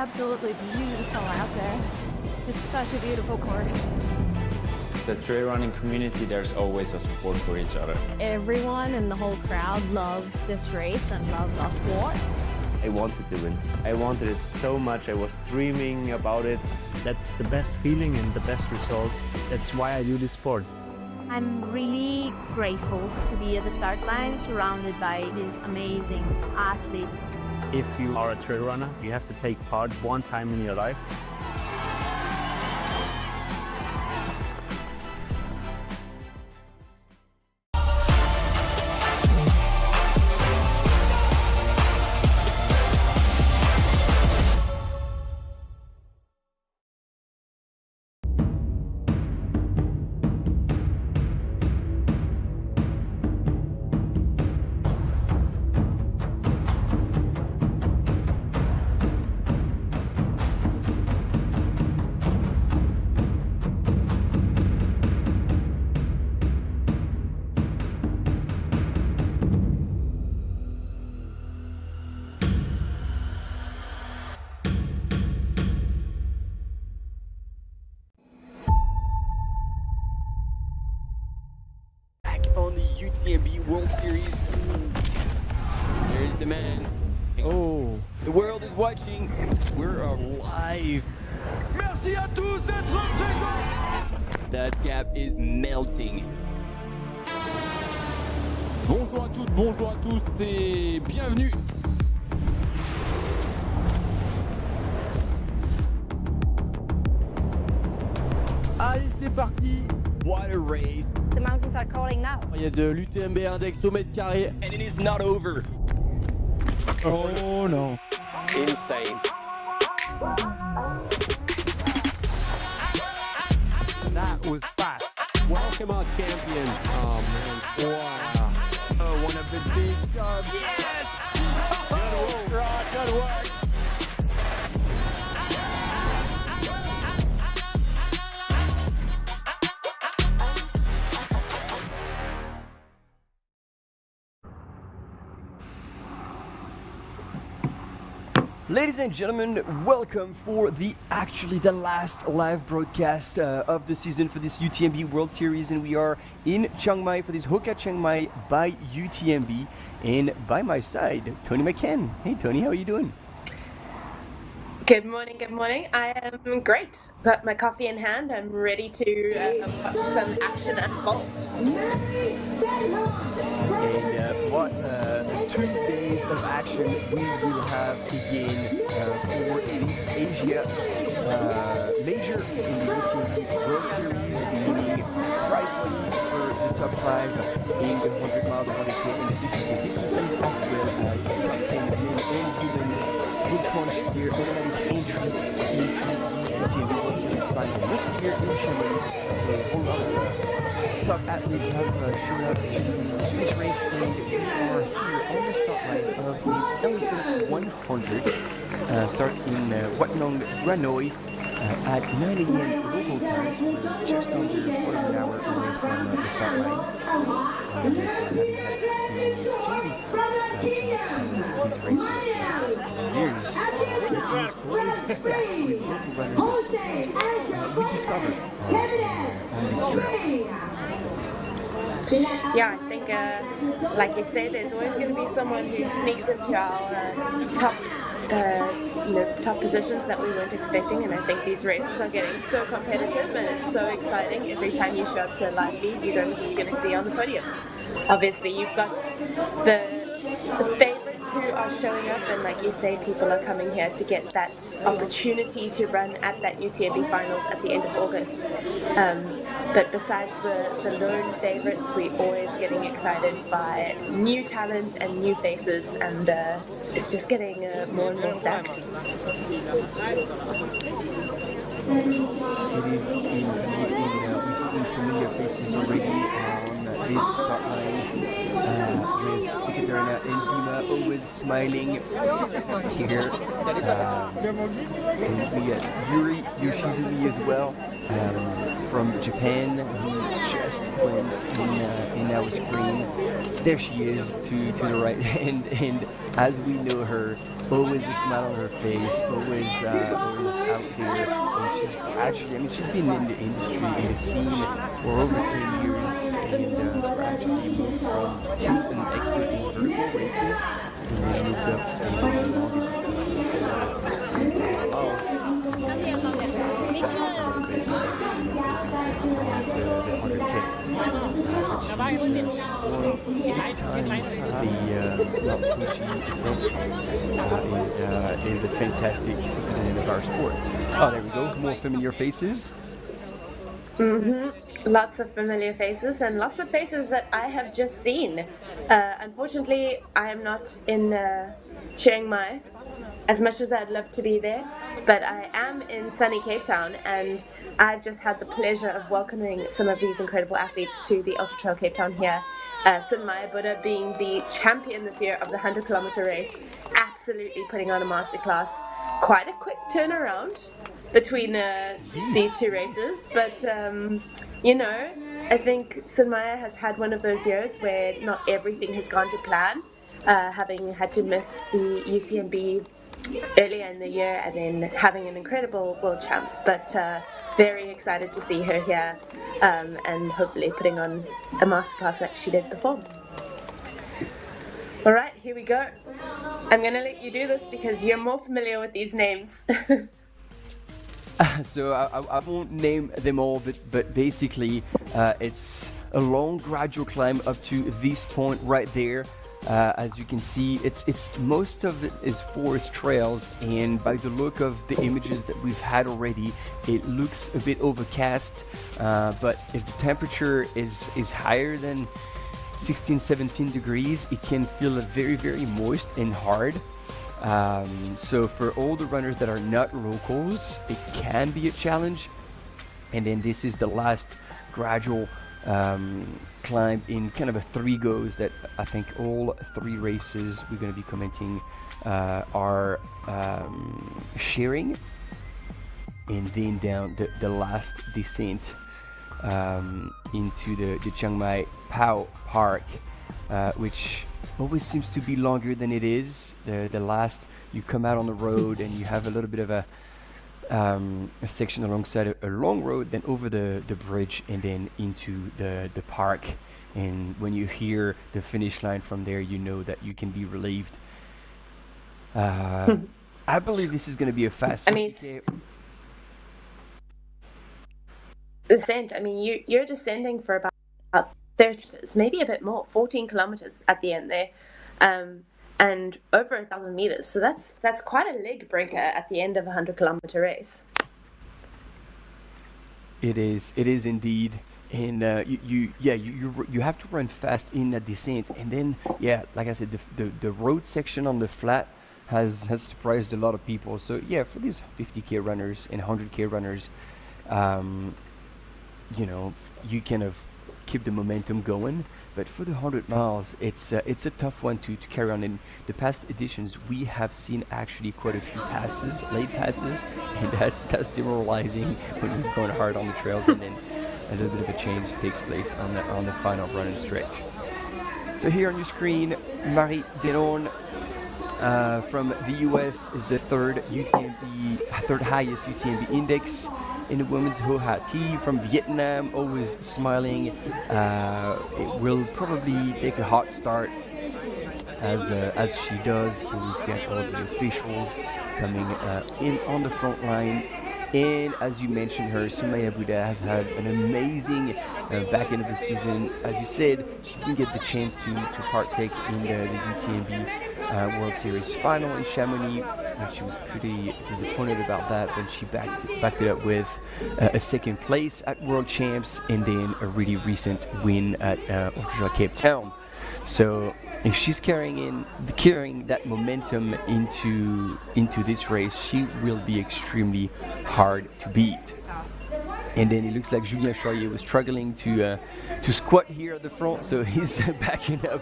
absolutely beautiful out there. It's such a beautiful course. The trail running community, there's always a support for each other. Everyone in the whole crowd loves this race and loves our sport. I wanted to win. I wanted it so much. I was dreaming about it. That's the best feeling and the best result. That's why I do this sport. I'm really grateful to be at the start line surrounded by these amazing athletes. If you are a trail runner, you have to take part one time in your life. On the UTMB World Series. There's the man. Oh, The world is watching. We're alive. Merci à tous d'être présents. That gap is melting. Bonjour à toutes, bonjour à tous et bienvenue. Allez, c'est parti. What a race. The mountains are calling now. Il y a de l'UTMB index au mètre carré. And it is not over. oh no. Insane. That was fast. Welcome our champion. Oh man. Wow. Oh, one of the big jobs. Yes! Good work, Rod. Good work. Ladies and gentlemen, welcome for actually the last live broadcast of the season for this UTMB World Series, and we are in Chiang Mai for this HOKA Chiang Mai by UTMB, and by my side, Tony McCann. Hey Tony, how are you doing? Good morning, good morning. I am great. Got my coffee in hand. I'm ready to watch some action unfold. And what 2 days of action we will have again for this Asia major in the UTMB World Series, meaning prize money for the top 5 in the 100 mile, the 100K, and the 50K distances, as well as top 10 men and women will punch their automatic entry into the UTMB World Series final next year in Chiang Mai. A whole lot of top athletes have shown up to this race, and we are here on the start line of this Elephant 100. Starts in Wat Nong, Ranoi at 9 a.m. local time, so just under a quarter of an hour away from the start line. Having had the opportunity to these races for years, it is always stacked with local runners that we discovered on these trails. Yeah, I think, like you said, there's always going to be someone who sneaks into our top positions that we weren't expecting, and I think these races are getting so competitive and it's so exciting. Every time you show up to a live feed, you don't know who you're going to see on the podium. Obviously, you've got the favorites who are showing up, and like you say, people are coming here to get that opportunity to run at that UTMB finals at the end of August. But besides the lone favorites, we're always getting excited by new talent and new faces, and it's just getting more and more stacked. It is indeed, we've seen familiar faces already on this start line, with Ekaterina and Dima always smiling here. We got Yuri Yoshizumi as well, from Japan, who just went in our screen. There she is to the right, and as we know her, always a smile on her face, always out there. And she's gradually, I mean, she's been in the industry, in the scene for over 10 years, and gradually moved from, she was an expert in vertical races, and then moved up to being the longest is a fantastic representative of our sport. Oh, there we go. More familiar faces. Lots of familiar faces and lots of faces that I have just seen. Unfortunately, I am not in Chiang Mai, as much as I'd love to be there, but I am in sunny Cape Town, and I've just had the pleasure of welcoming some of these incredible athletes to the Ultra Trail Cape Town here. Sunmaya Buddha being the champion this year of the 100-kilometer race, absolutely putting on a masterclass. Quite a quick turnaround between these two races, but you know, I think Sunmaya has had one of those years where not everything has gone to plan, having had to miss the UTMB earlier in the year and then having an incredible world champs, but very excited to see her here and hopefully putting on a masterclass like she did before. All right, here we go. I'm gonna let you do this because you're more familiar with these names. So I won't name them all, but basically it's a long gradual climb up to this point right there. As you can see, it's most of it is forest trails, and by the look of the images that we've had already, it looks a bit overcast. But if the temperature is higher than 16-17 degrees, it can feel very, very moist and hard. So for all the runners that are not locals, it can be a challenge. And then this is the last gradual climb in kind of a 3 goes that I think all 3 races we're going to be commenting are sharing. And then down the last descent into the Chiang Mai Pao Park, which always seems to be longer than it is. The last, you come out on the road and you have a little bit of a section alongside a long road, then over the bridge and then into the park. And when you hear the finish line from there, you know that you can be relieved. I believe this is going to be a fast descent. I mean, you're descending for about 30, maybe a bit more, 14 kilometers at the end there, and over 1,000 meters. So that's quite a leg breaker at the end of a 100-kilometer race. It is indeed. And you have to run fast in that descent, and then like I said, the road section on the flat has surprised a lot of people. So for these 50k runners and 100k runners, you know, you kind of keep the momentum going. But for the 100 miles, it's a tough one to carry on. In the past editions, we have seen actually quite a few passes, late passes, and that's demoralizing when you're going hard on the trails, and then a little bit of a change takes place on the final run and stretch. So here on your screen, Marie Denon from the US is the third highest UTMB index in the women's HOKA T. From Vietnam, always smiling. It will probably take a hot start as she does. Here we've got all the officials coming in on the front line. And as you mentioned, Sunmaya Buddha has had an amazing back end of the season. As you said, she didn't get the chance to partake in the UTMB World Series final in Chamonix. She was pretty disappointed about that, but she backed it up with a second place at World Champs and then a really recent win at Ultra Cape Town. So if she's carrying that momentum into this race, she will be extremely hard to beat. And then it looks like Julien Charrier was struggling to squat here at the front, so he's backing up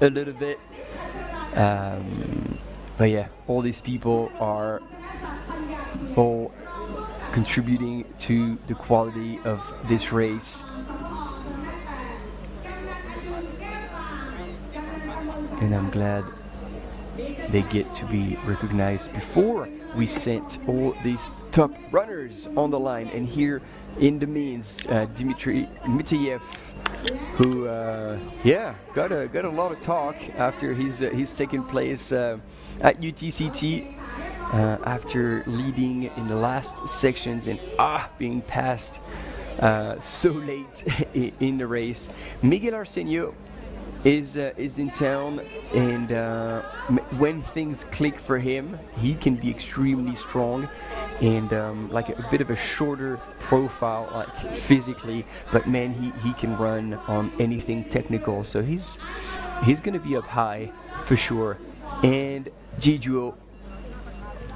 a little bit. But yeah, all these people are all contributing to the quality of this race. And I'm glad they get to be recognized before we sent all these top runners on the line. And here in the means, Dmitry Mityayev, who got a lot of talk after his second place at UTCT, after leading in the last sections and being passed so late in the race. Miguel Arsenio is in town, and when things click for him, he can be extremely strong and like a bit of a shorter profile, like physically, but man, he can run on anything technical, so he's gonna be up high for sure. And Jijuo,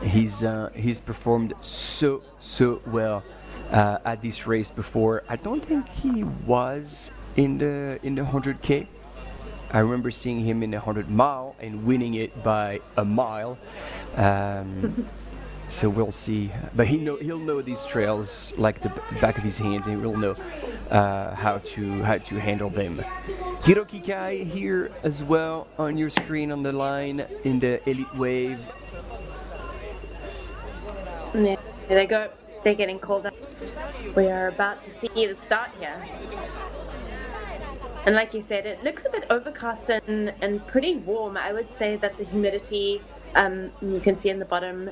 he's performed so well at this race before. I don't think he was in the 100K. I remember seeing him in the 100 mile and winning it by a mile. So we'll see. But he'll know these trails like the back of his hands, and he'll know how to handle them. Hiroki Kai here as well on your screen on the line in the Elite Wave. Yeah, there they go. They're getting called up. We are about to see the start here. And like you said, it looks a bit overcast and pretty warm. I would say that the humidity, you can see in the bottom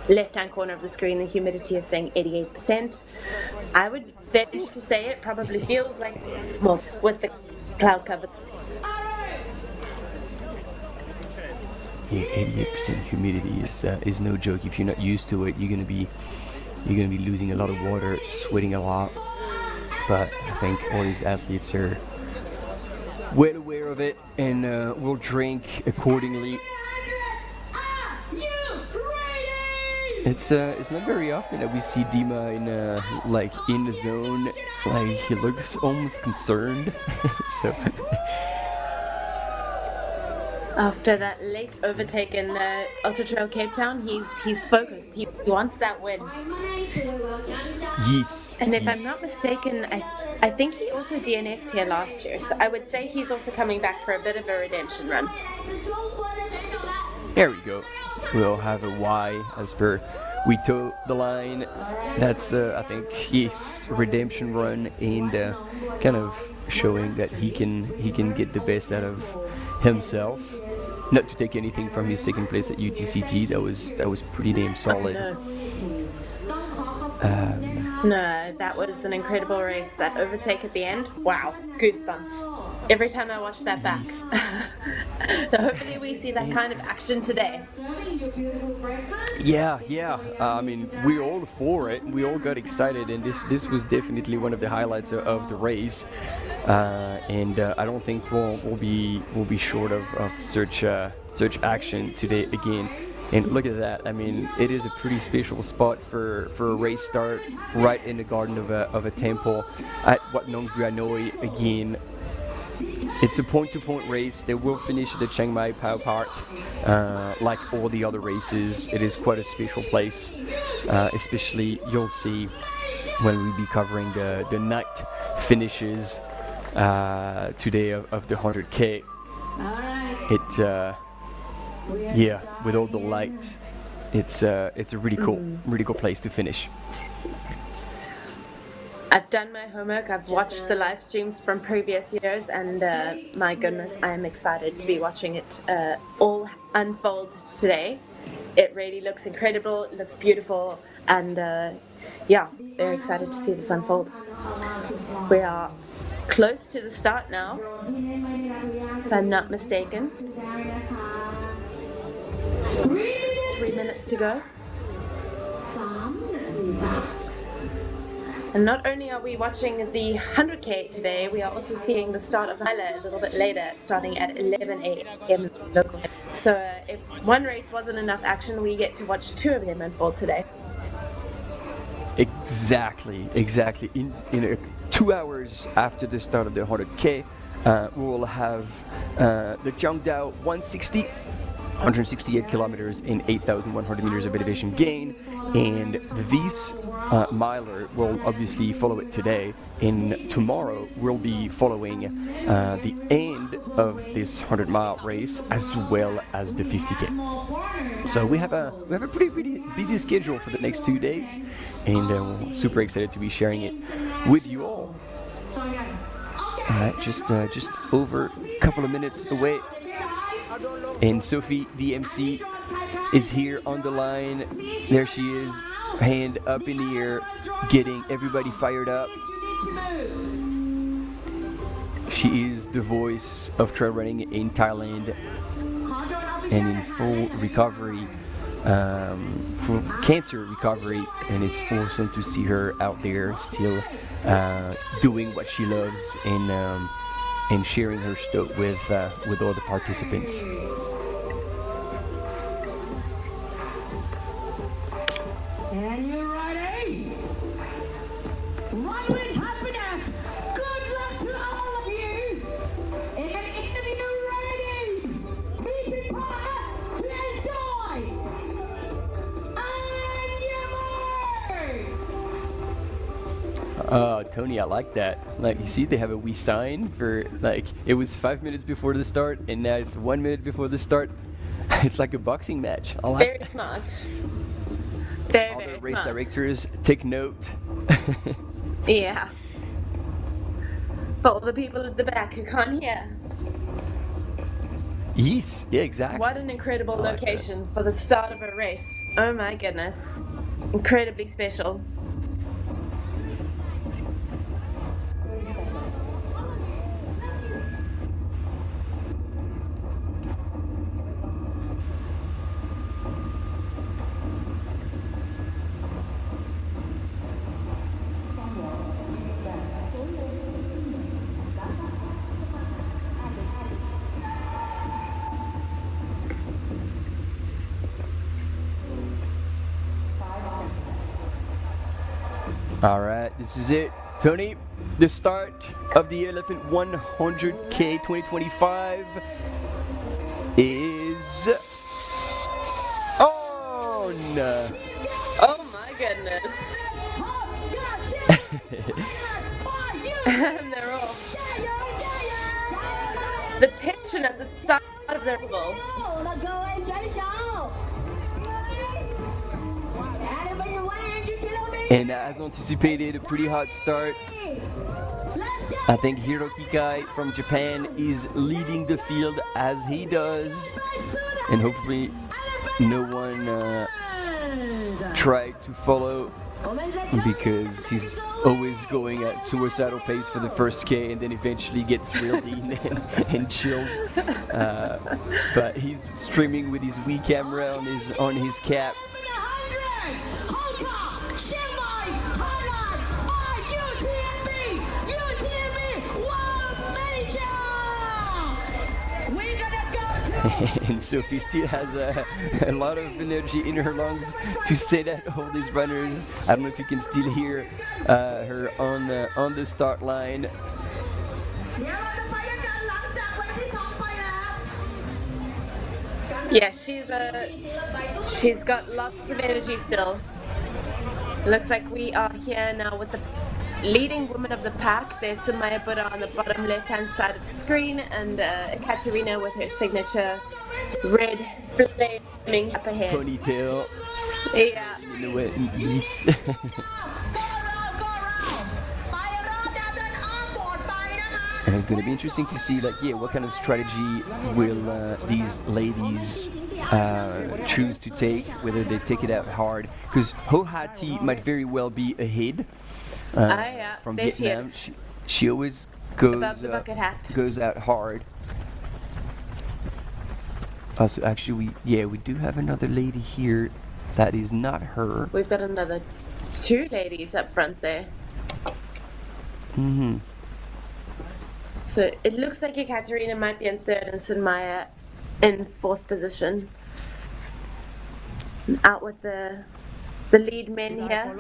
left-hand corner of the screen, the humidity is saying 88%. I would venture to say it probably feels like, well, with the cloud covers. Yeah, 88% humidity is no joke. If you're not used to it, you're gonna be losing a lot of water, sweating a lot. But I think all these athletes are well aware of it and will drink accordingly. It's not very often that we see Dima in the zone. Like, he looks almost concerned. So. After that late overtake in Ultra Trail Cape Town, he's focused. He wants that win. Yes. And if I'm not mistaken, I think he also DNF'd here last year. So I would say he's also coming back for a bit of a redemption run. There we go. We'll have a Y as per we toe the line. That's I think his redemption run, and kind of showing that he can get the best out of himself. Not to take anything from his second place at UTCT, that was pretty damn solid. No, that was an incredible race. That overtake at the end, wow, goosebumps. Every time I watch that back. So hopefully we see that kind of action today. Yeah. I mean, we're all for it. We all got excited, and this was definitely one of the highlights of the race. And I don't think we'll be short of such action today again. And look at that. I mean, it is a pretty special spot for a race start, right in the garden of a temple at Wat Nong Bua Noi again. It's a point-to-point race. They will finish at the Chiang Mai Power Park, like all the other races. It is quite a special place, especially you'll see when we be covering the night finishes today of the 100K. With all the lights, it's a really cool place to finish. I've done my homework. I've watched the live streams from previous years, and my goodness, I am excited to be watching it all unfold today. It really looks incredible. It looks beautiful, and very excited to see this unfold. We are close to the start now, if I'm not mistaken. 3 minutes to go. And not only are we watching the 100K today, we are also seeing the start of the mile a little bit later, starting at 11 a.m. local. So if one race wasn't enough action, we get to watch two of them unfold today. Exactly. In 2 hours after the start of the 100K, we will have the Jiangdao 168 kilometers in 8,100 meters of elevation gain, and this miler will obviously follow it today, and tomorrow we'll be following the end of this 100-mile race as well as the 50K. So we have a pretty busy schedule for the next 2 days, and we're super excited to be sharing it with you all. All right, just over a couple of minutes away, and Sophie, the MC, is here on the line. There she is, hand up in the air, getting everybody fired up. She is the voice of trail running in Thailand and in full recovery, full cancer recovery, and it's awesome to see her out there still doing what she loves and sharing her stuff with all the participants. And you're ready? Run with happiness. Good luck to all of you. And if you're ready, be prepared to enjoy. And you move. Tony, I like that. Like, you see, they have a wee sign for, like, it was 5 minutes before the start, and now it's 1 minute before the start. It's like a boxing match. I like Very smart. all the race directors take note. Yeah. For all the people at the back who can't hear. Yes, yeah, exactly. What an incredible location for the start of a race. Oh my goodness. Incredibly special. All right, this is it. Tony, the start of the Elephant 100K 2025 is on. Oh my goodness. And they're off. The tension at the start of their ball. And as anticipated, a pretty hot start. I think Hiroki Kai from Japan is leading the field as he does. And hopefully no one tried to follow, because he's always going at suicidal pace for the first K and then eventually gets real lean and chills. But he's streaming with his Wii camera on his cap. HOKA Chiang Mai Thailand by UTMB World Major. We're gonna go to. And Sophie still has a lot of energy in her lungs to say that all these runners. I don't know if you can still hear her on the start line. Yeah, she's got lots of energy still. Looks like we are here now with the leading woman of the pack. There's Sumaya Buddha on the bottom left-hand side of the screen, and Ekaterina with her signature red flaming up ahead. Ponytail. Yeah. In the wet and east. And it's going to be interesting to see, like, what kind of strategy will these ladies choose to take, whether they take it out hard. Because Hohati might very well be ahead from there Vietnam. she is. She always goes Above the bucket hat. goes out hard. So actually, we do have another lady here. That is not her. We've got another two ladies up front there. Mm-hmm. So it looks like Ekaterina might be in third and Sunmaya in fourth position. And out with the lead men here.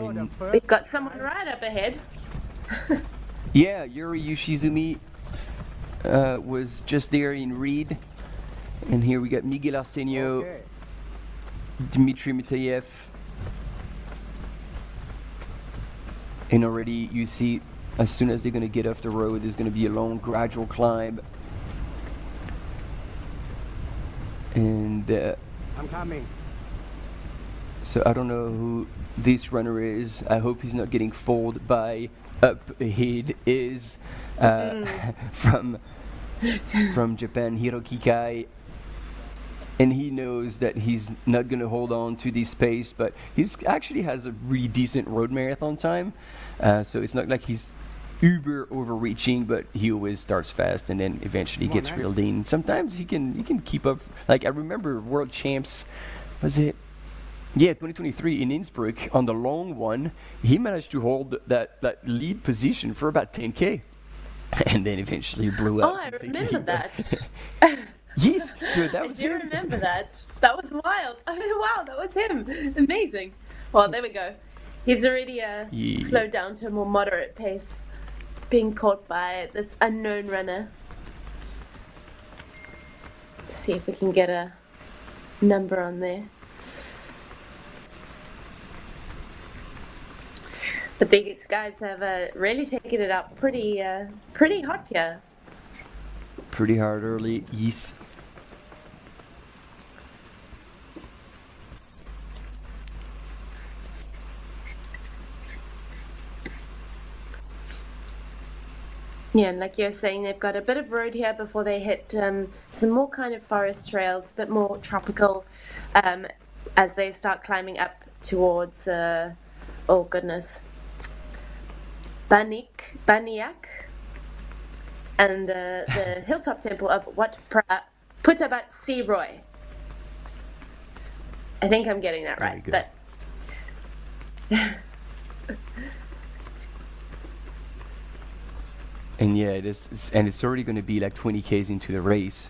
We've got someone right up ahead. Yeah, Yuri Yoshizumi was just there in Reed. And here we got Miguel Arsenio, Dmitry Mitayev. And already you see, as soon as they're going to get off the road, there's going to be a long, gradual climb. And I'm coming. so I don't know who this runner is. I hope he's not getting fooled by up ahead is from Japan, Hiroki Kai. And he knows that he's not going to hold on to this pace, but he's actually has a really decent road marathon time. So it's not like he's uber overreaching, but he always starts fast and then eventually gets reeled in. Sometimes he can keep up. Like I remember world champs, was it? Yeah, 2023 in Innsbruck on the long one, he managed to hold that lead position for about 10K, and then eventually blew up. Oh, I remember that. Yes, so that was I do him. remember that. That was wild. I mean, wow, that was him. Amazing. Well, there we go. He's already slowed down to a more moderate pace, being caught by this unknown runner. Let's see if we can get a number on there. But these guys have really taken it up pretty hot here. Pretty hard early, yes. Yeah, and like you're saying, they've got a bit of road here before they hit some more kind of forest trails, a bit more tropical, as they start climbing up towards, oh goodness, Baniak, and the hilltop temple of Wat Putabat Siroy. I think I'm getting that right, but and yeah, it's already going to be like 20 Ks into the race.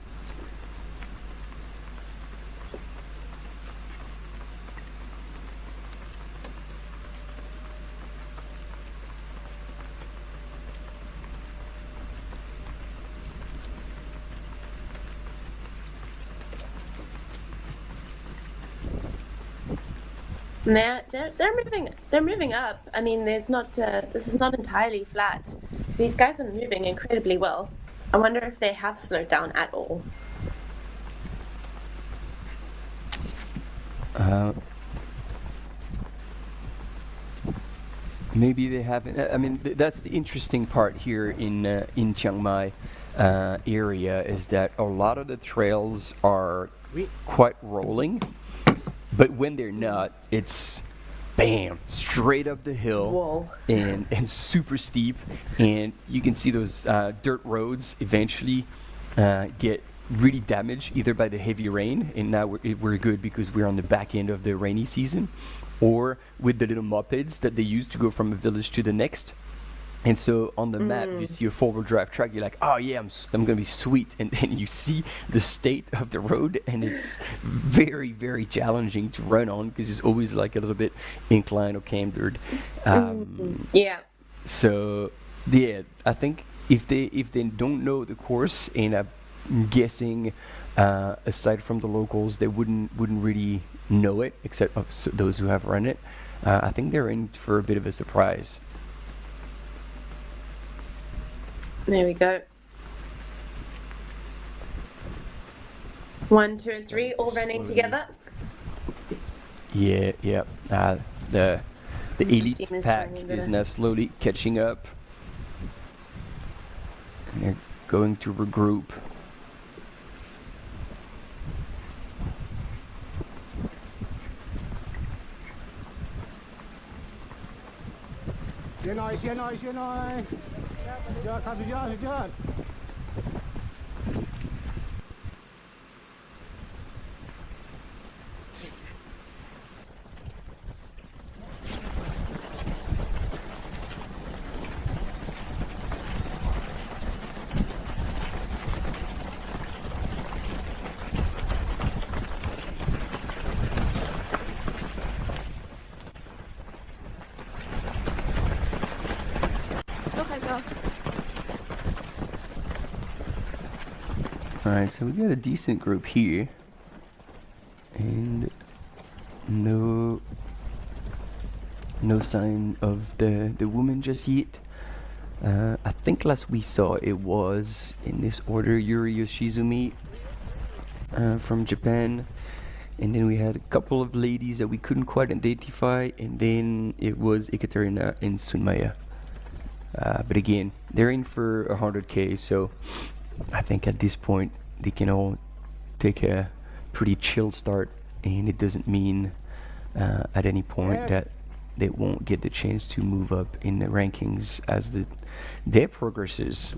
And they're moving up. I mean, there's not this is not entirely flat. So these guys are moving incredibly well. I wonder if they have slowed down at all. Maybe they haven't. I mean, that's the interesting part here in Chiang Mai area, is that a lot of the trails are quite rolling, but when they're not, it's bam, straight up the hill. Whoa. and super steep, and you can see those dirt roads eventually get really damaged either by the heavy rain, and now we're good because we're on the back end of the rainy season, or with the little mopeds that they use to go from a village to the next. And so on the map, you see a four-wheel drive truck, you're like, oh yeah, I'm gonna be sweet. And then you see the state of the road, and it's very, very challenging to run on because it's always like a little bit inclined or cambered. Yeah. So yeah, I think if they don't know the course, and I'm guessing aside from the locals, they wouldn't really know it, except those who have run it. I think they're in for a bit of a surprise. There we go. 1, 2, and 3 all running together. Yeah. The elite team is pack running is better. now slowly catching up, and they're going to regroup. Alright, so we got a decent group here, and no sign of the woman just yet. I think last we saw it was in this order: Yuri Yoshizumi, from Japan. And then we had a couple of ladies that we couldn't quite identify, and then it was Ekaterina and Sunmaya. But again, they're in for 100K, so I think at this point they can all take a pretty chill start, and it doesn't mean at any point that they won't get the chance to move up in the rankings as the day progresses.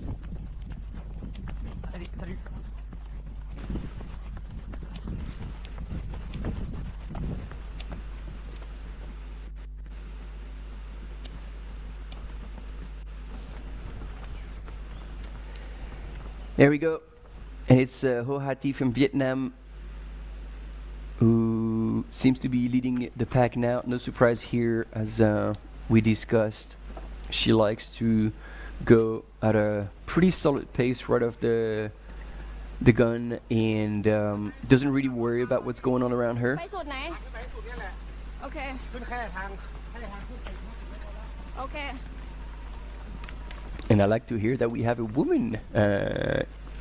There we go. And it's Ho Hati from Vietnam, who seems to be leading the pack now. No surprise here, as we discussed. She likes to go at a pretty solid pace right off the gun, and doesn't really worry about what's going on around her. ไปสุดไหน โอเค โอเค And I like to hear that we have a woman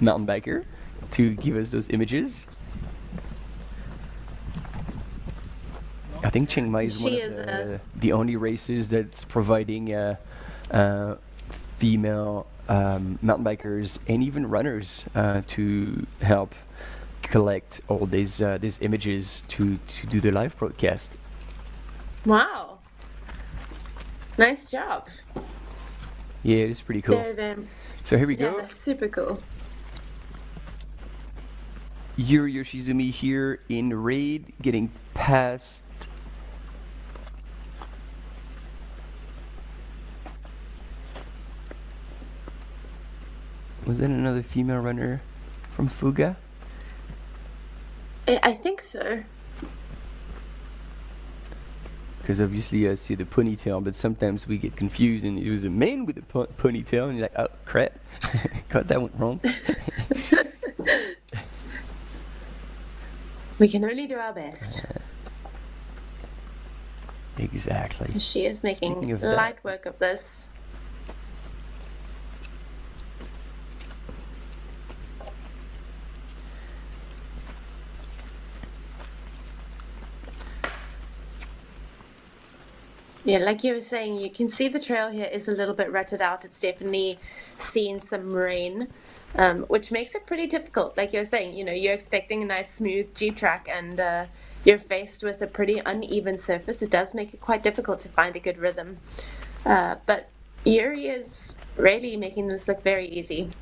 mountain biker to give us those images. I think Chiang Mai is one She of is the only races that's providing female mountain bikers and even runners to help collect all these images to do the live broadcast. Wow. Nice job. Yeah, it is pretty cool. Very. So here we Yeah, go. that's super cool. Yuri Yoshizumi here in raid, getting past was that another female runner from Fuga? I think so. Because obviously I see the ponytail, but sometimes we get confused and it was a man with a ponytail and you're like, oh crap, got that one wrong. We can only do our best. Exactly. She is making Speaking of that- light work of this. Yeah, like you were saying, you can see the trail here is a little bit rutted out. It's definitely seen some rain, which makes it pretty difficult. Like you were saying, you know, you're expecting a nice smooth Jeep track, and you're faced with a pretty uneven surface. It does make it quite difficult to find a good rhythm. But Yuri is really making this look very easy.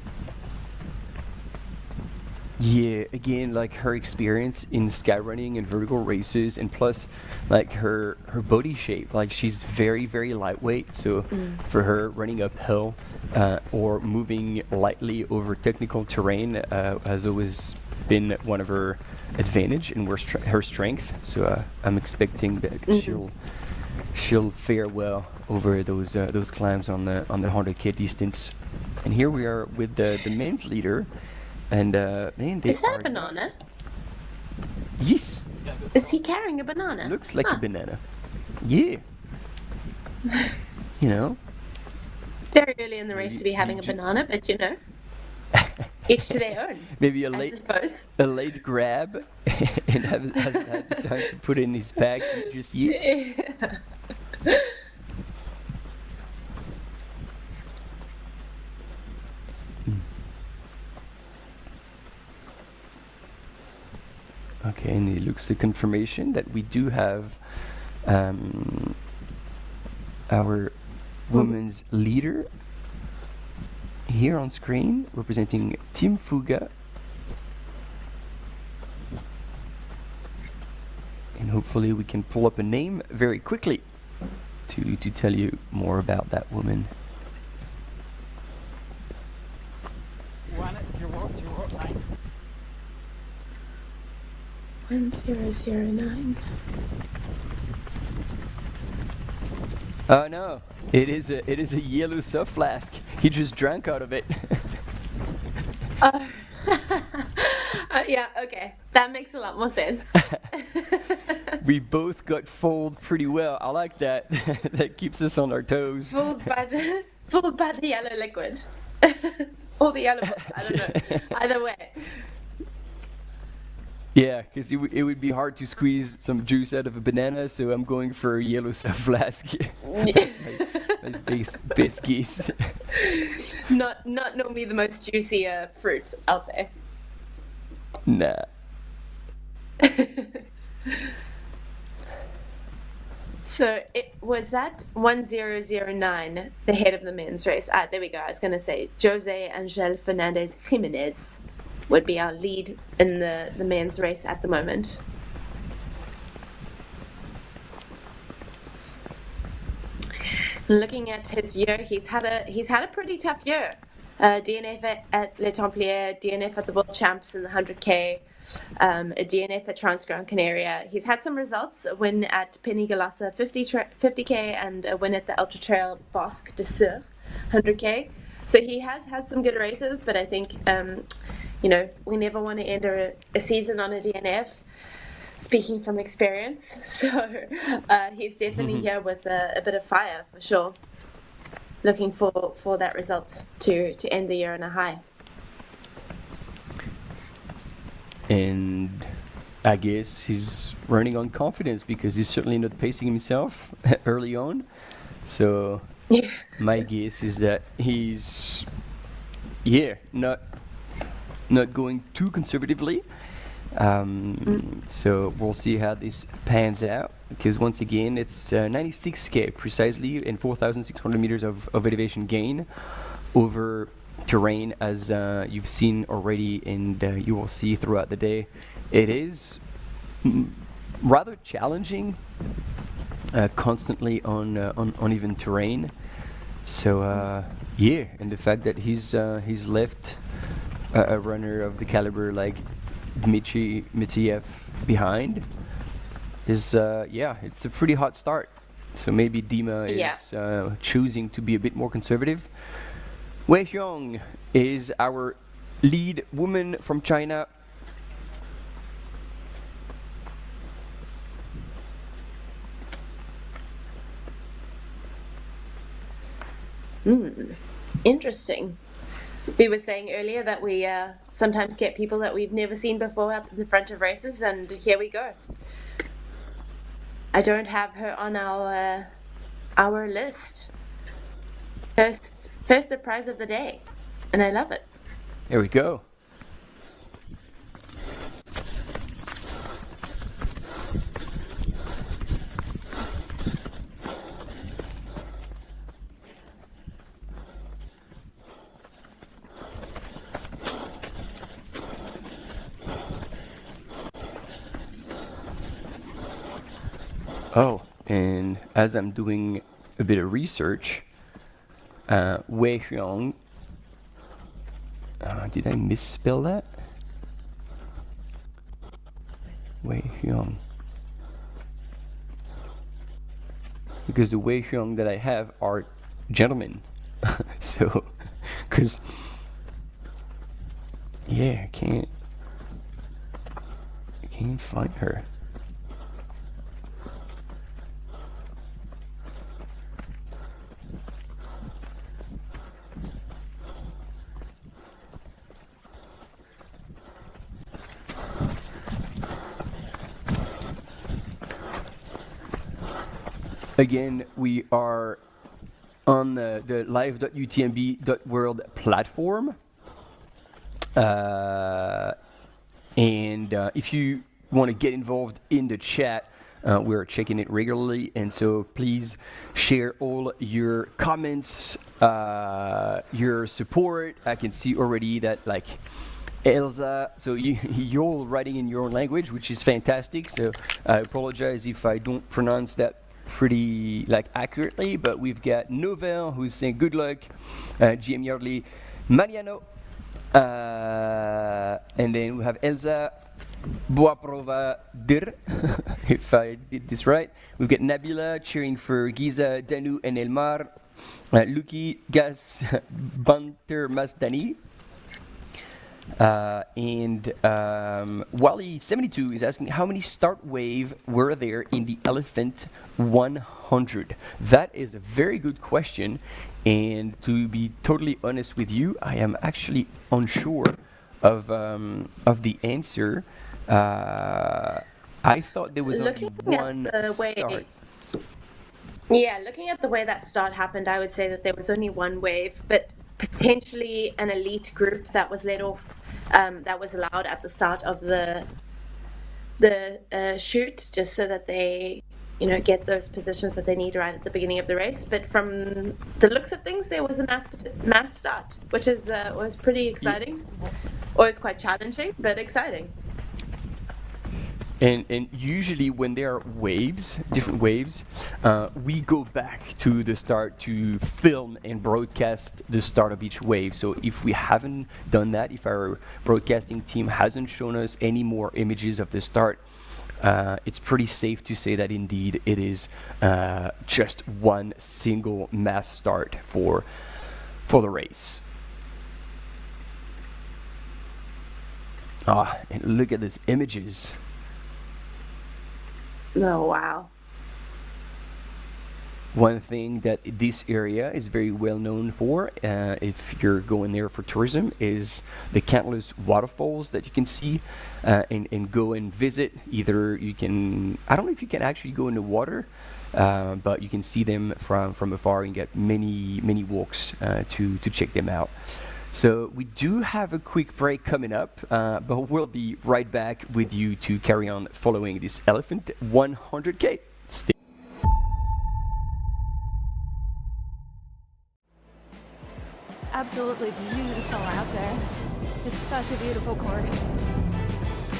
Yeah, again, like her experience in skyrunning and vertical races, and plus like her body shape, like she's very, very lightweight, so for her running uphill or moving lightly over technical terrain has always been one of her advantage and her strength, so I'm expecting that she'll fare well over those climbs on the 100K distance. And here we are with the men's leader. And man, they Is that are a banana? Yes. Is he carrying a banana? Looks like a banana. Yeah. You know. Very early in the race to be having a banana, but you know, each to their own. Maybe I suppose. a late grab, and hasn't had the time to put in his bag just yet. Okay, and it looks a confirmation that we do have our women's leader here on screen, representing Team Fuga. And hopefully we can pull up a name very quickly to tell you more about that woman. 1009. Oh no, it is a yellow soft flask. He just drank out of it. Yeah, okay. That makes a lot more sense. We both got fooled pretty well. I like that. That keeps us on our toes. Fooled by the yellow liquid. Or the yellow, I don't know. Either way. Yeah, because it would be hard to squeeze some juice out of a banana, so I'm going for a yellow soft flask. Nice biscuits. Not normally the most juicy fruit out there. Nah. So it was that 1009, the head of the men's race. There we go. I was going to say Jose Angel Fernandez Jimenez would be our lead in the men's race at the moment. Looking at his year, he's had a pretty tough year. DNF at Le Templier, DNF at the World Champs in the 100K, a DNF at Transgran Canaria. He's had some results, a win at Penigalosa 50K and a win at the Ultra Trail Bosque de Sur 100K. So he has had some good races, but I think, we never want to end a season on a DNF, speaking from experience. So he's definitely here with a bit of fire for sure. Looking for that result to end the year on a high. And I guess he's running on confidence because he's certainly not pacing himself early on. So my guess is that he's not going too conservatively. So we'll see how this pans out, because once again it's 96k precisely and 4,600 meters of elevation gain over terrain, as you've seen already, and you will see throughout the day. It is rather challenging, constantly on uneven terrain. So and the fact that he's left a runner of the caliber like Dmitry Mitiev behind is it's a pretty hot start. So maybe Dima is choosing to be a bit more conservative. Wei Hyung is our lead woman from China. Interesting. We were saying earlier that we sometimes get people that we've never seen before up in the front of races, and here we go. I don't have her on our list. First surprise of the day, and I love it. Here we go. Oh, and as I'm doing a bit of research, Wei Hyung, did I misspell that? Wei Hyung. Because the Wei Hyung that I have are gentlemen. So, because, I can't find her. Again, we are on the live.utmb.world platform. And if you want to get involved in the chat, we're checking it regularly. And so please share all your comments, your support. I can see already that, like, Elsa, so you're all writing in your own language, which is fantastic. So I apologize if I don't pronounce that pretty accurately, but we've got Novel who's saying good luck, GM Yardley, Mariano, and then we have Elsa Boaprova Dir, if I did this right. We've got Nabila cheering for Giza, Danu, and Elmar, Luki, Gas, Banter, Masdani. And Wally72 is asking how many start wave were there in the Elephant 100. That is a very good question, and to be totally honest with you, I am actually unsure of the answer. I thought there was only Looking one at the way, start. yeah, looking at the way that start happened, I would say that there was only one wave, but potentially an elite group that was let off, that was allowed at the start of the shoot, just so that they, get those positions that they need right at the beginning of the race. But from the looks of things, there was a mass start, which was pretty exciting. Always quite challenging, but exciting. And usually when there are waves, different waves, we go back to the start to film and broadcast the start of each wave. So if we haven't done that, if our broadcasting team hasn't shown us any more images of the start, it's pretty safe to say that indeed it is just one single mass start for the race. And look at these images. Oh, wow. One thing that this area is very well known for, if you're going there for tourism, is the countless waterfalls that you can see and go and visit. Either you can, I don't know if you can actually go in the water, but you can see them from afar and get many walks to check them out. So we do have a quick break coming up, but we'll be right back with you to carry on following this Elephant 100K. Stay. Absolutely beautiful out there. It's such a beautiful course.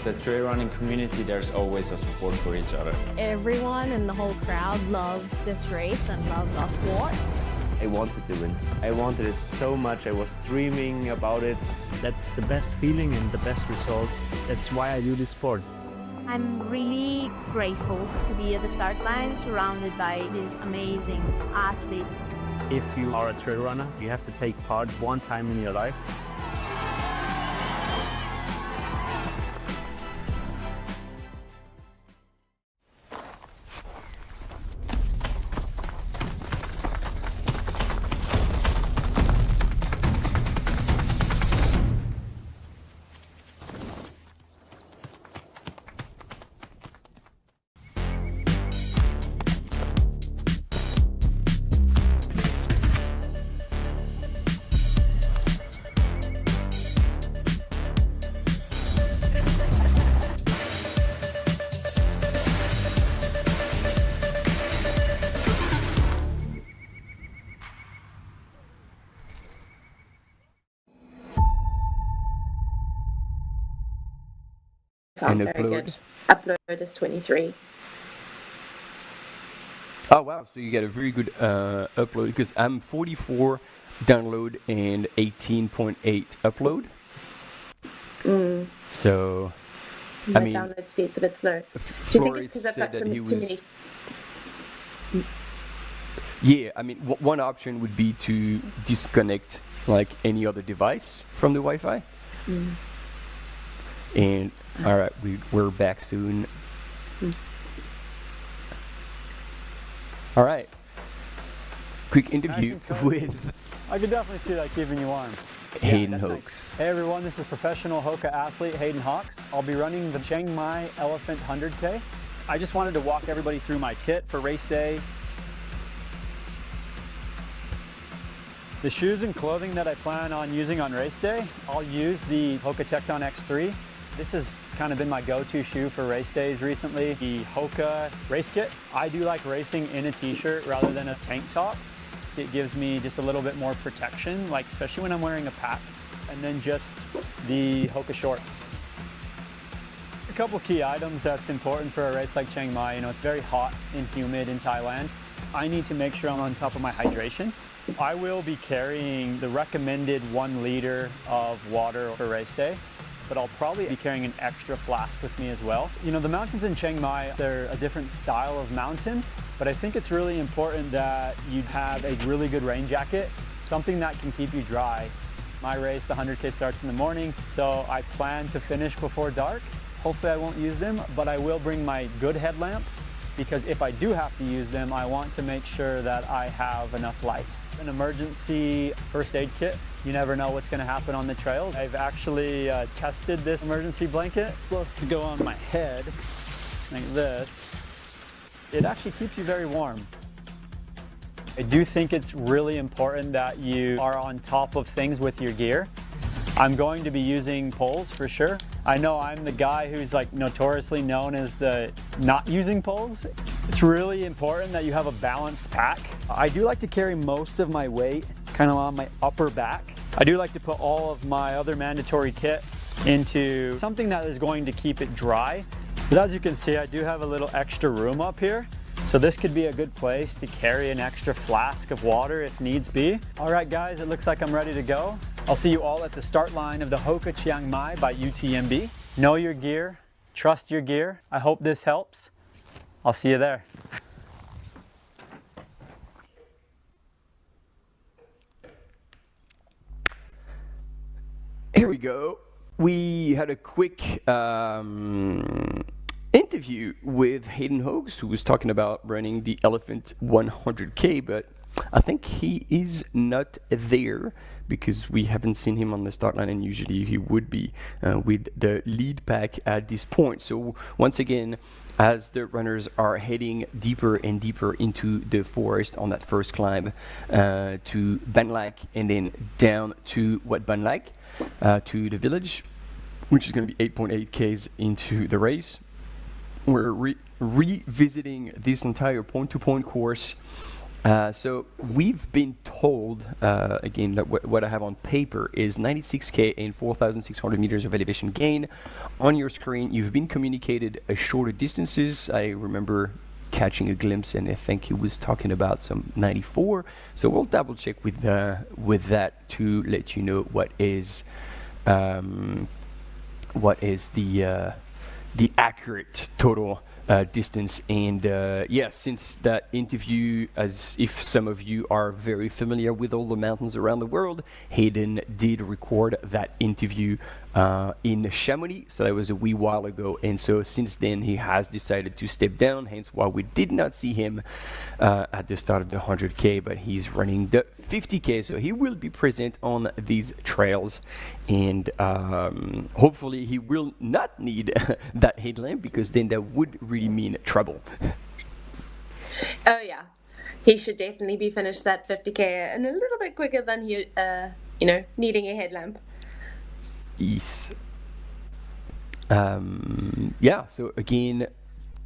The trail running community, there's always a support for each other. Everyone in the whole crowd loves this race and loves our sport. I wanted to win. I wanted it so much. I was dreaming about it. That's the best feeling and the best result. That's why I do this sport. I'm really grateful to be at the start line surrounded by these amazing athletes. If you are a trail runner, you have to take part one time in your life. Sound very good. Upload is 23. Oh wow, so you get a very good upload, because I'm 44 download and 18.8 upload. So my download speed's a bit slow. Do you think it's because I've got too many? Yeah, I mean, one option would be to disconnect like any other device from the Wi-Fi. And all right, we're back soon. All right, quick interview with. I could definitely see that keeping you warm. Hayden Hawks. Nice. Hey everyone, this is professional HOKA athlete Hayden Hawks. I'll be running the Chiang Mai Elephant 100K. I just wanted to walk everybody through my kit for race day. The shoes and clothing that I plan on using on race day, I'll use the HOKA Chiang Mai X3. This has kind of been my go-to shoe for race days recently. The HOKA race kit. I do like racing in a t-shirt rather than a tank top. It gives me just a little bit more protection, like especially when I'm wearing a pack. And then just the HOKA shorts. A couple key items that's important for a race like Chiang Mai. It's very hot and humid in Thailand. I need to make sure I'm on top of my hydration. I will be carrying the recommended 1 liter of water for race day, but I'll probably be carrying an extra flask with me as well. The mountains in Chiang Mai, they're a different style of mountain, but I think it's really important that you have a really good rain jacket, something that can keep you dry. My race, the 100K, starts in the morning, so I plan to finish before dark. Hopefully I won't use them, but I will bring my good headlamp, because if I do have to use them, I want to make sure that I have enough light. An emergency first aid kit. You never know what's going to happen on the trails. I've actually tested this emergency blanket. It's supposed to go on my head like this. It actually keeps you very warm. I do think it's really important that you are on top of things with your gear. I'm going to be using poles for sure. I know I'm the guy who's like notoriously known as the not using poles. It's really important that you have a balanced pack. I do like to carry most of my weight kind of on my upper back. I do like to put all of my other mandatory kit into something that is going to keep it dry. But as you can see, I do have a little extra room up here. So this could be a good place to carry an extra flask of water if needs be. All right guys, it looks like I'm ready to go. I'll see you all at the start line of the HOKA Chiang Mai by UTMB. Know your gear, trust your gear. I hope this helps. I'll see you there. Here we go. We had a quick interview with Hayden Hogues, who was talking about running the Elephant 100K, but I think he is not there because we haven't seen him on the start line, and usually he would be with the lead pack at this point. So once again, as the runners are heading deeper and deeper into the forest on that first climb to Ban Lac and then down to Wat Ban Lac to the village, which is going to be 8.8 Ks into the race. We're revisiting this entire point-to-point course. So we've been told, again, that what I have on paper is 96K and 4,600 meters of elevation gain. On your screen, you've been communicated shorter distances. I remember catching a glimpse, and I think he was talking about some 94. So we'll double check with that to let you know what is the accurate total distance. And yes, since that interview, as if some of you are very familiar with all the mountains around the world, Hayden did record that interview in Chamonix, so that was a wee while ago, and so since then he has decided to step down, hence why we did not see him at the start of the 100K, but he's running the 50K, so he will be present on these trails, and hopefully he will not need that headlamp, because then that would really mean trouble. Oh yeah, he should definitely be finished that 50K and a little bit quicker than he, needing a headlamp. Yes. Yeah, so again,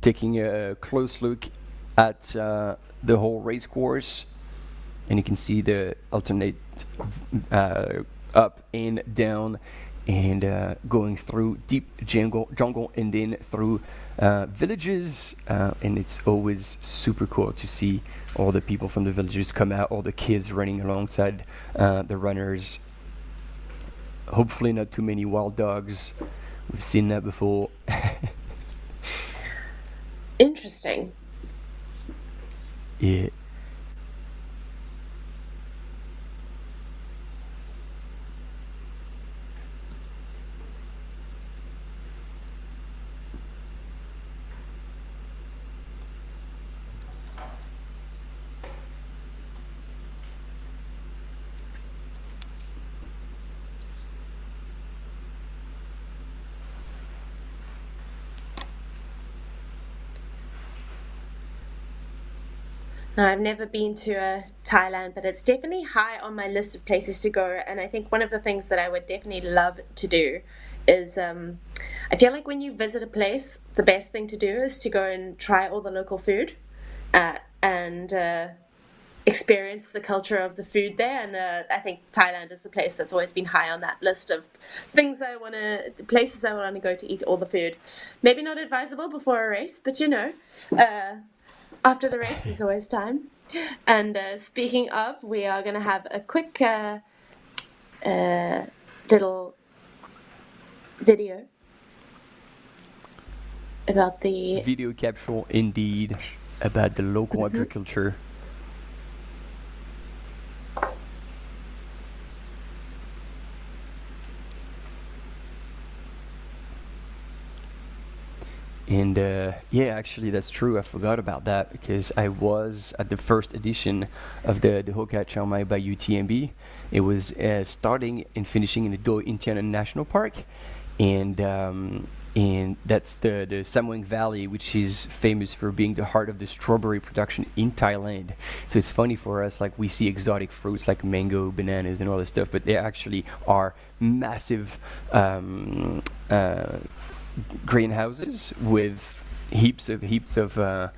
taking a close look at the whole race course, and you can see the alternate up and down, and going through deep jungle and then through villages, and it's always super cool to see all the people from the villages come out, all the kids running alongside the runners. Hopefully not too many wild dogs. We've seen that before. Interesting. Yeah. No, I've never been to Thailand, but it's definitely high on my list of places to go. And I think one of the things that I would definitely love to do is, I feel like when you visit a place, the best thing to do is to go and try all the local food and experience the culture of the food there. And I think Thailand is a place that's always been high on that list of places I want to go to eat all the food. Maybe not advisable before a race, but after the race, there's always time. And speaking of, we are going to have a quick little video about the video capsule, indeed, about the local agriculture. And yeah, actually, that's true. I forgot about that because I was at the first edition of the HOKA Chiang Mai by UTMB. It was starting and finishing in the Do Intiana National Park, and that's the Samoang Valley, which is famous for being the heart of the strawberry production in Thailand. So it's funny for us, like we see exotic fruits like mango, bananas, and all this stuff, but they actually are massive greenhouses with heaps of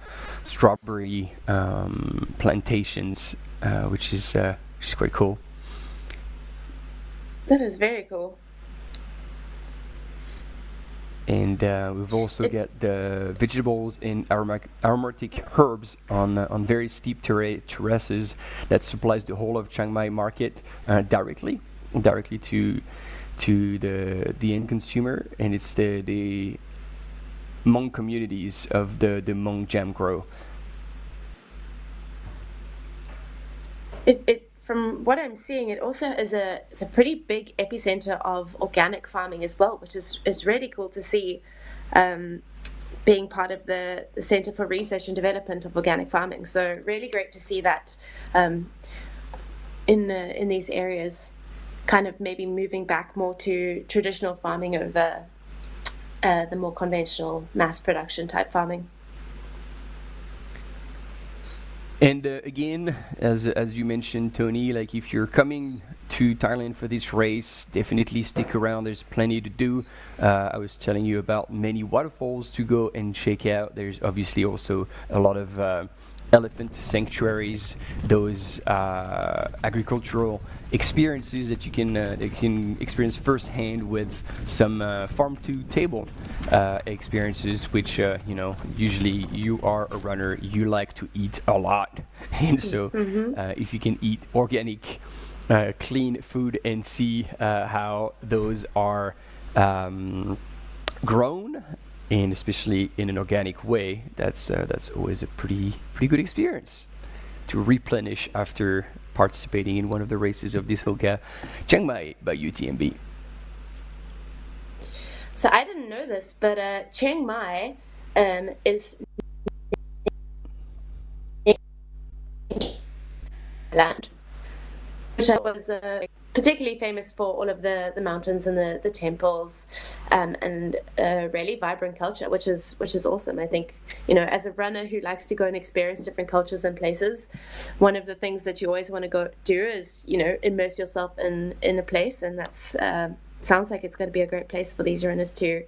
strawberry plantations, which is quite cool. That is very cool. And we've also got the vegetables and aromatic herbs on very steep terraces that supplies the whole of Chiang Mai market directly to the end consumer, and it's the Hmong communities of the Hmong jam grow. It from what I'm seeing, it also is it's a pretty big epicenter of organic farming as well, which is really cool to see, being part of the Center for Research and Development of Organic Farming. So really great to see that in these areas, kind of maybe moving back more to traditional farming over the more conventional mass production type farming. And again, as you mentioned, Tony, like if you're coming to Thailand for this race, definitely stick around. There's plenty to do. I was telling you about many waterfalls to go and check out. There's obviously also a lot of elephant sanctuaries, those agricultural experiences that you can experience firsthand with some farm to table experiences, which you know, usually you are a runner, you like to eat a lot, and so if you can eat organic clean food and see how those are grown, and especially in an organic way, that's always a pretty good experience to replenish after participating in one of the races of this HOKA Chiang Mai by UTMB. So I didn't know this, but Chiang Mai is land, which was particularly famous for all of the mountains and the temples, and a really vibrant culture, which is awesome. I think, you know, as a runner who likes to go and experience different cultures and places, one of the things that you always want to go do is, you know, immerse yourself in a place, and that's sounds like it's going to be a great place for these runners to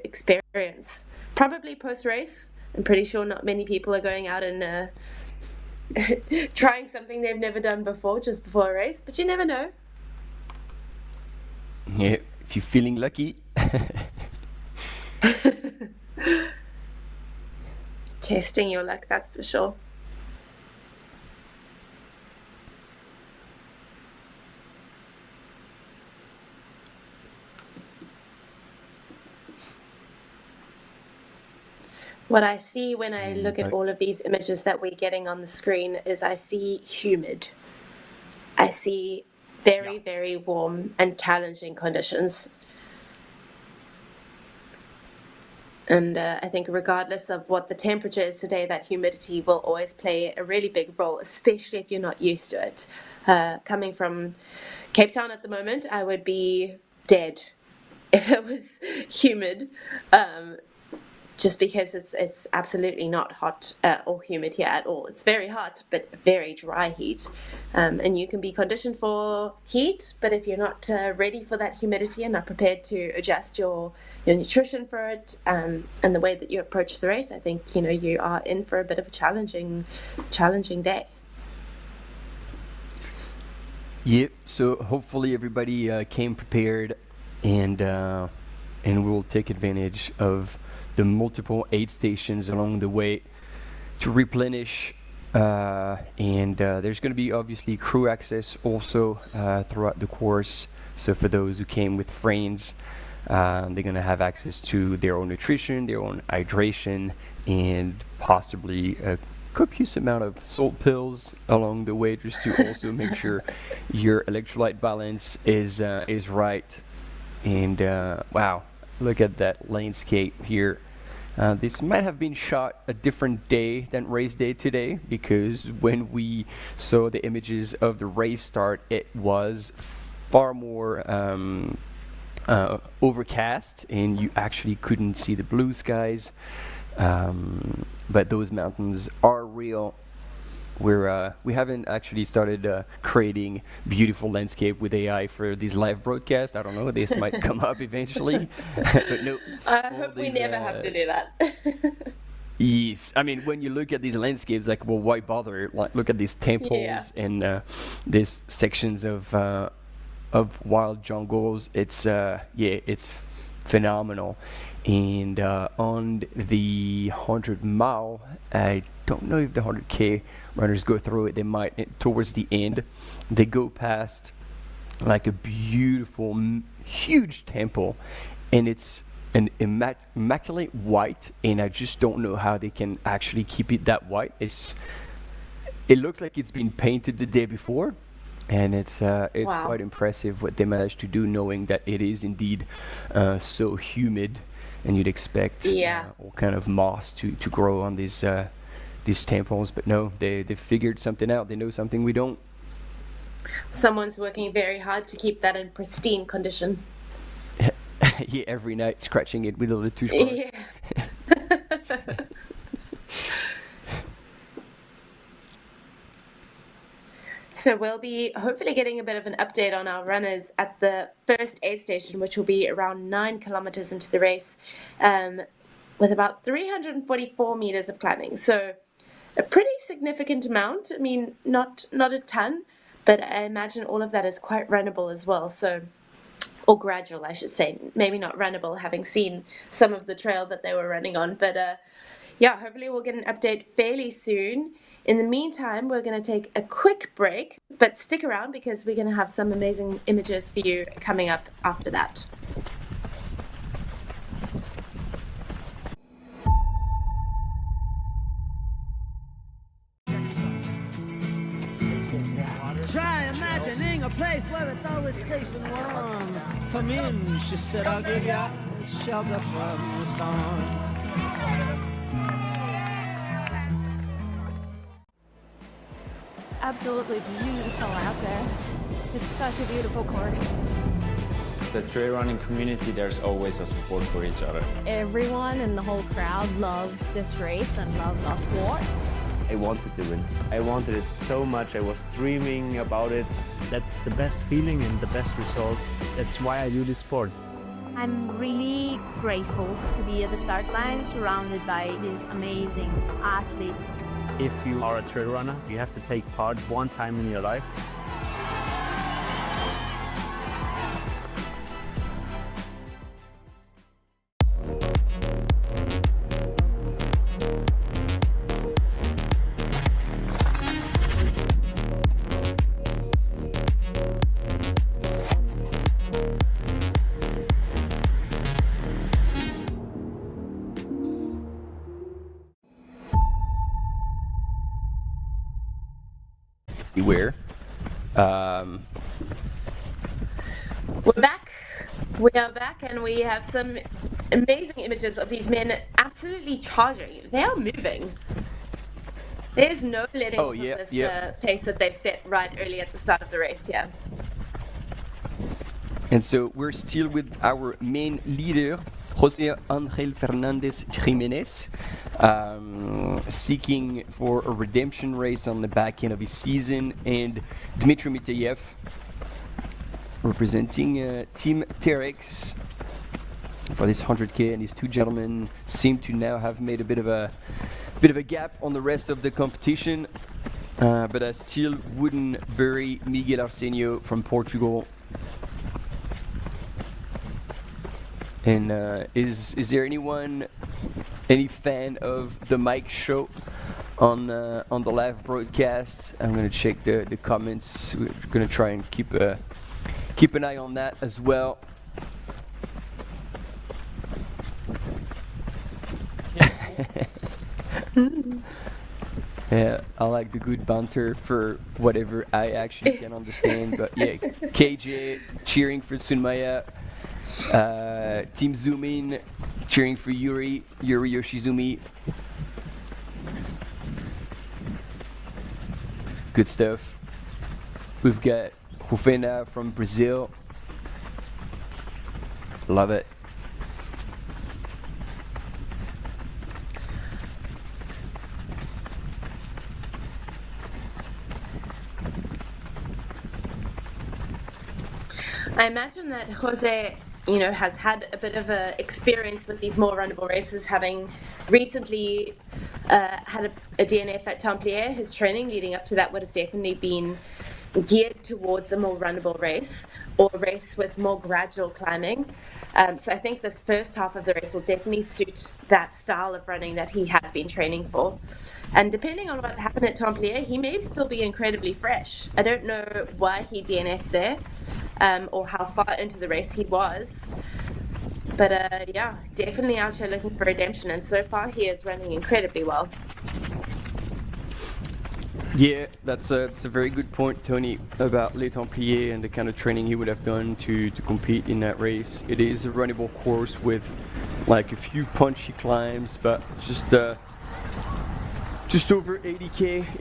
experience. Probably post race, I'm pretty sure not many people are going out and trying something they've never done before just before a race, but you never know. Yeah, if you're feeling lucky. Testing your luck, that's for sure. What I see when I look at all of these images that we're getting on the screen is I see humid. I see very, very warm and challenging conditions. And I think regardless of what the temperature is today, that humidity will always play a really big role, especially if you're not used to it. Coming from Cape Town at the moment, I would be dead if it was humid. Just because it's absolutely not hot or humid here at all. It's very hot, but very dry heat. And you can be conditioned for heat, but if you're not ready for that humidity and not prepared to adjust your nutrition for it, and the way that you approach the race, I think, you know, you are in for a bit of a challenging day. Yep. So hopefully everybody came prepared, and we'll take advantage of the multiple aid stations along the way to replenish, and there's going to be obviously crew access also throughout the course. So for those who came with friends, they're going to have access to their own nutrition, their own hydration, and possibly a copious amount of salt pills along the way, just to also make sure your electrolyte balance is right. And wow, look at that landscape here. This might have been shot a different day than race day today, because when we saw the images of the race start, it was far more overcast, and you actually couldn't see the blue skies. But those mountains are real. We haven't actually started creating beautiful landscape with AI for these live broadcasts. I don't know, this might come up eventually. But no, I hope we never have to do that. Yes, I mean, when you look at these landscapes, like, well, why bother? Like, look at these temples and these sections of wild jungles. It's it's phenomenal. And on the 100-mile, I don't know if the 100K runners go through it. They might towards the end. They go past like a beautiful, huge temple, and it's an immaculate white. And I just don't know how they can actually keep it that white. It looks like it's been painted the day before, and it's Wow. quite impressive what they managed to do, knowing that it is indeed so humid. And you'd expect all kind of moss to grow on these temples, but no, they figured something out. They know something we don't. Someone's working very hard to keep that in pristine condition. Yeah, every night scratching it with a little toothbrush. Yeah. So we'll be hopefully getting a bit of an update on our runners at the first aid station, which will be around 9 kilometers into the race, with about 344 meters of climbing. So a pretty significant amount. I mean, not a ton, but I imagine all of that is quite runnable as well. So, or gradual, I should say. Maybe not runnable, having seen some of the trail that they were running on. But yeah, hopefully we'll get an update fairly soon. In the meantime, we're going to take a quick break, but stick around because we're going to have some amazing images for you coming up after that. Try imagining a place where it's always safe and warm. Come in, she said, I'll give you shelter from the storm. Absolutely beautiful out there. It's such a beautiful course. The trail running community, there's always a support for each other. Everyone in the whole crowd loves this race and loves our sport. I wanted to win. I wanted it so much. I was dreaming about it. That's the best feeling and the best result. That's why I do this sport. I'm really grateful to be at the start line surrounded by these amazing athletes. If you are a trail runner, you have to take part one time in your life. Beware. We're back. We are back, and we have some amazing images of these men absolutely charging. They are moving. There's no letting Oh, up yeah, of this yeah. pace that they've set right early at the start of the race. Yeah. And so we're still with our main leader, José Ángel Fernández Jiménez, seeking for a redemption race on the back end of his season, and Dmitry Mitayev, representing Team Terex for this 100K, and these two gentlemen seem to now have made a bit of a gap on the rest of the competition, but I still wouldn't bury Miguel Arsenio from Portugal. And is there anyone, any fan of the Mike show on the live broadcast? I'm gonna check the comments. We're gonna try and keep an eye on that as well. Yeah, I like the good banter for whatever I actually can understand. But yeah, KJ cheering for Sunmaya. Team Zoom In cheering for Yuri Yoshizumi. Good stuff. We've got Rufena from Brazil. Love it. I imagine that Jose, you know, has had a bit of a experience with these more runnable races, having recently had a DNF at Templiers. His training leading up to that would have definitely been geared towards a more runnable race, or a race with more gradual climbing. So I think this first half of the race will definitely suit that style of running that he has been training for. And depending on what happened at Templiers, he may still be incredibly fresh. I don't know why he DNF'd there, or how far into the race he was. But yeah, definitely out here looking for redemption, and so far he is running incredibly well. Yeah, that's a very good point, Tony, about Les Templiers and the kind of training he would have done to compete in that race. It is a runnable course with like a few punchy climbs, but just over 80k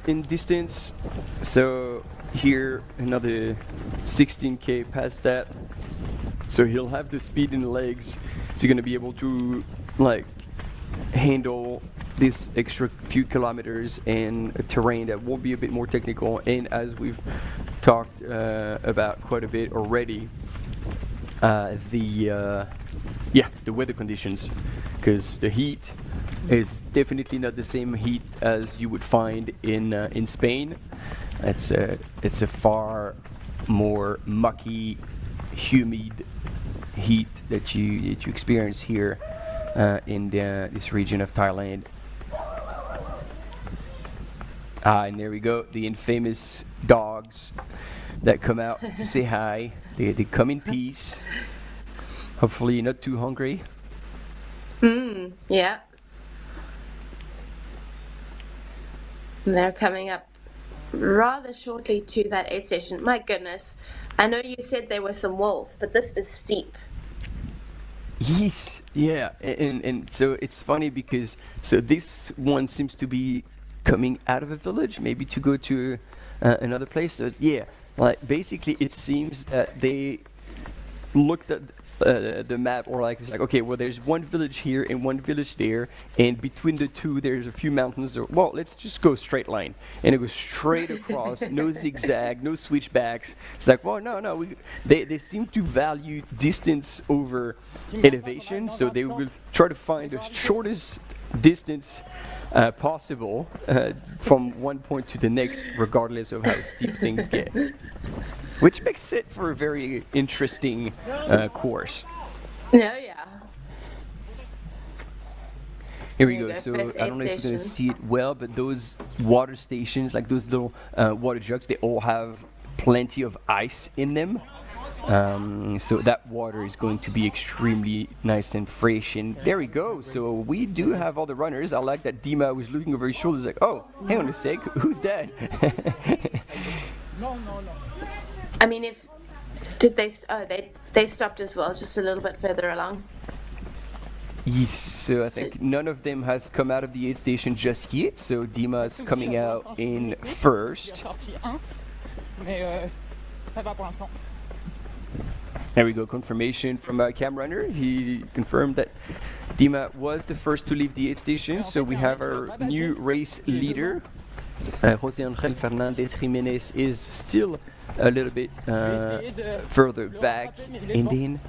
in distance. So here another 16k past that. So he'll have the speed in the legs. So you're gonna be able to like handle this extra few kilometers in a terrain that will be a bit more technical, and as we've talked about quite a bit already, the weather conditions, because the heat is definitely not the same heat as you would find in Spain. It's a far more mucky, humid heat that you experience here in this region of Thailand. And there we go, the infamous dogs that come out to say hi. They come in peace. Hopefully not too hungry. Yeah. And they're coming up rather shortly to that aid station. My goodness, I know you said there were some walls, but this is steep. Yes, yeah, and so it's funny because this one seems to be coming out of a village, maybe to go to another place. So yeah, like basically it seems that they looked at the map, or like it's like, okay, well there's one village here and one village there, and between the two there's a few mountains. Well, let's just go straight line, and it goes straight across, no zigzag, no switchbacks. It's like, well, no, they seem to value distance over elevation, so they will try to find the shortest distance possible from one point to the next, regardless of how steep things get. Which makes it for a very interesting course. Yeah, yeah. Here we go. So I don't know if you're going to see it well, but those water stations, like those little water jugs, they all have plenty of ice in them. So that water is going to be extremely nice and fresh. And there we go. So we do have all the runners. I like that Dima was looking over his shoulder. He's like, oh, hang on a sec, who's that? No. I mean, they stopped as well, just a little bit further along. Yes, so I think none of them has come out of the aid station just yet. So Dima's coming out in first. There we go, confirmation from our cam runner. He confirmed that Dima was the first to leave the aid station. So we have our new race leader. Jose Angel Fernandez Jimenez is still a little bit further back. And then...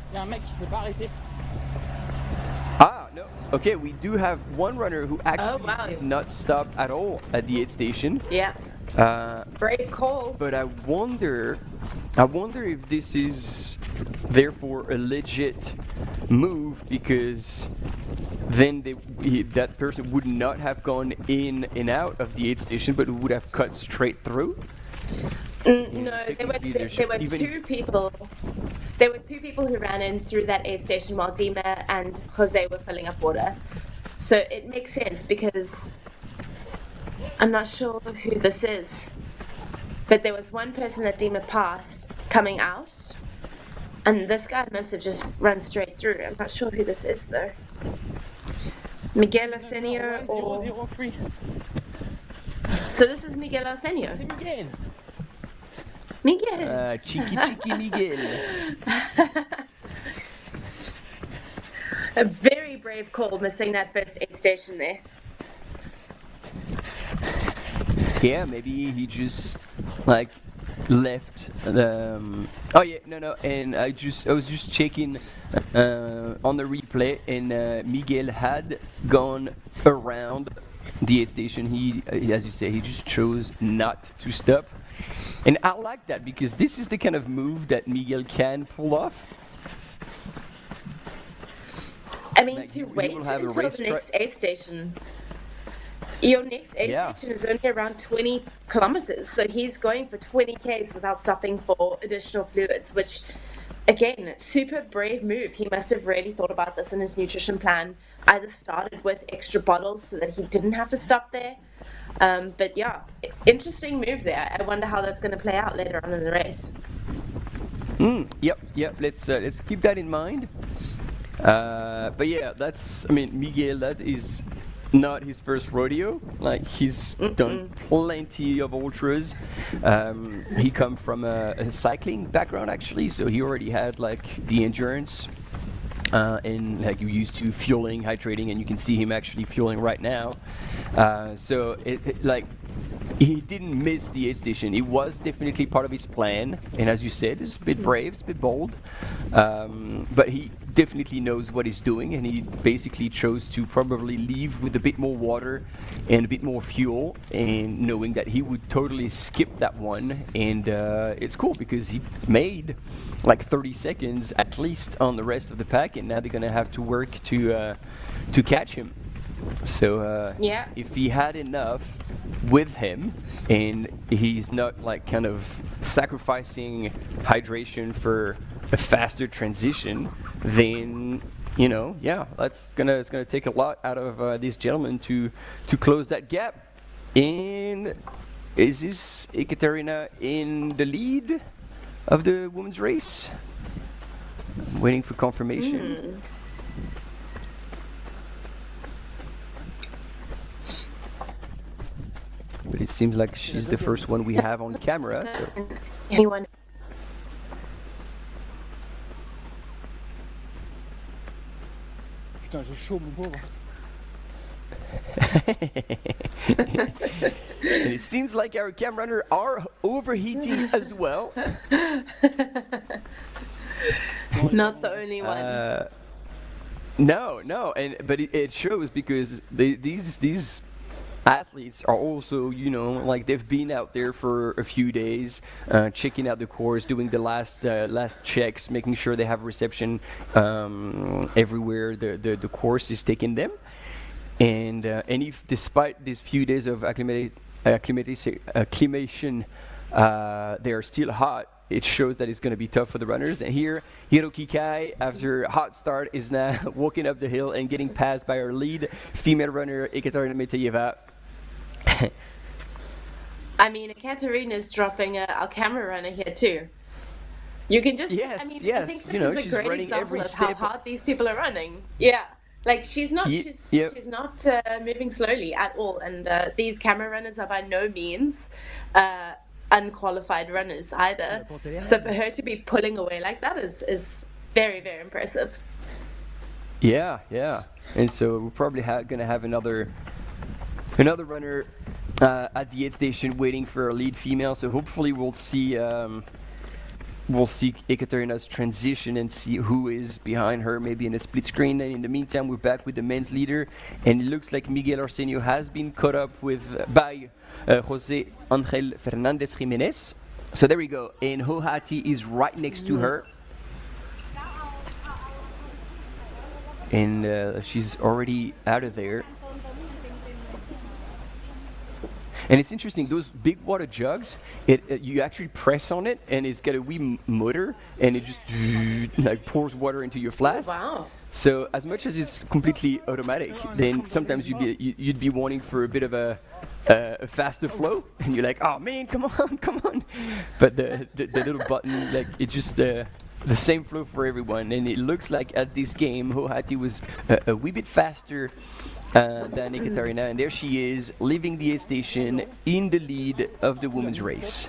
no. Okay, we do have one runner who actually did not stop at all at the aid station. Yeah. Brave call. But I wonder if this is therefore a legit move, because then that person would not have gone in and out of the aid station, but would have cut straight through. No, there were two people. There were two people who ran in through that aid station while Dima and Jose were filling up water. So it makes sense, because I'm not sure who this is, but there was one person that Dima passed coming out, And this guy must have just run straight through. I'm not sure who this is though. Miguel Oceania or... So this is Miguel Oceania. Miguel. Cheeky Miguel. A very brave call missing that first aid station there. Yeah, maybe he just like left the oh yeah, no, and I was just checking on the replay, and Miguel had gone around the aid station. He as you say, he just chose not to stop, and I like that because this is the kind of move that Miguel can pull off. I mean, Like, to you wait will have a until race the next aid station. Your next aid station is only around 20 kilometers, so he's going for 20 Ks without stopping for additional fluids, which, again, super brave move. He must have really thought about this in his nutrition plan. Either started with extra bottles so that he didn't have to stop there. But yeah, interesting move there. I wonder how that's going to play out later on in the race. Yep. Let's keep that in mind. But yeah, Miguel, that is not his first rodeo. Like, he's done plenty of ultras. He come from a cycling background actually, so he already had like the endurance and like you used to fueling, hydrating, and you can see him actually fueling right now. So like he didn't miss the aid station. It was definitely part of his plan, and as you said, it's a bit brave, it's a bit bold, but he definitely knows what he's doing, and he basically chose to probably leave with a bit more water and a bit more fuel, and knowing that he would totally skip that one. And it's cool because he made like 30 seconds at least on the rest of the pack, and now they're gonna have to work to catch him. So if he had enough with him and he's not like kind of sacrificing hydration for a faster transition, then it's gonna take a lot out of this gentleman to close that gap. And is this Ekaterina in the lead of the women's race? I'm waiting for confirmation. But it seems like she's the first one we have on camera. So. Anyone? Putain, j'ai chaud, mon pauvre. And it seems like our cam runner are overheating as well. Not the only one. No, but it shows because these athletes are also, like they've been out there for a few days, checking out the course, doing the last checks, making sure they have reception everywhere the course is taking them. And if despite these few days of acclimation, they are still hot, it shows that it's going to be tough for the runners. And here, Hiroki Kai, after a hot start, is now walking up the hill and getting passed by our lead female runner, Ekaterina Metayeva. I mean, Ekaterina's dropping our camera runner here too. You can just, I think this is a great example of how hard these people are running. Yeah. Like she's not moving slowly at all, and these camera runners are by no means unqualified runners either. So for her to be pulling away like that is very, very impressive. Yeah, and so we're probably gonna have another runner at the aid station waiting for a lead female. So hopefully we'll see Ekaterina's transition and see who is behind her, maybe in a split screen. And in the meantime, we're back with the men's leader, and it looks like Miguel Arsenio has been caught up by Jose Angel Fernandez Jimenez. So there we go, and Hohati is right next to her, and she's already out of there. And it's interesting, those big water jugs, you actually press on it, and it's got a wee motor, and it just like pours water into your flask. Wow. So as much as it's completely automatic, then sometimes you'd be wanting for a bit of a faster flow, and you're like, oh man, come on. But the little button, like it just the same flow for everyone, and it looks like at this game Hohati was a wee bit faster than Ekaterina, and there she is leaving the aid station in the lead of the women's race.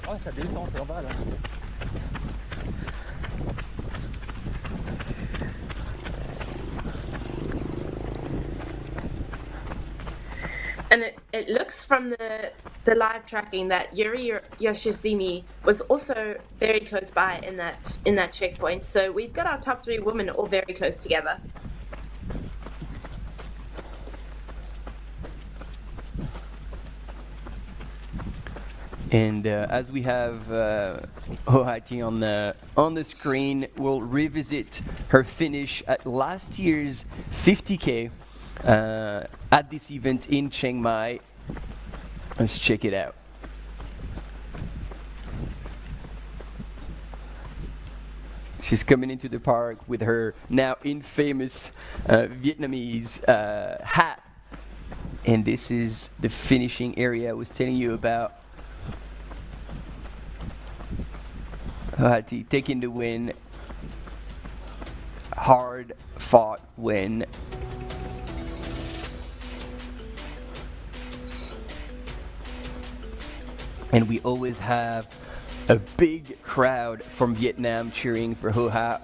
Ouais, ça descend, c'est en bas là. And it looks from the live tracking that Yuri Yoshizumi was also very close by in that checkpoint. So we've got our top 3 women all very close together. And as we have Hohati on the screen, we'll revisit her finish at last year's 50K at this event in Chiang Mai. Let's check it out. She's coming into the park with her now infamous Vietnamese hat. And this is the finishing area I was telling you about. Hohati taking the win. Hard fought win. And we always have a big crowd from Vietnam cheering for Hoha.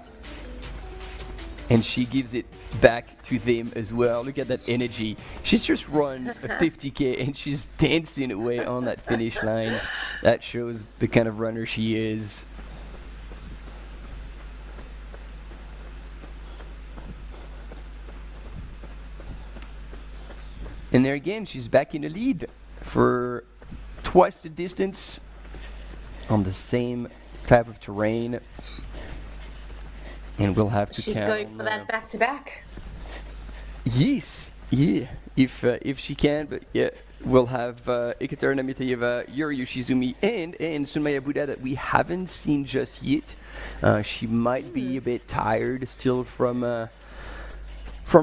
And she gives it back to them as well. Look at that energy. She's just run a 50K and she's dancing away on that finish line. That shows the kind of runner she is. And there again, she's back in the lead for twice the distance on the same type of terrain. And we'll have to She's count going for that back-to-back. Yes, yeah, if she can, but yeah, we'll have Ekaterina Mitayeva, Yuri Yoshizumi, and Sunmaya Buddha that we haven't seen just yet. She might be a bit tired still from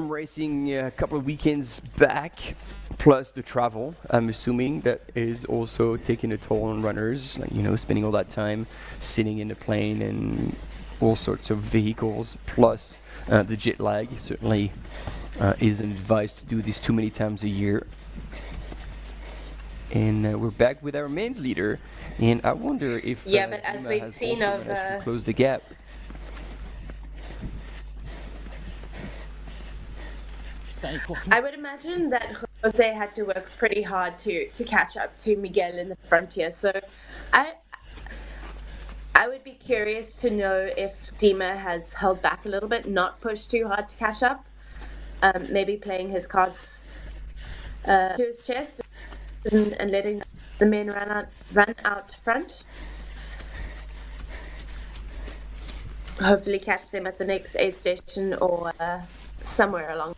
racing a couple of weekends back, plus the travel. I'm assuming that is also taking a toll on runners, like, you know, spending all that time sitting in the plane and all sorts of vehicles, plus the jet lag certainly isn't advised to do this too many times a year. And we're back with our men's leader, and I wonder if but as we've seen of to close the gap. I would imagine that Jose had to work pretty hard to catch up to Miguel in the frontier. So I would be curious to know if Dima has held back a little bit, not pushed too hard to catch up, maybe playing his cards to his chest and letting the men run out front. Hopefully catch them at the next aid station or somewhere along.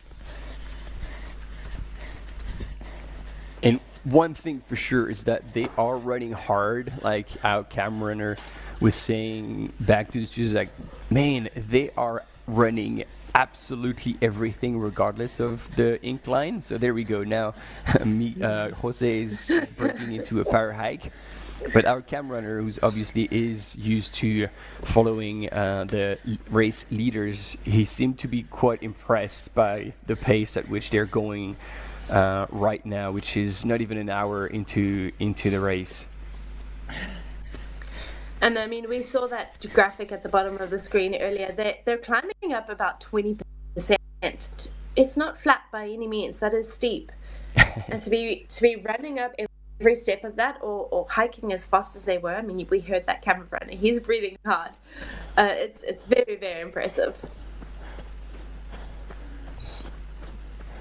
And one thing for sure is that they are running hard, like our camera runner was saying back to the studios, like, man, they are running absolutely everything regardless of the incline. So there we go. Now Jose is breaking into a power hike, but our camera runner, who's obviously is used to following the race leaders, he seemed to be quite impressed by the pace at which they're going right now, which is not even an hour into the race. And I mean, we saw that graphic at the bottom of the screen earlier. They're climbing up about 20%. It's not flat by any means. That is steep. And to be running up every step of that, or hiking as fast as they were. I mean, we heard that camera runner. He's breathing hard. It's very, very impressive.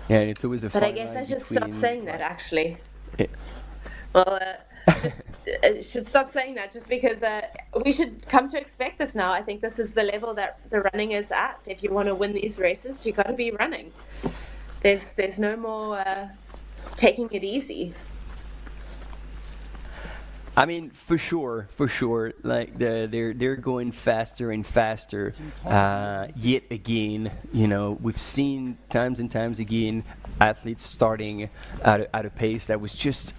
Yeah, and it's always a. But I guess I should stop saying that, actually. Yeah. Well, should stop saying that just because we should come to expect this now. I think this is the level that the running is at. If you want to win these races, you got to be running. There's no more taking it easy. I mean, for sure. Like they're going faster and faster. Yet again, we've seen times and times again athletes starting at a pace that was just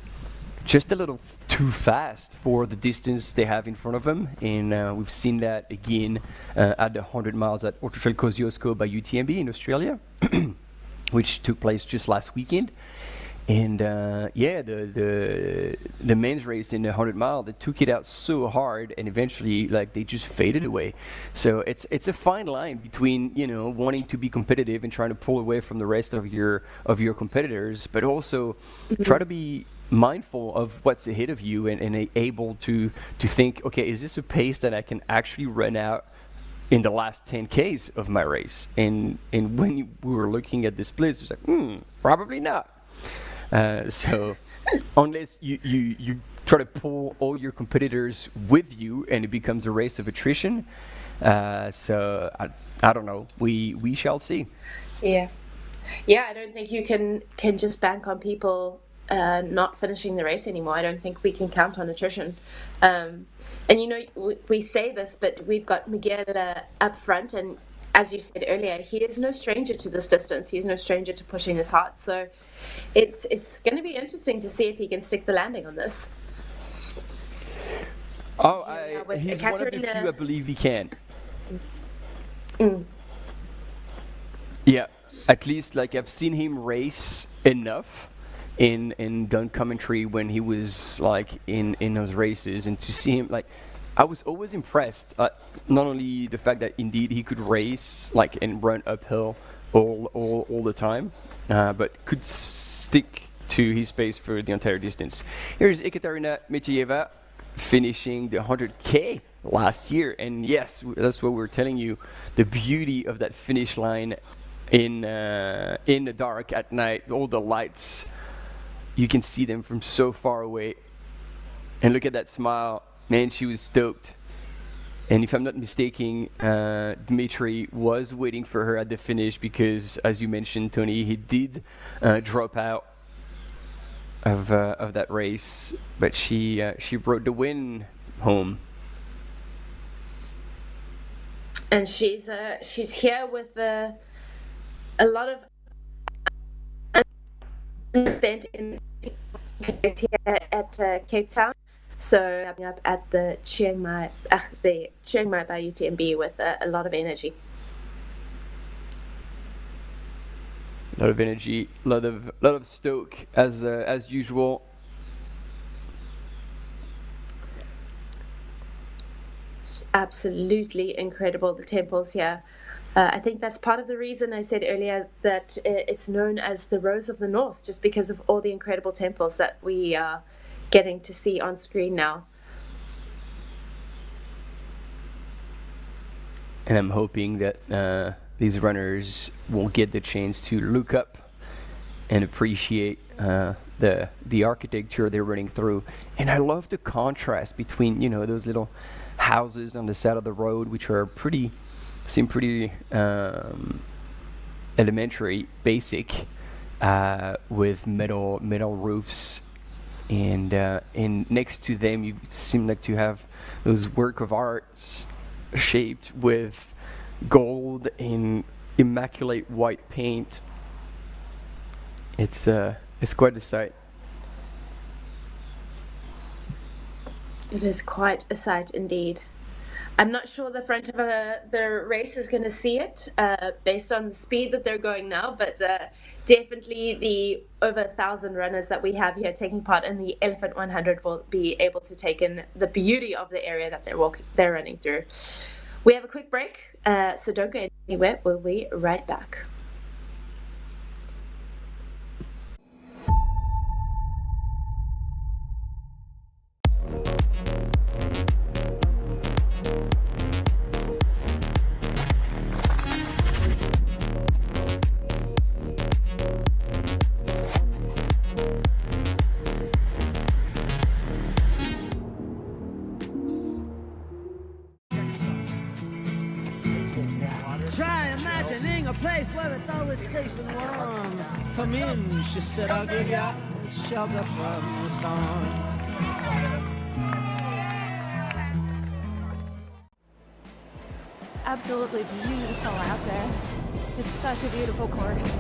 a little too fast for the distance they have in front of them, and we've seen that again at the 100 miles at Ultra Trail Kosciuszko by UTMB in Australia, which took place just last weekend. And the men's race in the 100 mile, they took it out so hard, and eventually, like, they just faded away. So it's a fine line between wanting to be competitive and trying to pull away from the rest of your competitors, but also try to be mindful of what's ahead of you and able to think, okay, is this a pace that I can actually run out in the last 10Ks of my race? And when we were looking at the splits, it was like, probably not. So unless you try to pull all your competitors with you and it becomes a race of attrition, so I don't know. We shall see. Yeah, I don't think you can just bank on people not finishing the race anymore. I don't think we can count on attrition. And we say this, but we've got Miguel up front, and as you said earlier, he is no stranger to this distance. He is no stranger to pushing his heart. So it's going to be interesting to see if he can stick the landing on this. He's one of the few I believe he can. Yeah, at least like I've seen him race enough in done commentary when he was like in those races, and to see him, like, I was always impressed. Not only the fact that indeed he could race like and run uphill all the time, but could stick to his pace for the entire distance. Here's Ekaterina Mityaeva finishing the 100K last year, and yes, that's what we're telling you, the beauty of that finish line in the dark at night, all the lights, you can see them from so far away, and look at that smile. Man, she was stoked. And if I'm not mistaken, Dmitry was waiting for her at the finish because, as you mentioned, Tony, he did drop out of that race, but she brought the win home. And she's here with a lot of event in here at Cape Town. So coming up at the Chiang Mai by UTMB with a lot of energy. A lot of energy, a lot of stoke as usual. It's absolutely incredible, the temples here. I think that's part of the reason I said earlier that it's known as the Rose of the North, just because of all the incredible temples that we are getting to see on screen now. And I'm hoping that these runners will get the chance to look up and appreciate the architecture they're running through. And I love the contrast between those little houses on the side of the road, which are seem pretty elementary, basic, with metal roofs. And next to them, you seem like to have those work of art shaped with gold and immaculate white paint. It's quite a sight. It is quite a sight indeed. I'm not sure the front of the race is going to see it based on the speed that they're going now, but definitely the over 1,000 runners that we have here taking part in the Elephant 100 will be able to take in the beauty of the area that they're running through. We have a quick break, so don't go anywhere. We'll be right back. Try imagining a place where it's always safe and warm. Come in, she said, I'll give you shelter from the storm. absolutely beautiful out there. It's such a beautiful course.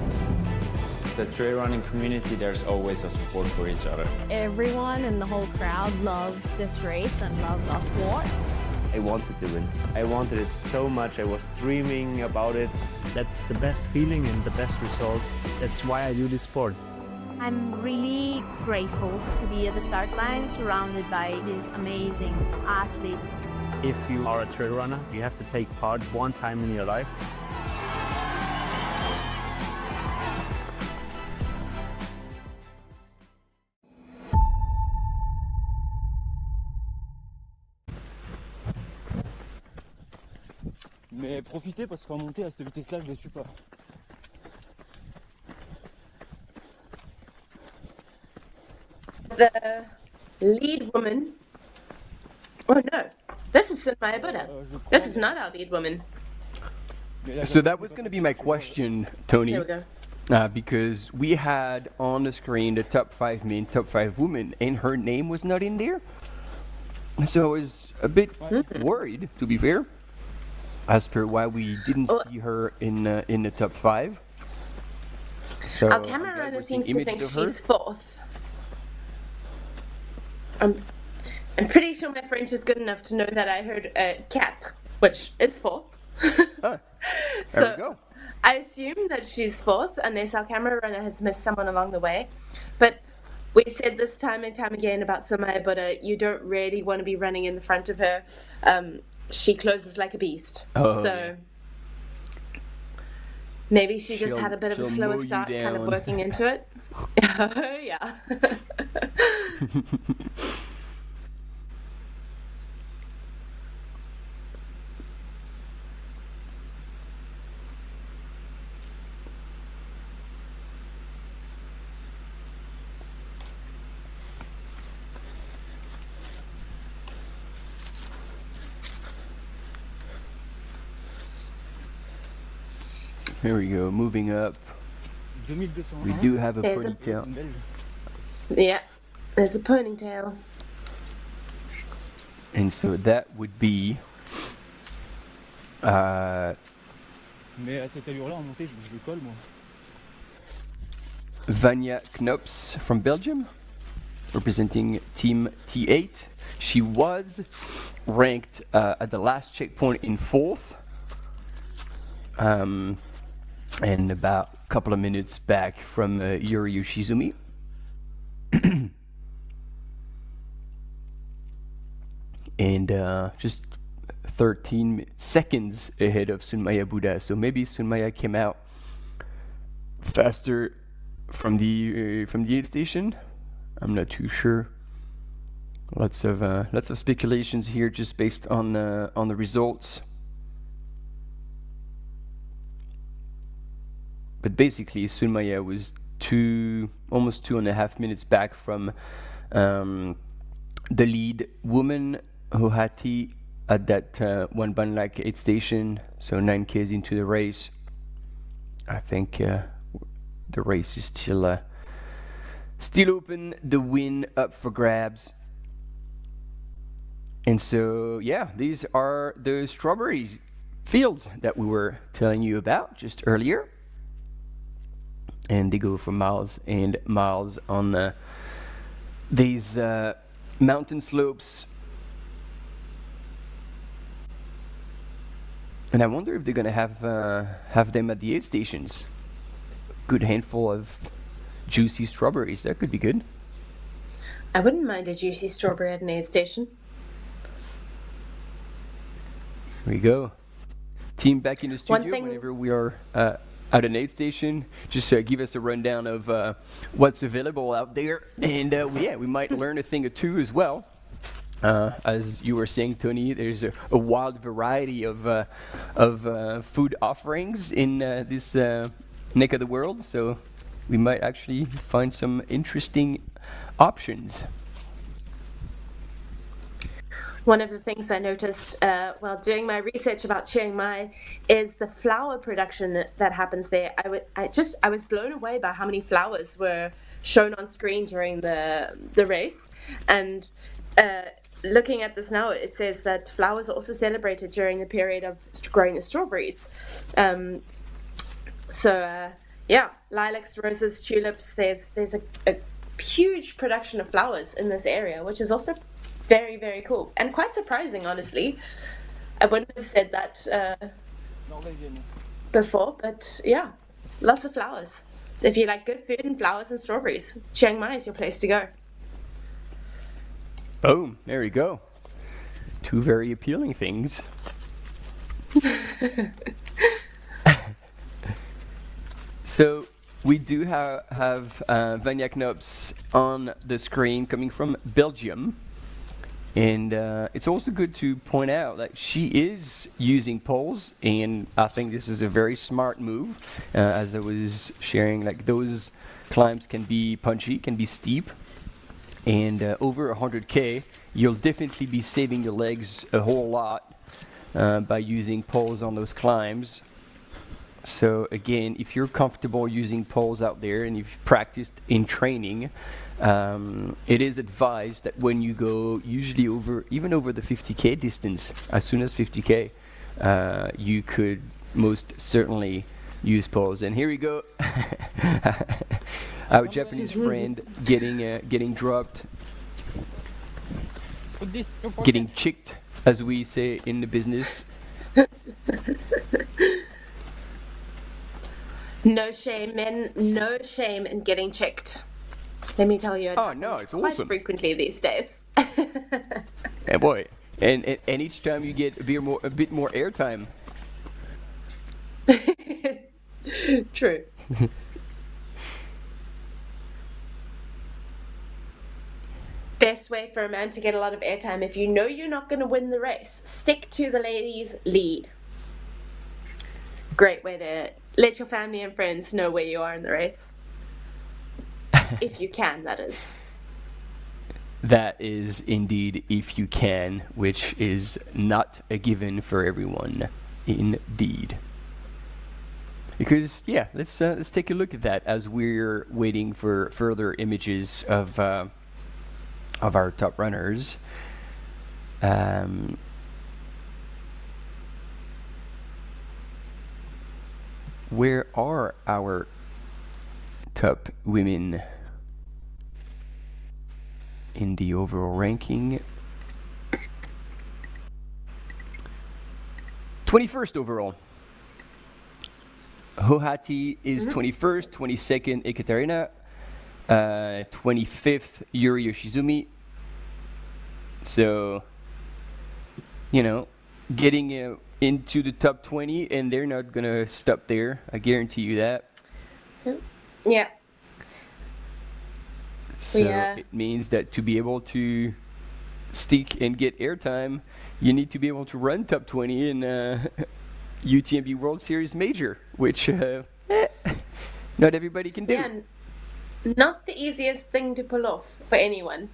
The trail running community, there's always a support for each other. Everyone in the whole crowd loves this race and loves our sport. I wanted to win. I wanted it so much. I was dreaming about it. That's the best feeling and the best result. That's why I do this sport. I'm really grateful to be at the start line surrounded by these amazing athletes. If you are a trail runner, you have to take part one time in your life. Mais profitez parce qu'en montée à cette vitesse-là, je ne les suis pas. The lead woman. Oh no, this is Sunmaya Buddha. This is not our lead woman. So that was going to be my question, Tony. Here we go. Because we had on the screen the top 5 men, top 5 women, and her name was not in there. So I was a bit worried, to be fair, as per why we didn't see her in the top 5. So Our camera runner seems to think she's fourth. I'm pretty sure my French is good enough to know that I heard quatre, which is fourth. There So we go. I assume that she's fourth, unless our camera runner has missed someone along the way. But we said this time and time again about Sunmaya Buddha, you don't really want to be running in the front of her. She closes like a beast. Oh, so maybe she just She'll- had a bit of a she'll slower mow you start, kind of down. working into it. Yeah. Here we go, moving up. We do have a There's a- ponytail. Yeah. There's a ponytail. And so that would be Mais à cette allure-là, en montée, je le colle, moi. Vanya Knops from Belgium, representing Team T8. She was ranked at the last checkpoint in 4th. And about a couple of minutes back from Yuri Yoshizumi. And just 13 seconds ahead of Sunmaya Buddha. So maybe Sunmaya came out faster from the aid station. I'm not too sure. Lots of speculations here, just based on the results. But basically, Sunmaya was almost 2.5 minutes back from the lead woman, Hohati, at that Mont-Blanc aid station. So 9 Ks into the race. I think the race is still open. The win up for grabs. And so, yeah, these are the strawberry fields that we were telling you about just earlier. And they go for miles and miles on these mountain slopes. And I wonder if they're gonna have them at the aid stations. Good handful of juicy strawberries. That could be good. I wouldn't mind a juicy strawberry at an aid station. Here we go. Team back in the One studio thing- whenever we are at an aid station. Just give us a rundown of what's available out there. And yeah, we might learn a thing or two as well. As you were saying, Tony, there's a wild variety of food offerings in this neck of the world. So we might actually find some interesting options. One of the things I noticed while doing my research about Chiang Mai is the flower production that happens there. I was blown away by how many flowers were shown on screen during the race, and looking at this now, it says that flowers are also celebrated during the period of growing the strawberries. Yeah, lilacs, roses, tulips. There's a huge production of flowers in this area, which is also very, very cool and quite surprising, honestly. I wouldn't have said that before, but yeah, lots of flowers. So if you like good food and flowers and strawberries, Chiang Mai is your place to go. Boom, there you go. Two very appealing things. So we do have Vanya Knops on the screen coming from Belgium. And it's also good to point out that she is using poles, and I think this is a very smart move. As I was sharing, like those climbs can be punchy, can be steep, and over 100K, you'll definitely be saving your legs a whole lot by using poles on those climbs. So again, if you're comfortable using poles out there and you've practiced in training, it is advised that when you go usually even over the 50K distance, as soon as 50K, you could most certainly use poles. And here we go. Our Japanese friend getting dropped, getting chicked, as we say in the business. No shame, men. No shame in getting chicked. Let me tell you, it happens quite awesome. frequently these days. Yeah, boy. And each time you get a bit more airtime. True. Best way for a man to get a lot of airtime, if you know you're not going to win the race, stick to the ladies' lead. It's a great way to let your family and friends know where you are in the race. If you can, that is. That is indeed if you can, which is not a given for everyone, indeed. Because yeah, let's take a look at that as we're waiting for further images of our top runners. Where are our top women in the overall ranking? 21st overall. Hohati is 21st, 22nd Ekaterina, 25th Yuri Yoshizumi. So, you know, getting into the top 20, and they're not gonna stop there. I guarantee you that. Yeah. So it means that to be able to stick and get airtime, you need to be able to run top 20 in UTMB World Series Major, which not everybody can do. Yeah, not the easiest thing to pull off for anyone.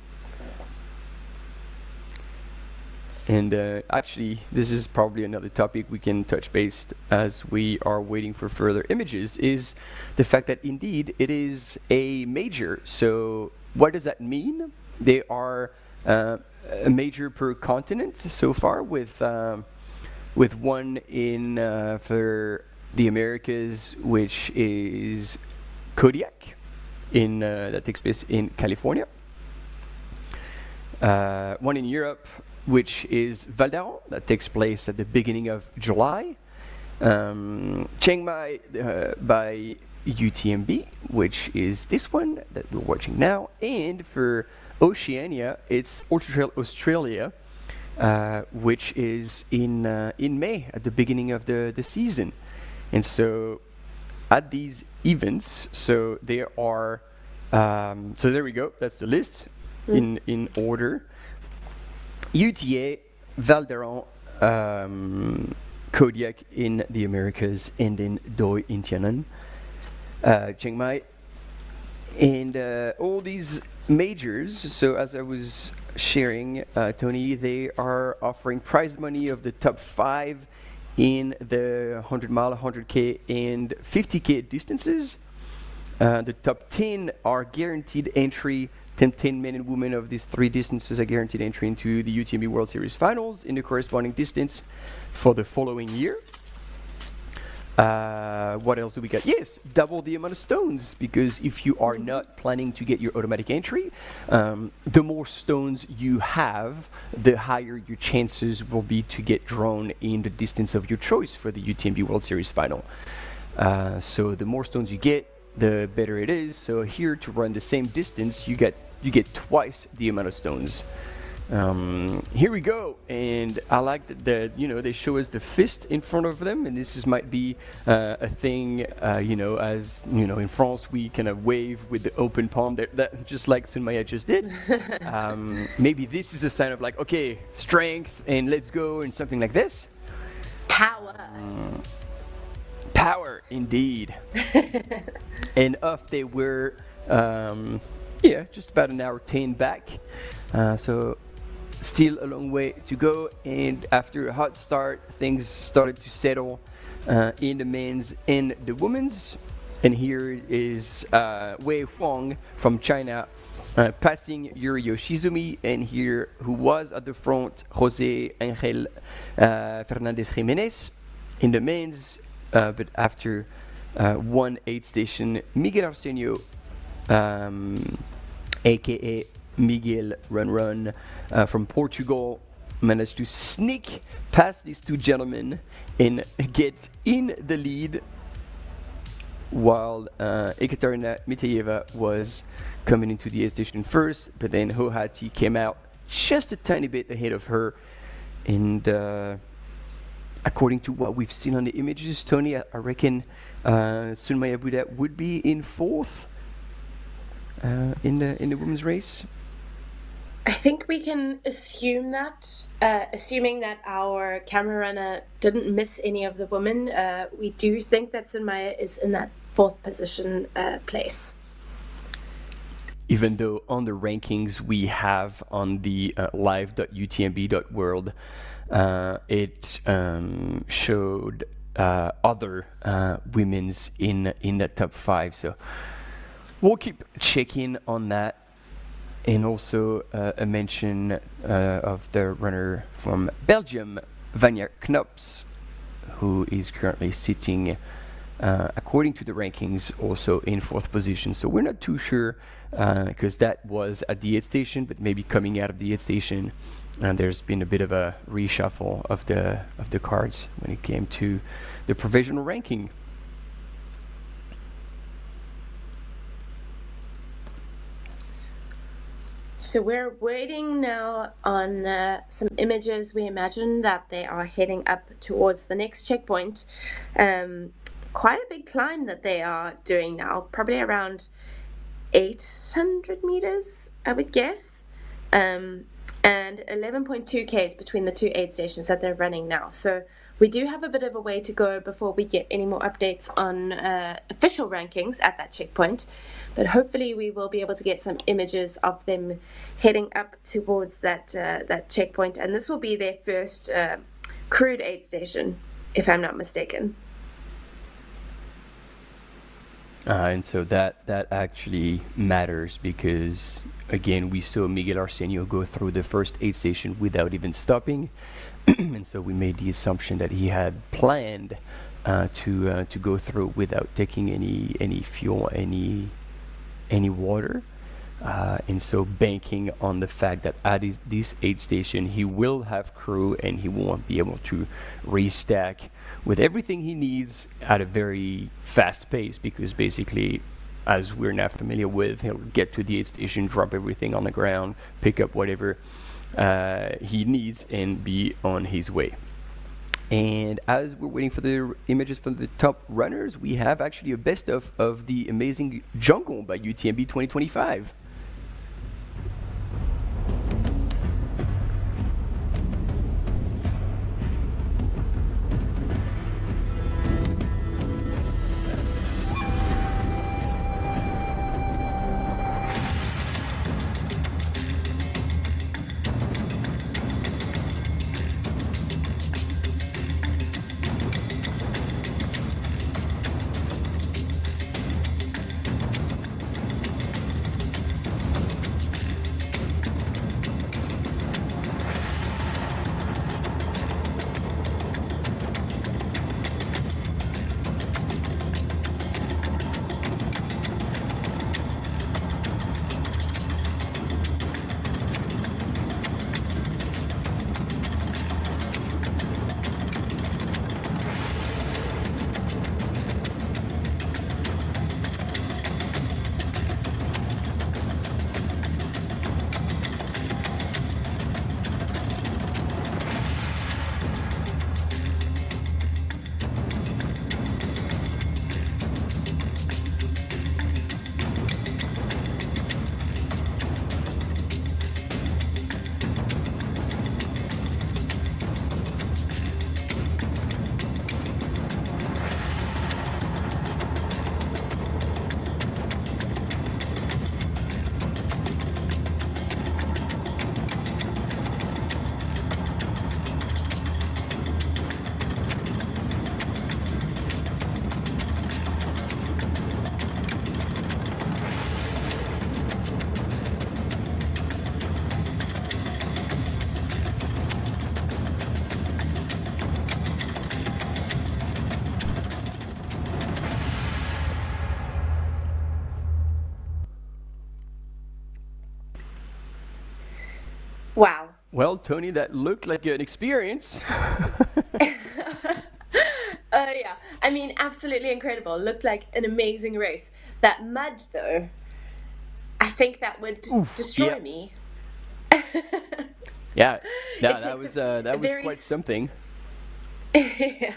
And actually, this is probably another topic we can touch base as we are waiting for further images, is the fact that indeed it is a major. So what does that mean? They are a major per continent so far, with one in for the Americas, which is Kodiak, that takes place in California. One in Europe, which is Val d'Aran, that takes place at the beginning of July. Chiang Mai by UTMB, which is this one that we're watching now. And for Oceania, it's Ultra Trail Australia, which is in May, at the beginning of the season. And so at these events, so there are, so there we go, that's the list in order. UTA, Val d'Aran, Kodiak in the Americas, and then Doi in Tianan, Chiang Mai. And all these majors, so as I was sharing, Tony, they are offering prize money of the top 5 in the 100 mile, 100K, and 50K distances. The top 10 are guaranteed entry 10 men and women of these 3 distances are guaranteed entry into the UTMB World Series finals in the corresponding distance for the following year. What else do we got? Yes, double the amount of stones, because if you are not planning to get your automatic entry, the more stones you have, the higher your chances will be to get drawn in the distance of your choice for the UTMB World Series final. So the more stones you get, the better it is. So here, to run the same distance, you get twice the amount of stones. Here we go, and I like that they show us the fist in front of them, and this might be a thing, as in France we kind of wave with the open palm, that just like Sun Maya just did. Maybe this is a sign of like, okay, strength and let's go, and something like this. Power. Power, indeed. And off they were. Just about an hour 10 back. So still a long way to go, and after a hot start, things started to settle in the men's and the women's. And here is Wei Huang from China passing Yuri Yoshizumi, and here who was at the front, Jose Angel Fernandez Jimenez in the men's, but after one aid station, Miguel Arsenio, aka Miguel Run from Portugal, managed to sneak past these 2 gentlemen and get in the lead, while Ekaterina Mitayeva was coming into the aid station first, but then Hohati came out just a tiny bit ahead of her. And according to what we've seen on the images, Tony, I reckon Sun Maya Buddha would be in 4th in the women's race. I think we can assume that, assuming that our camera runner didn't miss any of the women, we do think that Sun Maya is in that 4th position place. Even though on the rankings we have on the live.utmb.world, it showed other women's in the top 5. So we'll keep checking on that. And also a mention of the runner from Belgium, Vanja Knops, who is currently sitting, according to the rankings, also in 4th position. So we're not too sure, because that was at the aid station, but maybe coming out of the aid station, there's been a bit of a reshuffle of the cards when it came to the provisional ranking. So we're waiting now on some images. We imagine that they are heading up towards the next checkpoint. Quite a big climb that they are doing now, probably around 800 meters, I would guess. And 11.2 Ks between the 2 aid stations that they're running now. So we do have a bit of a way to go before we get any more updates on official rankings at that checkpoint. But hopefully we will be able to get some images of them heading up towards that checkpoint. And this will be their first crewed aid station, if I'm not mistaken. And so that actually matters, because again, we saw Miguel Arsenio go through the first aid station without even stopping. And so we made the assumption that he had planned to go through without taking any fuel, any water, and so banking on the fact that at this aid station he will have crew and he won't be able to restack with everything he needs at a very fast pace, because basically, as we're now familiar with, he'll get to the aid station, drop everything on the ground, pick up whatever he needs, and be on his way. And as we're waiting for the images from the top runners, we have actually a best of the amazing jungle by UTMB 2025. Well, Tony, that looked like an experience. Yeah, I mean, absolutely incredible. Looked like an amazing race. That mud, though, I think that would destroy me. Yeah, no, It that takes was a very quite something. Yeah,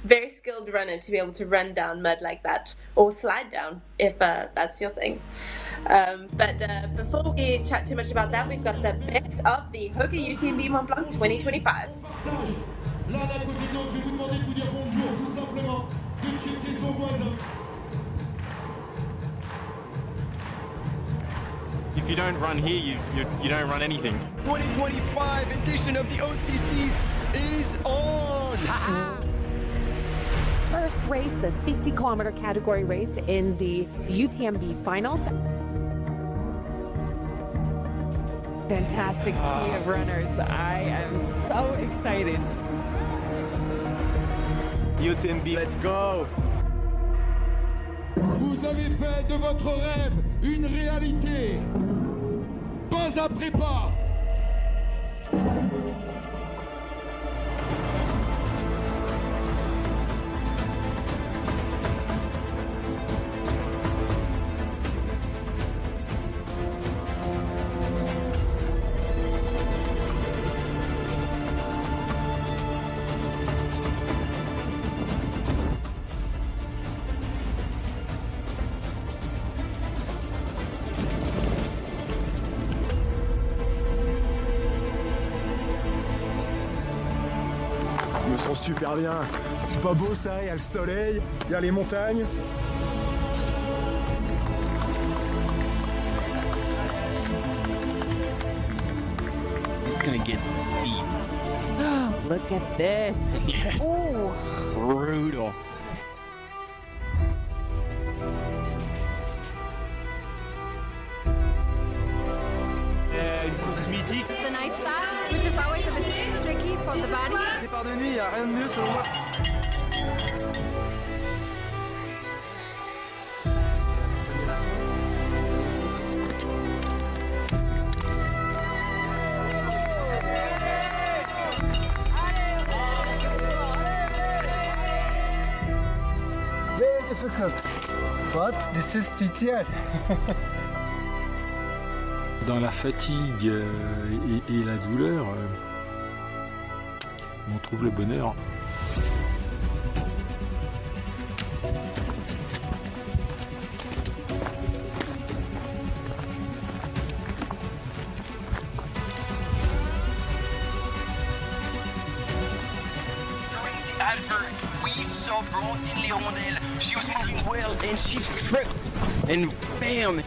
very skilled runner to be able to run down mud like that, or slide down if that's your thing. But before we chat too much about that, we've got the best of the HOKA UTMB Mont-Blanc 2025. Là, à côté de l'autre, je vais vous demander de vous dire bonjour, tout simplement, de checker son voisin. If you don't run here, you don't run anything. 2025 edition of the OCC is on! First race, the 50-kilometer category race in the UTMB finals. Fantastic sea of runners. I am so excited. UTMB, let's go! Vous avez fait de votre rêve une réalité. Pas après pas. Je me sens super bien. C'est pas beau ça, il y a le soleil, il y a les montagnes. It's gonna get steep. Look at this. Yes. Ooh. Brutal. Une course mythique. It's the night start, which is always a bit tricky for the body. Départ de nuit, il n'y a rien de mieux selon moi. Very difficult, but this is PTL. Dans la fatigue et la douleur, on trouve le bonheur. Advert, we saw Blondine Lirondelle. She was moving well and she tripped. And bam!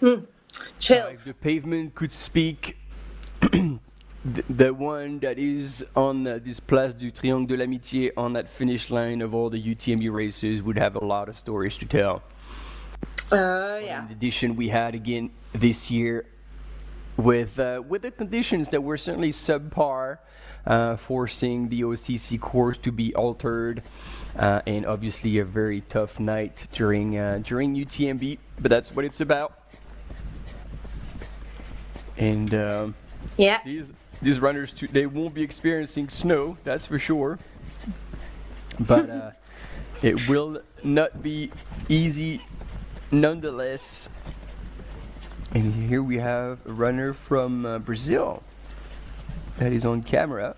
Chills. If the pavement could speak, the one that is on this Place du Triangle de l'Amitié on that finish line of all the UTMB races would have a lot of stories to tell. Yeah. In addition, we had again this year with the conditions that were certainly subpar, forcing the OCC course to be altered, and obviously a very tough night during UTMB. But that's what it's about. And yeah, these runners they won't be experiencing snow, that's for sure. But it will not be easy nonetheless. And here we have a runner from Brazil that is on camera.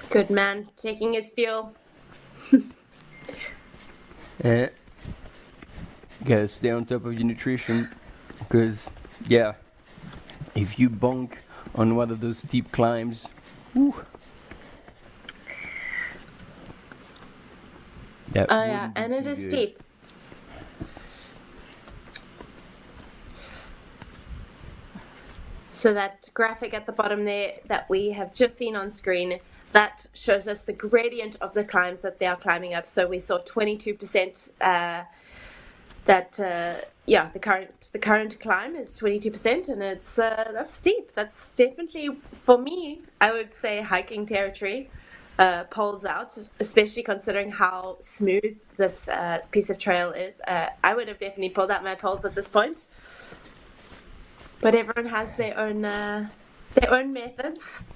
Good man, taking his fuel. Gotta stay on top of your nutrition, because yeah, if you bonk on one of those steep climbs, whew, that Oh yeah, wouldn't be and it too is good. steep. So that graphic at the bottom there that we have just seen on screen, that shows us the gradient of the climbs that they are climbing up. So we saw 22%. The current climb is 22%, and it's that's steep. That's definitely, for me, I would say hiking territory. Poles out, especially considering how smooth this piece of trail is. I would have definitely pulled out my poles at this point. But everyone has their own methods.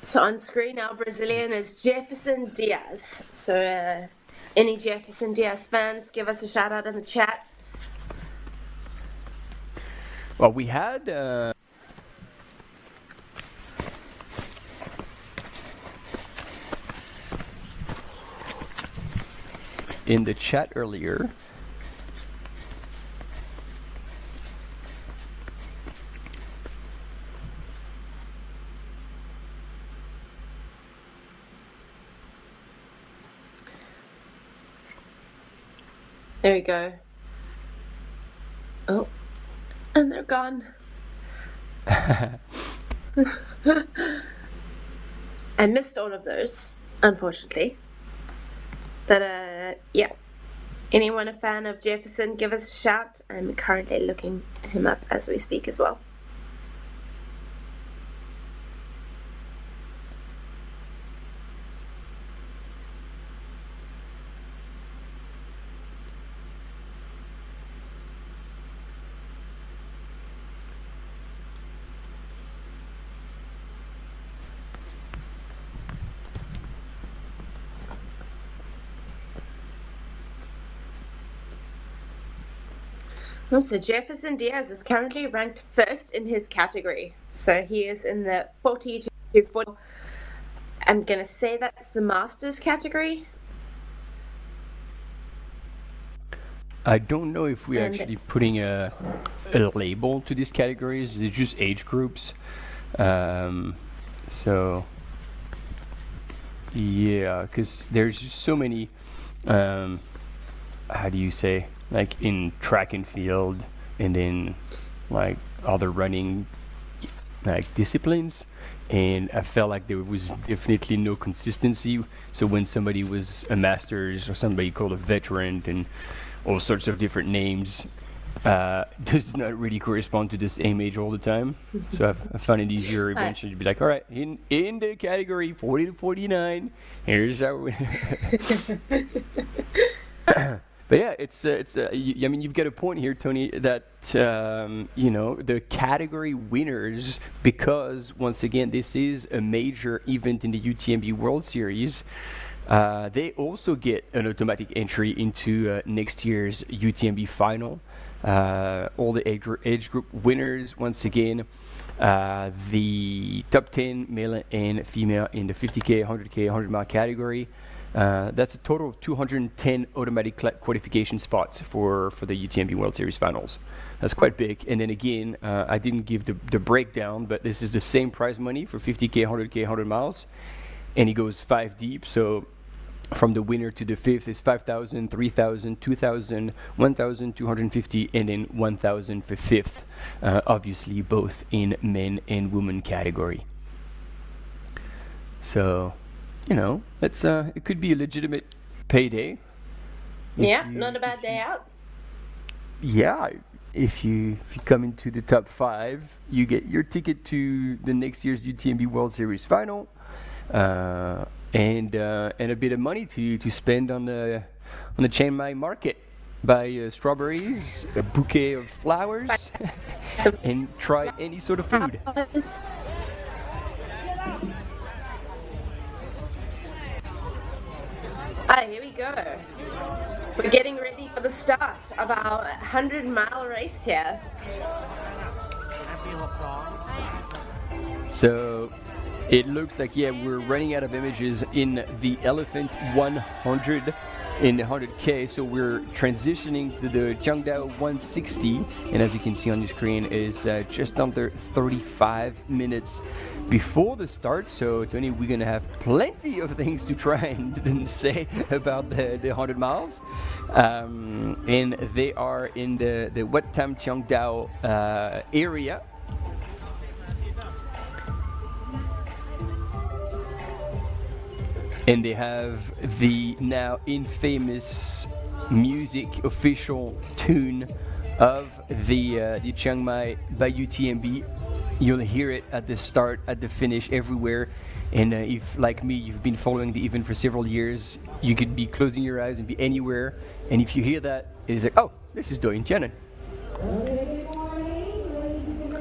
So on screen, our Brazilian is Jefferson Diaz. So any Jefferson Diaz fans, give us a shout out in the chat. Well, we had in the chat earlier. There we go. Oh, and they're gone. I missed all of those, unfortunately. But yeah, anyone a fan of Jefferson, give us a shout. I'm currently looking him up as we speak as well. So Jefferson Diaz is currently ranked first in his category. So he is in the 40 to 40. I'm going to say that's the Masters category. I don't know if we're actually putting a label to these categories. They're just age groups. So yeah, because there's just so many, how do you say, like in track and field, and then like other running like disciplines, and I felt like there was definitely no consistency. So when somebody was a masters or somebody called a veteran and all sorts of different names, does not really correspond to the same age all the time. So I found it easier eventually to be like, all right, in the category 40 to 49, here's how we But yeah, I mean, you've got a point here, Tony, that you know, the category winners, because once again this is a major event in the UTMB World Series, they also get an automatic entry into next year's UTMB final. All the age group winners, once again, the top 10 male and female in the 50k, 100k, 100-mile category. That's a total of 210 automatic qualification spots for the UTMB World Series finals. That's quite big. And then again, I didn't give the breakdown, but this is the same prize money for 50k, 100k, 100 miles, and it goes 5 deep. So from the winner to the fifth is 5,000, 3,000, 2,000, 1,250, and then 1,000 for fifth. Obviously, both in men and women category. So, you know, it's it could be a legitimate payday. Yeah, not a bad day out. Yeah, if you come into the top 5, you get your ticket to the next year's UTMB World Series final, and a bit of money to spend on the Chiang Mai market. Buy strawberries, a bouquet of flowers, and try any sort of food. Here we go. We're getting ready for the start of our 100-mile race here. So it looks like, yeah, we're running out of images in the Elephant 100 in the 100k, so we're transitioning to the Jiangdao 160, and as you can see on your screen is just under 35 minutes before the start. So Tony, we're gonna have plenty of things to try and say about the 100 miles, and they are in the Wat Tam Jiangdao area. And they have the now infamous music official tune of the Chiang Mai by UTMB. You'll hear it at the start, at the finish, everywhere. And if, like me, you've been following the event for several years, you could be closing your eyes and be anywhere. And if you hear that, it's like, oh, this is Doyin Tianan.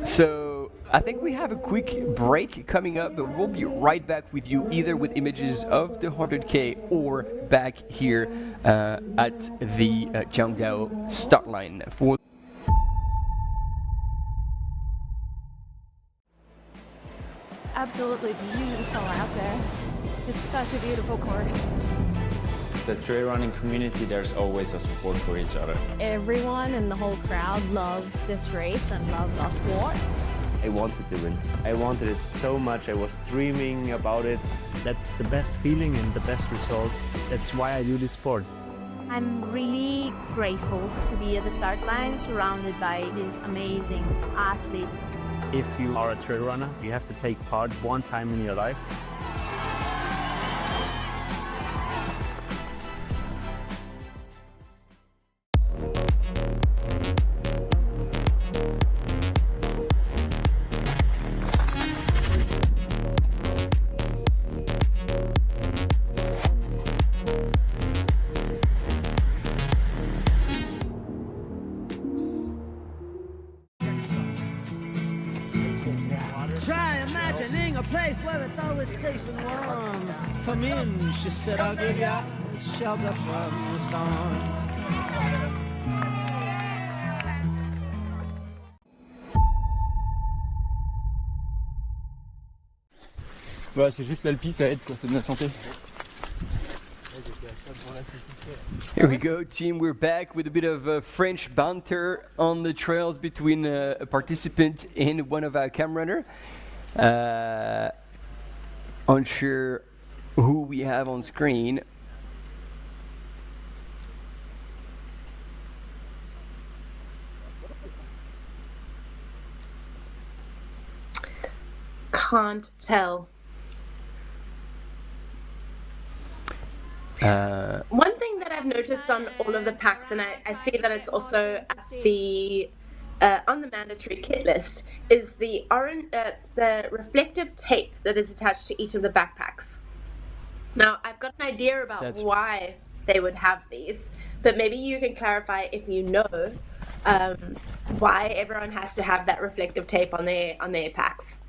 So I think we have a quick break coming up, but we'll be right back with you, either with images of the 100k or back here at the Jiangdao start line for. Absolutely beautiful out there. It's such a beautiful course. The trail running community, there's always a support for each other. Everyone in the whole crowd loves this race and loves our sport. I wanted to win. I wanted it so much. I was dreaming about it. That's the best feeling and the best result. That's why I do this sport. I'm really grateful to be at the start line surrounded by these amazing athletes. If you are a trail runner, you have to take part one time in your life. Try imagining a place where it's always safe and warm. Come in, she said, I'll give you shelter from the storm. Voilà, c'est juste l'alpi, ça aide, quoi, c'est de la santé. Here we go, team. We're back with a bit of French banter on the trails between a participant and one of our cam runner. Unsure who we have on screen. Can't tell. One thing that I've noticed on all of the packs, and I see that it's also at the on the mandatory kit list, is the orange, the reflective tape that is attached to each of the backpacks. Now, I've got an idea about why they would have these. But maybe you can clarify if you know why everyone has to have that reflective tape on their packs.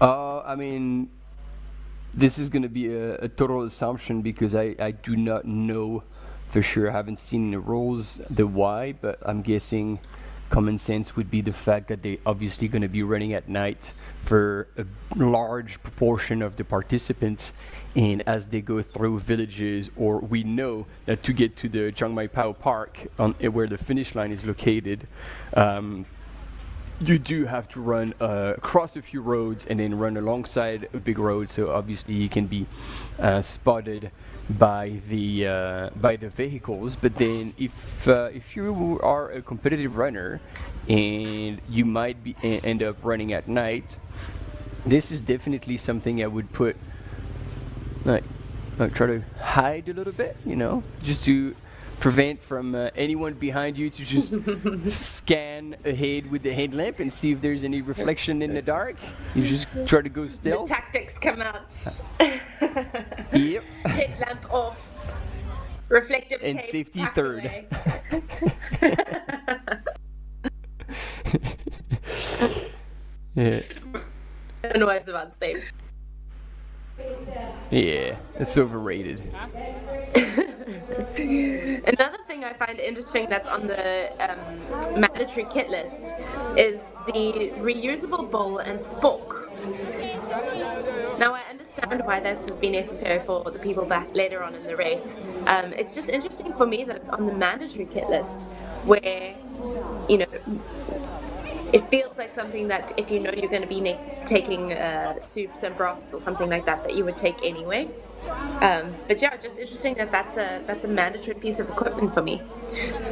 I mean, this is going to be a total assumption because I do not know for sure. I haven't seen the rules, the why, but I'm guessing common sense would be the fact that they're obviously going to be running at night for a large proportion of the participants, and as they go through villages, or we know that to get to the Chiang Mai Pao Park where the finish line is located, you do have to run across a few roads and then run alongside a big road, so obviously you can be spotted by the vehicles. But then if you are a competitive runner and you might end up running at night, this is definitely something I would put like try to hide a little bit, you know, just to prevent from anyone behind you to just scan ahead with the headlamp and see if there's any reflection in the dark. You just try to go stealth. The tactics come out. Yep. Headlamp off. Reflective and tape. Safety third. Yeah. I don't know what it's about safe. Yeah, it's overrated. Another thing I find interesting that's on the mandatory kit list is the reusable bowl and spork. Now I understand why this would be necessary for the people back later on in the race. It's just interesting for me that it's on the mandatory kit list where, you know, it feels like something that if you know you're going to be taking soups and broths or something like that you would take anyway. But yeah, just interesting that that's a mandatory piece of equipment for me.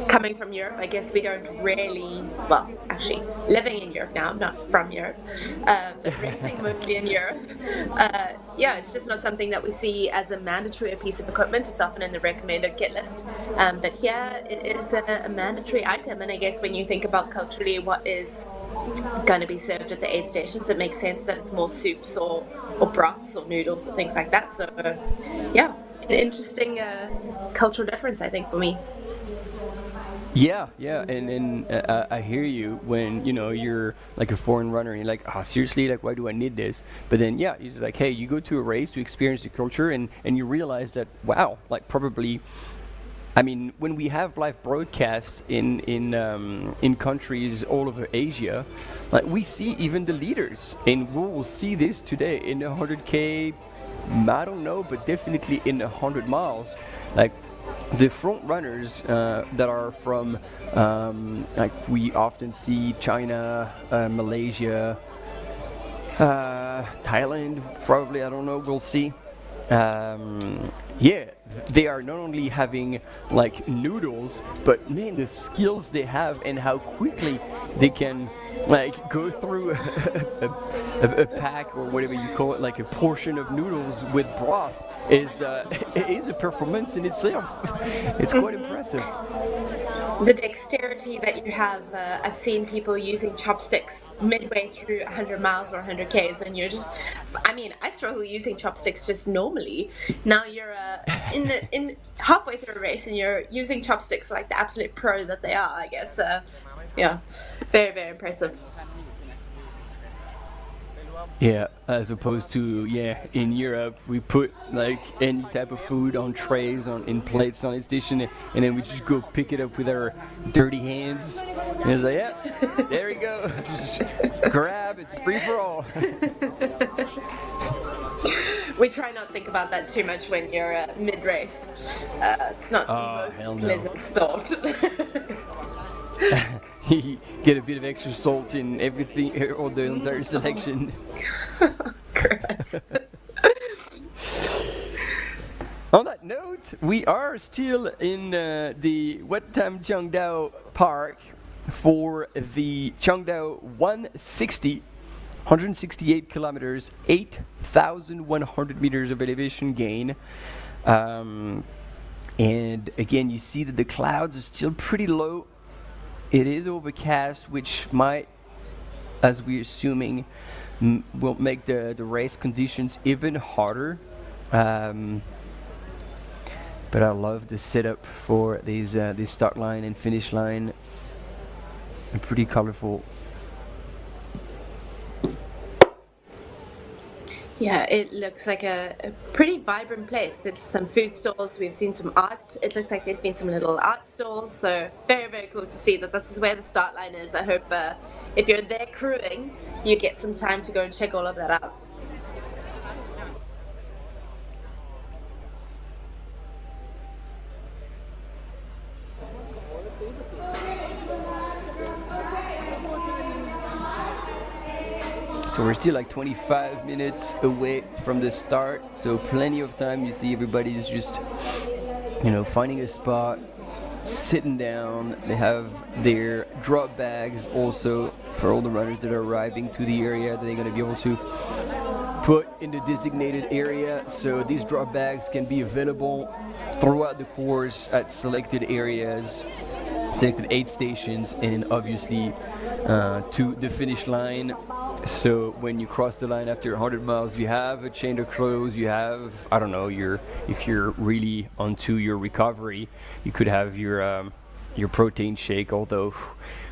Coming from Europe, I guess we don't really, well, actually living in Europe now, not from Europe, but racing mostly in Europe. Yeah, it's just not something that we see as a mandatory piece of equipment. It's often in the recommended kit list. But here it is a mandatory item, and I guess when you think about culturally what is going to be served at the aid stations, it makes sense that it's more soups or broths or noodles or things like that. So yeah, an interesting cultural difference, I think, for me. Yeah, and I hear you when, you know, you're like a foreign runner and you're like, oh, seriously, like, why do I need this? But then, yeah, you're just like, hey, you go to a race to experience the culture and you realize that, wow, like probably, I mean, when we have live broadcasts in countries all over Asia, like we see even the leaders, and we will see this today in 100K, I don't know, but definitely in 100 miles, like the front runners that are from, like we often see China, Malaysia, Thailand, probably, I don't know, we'll see. Yeah, they are not only having like noodles, but man, the skills they have and how quickly they can like go through a pack or whatever you call it, like a portion of noodles with broth is a performance in itself. It's quite impressive. The dexterity that you have, I've seen people using chopsticks midway through 100 miles or 100 Ks, and you're just, I mean, I struggle using chopsticks just normally. Now you're in halfway through a race and you're using chopsticks like the absolute pro that they are, I guess. Yeah, very, very impressive. Yeah, as opposed to, yeah, in Europe, we put like any type of food on trays, in plates on the station, and then we just go pick it up with our dirty hands. And it's like, yeah, there we go. Just grab, it's free for all. We try not to think about that too much when you're mid-race. It's not the most pleasant thought. Get a bit of extra salt in everything, or the entire selection. Gross. On that note, we are still in the Wat Tam Chang Dao Park for the Chang Dao 160, 168 kilometers, 8,100 meters of elevation gain. And again, you see that the clouds are still pretty low. It is overcast, which might, as we're assuming, will make the race conditions even harder. But I love the setup for these start line and finish line. And pretty colorful. Yeah, it looks like a pretty vibrant place. There's some food stalls. We've seen some art. It looks like there's been some little art stalls. So very, very cool to see that this is where the start line is. I hope if you're there crewing, you get some time to go and check all of that out. So we're still like 25 minutes away from the start, so plenty of time. You see everybody's just, you know, finding a spot, sitting down. They have their drop bags also for all the runners that are arriving to the area that they're going to be able to put in the designated area. So these drop bags can be available throughout the course at selected areas, selected aid stations, and obviously to the finish line. So when you cross the line after 100 miles, you have a change of clothes, you have, I don't know, if you're really onto your recovery, you could have your protein shake, although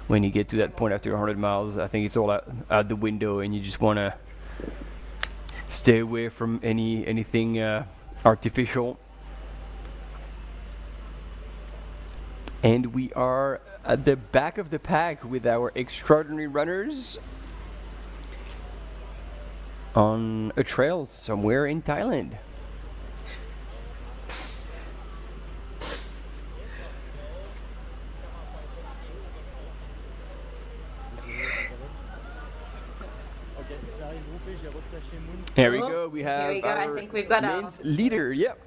when you get to that point after 100 miles, I think it's all out the window, and you just want to stay away from anything artificial. And we are at the back of the pack with our extraordinary runners on a trail somewhere in Thailand. Here we go. We have I think we've got our men's leader. Yep.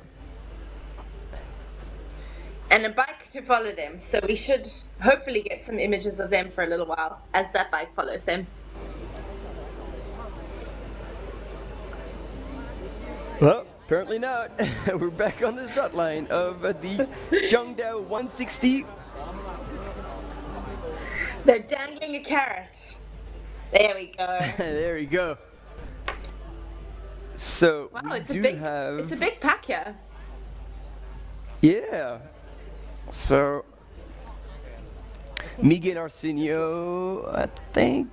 And a bike to follow them. So we should hopefully get some images of them for a little while as that bike follows them. Well, apparently not. We're back on the start line of the Cheongdao 160. They're dangling a carrot. There we go. There we go. So wow, we it's a big pack here. Yeah. So Miguel Arsenio, I think.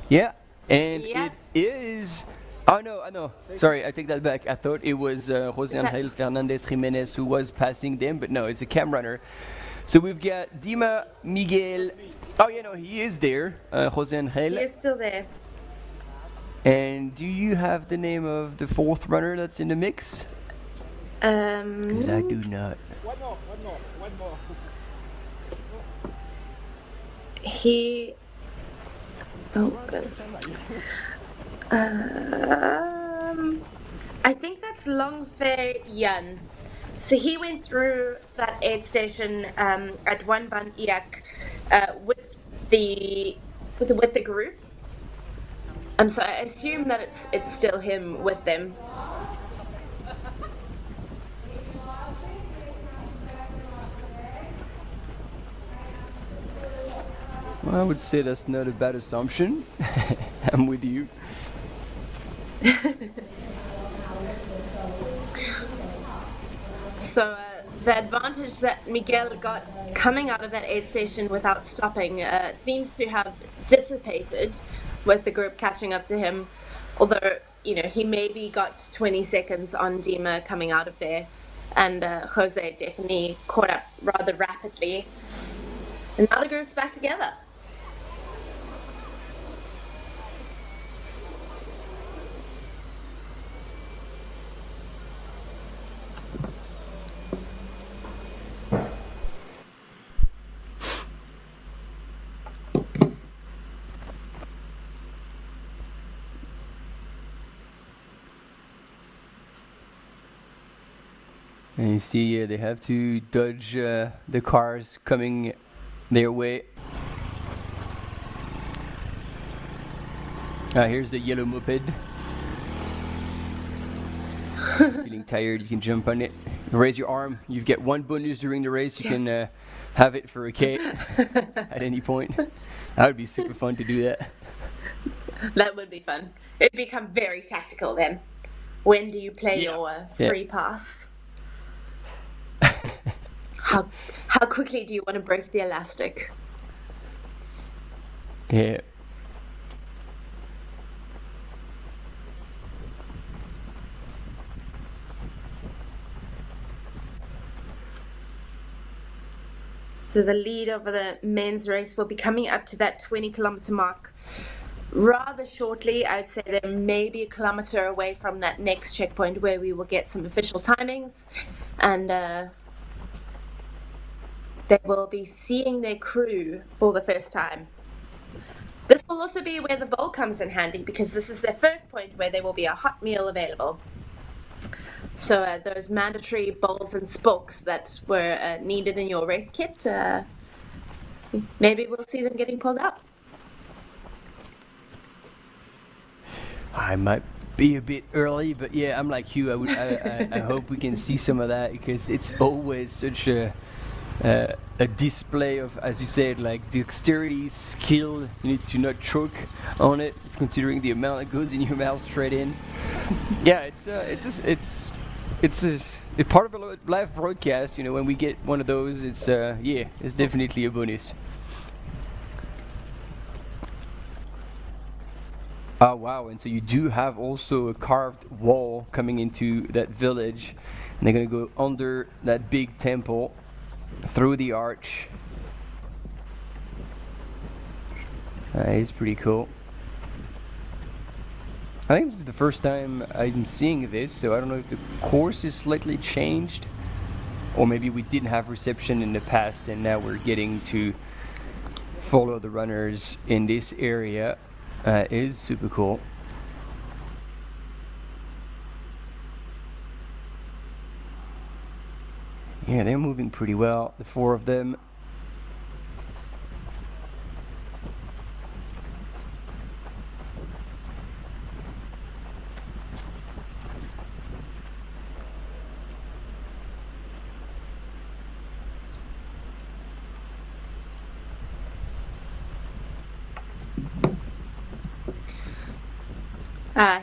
Yeah, and it is. Oh no. Sorry, I take that back. I thought it was Jose Angel Fernandez Jimenez who was passing them, but no, it's a cam runner. So we've got Dima, Miguel. Oh, yeah, no, he is there. Jose Angel. He is still there. And do you have the name of the fourth runner that's in the mix? Because I do not. One more. He. Oh, good. I think that's Longfei Yan. So he went through that aid station at Wan Ban Iak with the group. So I assume that it's still him with them. Well, I would say that's not a bad assumption. I'm with you. So the advantage that Miguel got coming out of that aid station without stopping seems to have dissipated with the group catching up to him. Although, he maybe got 20 seconds on Dima coming out of there. And Jose definitely caught up rather rapidly. And now the group's back together. And you see they have to dodge the cars coming their way. Here's the yellow moped. Feeling tired, you can jump on it. Raise your arm. You get one bonus during the race. You can have it for a K at any point. That would be super fun to do that. That would be fun. It'd become very tactical then. When do you play your free pass? how quickly do you want to break the elastic? Yeah. So the lead over the men's race will be coming up to that 20-kilometer mark rather shortly. I would say they're maybe a kilometer away from that next checkpoint where we will get some official timings, and they will be seeing their crew for the first time. This will also be where the bowl comes in handy, because this is their first point where there will be a hot meal available. So those mandatory bowls and spokes that were needed in your race kit, maybe we'll see them getting pulled out. I might be a bit early, but yeah, I'm like you. I hope we can see some of that, because it's always such a display of, as you said, like dexterity, skill. You need to not choke on it, considering the amount that goes in your mouth straight in. Yeah, it's a part of a live broadcast. You know, when we get one of those, it's it's definitely a bonus. Oh wow, and so you do have also a carved wall coming into that village, and they're gonna go under that big temple, through the arch. That is pretty cool. I think this is the first time I'm seeing this, so I don't know if the course is slightly changed, or maybe we didn't have reception in the past and now we're getting to follow the runners in this area. It is super cool. Yeah, they're moving pretty well, the four of them.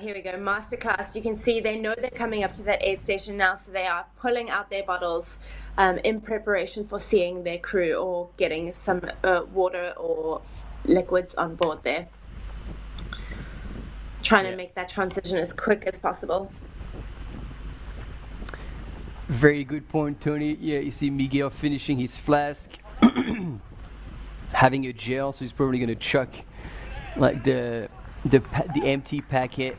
Here we go, masterclass. You can see they know they're coming up to that aid station now, so they are pulling out their bottles in preparation for seeing their crew or getting some water or liquids on board there. Trying to make that transition as quick as possible. Very good point, Tony. Yeah, you see Miguel finishing his flask, having a gel, so he's probably going to chuck like the empty packet.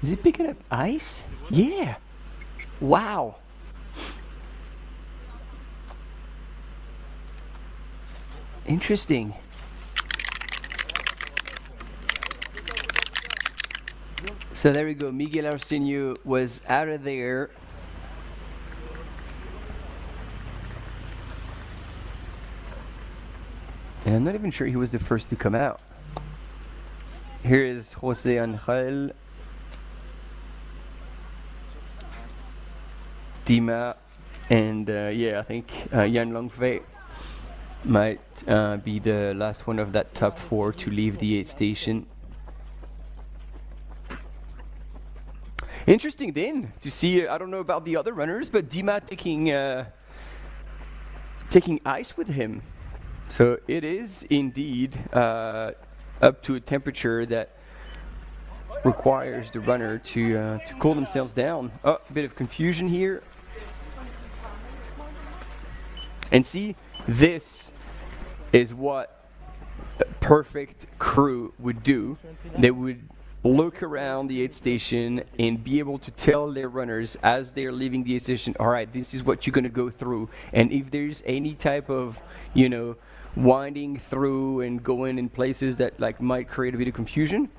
Is he picking up ice? Yeah. Wow. Interesting. So there we go. Miguel Arsenio was out of there. And I'm not even sure he was the first to come out. Here is Jose Angel, Dima, and yeah, I think Jan Longfei might be the last one of that top four to leave the aid station. Interesting then to see, I don't know about the other runners, but Dima taking ice with him. So it is indeed up to a temperature that requires the runner to cool themselves down. Oh, a bit of confusion here. And see, this is what a perfect crew would do. They would look around the aid station and be able to tell their runners as they're leaving the aid station, all right, this is what you're going to go through. And if there's any type of, you know, winding through and going in places that like might create a bit of confusion,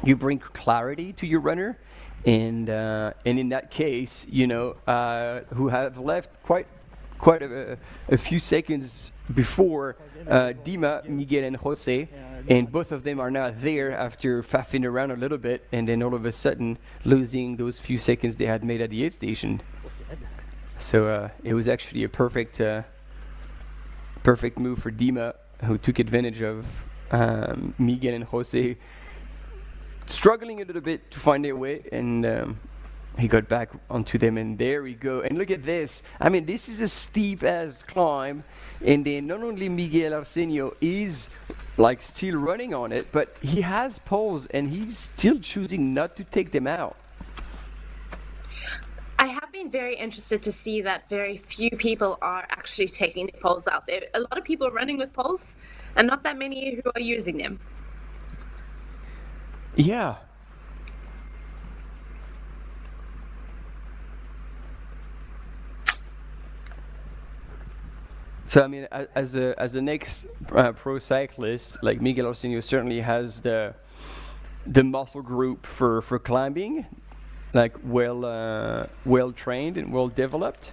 you bring clarity to your runner. And in that case, you know, who have left quite a few seconds before Dima, Miguel and Jose, And both of them are now there after faffing around a little bit, and then all of a sudden losing those few seconds they had made at the aid station. So it was actually a perfect move for Dima, who took advantage of Miguel and Jose struggling a little bit to find their way, and he got back onto them, and there we go. And look at this. I mean, this is a steep as climb, and then not only Miguel Arsenio is like still running on it, but he has poles and he's still choosing not to take them out. I have been very interested to see that very few people are actually taking the poles out. There are a lot of people running with poles and not that many who are using them. Yeah. So I mean, as a next pro cyclist, like Miguel Arsenio certainly has the muscle group for climbing, like well trained and well developed.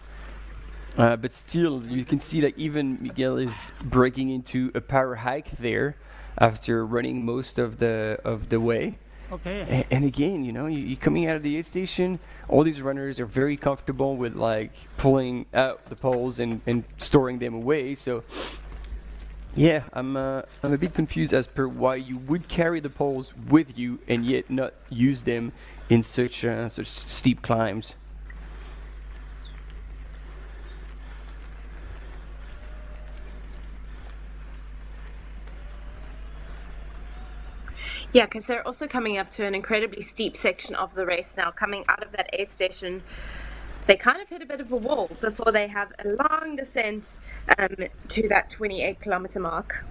But still, you can see that even Miguel is breaking into a power hike there after running most of the way. Okay. And again, you know, you're coming out of the aid station, all these runners are very comfortable with like pulling out the poles and storing them away. So yeah, I'm a bit confused as per why you would carry the poles with you and yet not use them in such steep climbs. Yeah, because they're also coming up to an incredibly steep section of the race now. Coming out of that aid station, they kind of hit a bit of a wall before they have a long descent to that 28-kilometer mark.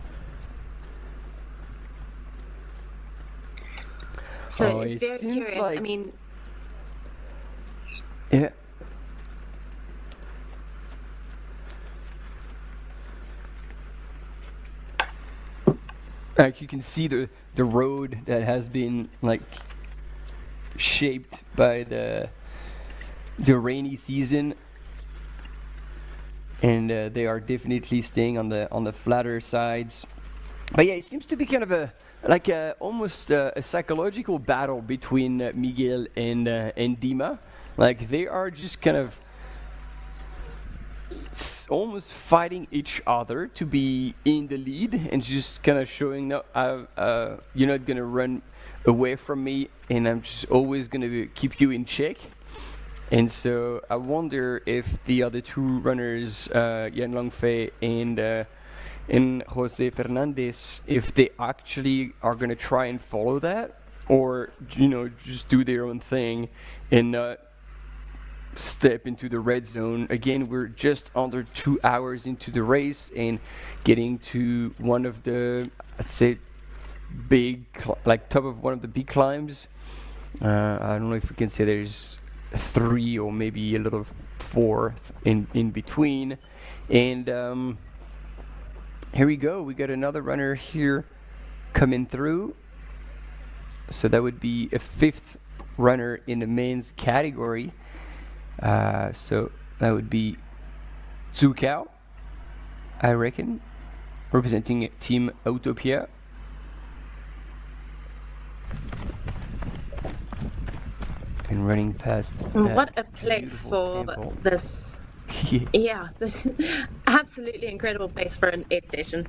So it's very curious. Like, I mean, yeah. Like you can see the road that has been like shaped by the rainy season, and they are definitely staying on the flatter sides. But yeah, it seems to be kind of almost a psychological battle between Miguel and Dima. Like they are just kind of almost fighting each other to be in the lead and just kind of showing, no, you're not gonna run away from me, and I'm just always gonna keep you in check. And so I wonder if the other two runners, Yan Longfei and Jose Fernandez, if they actually are gonna try and follow that, or just do their own thing and not step into the red zone. Again, we're just under 2 hours into the race and getting to one of the, let's say, big, top of one of the big climbs. I don't know if we can say there's 3 or maybe a little 4 in between. And here we go. We got another runner here coming through. So that would be a 5th runner in the men's category. So that would be Zhu Kao, I reckon, representing Team Utopia. And running past. What a place for temple. This. Yeah, this absolutely incredible place for an aid station.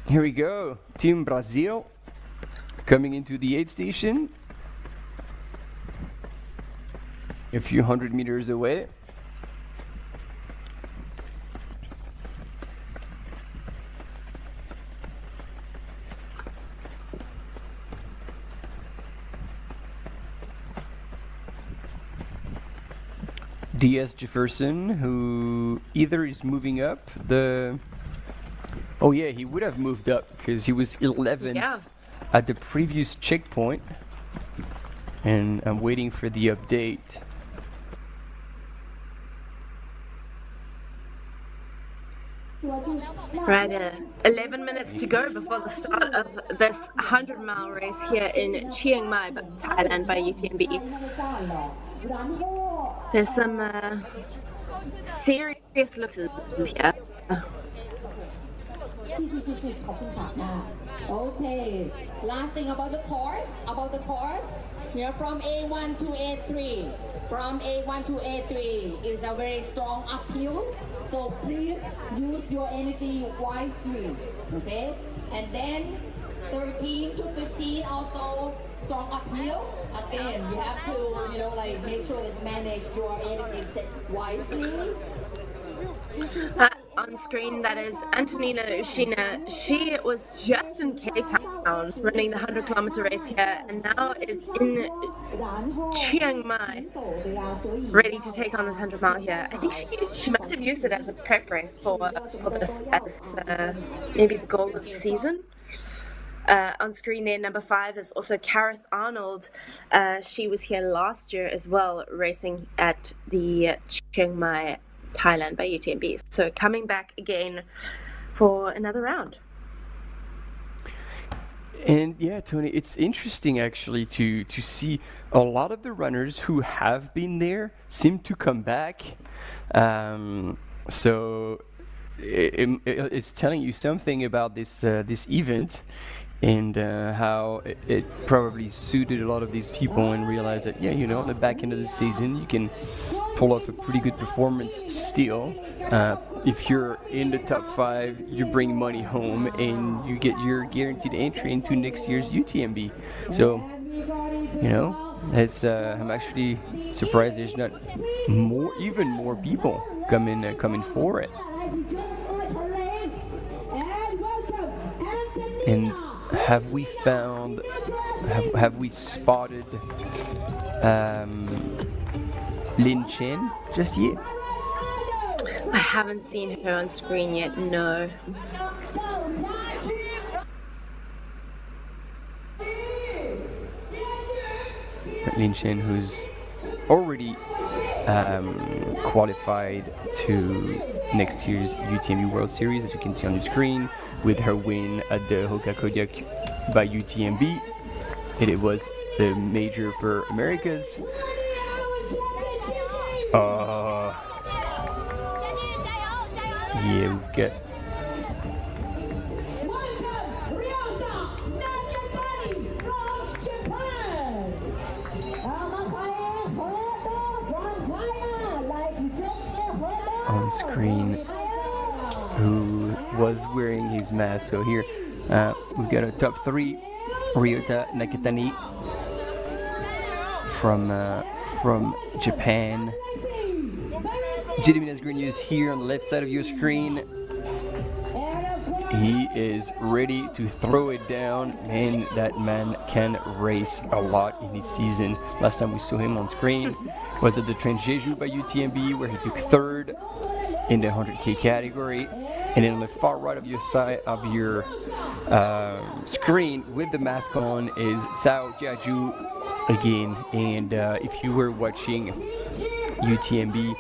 Here we go, Team Brazil coming into the aid station, a few hundred meters away. DS Jefferson, who either is moving up the... Oh yeah, he would have moved up because he was 11th at the previous checkpoint. And I'm waiting for the update. Right, 11 minutes to go before the start of this 100-mile race here in Chiang Mai, Thailand by UTMB. There's some serious looks here. Okay, last thing about the course, from A1 to A3. From A1 to A3 is a very strong uphill, so please use your energy wisely, okay? And then 13 to 15 also strong uphill. Again, you have to, make sure that manage your energy set wisely. On screen, that is Antonina Ushina. She was just in Cape Town running the 100-kilometer race here, and now is in Chiang Mai, ready to take on this 100-mile here. I think she must have used it as a prep race for this, as maybe the goal of the season. On screen there, number 5 is also Kareth Arnold. She was here last year as well, racing at the Chiang Mai Thailand by UTMB. So coming back again for another round. And yeah, Tony, it's interesting actually to see a lot of the runners who have been there seem to come back. So it's telling you something about this event, and how it probably suited a lot of these people, and realized that, yeah, at the back end of the season you can pull off a pretty good performance still. If you're in the top 5, you bring money home and you get your guaranteed entry into next year's UTMB. So, it's I'm actually surprised there's not even more people coming for it. And have we spotted Lin Chen just yet? I haven't seen her on screen yet, no. Lin Chen, who's already qualified to next year's UTMB World Series, as you can see on the screen, with her win at the HOKA Chiang Mai by UTMB. And it was the major for Americas. Yeah, we've got on screen who was wearing his mask. So here we've got a top 3, Ryota Nakatani from Japan. Jediminas Green is here on the left side of your screen. He is ready to throw it down, and that man can race a lot in his season. Last time we saw him on screen was at the Transjeju by UTMB, where he took 3rd in the 100K category. And then on the far right of your side of your screen with the mask on is Cao Jiaju again. And if you were watching UTMB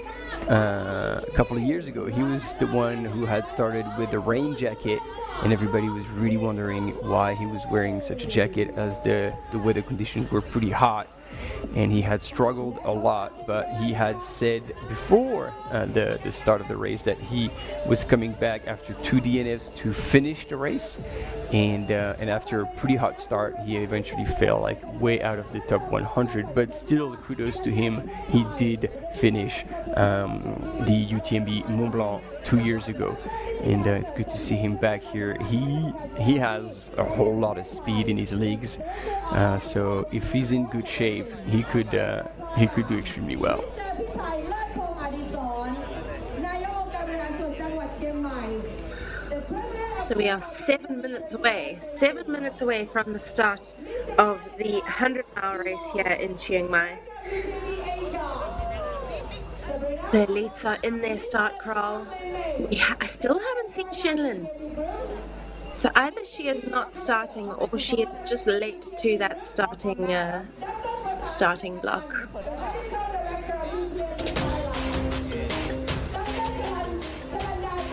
a couple of years ago, he was the one who had started with the rain jacket, and everybody was really wondering why he was wearing such a jacket, as the weather conditions were pretty hot. And he had struggled a lot, but he had said before the start of the race that he was coming back after 2 DNFs to finish the race, and after a pretty hot start, he eventually fell like way out of the top 100. But still, kudos to him, he did finish the UTMB Mont-Blanc 2 years ago, and it's good to see him back here. He has a whole lot of speed in his legs, so if he's in good shape, he could do extremely well. So we are 7 minutes away from the start of the 100-mile race here in Chiang Mai. The elites are in their start crawl. I still haven't seen Shenlin. So either she is not starting, or she is just late to that starting block.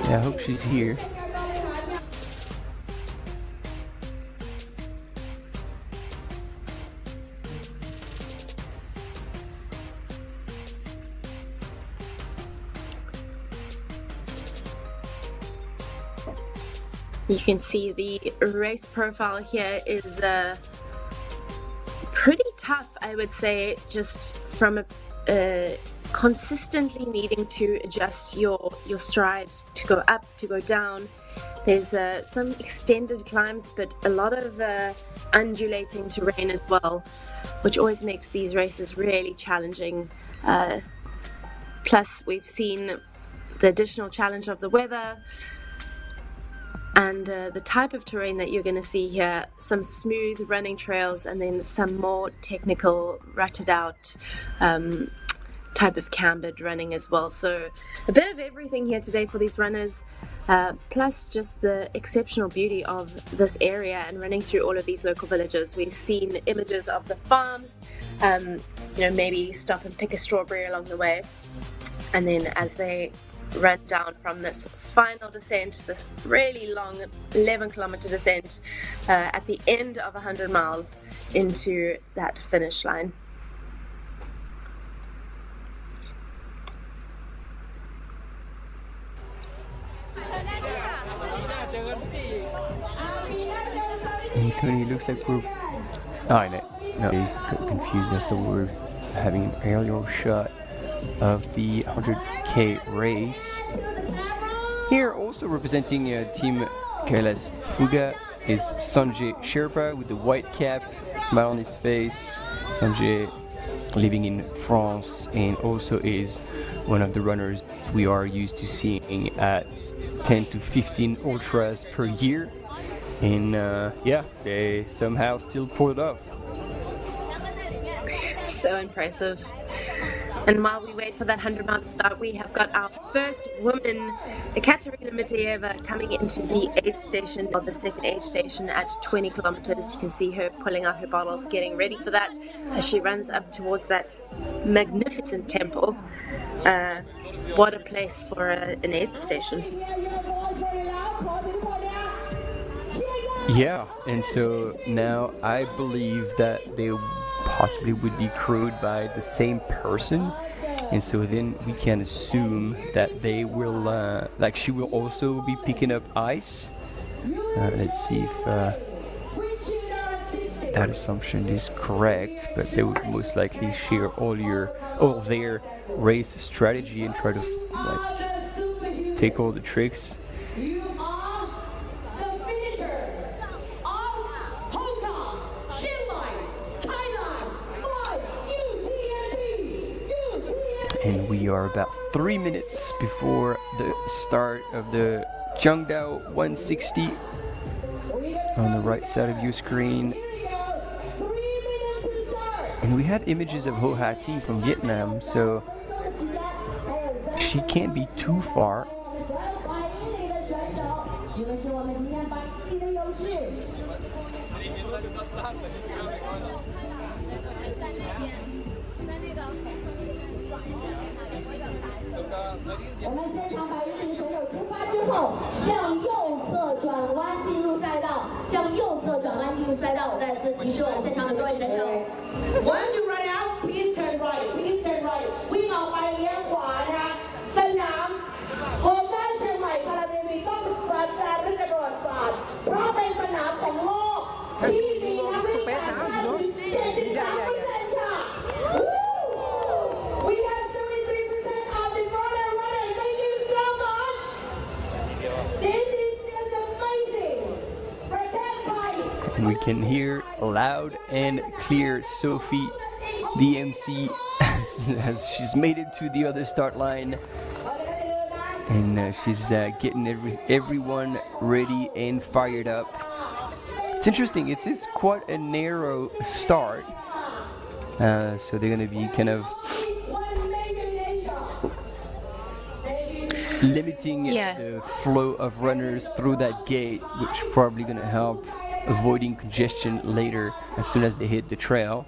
I hope she's here. You can see the race profile here is pretty tough, I would say, just from consistently needing to adjust your stride to go up, to go down. There's some extended climbs, but a lot of undulating terrain as well, which always makes these races really challenging. Plus, we've seen the additional challenge of the weather, and the type of terrain that you're going to see here, some smooth running trails and then some more technical, rutted out type of cambered running as well. So a bit of everything here today for these runners, plus just the exceptional beauty of this area and running through all of these local villages. We've seen images of the farms, maybe stop and pick a strawberry along the way. And then as they run down from this final descent, this really long 11-kilometer descent at the end of 100 miles into that finish line. Hey Tony, it looks like we're... Oh, no, got confused after we were having an aerial shot of the 100k race. Here also representing Team KLS Fuga is Sanjay Sherpa with the white cap, smile on his face. Sanjay living in France and also is one of the runners we are used to seeing at 10 to 15 ultras per year. And yeah, they somehow still pulled it off. So impressive. And while we wait for that 100-mile to start, we have got our first woman, Ekaterina Mitieva, coming into the aid station, or the second aid station at 20 kilometers. You can see her pulling out her bottles, getting ready for that as she runs up towards that magnificent temple. What a place for an aid station. Yeah, and so now I believe that they possibly would be crewed by the same person, and so then we can assume that they will, like she will also be picking up ice. Let's see if that assumption is correct, but they would most likely share all their race strategy and try to take all the tricks. And we are about 3 minutes before the start of the Jiangdao 160 on the right side of your screen. And we had images of Ho Ha Thi from Vietnam, so she can't be too far. Once you run out, please turn right. Please turn right. วิ่งออกไปเลี้ยวขวานะคะสนามโฮก้าเชียงใหม่พาราเมวีต้องจารึกในประวัติศาสตร์เพราะเป็นสนามของโลกที่มีนักวิ่งต่างชาติถึง 73% ค่ะ We have 73% of the foreign runners. Thank you so much. This is just amazing. Protect Thai. And we can hear loud and clear Sophie, the MC, as she's made it to the other start line. And she's getting everyone ready and fired up. It's interesting, it's quite a narrow start. So they're going to be kind of limiting the flow of runners through that gate, which is probably going to help avoiding congestion later as soon as they hit the trail.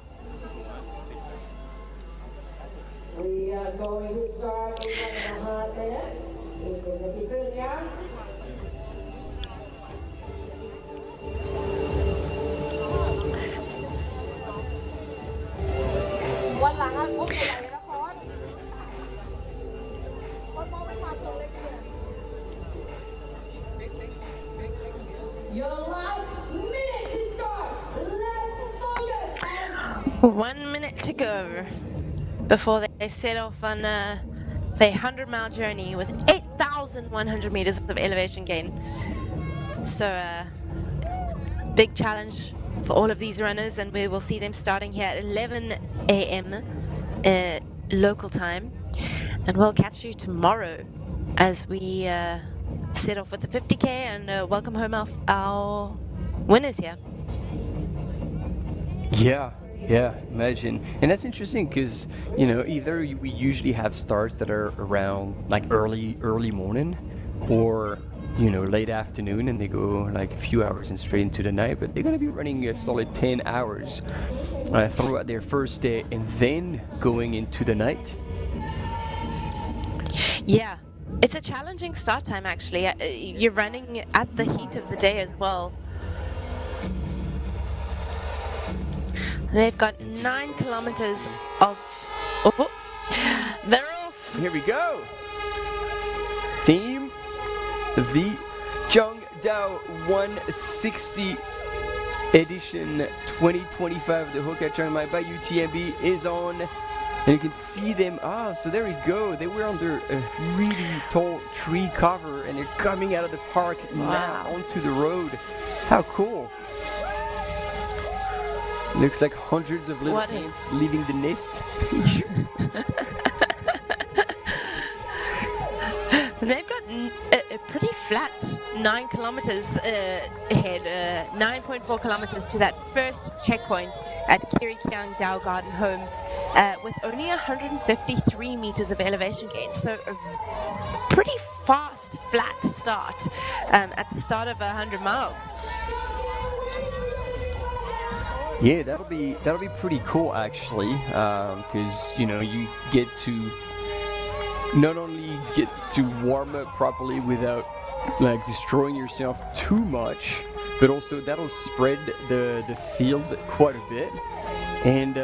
We are going to start in 1 minute. Your last minute to start. Let's focus. 1 minute to go before they set off on their 100-mile journey with 8,100 meters of elevation gain. So big challenge for all of these runners, and we will see them starting here at 11 a.m. Local time. And we'll catch you tomorrow as we set off with the 50K and welcome home our winners here. Yeah, imagine. And that's interesting because, you know, either we usually have starts that are around like early morning, or, you know, late afternoon, and they go like a few hours and straight into the night, but they're going to be running a solid 10 hours throughout their first day and then going into the night. Yeah, it's a challenging start time actually. You're running at the heat of the day as well. They've got 9 kilometers of... Oh, they're off! Here we go! Team, the Zhangdao 160 edition 2025 of the HOKA Chiang Mai by UTMB is on. And you can see them, so there we go. They were under a really tall tree cover and they're coming out of the park now onto the road. How cool. Looks like hundreds of little ants leaving the nest. They've got a pretty flat 9 kilometers ahead, 9.4 kilometers to that first checkpoint at Kiri Kiang Dao Garden Home, with only 153 meters of elevation gain. So a pretty fast, flat start at the start of 100 miles. Yeah, that'll be pretty cool actually, because you know you get to not only get to warm up properly without like destroying yourself too much, but also that'll spread the field quite a bit. And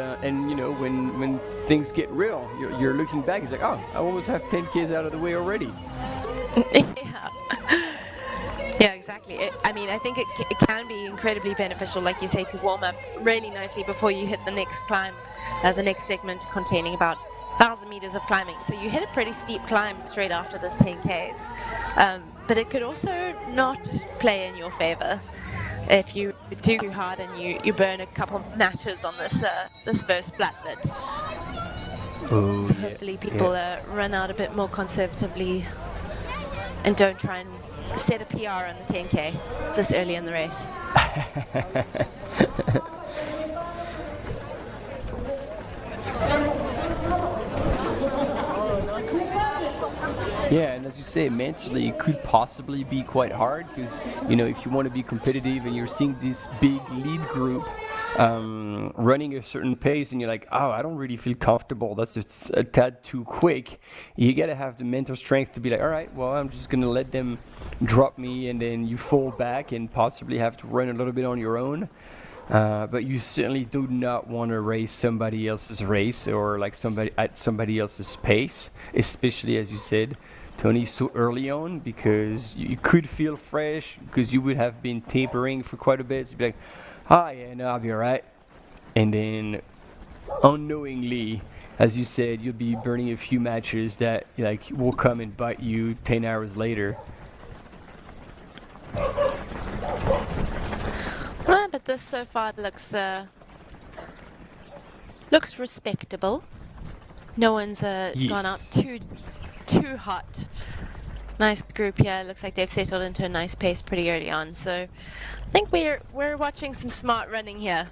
you know when things get real, you're looking back, it's like, oh, I almost have 10 Ks out of the way already. Yeah, exactly. I mean, I think it can be incredibly beneficial, like you say, to warm up really nicely before you hit the next climb, the next segment containing about 1,000 meters of climbing. So you hit a pretty steep climb straight after this 10Ks. But it could also not play in your favor if you do too hard and you burn a couple of matches on this first flatlet. Oh, so hopefully people run out a bit more conservatively and don't try and set a PR on the 10K this early in the race. Yeah, and as you say, mentally it could possibly be quite hard because, you know, if you want to be competitive and you're seeing this big lead group running a certain pace and you're like, oh, I don't really feel comfortable, that's a tad too quick, you gotta have the mental strength to be like, all right, well, I'm just gonna let them drop me, and then you fall back and possibly have to run a little bit on your own. But you certainly do not want to race somebody else's race or like somebody else's pace, especially as you said, Tony, so early on, because you could feel fresh because you would have been tapering for quite a bit. So you'd be like, oh yeah, no, I'll be alright. And then unknowingly, as you said, you'll be burning a few matches that like will come and bite you 10 hours later. Well, but this so far looks respectable. No one's gone out too hot. Nice group here. Looks like they've settled into a nice pace pretty early on. So I think we're watching some smart running here.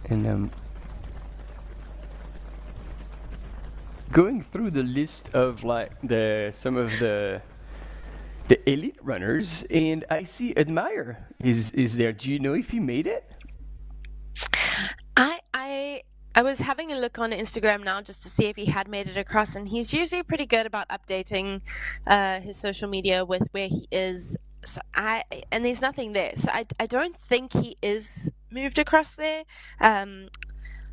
And going through the list of like some of the elite runners, and I see Admire is there. Do you know if he made it? I I was having a look on Instagram now just to see if he had made it across, and he's usually pretty good about updating his social media with where he is. So and there's nothing there, so I don't think he is moved across there.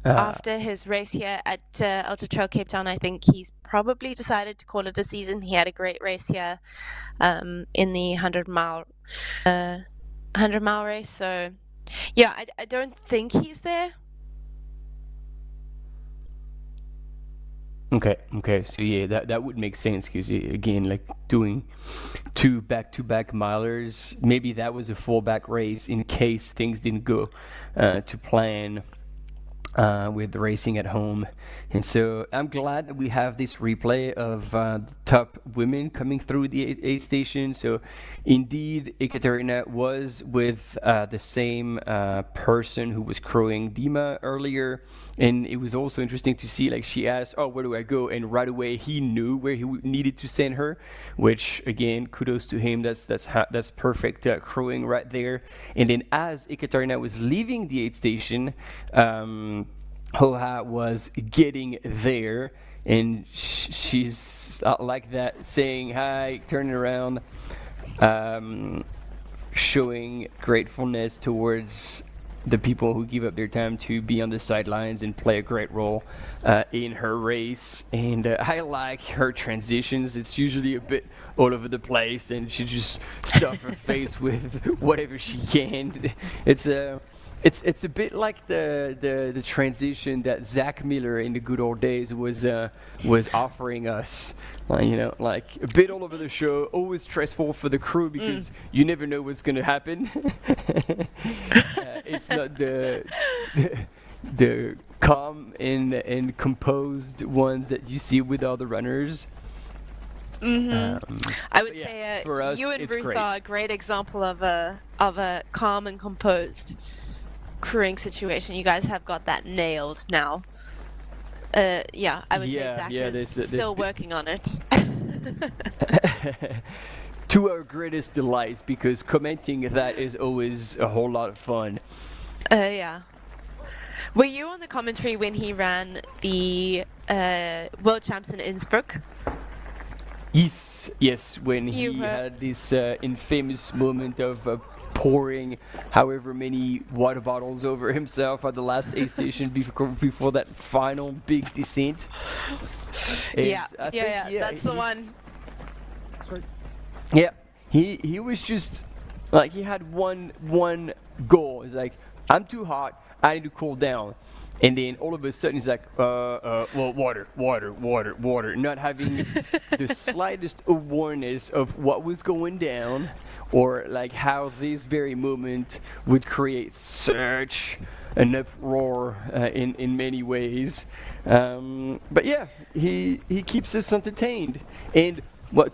After his race here at Ultra Trail Cape Town, I think he's probably decided to call it a season. He had a great race here in the 100-mile race. So, yeah, I don't think he's there. Okay. So yeah, that would make sense because again, like doing 2 back-to-back milers, maybe that was a fallback race in case things didn't go to plan. With the racing at home. And so I'm glad that we have this replay of the top women coming through the aid station. So indeed, Ekaterina was with the same person who was crewing Dima earlier. And it was also interesting to see, like, she asked, oh, where do I go? And right away he knew where he needed to send her, which again, kudos to him. That's perfect crewing right there. And then as Ekaterina was leaving the aid station, Hoha was getting there, and she's like that, saying hi, turning around, showing gratefulness towards the people who give up their time to be on the sidelines and play a great role in her race. And I like her transitions. It's usually a bit all over the place, and she just stuff her face with whatever she can. It's a bit like the transition that Zach Miller in the good old days was offering us. Like a bit all over the show, always stressful for the crew because you never know what's going to happen. It's not the calm and composed ones that you see with other runners. I would say for us, you and it's Ruth great. are a great example of a calm and composed crewing situation. You guys have got that nailed now. I would say Zach is still working on it. To our greatest delight, because commenting that is always a whole lot of fun. Yeah. Were you on the commentary when he ran the World Champs in Innsbruck? Yes, when he had this infamous moment of pouring however many water bottles over himself at the last aid station before that final big descent. That's the one. Yeah, he was just like, he had one goal. It's like, I'm too hot, I need to cool down. And then all of a sudden he's like, well, water, not having the slightest awareness of what was going down, or like how this very moment would create such an uproar in many ways. But yeah, he keeps us entertained. And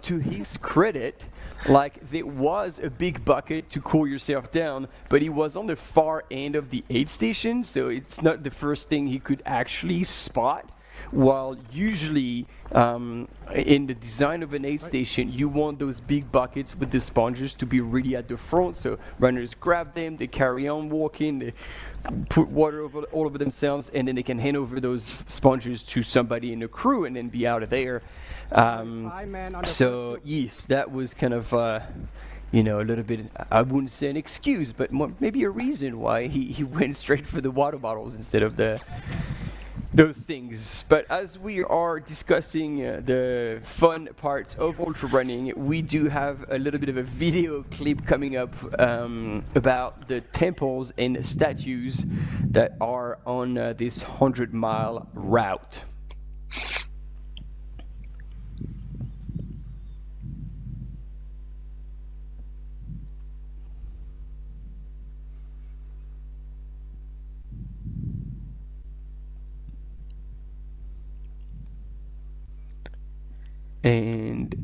to his credit, like, there was a big bucket to cool yourself down, but he was on the far end of the aid station, so it's not the first thing he could actually spot. While usually in the design of an aid station, you want those big buckets with the sponges to be really at the front, so runners grab them, they carry on walking, they put water all over themselves, and then they can hand over those sponges to somebody in the crew and then be out of there. So yes, that was kind of a little bit, I wouldn't say an excuse, but maybe a reason why he went straight for the water bottles instead of those things. But as we are discussing the fun parts of ultra running, we do have a little bit of a video clip coming up about the temples and statues that are on this 100-mile route. And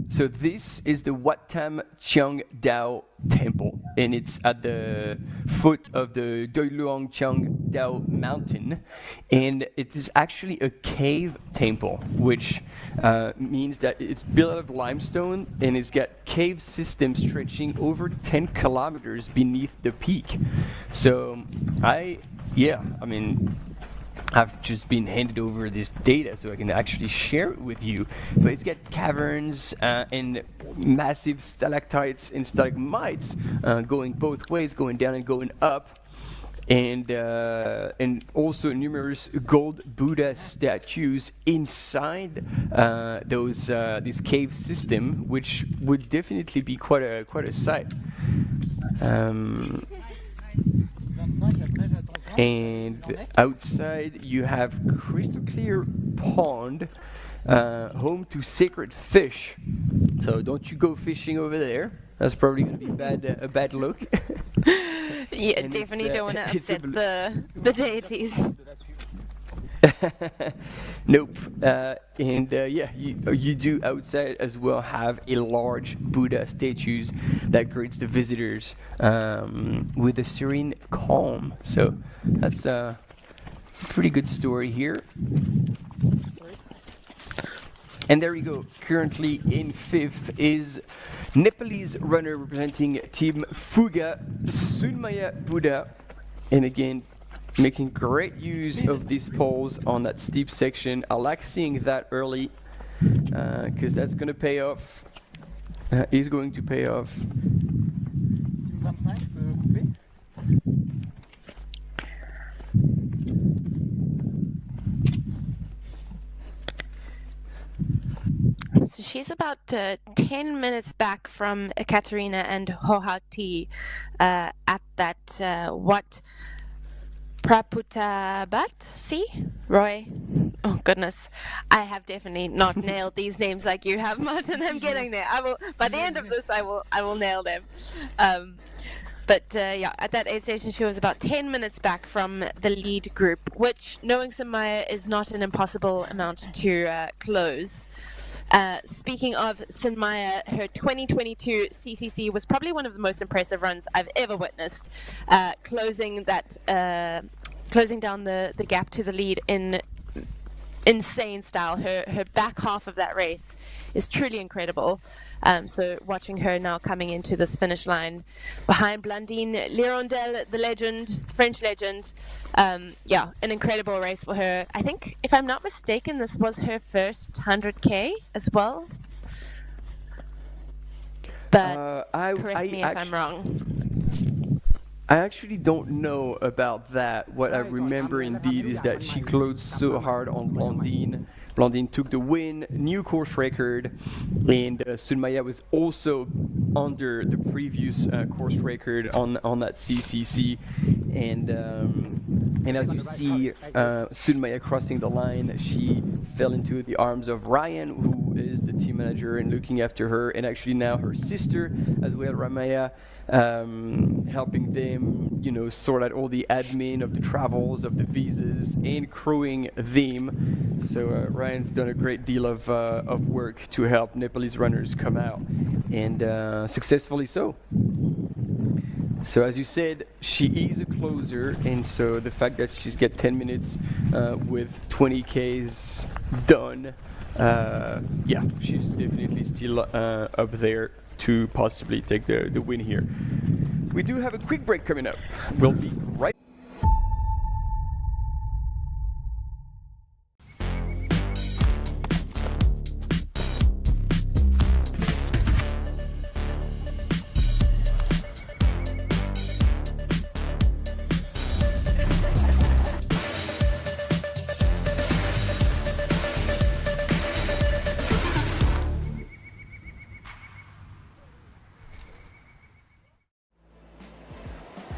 so this is the Wat Tam Chiang Dao temple, and it's at the foot of the Doi Luang Chiang Dao mountain, and it is actually a cave temple, which means that it's built out of limestone and it's got cave systems stretching over 10 kilometers beneath the peak. So I've just been handed over this data so I can actually share it with you. But it's got caverns and massive stalactites and stalagmites going both ways, going down and going up. And also numerous gold Buddha statues inside this cave system, which would definitely be quite a sight. And outside you have crystal clear pond, home to sacred fish. So don't you go fishing over there. That's probably going to be a bad look. Yeah, and definitely don't want to upset the deities. Nope. Yeah, you do outside as well have a large Buddha statues that greets the visitors with a serene calm. So it's a pretty good story here. And there we go. Currently in 5th is Nepalese runner representing Team Fuga, Sunmaya Buddha. And again, making great use of these poles on that steep section. I like seeing that early because that's going to pay off. Is going to pay off. So she's about 10 minutes back from Katerina and Hohati at that Wat Praputabat. See, Roy? Oh goodness, I have definitely not nailed these names like you have, Martin. I'm getting there. I will. By the end of this, I will nail them. But yeah, at that aid station, she was about 10 minutes back from the lead group, which, knowing Sunmaya, is not an impossible amount to close. Speaking of Sunmaya, her 2022 CCC was probably one of the most impressive runs I've ever witnessed, closing down the gap to the lead in insane style. Her back half of that race is truly incredible. So watching her now coming into this finish line behind Blandine Lirondelle, the legend, French legend. Yeah, an incredible race for her. I think, if I'm not mistaken, this was her first 100K as well. But correct me if I'm wrong. I actually don't know about that. What I remember indeed is that she closed so hard on Blandine. Blandine took the win, new course record, and Sunmaya was also under the previous course record on that CCC. And as you see Sunmaya crossing the line, she fell into the arms of Ryan, who is the team manager and looking after her, and actually now her sister as well, Ramaya, helping them, sort out all the admin of the travels, of the visas, and crewing them. So Ryan's done a great deal of work to help Nepalese runners come out, and successfully so. So as you said, she is a closer, and so the fact that she's got 10 minutes with 20 Ks done, yeah, she's definitely still up there to possibly take the win here. We do have a quick break coming up. We'll be right.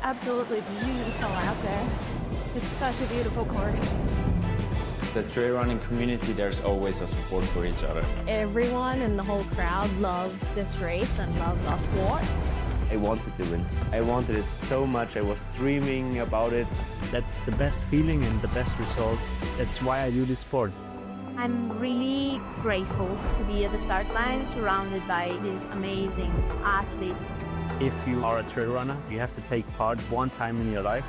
Absolutely beautiful out there. It's such a beautiful course. The trail running community, there's always a support for each other. Everyone in the whole crowd loves this race and loves our sport. I wanted to win. I wanted it so much. I was dreaming about it. That's the best feeling and the best result. That's why I do this sport. I'm really grateful to be at the start line surrounded by these amazing athletes. If you are a trail runner, you have to take part one time in your life.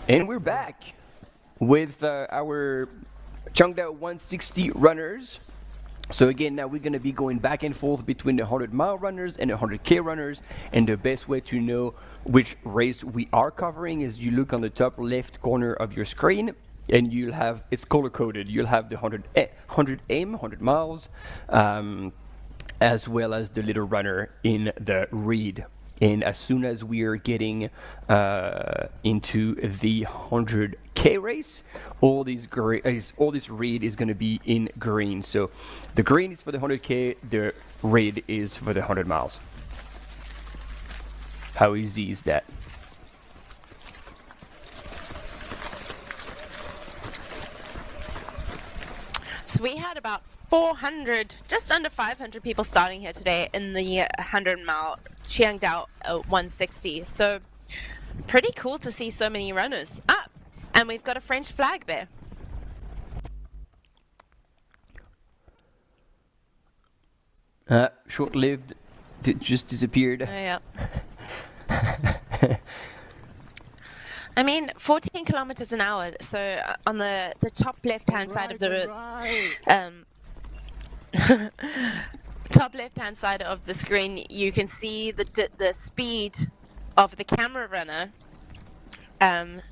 And we're back with our Chiangdao 160 runners. So again, now we're going to be going back and forth between the 100-mile runners and the 100K runners. And the best way to know which race we are covering is you look on the top left corner of your screen, and you'll have, it's color-coded. You'll have the 100M, 100 miles, as well as the little runner in the reed. And as soon as we are getting into the 100K race, all this reed is going to be in green. So the green is for the 100K, the red is for the 100 miles. How easy is that? So we had about 400, just under 500 people starting here today in the 100-mile Chiangdao 160. So pretty cool to see so many runners. And we've got a French flag there. Short-lived, it just disappeared. Oh, yeah. I mean, 14 kilometers an hour. So on the top left-hand side of the top left-hand side of the screen, you can see the speed of the camera runner, and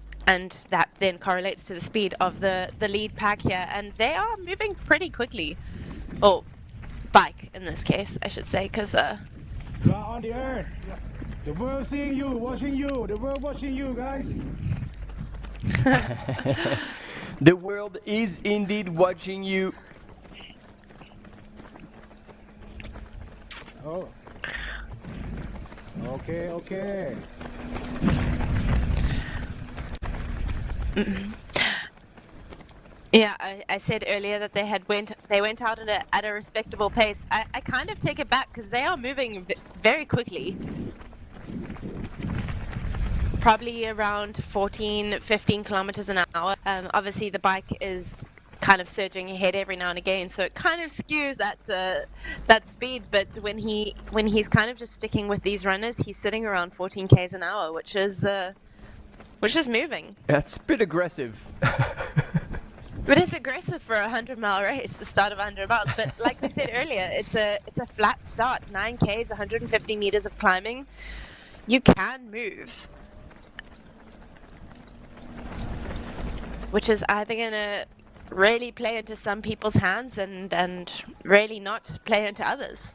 that then correlates to the speed of the lead pack here, and they are moving pretty quickly. Oh, bike in this case, I should say, because You are on the earth. The world seeing you, watching you. The world watching you, guys. The world is indeed watching you. Oh. Okay, okay. Yeah, I said earlier that they went out at a respectable pace. I kind of take it back because they are moving very quickly. Probably around 14, 15 kilometers an hour. Obviously the bike is kind of surging ahead every now and again, so it kind of skews that speed. But when he's kind of just sticking with these runners, he's sitting around 14 k's an hour, which is moving. That's a bit aggressive. But it's aggressive for a 100-mile race, the start of 100 miles. But like we said earlier, it's a flat start, 9 k's, 150 meters of climbing. You can move, which is either gonna really play into some people's hands and really not play into others.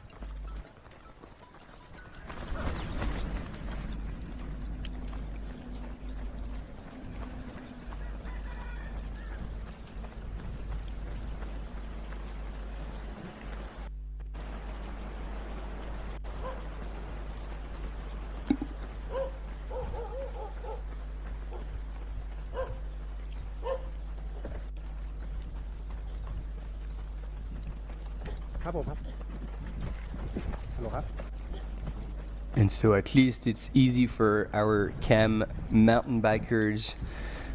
And so at least it's easy for our cam mountain bikers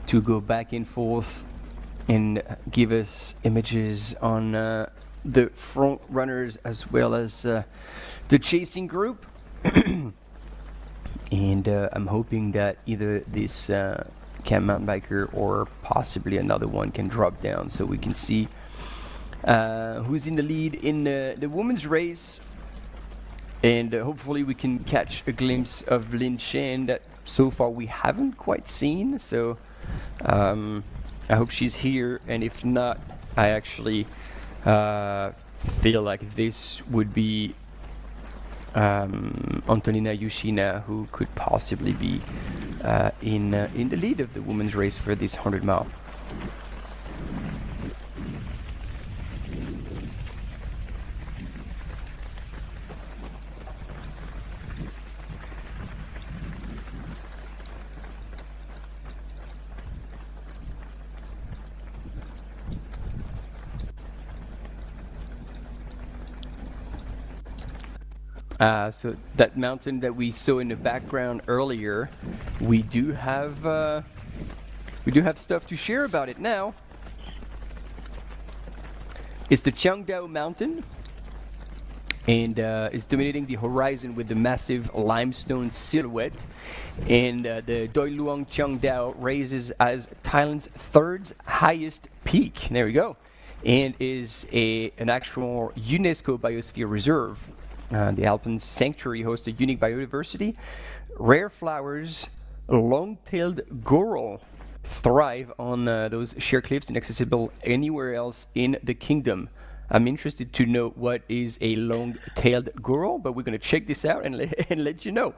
to go back and forth and give us images on the front runners as well as the chasing group. And I'm hoping that either this cam mountain biker or possibly another one can drop down so we can see who's in the lead in the women's race. And hopefully we can catch a glimpse of Lin Chen that so far we haven't quite seen. So I hope she's here, and if not, I actually feel like this would be Antonina Yushina, who could possibly be in the lead of the women's race for this 100-mile. So that mountain that we saw in the background earlier, we do have stuff to share about it now. It's the Chiangdao mountain. and is dominating the horizon with the massive limestone silhouette. And the Doi Luang Chiang Dao raises as Thailand's third highest peak. There we go. And is an actual UNESCO Biosphere Reserve. The Alpine Sanctuary hosts a unique biodiversity. Rare flowers, long-tailed goral thrive on those sheer cliffs, inaccessible anywhere else in the kingdom. I'm interested to know what is a long-tailed goral, but we're going to check this out and let you know.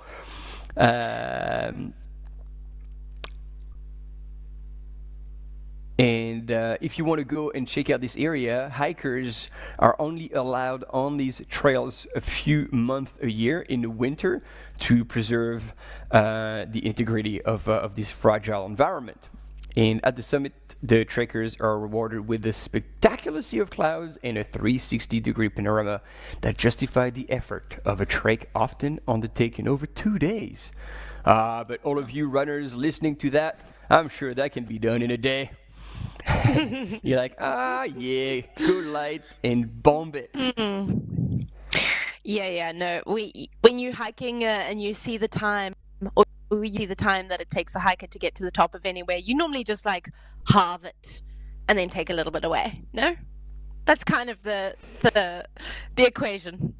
And if you want to go and check out this area, hikers are only allowed on these trails a few months a year in the winter to preserve the integrity of this fragile environment. And at the summit, the trekkers are rewarded with a spectacular sea of clouds and a 360-degree panorama that justify the effort of a trek often undertaken over 2 days. But all of you runners listening to that, I'm sure that can be done in a day. You're like, yeah, go light and bomb it. Yeah, no. When you're hiking and you see the time, or you see the time that it takes a hiker to get to the top of anywhere, you normally just like halve it and then take a little bit away. No, that's kind of the equation.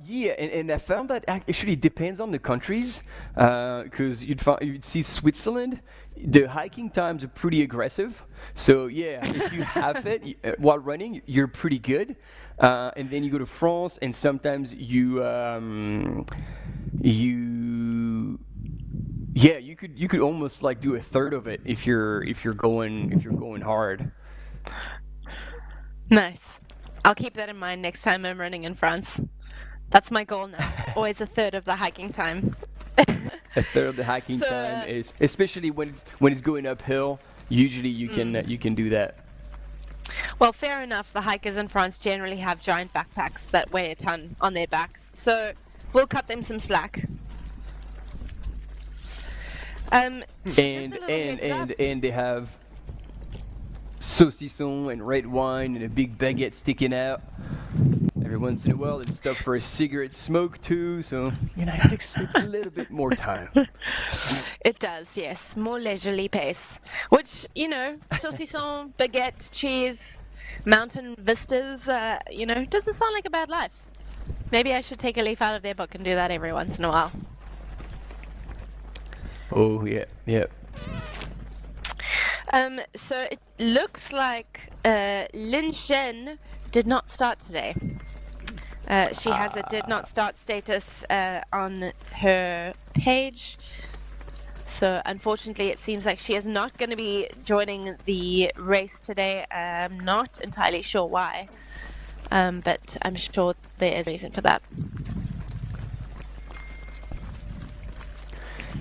Yeah, and I found that actually depends on the countries, because you'd see Switzerland, the hiking times are pretty aggressive. So yeah, if you have it while running, you're pretty good. And then you go to France, and sometimes you could almost like do a third of it if you're going hard. Nice. I'll keep that in mind next time I'm running in France. That's my goal now. Always a third of the hiking time. A third of the hiking time is, especially when it's going uphill. Usually you can do that. Well, fair enough. The hikers in France generally have giant backpacks that weigh a ton on their backs, so we'll cut them some slack. And they have saucisson and red wine and a big baguette sticking out. Every once in a while, it's stuff for a cigarette smoke too, so it takes a little bit more time. It does, yes, more leisurely pace. Which, saucisson, baguette, cheese, mountain vistas, doesn't sound like a bad life. Maybe I should take a leaf out of their book and do that every once in a while. Oh yeah. So it looks like Lin Shen did not start today. She has a did not start status on her page. So unfortunately, it seems like she is not going to be joining the race today. I'm not entirely sure why, but I'm sure there is a reason for that.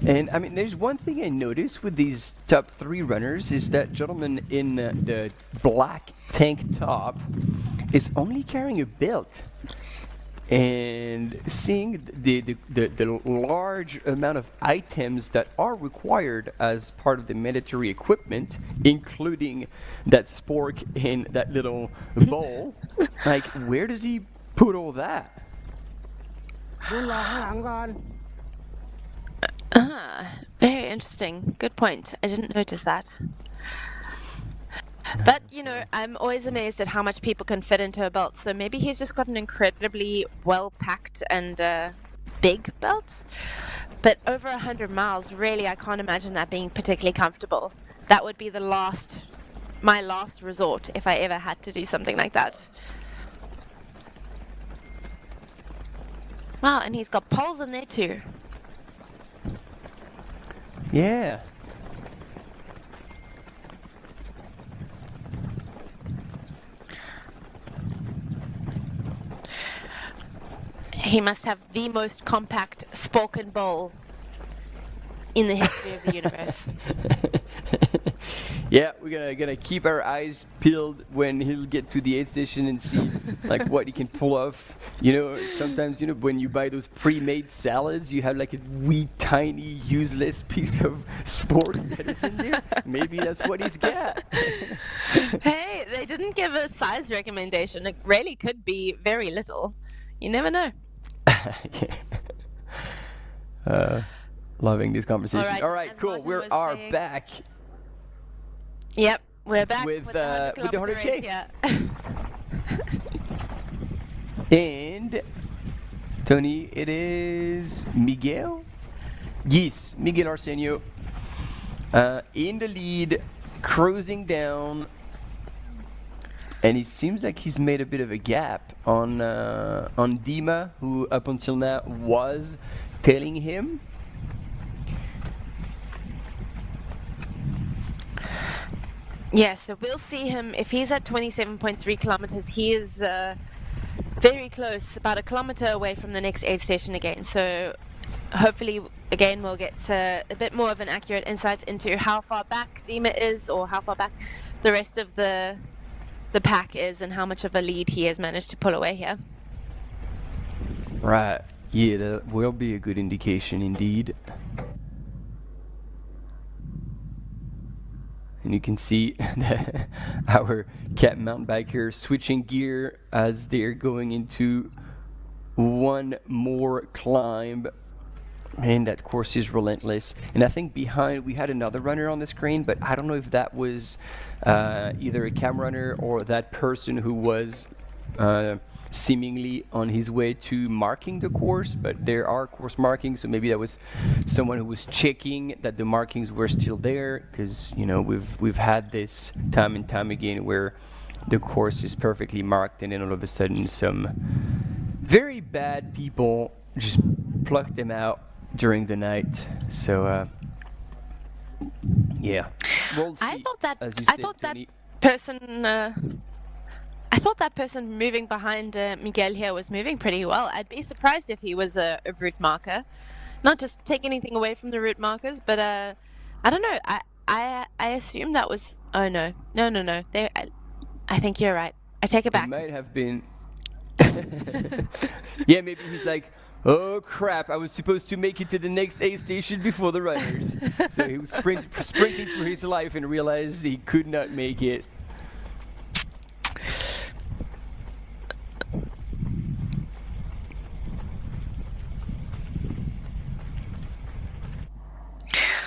And I mean, there's one thing I noticed with these top 3 runners is that gentleman in the black tank top is only carrying a belt. And seeing the large amount of items that are required as part of the mandatory equipment, including that spork and that little bowl, like, where does he put all that? Very interesting. Good point. I didn't notice that. But, I'm always amazed at how much people can fit into a belt. So maybe he's just got an incredibly well-packed and big belt. But over 100 miles, really, I can't imagine that being particularly comfortable. That would be my last resort if I ever had to do something like that. Wow, and he's got poles in there too. Yeah. He must have the most compact spork and bowl in the history of the universe. Yeah, we're gonna keep our eyes peeled when he'll get to the aid station and see like what he can pull off. You know, sometimes when you buy those pre-made salads, you have like a wee tiny useless piece of sport that is in there. Maybe that's what he's got. Hey, they didn't give a size recommendation. It really could be very little. You never know. Loving this conversation. All right, cool. We are back. Yep, we're back with the 100K. Yeah. And Tony, it is Miguel. Yes, Miguel Arsenio in the lead, cruising down, and it seems like he's made a bit of a gap on Dima, who up until now was tailing him. Yeah, so we'll see him. If he's at 27.3 kilometers, he is very close, about a kilometer away from the next aid station again. So hopefully, again, we'll get a bit more of an accurate insight into how far back Dima is, or how far back the rest of the pack is, and how much of a lead he has managed to pull away here. Right. Yeah, that will be a good indication indeed. And you can see our cat mountain biker switching gear as they're going into one more climb. Man, that course is relentless. And I think behind we had another runner on the screen, but I don't know if that was either a cam runner or that person who was seemingly on his way to marking the course. But there are course markings, so maybe that was someone who was checking that the markings were still there, because we've had this time and time again where the course is perfectly marked and then all of a sudden some very bad people just pluck them out during the night. So yeah, we'll see. I thought that person moving behind Miguel here was moving pretty well. I'd be surprised if he was a route marker. Not just take anything away from the route markers, but I don't know. I assume that was. Oh no. I think you're right. I take it back. It might have been. Yeah, maybe he's like, oh crap, I was supposed to make it to the next aid station before the runners. So he was sprinting for his life and realized he could not make it.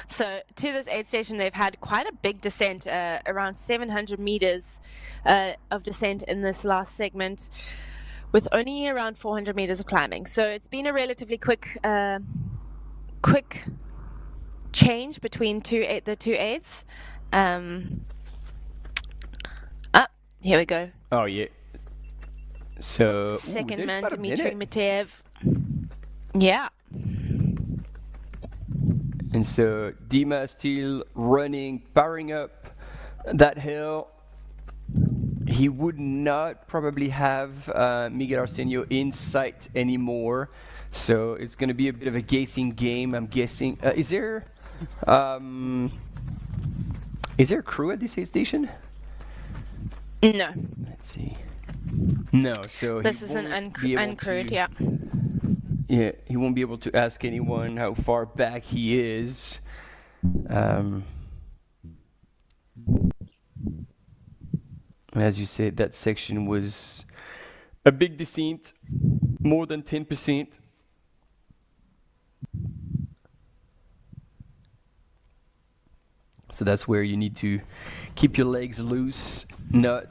So to this aid station, they've had quite a big descent, around 700 meters of descent in this last segment, with only around 400 meters of climbing. So it's been a relatively quick change between the two aids. Here we go. Oh yeah. So second man, Dmitry Mateev. Yeah. And so Dima still running, powering up that hill. He would not probably have Miguel Arsenio in sight anymore. So it's going to be a bit of a guessing game, I'm guessing. Is there a crew at this aid station? No. Let's see. No, so this is an uncrewed, yeah. Yeah, he won't be able to ask anyone how far back he is. As you said, that section was a big descent, more than 10%. So that's where you need to keep your legs loose, not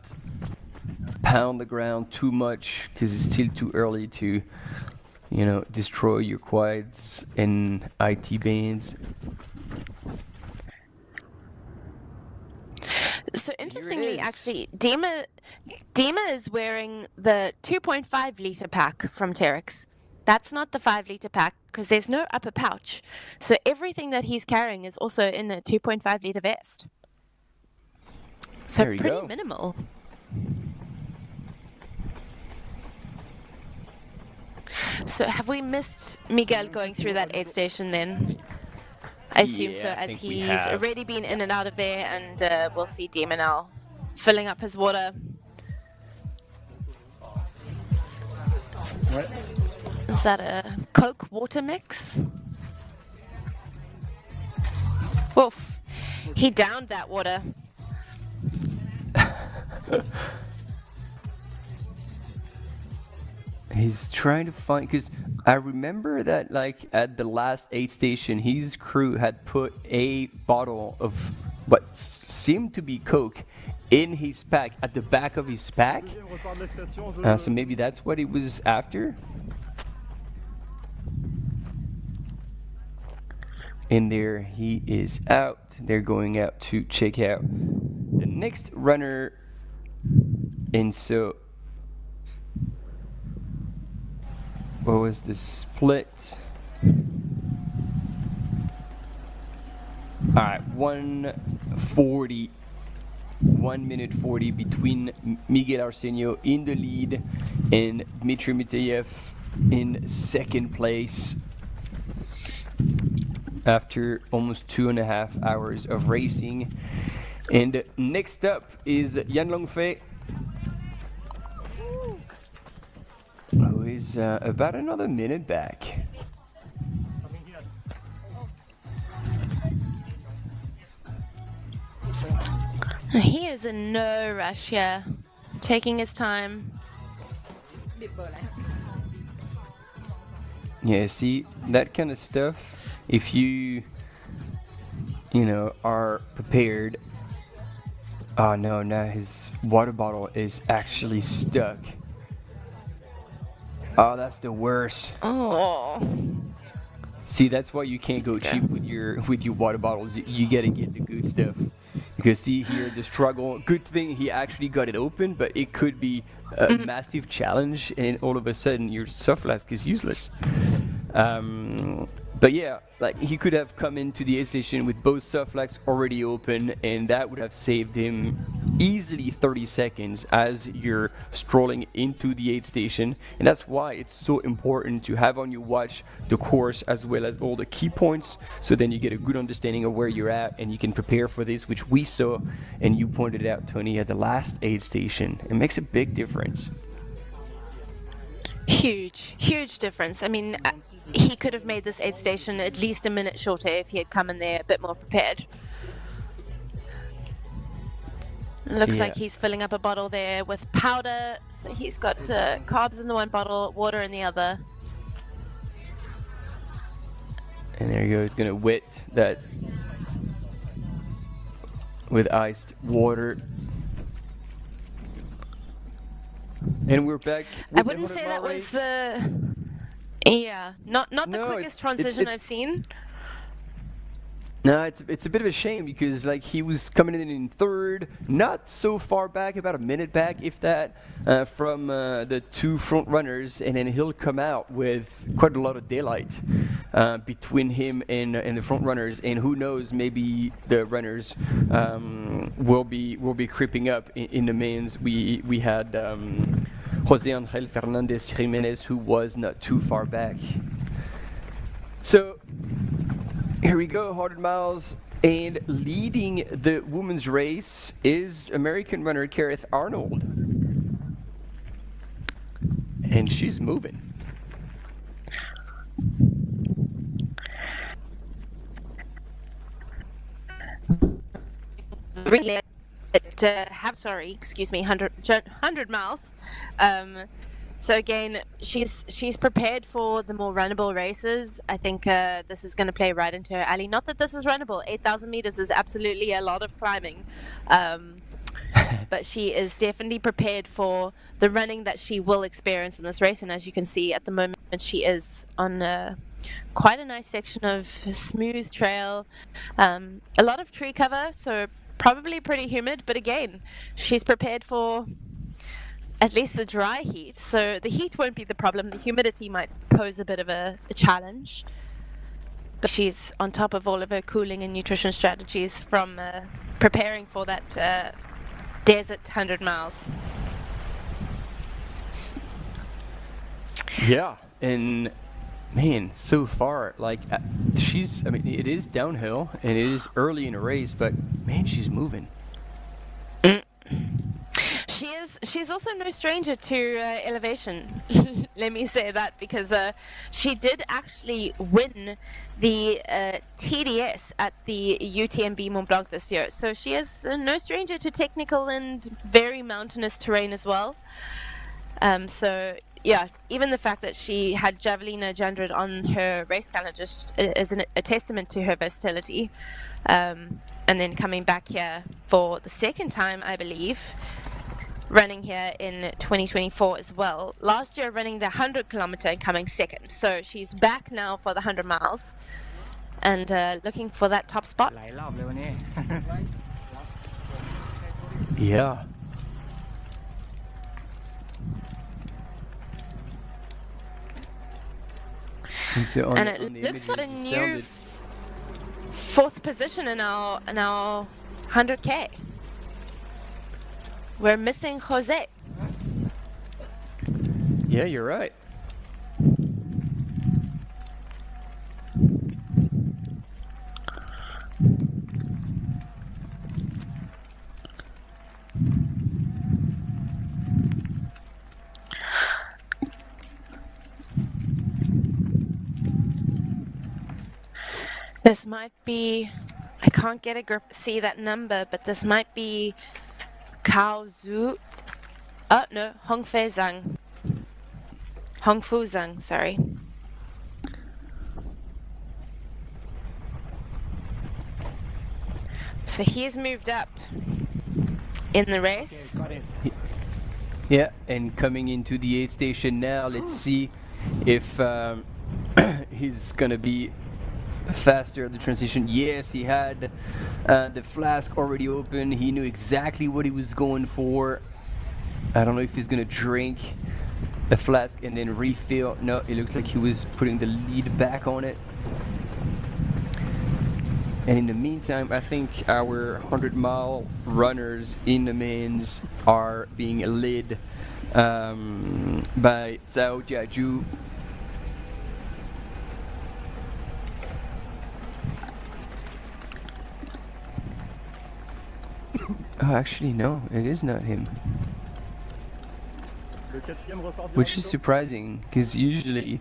pound the ground too much, because it's still too early to destroy your quads and IT bands. So interestingly, actually, Dima is wearing the 2.5 liter pack from Terex. That's not the 5 liter pack, because there's no upper pouch. So everything that he's carrying is also in a 2.5 liter vest. So pretty minimal. So have we missed Miguel going through that aid station then? I assume so, Yeah, I as think we he's have. already been in and out of there, and we'll see Demonel filling up his water. What? Is that a Coke water mix? Oof. He downed that water. He's trying to find, because I remember that like at the last aid station, his crew had put a bottle of what seemed to be Coke in his pack, at the back of his pack. So maybe that's what he was after. And there he is out. They're going out to check out the next runner. And so, what was the split? All right, 1:40, 1 minute 40 between Miguel Arsenio in the lead and Dmitry Miteyev in second place after almost 2.5 hours of racing. And next up is Yan Longfei, who is about another minute back. He is in no rush here, taking his time. Yeah, see, that kind of stuff, if you know, are prepared. Oh no, now his water bottle is actually stuck. Oh, that's the worst. Oh. See, that's why you can't go cheap with your water bottles. You gotta get the good stuff. Because see here, the struggle. Good thing he actually got it open, but it could be a massive challenge, and all of a sudden your soft flask is useless. But yeah, like he could have come into the aid station with both soft flasks already open, and that would have saved him easily 30 seconds as you're strolling into the aid station. And that's why it's so important to have on your watch the course as well as all the key points, so then you get a good understanding of where you're at and you can prepare for this, which we saw and you pointed out, Tony, at the last aid station. It makes a big difference. Huge difference. I mean, he could have made this aid station at least a minute shorter if he had come in there a bit more prepared. Looks like he's filling up a bottle there with powder. So he's got carbs in the one bottle, water in the other. And there you go. He's going to wet that with iced water. And we're back. I wouldn't say that was the... Yeah, not the quickest transition I've seen. No, it's a bit of a shame because like he was coming in third, not so far back, about a minute back, if that, from the two front runners, and then he'll come out with quite a lot of daylight between him and the front runners, and who knows, maybe the runners will be creeping up in the mains. We had Jose Angel Fernandez Jimenez, who was not too far back. So here we go, 100 miles, and leading the women's race is American runner Kareth Arnold. And she's moving. Really, 100 miles. So again, she's prepared for the more runnable races. I think this is going to play right into her alley. Not that this is runnable. 8,000 meters is absolutely a lot of climbing. But she is definitely prepared for the running that she will experience in this race. And as you can see at the moment, she is on quite a nice section of smooth trail. A lot of tree cover, so probably pretty humid. But again, she's prepared for at least the dry heat, so the heat won't be the problem. The humidity might pose a bit of a challenge, but she's on top of all of her cooling and nutrition strategies from preparing for that desert 100 miles. Yeah, and man, so far, like, I mean, it is downhill and it is early in a race, but man, she's moving. She's also no stranger to elevation. Let me say that, because she did actually win the TDS at the UTMB Mont-Blanc this year. So she is no stranger to technical and very mountainous terrain as well. So yeah, even the fact that she had Javelina Jandred on her race calendar just is a testament to her versatility. And then coming back here for the second time, I believe, running here in 2024 as well. Last year running the 100 kilometer and coming second. So she's back now for the 100 miles and looking for that top spot. Yeah. And, so And it looks like a new fourth position in our 100K. We're missing Jose. Yeah, you're right. This might be, I can't get a grip, see that number, but this might be Kao Zhu. Oh no, Hong Fuzhang, sorry. So he's moved up in the race. Yeah, and coming into the aid station now, let's see if he's gonna be faster at the transition. Yes, he had the flask already open. He knew exactly what he was going for. I don't know if he's gonna drink the flask and then refill. No, it looks like he was putting the lead back on it. And in the meantime, I think our 100-mile runners in the men's are being led by Zhao Jiaju. Oh, actually, no, it is not him. Which is surprising, because usually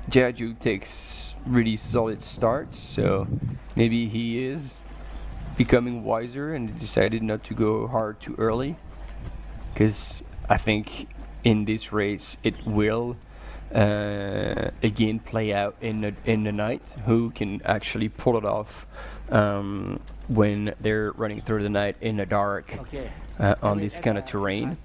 Jiaju takes really solid starts, so maybe he is becoming wiser and decided not to go hard too early, because I think in this race it will again play out in the night who can actually pull it off when they're running through the night in the dark on this kind of terrain.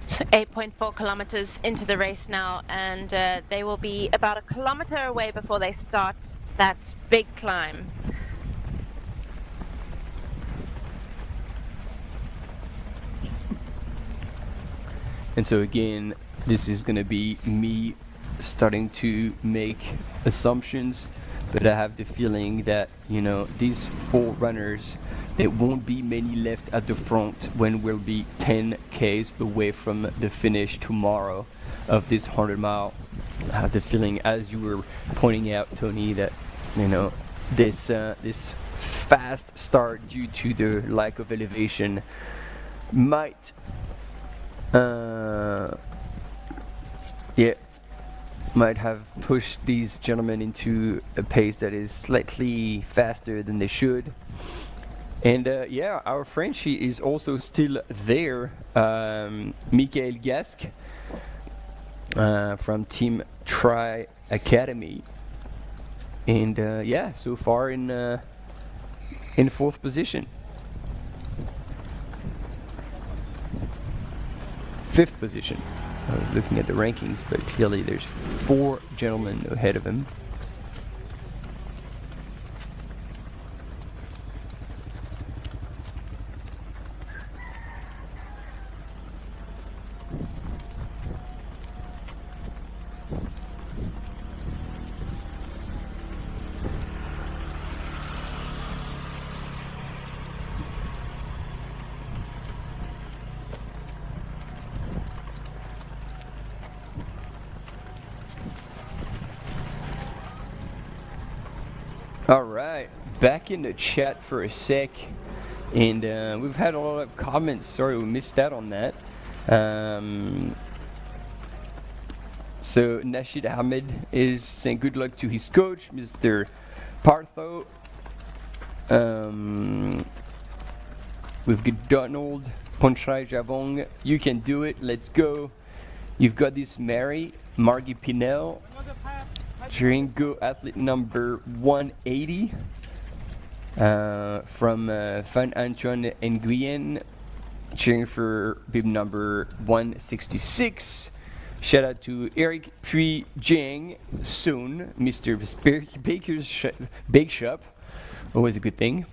So 8.4 kilometers into the race now, and they will be about a kilometer away before they start that big climb. And so again, this is going to be me starting to make assumptions, but I have the feeling that, you know, these four runners, there won't be many left at the front when we'll be 10 Ks away from the finish tomorrow of this 100-mile. I have the feeling, as you were pointing out, Tony, that, you know, this fast start due to the lack of elevation might might have pushed these gentlemen into a pace that is slightly faster than they should. And yeah, our Frenchie is also still there, Michael Gasque from Team Tri Academy, and yeah, so far in fourth position. Fifth position. I was looking at the rankings, but clearly there's four gentlemen ahead of him. All right, back in the chat for a sec, and we've had a lot of comments. Sorry, we missed out on that. So Nashid Ahmed is saying good luck to his coach, Mr. Partho. We've got Donald Ponchai Javong. You can do it. Let's go. You've got this Margie Pinel, Go athlete number 180 from Fan Antoine Nguyen, cheering for bib number 166. Shout out to Eric Pui Jiang Soon, Mr. Baker's Bake Shop. Always a good thing.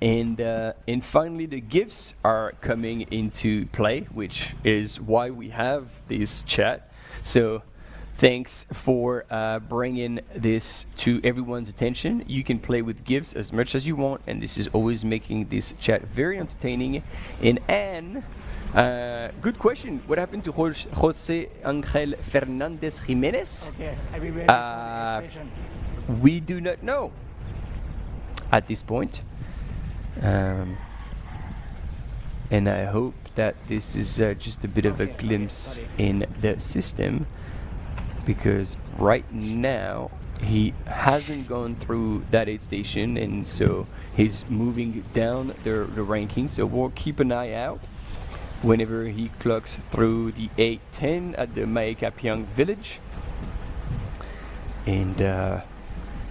And finally, the gifts are coming into play, which is why we have this chat. So thanks for bringing this to everyone's attention. You can play with gifts as much as you want, and this is always making this chat very entertaining. And Anne, good question. What happened to Jose Angel Fernandez Jimenez? Okay, are we ready for the station? We do not know at this point. And I hope that this is just a bit of a glimpse in the system, because right now he hasn't gone through that aid station, and so he's moving down the ranking. So we'll keep an eye out whenever he clocks through the 810 at the Maecapiang village, and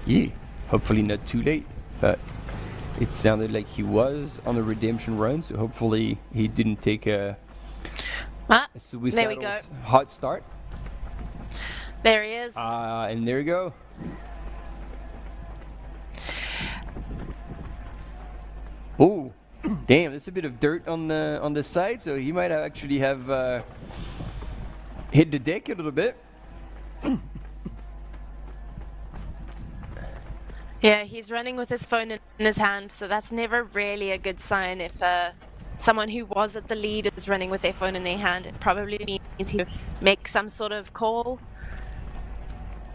yeah, hopefully not too late, but it sounded like he was on a redemption run, so hopefully he didn't take a suicidal hot start. There he is. And there you go. Oh, damn! There's a bit of dirt on the side, so he might actually have hit the deck a little bit. Yeah, he's running with his phone in his hand, so that's never really a good sign. If someone who was at the lead is running with their phone in their hand, it probably means he make some sort of call.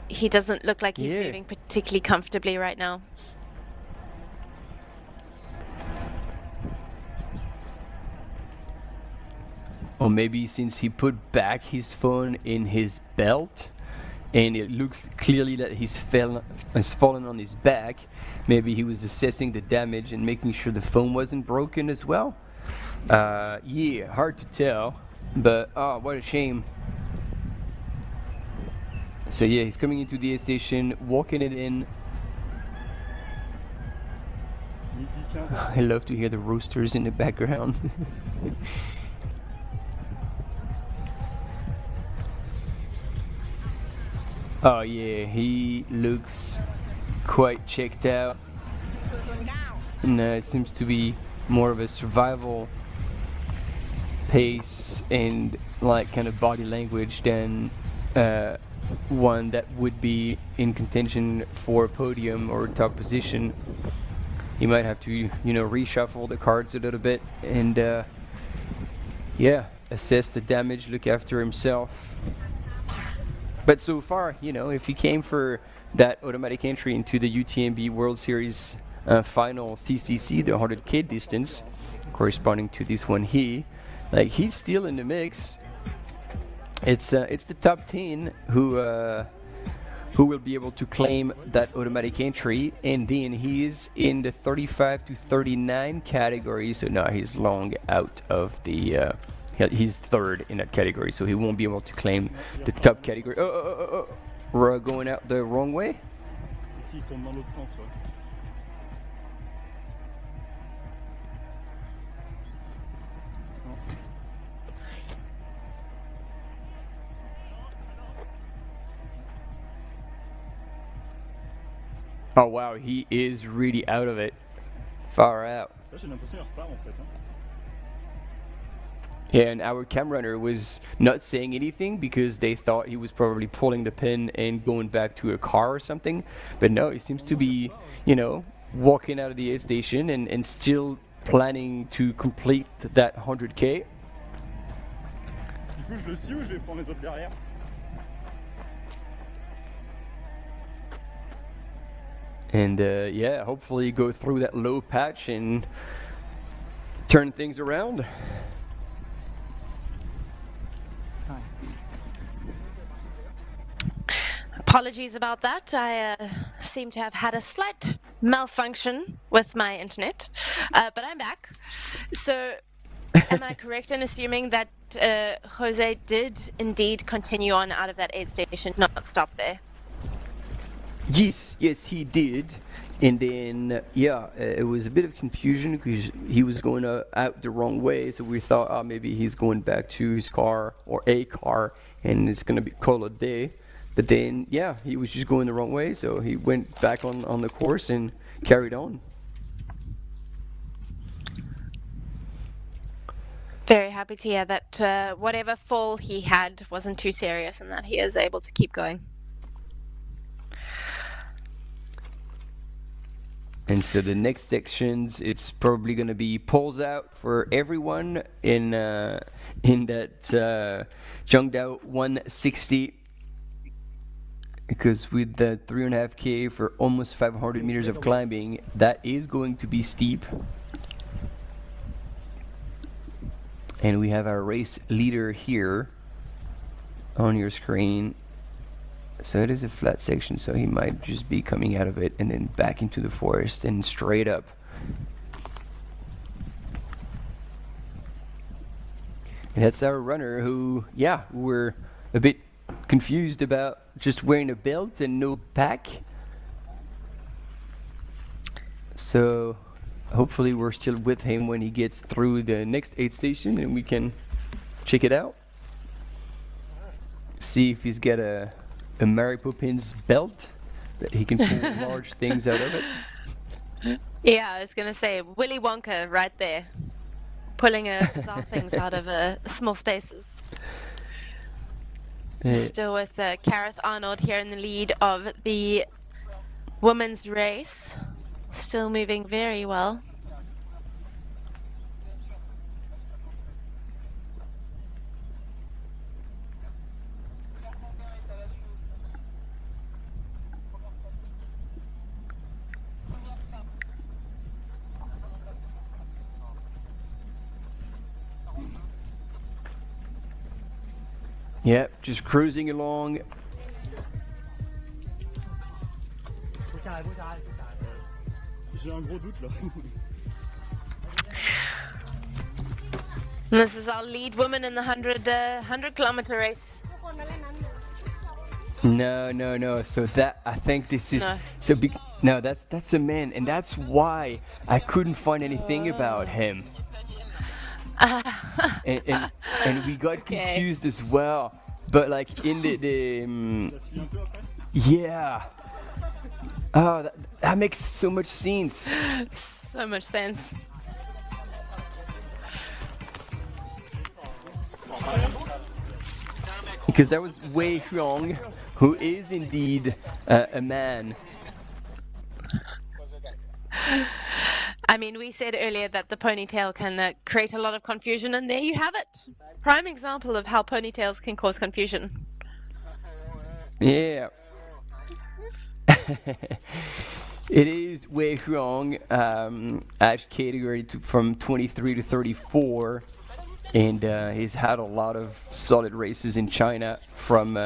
He doesn't look like he's moving particularly comfortably right now. Or maybe since he put back his phone in his belt, and it looks clearly that he's fallen on his back, maybe he was assessing the damage and making sure the phone wasn't broken as well. Yeah, hard to tell, but oh, what a shame. So yeah, he's coming into the aid station, walking it in. I love to hear the roosters in the background. Oh yeah, he looks quite checked out. And it seems to be more of a survival pace and like kind of body language than one that would be in contention for a podium or top position. He might have to, you know, reshuffle the cards a little bit and yeah, assess the damage, look after himself. But so far, you know, if he came for that automatic entry into the UTMB World Series final CCC, the 100K distance, corresponding to this one here, like he's still in the mix. It's the top 10 who will be able to claim that automatic entry, and then he is in the 35 to 39 category. So now he's long out of the. He's third in that category, so he won't be able to claim the top category. Oh. We're going out the wrong way? Oh wow, he is really out of it. Far out. Yeah, and our cam runner was not saying anything because they thought he was probably pulling the pin and going back to a car or something. But no, he seems to be, you know, walking out of the aid station and still planning to complete that 100K. And yeah, hopefully go through that low patch and turn things around. Apologies about that. I seem to have had a slight malfunction with my internet, but I'm back. So, am I correct in assuming that Jose did indeed continue on out of that aid station, not stop there? Yes, he did. And then, yeah, it was a bit of confusion because he was going out the wrong way. So we thought, oh, maybe he's going back to his car or a car and it's going to be call a day. But then, yeah, he was just going the wrong way. So he went back on the course and carried on. Very happy to hear that whatever fall he had wasn't too serious and that he is able to keep going. And so the next sections, it's probably going to be poles out for everyone in that Zhengdao 160. Because with the 3.5K for almost 500 meters of climbing, that is going to be steep. And we have our race leader here on your screen. So it is a flat section, so he might just be coming out of it and then back into the forest and straight up. And that's our runner who, yeah, we're a bit confused about just wearing a belt and no pack. So hopefully we're still with him when he gets through the next aid station and we can check it out. See if he's got a Mary Poppins belt that he can pull large things out of it. Yeah, I was going to say, Willy Wonka right there. Pulling bizarre things out of small spaces. Still with Kareth Arnold here in the lead of the women's race. Still moving very well. Yep, just cruising along. And this is our lead woman in the 100 kilometer race. No. So that, I think this is no. That's a man, and that's why I couldn't find anything about him. And we got confused as well. But like in the yeah. Oh, that makes so much sense. So much sense. Because that was Wei Huang, who is indeed a man. I mean, we said earlier that the ponytail can create a lot of confusion, and there you have it. Prime example of how ponytails can cause confusion. Yeah. It is Wei Huang, age category from 23 to 34, and he's had a lot of solid races in China from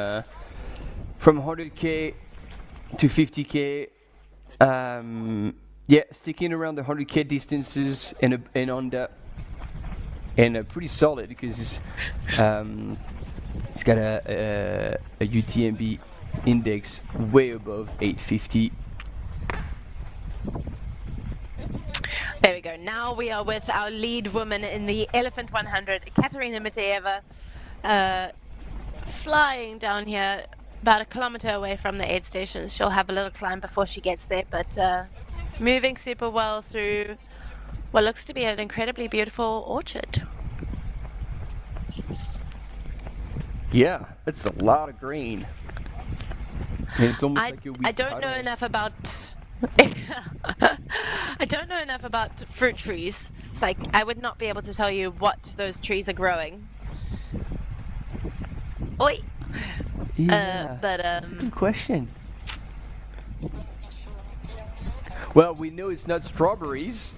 100K to 50K. Yeah, sticking around the 100K distances and on that, and pretty solid because he's got a UTMB index way above 850. There we go. Now we are with our lead woman in the Elephant 100, Katerina Mateyeva, flying down here about a kilometer away from the aid stations. She'll have a little climb before she gets there, but moving super well through what looks to be an incredibly beautiful orchard. Yeah, it's a lot of green. And it's almost like a wee I don't know puddle. enough about I don't know enough about fruit trees. It's like I would not be able to tell you what those trees are growing. Oi. Yeah, But that's a good question. Well, we know it's not strawberries.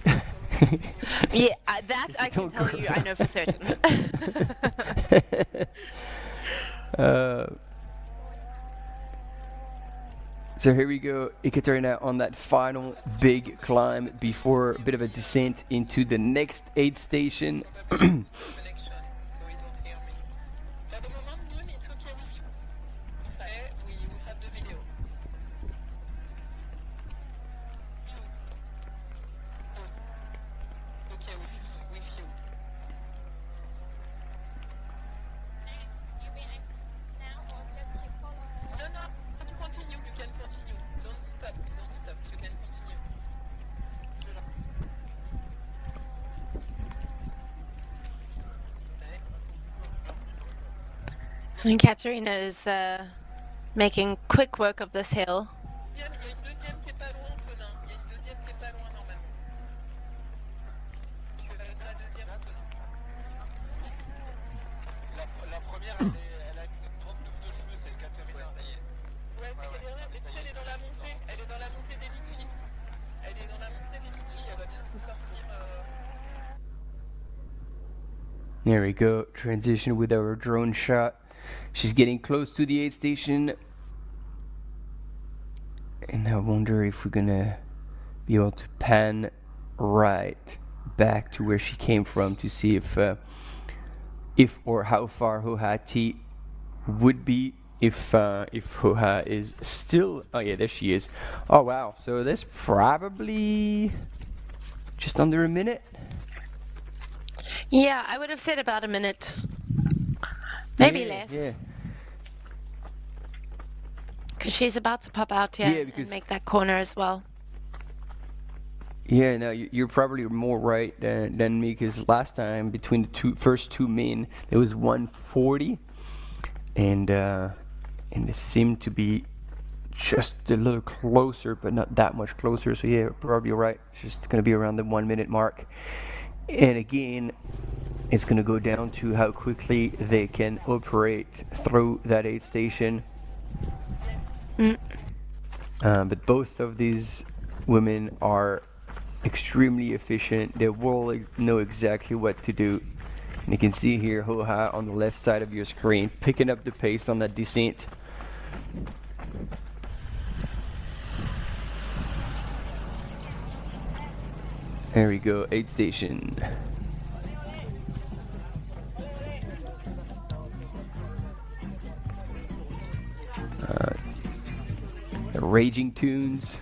Yeah, that I can tell you, I know for certain. So here we go, Ekaterina on that final big climb before a bit of a descent into the next aid station. And Katerina is making quick work of this hill. There we go, transition with our drone shot. She's getting close to the aid station. And I wonder if we're gonna be able to pan right back to where she came from to see if or how far Hohati would be if Hoha is still, oh yeah, there she is. Oh wow, so that's probably just under a minute. Yeah, I would have said about a minute. Maybe less. Yeah. Because she's about to pop out here and make that corner as well. Yeah, no, you're probably more right than me, because last time between the first two men there was 140, and it seemed to be just a little closer, but not that much closer. So yeah, probably right. It's just going to be around the 1 minute mark, and again, it's going to go down to how quickly they can operate through that aid station. But both of these women are extremely efficient. They will know exactly what to do. And you can see here Hoha on the left side of your screen picking up the pace on that descent. There we go, aid station. The raging tunes.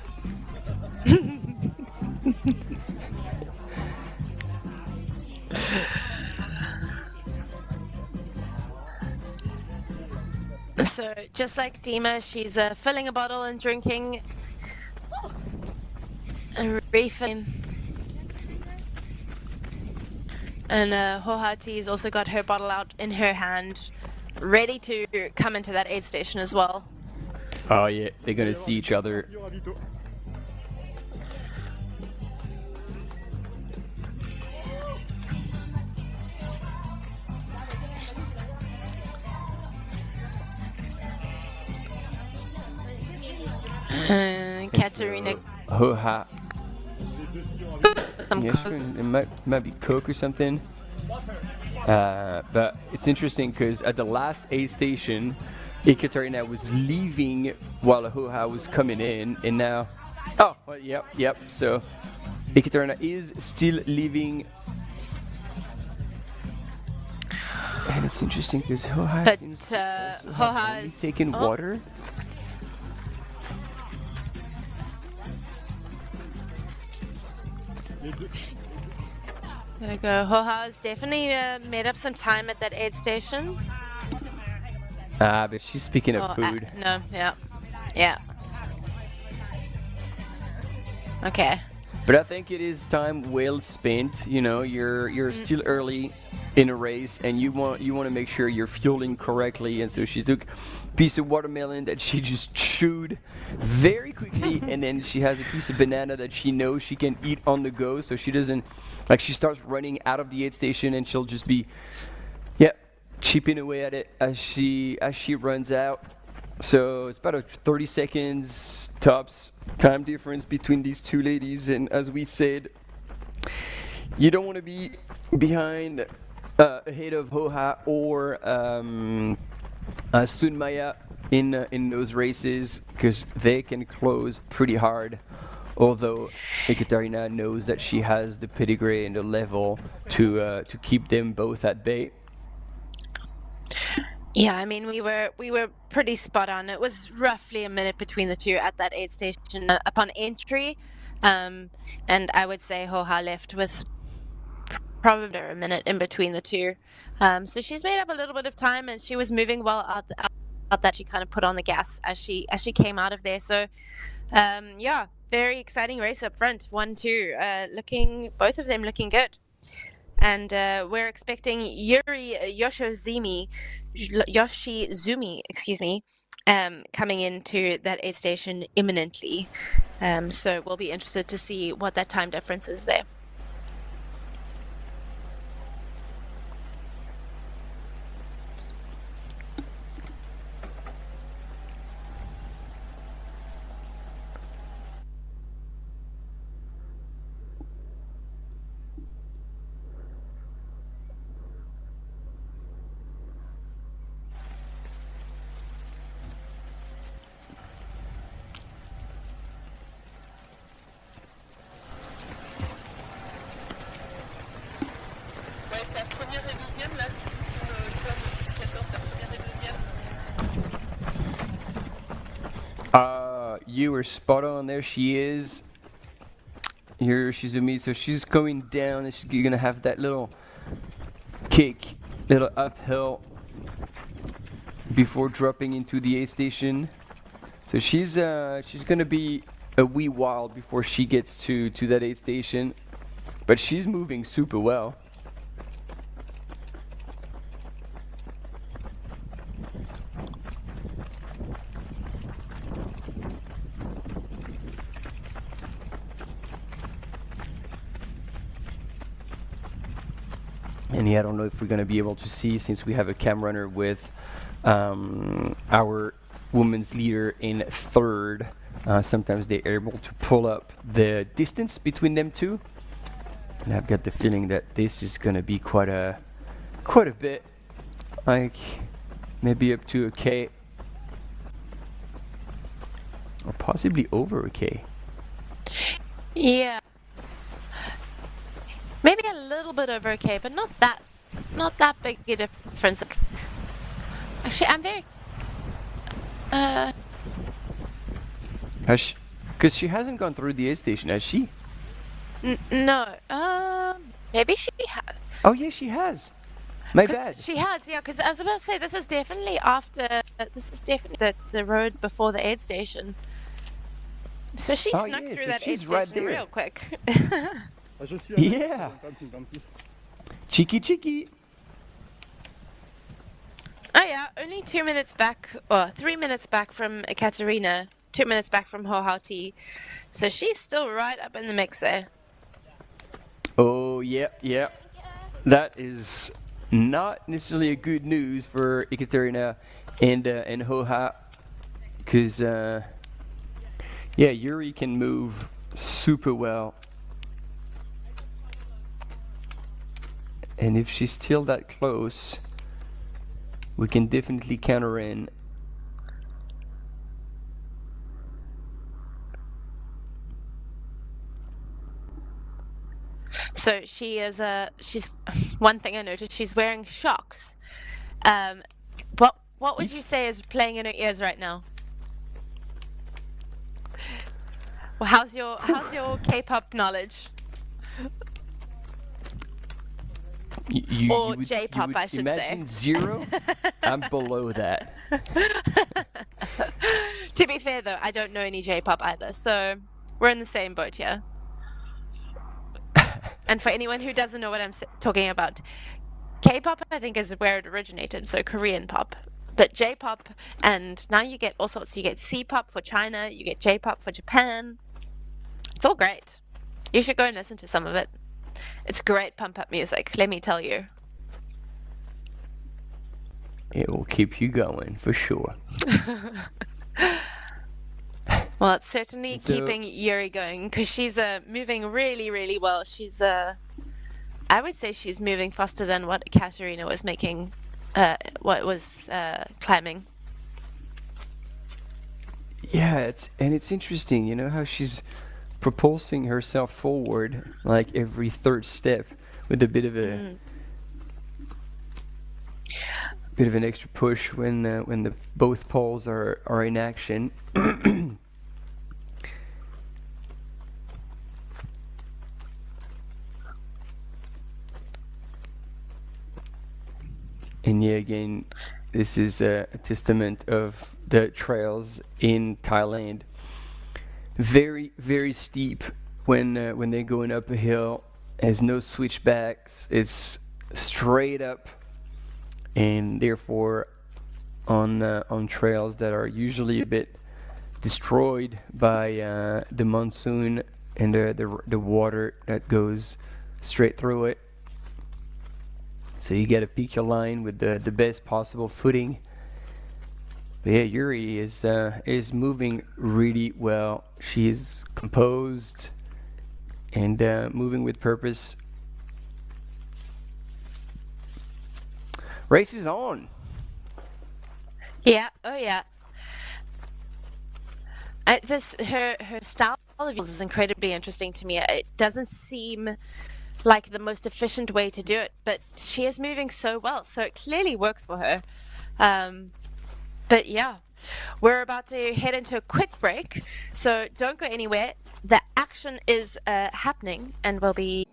So just like Dima, she's filling a bottle and drinking and refilling. And Hohati's also got her bottle out in her hand, ready to come into that aid station as well. Oh yeah, they're gonna see each other. Katerina. Hoha. It might be Coke or something. But it's interesting because at the last aid station, Ekaterina was leaving while Hoha was coming in, and now, oh, well, yep. So Ekaterina is still leaving, and it's interesting because Hoha seems Hoha's taking water. There we go. Hoha's definitely made up some time at that aid station. But she's speaking of food. No, yeah. Okay. But I think it is time well spent. You know, you're still early in a race, and you want to make sure you're fueling correctly. And so she took a piece of watermelon that she just chewed very quickly, and then she has a piece of banana that she knows she can eat on the go. So she doesn't, like, she starts running out of the aid station, and she'll just be, chipping away at it as she runs out. So it's about a 30 seconds tops time difference between these two ladies, and as we said, you don't want to be behind ahead of Hoha or Sunmaya in those races, because they can close pretty hard. Although Ekaterina knows that she has the pedigree and the level to keep them both at bay. Yeah, I mean, we were pretty spot on. It was roughly a minute between the two at that aid station upon entry, and I would say Hoha left with probably a minute in between the two. So she's made up a little bit of time, and she was moving well out that she kind of put on the gas as she came out of there. So yeah, very exciting race up front. 1-2, both of them looking good. And we're expecting Yuri Yoshizumi, coming into that aid station imminently. So we'll be interested to see what that time difference is there. You were spot on. There she is. Here Shizumi. So she's going down, and she's gonna have that little kick, little uphill before dropping into the aid station. So she's gonna be a wee while before she gets to that aid station, but she's moving super well. And yeah, I don't know if we're going to be able to see, since we have a cam runner with our women's leader in third. Sometimes they're able to pull up the distance between them two. And I've got the feeling that this is going to be quite a bit, like maybe up to a K, or possibly over a K. Yeah. Maybe a little bit over a K, but not that big a difference. Actually, I'm very because she hasn't gone through the aid station, has she? No. Maybe she has. Oh yeah, she has. My bad. She has, yeah. Because I was about to say this is definitely after. This is definitely the road before the aid station. So she snuck through that aid station real quick. Yeah. Cheeky. Oh yeah, only 2 minutes back, or 3 minutes back from Ekaterina, 2 minutes back from Hohauti. So she's still right up in the mix there. Oh yeah. That is not necessarily a good news for Ekaterina and Hoha, because yeah, Yuri can move super well. And if she's still that close, we can definitely counter in. So she's one thing I noticed, she's wearing shocks. What would you say is playing in her ears right now? Well, how's your K-pop knowledge? Or J-pop, I should say. Zero? I'm below that. To be fair, though, I don't know any J-pop either, so we're in the same boat here. And for anyone who doesn't know what I'm talking about, K-pop, I think, is where it originated, so Korean pop. But J-pop, and now you get all sorts. You get C-pop for China, you get J-pop for Japan. It's all great. You should go and listen to some of it. It's great pump-up music, let me tell you. it will keep you going for sure. Well, it's certainly So- keeping Yuri going because she's moving really, really well. She's I would say she's moving faster than what Katerina was making, climbing. Yeah, it's interesting, you know, how she's propulsing herself forward like every third step with a bit of a bit of an extra push when the both poles are in action. And yeah, again, this is a testament of the trails in Thailand. Very, very steep when they're going up a hill. There's no switchbacks. It's straight up, and therefore on trails that are usually a bit destroyed by the monsoon and the water that goes straight through it. So you gotta pick your line with the best possible footing. But yeah, Yuri is moving really well. She is composed and moving with purpose. Race is on. Yeah. Oh yeah. Her style of use is incredibly interesting to me. It doesn't seem like the most efficient way to do it, but she is moving so well, so it clearly works for her. But yeah, we're about to head into a quick break, so don't go anywhere. The action is happening, and we'll be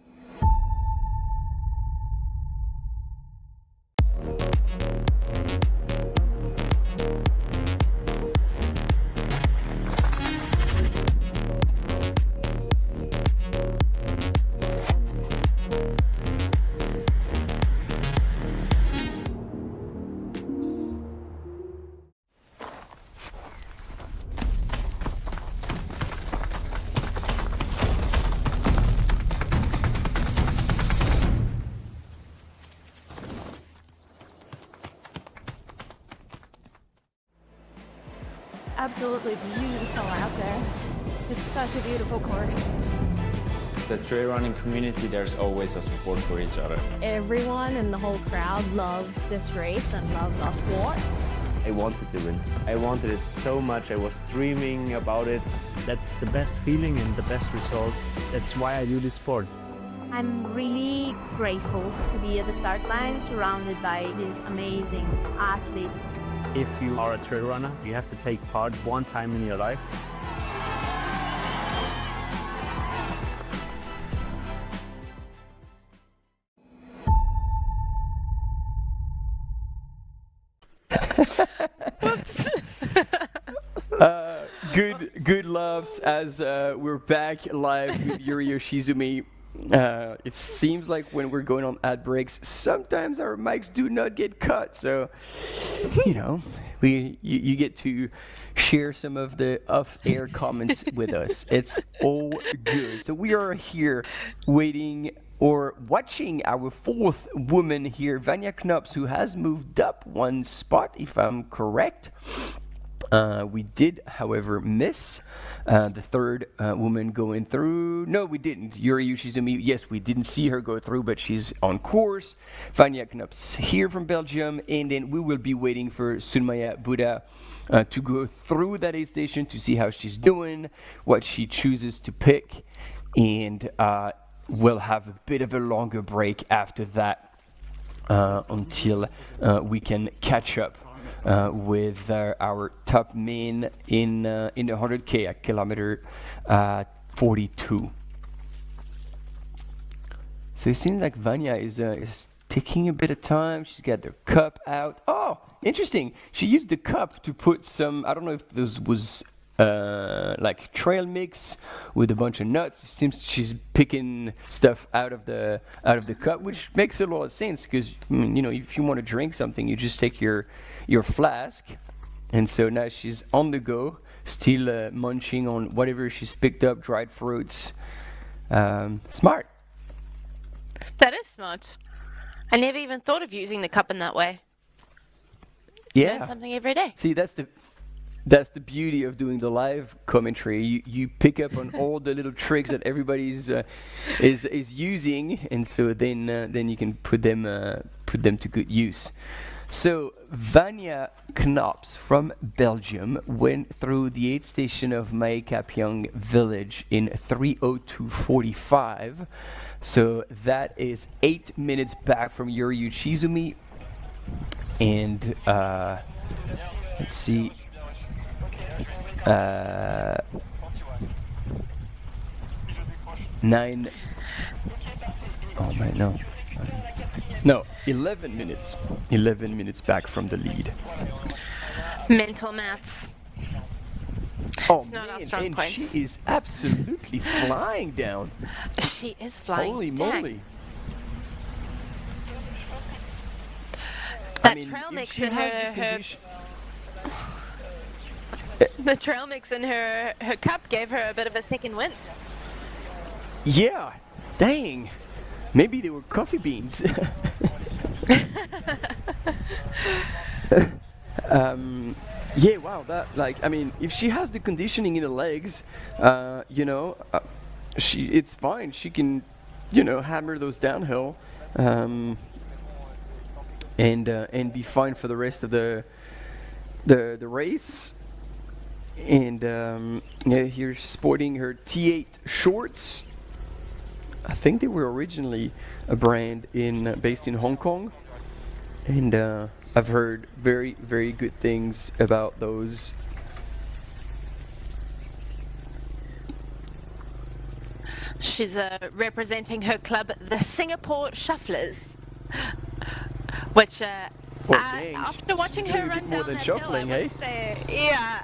Absolutely beautiful out there. It's such a beautiful course. The trail running community, there's always a support for each other. Everyone in the whole crowd loves this race and loves our sport. I wanted to win. I wanted it so much. I was dreaming about it. That's the best feeling and the best result. That's why I do this sport. I'm really grateful to be at the start line surrounded by these amazing athletes. If you are a trail runner, you have to take part one time in your life. Good loves as we're back live with Yuri Yoshizumi. It seems like when we're going on ad breaks, sometimes our mics do not get cut. So, you know, you get to share some of the off-air comments with us. It's all good. So we are here waiting or watching our fourth woman here, Vanya Knops, who has moved up one spot, if I'm correct. We did, however, miss the third woman going through. No, we didn't. Yuri Yoshizumi, yes, we didn't see her go through, but she's on course. Vanya Knops here from Belgium, and then we will be waiting for Sunmaya Buddha to go through that aid station to see how she's doing, what she chooses to pick, and we'll have a bit of a longer break after that until we can catch up with our top men in the 100K at kilometer 42. So it seems like Vanya is taking a bit of time. She's got the cup out. Oh, interesting. She used the cup to put some, I don't know if this was like trail mix with a bunch of nuts. It seems she's picking stuff out of the cup, which makes a lot of sense because you know, if you want to drink something, you just take your flask. And so now she's on the go, still munching on whatever she's picked up, dried fruits. Smart. That is smart. I never even thought of using the cup in that way. Learn something every day. See, that's the beauty of doing the live commentary. You pick up on all the little tricks that everybody's is using, and so then you can put them to good use. So Vanya Knops from Belgium went through the aid station of Mae Kapiong village in 3:02:45. So that is 8 minutes back from Yuri Uchizumi. And let's see. 11 minutes. 11 minutes back from the lead. Mental maths. It's not our strong points. She is absolutely flying down. She is flying. Holy Dang. moly. That trail mix in the trail mix in her cup gave her a bit of a second wind. Yeah, dang. Maybe they were coffee beans. Yeah, wow. If she has the conditioning in the legs, it's fine. She can, hammer those downhill, and be fine for the rest of the race. And here she's sporting her T8 shorts. I think they were originally a brand based in Hong Kong, and I've heard very, very good things about those. She's representing her club, the Singapore Shufflers, which after watching her run down that hill, I would say,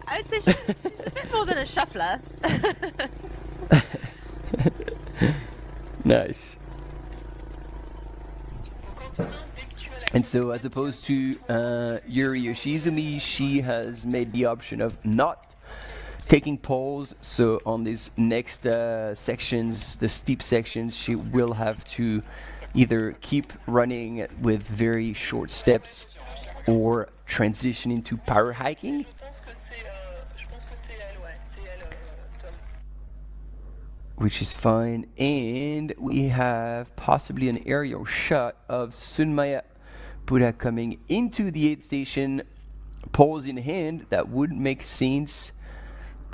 I would say she's a bit more than a shuffler. Nice. And so, as opposed to Yuri Yoshizumi, she has made the option of not taking poles. So on these next sections, the steep sections, she will have to either keep running with very short steps or transition into power hiking. Which is fine. And we have possibly an aerial shot of Sunmaya Buddha coming into the aid station, poles in hand. That would make sense,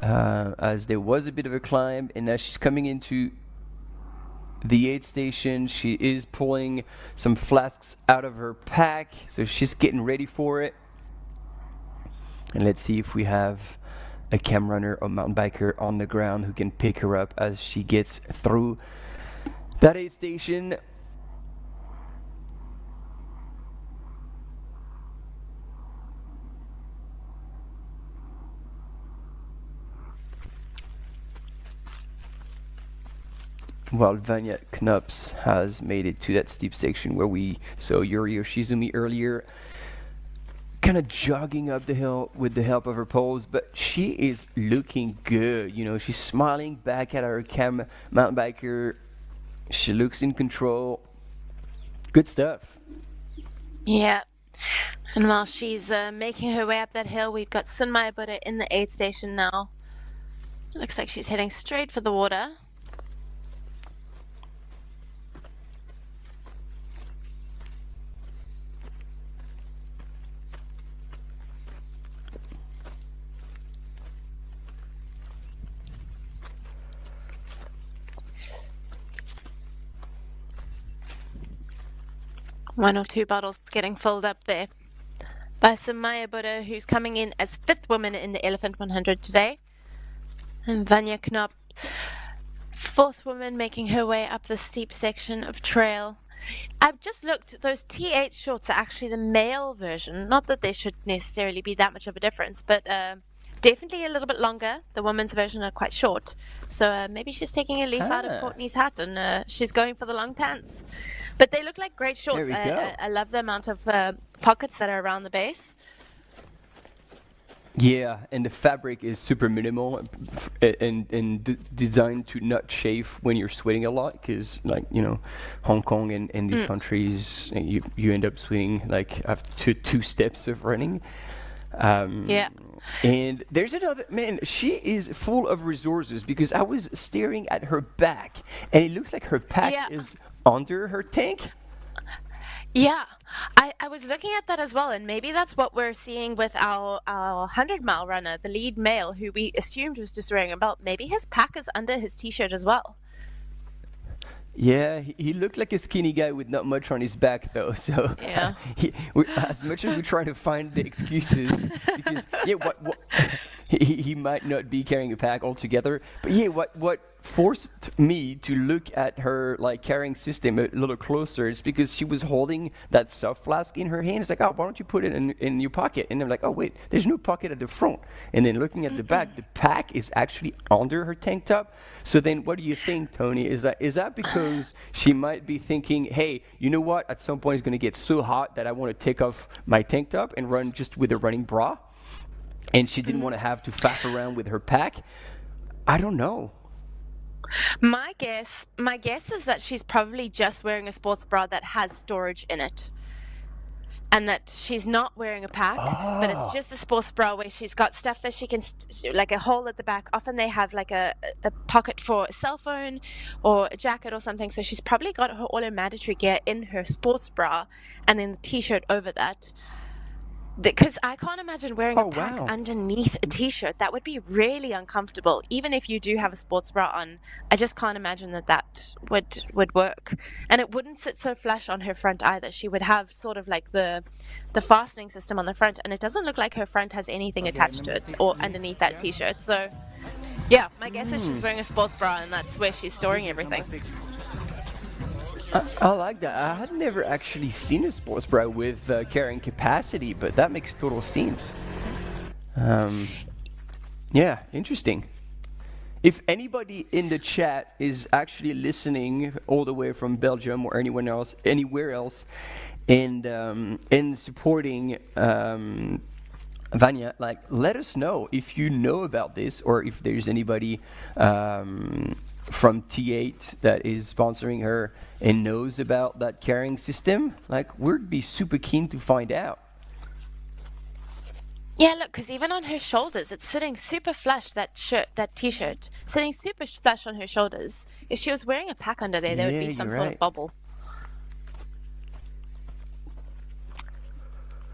as there was a bit of a climb, and as she's coming into the aid station, she is pulling some flasks out of her pack, so she's getting ready for it. And let's see if we have a cam runner or mountain biker on the ground who can pick her up as she gets through that aid station. While Vanya Knops has made it to that steep section where we saw Yuri Yoshizumi earlier, kind of jogging up the hill with the help of her poles, but she is looking good. She's smiling back at her mountain biker. She looks in control. Good stuff. Yeah. And while she's making her way up that hill, we've got Sunmaya Buddha in the aid station now. Looks like she's heading straight for the water. One or two bottles getting filled up there by Sunmaya Buddha, who's coming in as 5th woman in the Elephant 100 today. And Vanya Knopp, 4th woman, making her way up the steep section of trail. I've just looked, those T8 shorts are actually the male version. Not that there should necessarily be that much of a difference, but definitely a little bit longer. The women's version are quite short. So maybe she's taking a leaf out of Courtney's hat and she's going for the long pants. But they look like great shorts. I love the amount of pockets that are around the base. Yeah, and the fabric is super minimal and designed to not chafe when you're sweating a lot, because like, you know, Hong Kong and these countries, you end up sweating like after two steps of running. Yeah. And there's another, man, she is full of resources, because I was staring at her back and it looks like her pack is under her tank. Yeah, I was looking at that as well, and maybe that's what we're seeing with our 100-mile runner, the lead male, who we assumed was just wearing a belt. Maybe his pack is under his t-shirt as well. Yeah, he looked like a skinny guy with not much on his back, though. So yeah, as much as we try to find the excuses, because he might not be carrying a pack altogether. But yeah, what forced me to look at her like carrying system a little closer is because she was holding that soft flask in her hand. It's like, oh, why don't you put it in your pocket? And I'm like, oh wait, there's no pocket at the front. And then looking at the back, the pack is actually under her tank top. So then what do you think, Tony? Is that because she might be thinking, hey, you know what, at some point it's going to get so hot that I want to take off my tank top and run just with a running bra, and she didn't want to have to faff around with her pack? I don't know. My guess is that she's probably just wearing a sports bra that has storage in it, and that she's not wearing a pack, but it's just a sports bra where she's got stuff that she can, like a hole at the back. Often they have like a pocket for a cell phone or a jacket or something. So she's probably got her all her mandatory gear in her sports bra, and then the t-shirt over that. Because I can't imagine wearing a pack underneath a t-shirt. That would be really uncomfortable. Even if you do have a sports bra on, I just can't imagine that would work. And it wouldn't sit so flush on her front either. She would have sort of like the fastening system on the front, and it doesn't look like her front has anything attached to it or underneath that t-shirt. So yeah, my guess is she's wearing a sports bra, and that's where she's storing everything. I like that. I had never actually seen a sports bra with carrying capacity, but that makes total sense. Yeah, interesting. If anybody in the chat is actually listening all the way from Belgium or anywhere else, and supporting Vanya, like, let us know if you know about this, or if there's anybody from T8 that is sponsoring her and knows about that carrying system. Like, we'd be super keen to find out. Yeah, look, because even on her shoulders, it's sitting super flush, that t-shirt, sitting super flush on her shoulders. If she was wearing a pack under there, there would be some sort of bubble.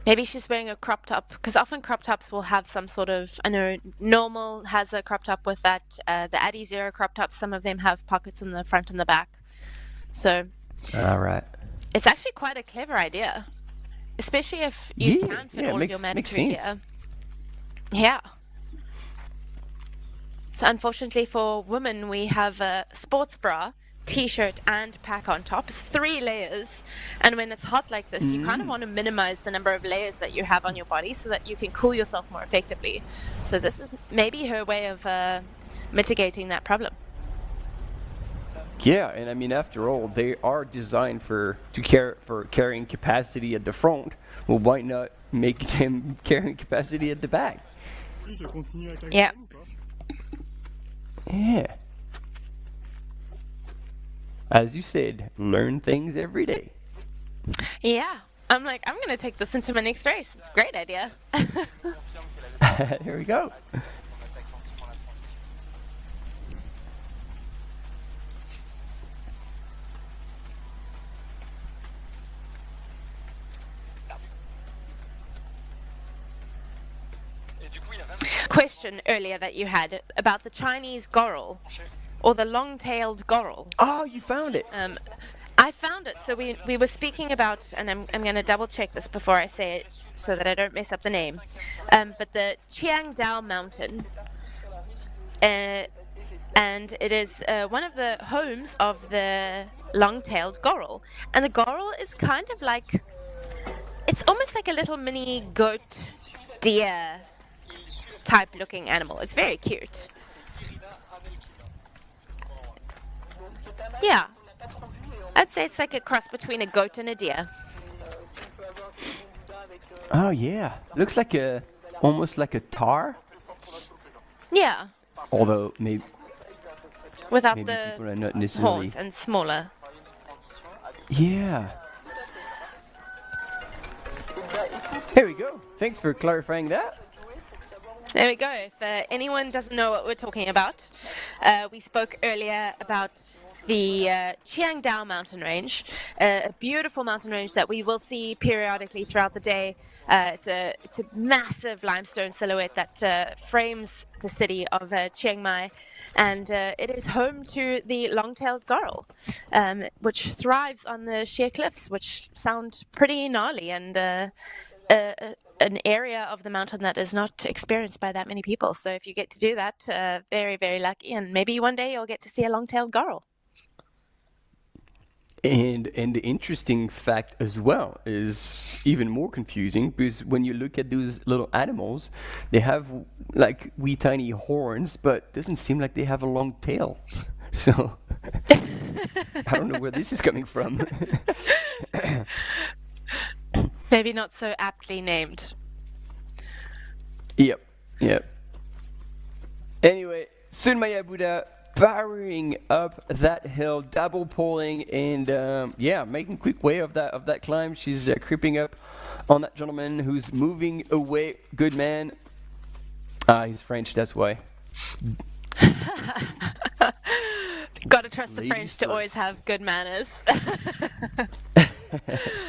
Maybe she's wearing a crop top, because often crop tops will have some sort of, I know Normal has a crop top with that, the Addy Zero crop tops, some of them have pockets in the front and the back. So all right, it's actually quite a clever idea, especially if you can fit all of your mandatory gear. Yeah. So unfortunately for women, we have a sports bra, t-shirt and pack on top. It's 3 layers, and when it's hot like this, you kind of want to minimize the number of layers that you have on your body so that you can cool yourself more effectively. So this is maybe her way of mitigating that problem. Yeah, and I mean, after all, they are designed for carrying capacity at the front. Well, why not make them carrying capacity at the back? Yeah. Yeah. As you said, learn things every day. Yeah. I'm like, I'm going to take this into my next race. It's a great idea. Here we go. Question earlier that you had about the Chinese goral, or the long-tailed goral. Oh, you found it. I found it. So we were speaking about, and I'm going to double check this before I say it so that I don't mess up the name. But the Chiang Dao Mountain, and it is one of the homes of the long-tailed goral. And the goral is kind of like, it's almost like a little mini goat, deer type looking animal. It's very cute. Yeah, I'd say it's like a cross between a goat and a deer. Oh yeah, looks like a almost like a tar, Yeah, although maybe without maybe the people are not necessarily. horns and smaller. Yeah. Here we go. Thanks for clarifying that. There we go. If anyone doesn't know what we're talking about, we spoke earlier about the Chiang Dao mountain range, a beautiful mountain range that we will see periodically throughout the day. It's a massive limestone silhouette that frames the city of Chiang Mai, and it is home to the long-tailed coral, which thrives on the sheer cliffs, which sound pretty gnarly, and an area of the mountain that is not experienced by that many people. So if you get to do that, very, very lucky, and maybe one day you'll get to see a long-tailed coral. And the interesting fact as well is even more confusing, because when you look at those little animals, they have like wee tiny horns, but doesn't seem like they have a long tail. So I don't know where this is coming from. Maybe not so aptly named. Yep. Anyway, Sunmaya Buddha powering up that hill, double pulling, and making quick way of that climb. She's creeping up on that gentleman who's moving away. Good man. He's French, that's why. Gotta trust the Ladies French to first. always have good manners.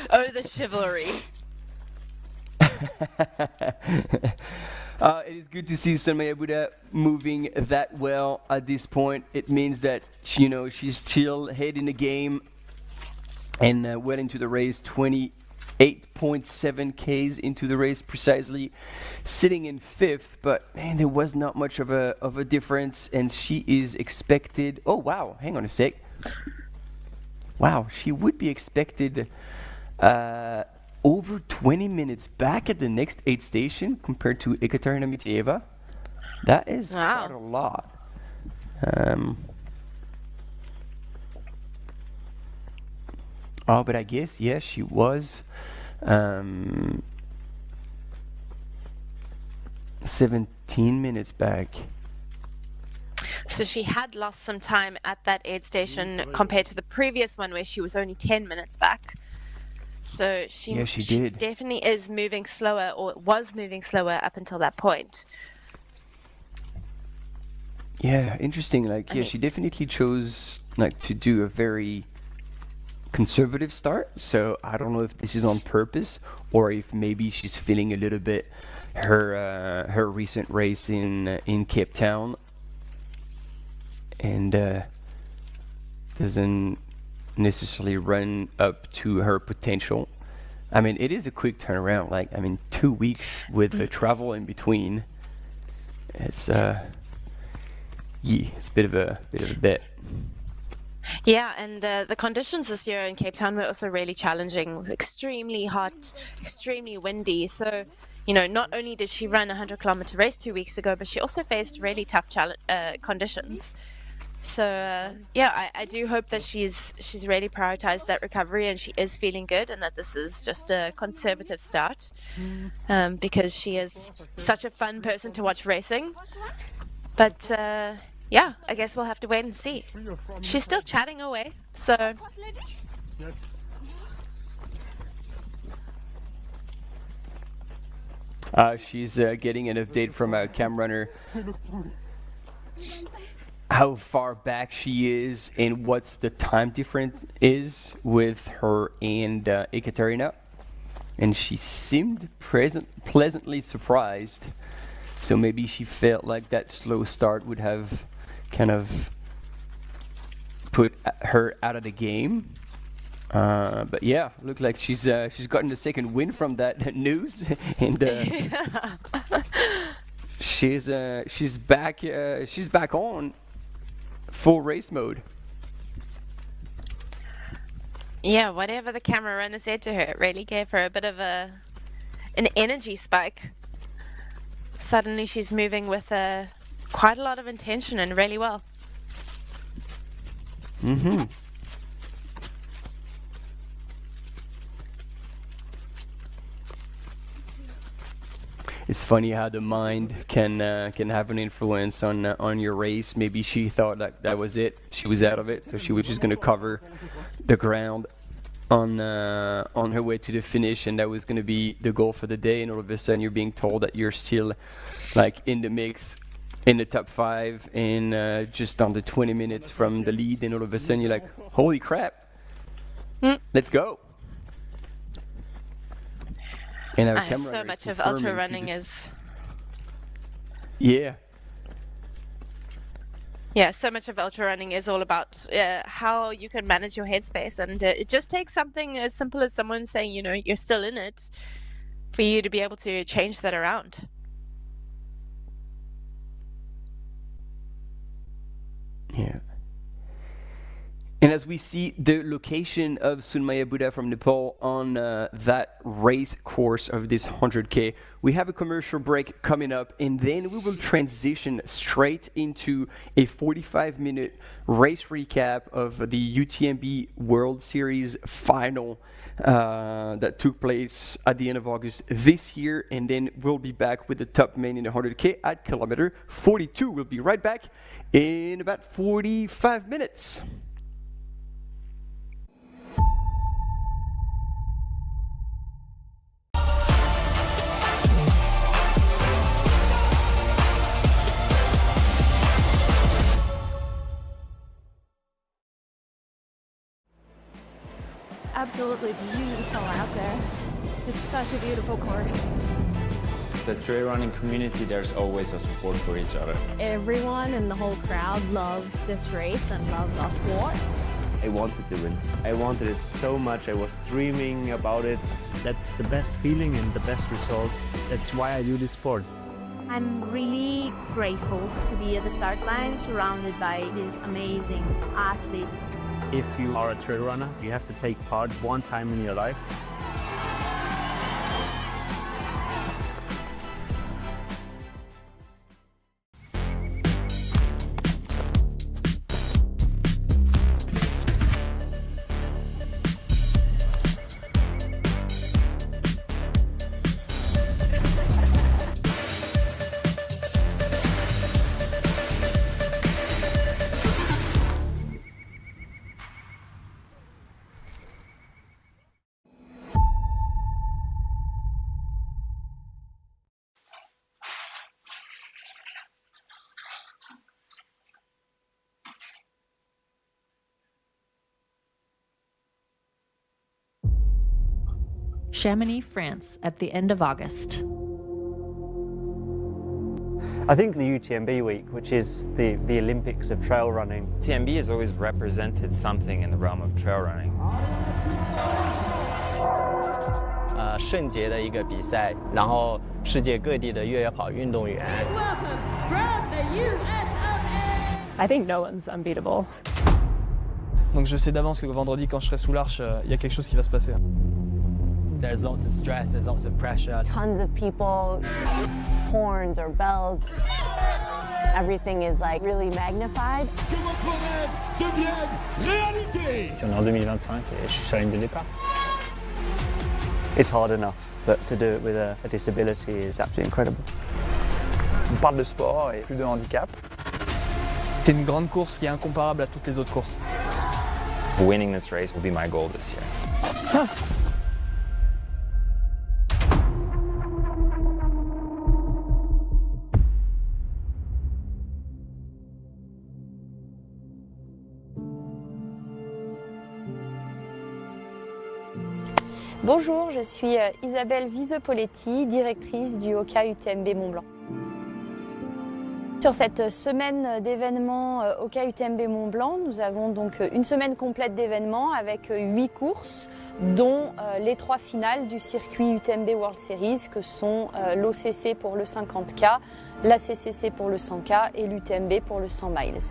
Oh, the chivalry. It is good to see Sunmaya Buddha moving that well at this point. It means that she's still ahead in the game and well into the race. 28.7 Ks into the race precisely, sitting in 5th. But man, there was not much of a difference, and she is expected. Oh wow! Hang on a sec. Wow, she would be expected. Over 20 minutes back at the next aid station compared to Ekaterina Mitieva. That is quite a lot. But I guess, yes, she was 17 minutes back. So she had lost some time at that aid station compared to the previous one where she was only 10 minutes back. So she did. Definitely is moving slower, or was moving slower up until that point. Yeah, interesting. She definitely chose to do a very conservative start. So I don't know if this is on purpose or if maybe she's feeling a little bit her recent race in Cape Town and doesn't necessarily run up to her potential. I mean, it is a quick turnaround. 2 weeks with the travel in between. It's it's a bit of a bet. Yeah, and the conditions this year in Cape Town were also really challenging. Extremely hot, extremely windy. So, not only did she run a 100-kilometer race 2 weeks ago, but she also faced really tough conditions. So I do hope that she's really prioritized that recovery, and she is feeling good, and that this is just a conservative start, because she is such a fun person to watch racing. But I guess we'll have to wait and see. She's still chatting away, so. She's getting an update from a cam runner. How far back she is and what's the time difference is with her and Ekaterina. And she seemed pleasantly surprised. So maybe she felt like that slow start would have kind of put her out of the game. But yeah, looked like she's gotten the second win from that news, and she's back on full race mode. Yeah, whatever the camera runner said to her, it really gave her a bit of an energy spike. Suddenly she's moving with quite a lot of intention and really well. Mm-hmm. it's funny how the mind can have an influence on your race. Maybe she thought that was it. She was out of it, so she was just going to cover the ground on her way to the finish, and that was going to be the goal for the day. And all of a sudden, you're being told that you're still like in the mix, in the top 5, and just under 20 minutes from the lead. And all of a sudden, you're like, holy crap, let's go. And our camera so is much of confirming ultra to running this- is. Yeah. So much of ultra running is all about how you can manage your headspace, and it just takes something as simple as someone saying, you know, you're still in it, for you to be able to change that around. Yeah. And as we see the location of Sunmaya Buddha from Nepal on that race course of this 100K, we have a commercial break coming up, and then we will transition straight into a 45-minute race recap of the UTMB World Series final that took place at the end of August this year. And then we'll be back with the top men in the 100K at kilometer 42. We'll be right back in about 45 minutes. Absolutely beautiful out there. It's such a beautiful course. The trail running community, there's always a support for each other. Everyone in the whole crowd loves this race and loves our sport. I wanted to win. I wanted it so much. I was dreaming about it. That's the best feeling and the best result. That's why I do this sport. I'm really grateful to be at the start line surrounded by these amazing athletes. If you are a trail runner, you have to take part one time in your life. Chamonix, France, at the end of August. I think the UTMB week, which is the Olympics of trail running. UTMB has always represented something in the realm of trail running. 圣洁的一个比赛，然后世界各地的越野跑运动员。I think no one's unbeatable. Donc je sais d'avance que vendredi, quand je serai sous l'arche, il y a quelque chose qui va se passer. There's lots of stress, there's lots of pressure. Tons of people, horns or bells. Everything is like really magnified. Que votre rêve devienne réalité. Je suis en 2025 et je suis sur la ligne de départ. It's hard enough, but to do it with a disability is absolutely incredible. On parle de sport et plus de handicap. C'est une grande course qui est incomparable à toutes les autres courses. Winning this race will be my goal this year. Bonjour, je suis Isabelle Visepoletti, directrice du HOKA UTMB Mont-Blanc. Sur cette semaine d'événements HOKA UTMB Mont-Blanc, nous avons donc une semaine complète d'événements avec 8 courses, dont les 3 finales du circuit UTMB World Series, que sont l'OCC pour le 50K, la CCC pour le 100K et l'UTMB pour le 100 miles.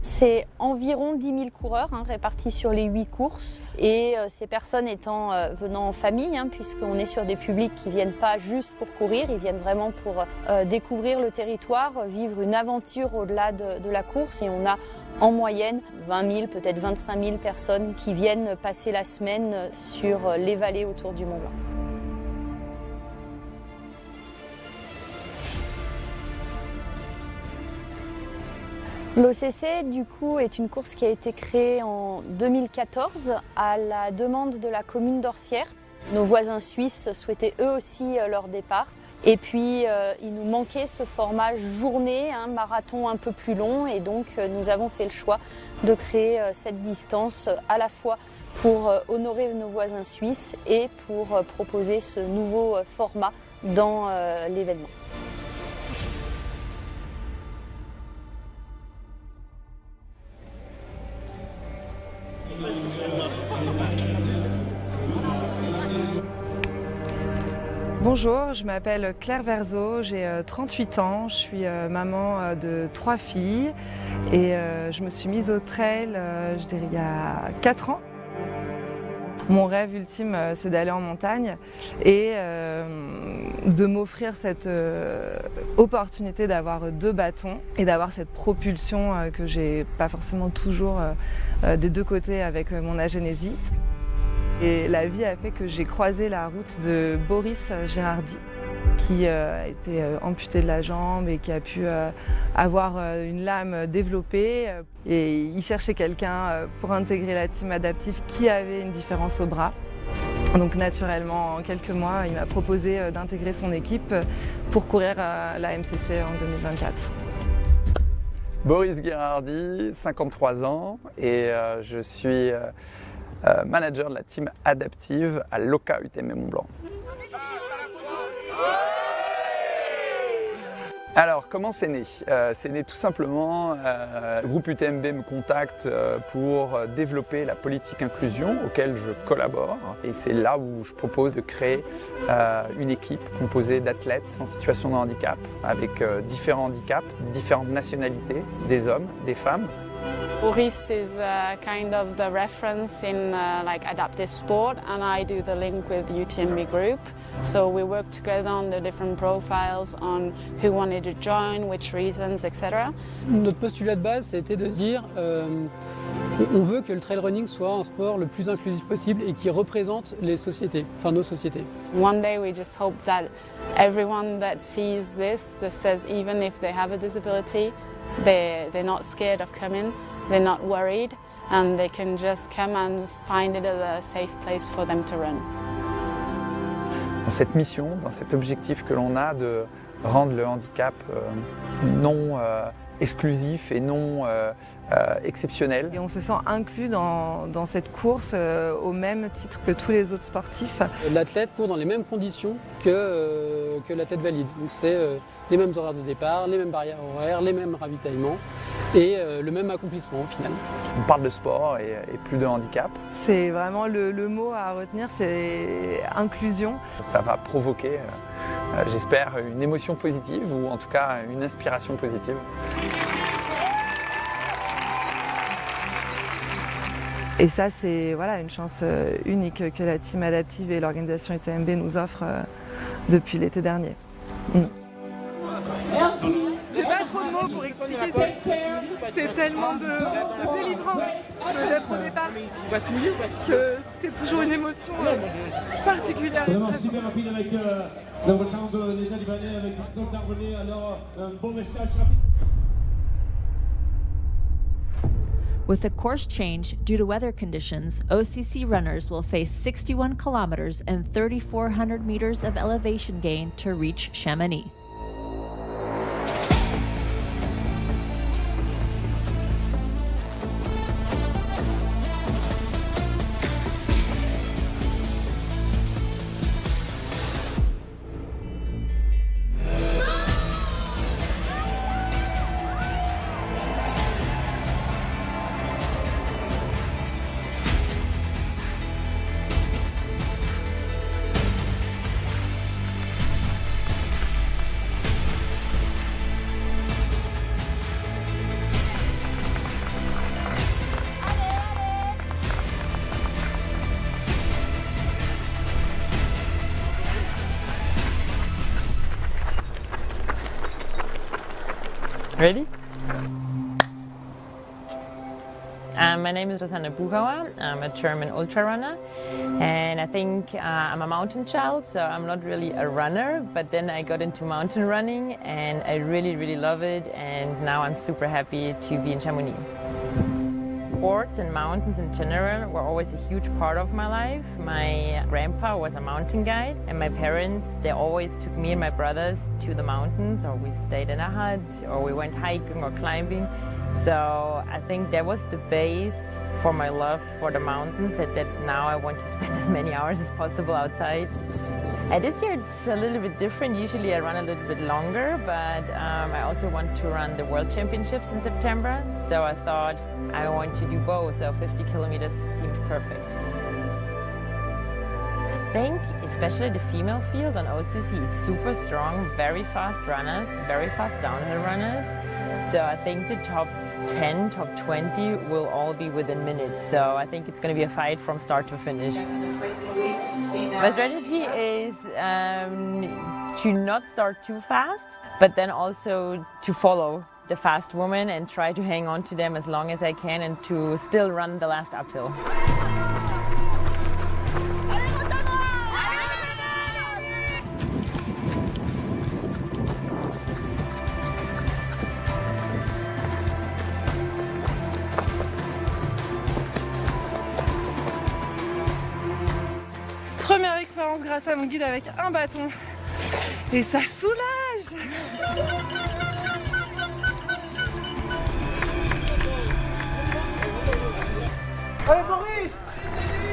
C'est environ 10 000 coureurs répartis sur les 8 courses, et ces personnes venant en famille, puisqu'on est sur des publics qui ne viennent pas juste pour courir, ils viennent vraiment pour découvrir le territoire, vivre une aventure au-delà de la course, et on a en moyenne 20 000, peut-être 25 000 personnes qui viennent passer la semaine sur les vallées autour du Mont-Blanc. L'OCC, du coup, est une course qui a été créée en 2014 à la demande de la commune d'Orsières. Nos voisins suisses souhaitaient eux aussi leur départ. Et puis, il nous manquait ce format journée, un marathon un peu plus long. Et donc, nous avons fait le choix de créer cette distance à la fois pour honorer nos voisins suisses et pour proposer ce nouveau format dans l'événement. Bonjour, je m'appelle Claire Verzeau, j'ai 38 ans, je suis maman de 3 filles et je me suis mise au trail, je dirais, il y a 4 ans. Mon rêve ultime, c'est d'aller en montagne et de m'offrir cette opportunité d'avoir 2 bâtons et d'avoir cette propulsion que j'ai pas forcément toujours des 2 côtés avec mon agénésie. Et la vie a fait que j'ai croisé la route de Boris Gérardi, qui a été amputé de la jambe et qui a pu avoir une lame développée. Et il cherchait quelqu'un pour intégrer la team adaptive qui avait une différence au bras. Donc naturellement, en quelques mois, il m'a proposé d'intégrer son équipe pour courir la MCC en 2024. Boris Gérardi, 53 ans, et je suis manager de la team adaptive à l'HOKA UTMB Mont-Blanc. Alors, comment c'est né? C'est né tout simplement, le groupe UTMB me contacte pour développer la politique inclusion auquel je collabore. Et c'est là où je propose de créer une équipe composée d'athlètes en situation de handicap, avec différents handicaps, différentes nationalités, des hommes, des femmes. Boris is kind of the reference in like adaptive sport, and I do the link with the UTMB group. So we work together on the different profiles, on who wanted to join, which reasons, etc. Notre postulat de base, c'était de dire on veut que le trail running soit un sport le plus inclusif possible et qui représente les sociétés, enfin nos sociétés. One day we just hope that everyone that sees this just says even if they have a disability, they're not scared of coming, they're not worried, and they can just come and find it as a safe place for them to run. Dans cette mission, dans cet objectif que l'on a de rendre le handicap non exclusif et non exceptionnel. Et on se sent inclus dans cette course au même titre que tous les autres sportifs. L'athlète court dans les mêmes conditions que l'athlète valide. Donc c'est les mêmes horaires de départ, les mêmes barrières horaires, les mêmes ravitaillements et le même accomplissement au final. On parle de sport et plus de handicap. C'est vraiment le mot à retenir, c'est inclusion. Ça va provoquer, j'espère, une émotion positive ou en tout cas une inspiration positive. Et ça, c'est voilà, une chance unique que la team adaptive et l'organisation UTMB nous offrent depuis l'été dernier. J'ai pas trop de mots pour expliquer, c'est tellement de délivrance d'être au départ que c'est toujours une émotion particulière. Vraiment super rapide avec la voiture de l'État libanais avec Christophe Darbonet, alors un bon message rapide. With the course change due to weather conditions, OCC runners will face 61 kilometers and 3,400 meters of elevation gain to reach Chamonix. Ready? My name is Rosanna Buchauer. I'm a German ultra runner, and I think I'm a mountain child, so I'm not really a runner, but then I got into mountain running and I really love it, and now I'm super happy to be in Chamonix. Sports and mountains in general were always a huge part of my life. My grandpa was a mountain guide, and my parents, they always took me and my brothers to the mountains, or we stayed in a hut, or we went hiking or climbing. So I think that was the base for my love for the mountains, that now I want to spend as many hours as possible outside. This year it's a little bit different. Usually I run a little bit longer, but I also want to run the World Championships in September. So I thought I want to do both, so 50 kilometers seemed perfect. I think especially the female field on OCC is super strong, very fast runners, very fast downhill runners. So I think the top 10, top 20 will all be within minutes. So I think it's going to be a fight from start to finish. My strategy is to not start too fast, but then also to follow the fast women and try to hang on to them as long as I can and to still run the last uphill. Première expérience grâce à mon guide avec un bâton. Et ça soulage. Allez Boris!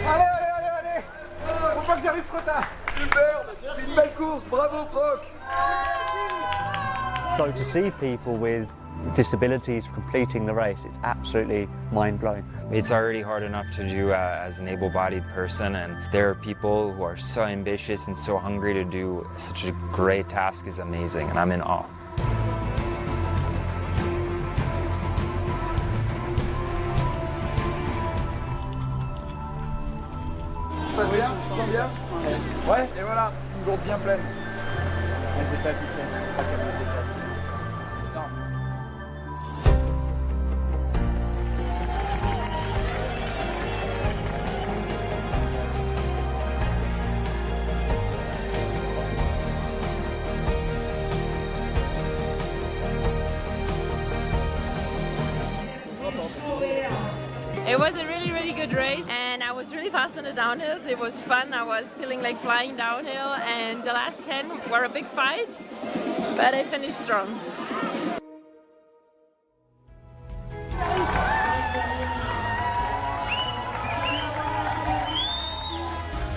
Allez! Faut pas que j'arrive trop tard! Super! C'est une belle course, bravo Franck! So to see people with disabilities completing the race, it's absolutely mind-blowing. It's already hard enough to do as an able-bodied person, and there are people who are so ambitious and so hungry to do such a great task is amazing, and I'm in awe. Ça va bien? Tu sens bien? Ouais. Et voilà, une gourde bien pleine. J'ai pas pu faire, je sais pas comment le déplacer. It was a really good race, and I was really fast on the downhills. It was fun. I was feeling like flying downhill, and the last 10 were a big fight, but I finished strong.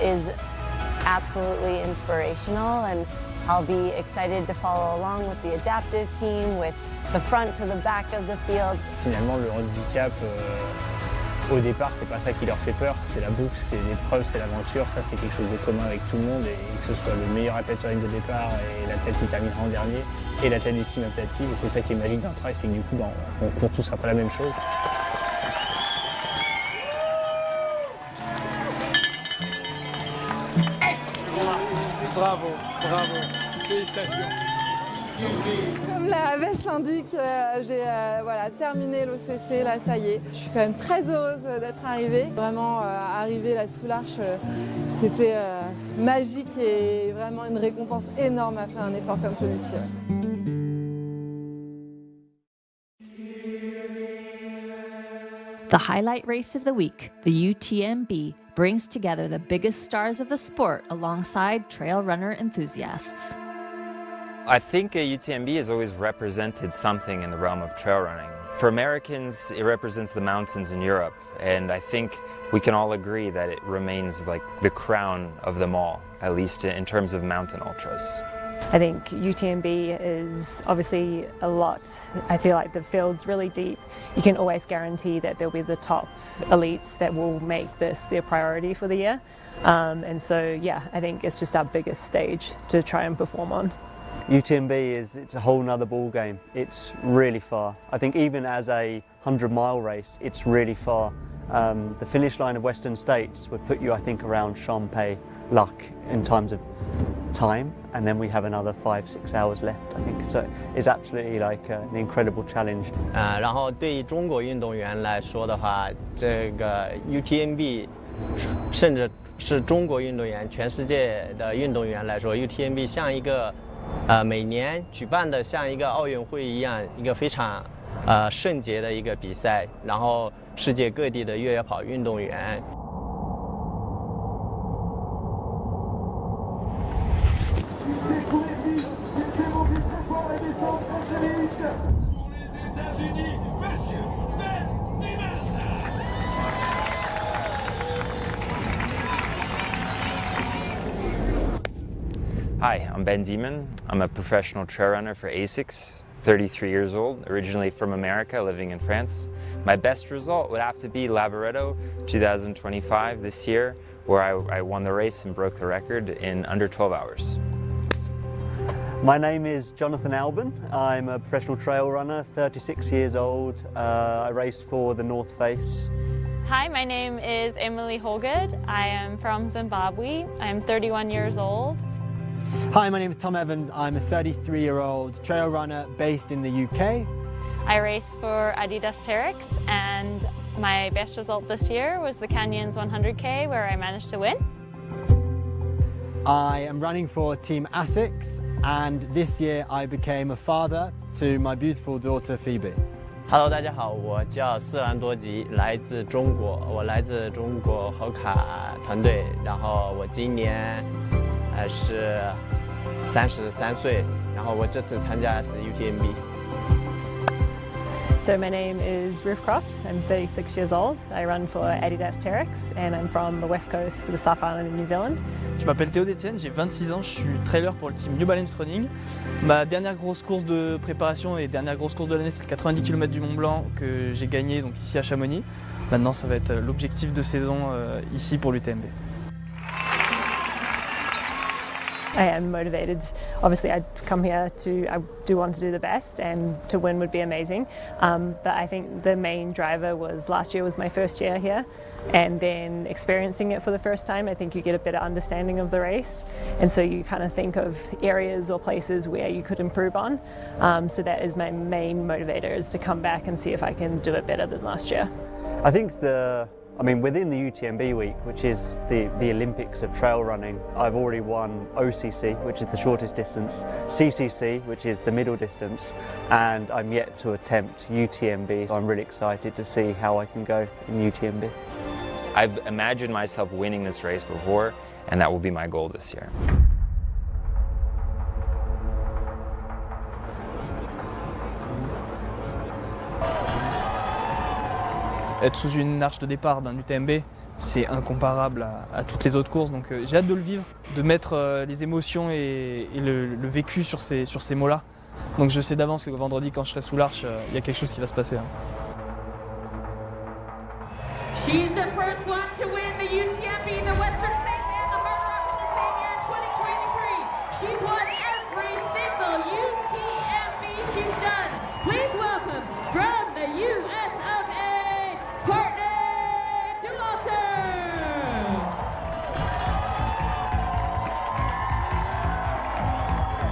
Is absolutely inspirational, and I'll be excited to follow along with the adaptive team, with the front to the back of the field. Finalement, le handicap, au départ, c'est pas ça qui leur fait peur, c'est la boucle, c'est l'épreuve, c'est l'aventure. Ça, c'est quelque chose de commun avec tout le monde, et que ce soit le meilleur athlète sur la ligne de départ et l'athlète qui terminera en dernier, et l'athlète du team adaptative. Et c'est ça qui est magique dans le travail, c'est que du coup, on court tous un peu la même chose. Bravo, félicitations. Comme la veste l'indique, j'ai terminé l'OCC, là ça y est. Je suis quand même très heureuse d'être arrivée. Vraiment, arriver là sous l'arche, c'était magique et vraiment une récompense énorme après un effort comme celui-ci. The highlight race of the week, the UTMB, brings together the biggest stars of the sport alongside trail runner enthusiasts. I think UTMB has always represented something in the realm of trail running. For Americans, it represents the mountains in Europe, and I think we can all agree that it remains like the crown of them all, at least in terms of mountain ultras. I think UTMB is obviously a lot. I feel like the field's really deep. You can always guarantee that there'll be the top elites that will make this their priority for the year. And so, yeah, I think it's just our biggest stage to try and perform on. UTMB it's a whole nother ball game. It's really far. I think even as a 100-mile race, it's really far. The finish line of Western States would put you, I think, around Chiang Mai luck in terms of time, and then we have another 5-6 hours left, I think. So it's absolutely like an incredible challenge. 然后对于中国运动员来说的话，这个 UTMB， 甚至是中国运动员，全世界的运动员来说 ，UTMB 像一个每年举办的像一个奥运会一样，一个非常圣洁的一个比赛，然后世界各地的越野跑运动员。Hi, I'm Ben Dieman. I'm a professional trail runner for ASICS, 33 years old, originally from America, living in France. My best result would have to be Lavaredo 2025 this year, where I won the race and broke the record in under 12 hours. My name is Jonathan Albon. I'm a professional trail runner, 36 years old. I race for the North Face. Hi, my name is Emily Holgood. I am from Zimbabwe. I'm 31 years old. Hi, my name is Tom Evans. I'm a 33-year-old trail runner based in the UK. I race for Adidas Terrex, and my best result this year was the Canyons 100K, where I managed to win. I am running for Team ASICS, and this year I became a father to my beautiful daughter Phoebe. Hello， 大家好，我叫斯兰多吉，来自中国，我来自中国HOKA团队，然后我今年是33岁，然后我这次参加的是 UTMB。 So my name is Ruth Croft. I'm 36 years old. I run for Adidas Terrex and I'm from the west coast of the South Island in New Zealand. Je m'appelle Théo Détienne, j'ai 26 ans, je suis trailer pour le team New Balance Running. Ma dernière grosse course de préparation et dernière grosse course de l'année, c'est le 90 km du Mont-Blanc que j'ai gagné donc ici à Chamonix. Maintenant, ça va être l'objectif de saison ici pour l'UTMB. I am motivated. Obviously, I do want to do the best, and to win would be amazing. But I think the main driver was last year was my first year here, and then experiencing it for the first time, I think you get a better understanding of the race, and so you kind of think of areas or places where you could improve on. So that is my main motivator, is to come back and see if I can do it better than last year. I think within the UTMB week, which is the Olympics of trail running, I've already won OCC, which is the shortest distance, CCC, which is the middle distance, and I'm yet to attempt UTMB. So I'm really excited to see how I can go in UTMB. I've imagined myself winning this race before, and that will be my goal this year. Être sous une arche de départ d'un UTMB, c'est incomparable à toutes les autres courses, donc j'ai hâte de le vivre, de mettre les émotions et le vécu sur ces mots-là. Donc je sais d'avance que vendredi, quand je serai sous l'arche, il y a quelque chose qui va se passer. She's the first one to win the UTMB, the Western States and the Hard Rock in the same year in 2023. She's won every single UTMB she's done. Please welcome from the US of A, Courtney Dauwalter.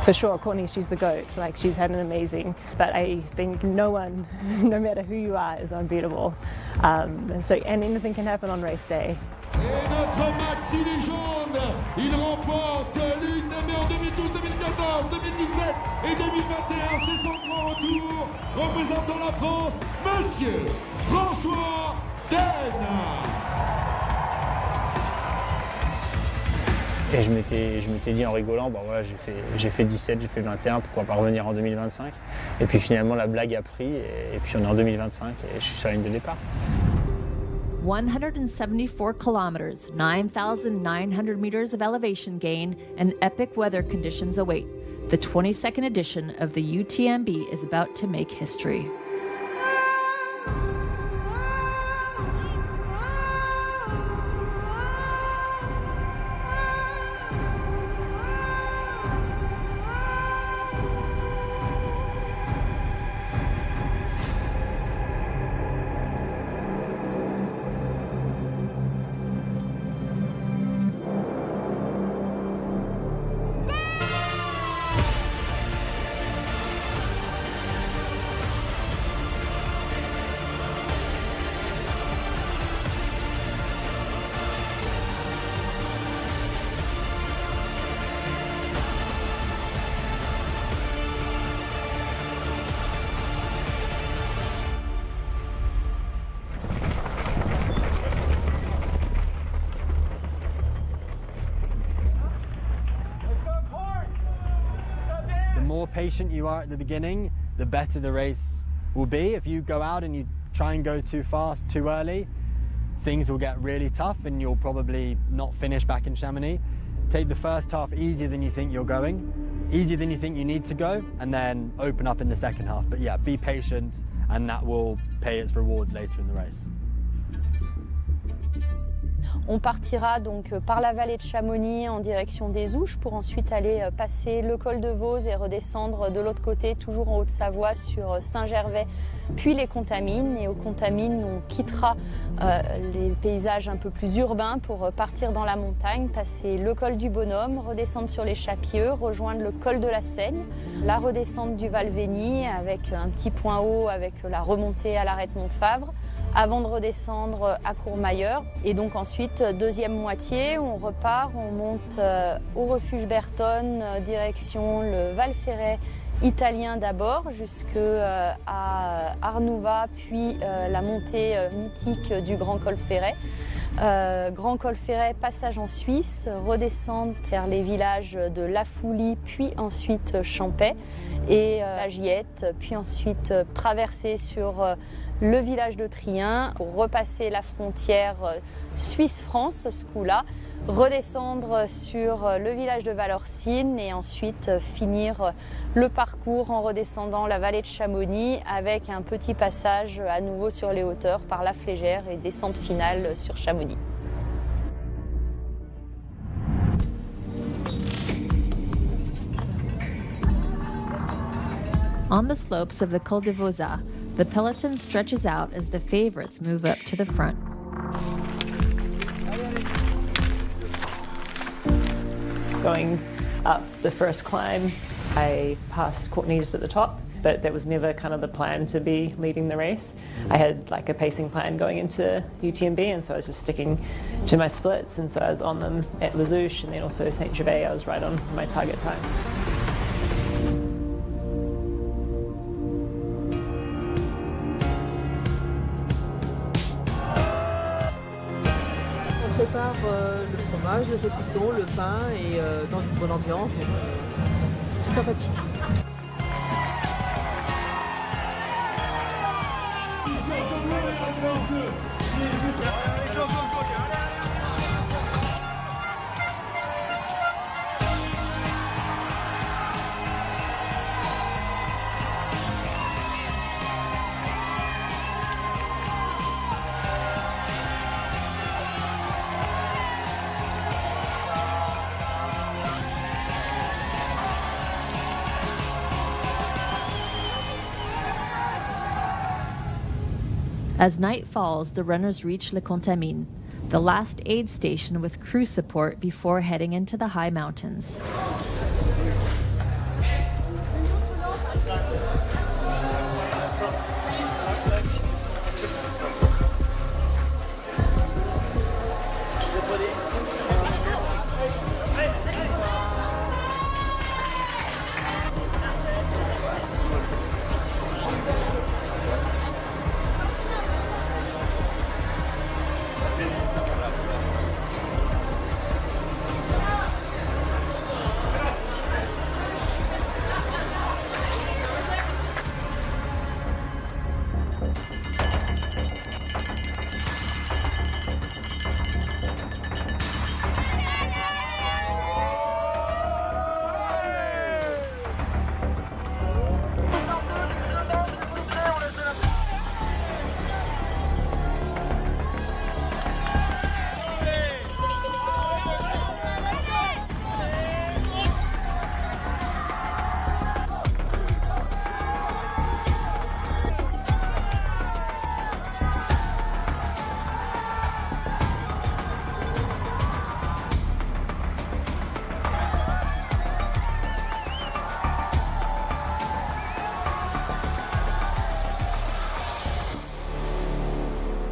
For sure, Courtney, she's the GOAT. Like, she's had an amazing, but I think no one, no matter who you are, is unbeatable. And anything can happen on race day. Et notre Maxi les jaunes, il remporte l'UTMB en 2012, 2014, 2017 et 2021. C'est son grand retour, représentant la France, Monsieur François Den. Et je m'étais dit en rigolant, bon voilà, j'ai fait 17, j'ai fait 21, pourquoi pas revenir en 2025. Et puis finalement la blague a pris et puis on est en 2025 et je suis sur la ligne de départ. 174 kilometers, 9,900 meters of elevation gain, and epic weather conditions await. The 22nd edition of the UTMB is about to make history. Go more patient you are at the beginning, the better the race will be. If you go out and you try and go too fast, too early, things will get really tough and you'll probably not finish back in Chamonix. Take the first half easier than you think you're going, easier than you think you need to go, and then open up in the second half. But yeah, be patient and that will pay its rewards later in the race. On partira donc par la vallée de Chamonix en direction des Ouches pour ensuite aller passer le col de Vose et redescendre de l'autre côté, toujours en Haute-Savoie, sur Saint-Gervais, puis les Contamines. Et aux Contamines, on quittera les paysages un peu plus urbains pour partir dans la montagne, passer le col du Bonhomme, redescendre sur les Chapieux, rejoindre le col de la Seigne, la redescente du Val-Vény avec un petit point haut avec la remontée à l'arête Montfavre, avant de redescendre à Courmayeur. Et donc ensuite, deuxième moitié, on repart, on monte au refuge Bertonne, direction le Val Ferret italien d'abord, jusqu'à Arnouva, puis la montée mythique du Grand Col Ferret. Grand Col Ferret, passage en Suisse, redescendre vers les villages de La Foulie, puis ensuite Champais et la Giette, puis ensuite traverser sur le village de Trien pour repasser la frontière Suisse-France, ce coup-là, redescendre sur le village de Valorcine et ensuite finir le parcours en redescendant la vallée de Chamonix avec un petit passage à nouveau sur les hauteurs par la Flégère et descente finale sur Chamonix. On the slopes of the Col de Vosa, the peloton stretches out as the favorites move up to the front. Going up the first climb, I passed Courtney just at the top, but that was never kind of the plan to be leading the race. I had like a pacing plan going into UTMB, and so I was just sticking to my splits, and so I was on them at Les Ouches and then also Saint-Gervais. I was right on my target time. On prépare le fromage, le saucisson, le pain et dans une bonne ambiance, c'est sympathique. As night falls, the runners reach Le Contamine, the last aid station with crew support before heading into the high mountains.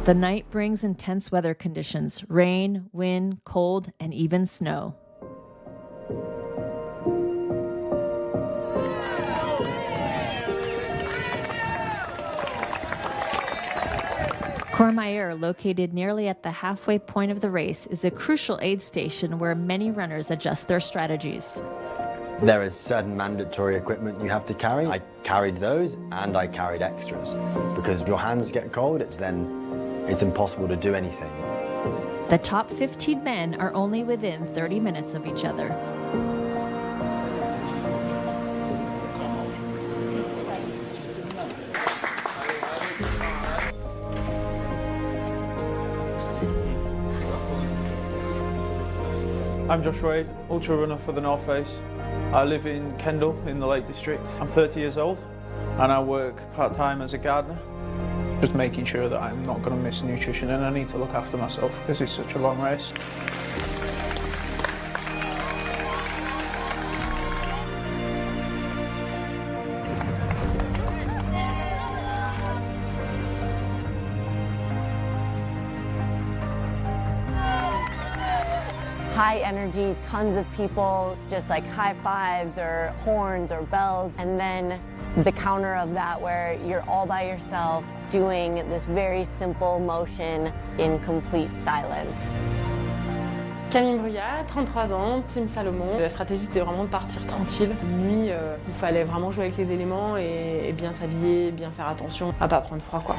The night brings intense weather conditions: rain, wind, cold, and even snow. Courmayeur, located nearly at the halfway point of the race, is a crucial aid station where many runners adjust their strategies. There is certain mandatory equipment you have to carry. I carried those and I carried extras because your hands get cold, it's impossible to do anything. The top 15 men are only within 30 minutes of each other. I'm Josh Wade, ultra runner for the North Face. I live in Kendal in the Lake District. I'm 30 years old and I work part-time as a gardener. Just making sure that I'm not going to miss nutrition and I need to look after myself because it's such a long race. High energy, tons of people, just like high fives or horns or bells, and then the counter of that where you're all by yourself doing this very simple motion in complete silence. Camille Bruyat, 33 ans, Team Salomon. La stratégie c'était vraiment de partir tranquille. Nuit, il fallait vraiment jouer avec les éléments et bien s'habiller, bien faire attention à pas prendre froid quoi.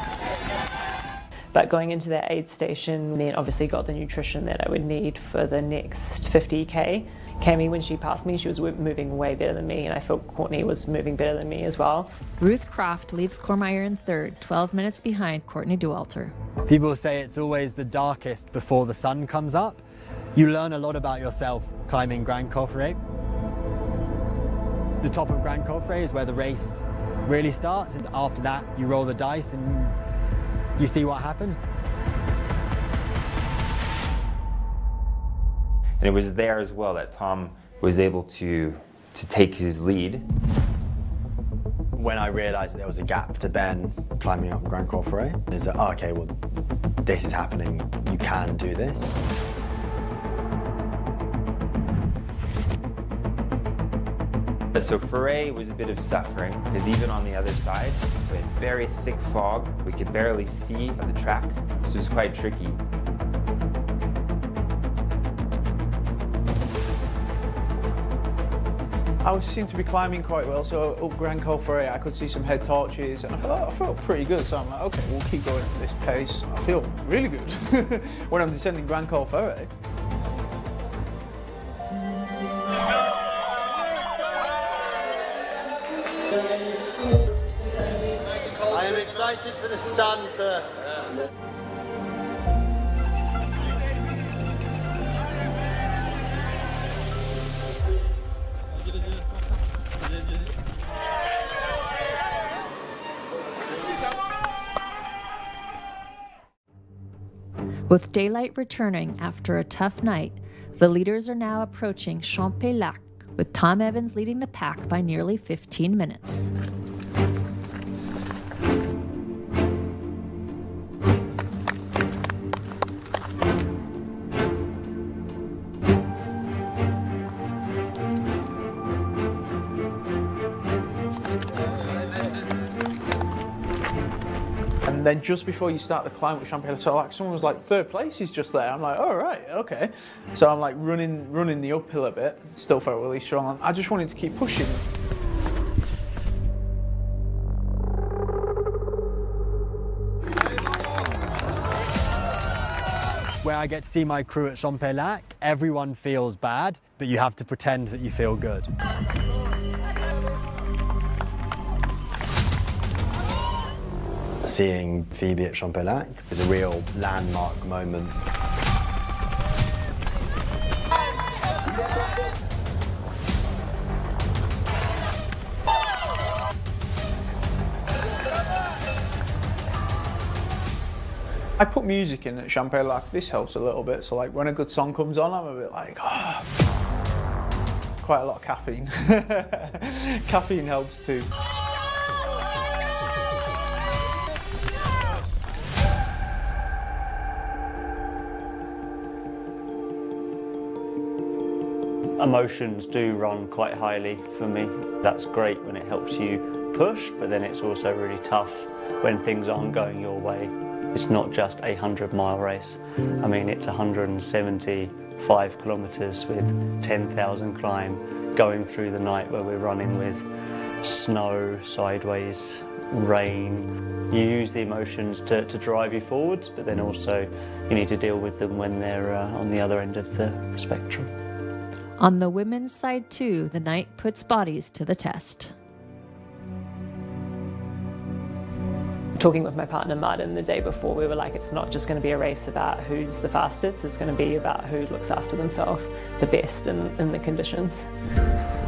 But going into the aid station meant obviously got the nutrition that I would need for the next 50k. Cami, when she passed me, she was moving way better than me, and I felt Courtney was moving better than me as well. Ruth Croft leaves Cormier in third, 12 minutes behind Courtney Dauwalter. People say it's always the darkest before the sun comes up. You learn a lot about yourself climbing Grand Coffret. The top of Grand Coffret is where the race really starts, and after that you roll the dice and you see what happens. And it was there as well that Tom was able to take his lead. When I realised that there was a gap to Ben climbing up Grand Coffret, is that, oh, okay, well, this is happening, you can do this. So Foray was a bit of suffering because even on the other side, we had very thick fog. We could barely see the track, so it was quite tricky. I seemed to be climbing quite well, so up Grand Coffret I could see some head torches and I felt pretty good, so I'm like, okay, we'll keep going at this pace. I feel really good when I'm descending Grand Coffret. I am excited for the sun to... With daylight returning after a tough night, the leaders are now approaching Champs-Lac, with Tom Evans leading the pack by nearly 15 minutes. And then just before you start the climb with Champs-Lac, someone was like, third place is just there. I'm like, oh, right, okay. So I'm like running the uphill a bit. Still felt really strong. I just wanted to keep pushing. Where I get to see my crew at Champs-Lac, everyone feels bad, but you have to pretend that you feel good. Seeing Phoebe at Champs-Lac is a real landmark moment. I put music in at Champs-Lac. This helps a little bit, so like when a good song comes on, I'm a bit like, oh. Quite a lot of caffeine. Caffeine helps too. Emotions do run quite highly for me. That's great when it helps you push, but then it's also really tough when things aren't going your way. It's not just a 100-mile race. I mean, it's 175 kilometers with 10,000 climb, going through the night where we're running with snow, sideways, rain. You use the emotions to drive you forwards, but then also you need to deal with them when they're on the other end of the spectrum. On the women's side too, the night puts bodies to the test. Talking with my partner Martin the day before, we were like, it's not just going to be a race about who's the fastest, it's going to be about who looks after themselves the best in the conditions.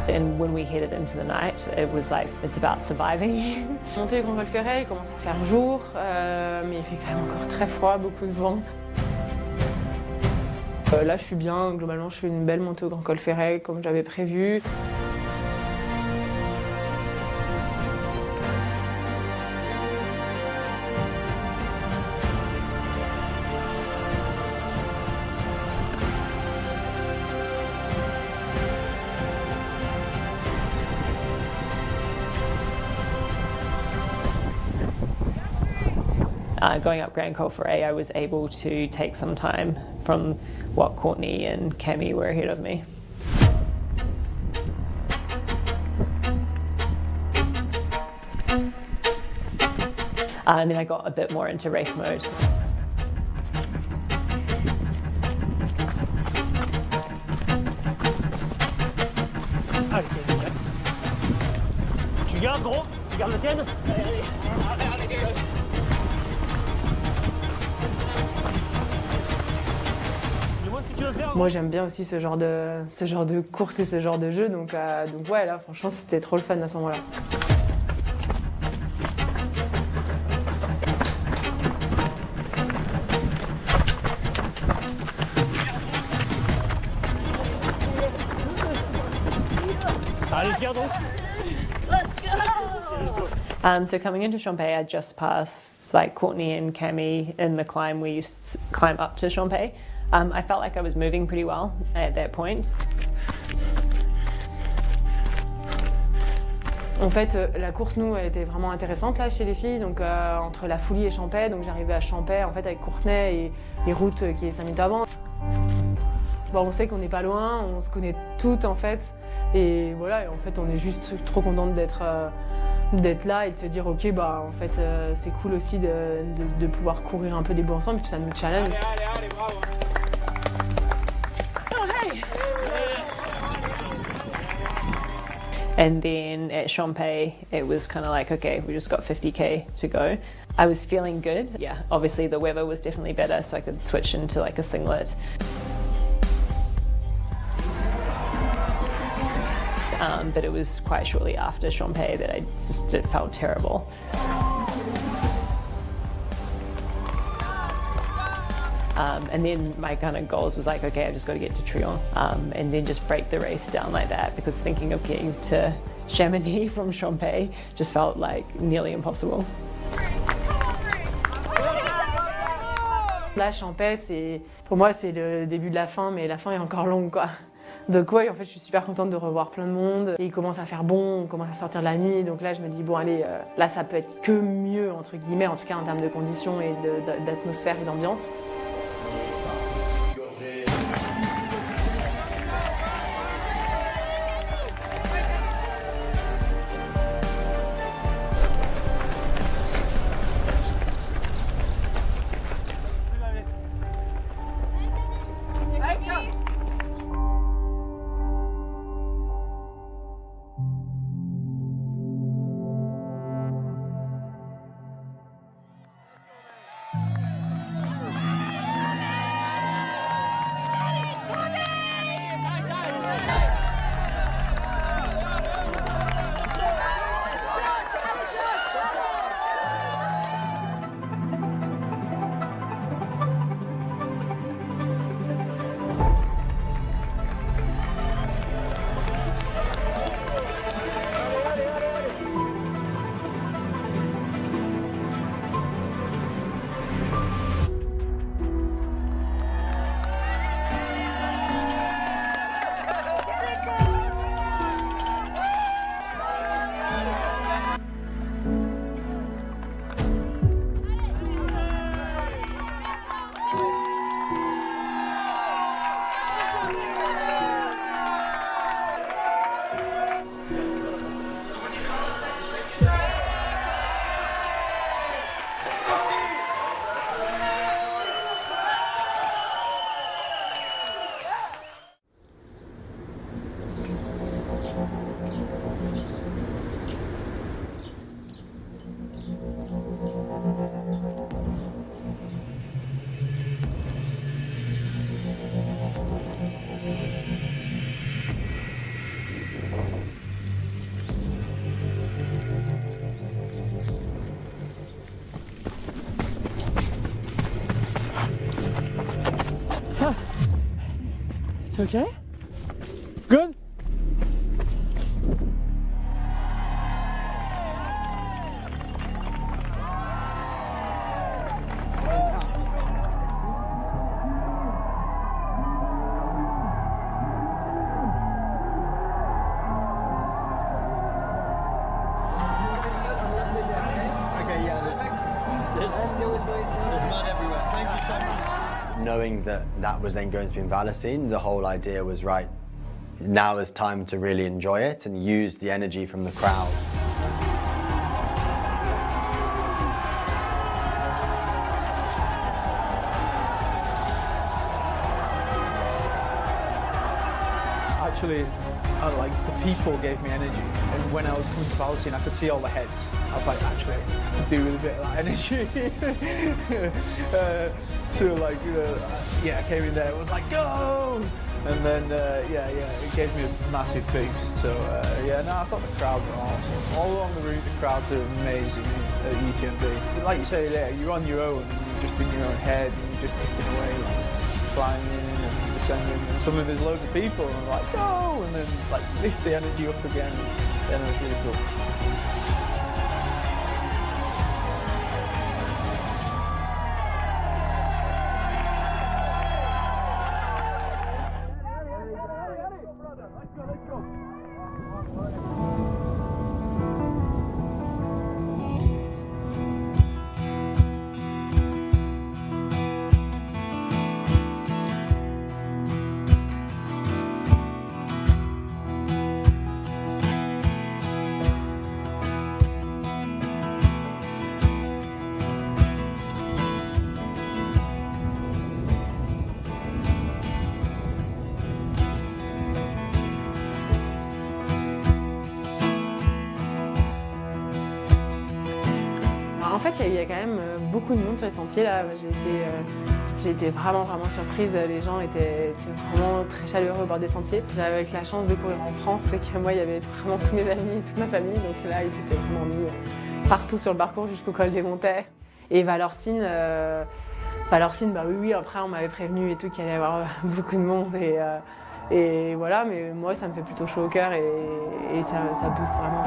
And when we headed into the night, it was like, it's about surviving. Monter le Grand Col Ferret, il commence à faire jour, mais il fait quand même encore très froid, beaucoup de vent. Là, je suis bien, globalement, je fais une belle montée au Grand Col Ferret comme j'avais prévu. Going up Grand Col Ferret, I was able to take some time from what Courtney and Cami were ahead of me. And then I got a bit more into race mode. Tu gardes gros? Tu gardes la tienne? Moi j'aime bien aussi ce genre de course et ce genre de jeu, donc ouais, là franchement c'était trop le fun à ce moment-là. Allez, viens donc. So coming into Champé, I just passed like Courtney and Cami in the climb. We used to climb up to Champé. I felt like I was moving pretty well at that point. En fait, la course, nous, elle était vraiment intéressante là chez les filles, donc entre la Foulie et Champé, donc j'arrivais à Champé en fait avec Courtenay et les routes qui est 5 minutes avant. Bon, on sait qu'on n'est pas loin, on se connaît toutes en fait, et voilà, et en fait on est juste trop contente d'être là et de se dire ok, bah en fait c'est cool aussi de pouvoir courir un peu des bouts ensemble, puis ça nous challenge. Allez, bravo. And then at Champé, it was kind of like, okay, we just got 50k to go. I was feeling good. Yeah, obviously the weather was definitely better, so I could switch into like a singlet. But it was quite shortly after Champé that it felt terrible. And then my kind of goals was like, okay, I just got to get to Trion, and then just break the race down like that, because thinking of getting to Chamonix from Champé just felt like nearly impossible. Là, Champé, pour moi, c'est le début de la fin, mais la fin est encore longue, quoi. Donc ouais, en fait, je suis super contente de revoir plein de monde. Et il commence à faire bon, on commence à sortir de la nuit, donc là, je me dis, bon, allez, là, ça peut être que mieux, entre guillemets, en tout cas en termes de conditions et d'atmosphère et d'ambiance. It's okay? Good? Knowing that that was then going to be in Valacine, the whole idea was, right, now is time to really enjoy it and use the energy from the crowd. Actually, like the people gave me energy, and when I was coming to Valacine, I could see all the heads. I was like, actually, I could do with a bit of that energy. So like, I came in there, it was like, go! And then, it gave me a massive boost. So I thought the crowd were awesome. All along the route, the crowds are amazing at UTMB. Like you say there, you're on your own, and you're just in your own head, and you're just ticking away, like climbing and descending. And suddenly there's loads of people, and I'm like, go! And then like lift the energy up again. Then it was really cool. En fait, il y a quand même beaucoup de monde sur les sentiers là. J'ai été vraiment surprise. Les gens étaient vraiment très chaleureux au bord des sentiers. J'avais la chance de courir en France, c'est que moi, il y avait vraiment tous mes amis et toute ma famille. Donc là, ils s'étaient vraiment mis partout sur le parcours jusqu'au col des Montets. Et Valorcine, bah oui, après on m'avait prévenu et tout qu'il allait y avoir beaucoup de monde et voilà. Mais moi, ça me fait plutôt chaud au cœur et ça booste vraiment.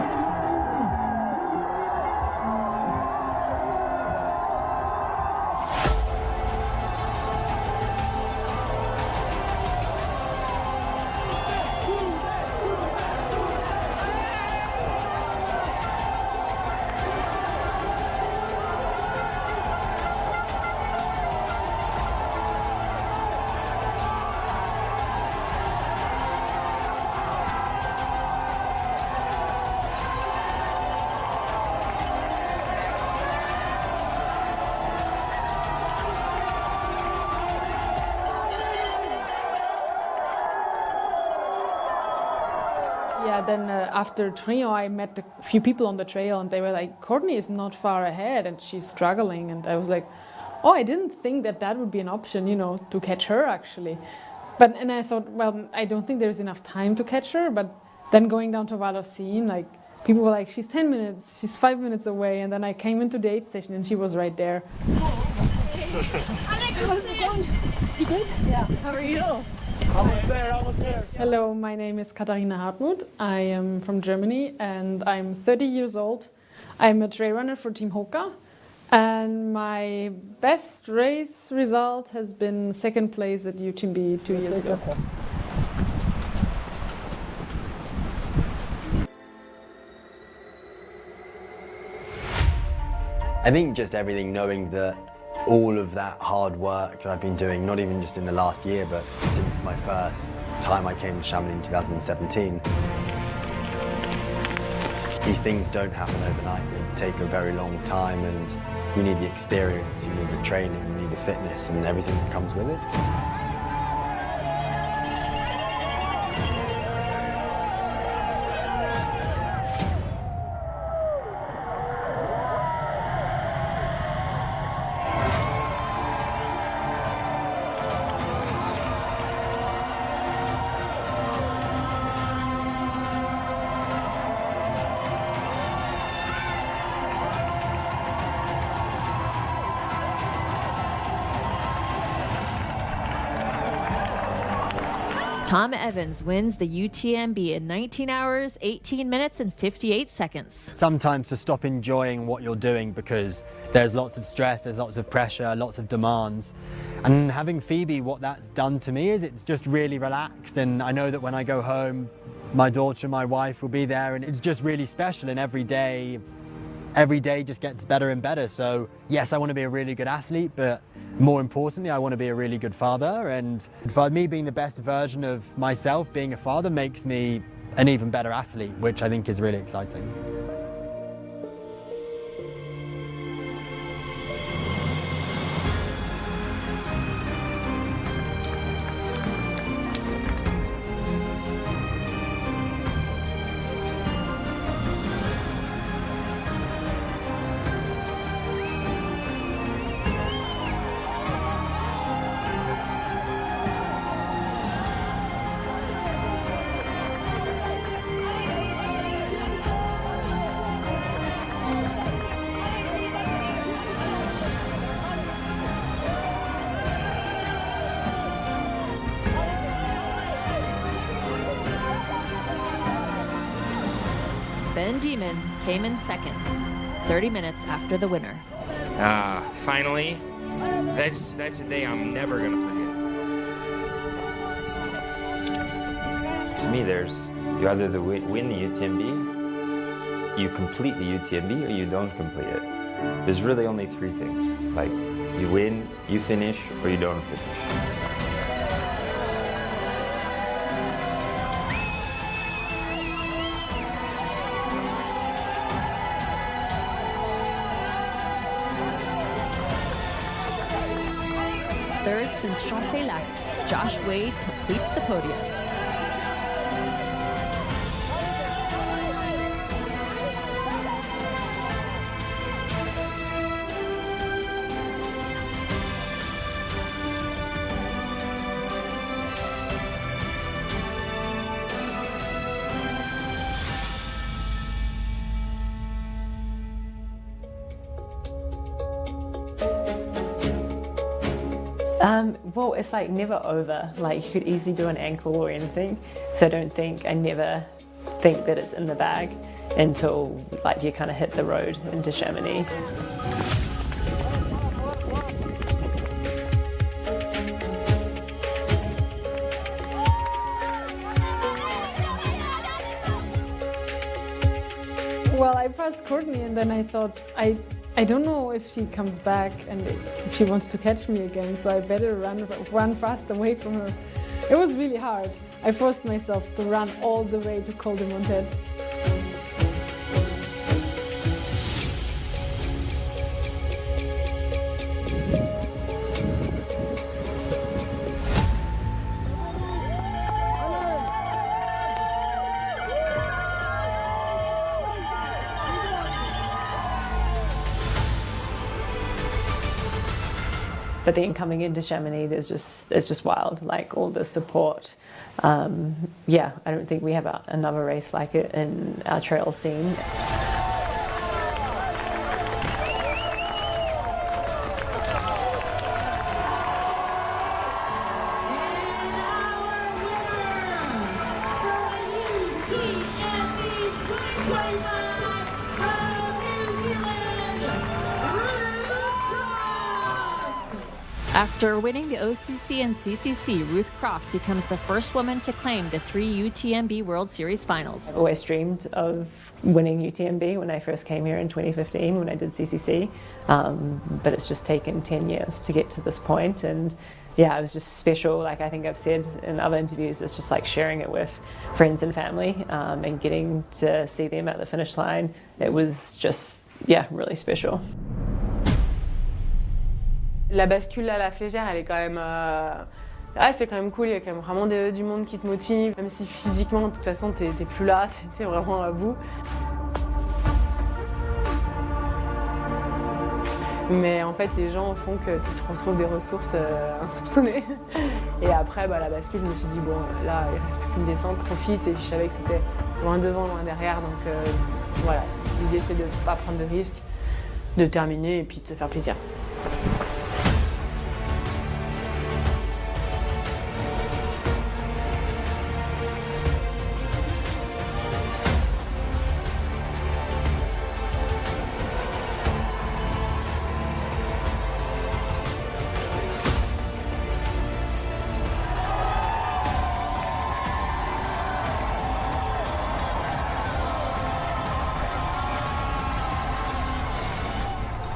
Yeah, then after Trio, I met a few people on the trail and they were like, Courtney is not far ahead and she's struggling. And I was like, oh, I didn't think that would be an option, you know, to catch her actually. And I thought, well, I don't think there's enough time to catch her. But then going down to Valorcine, like people were like, she's 10 minutes, she's 5 minutes away. And then I came into the aid station and she was right there. How's it going? You good? Yeah. How are you? Almost there. Hello, my name is Katharina Hartmut. I am from Germany and I'm 30 years old. I'm a trail runner for Team HOKA and my best race result has been second place at UTMB 2 years ago. I think just everything, knowing that all of that hard work that I've been doing, not even just in the last year, but since my first time I came to Chamonix in 2017. These things don't happen overnight. They take a very long time and you need the experience, you need the training, you need the fitness and everything that comes with it. Tom Evans wins the UTMB in 19 hours, 18 minutes, and 58 seconds. Sometimes to stop enjoying what you're doing because there's lots of stress, there's lots of pressure, lots of demands. And having Phoebe, what that's done to me is it's just really relaxed, and I know that when I go home, my daughter and my wife will be there, and it's just really special, and every day just gets better and better. So yes, I want to be a really good athlete, but more importantly, I want to be a really good father. And for me, being the best version of myself, being a father, makes me an even better athlete, which I think is really exciting. Ben Demon came in second, 30 minutes after the winner. Finally, that's a day I'm never gonna forget. To me, you either win the UTMB, you complete the UTMB, or you don't complete it. There's really only three things, like you win, you finish, or you don't finish. Third since Champlain-Lac, Josh Wade completes the podium. Well, it's like never over. Like you could easily do an ankle or anything. So I never think that it's in the bag until like you kind of hit the road into Chamonix. Well, I passed Courtney and then I thought, I don't know if she comes back and if she wants to catch me again, so I better run fast away from her. It was really hard. I forced myself to run all the way to Col de Montet. But then coming into Chamonix, it's just wild, like all the support. Yeah, I don't think we have another race like it in our trail scene. After winning the OCC and CCC, Ruth Croft becomes the first woman to claim the 3 UTMB World Series finals. I've always dreamed of winning UTMB when I first came here in 2015 when I did CCC, but it's just taken 10 years to get to this point, and yeah, it was just special. Like I think I've said in other interviews, it's just like sharing it with friends and family and getting to see them at the finish line. It was just, yeah, really special. La bascule à la Flégère, elle est quand même... c'est quand même cool, il y a quand même vraiment du monde qui te motive. Même si physiquement, de toute façon, t'es plus là, t'es vraiment à bout. Mais en fait, les gens font que tu te retrouves des ressources insoupçonnées. Et après, la bascule, je me suis dit, bon, là, il reste plus qu'une descente, profite. Et je savais que c'était loin devant, loin derrière. Donc voilà, l'idée, c'est de ne pas prendre de risques, de terminer et puis de se faire plaisir.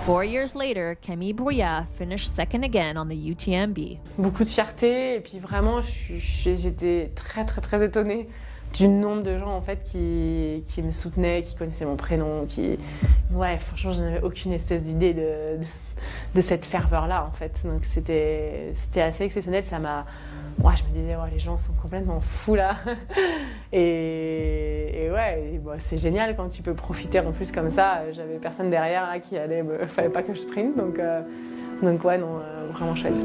4 years later, Camille Brouillard finished second again on the UTMB. Beaucoup de fierté et puis vraiment j'étais très étonnée du nombre de gens en fait qui me soutenaient, qui connaissaient mon prénom, ouais, franchement je n'avais aucune espèce d'idée de cette ferveur là en fait, donc c'était assez exceptionnel. Ça m'a, ouais, je me disais ouais, les gens sont complètement fous là et ouais, bon, c'est génial quand tu peux profiter en plus comme ça. J'avais personne derrière là qui allait fallait pas que je sprinte, donc ouais, non, vraiment chouette.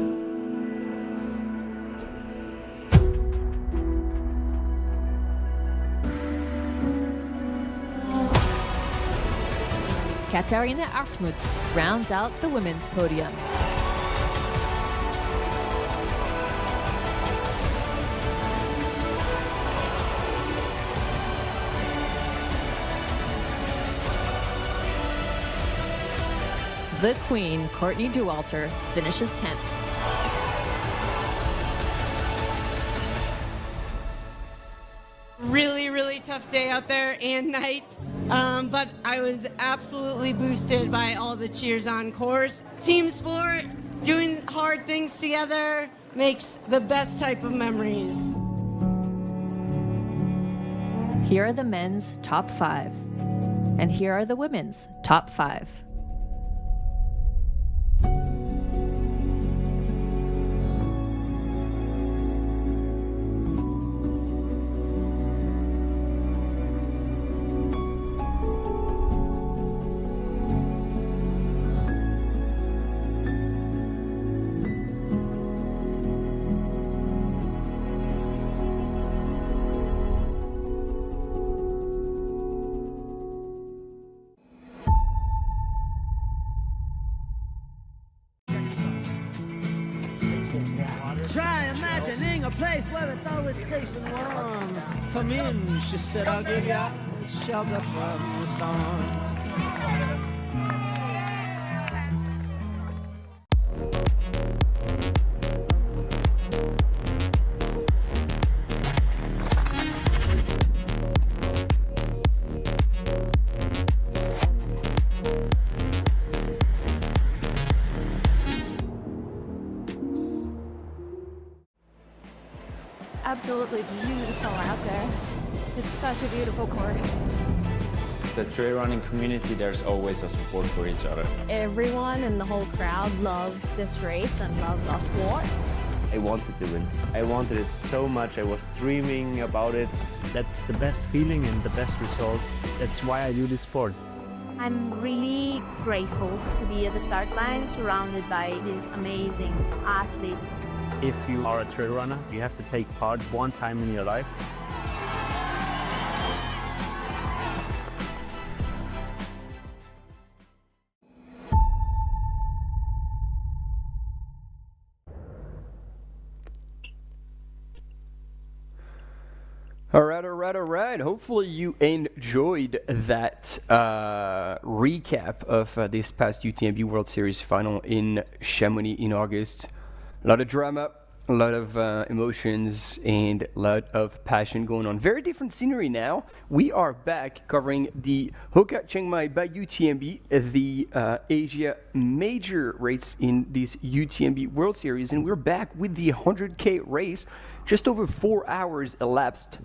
Katharina Hartmut rounds out the women's podium. The Queen, Courtney Dauwalter, finishes 10th. Really tough day out there and night, but I was absolutely boosted by all the cheers on course. Team sport, doing hard things together makes the best type of memories. Here are the men's top 5, and here are the women's top 5. Try imagining a place where it's always safe and warm. Come in, she said, I'll give you shelter from the storm. Absolutely beautiful out there. It's such a beautiful course. The trail running community, there's always a support for each other. Everyone in the whole crowd loves this race and loves our sport. I wanted to win. I wanted it so much. I was dreaming about it. That's the best feeling and the best result. That's why I do this sport. I'm really grateful to be at the start line surrounded by these amazing athletes. If you are a trail runner, you have to take part one time in your life. All right. Hopefully you enjoyed that recap of this past UTMB World Series final in Chamonix in August. A lot of drama, a lot of emotions, and a lot of passion going on. Very different scenery now. We are back covering the HOKA Chiang Mai by UTMB, the Asia major race in this UTMB World Series, and we're back with the 100K race. Just over 4 hours elapsed,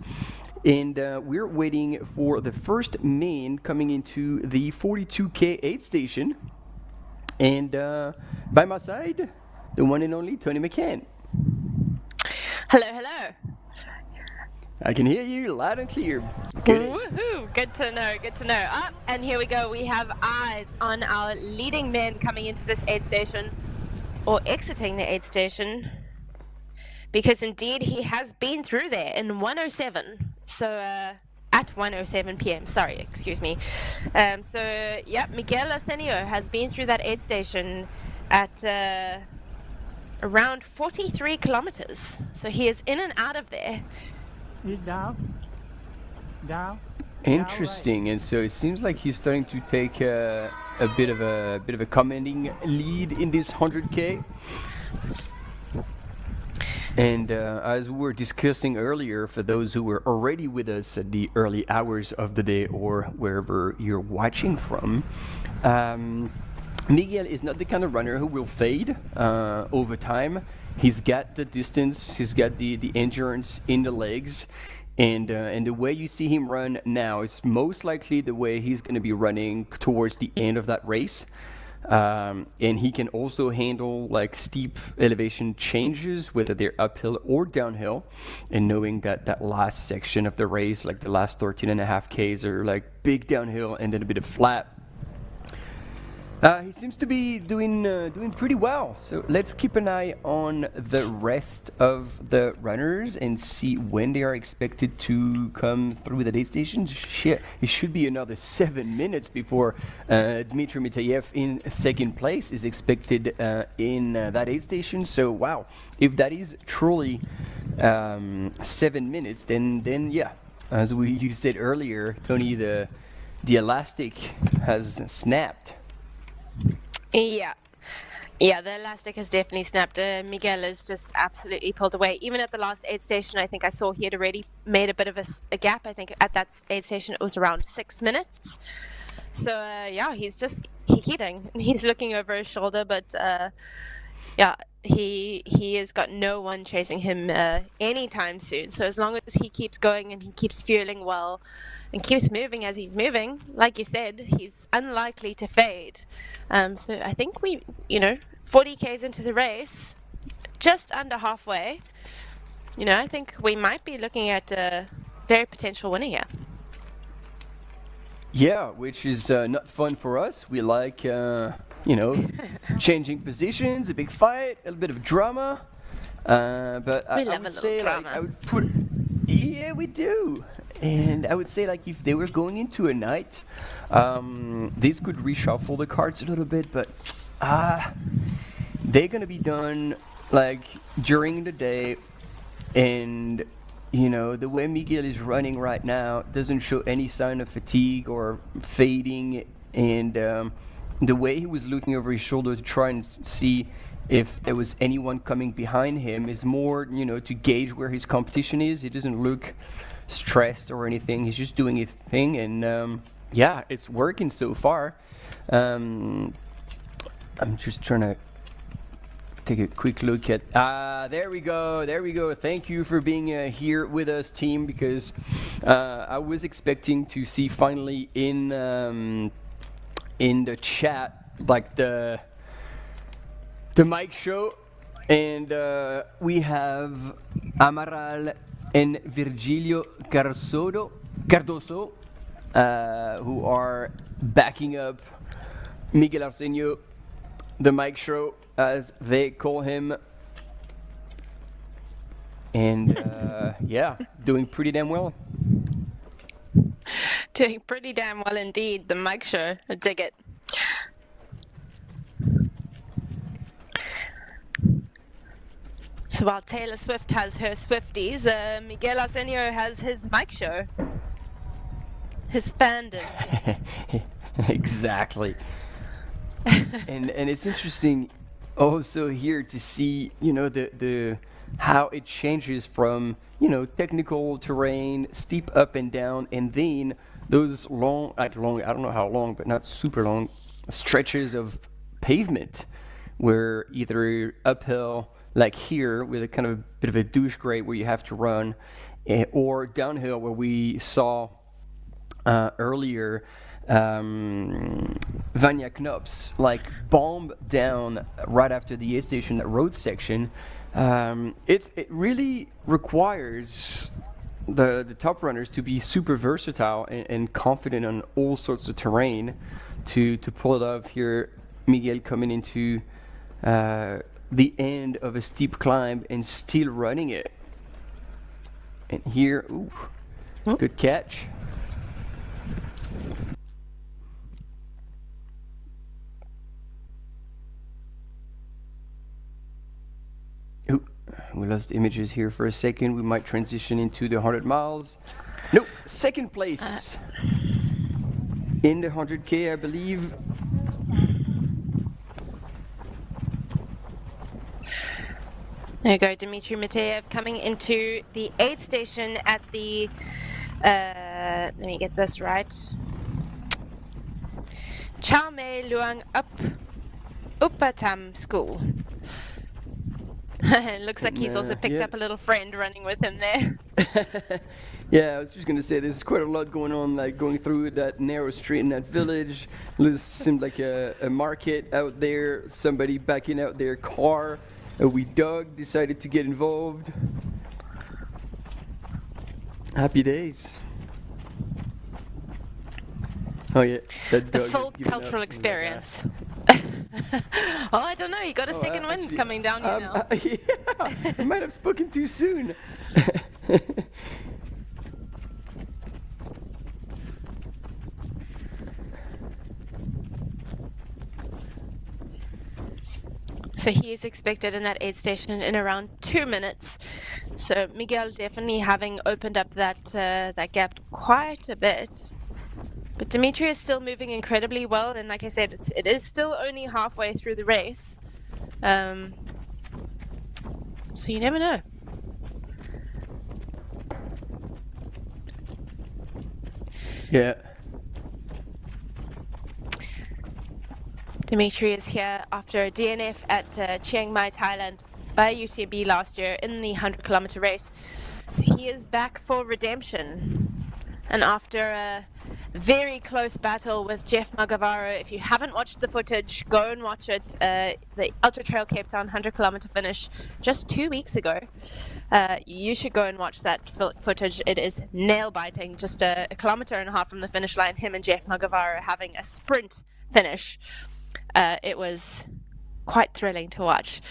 and we're waiting for the first main coming into the 42K aid station. And by my side, the one and only Tony McCann. Hello. I can hear you loud and clear. Good. Woohoo! Good to know. And here we go. We have eyes on our leading men coming into this aid station, or exiting the aid station, because indeed he has been through there in 1:07. So at 1:07 p.m. Sorry, excuse me. Miguel Oceania has been through that aid station at around 43 kilometers. So he is in and out of there. Down. Interesting. Right. And so it seems like he's starting to take a bit of a commanding lead in this 100K. And as we were discussing earlier, for those who were already with us at the early hours of the day or wherever you're watching from, Miguel is not the kind of runner who will fade over time. He's got the distance, he's got the endurance in the legs, and the way you see him run now is most likely the way he's going to be running towards the end of that race. And he can also handle like steep elevation changes, whether they're uphill or downhill, and knowing that that last section of the race, like the last 13.5 Ks, are like big downhill and then a bit of flat. He seems to be doing pretty well. So let's keep an eye on the rest of the runners and see when they are expected to come through that aid station. Shit, it should be another 7 minutes before Dmitry Mitayev in second place is expected in that aid station. So wow, if that is truly 7 minutes, then yeah, as you said earlier, Tony, the elastic has snapped. Yeah, the elastic has definitely snapped. Miguel is just absolutely pulled away. Even at the last aid station, I think I saw he had already made a bit of a gap. I think at that aid station it was around 6 minutes. So yeah, he's heating. He's looking over his shoulder, but yeah, he has got no one chasing him anytime soon. So as long as he keeps going and he keeps fueling well and keeps moving as he's moving, like you said, he's unlikely to fade. So I think 40 Ks into the race, just under halfway, I think we might be looking at a very potential winner here. Yeah, which is not fun for us. We like, changing positions, a big fight, a little bit of drama. But I would say, yeah, we do. And I would say, like, if they were going into a night, this could reshuffle the cards a little bit, but they're going to be done, like, during the day. And, the way Miguel is running right now doesn't show any sign of fatigue or fading. And the way he was looking over his shoulder to try and see if there was anyone coming behind him is more, to gauge where his competition is. He doesn't look stressed or anything. He's just doing his thing, and yeah, it's working so far. I'm just trying to take a quick look at there we go. Thank you for being here with us, team, because I was expecting to see finally in the chat like the mic show, and we have Amaral and Virgilio Cardoso, who are backing up Miguel Arsenio, the Mike Show, as they call him. And yeah, doing pretty damn well. Doing pretty damn well indeed, the Mike Show. I dig it. So while Taylor Swift has her Swifties, Miguel Arsenio has his Mike Show. His fandom. Exactly. and it's interesting also here to see, the how it changes from, technical terrain, steep up and down, and then those long, I don't know how long, but not super long stretches of pavement where either uphill, like here, with a kind of bit of a douche grade where you have to run, or downhill where we saw earlier Vanya Knops like bomb down right after the aid station, that road section. It really requires the top runners to be super versatile and confident on all sorts of terrain to pull it off. Here, Miguel coming into the end of a steep climb and still running it. And here, good catch. We lost images here for a second. We might transition into the 100 miles. Nope, second place in the 100K, I believe. There you go, Dmitry Mitayev coming into the aid station at the, let me get this right, Chiang Mai Luang Up Upatam School. Looks like he's also picked up a little friend running with him there. Yeah, I was just gonna say there's quite a lot going on, like going through that narrow street in that village. It seemed like a market out there, somebody backing out their car. A wee dog decided to get involved. Happy days. Oh yeah, that The dog full has given cultural up. experience. Oh, I don't know. You got a second wind actually, coming down here now. Yeah, I might have spoken too soon. So he is expected in that aid station in around 2 minutes. So Miguel definitely having opened up that gap quite a bit. But Dimitri is still moving incredibly well, and like I said, it is still only halfway through the race. So you never know. Yeah. Dimitri is here after a DNF at Chiang Mai, Thailand by UTMB last year in the 100-kilometer race. So he is back for redemption. And after a very close battle with Jeff Magavaro, if you haven't watched the footage, go and watch it. The Ultra Trail Cape Town 100-kilometer finish just 2 weeks ago. You should go and watch that footage. It is nail-biting. Just a kilometer and a half from the finish line, him and Jeff Magavaro having a sprint finish. It was quite thrilling to watch.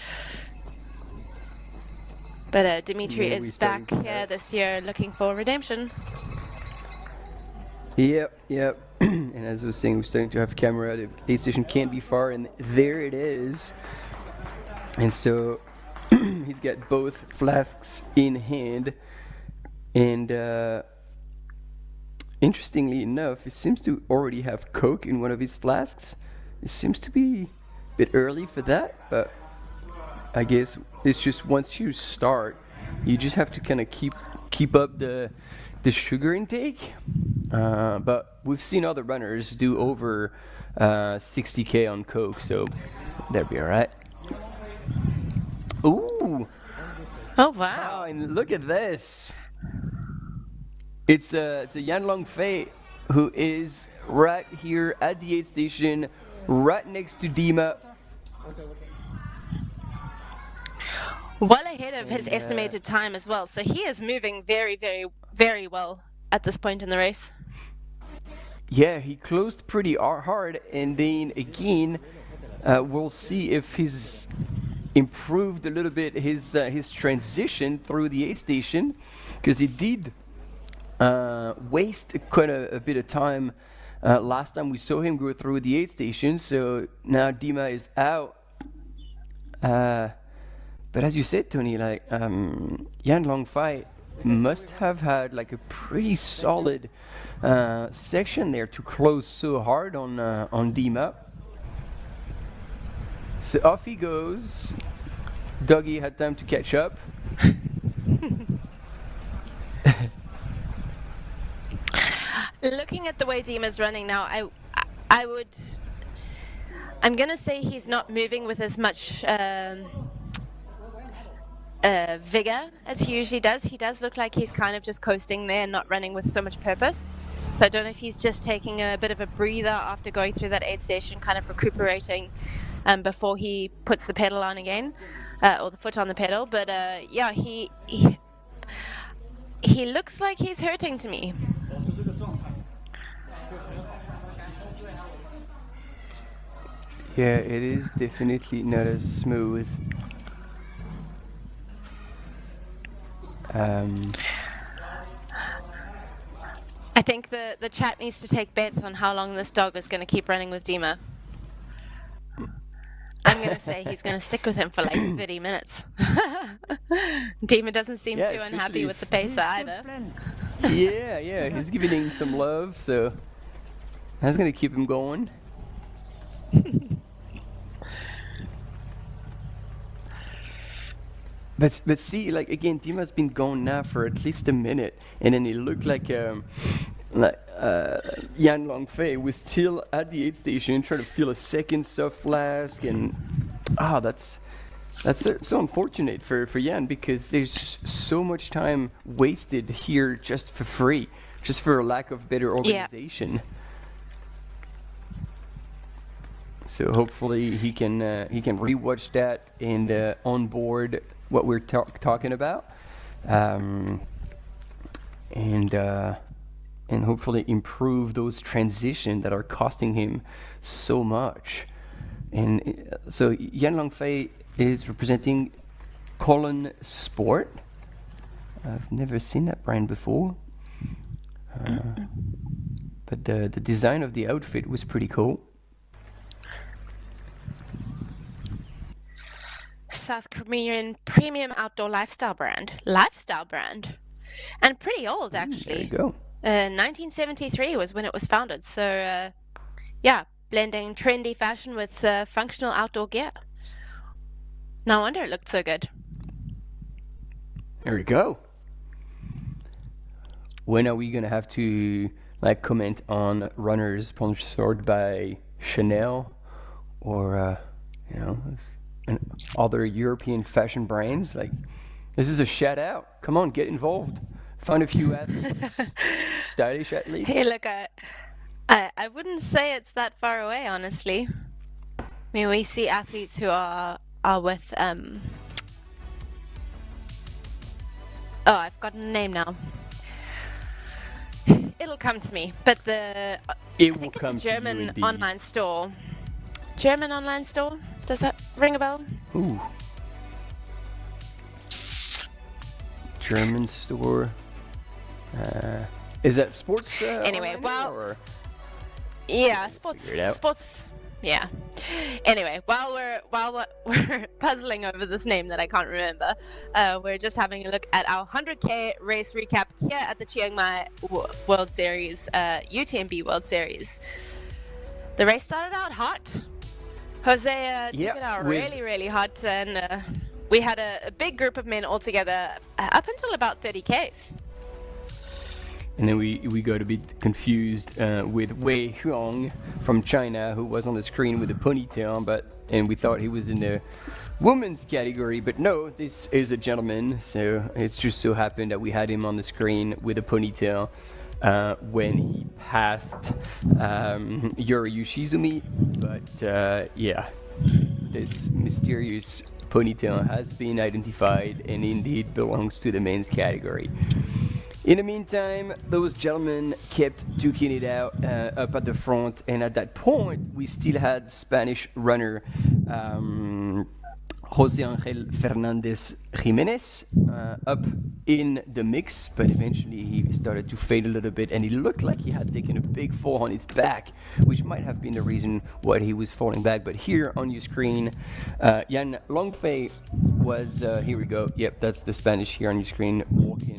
But Dimitri is back here this year looking for redemption. Yep. And as I was saying, we're starting to have camera. The aid station can't be far, and there it is. And so he's got both flasks in hand. And interestingly enough, he seems to already have Coke in one of his flasks. It seems to be a bit early for that, but I guess it's just once you start, you just have to kind of keep up the sugar intake. But we've seen other runners do over 60K on Coke, so they'll be all right. Ooh! Oh wow! Oh, and look at this. It's a Yan Long Fei who is right here at the aid station, right next to Dima. Well ahead of his estimated time as well. So he is moving very, very, very well at this point in the race. Yeah, he closed pretty hard, and then again, we'll see if he's improved a little bit his transition through the aid station, because he did waste quite a bit of time last time we saw him go through the aid station. So now Dima is out. But as you said, Tony, like Yan Long Fei must have had like a pretty solid section there to close so hard on Dima. So off he goes. Doggy had time to catch up. Looking at the way Dima's running now, I'm gonna say he's not moving with as much vigor as he usually does. He does look like he's kind of just coasting there and not running with so much purpose. So I don't know if he's just taking a bit of a breather after going through that aid station, kind of recuperating before he puts the pedal on again, or the foot on the pedal. But yeah, he looks like he's hurting to me. Yeah, it is definitely not as smooth. I think the chat needs to take bets on how long this dog is going to keep running with Dima. I'm going to say he's going to stick with him for like 30 minutes. Dima doesn't seem too unhappy with the pacer either. Yeah, he's giving him some love, so that's going to keep him going. But see, like again, Dima's been going now for at least a minute, and then it looked like Yan Longfei was still at the aid station trying to fill a second soft flask, and that's so unfortunate for Yan, because there's so much time wasted here just for free, just for a lack of better organization. Yeah. So hopefully he can rewatch that and onboard what we're talking about, and hopefully improve those transitions that are costing him so much. And so Yan Longfei is representing Colon Sport. I've never seen that brand before, but the design of the outfit was pretty cool. South Korean premium outdoor lifestyle brand, and pretty old actually. There you go. 1973 was when it was founded. So blending trendy fashion with functional outdoor gear. No wonder it looked so good. There we go. When are we gonna have to comment on runners sponsored by Chanel or and other European fashion brands? This is a shout out. Come on, get involved. Find a few athletes, stylish athletes. Hey, look, I wouldn't say it's that far away, honestly. I mean, we see athletes who are with I've forgotten the name now. It'll come to me, but I think it's a German online store. German online store? Does that ring a bell? Ooh. German store. Is that sports? Anyway, sports. Yeah. Anyway, while we're puzzling over this name that I can't remember, we're just having a look at our 100K race recap here at the Chiang Mai World Series, UTMB World Series. The race started out hot. Jose took it out really hot, and we had a big group of men all together up until about 30Ks. And then we got a bit confused with Wei Huang from China, who was on the screen with a ponytail, and we thought he was in the women's category, but no, this is a gentleman. So it's just so happened that we had him on the screen with a ponytail when he passed Yuri Yoshizumi. But this mysterious ponytail has been identified and indeed belongs to the men's category. In the meantime, those gentlemen kept duking it out up at the front, and at that point, we still had Spanish runner Jose Angel Fernandez Jimenez up in the mix, but eventually he started to fade a little bit, and it looked like he had taken a big fall on his back, which might have been the reason why he was falling back. But here on your screen, Yan Longfei was, here we go, yep, that's the Spanish here on your screen, walking.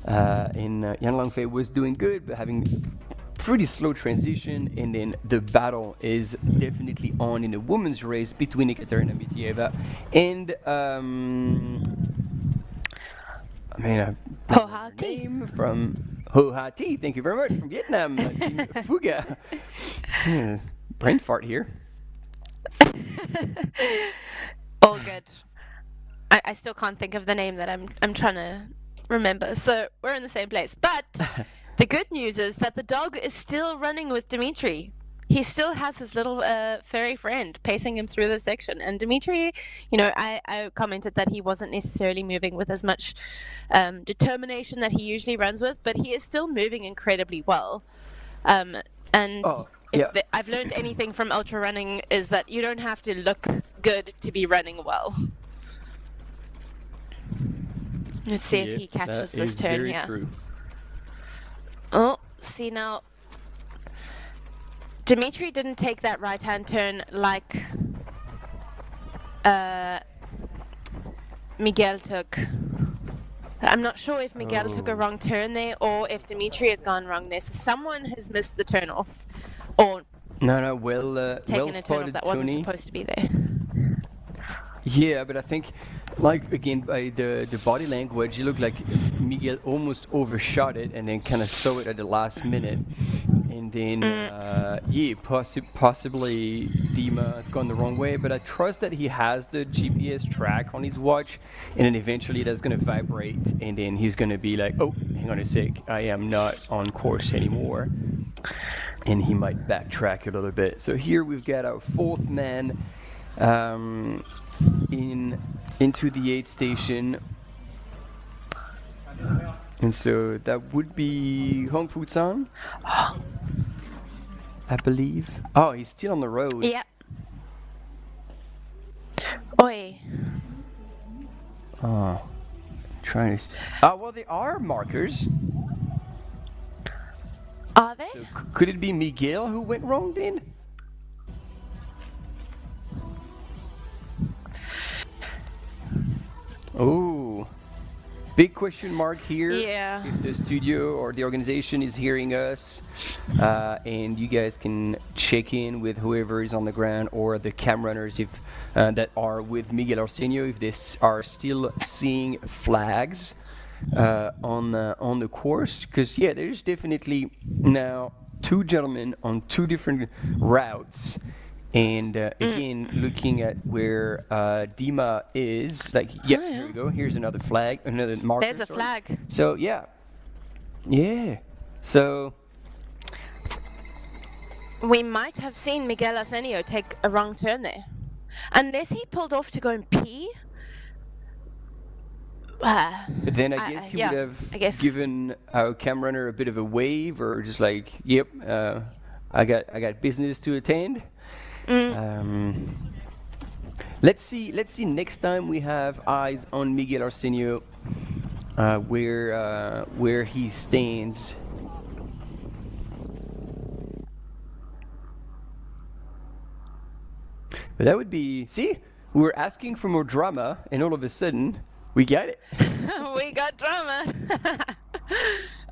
Yan Longfei was doing good, but having pretty slow transition, and then the battle is definitely on in the women's race between Ekaterina Mitieva and Ho Ha Thi from Ho Ha Thi. Thank you very much, from Vietnam. Fuga. Brain fart here. All good. I still can't think of the name that I'm trying to remember, so we're in the same place. But the good news is that the dog is still running with Dimitri. He still has his little furry friend pacing him through the section. And Dimitri, I commented that he wasn't necessarily moving with as much determination that he usually runs with, but he is still moving incredibly well. I've learned anything from ultra running is that you don't have to look good to be running well. Let's see if he catches this turn here. True. Oh, see now. Dimitri didn't take that right-hand turn like Miguel took. I'm not sure if Miguel took a wrong turn there or if Dimitri has gone wrong there. So someone has missed the turn off or well taken a turn off that wasn't Tony. supposed to be there. Yeah, but I think, like, again, by the body language, it looked like Miguel almost overshot it and then kind of saw it at the last minute. And then, possibly Dima has gone the wrong way, but I trust that he has the GPS track on his watch, and then eventually that's going to vibrate, and then he's going to be like, oh, hang on a sec, I am not on course anymore. And he might backtrack a little bit. So here we've got our fourth man into the aid station. And so that would be Hong Fu-san, I believe. Oh, he's still on the road. Yep. Oi. Oh, trying to. Oh, well, there are markers. Are they? So could it be Miguel who went wrong then? Oh, big question mark here. Yeah. If the studio or the organization is hearing us, and you guys can check in with whoever is on the ground or the cam runners if that are with Miguel Arsenio, if they are still seeing flags on the course, because there's definitely now two gentlemen on two different routes. And again, looking at where Dima is, like, here we go. Here's another flag, another marker. There's a flag. So, So, we might have seen Miguel Arsenio take a wrong turn there. Unless he pulled off to go and pee. But then I guess he would have given our cam runner a bit of a wave, or just like, yep, I got business to attend. Let's see next time we have eyes on Miguel Arsenio, where he stands. But that would be, we were asking for more drama, and all of a sudden we got it. We got drama.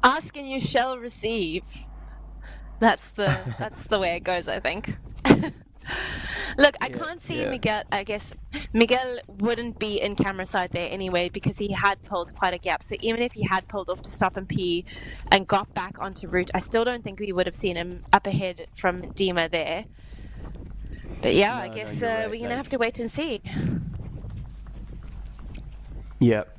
Ask and you shall receive. That's the way it goes, I think. Look, I can't see Miguel. I guess Miguel wouldn't be in camera side there anyway, because he had pulled quite a gap. So even if he had pulled off to stop and pee and got back onto route, I still don't think we would have seen him up ahead from Dima there. But I guess we're going to have to wait and see. Yep.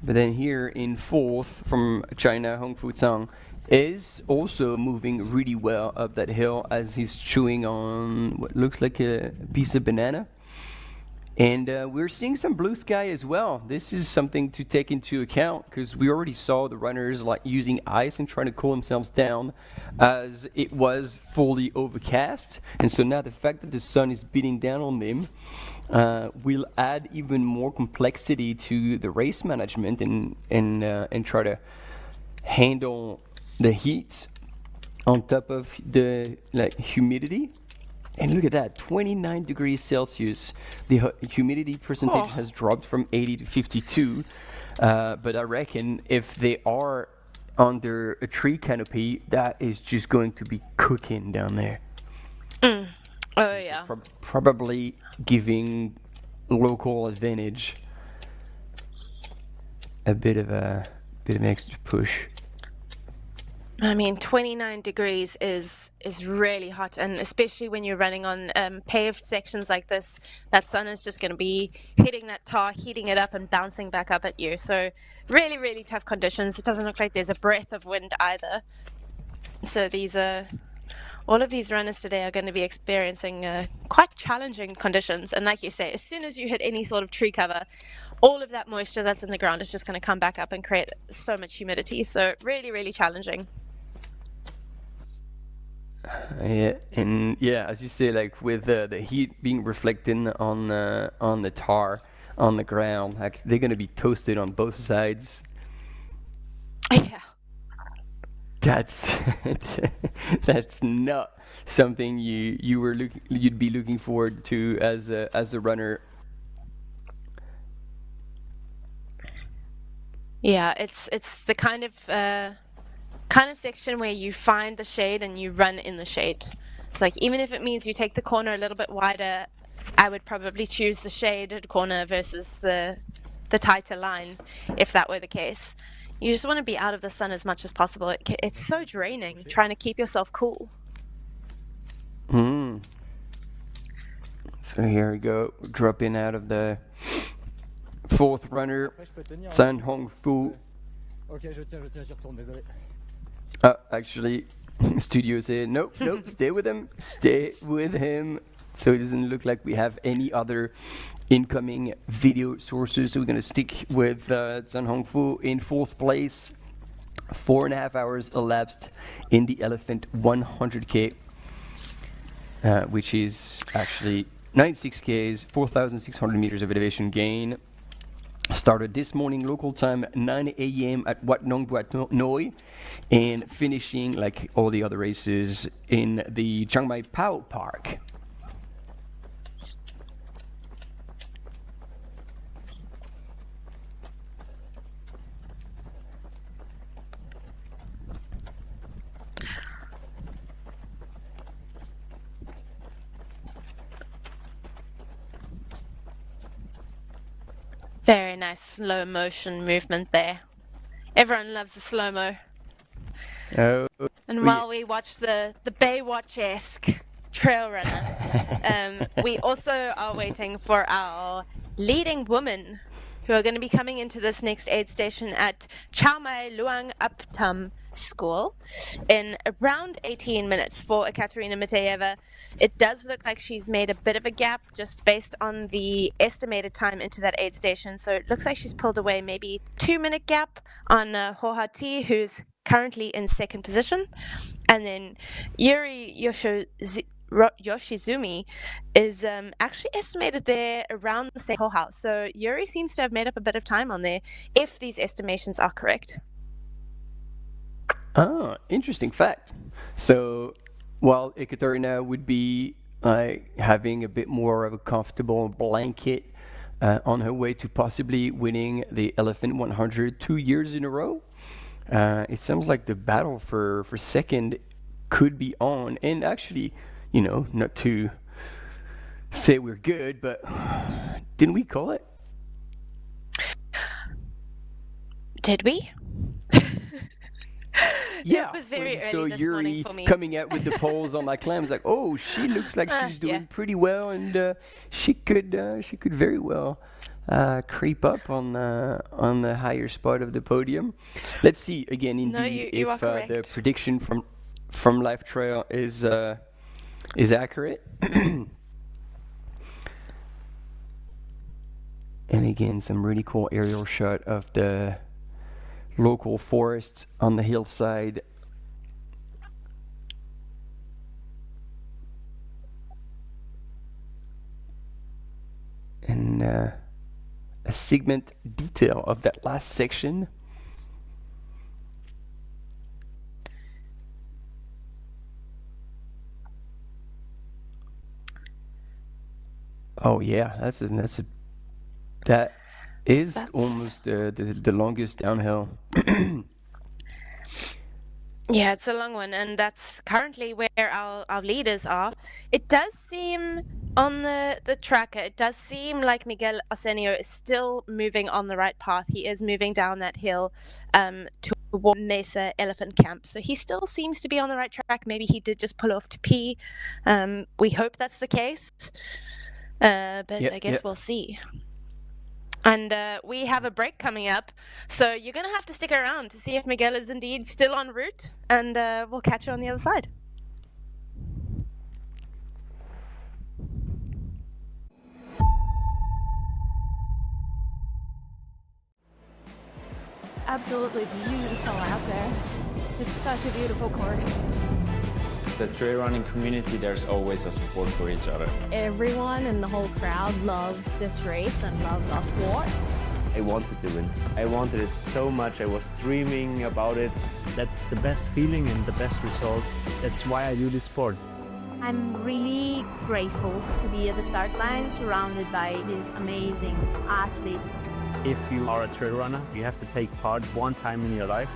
But then here in fourth from China, Hong Fu-Tsang is also moving really well up that hill as he's chewing on what looks like a piece of banana. And we're seeing some blue sky as well. This is something to take into account, because we already saw the runners like using ice and trying to cool themselves down as it was fully overcast. And so now the fact that the sun is beating down on them will add even more complexity to the race management and try to handle the heat on top of the humidity. And look at that, 29 degrees Celsius. The humidity percentage has dropped from 80 to 52. But I reckon if they are under a tree canopy, that is just going to be cooking down there. Oh, yeah. Probably giving local advantage a bit of an extra push. I mean, 29 degrees is really hot, and especially when you're running on paved sections like this, that sun is just going to be hitting that tar, heating it up and bouncing back up at you. So really, really tough conditions. It doesn't look like there's a breath of wind either. So all of these runners today are going to be experiencing quite challenging conditions. And like you say, as soon as you hit any sort of tree cover, all of that moisture that's in the ground is just going to come back up and create so much humidity. So really, really challenging. As you say, like with the heat being reflected on the tar on the ground, like they're gonna be toasted on both sides. Yeah. That's not something you'd be looking forward to as a runner. Yeah, it's the kind of section where you find the shade and you run in the shade. It's like, even if it means you take the corner a little bit wider, I would probably choose the shaded corner versus the tighter line, if that were the case. You just want to be out of the sun as much as possible. It's so draining trying to keep yourself cool. So here we go, dropping out of the fourth runner, San Hong Fu. Actually, studio said, nope, stay with him, so it doesn't look like we have any other incoming video sources. So we're going to stick with San Hong Fu in fourth place. 4.5 hours elapsed in the Elephant 100K, which is actually 96 Ks, 4,600 meters of elevation gain. Started this morning local time 9 a.m. at Wat Nong Duat Noi, and finishing like all the other races in the Chiang Mai Pao Park. Very nice slow motion movement there. Everyone loves a slow-mo. And while we watch the Baywatch-esque trail runner, we also are waiting for our leading women who are going to be coming into this next aid station at Chiang Mai Luang Uptam School in around 18 minutes for Ekaterina Mateyeva. It does look like she's made a bit of a gap just based on the estimated time into that aid station. So it looks like she's pulled away maybe 2-minute gap on Hoha T, who's currently in second position. And then Yuri Yoshizumi is actually estimated there around the same house. So Yuri seems to have made up a bit of time on there, if these estimations are correct. Ah, interesting fact. So while Ekaterina would be having a bit more of a comfortable blanket on her way to possibly winning the Elephant 100 2 years in a row, it sounds like the battle for second could be on. And actually, you know, not to say we're good, but didn't we call it? Did we? Yeah, it was very early so this Yuri morning for me. coming out with the polls on like clams, like, oh, she looks like she's doing pretty well, and she could very well creep up on the higher spot of the podium. Let's see again, indeed, you if the prediction from Life Trail is accurate. And again, some really cool aerial shot of the local forests on the hillside. And a segment detail of that last section. Oh yeah, that is almost the longest downhill. Yeah, it's a long one, and that's currently where our leaders are. It does seem on the tracker, it does seem like Miguel Oceania is still moving on the right path. He is moving down that hill toward Mesa Elephant Camp. So he still seems to be on the right track. Maybe he did just pull off to pee. We hope that's the case. But I guess we'll see. And we have a break coming up, so you're going to have to stick around to see if Miguel is indeed still en route, and we'll catch you on the other side. Absolutely beautiful out there. It's such a beautiful course. The trail running community, there's always a support for each other. Everyone in the whole crowd loves this race and loves our sport. I wanted to win. I wanted it so much. I was dreaming about it. That's the best feeling and the best result. That's why I do this sport. I'm really grateful to be at the start line surrounded by these amazing athletes. If you are a trail runner, you have to take part one time in your life.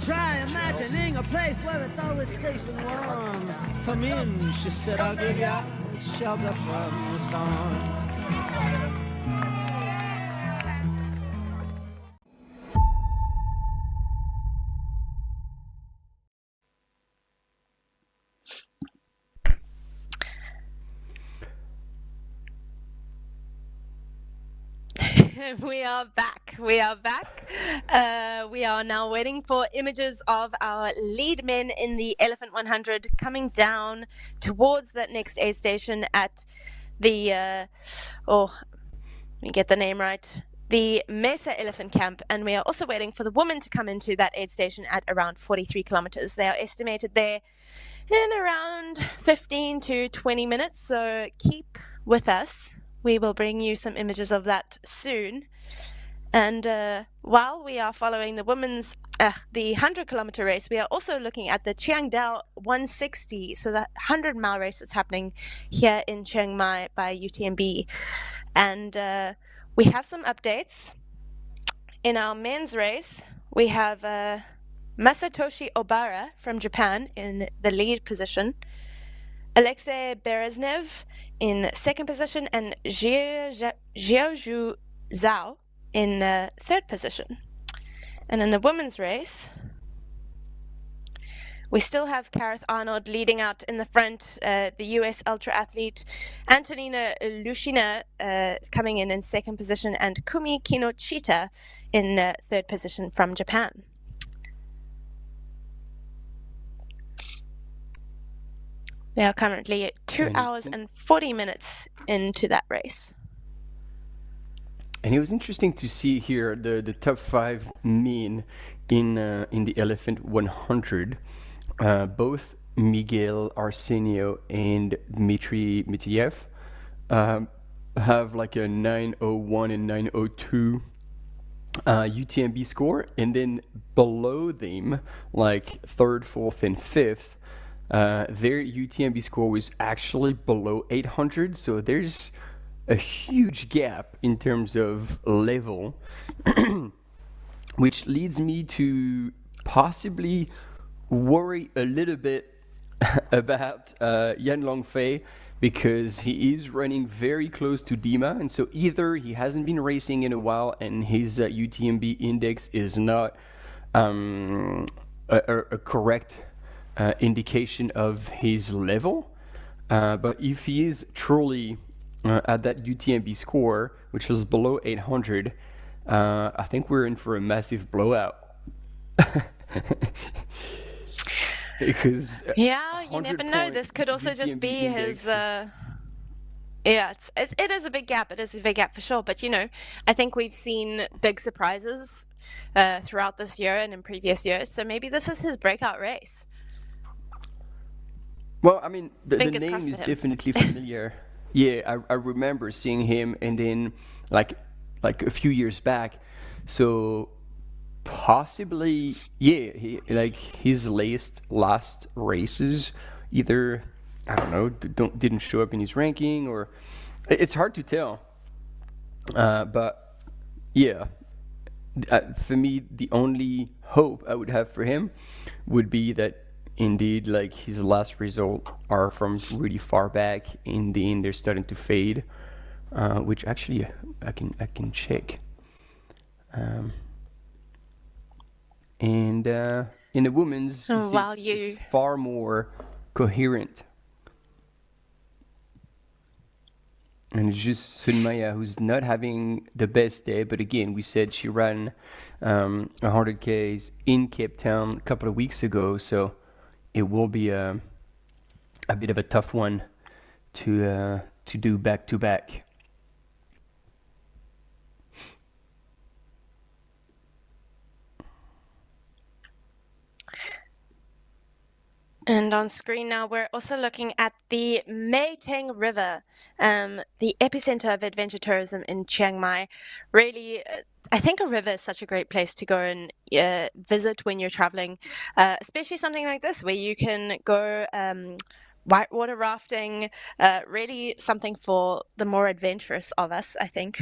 Try imagining a place where it's always safe and warm. Come in, she said, I'll give you shelter from the storm. We are back. We are back. We are now waiting for images of our lead men in the Elephant 100 coming down towards that next aid station at the, let me get the name right, the Mesa Elephant Camp. And we are also waiting for the women to come into that aid station at around 43 kilometers. They are estimated there in around 15 to 20 minutes. So keep with us. We will bring you some images of that soon. And while we are following the women's, the 100-kilometer race, we are also looking at the Chiang Dao 160, so the 100-mile race that's happening here in Chiang Mai by UTMB. And we have some updates. In our men's race, we have Masatoshi Obara from Japan in the lead position, Alexei Bereznev in second position, and Jiaozhu Zhao in third position. And in the women's race, we still have Kareth Arnold leading out in the front, the US ultra athlete Antonina Lushina coming in second position, and Kumi Kinochita in third position from Japan. They are currently 2 hours and 40 minutes into that race. And it was interesting to see here the top 5 men in the Elephant 100. Both Miguel Arsenio and Dmitry Mityev have like a 9:01 and 9:02 UTMB score, and then below them, like 3rd, 4th, and 5th, their UTMB score was actually below 800. So there's a huge gap in terms of level, which leads me to possibly worry a little bit about Yan Longfei, because he is running very close to Dima, and so either he hasn't been racing in a while and his UTMB index is not a correct indication of his level, but if he is truly at that UTMB score, which was below 800, I think we're in for a massive blowout. Because yeah, you never know. This could also just be his. Yeah, it is a big gap. It is a big gap for sure. But I think we've seen big surprises throughout this year and in previous years. So maybe this is his breakout race. Well, I mean, the name crossed is for him. definitely familiar. Yeah, I remember seeing him, and then like a few years back. So possibly, yeah, his last races, either, I don't know, didn't show up in his ranking, or it's hard to tell. But yeah, for me, the only hope I would have for him would be that indeed, like, his last results are from really far back, and then they're starting to fade, which actually I can check. And in the women's, it's far more coherent. And it's just Sunmaya who's not having the best day, but again, we said she ran 100Ks in Cape Town a couple of weeks ago, so it will be a bit of a tough one to do back to back. And on screen now, we're also looking at the Mae Teng River, the epicenter of adventure tourism in Chiang Mai. Really, I think a river is such a great place to go and visit when you're traveling, especially something like this where you can go whitewater rafting, really something for the more adventurous of us, I think.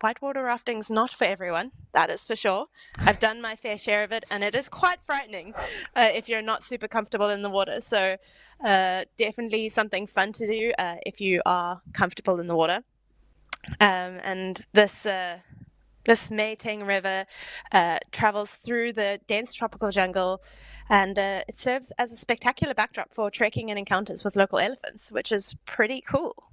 Whitewater rafting's not for everyone, that is for sure. I've done my fair share of it, and it is quite frightening if you're not super comfortable in the water. So definitely something fun to do if you are comfortable in the water. And this Mae Teng River travels through the dense tropical jungle, and it serves as a spectacular backdrop for trekking and encounters with local elephants, which is pretty cool.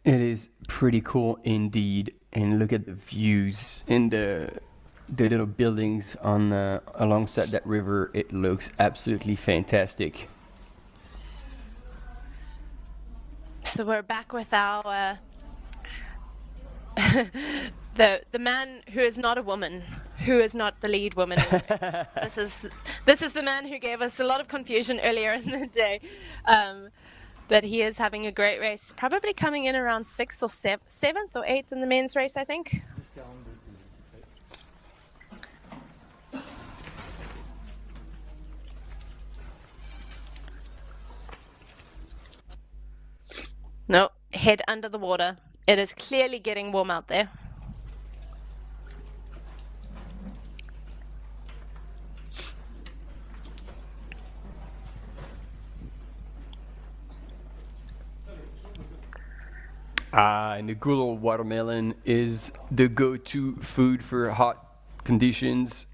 It is pretty cool indeed, and look at the views and the little buildings on alongside that river. It looks absolutely fantastic. So we're back with our the man who is not a woman, who is not the lead woman. This is the man who gave us a lot of confusion earlier in the day, but he is having a great race. Probably coming in around 6th or 7th or 8th in the men's race, I think. No, head under the water. It is clearly getting warm out there. And the good old watermelon is the go-to food for hot conditions.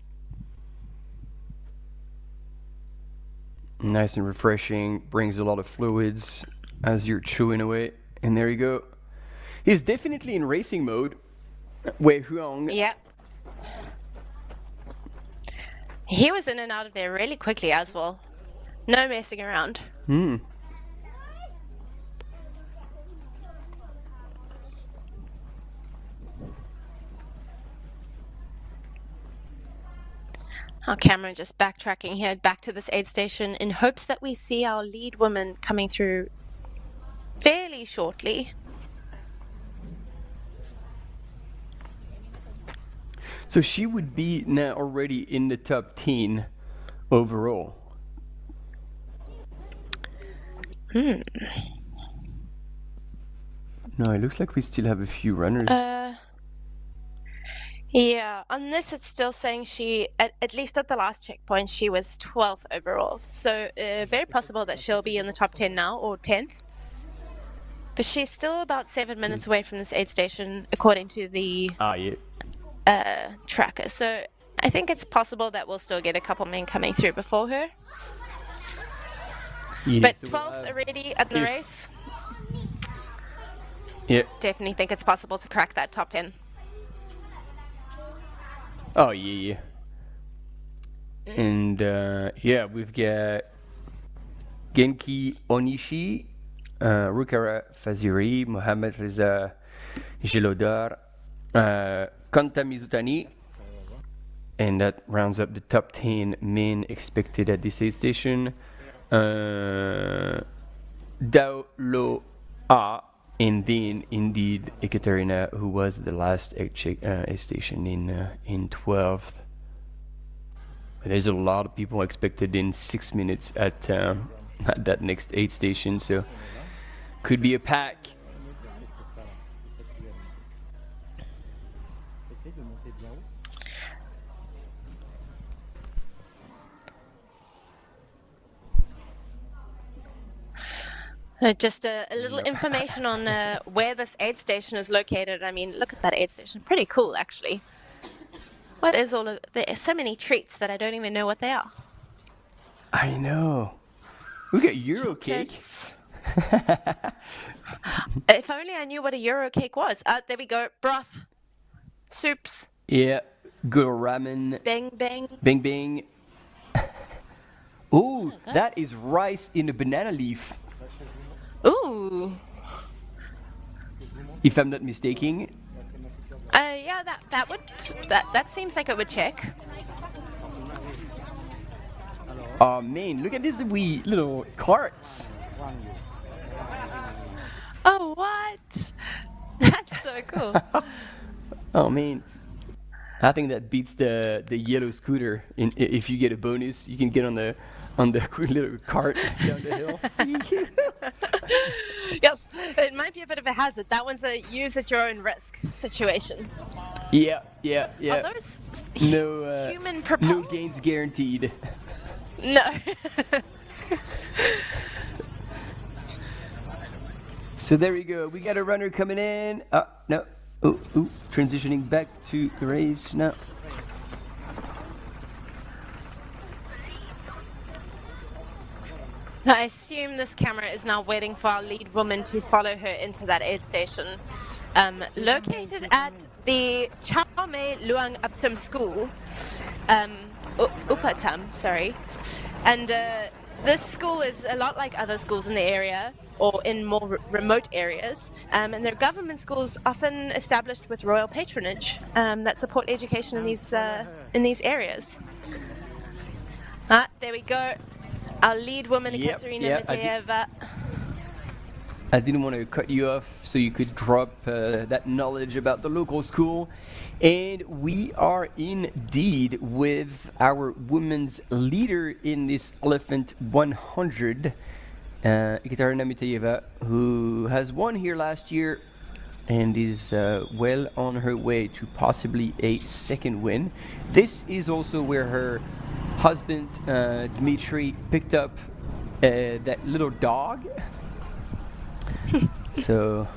Nice and refreshing, brings a lot of fluids as you're chewing away. And there you go. He's definitely in racing mode. Wei Huang. Yeah. He was in and out of there really quickly as well. No messing around. Our camera just backtracking here back to this aid station in hopes that we see our lead woman coming through fairly shortly. So she would be now already in the top 10 overall. No, it looks like we still have a few runners. Yeah, on this it's still saying she, at least at the last checkpoint, she was 12th overall. So very possible that she'll be in the top 10 now, or 10th. But she's still about 7 minutes away from this aid station, according to the tracker. So I think it's possible that we'll still get a couple men coming through before her. Yeah, but so 12th already at the race. Yeah. Definitely think it's possible to crack that top 10. Oh, yeah. And, yeah, we've got Genki Onishi, Rukara Faziri, Mohamed Reza Gelodar, Kanta Mizutani, and that rounds up the top 10 men expected at this aid station. Dao Lo A, and then indeed Ekaterina, who was the last aid station in 12th. There's a lot of people expected in 6 minutes at that next aid station, so could be a pack. Just a little information on where this aid station is located. I mean, look at that aid station. Pretty cool, actually. What is all of... There are so many treats that I don't even know what they are. I know. We got Euro cake. If only I knew what a Euro cake was. There we go. Broth. Soups. Yeah. Good ramen. Bang, bang. Bang, bang. Ooh, that is rice in a banana leaf. Ooh. If I'm not mistaken. Yeah, that seems like it would check. Oh man, look at these wee little carts. Oh, what? That's so cool. Oh man. I think that beats the yellow scooter. If you get a bonus, you can get on the little cart down the hill. Yes, it might be a bit of a hazard. That one's a use at your own risk situation. Yeah. Are those human propelled? No gains guaranteed. No. So there we go. We got a runner coming in. No. Transitioning back to the race now. I assume this camera is now waiting for our lead woman to follow her into that aid station. Located at the Chiang Mai Luang Uptam School, Upatam, sorry. And this school is a lot like other schools in the area, or in more remote areas, and they're government schools often established with royal patronage that support education in these areas. There we go. Our lead woman, Katerina Mateyeva. I didn't want to cut you off so you could drop that knowledge about the local school. And we are indeed with our women's leader in this Elephant 100, Katerina Mateyeva, who has won here last year and is well on her way to possibly a second win. This is also where her husband Dmitry picked up that little dog. So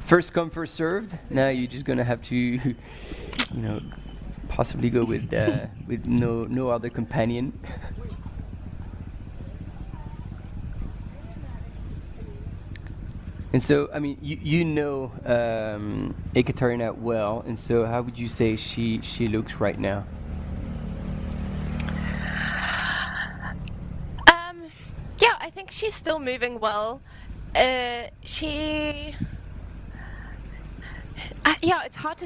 first come, first served. Now you're just gonna have to, possibly go with no other companion. And so, I mean, you know Ekaterina well, and so how would you say she looks right now? Yeah, I think she's still moving well. It's hard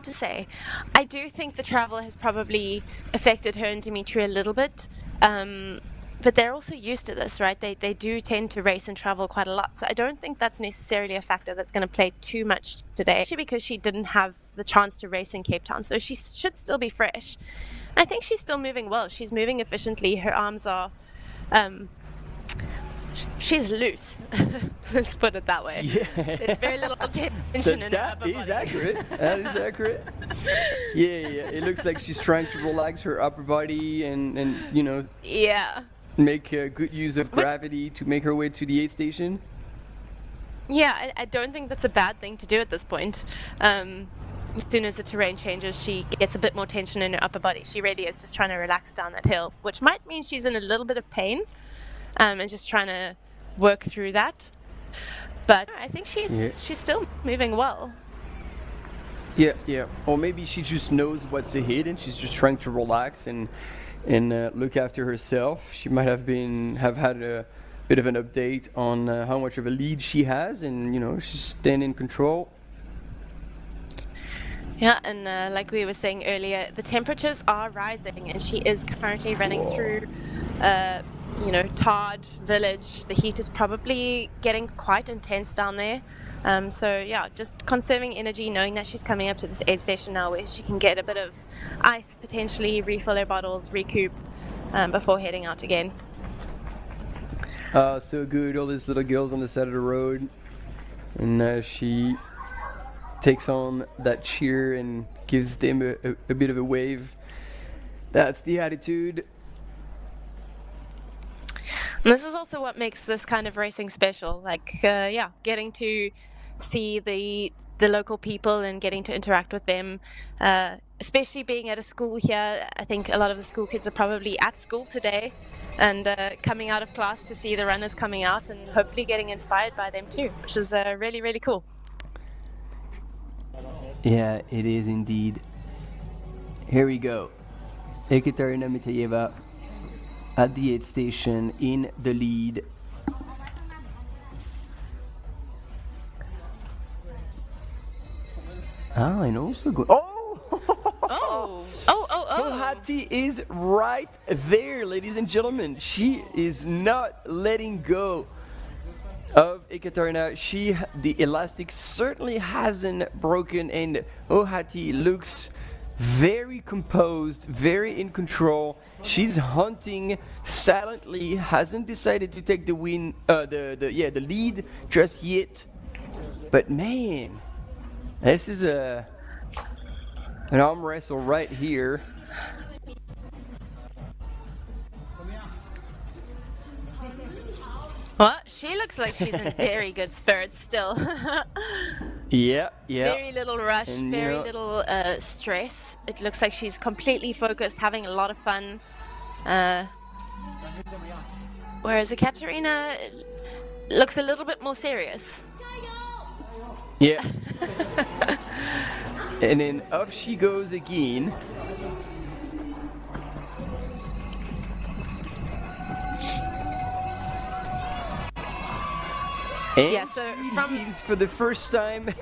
to say. I do think the travel has probably affected her and Dimitri a little bit. But they're also used to this, right? They do tend to race and travel quite a lot. So I don't think that's necessarily a factor that's going to play too much today, especially because she didn't have the chance to race in Cape Town. So she should still be fresh. I think she's still moving well. She's moving efficiently. Her arms are... she's loose. Let's put it that way. Yeah. There's very little tension in her upper body. That is accurate. Yeah. It looks like she's trying to relax her upper body and Yeah. make good use of gravity to make her way to the aid station. Yeah, I don't think that's a bad thing to do at this point. As soon as the terrain changes, she gets a bit more tension in her upper body. She really is just trying to relax down that hill, which might mean she's in a little bit of pain. And just trying to work through that, but I think she's still moving well. Yeah. Or maybe she just knows what's ahead, and she's just trying to relax and look after herself. She might have had a bit of an update on how much of a lead she has, and she's staying in control. Yeah, and like we were saying earlier, the temperatures are rising, and she is currently running through. Todd village. The heat is probably getting quite intense down there. So yeah, just conserving energy, knowing that she's coming up to this aid station now where she can get a bit of ice, potentially refill her bottles, recoup before heading out again. So good. All these little girls on the side of the road. And she takes on that cheer and gives them a bit of a wave. That's the attitude. And this is also what makes this kind of racing special, getting to see the local people and getting to interact with them, especially being at a school here. I think a lot of the school kids are probably at school today and coming out of class to see the runners coming out and hopefully getting inspired by them too, which is really, really cool. Yeah, it is indeed. Here we go. Ekaterina Mateyeva at the aid station in the lead. And also good. Hati is right there, ladies and gentlemen. She is not letting go of Ekaterina. The elastic certainly hasn't broken, and Hati looks very composed, very in control. She's hunting silently, hasn't decided to take the the lead just yet. But man, this is an arm wrestle right here. Well, she looks like she's in very good spirits still. Yeah. Very little rush, And, very little stress. It looks like she's completely focused, having a lot of fun. Whereas Ekaterina looks a little bit more serious. Yeah. And then up she goes again. And Yeah, so from leaves for the first time. Yuri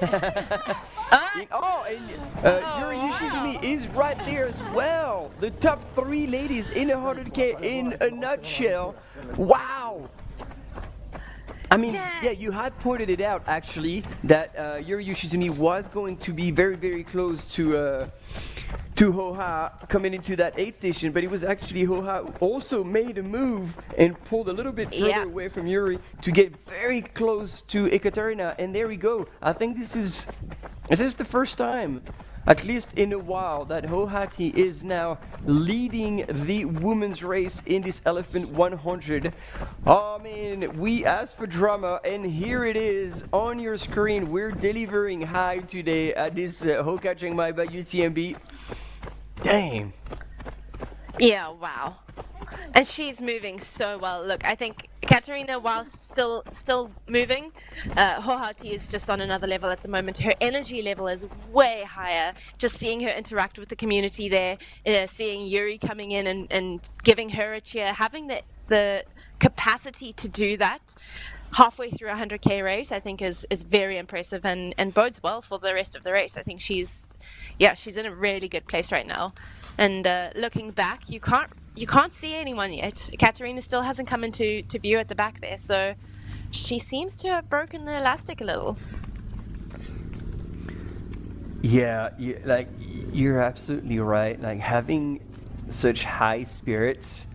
Yoshizumi is right there as well. The top 3 ladies in 100K in a nutshell. Wow. I mean, yeah, you had pointed it out actually that Yuri Yoshizumi was going to be very, very close to Hoha coming into that aid station, but it was actually Hoha who also made a move and pulled a little bit further away from Yuri to get very close to Ekaterina, and there we go. I think this is the first time, at least in a while, that Hohati is now leading the women's race in this Elephant 100. I mean, we asked for drama, and here it is on your screen. We're delivering high today at this HOKA Chiang Mai by UTMB. Dang. Yeah, wow. And she's moving so well. Look, I think Katerina, while still moving, Hohati is just on another level at the moment. Her energy level is way higher. Just seeing her interact with the community there, seeing Yuri coming in and giving her a cheer, having the capacity to do that halfway through a 100K race, I think is very impressive and bodes well for the rest of the race. I think she's in a really good place right now. And looking back, you can't see anyone yet. Katerina still hasn't come into view at the back there, so she seems to have broken the elastic a little. Yeah, like you're absolutely right. Like having such high spirits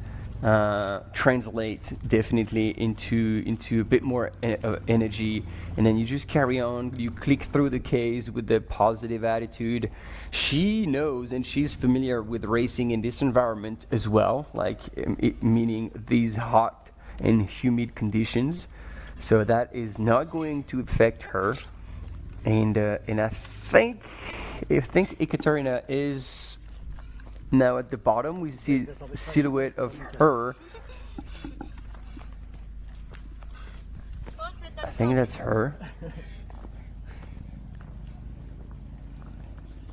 translate definitely into a bit more energy, and then you just carry on. You click through the case with the positive attitude. She knows and she's familiar with racing in this environment as well, like meaning these hot and humid conditions, so that is not going to affect her. And I think Ekaterina is now at the bottom. We see a silhouette of her. I think that's her.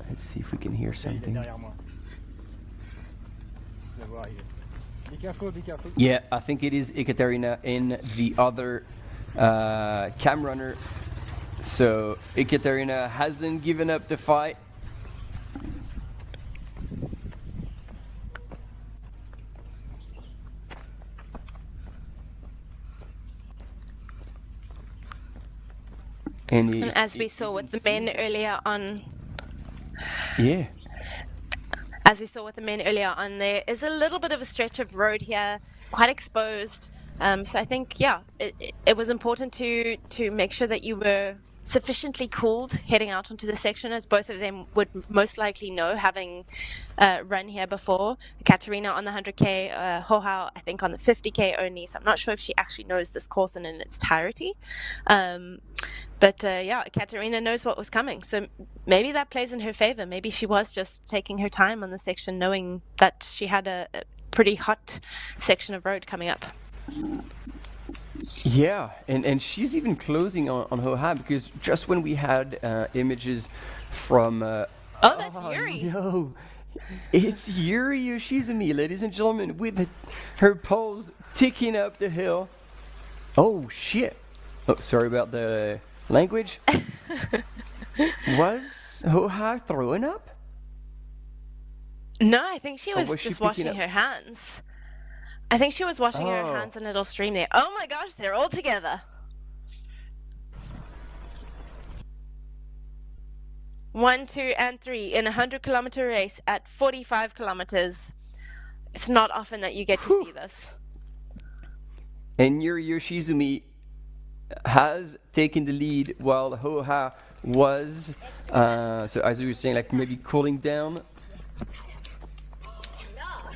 Let's see if we can hear something. Yeah, I think it is Ekaterina and the other cam runner. So Ekaterina hasn't given up the fight. And as we saw with the men earlier on, there is a little bit of a stretch of road here, quite exposed. So I think, it was important to make sure that you were sufficiently cooled heading out onto the section, as both of them would most likely know, having run here before. Katerina on the 100K, Hoha I think on the 50K only, so I'm not sure if she actually knows this course in its entirety. But Katerina knows what was coming, so maybe that plays in her favor. Maybe she was just taking her time on the section, knowing that she had a pretty hot section of road coming up. Yeah, and she's even closing on Hoha, because just when we had images from... that's Yuri! No, it's Yuri Yoshizumi, ladies and gentlemen, with her poles ticking up the hill. Oh, shit. Oh, sorry about the language. Was Hoha throwing up? No, I think she was just washing her hands. I think she was washing her hands in a little stream there. Oh my gosh, they're all together. 1, 2, and 3 in a 100-kilometer race at 45 kilometers. It's not often that you get to see this. And Yuri Yoshizumi has taken the lead while Hoha was, so as we were saying, like maybe cooling down,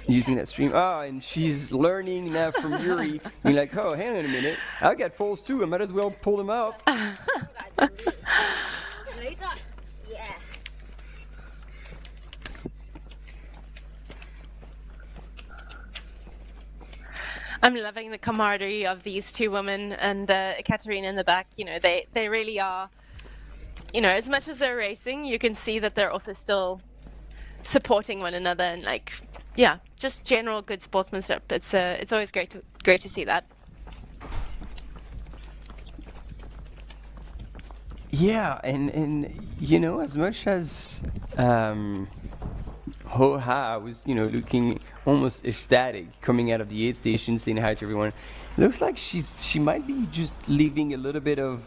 using that stream. And she's learning now from Yuri. Being like, oh, hang on a minute, I got poles too. I might as well pull them up. I'm loving the camaraderie of these two women and Katerina in the back. You know, they really are, you know, as much as they're racing, you can see that they're also still supporting one another and like, yeah, just general good sportsmanship. It's always great to see that. Yeah, and you know, as much as Hoha was, you know, looking almost ecstatic coming out of the aid station, saying hi to everyone, it looks like she might be just leaving a little bit of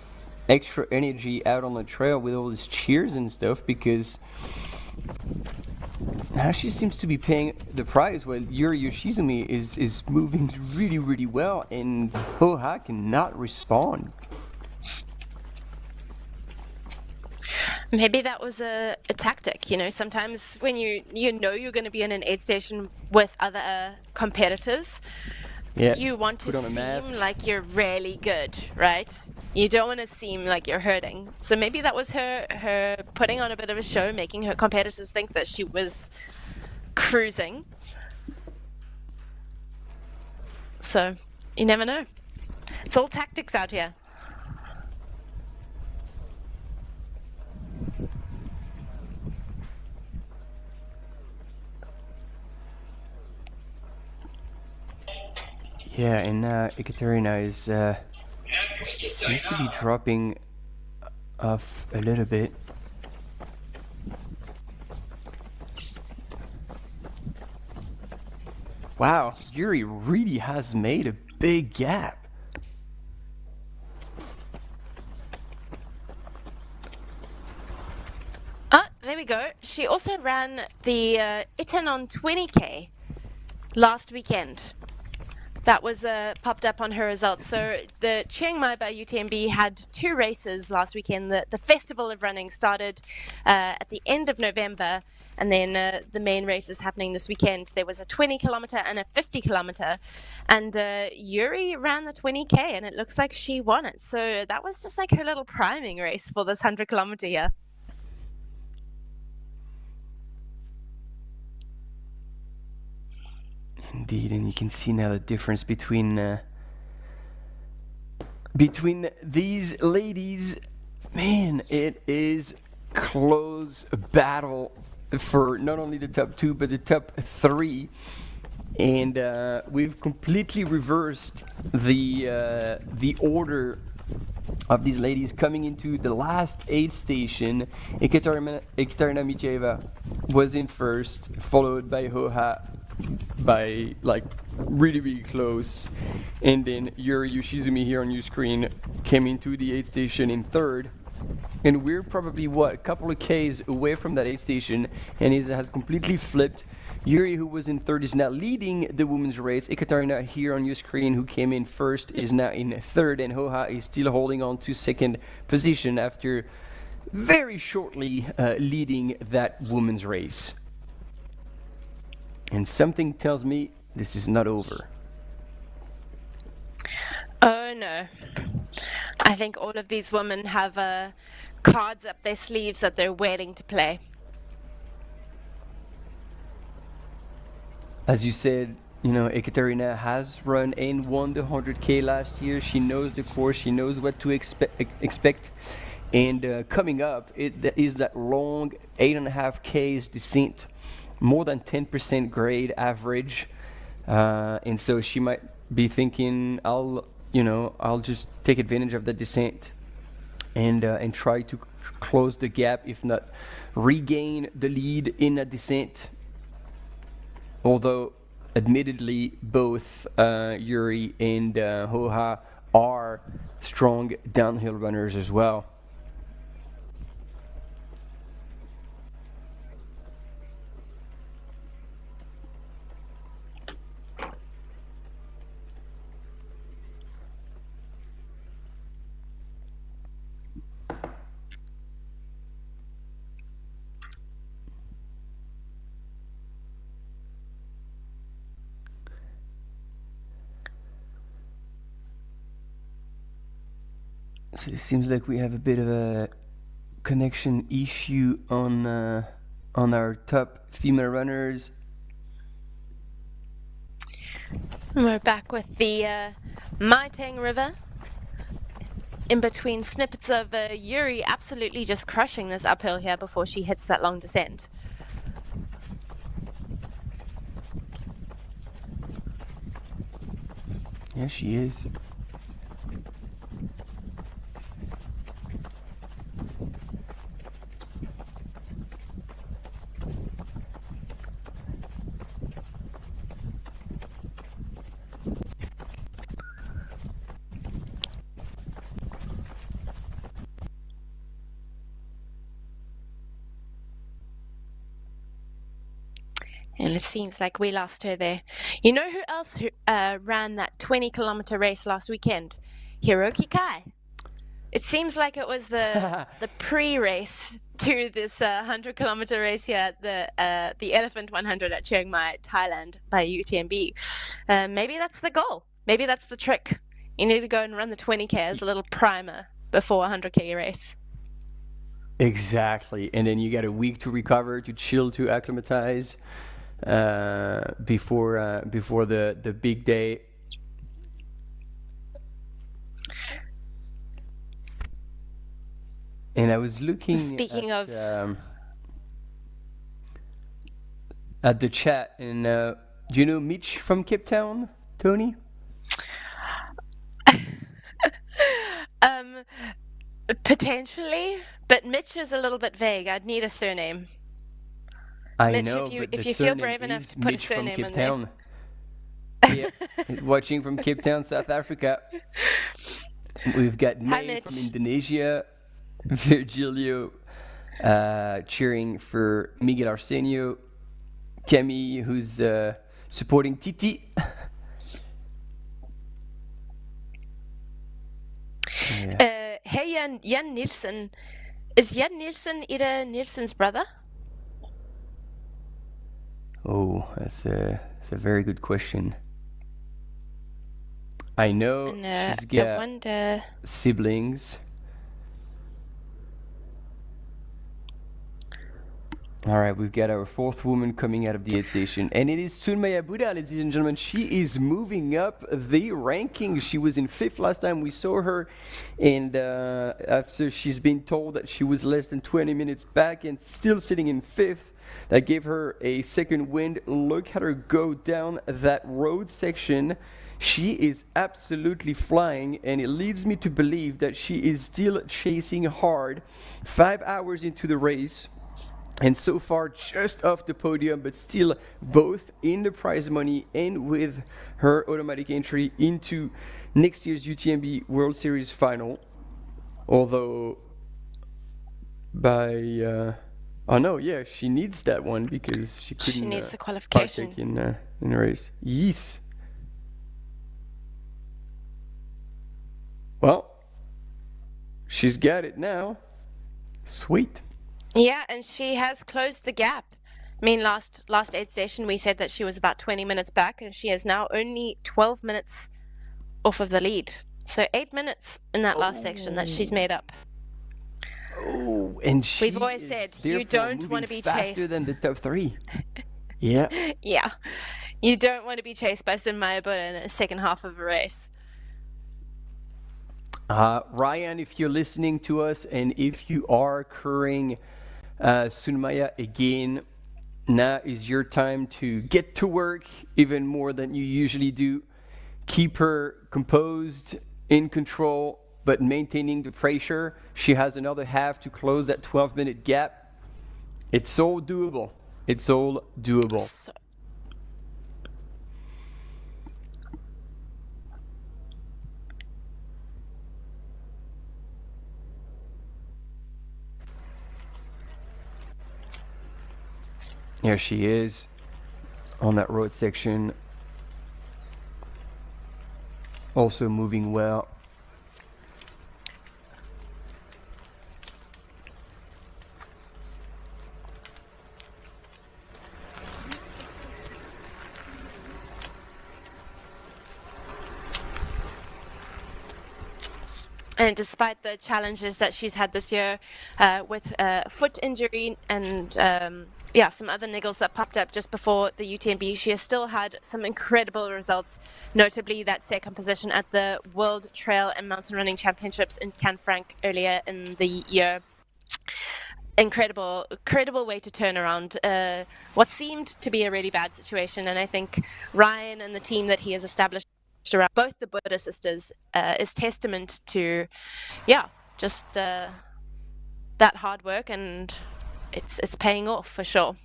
extra energy out on the trail with all these cheers and stuff, because now she seems to be paying the price while Yuri Yoshizumi is moving really, really well, and Hoha cannot respond. Maybe that was a tactic, you know. Sometimes when you know you're going to be in an aid station with other competitors, you want to seem like you're really good, right? You don't want to seem like you're hurting. So maybe that was her putting on a bit of a show, making her competitors think that she was cruising. So you never know. It's all tactics out here. Yeah, and Ekaterina is seems to be dropping off a little bit. Wow, Yuri really has made a big gap. There we go. She also ran the Itanon 20K last weekend. That was popped up on her results. So the Chiang Mai by UTMB had two races last weekend. The Festival of Running started at the end of November, and then the main race is happening this weekend. There was a 20-kilometer and a 50-kilometer, and Yuri ran the 20K, and it looks like she won it. So that was just like her little priming race for this 100-kilometer here. Indeed, and you can see now the difference between these ladies. Man, it is close battle for not only the top two but the top three, and we've completely reversed the order of these ladies coming into the last aid station. Ekaterina Mityaeva was in first, followed by Hoha by like really close, and then Yuri Yoshizumi here on your screen came into the aid station in third, and we're probably a couple of Ks away from that aid station, and it has completely flipped. Yuri, who was in third, is now leading the women's race. Ekaterina here on your screen, who came in first, is now in third, and Hoha is still holding on to second position after very shortly leading that women's race. And something tells me this is not over. Oh no. I think all of these women have cards up their sleeves that they're waiting to play. As you said, you know, Ekaterina has run and won the 100K last year. She knows the course, she knows what to expect. And coming up, it is that long 8.5 Ks descent, more than 10% grade average, and so she might be thinking, I'll just take advantage of the descent and try to close the gap, if not regain the lead in a descent. Although, admittedly, both Yuri and Hoha are strong downhill runners as well. it seems like we have a bit of a connection issue on our top female runners. We're back with the Mai Tang River. In between snippets of Yuri absolutely just crushing this uphill here before she hits that long descent. Yeah, she is. And it seems like we lost her there. You know who else ran that 20-kilometer race last weekend? Hiroki Kai. It seems like it was the pre-race to this 100-kilometer race here at the Elephant 100 at Chiang Mai, Thailand by UTMB. Maybe that's the goal. Maybe that's the trick. You need to go and run the 20K as a little primer before a 100K race. Exactly. And then you got a week to recover, to chill, to acclimatize before the big day. And I was looking at the chat, and do you know Mitch from Cape Town, Tony? Potentially, but Mitch is a little bit vague. I'd need a surname. Mitch, know, if you feel brave enough to put a surname in there. Yeah, watching from Cape Town, South Africa. We've got May from Indonesia, Virgilio cheering for Miguel Arsenio, Camille who's supporting Titi. Hey, Jan Nielsen. Is Jan Nielsen Ida Nielsen's brother? Oh, that's a very good question. I know she's got siblings. All right, we've got our fourth woman coming out of the aid station, and it is Sunmaya Buddha, ladies and gentlemen. She is moving up the rankings. She was in 5th last time we saw her, and after she's been told that she was less than 20 minutes back and still sitting in 5th, that gave her a second wind. Look at her go down that road section. She is absolutely flying, and it leads me to believe that she is still chasing hard. 5 hours into the race, and so far just off the podium, but still both in the prize money and with her automatic entry into next year's UTMB World Series final. Although oh no, yeah, she needs that one because she couldn't. She needs the qualification partake in the race. Yes. Well, she's got it now. Sweet. Yeah, and she has closed the gap. I mean, last aid station we said that she was about 20 minutes back, and she is now only 12 minutes off of the lead. So 8 minutes in that last section that she's made up. Oh, and we've always said you don't want to be chased faster than the top 3. Yeah. Yeah, you don't want to be chased by Sunmaya Buddha in the second half of a race. Ryan, if you're listening to us and if you are curring Sunmaya again, now is your time to get to work even more than you usually do. Keep her composed, in control, but maintaining the pressure. She has another half to close that 12-minute gap. It's all doable. It's all doable. Here she is on that road section. Also moving well. And despite the challenges that she's had this year with foot injury and some other niggles that popped up just before the UTMB, she has still had some incredible results, notably that second position at the World Trail and Mountain Running Championships in Canfranc earlier in the year. Incredible way to turn around what seemed to be a really bad situation. And I think Ryan and the team that he has established around both the Buddha sisters is testament to just that hard work, and it's paying off for sure.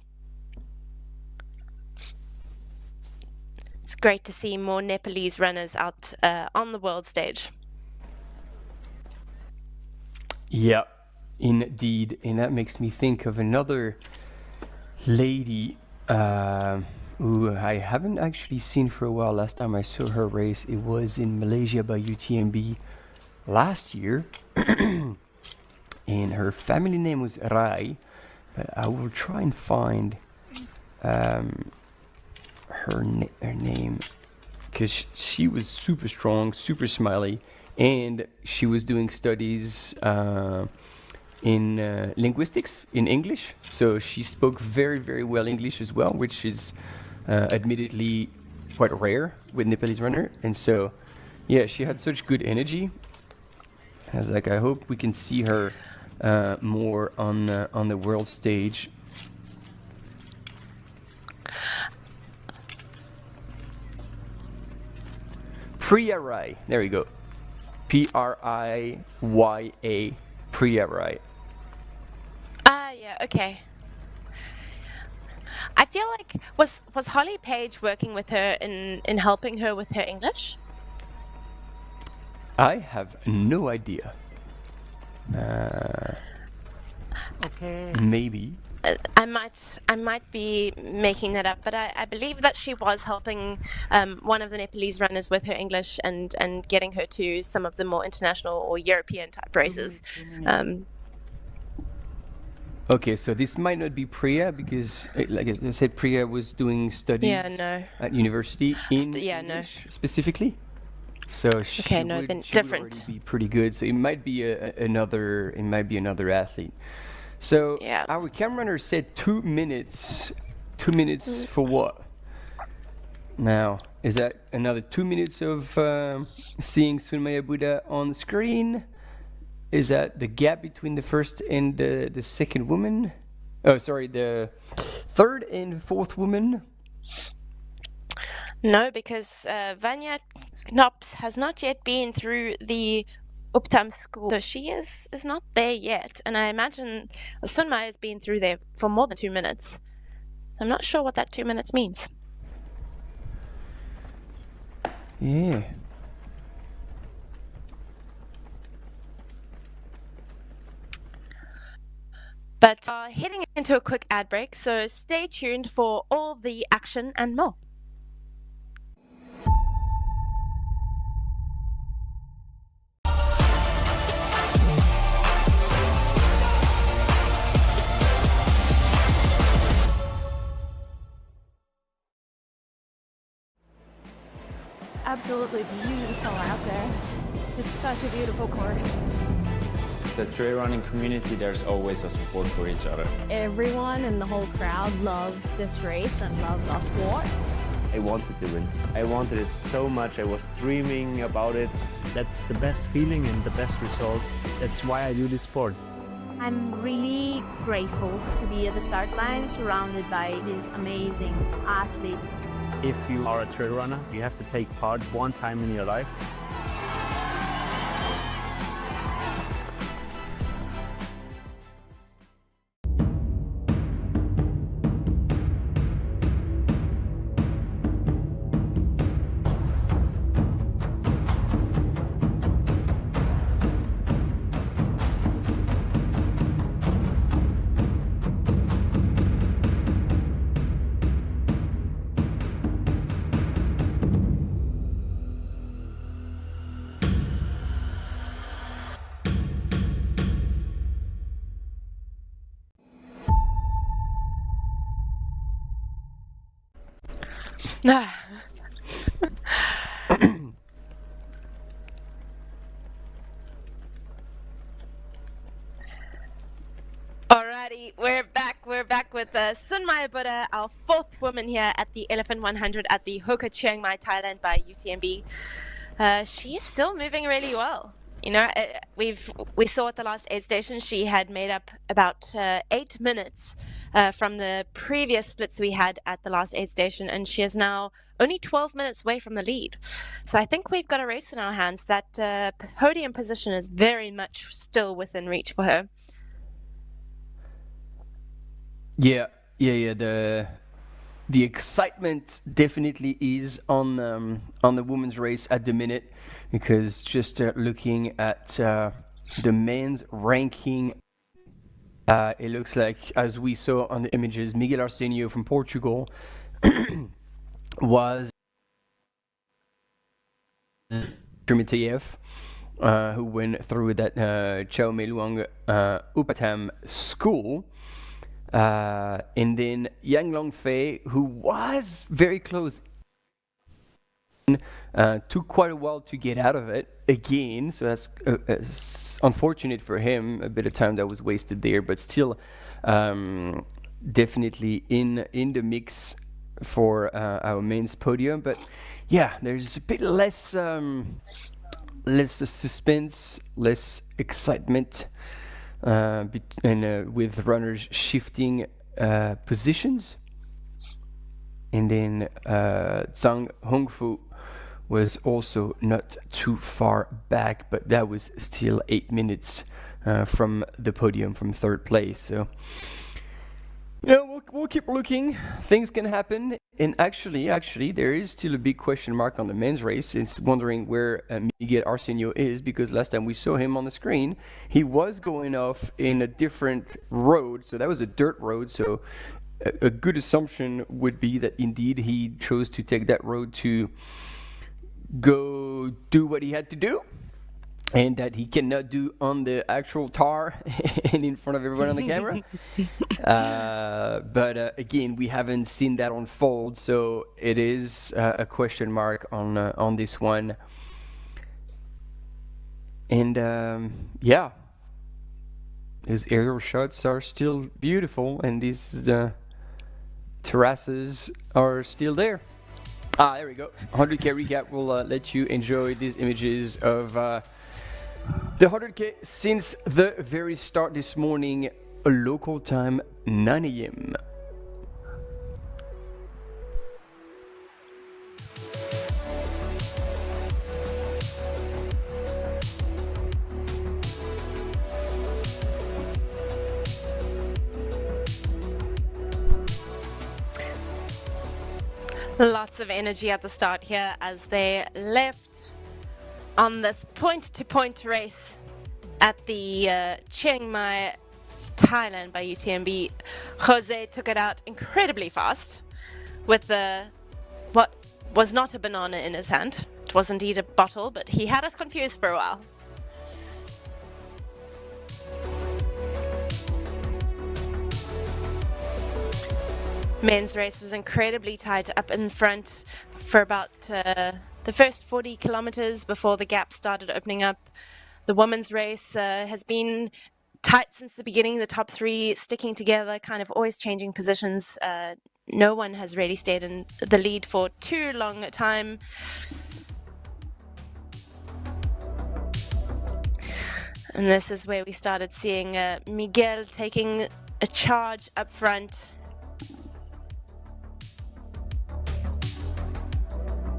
It's great to see more Nepalese runners out on the world stage. Yeah, indeed. And that makes me think of another lady who I haven't actually seen for a while. Last time I saw her race, it was in Malaysia by UTMB last year. And her family name was Rai. But I will try and find her name, because she was super strong, super smiley, and she was doing studies in linguistics, in English. So she spoke very, very well English as well, which is admittedly quite rare with Nepalese runner. And so, yeah, she had such good energy. I was like, I hope we can see her more on the world stage. Priya Rai, there we go. Priya, Priya Rai. Yeah, okay. I feel like was Holly Page working with her in helping her with her English? I have no idea. Okay. Maybe. I might be making that up, but I believe that she was helping one of the Nepalese runners with her English and getting her to some of the more international or European type races. Okay, so this might not be Priya, because, like I said, Priya was doing studies at university in English specifically. So she would already be pretty good. So it might be another athlete. So our camera runner said 2 minutes. 2 minutes for what? Now, is that another 2 minutes of seeing Sunmaya Buddha on the screen? Is that the gap between the first and the second woman? Oh, sorry, the third and fourth woman? No, because Vanya Knops has not yet been through the Uptam school, so she is not there yet. And I imagine Sunmaya has been through there for more than 2 minutes. So I'm not sure what that 2 minutes means. Yeah. But heading into a quick ad break, so stay tuned for all the action and more. Absolutely beautiful out there. It's such a beautiful course. The trail running community, there's always a support for each other. Everyone in the whole crowd loves this race and loves our sport. I wanted to win. I wanted it so much. I was dreaming about it. That's the best feeling and the best result. That's why I do this sport. I'm really grateful to be at the start line surrounded by these amazing athletes. If you are a trail runner, you have to take part one time in your life. Sunmaya Buddha, our fourth woman here at the Elephant 100 at the HOKA Chiang Mai Thailand by UTMB. She's still moving really well. You know, we saw at the last aid station she had made up about 8 minutes from the previous splits we had at the last aid station, and she is now only 12 minutes away from the lead. So I think we've got a race in our hands. That podium position is very much still within reach for her. Yeah. The excitement definitely is on the women's race at the minute, because just looking at the men's ranking, it looks like, as we saw on the images, Miguel Arsenio from Portugal was Dimitriev, who went through that Chao Mei Luang Upatam school. And then Yang Longfei, who was very close, took quite a while to get out of it again, so that's unfortunate for him, a bit of time that was wasted there, but still definitely in the mix for our men's podium. But yeah, there's a bit less suspense, less excitement, and with runners shifting positions. And then Zhang Hongfu was also not too far back, but that was still 8 minutes from the podium, from third place. So yeah, we'll keep looking. Things can happen. And actually, there is still a big question mark on the men's race. It's wondering where Miguel Arsenio is, because last time we saw him on the screen, he was going off in a different road. So that was a dirt road. So a good assumption would be that indeed he chose to take that road to go do what he had to do, and that he cannot do on the actual tar and in front of everyone on the camera. But again, we haven't seen that unfold, so it is a question mark on this one. And yeah, his aerial shots are still beautiful, and these terraces are still there. There we go. 100K recap will let you enjoy these images of the 100K since the very start this morning, local time 9 a.m. Lots of energy at the start here as they left on this point-to-point race at the Chiang Mai Thailand by UTMB. Jose took it out incredibly fast with what was not a banana in his hand. It was indeed a bottle, but he had us confused for a while. Men's race was incredibly tight up in front for about the first 40 kilometers before the gap started opening up. The women's race has been tight since the beginning, the top three sticking together, kind of always changing positions. No one has really stayed in the lead for too long a time. And this is where we started seeing Miguel taking a charge up front.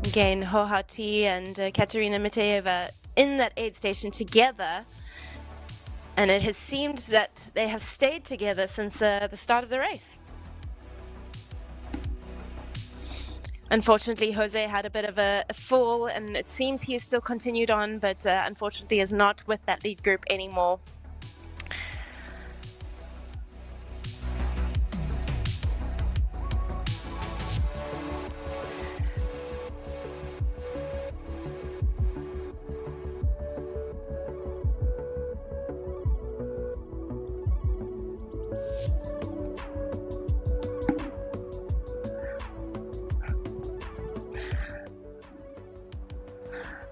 Again, Ho Hao Ti and Katerina Miteyeva in that aid station together, and it has seemed that they have stayed together since the start of the race. Unfortunately, Jose had a bit of a fall, and it seems he has still continued on, but unfortunately is not with that lead group anymore.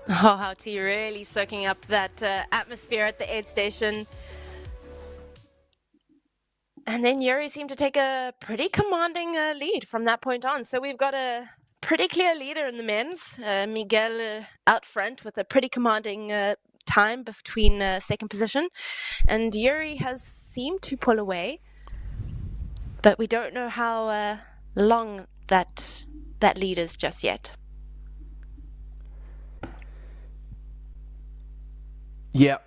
Ho Hao Ti really soaking up that atmosphere at the aid station. And then Yuri seemed to take a pretty commanding lead from that point on. So we've got a pretty clear leader in the men's. Miguel out front with a pretty commanding time between second position. And Yuri has seemed to pull away. But we don't know how long that lead is just yet. Yeah.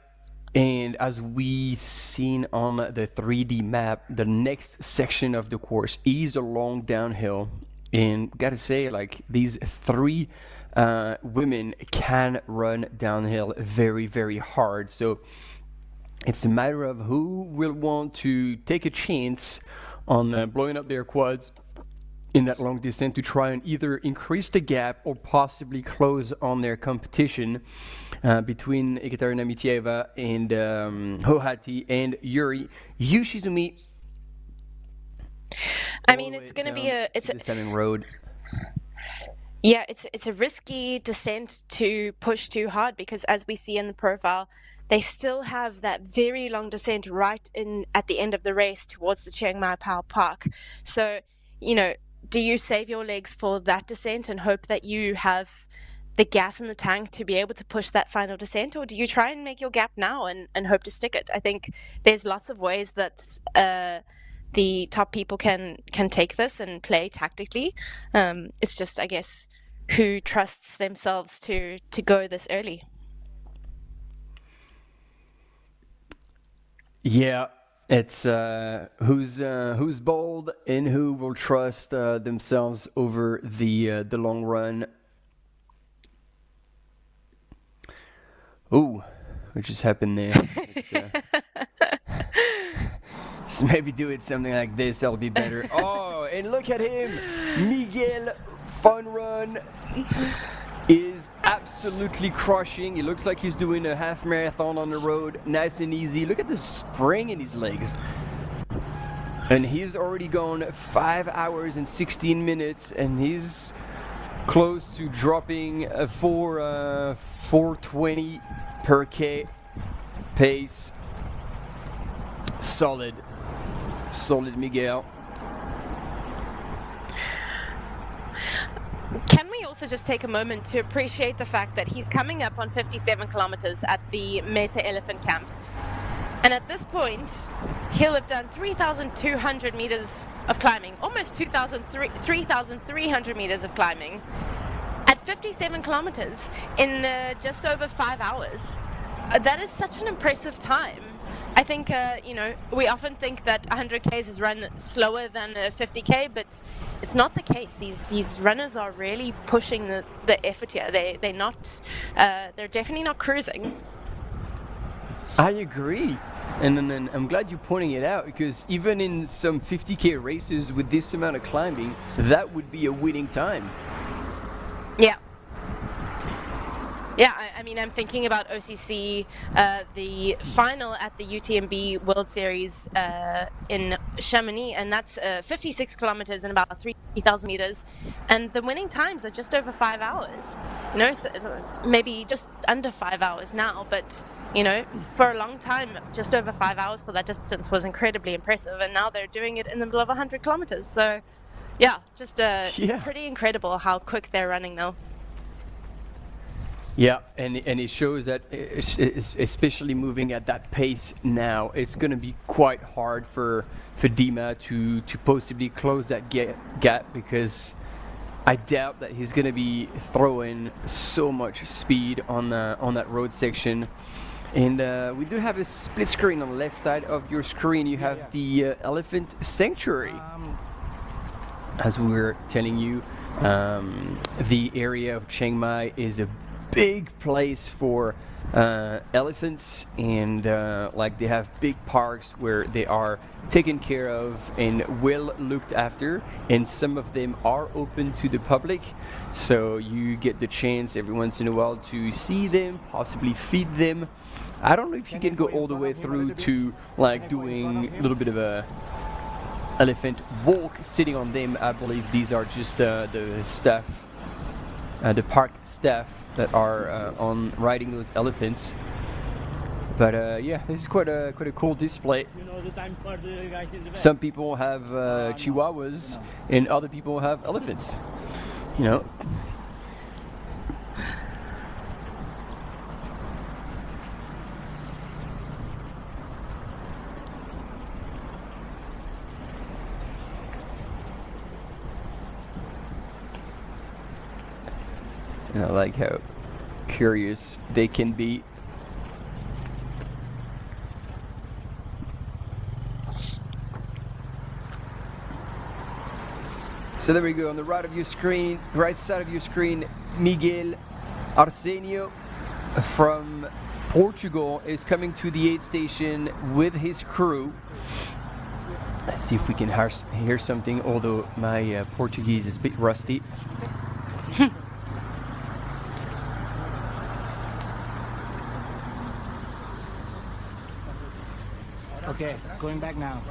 And as we seen on the 3D map, the next section of the course is a long downhill. And gotta say, like, these three women can run downhill very, very hard. So it's a matter of who will want to take a chance on blowing up their quads in that long distance to try and either increase the gap or possibly close on their competition between Ekaterina Mitieva and Hohati and Yuri. Yoshizumi. I mean, it's going to be a road. Yeah, it's a risky descent to push too hard because, as we see in the profile, they still have that very long descent right in at the end of the race towards the Chiang Mai Power Park. So, you know, do you save your legs for that descent and hope that you have the gas in the tank to be able to push that final descent, or do you try and make your gap now and hope to stick it? I think there's lots of ways that the top people can take this and play tactically. It's just, I guess, who trusts themselves to go this early. Yeah. It's who's bold and who will trust themselves over the long run. Ooh, what just happened there? So maybe doing something like this, that'll be better. Oh, and look at him, Miguel Fun Run is absolutely crushing. He looks like he's doing a half marathon on the road, nice and easy. Look at the spring in his legs. And he's already gone 5 hours and 16 minutes, and he's close to dropping a 420 per K pace. Solid Miguel. Can we also just take a moment to appreciate the fact that he's coming up on 57 kilometers at the Mesa Elephant Camp? And at this point, he'll have done 3,200 meters of climbing, almost 3,300 meters of climbing at 57 kilometers in just over 5 hours. That is such an impressive time. I think, we often think that 100Ks is run slower than 50K, but it's not the case. These runners are really pushing the effort here. They're definitely not cruising. I agree. And then I'm glad you're pointing it out, because even in some 50K races with this amount of climbing, that would be a winning time. Yeah. Yeah, I mean, I'm thinking about OCC, the final at the UTMB World Series in Chamonix, and that's 56 kilometers and about 3,000 meters, and the winning times are just over 5 hours. So maybe just under 5 hours now, but for a long time, just over 5 hours for that distance was incredibly impressive, and now they're doing it in the middle of 100 kilometers. So, yeah, just pretty incredible how quick they're running now. Yeah, and it shows that, especially moving at that pace now, it's going to be quite hard for Dima to possibly close that gap, because I doubt that he's going to be throwing so much speed on that road section. And we do have a split screen on the left side of your screen. You have the Elephant Sanctuary. As we were telling you, the area of Chiang Mai is a big place for elephants, and they have big parks where they are taken care of and well looked after, and some of them are open to the public, so you get the chance every once in a while to see them, possibly feed them. I don't know if you can go all the way through to doing a little bit of a elephant walk, sitting on them. I believe these are just the staff, the park staff that are on riding those elephants. But yeah, this is quite a cool display. Some people have chihuahuas, and other people have elephants. You know. And I like how curious they can be. So there we go, on the right side of your screen, Miguel Arsenio from Portugal is coming to the aid station with his crew. Let's see if we can hear something, although my Portuguese is a bit rusty. Okay, going back now.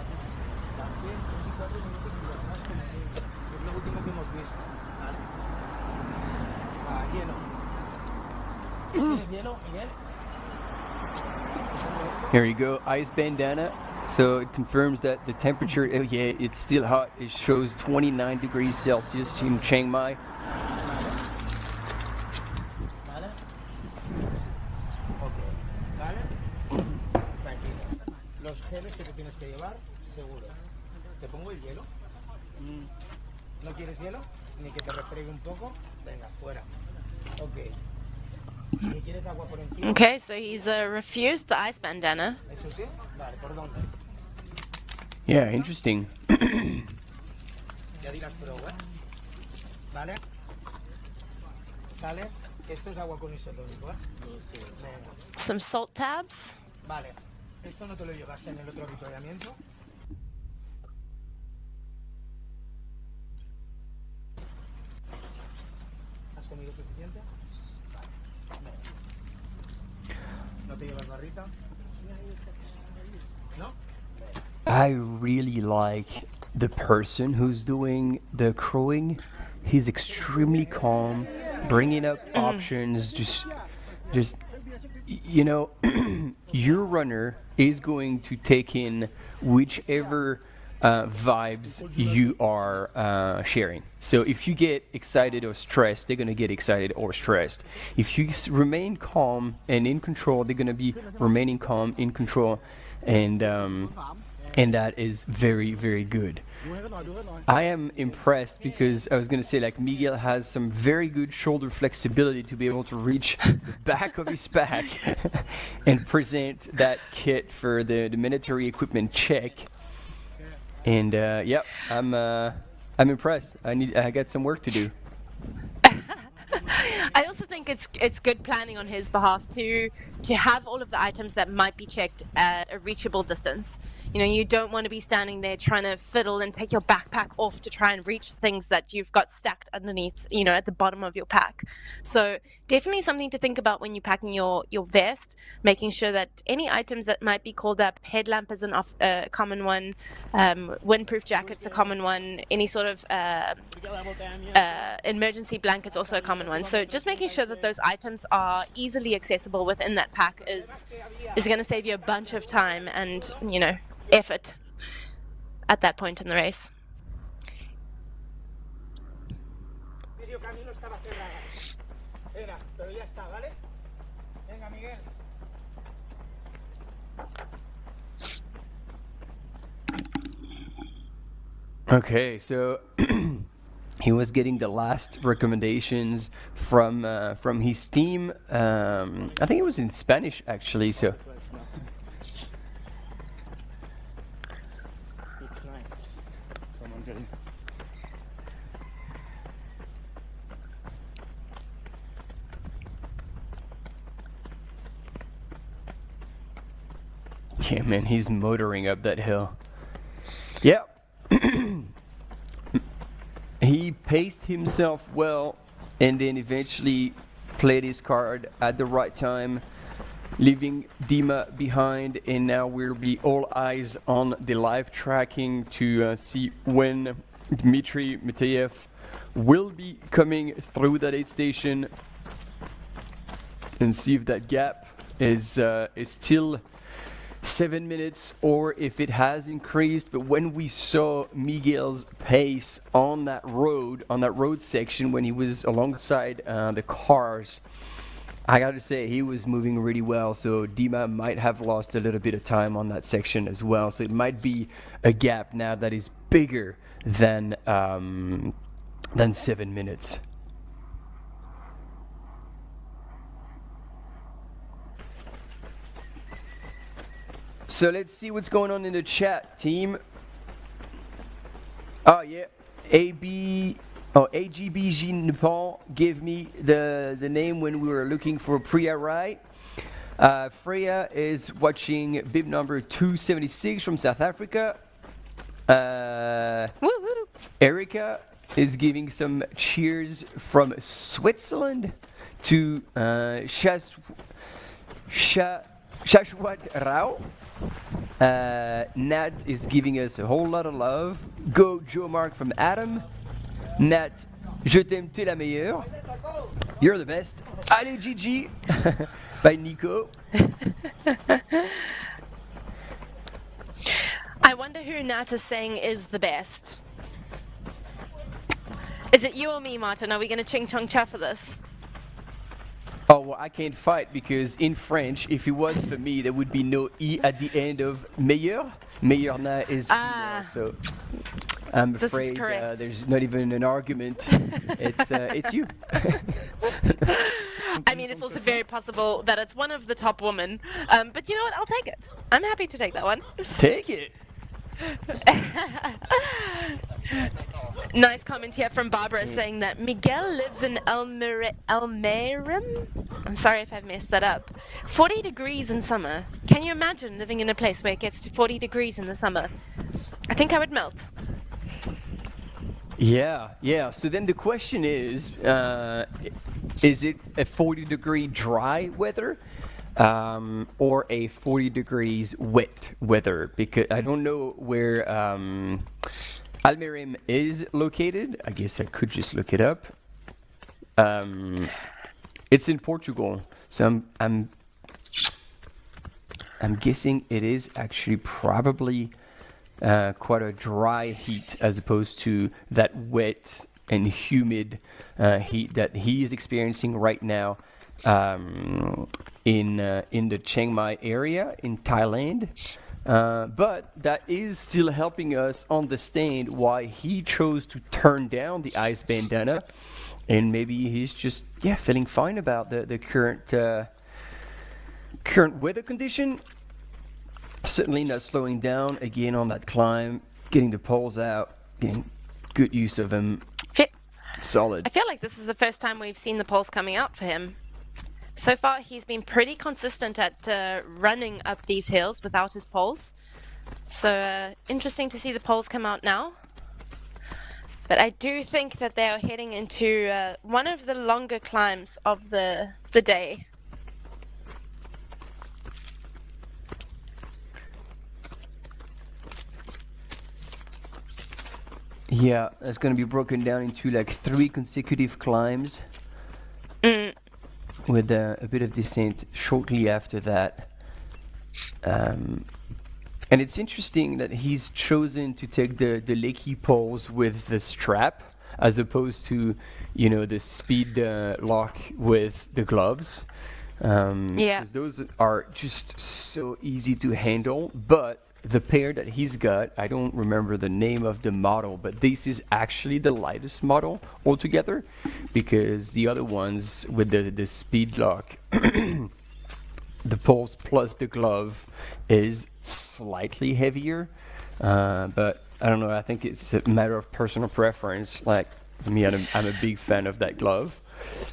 Here you go, ice bandana. So it confirms that the temperature, yeah, it's still hot. It shows 29 degrees Celsius in Chiang Mai. Los geles que te tienes que llevar, seguro. ¿Te pongo el hielo? ¿No quieres hielo? Ni que te refregue un poco. Venga, fuera. Ok. ¿Ni quieres agua por encima? Okay, so he's refused the ice bandana. ¿Eso sí? Vale, ¿por dónde? Yeah, interesting. Ya dirás, pero bueno. Vale. Sales. Esto es agua con isotónico, ¿eh? Venga. Some salt tabs. Vale. Esto no te lo llevaste en el otro avituallamiento. ¿Has comido suficiente? Vale. ¿No te llevas barrita? ¿No? I really like the person who's doing the crowing. He's extremely calm, bringing up options, just you know, your runner is going to take in whichever vibes you are sharing. So if you get excited or stressed, they're going to get excited or stressed. If you remain calm and in control, they're going to be remaining calm, in control, and that is very, very good. I am impressed because I was going to say, like, Miguel has some very good shoulder flexibility to be able to reach the back of his pack and present that kit for the military equipment check. And yep, I'm impressed. I got some work to do. I also think it's good planning on his behalf to have all of the items that might be checked at a reachable distance. You know, you don't want to be standing there trying to fiddle and take your backpack off to try and reach things that you've got stacked underneath, you know, at the bottom of your pack. So definitely something to think about when you're packing your vest, making sure that any items that might be called up, headlamp is a common one, windproof jacket's a common one, any sort of emergency blanket's also a common one. So just making sure that those items are easily accessible within that pack is going to save you a bunch of time and, you know, effort at that point in the race. Okay, so he was getting the last recommendations from his team. I think it was in Spanish actually. So. Yeah, man, he's motoring up that hill. Yeah. He paced himself well and then eventually played his card at the right time, leaving Dima behind, and now we'll be all eyes on the live tracking to see when Dmitry Mateyev will be coming through that aid station and see if that gap is still 7 minutes, or if it has increased. But when we saw Miguel's pace on that road section, when he was alongside the cars, I got to say he was moving really well. So Dima might have lost a little bit of time on that section as well. So it might be a gap now that is bigger than 7 minutes. So let's see what's going on in the chat, team. Oh yeah, AGBG Nepal gave me the name when we were looking for Priya, right? Freya is watching bib number 276 from South Africa. Erica is giving some cheers from Switzerland to Shashwat Rao. Nat is giving us a whole lot of love. Go Joe Mark from Adam. Nat, je t'aime, t'es la meilleure. You're the best. Allez Gigi by Nico. I wonder who Nat is saying is the best. Is it you or me, Martin? Are we going to ching chong cha for this? Oh, well, I can't fight because in French, if it was for me, there would be no E at the end of meilleur. Meilleur na is female, so I'm afraid there's not even an argument. It's you. I mean, it's also very possible that it's one of the top women. But you know what? I'll take it. I'm happy to take that one. Take it. Nice comment here from Barbara saying that Miguel lives in Almerim. I'm sorry if I've messed that up. 40 degrees in summer. Can you imagine living in a place where it gets to 40 degrees in the summer? I think I would melt. Yeah. So then the question is it a 40-degree dry weather? Or a 40 degrees wet weather, because I don't know where Almerim is located. I guess I could just look it up. It's in Portugal, so I'm guessing it is actually probably quite a dry heat as opposed to that wet and humid heat that he is experiencing right now. In the Chiang Mai area in Thailand, but that is still helping us understand why he chose to turn down the ice bandana, and maybe he's just feeling fine about the current weather condition. Certainly not slowing down again on that climb, getting the poles out, getting good use of them. Solid. I feel like this is the first time we've seen the poles coming out for him. So far, he's been pretty consistent at running up these hills without his poles. So interesting to see the poles come out now. But I do think that they are heading into one of the longer climbs of the day. Yeah, it's going to be broken down into like 3 consecutive climbs. With a bit of descent shortly after that. And it's interesting that he's chosen to take the Lecky poles with the strap as opposed to, the speed lock with the gloves. Because those are just so easy to handle. But the pair that he's got, I don't remember the name of the model, but this is actually the lightest model altogether, because the other ones with the speed lock, the poles plus the glove is slightly heavier. But I don't know, I think it's a matter of personal preference. Like me, I'm a big fan of that glove.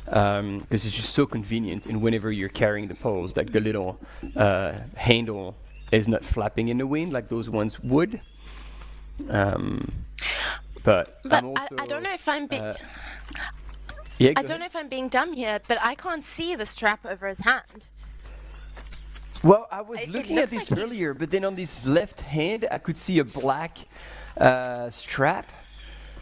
Because it's just so convenient, and whenever you're carrying the poles, like the little handle is not flapping in the wind like those ones would. But I'm also, I don't know if I'm being I don't know if I'm being dumb here, but I can't see the strap over his hand. Well, I was looking at this earlier, but then on this left hand I could see a black strap.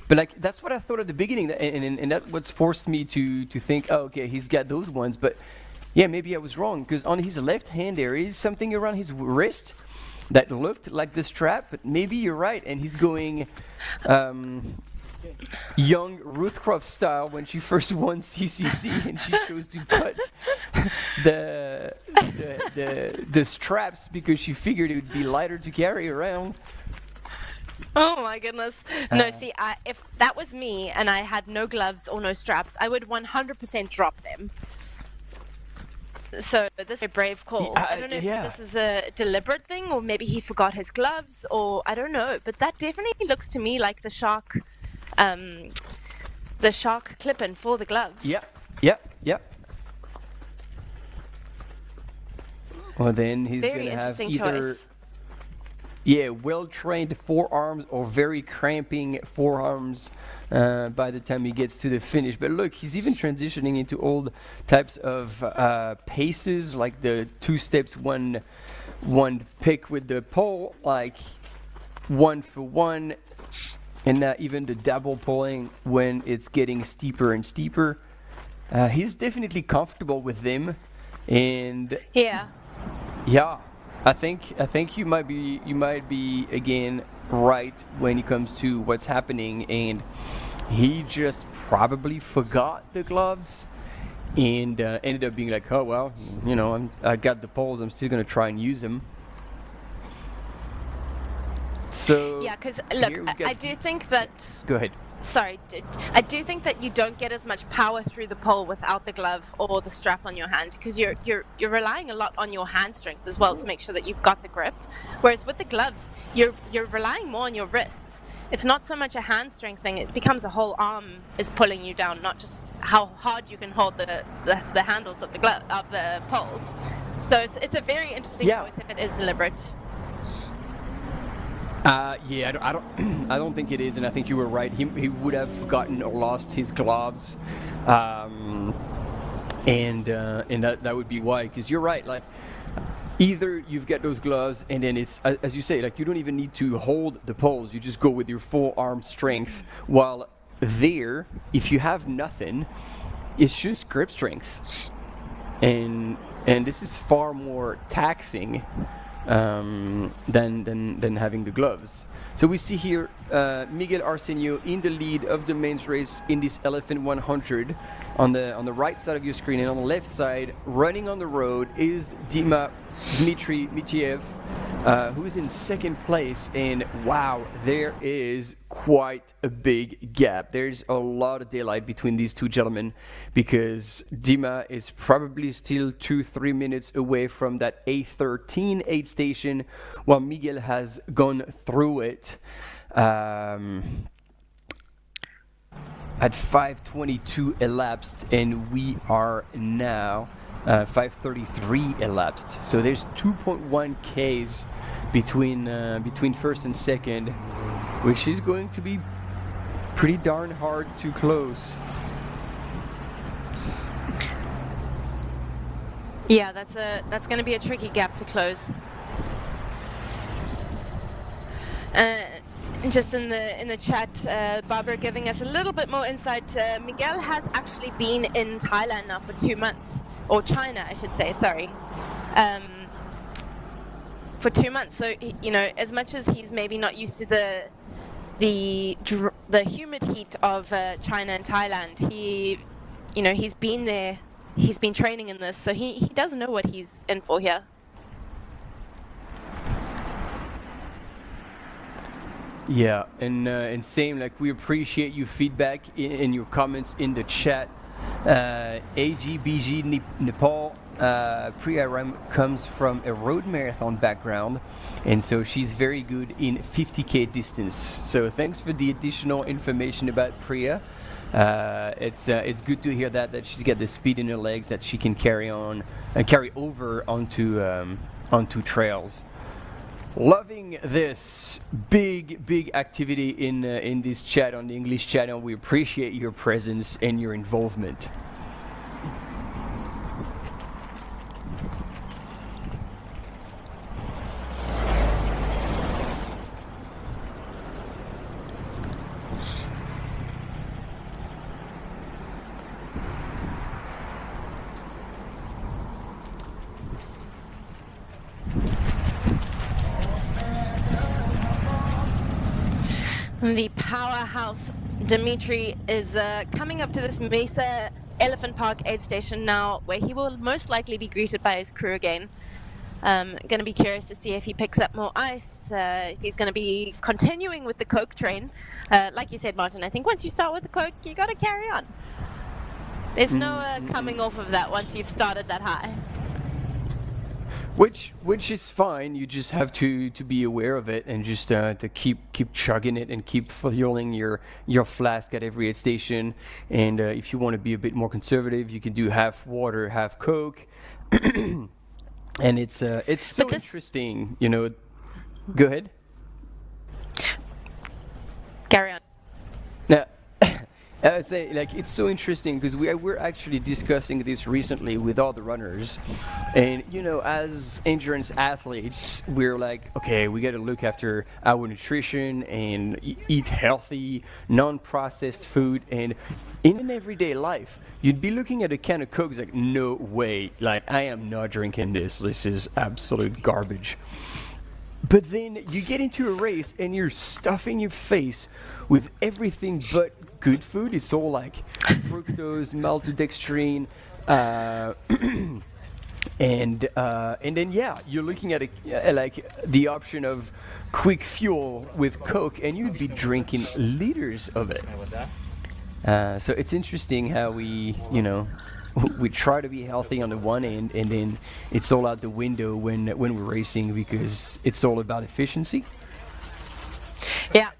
But like that's what I thought at the beginning, and that's what's forced me to think, oh, okay, he's got those ones. But Yeah, maybe I was wrong, because on his left hand there is something around his wrist that looked like the strap, but maybe you're right, and he's going young Ruth Croft style when she first won CCC and she chose to cut the straps because she figured it would be lighter to carry around. Oh my goodness. No, see, if that was me and I had no gloves or no straps, I would 100% drop them. So this is a brave call. I don't know if this is a deliberate thing or maybe he forgot his gloves or I don't know, but that definitely looks to me like the shark clip-in for the gloves. Yep. Well, then he's Very going to have interesting either choice. well-trained forearms or very cramping forearms by the time he gets to the finish. But look, he's even transitioning into all types of paces, like the 2 steps, one pick with the pole, like 1 for 1, and even the double pulling when it's getting steeper and steeper. He's definitely comfortable with them, and yeah. I think you might be again right when it comes to what's happening, and he just probably forgot the gloves and ended up being like, oh well, you know, I got the poles, I'm still gonna try and use them. So Yeah, because look, I do think that. Go ahead. Sorry, I do think that you don't get as much power through the pole without the glove or the strap on your hand because you're relying a lot on your hand strength as well to make sure that you've got the grip. Whereas with the gloves, you're relying more on your wrists. It's not so much a hand strength thing; it becomes a whole arm is pulling you down, not just how hard you can hold the handles of the poles. So it's a very interesting choice if it is deliberate. I don't think it is, and I think you were right. He would have forgotten or lost his gloves, and that would be why. Because you're right, like either you've got those gloves, and then it's as you say, like you don't even need to hold the poles. You just go with your full arm strength. While there, if you have nothing, it's just grip strength, and this is far more taxing than having the gloves. So we see here Miguel Arsenio in the lead of the men's race in this Elephant 100 on the right side of your screen, and on the left side, running on the road, is Dmitry Mitiev, who is in second place. And wow, there is quite a big gap. There's a lot of daylight between these two gentlemen, because Dima is probably still 2-3 minutes away from that A13 aid station, while Miguel has gone through it at 5:22 elapsed, and we are now 5:33 elapsed. So there's 2.1 Ks between first and second, which is going to be pretty darn hard to close. Yeah, that's going to be a tricky gap to close. Just in the chat, Barbara giving us a little bit more insight. Miguel has actually been in Thailand now for 2 months, or China, I should say. Sorry, for 2 months. So you know, as much as he's maybe not used to the humid heat of China and Thailand, he's been there. He's been training in this, so he does know what he's in for here. Yeah, and same, like, we appreciate your feedback in your comments in the chat. AGBG Nepal, Priya Ram comes from a road marathon background, and so she's very good in 50K distance. So thanks for the additional information about Priya. It's good to hear that she's got the speed in her legs that she can carry on and carry over onto trails. Loving this big activity in this chat on the English channel. We appreciate your presence and your involvement. The powerhouse Dimitri is coming up to this Mesa Elephant Park aid station now, where he will most likely be greeted by his crew again. Going to be curious to see if he picks up more ice, if he's going to be continuing with the Coke train. Like you said, Martin, I think once you start with the Coke, you got to carry on. There's no coming off of that once you've started that high. Which is fine. You just have to be aware of it and just to keep chugging it and keep fueling your flask at every aid station. And if you want to be a bit more conservative, you can do half water, half Coke. And it's so interesting, you know. Go ahead. Carry on. Now, I would say, like, it's so interesting because we're actually discussing this recently with other runners, and you know, as endurance athletes, we're like, okay, we got to look after our nutrition and eat healthy, non-processed food, and in an everyday life, you'd be looking at a can of Coke, it's like, no way, like, I am not drinking this. This is absolute garbage. But then you get into a race and you're stuffing your face with everything but good food. It's all like fructose, maltodextrin, and then you're looking at like the option of quick fuel with Coke, and you'd be drinking liters of it. So it's interesting how we try to be healthy on the one end, and then it's all out the window when we're racing because it's all about efficiency. Yeah.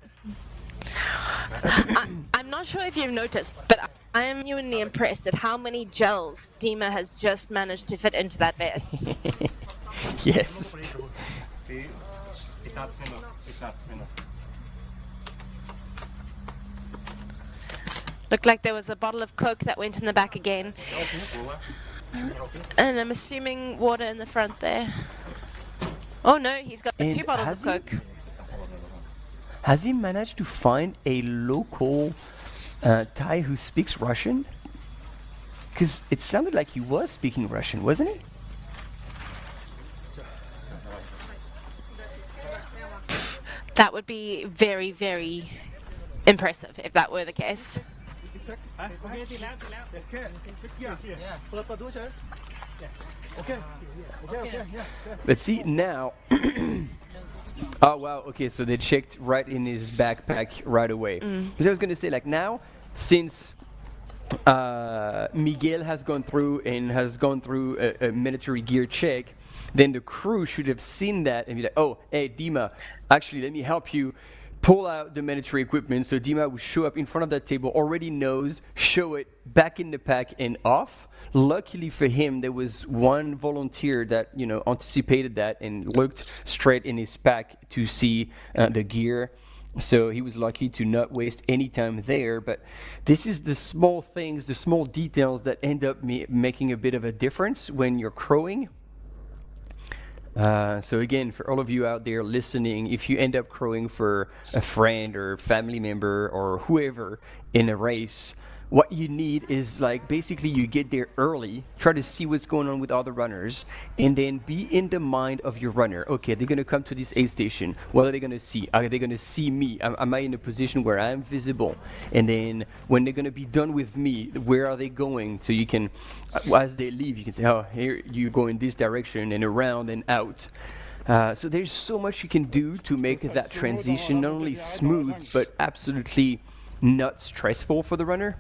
I'm not sure if you've noticed, but I am genuinely impressed at how many gels Dima has just managed to fit into that vest. Yes. Looked like there was a bottle of Coke that went in the back again. And I'm assuming water in the front there. Oh no, he's got 2 bottles of Coke. Has he managed to find a local Thai who speaks Russian? Because it sounded like he was speaking Russian, wasn't he? That would be very, very impressive if that were the case. But see, now... Oh, wow, okay, so they checked right in his backpack right away. Because I was going to say, like, now, since Miguel has gone through a military gear check, then the crew should have seen that and be like, oh, hey, Dima, actually, let me help you. Pull out the military equipment, so Dima would show up in front of that table, already knows, show it, back in the pack and off. Luckily for him, there was one volunteer that, you know, anticipated that and looked straight in his pack to see the gear. So he was lucky to not waste any time there. But this is the small things, the small details that end up making a bit of a difference when you're crowing. So again, for all of you out there listening, if you end up crowing for a friend or family member or whoever in a race, what you need is, like, basically you get there early, try to see what's going on with other runners, and then be in the mind of your runner. Okay, they're going to come to this aid station. What are they going to see? Are they going to see me? Am I in a position where I'm visible? And then when they're going to be done with me, where are they going? So you can, as they leave, you can say, oh, here you go in this direction and around and out. So there's so much you can do to make that transition not only smooth, but absolutely not stressful for the runner.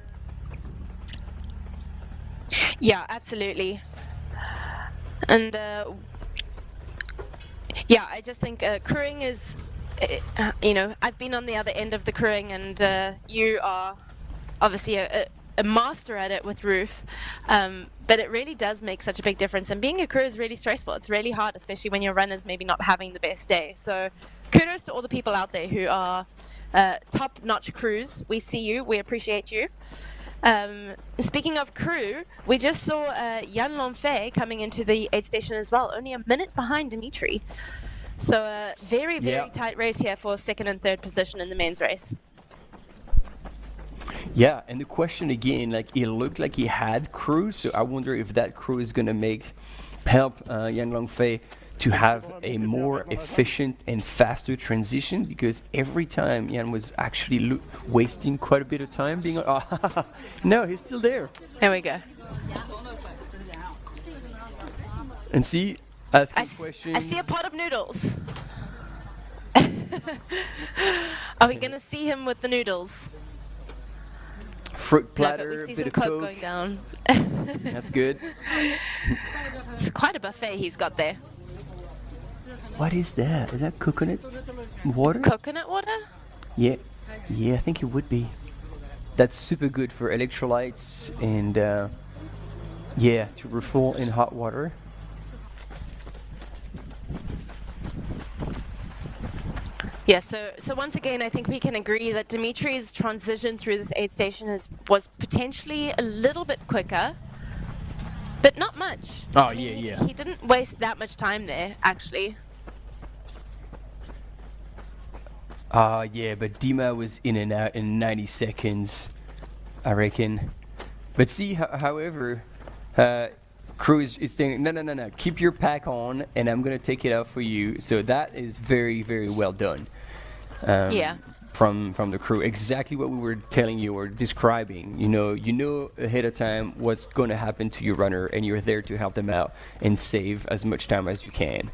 Yeah, absolutely. And yeah, I just think crewing is, you know, I've been on the other end of the crewing, and you are obviously a master at it with Ruth, but it really does make such a big difference. And being a crew is really stressful. It's really hard, especially when your runner's maybe not having the best day. So kudos to all the people out there who are top-notch crews. We see you. We appreciate you. Speaking of crew, we just saw Yan Lonfei coming into the aid station as well, only a minute behind Dimitri. So very, very tight race here for 2nd and 3rd position in the men's race. Yeah, and the question again, like, it looked like he had crew, so I wonder if that crew is going to help Yan Lonfei to have a more efficient and faster transition, because every time Jan was actually wasting quite a bit of time being no, he's still there. There we go. And see, asking questions. I see a pot of noodles. Are we going to see him with the noodles? Fruit No, platter, but we see bit some of Coke Coke. going down. That's good. It's quite a buffet he's got there. What is that? Is that coconut water? Coconut water? Yeah, I think it would be. That's super good for electrolytes and to refill in hot water. Yeah, so once again, I think we can agree that Dimitri's transition through this aid station was potentially a little bit quicker, but not much. Oh, yeah. He didn't waste that much time there, actually. Yeah, but Dima was in and out in 90 seconds, I reckon. But see, however, crew is saying, no, keep your pack on, and I'm going to take it out for you. So that is very, very well done. Yeah. From the crew, exactly what we were telling you or describing. You know ahead of time what's going to happen to your runner, and you're there to help them out and save as much time as you can.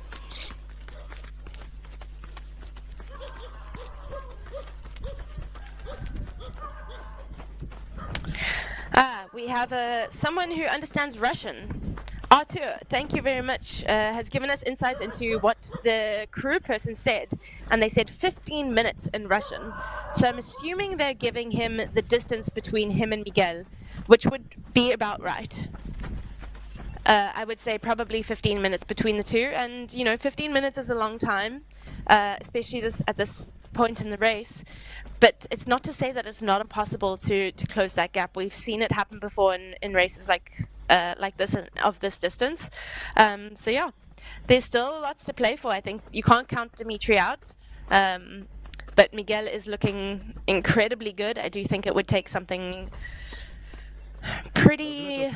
We have someone who understands Russian. Artur, thank you very much, has given us insight into what the crew person said. And they said 15 minutes in Russian. So I'm assuming they're giving him the distance between him and Miguel, which would be about right. I would say probably 15 minutes between the two. And, 15 minutes is a long time, especially at this point in the race. But it's not to say that it's not impossible to close that gap. We've seen it happen before in races like this of this distance. So yeah, there's still lots to play for. I think you can't count Dimitri out. But Miguel is looking incredibly good. I do think it would take something pretty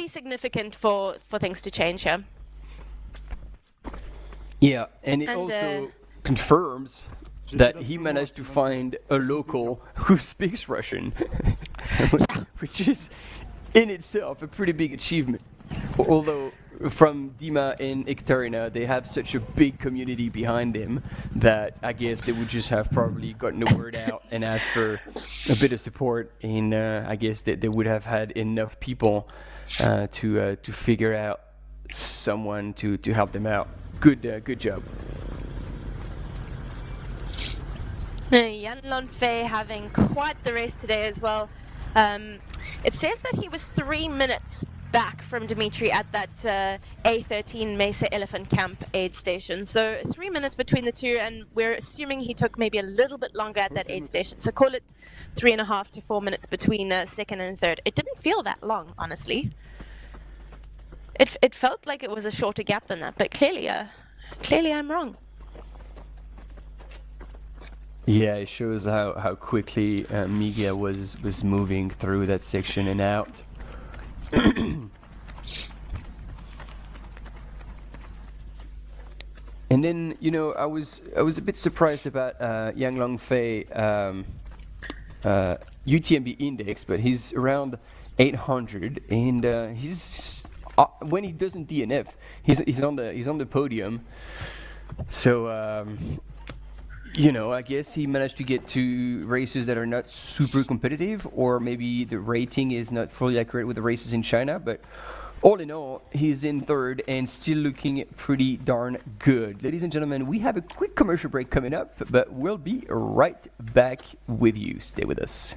significant for things to change here. Yeah, and it also confirms that he managed to find a local who speaks Russian, which is in itself a pretty big achievement. Although from Dima and Ekaterina, they have such a big community behind them that I guess they would just have probably gotten the word out and asked for a bit of support, and I guess that they would have had enough people to figure out someone to help them out. Good job. Jan Lonfay having quite the race today as well. It says that he was 3 minutes back from Dimitri at that A13 Mesa Elephant Camp aid station. So 3 minutes between the two, and we're assuming he took maybe a little bit longer at that aid station. So call it 3.5 to 4 minutes between second and third. It didn't feel that long, honestly. It felt like it was a shorter gap than that, but clearly I'm wrong. Yeah, it shows how quickly Miguel was moving through that section and out. And then, I was a bit surprised about Yang Longfei UTMB index, but he's around 800, and he's when he doesn't DNF, he's on the podium. So. I guess he managed to get to races that are not super competitive, or maybe the rating is not fully accurate with the races in China, but all in all, he's in third and still looking pretty darn good. Ladies and gentlemen, we have a quick commercial break coming up, but we'll be right back with you. Stay with us.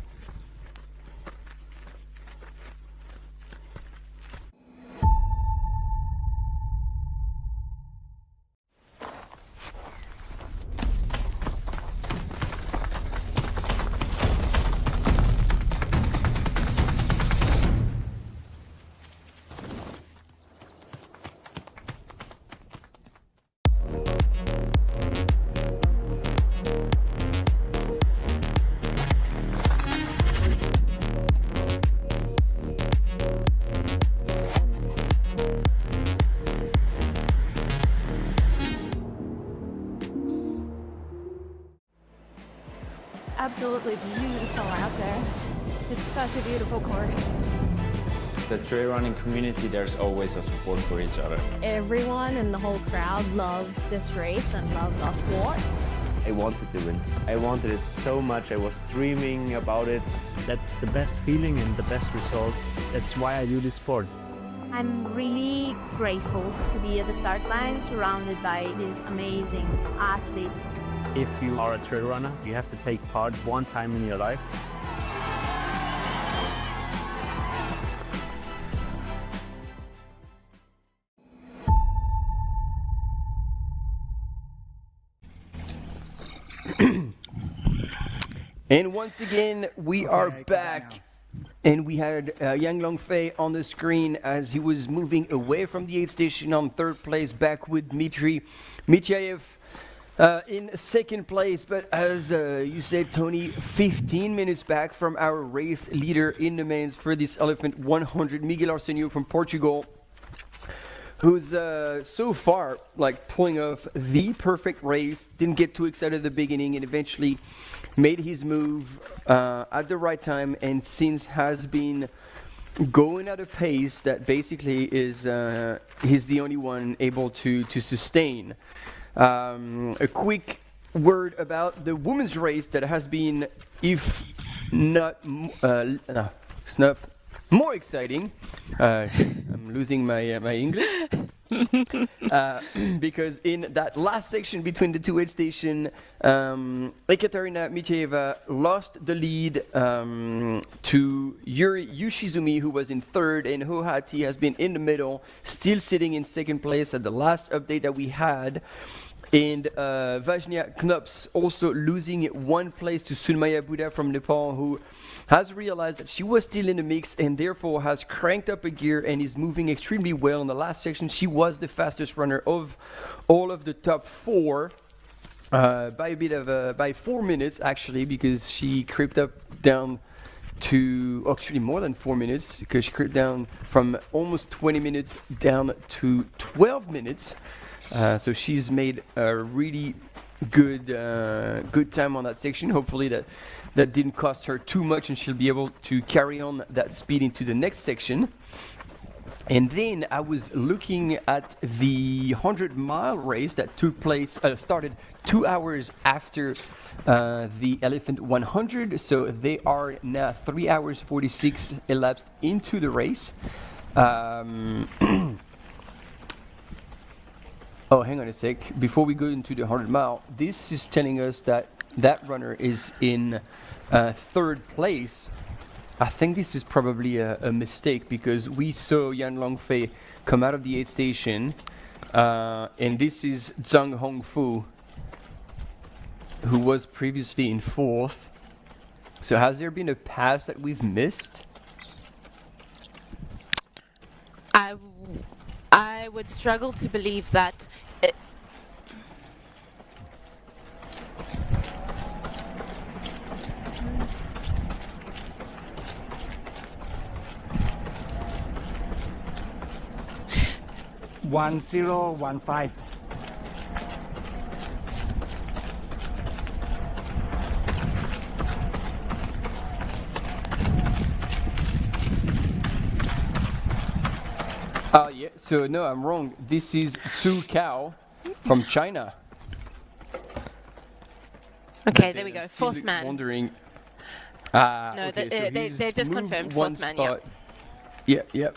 absolutely beautiful out there. It's such a beautiful course. The trail running community, there's always a support for each other. Everyone in the whole crowd loves this race and loves our sport. I wanted to win. I wanted it so much. I was dreaming about it. That's the best feeling and the best result. That's why I do this sport. I'm really grateful to be at the start line surrounded by these amazing athletes. If you are a trail runner, you have to take part one time in your life. And once again, we are back. And we had Yang Longfei on the screen as he was moving away from the aid station on third place, back with Dmitry Mityayev in second place. But as you said, Tony, 15 minutes back from our race leader in the men's for this Elephant 100, Miguel Arsenio from Portugal, who's so far like pulling off the perfect race. Didn't get too excited at the beginning and eventually made his move at the right time, and since has been going at a pace that basically is he's the only one able to sustain. A quick word about the women's race that has been, if not it's not more exciting. I'm losing my English. Because in that last section between the two aid stations, Ekaterina Mityaeva lost the lead to Yuri Yoshizumi, who was in third, and Hohati has been in the middle, still sitting in second place at the last update that we had. And Vajnia Knops also losing one place to Sunmaya Buddha from Nepal, who has realized that she was still in the mix and therefore has cranked up a gear and is moving extremely well. In the last section, she was the fastest runner of all of the top four by 4 minutes actually, because she crept up down to actually more than 4 minutes, because she crept down from almost 20 minutes down to 12 minutes. So she's made a really good time on that section. Hopefully that didn't cost her too much, and she'll be able to carry on that speed into the next section. And then I was looking at the 100-mile race that took place, started 2 hours after the Elephant 100. So they are now 3 hours 46 elapsed into the race. Oh, hang on a sec. Before we go into the 100-mile, this is telling us that that runner is in third place. I think this is probably a mistake, because we saw Yan Longfei come out of the aid station, and this is Zhang Hongfu, who was previously in fourth. So has there been a pass that we've missed? I would struggle to believe that. One 1015. Yeah, so no, I'm wrong. This is Zhu Cao from China. Okay, there we go. Fourth man. Wondering. No, okay, they've just confirmed fourth man. Yeah. Yeah.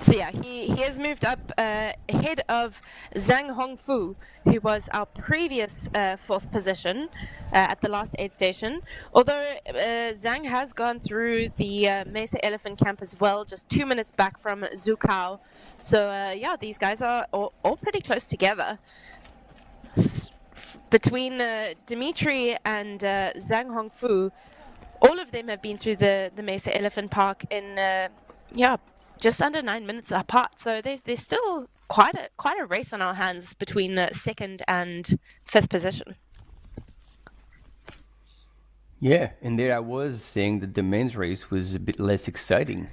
So yeah, he has moved up ahead of Zhang Hongfu, who was our previous fourth position at the last aid station. Although Zhang has gone through the Mesa Elephant Camp as well, just 2 minutes back from Zhu Cao. So yeah, these guys are all pretty close together. Between Dimitri and Zhang Hongfu, all of them have been through the Mesa Elephant Park in just under 9 minutes apart. So there's still quite a race on our hands between second and fifth position. Yeah, and there I was saying that the men's race was a bit less exciting.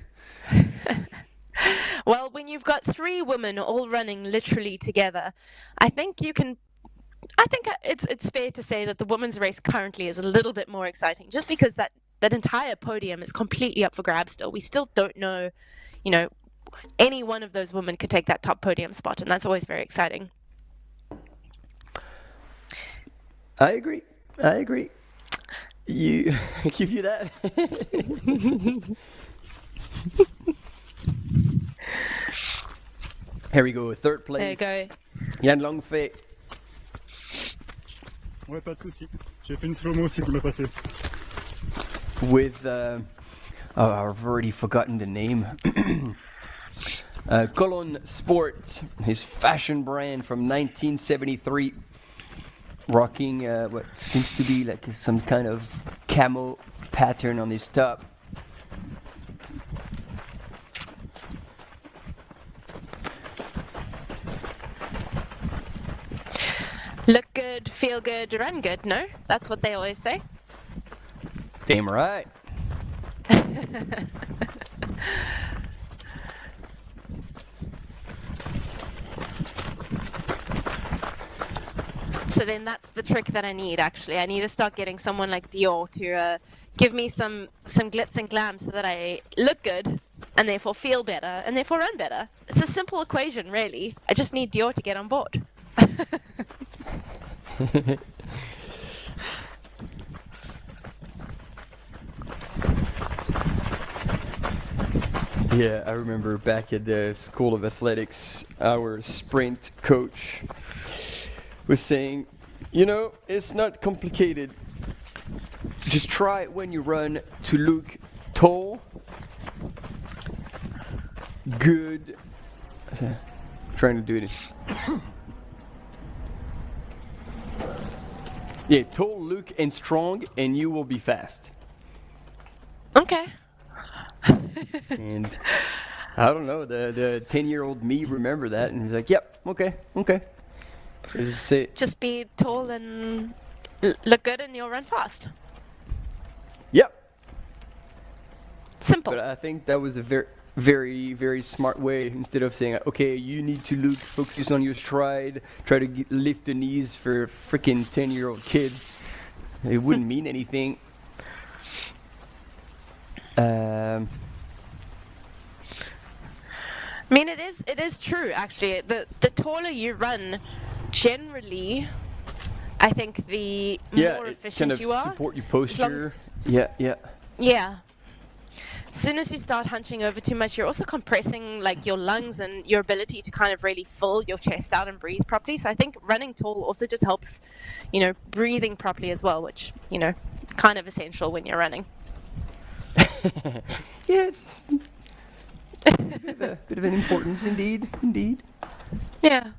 Well, when you've got 3 women all running literally together, I think it's fair to say that the women's race currently is a little bit more exciting, just because that entire podium is completely up for grabs still. We still don't know, any one of those women could take that top podium spot, and that's always very exciting. I agree. You give you that. Here we go, 3rd place. There you go. Yann Longfei. Ouais, pas de souci. J'ai fait une slow-mo aussi qui m'a passé. With, I've already forgotten the name. Colon Sport, his fashion brand from 1973. Rocking what seems to be like some kind of camo pattern on his top. Look good, feel good, run good, no? That's what they always say. Damn right. So then that's the trick that I need, actually. I need to start getting someone like Dior to give me some glitz and glam so that I look good and therefore feel better and therefore run better. It's a simple equation, really. I just need Dior to get on board. Yeah, I remember back at the School of Athletics, our sprint coach was saying, it's not complicated. Just try when you run to look tall, good. I'm trying to do this. Yeah, tall, look, and strong, and you will be fast. Okay. And I don't know, the 10-year-old me remember that, and he's like, yep, okay. Just be tall and look good and you'll run fast. Yep. Simple. But I think that was a very, very, very smart way. Instead of saying, okay, you need to focus on your stride, try to lift the knees for freaking 10-year-old kids. It wouldn't mean anything. I mean, it is true, actually. The taller you run, generally, I think the more efficient you are. Support your posture. Yeah. As soon as you start hunching over too much, you're also compressing like your lungs and your ability to kind of really fill your chest out and breathe properly. So I think running tall also just helps, breathing properly as well, which, kind of essential when you're running. Yes. A bit of an importance indeed. Yeah.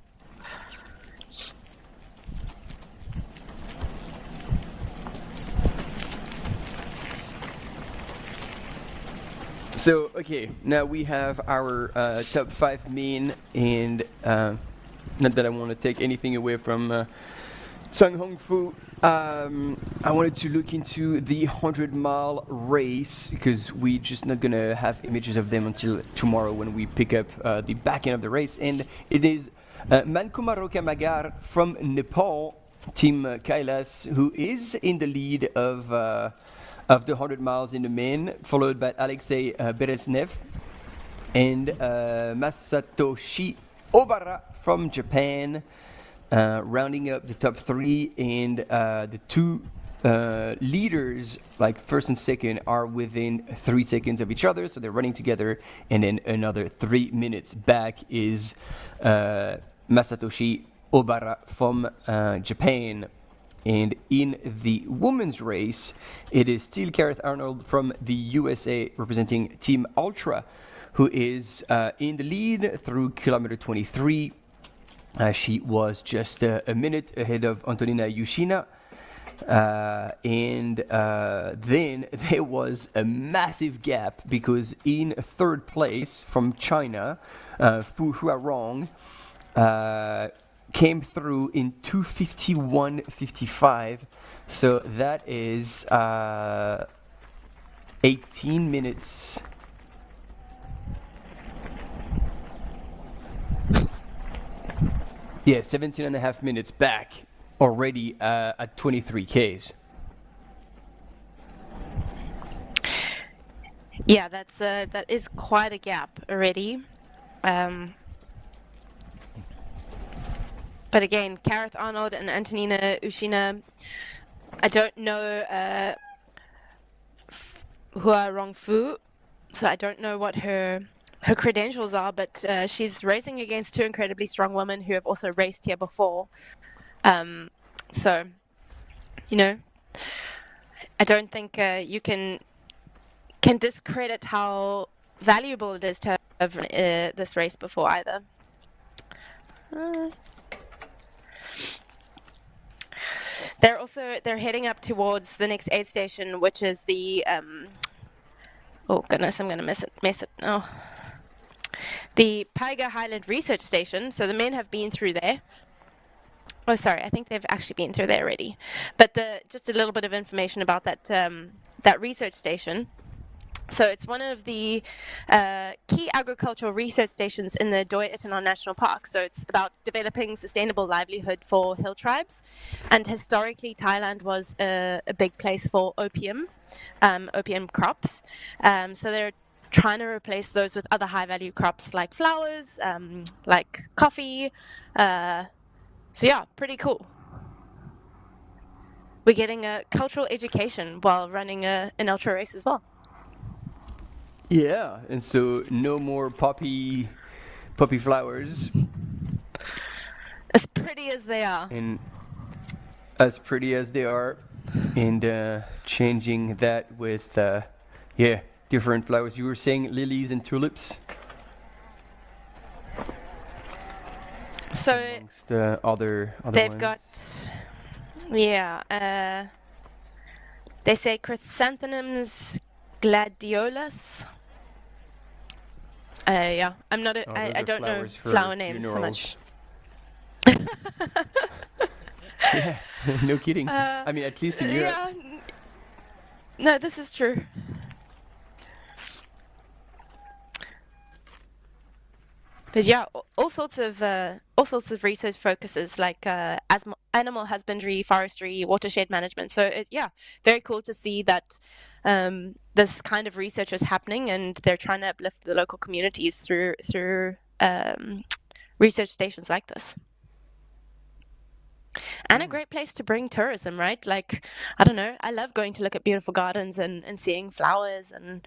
So, okay, now we have our top 5 men, and not that I want to take anything away from Tsang Hong Fu. I wanted to look into the 100-mile race because we're just not going to have images of them until tomorrow when we pick up the back end of the race. And it is Mankumaroka Magar from Nepal, Team Kailas, who is in the lead of the 100 miles in the men, followed by Alexei Bereznev and Masatoshi Obara from Japan. Rounding up the top 3, and the 2 leaders, like first and second, are within 3 seconds of each other, so they're running together. And then another 3 minutes back is Masatoshi Obara from Japan. And in the women's race, it is still Gareth Arnold from the USA representing Team Ultra, who is in the lead through kilometer 23. She was just a minute ahead of Antonina Yushina. And then there was a massive gap because in 3rd place from China, Fu Huarong came through in 2:51.55. So that is 18 minutes. Yeah, 17 and a half minutes back already at 23 Ks. Yeah, that is quite a gap already. But again, Gareth Arnold and Antonina Ushina, I don't know Hua Rongfu, so I don't know what her credentials are, but she's racing against two incredibly strong women who have also raced here before. So, you know, I don't think you can discredit how valuable it is to have this race before either. They're heading up towards the next aid station, which is the oh goodness, I'm gonna mess it now. The Paiga Highland Research Station. So the men have been through there. Oh, sorry, I think they've actually been through there already. But just a little bit of information about that research station. So it's one of the key agricultural research stations in the Doi Itanon National Park. So it's about developing sustainable livelihood for hill tribes. And historically, Thailand was a big place for opium crops. So they're trying to replace those with other high-value crops like flowers, like coffee. So yeah, pretty cool. We're getting a cultural education while running an ultra race as well. Yeah, and so no more poppy flowers. As pretty as they are. And as pretty as they are, and changing that with different flowers. You were saying lilies and tulips. So amongst other they've ones. got they say chrysanthemums gladiolas. Yeah, I'm not. I don't know flower names so much. Yeah, no kidding. I mean, at least in Europe. Yeah. No, this is true. But yeah, all sorts of research focuses like animal husbandry, forestry, watershed management. So very cool to see that this kind of research is happening, and they're trying to uplift the local communities through research stations like this. And a great place to bring tourism, right? Like, I don't know, I love going to look at beautiful gardens and seeing flowers, and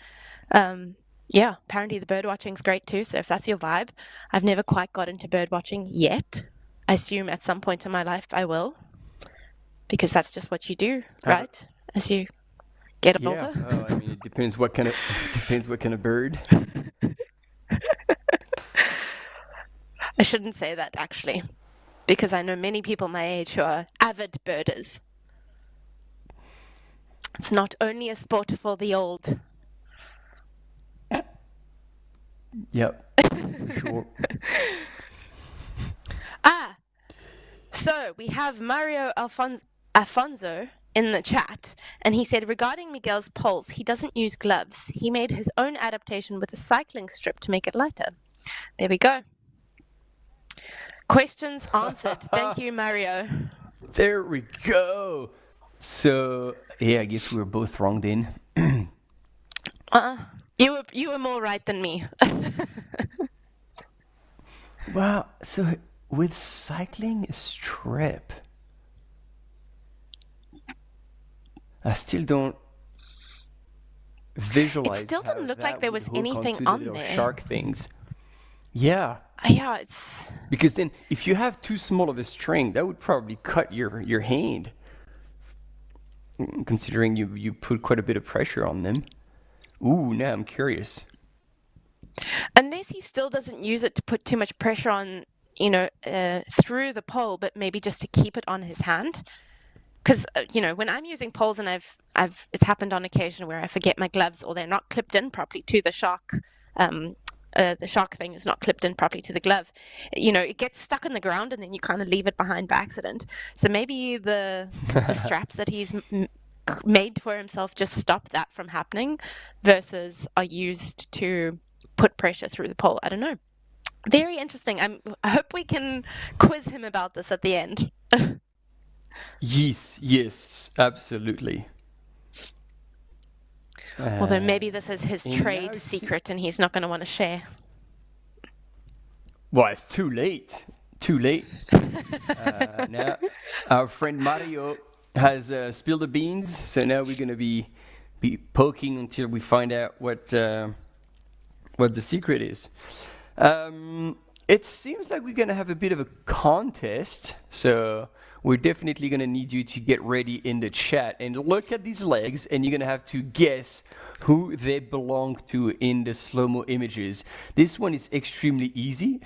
apparently the bird watching's great too. So if that's your vibe, I've never quite got into bird watching yet. I assume at some point in my life I will, because that's just what you do, right? As you get older. Oh, I mean, it depends what kind of bird. I shouldn't say that actually, because I know many people my age who are avid birders. It's not only a sport for the old. Yep, for sure. So we have Mario Alfonso in the chat, and he said regarding Miguel's poles, he doesn't use gloves. He made his own adaptation with a cycling strip to make it lighter. There we go. Questions answered. Thank you, Mario. There we go. So yeah, I guess we were both wrong then. You were more right than me. Wow. So with cycling strip, I still don't visualize. It still didn't look like there was anything on there. Shark things. Yeah. Yeah, it's because then if you have too small of a string, that would probably cut your hand. Considering you put quite a bit of pressure on them. Ooh, now I'm curious. Unless he still doesn't use it to put too much pressure on, through the pole, but maybe just to keep it on his hand. Because when I'm using poles, and it's happened on occasion where I forget my gloves or they're not clipped in properly to the shark. The shark thing is not clipped in properly to the glove. It gets stuck on the ground, and then you kind of leave it behind by accident. So maybe the straps that he's made for himself just stop that from happening, versus are used to put pressure through the pole. I don't know. Very interesting. I hope we can quiz him about this at the end. Yes, absolutely. Although maybe this is his and trade now secret and he's not going to want to share. Well, it's too late. Now, our friend Mario has spilled the beans, so now we're going to be poking until we find out what the secret is. It seems like we're going to have a bit of a contest, so we're definitely going to need you to get ready in the chat and look at these legs, and you're going to have to guess who they belong to in the slow-mo images. This one is extremely easy.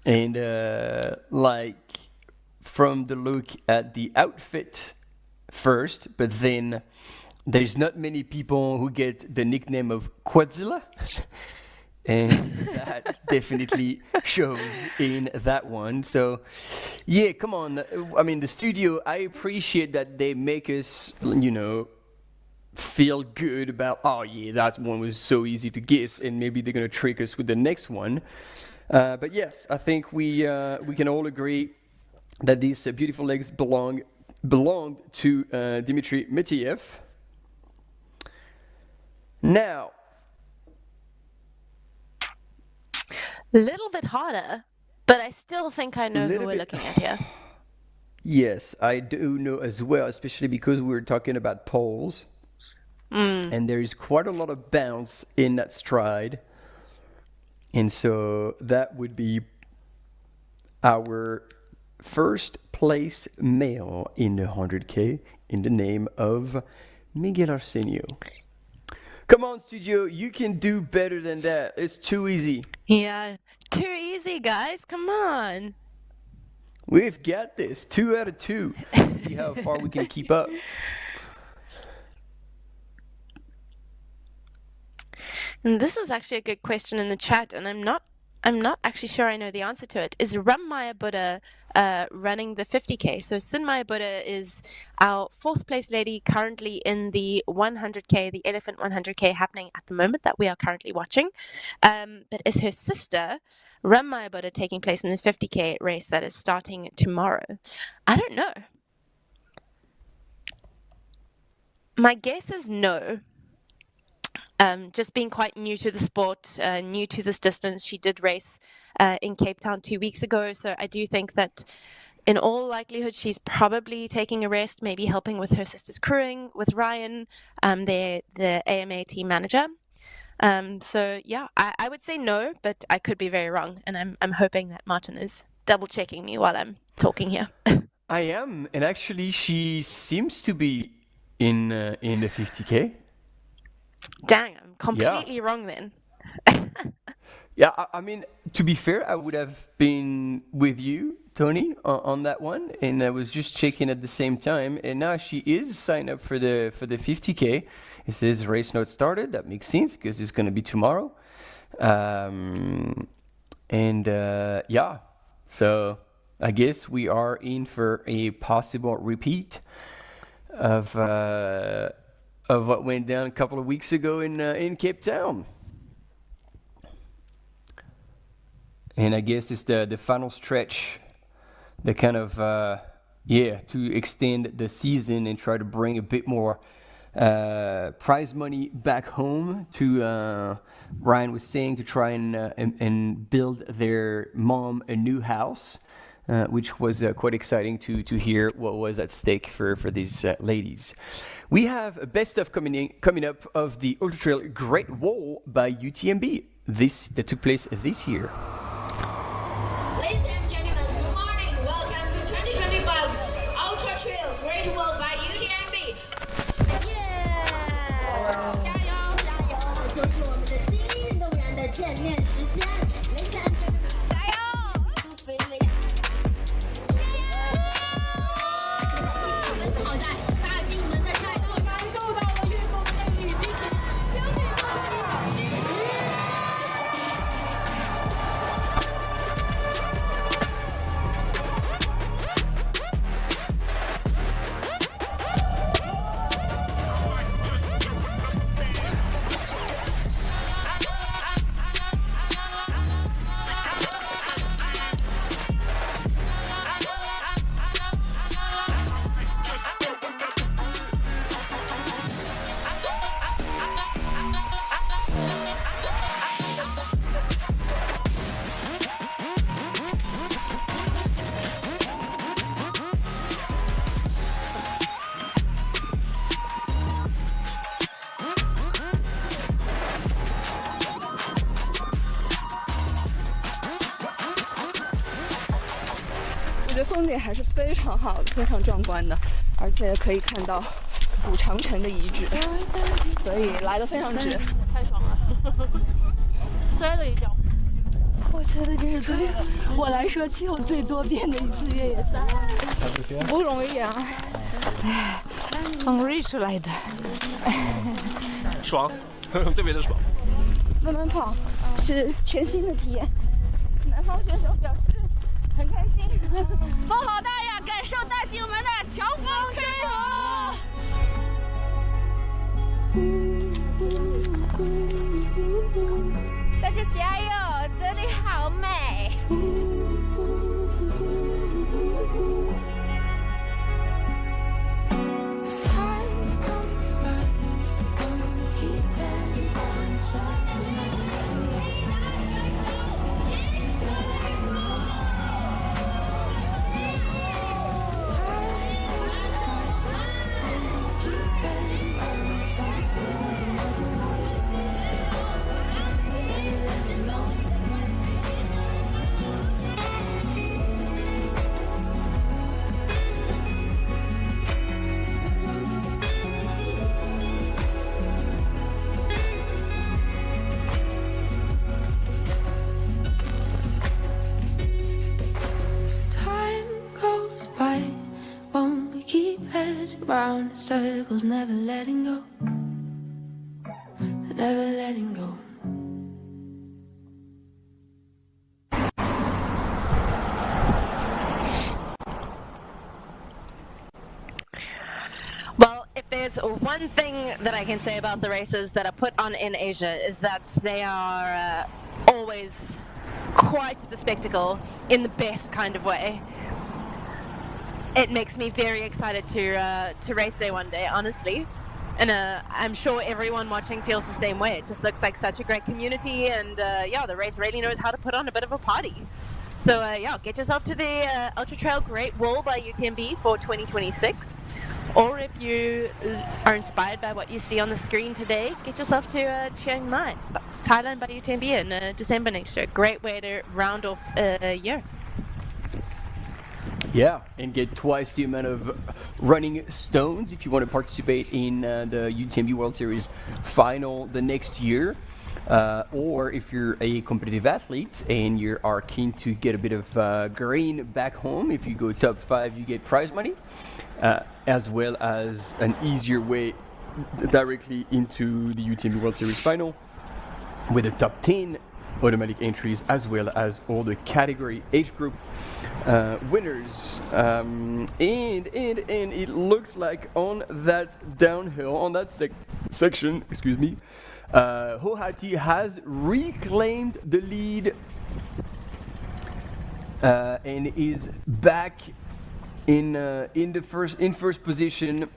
And like from the look at the outfit first, but then there's not many people who get the nickname of Quadzilla. And that definitely shows in that one. So, yeah, come on. I mean, the studio, I appreciate that they make us, feel good about, oh, yeah, that one was so easy to guess, and maybe they're going to trick us with the next one. But yes, I think we can all agree that these beautiful legs belonged to Dmitry Mitiev. Now, A little bit harder, but I still think I know who we're looking at here. Yes, I do know as well, especially because we were talking about poles. And there is quite a lot of bounce in that stride. And so that would be our first place male in the 100K in the name of Miguel Arsenio. Come on, studio, you can do better than that. It's too easy. Yeah, too easy, guys. Come on. We've got this. 2 out of 2. See how far we can keep up. And this is actually a good question in the chat, and I'm not actually sure I know the answer to it. Is Rammaya Buddha running the 50K? So Sinmaya Buddha is our 4th place lady currently in the 100K, the Elephant 100K happening at the moment that we are currently watching. But is her sister, Rammaya Buddha, taking place in the 50K race that is starting tomorrow? I don't know. My guess is no. Just being quite new to the sport, new to this distance. She did race in Cape Town 2 weeks ago, so I do think that in all likelihood she's probably taking a rest, maybe helping with her sister's crewing with Ryan, the AMA team manager. So yeah, I would say no, but I could be very wrong, and I'm hoping that Martin is double checking me while I'm talking here. I am, and actually she seems to be in the 50K. Dang, I'm completely wrong then. Yeah, I mean, to be fair, I would have been with you, Tony, on that one, and I was just checking at the same time, and now she is signed up for the 50K. It says race not started. That makes sense because it's going to be tomorrow. Yeah, so I guess we are in for a possible repeat of what went down a couple of weeks ago in Cape Town. And I guess it's the final stretch, the kind of, to extend the season and try to bring a bit more prize money back home to, Ryan was saying, to try and build their mom a new house, which was quite exciting to hear what was at stake for these ladies. We have a best of coming up of the Ultra Trail Great Wall by UTMB. That took place this year. Ladies and gentlemen, good morning. Welcome to 2025 Ultra Trail Great Wall by UTMB. Yeah! 加油！加油！这就是我们的新运动员的见面时间。Ladies and gentlemen, 加油！我们好在踏进我们的赛道，感受到了运动员的女激情，相信自己。景还是非常好的，非常壮观的，而且可以看到古长城的遗址，所以来得非常值，太爽了。摔了一跤。我觉得这是我来说气候最多变的一次越野赛，不容易啊！哎，从瑞士来的，爽，特别的爽。慢慢跑是全新的体验，南方选手表示很开心。风好大呀，感受大景们的强风吹拂。大家加油，这里好美。Round in circles, never letting go, never letting go. Well, if there's one thing that I can say about the races that are put on in Asia is that they are always quite the spectacle in the best kind of way. It makes me very excited to race there one day, honestly. And I'm sure everyone watching feels the same way. It just looks like such a great community, and yeah, the race really knows how to put on a bit of a party. So yeah, get yourself to the Ultra Trail Great Wall by UTMB for 2026. Or if you are inspired by what you see on the screen today, get yourself to Chiang Mai, Thailand by UTMB in December next year. Great way to round off a year. Yeah, and get twice the amount of running stones if you want to participate in the UTMB World Series final the next year. Or if you're a competitive athlete and you are keen to get a bit of green back home, if you go top 5, you get prize money, as well as an easier way directly into the UTMB World Series final with a top 10 automatic entries, as well as all the category age group winners. And it looks like on that downhill, on that section, excuse me, HOKA has reclaimed the lead and is back in first position.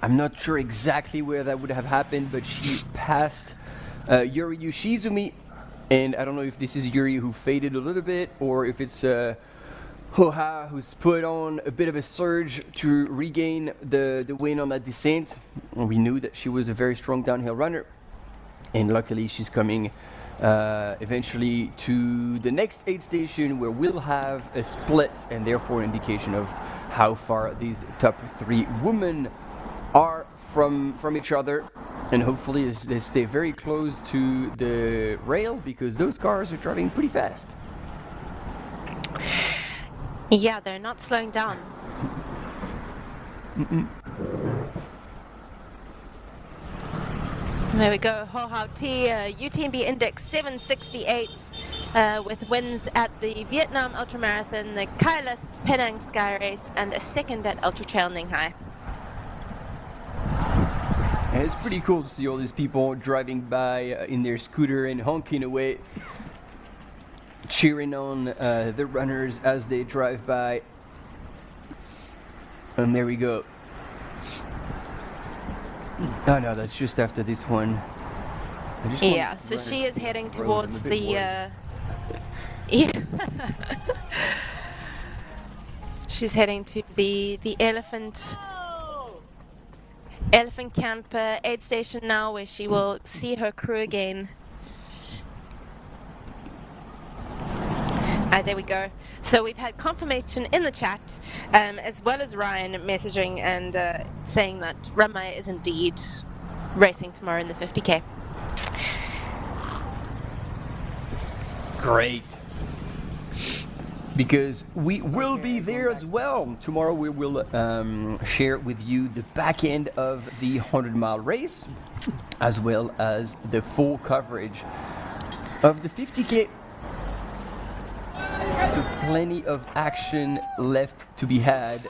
I'm not sure exactly where that would have happened, but she passed Yuri Yoshizumi. And I don't know if this is Yuri who faded a little bit, or if it's HOKA who's put on a bit of a surge to regain the win on that descent. We knew that she was a very strong downhill runner, and luckily she's coming eventually to the next aid station, where we'll have a split and therefore an indication of how far these top 3 women are from each other. And hopefully they stay very close to the rail, because those cars are driving pretty fast. Yeah, they're not slowing down. There we go, HOKA UTMB Index 768 with wins at the Vietnam Ultramarathon, the Kailas Penang Sky Race, and a second at Ultra Trail Ninghai. And it's pretty cool to see all these people driving by in their scooter and honking away, cheering on the runners as they drive by. And there we go. Oh no, that's just after this one. Yeah, so she is heading towards the yeah. She's heading to the elephant camp aid station now, where she will see her crew again. There we go. So we've had confirmation in the chat, as well as Ryan messaging and saying that Ramai is indeed racing tomorrow in the 50K. Great. Because we will be there as well. Tomorrow we will share with you the back end of the 100-mile race, as well as the full coverage of the 50K. So plenty of action left to be had.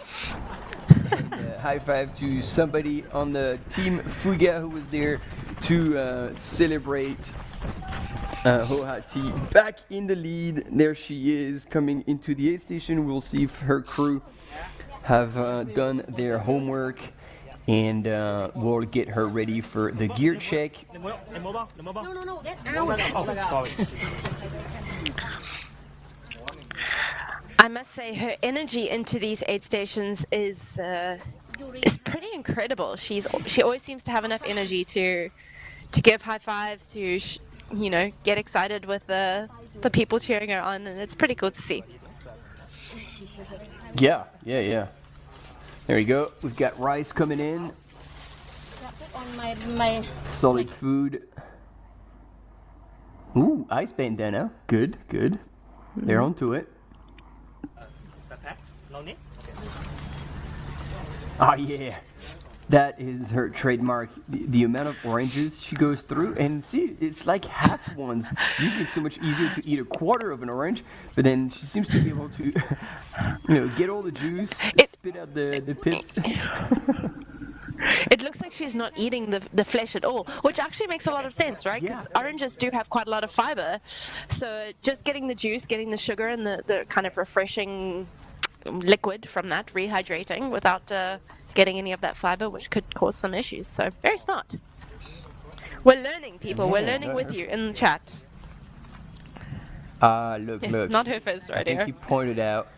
And, high five to somebody on the team Fuga who was there to celebrate Hohati back in the lead. There she is coming into the aid station. We'll see if her crew have done their homework, and we'll get her ready for the gear check. I must say her energy into these aid stations is pretty incredible. She always seems to have enough energy to give high fives, to get excited with the people cheering her on, and it's pretty cool to see. Yeah. There we go. We've got rice coming in. Solid food. Ooh, ice bandana. Good. They're onto it. Oh yeah, that is her trademark. The amount of oranges she goes through, and see, it's like half ones. Usually it's so much easier to eat a quarter of an orange, but then she seems to be able to, get all the juice, spit out the pips. It looks like she's not eating the flesh at all, which actually makes a lot of sense, right? Because oranges do have quite a lot of fiber. So just getting the juice, getting the sugar and the kind of refreshing liquid from that, rehydrating, without getting any of that fiber, which could cause some issues. So very smart. We're learning, people. We're learning with you in the chat. Look. Not her first radio. I think he pointed out,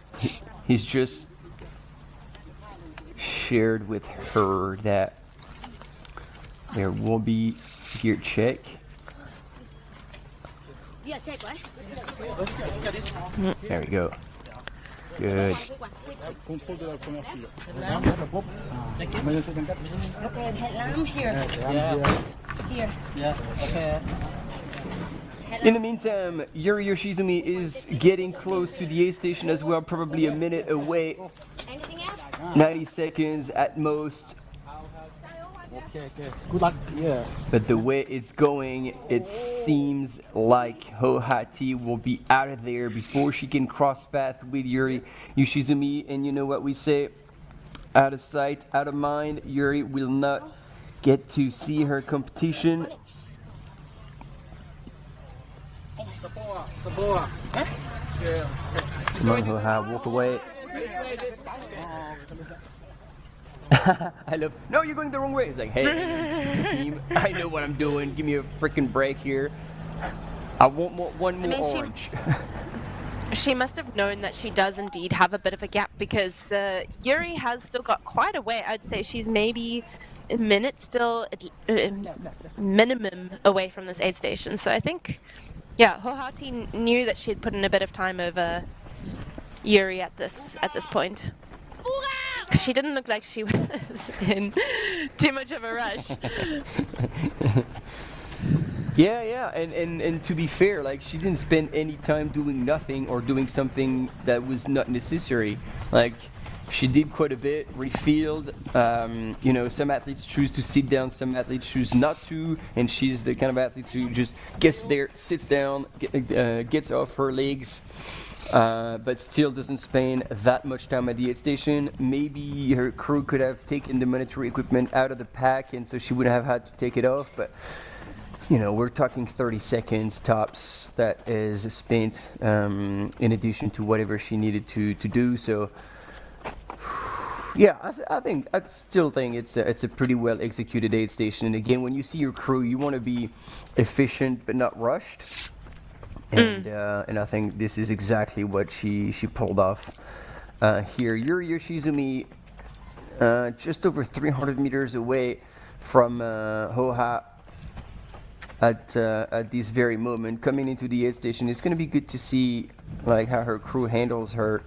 he's just shared with her that there will be gear check. There we go. Good. In the meantime, Yuri Yoshizumi is getting close to the aid station as well, probably a minute away. 90 seconds at most. Okay. Good luck. Yeah. But the way it's going, it seems like Hohati will be out of there before she can cross path with Yuri Yoshizumi. And you know what we say? Out of sight, out of mind. Yuri will not get to see her competition. Come on, Hoha, walk away. I love. No, you're going the wrong way. It's like, hey, team, I know what I'm doing. Give me a freaking break here. I want one more orange. She must have known that she does indeed have a bit of a gap, because Yuri has still got quite a way. I'd say she's maybe a minute still, minimum, away from this aid station. So I think, Hohati knew that she had put in a bit of time over Yuri at this point. She didn't look like she was in too much of a rush. Yeah, and to be fair, like, she didn't spend any time doing nothing or doing something that was not necessary. Like, she did quite a bit, refilled. Some athletes choose to sit down, some athletes choose not to, and she's the kind of athlete who just gets there, sits down, gets off her legs. But still doesn't spend that much time at the aid station. Maybe her crew could have taken the monetary equipment out of the pack, and so she wouldn't have had to take it off. But we're talking 30 seconds tops that is spent in addition to whatever she needed to do. So yeah, I still think it's a pretty well executed aid station. And again, when you see your crew, you want to be efficient but not rushed. And I think this is exactly what she pulled off here. Yuri Yoshizumi, just over 300 meters away from Hoha. at this very moment. Coming into the aid station, it's going to be good to see like how her crew handles her.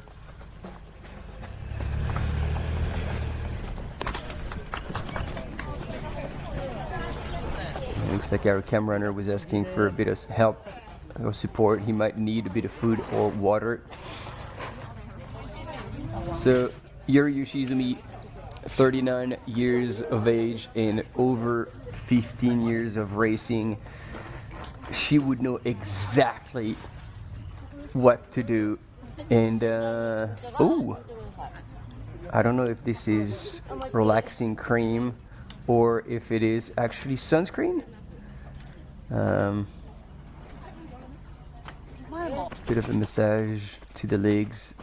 It looks like our camera runner was asking for a bit of help or support. He might need a bit of food or water. So Yuri Yoshizumi, 39 years of age and over 15 years of racing. She would know exactly what to do. And oh, I don't know if this is relaxing cream or if it is actually sunscreen. Bit of a massage to the legs.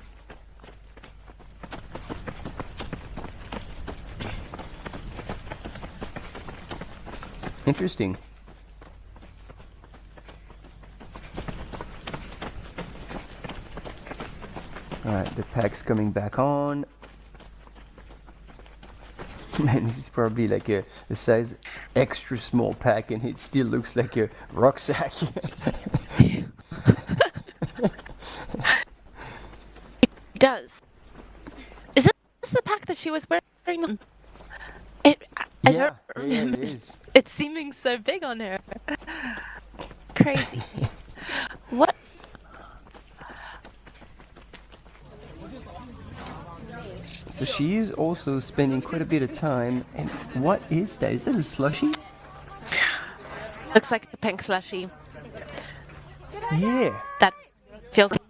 Interesting. Alright, the pack's coming back on. Man, this is probably like a size extra small pack and it still looks like a rucksack. It does. Is this the pack that she was wearing? I don't remember it seeming so big on her. Crazy. What? So she is also spending quite a bit of time. And what is that? Is that a slushie? Looks like a pink slushie. Yeah. That feels like...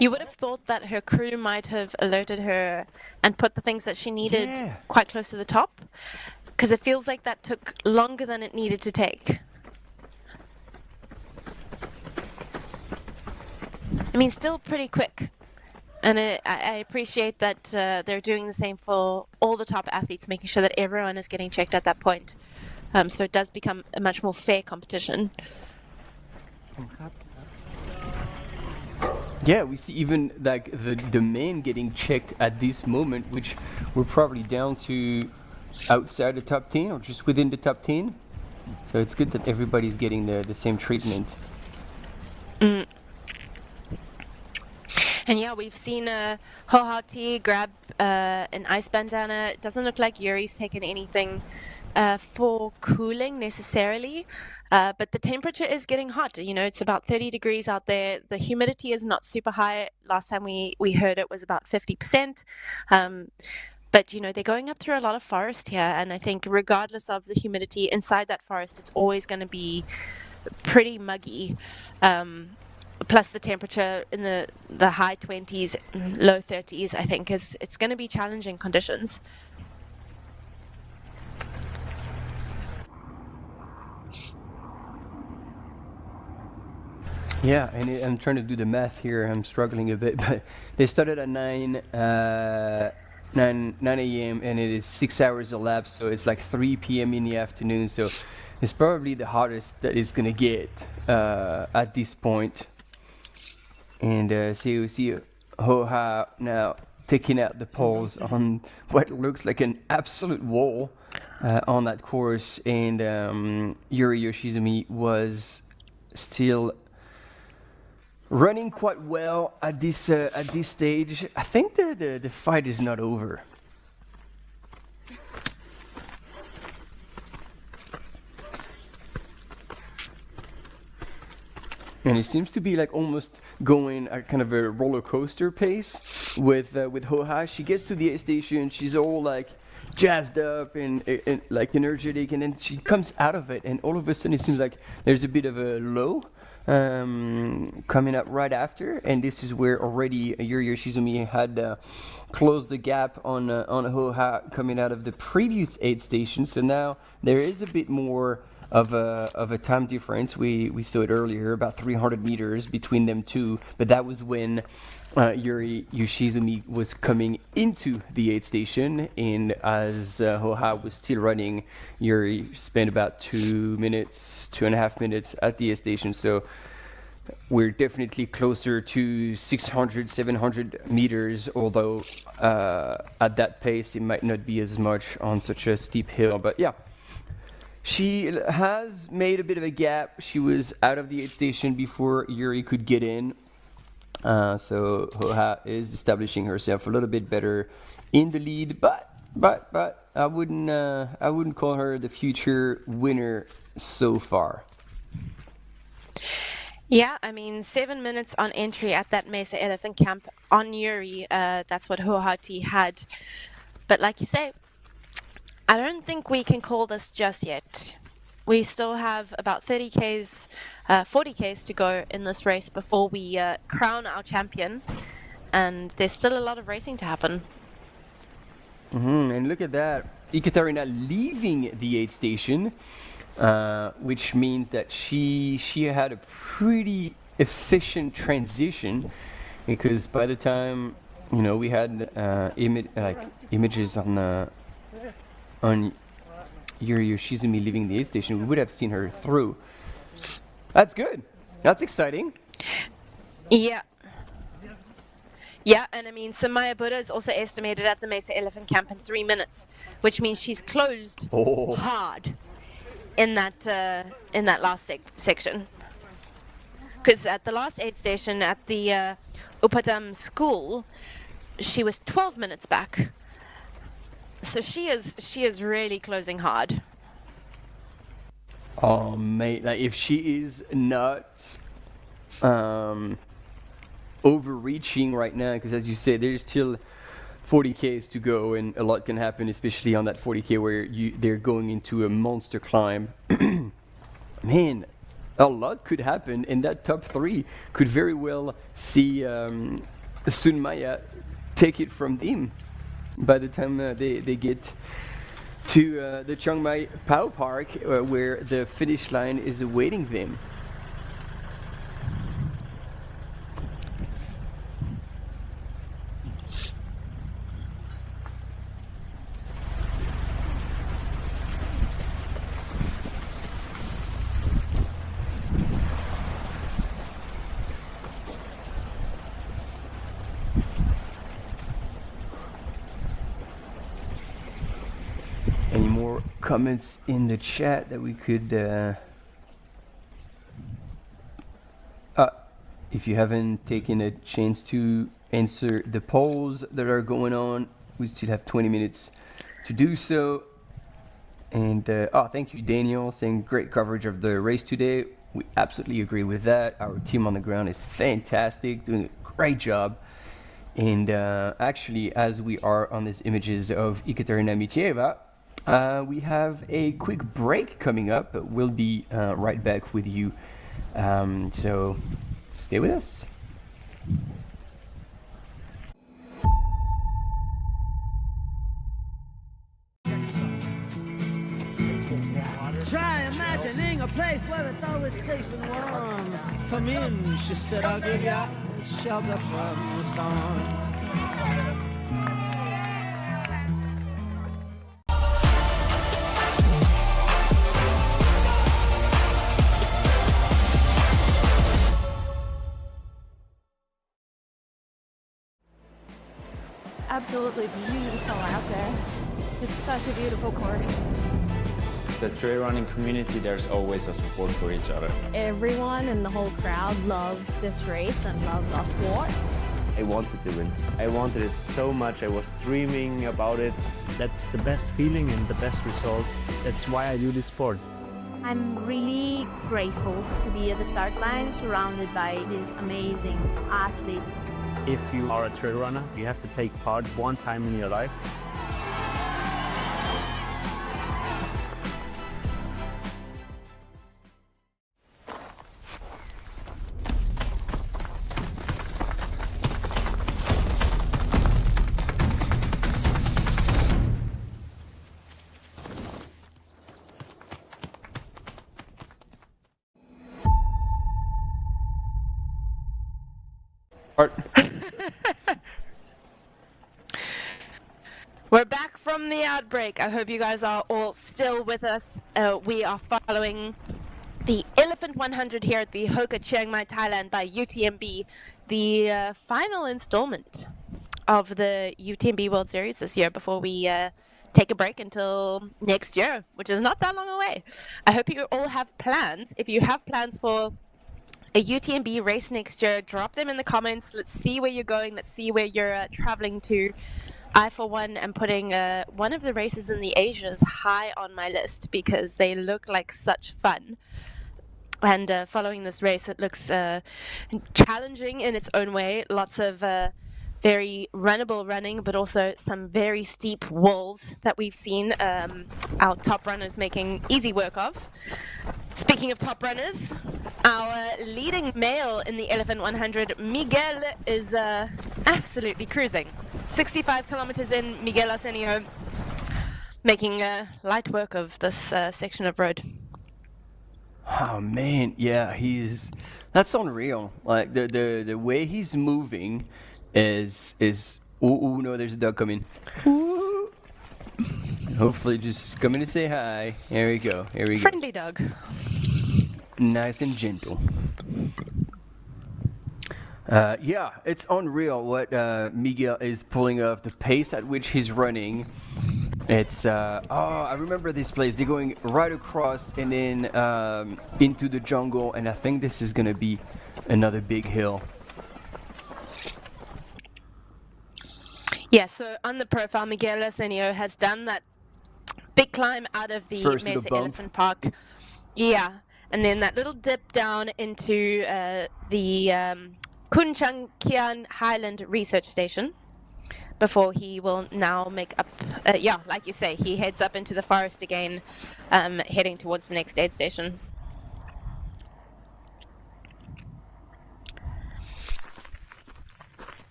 You would have thought that her crew might have alerted her and put the things that she needed quite close to the top, because it feels like that took longer than it needed to take. I mean, still pretty quick. And I appreciate that they're doing the same for all the top athletes, making sure that everyone is getting checked at that point. So it does become a much more fair competition. Yeah, we see even like the men getting checked at this moment, which we're probably down to outside the top 10 or just within the top 10. So it's good that everybody's getting the same treatment. Mm. And yeah, we've seen Hohati grab an ice bandana. It doesn't look like Yuri's taken anything for cooling necessarily, but the temperature is getting hot. You know, it's about 30 degrees out there. The humidity is not super high. Last time we heard it was about 50%. But, you know, they're going up through a lot of forest here, and I think regardless of the humidity inside that forest, it's always going to be pretty muggy. Plus the temperature in the high 20s, low 30s, I think it's going to be challenging conditions. Yeah, and I'm trying to do the math here. I'm struggling a bit, but they started at 9 a.m. and it is 6 hours elapsed, so it's like 3 p.m. in the afternoon. So it's probably the hottest that it's gonna get at this point. And so you see Hoha now taking out the poles on what looks like an absolute wall on that course, and Yuri Yoshizumi was still running quite well at this stage. I think the fight is not over. And it seems to be like almost going at kind of a roller coaster pace with Hoha. She gets to the aid station, she's all like jazzed up and like energetic, and then she comes out of it, and all of a sudden it seems like there's a bit of a low coming up right after, and this is where already Yuri Yoshizumi had closed the gap on Hoha coming out of the previous aid station. So now there is a bit more of a time difference. We saw it earlier, about 300 meters between them two, but that was when Yuri Yoshizumi was coming into the aid station, and as Hoha was still running, Yuri spent about 2.5 minutes at the aid station. So we're definitely closer to 600, 700 meters, although at that pace it might not be as much on such a steep hill. But yeah, she has made a bit of a gap. She was out of the aid station before Yuri could get in. So Hoha is establishing herself a little bit better in the lead, but I wouldn't call her the future winner so far. Yeah, I mean, 7 minutes on entry at that Mesa Elephant Camp on Yuri. That's what Hoha had. But like you say, I don't think we can call this just yet. We still have about 40Ks to go in this race before we crown our champion. And there's still a lot of racing to happen. And look at that. Ekaterina leaving the aid station, which means that she had a pretty efficient transition, because by the time we had images on Yuri Yoshizumi leaving the aid station, we would have seen her through. That's good. That's exciting. Yeah. Yeah, and I mean, Samaya Buddha is also estimated at the Mesa Elephant Camp in 3 minutes, which means she's closed hard in that last section. Because at the last aid station at the Upadam school, she was 12 minutes back. So she is really closing hard. Oh mate, like if she is not overreaching right now, because as you said, there's still 40Ks to go, and a lot can happen, especially on that 40K where they're going into a monster climb. Man, a lot could happen, and that top 3 could very well see Sunmaya take it from them by the time they get to the Chiang Mai Pow Park, where the finish line is awaiting them. Any more comments in the chat that we could if you haven't taken a chance to answer the polls that are going on, we still have 20 minutes to do so. And thank you, Daniel, saying great coverage of the race today. We absolutely agree with that. Our team on the ground is fantastic, doing a great job. And actually, as we are on these images of Ekaterina Mitieva, we have a quick break coming up, but we'll be right back with you. So stay with us. Try imagining a place where it's always safe and warm. Come in, she said, I'll give you shelter from the storm. Absolutely beautiful out there. It's such a beautiful course. The trail running community, there's always a support for each other. Everyone in the whole crowd loves this race and loves our sport. I wanted to win. I wanted it so much. I was dreaming about it. That's the best feeling and the best result. That's why I do this sport. I'm really grateful to be at the start line surrounded by these amazing athletes. If you are a trail runner, you have to take part one time in your life. We're back from the outbreak. I hope you guys are all still with us. We are following the Elephant 100 here at the HOKA Chiang Mai Thailand by UTMB, the final installment of the UTMB World Series this year before we take a break until next year, which is not that long away. I hope you all have plans. If you have plans for a UTMB race next year, drop them in the comments. Let's see where you're going. Let's see where you're traveling to. I, for one, am putting one of the races in the Asias high on my list because they look like such fun. And following this race, it looks challenging in its own way. Lots of very runnable running, but also some very steep walls that we've seen our top runners making easy work of. Speaking of top runners, our leading male in the Elephant 100, Miguel, is absolutely cruising. 65 kilometers in, Miguel Oceania making light work of this section of road. Oh man, yeah, that's unreal. Like the way he's moving is oh no, there's a dog coming. Ooh. Hopefully just coming to say hi. Here we go. Friendly dog. Nice and gentle. Yeah, it's unreal what Miguel is pulling off, the pace at which he's running. It's I remember this place. They're going right across and then into the jungle, and I think this is gonna be another big hill. Yeah, so on the profile, Miguel Oceania has done that big climb out of the Mesa Elephant Park. Yeah, and then that little dip down into the Khun Chang Kian Highland Research Station before he will now make up, like you say, he heads up into the forest again, heading towards the next aid station.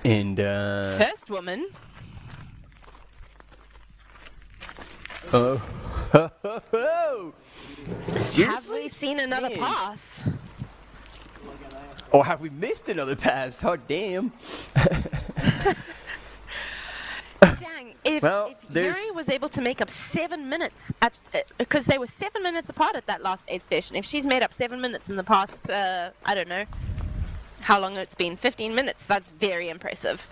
And first woman. Oh. Have we seen another pass? Or have we missed another pass? Oh, damn. Dang, if Yuri was able to make up 7 minutes, because they were 7 minutes apart at that last aid station, if she's made up 7 minutes in the past, I don't know how long it's been, 15 minutes, that's very impressive.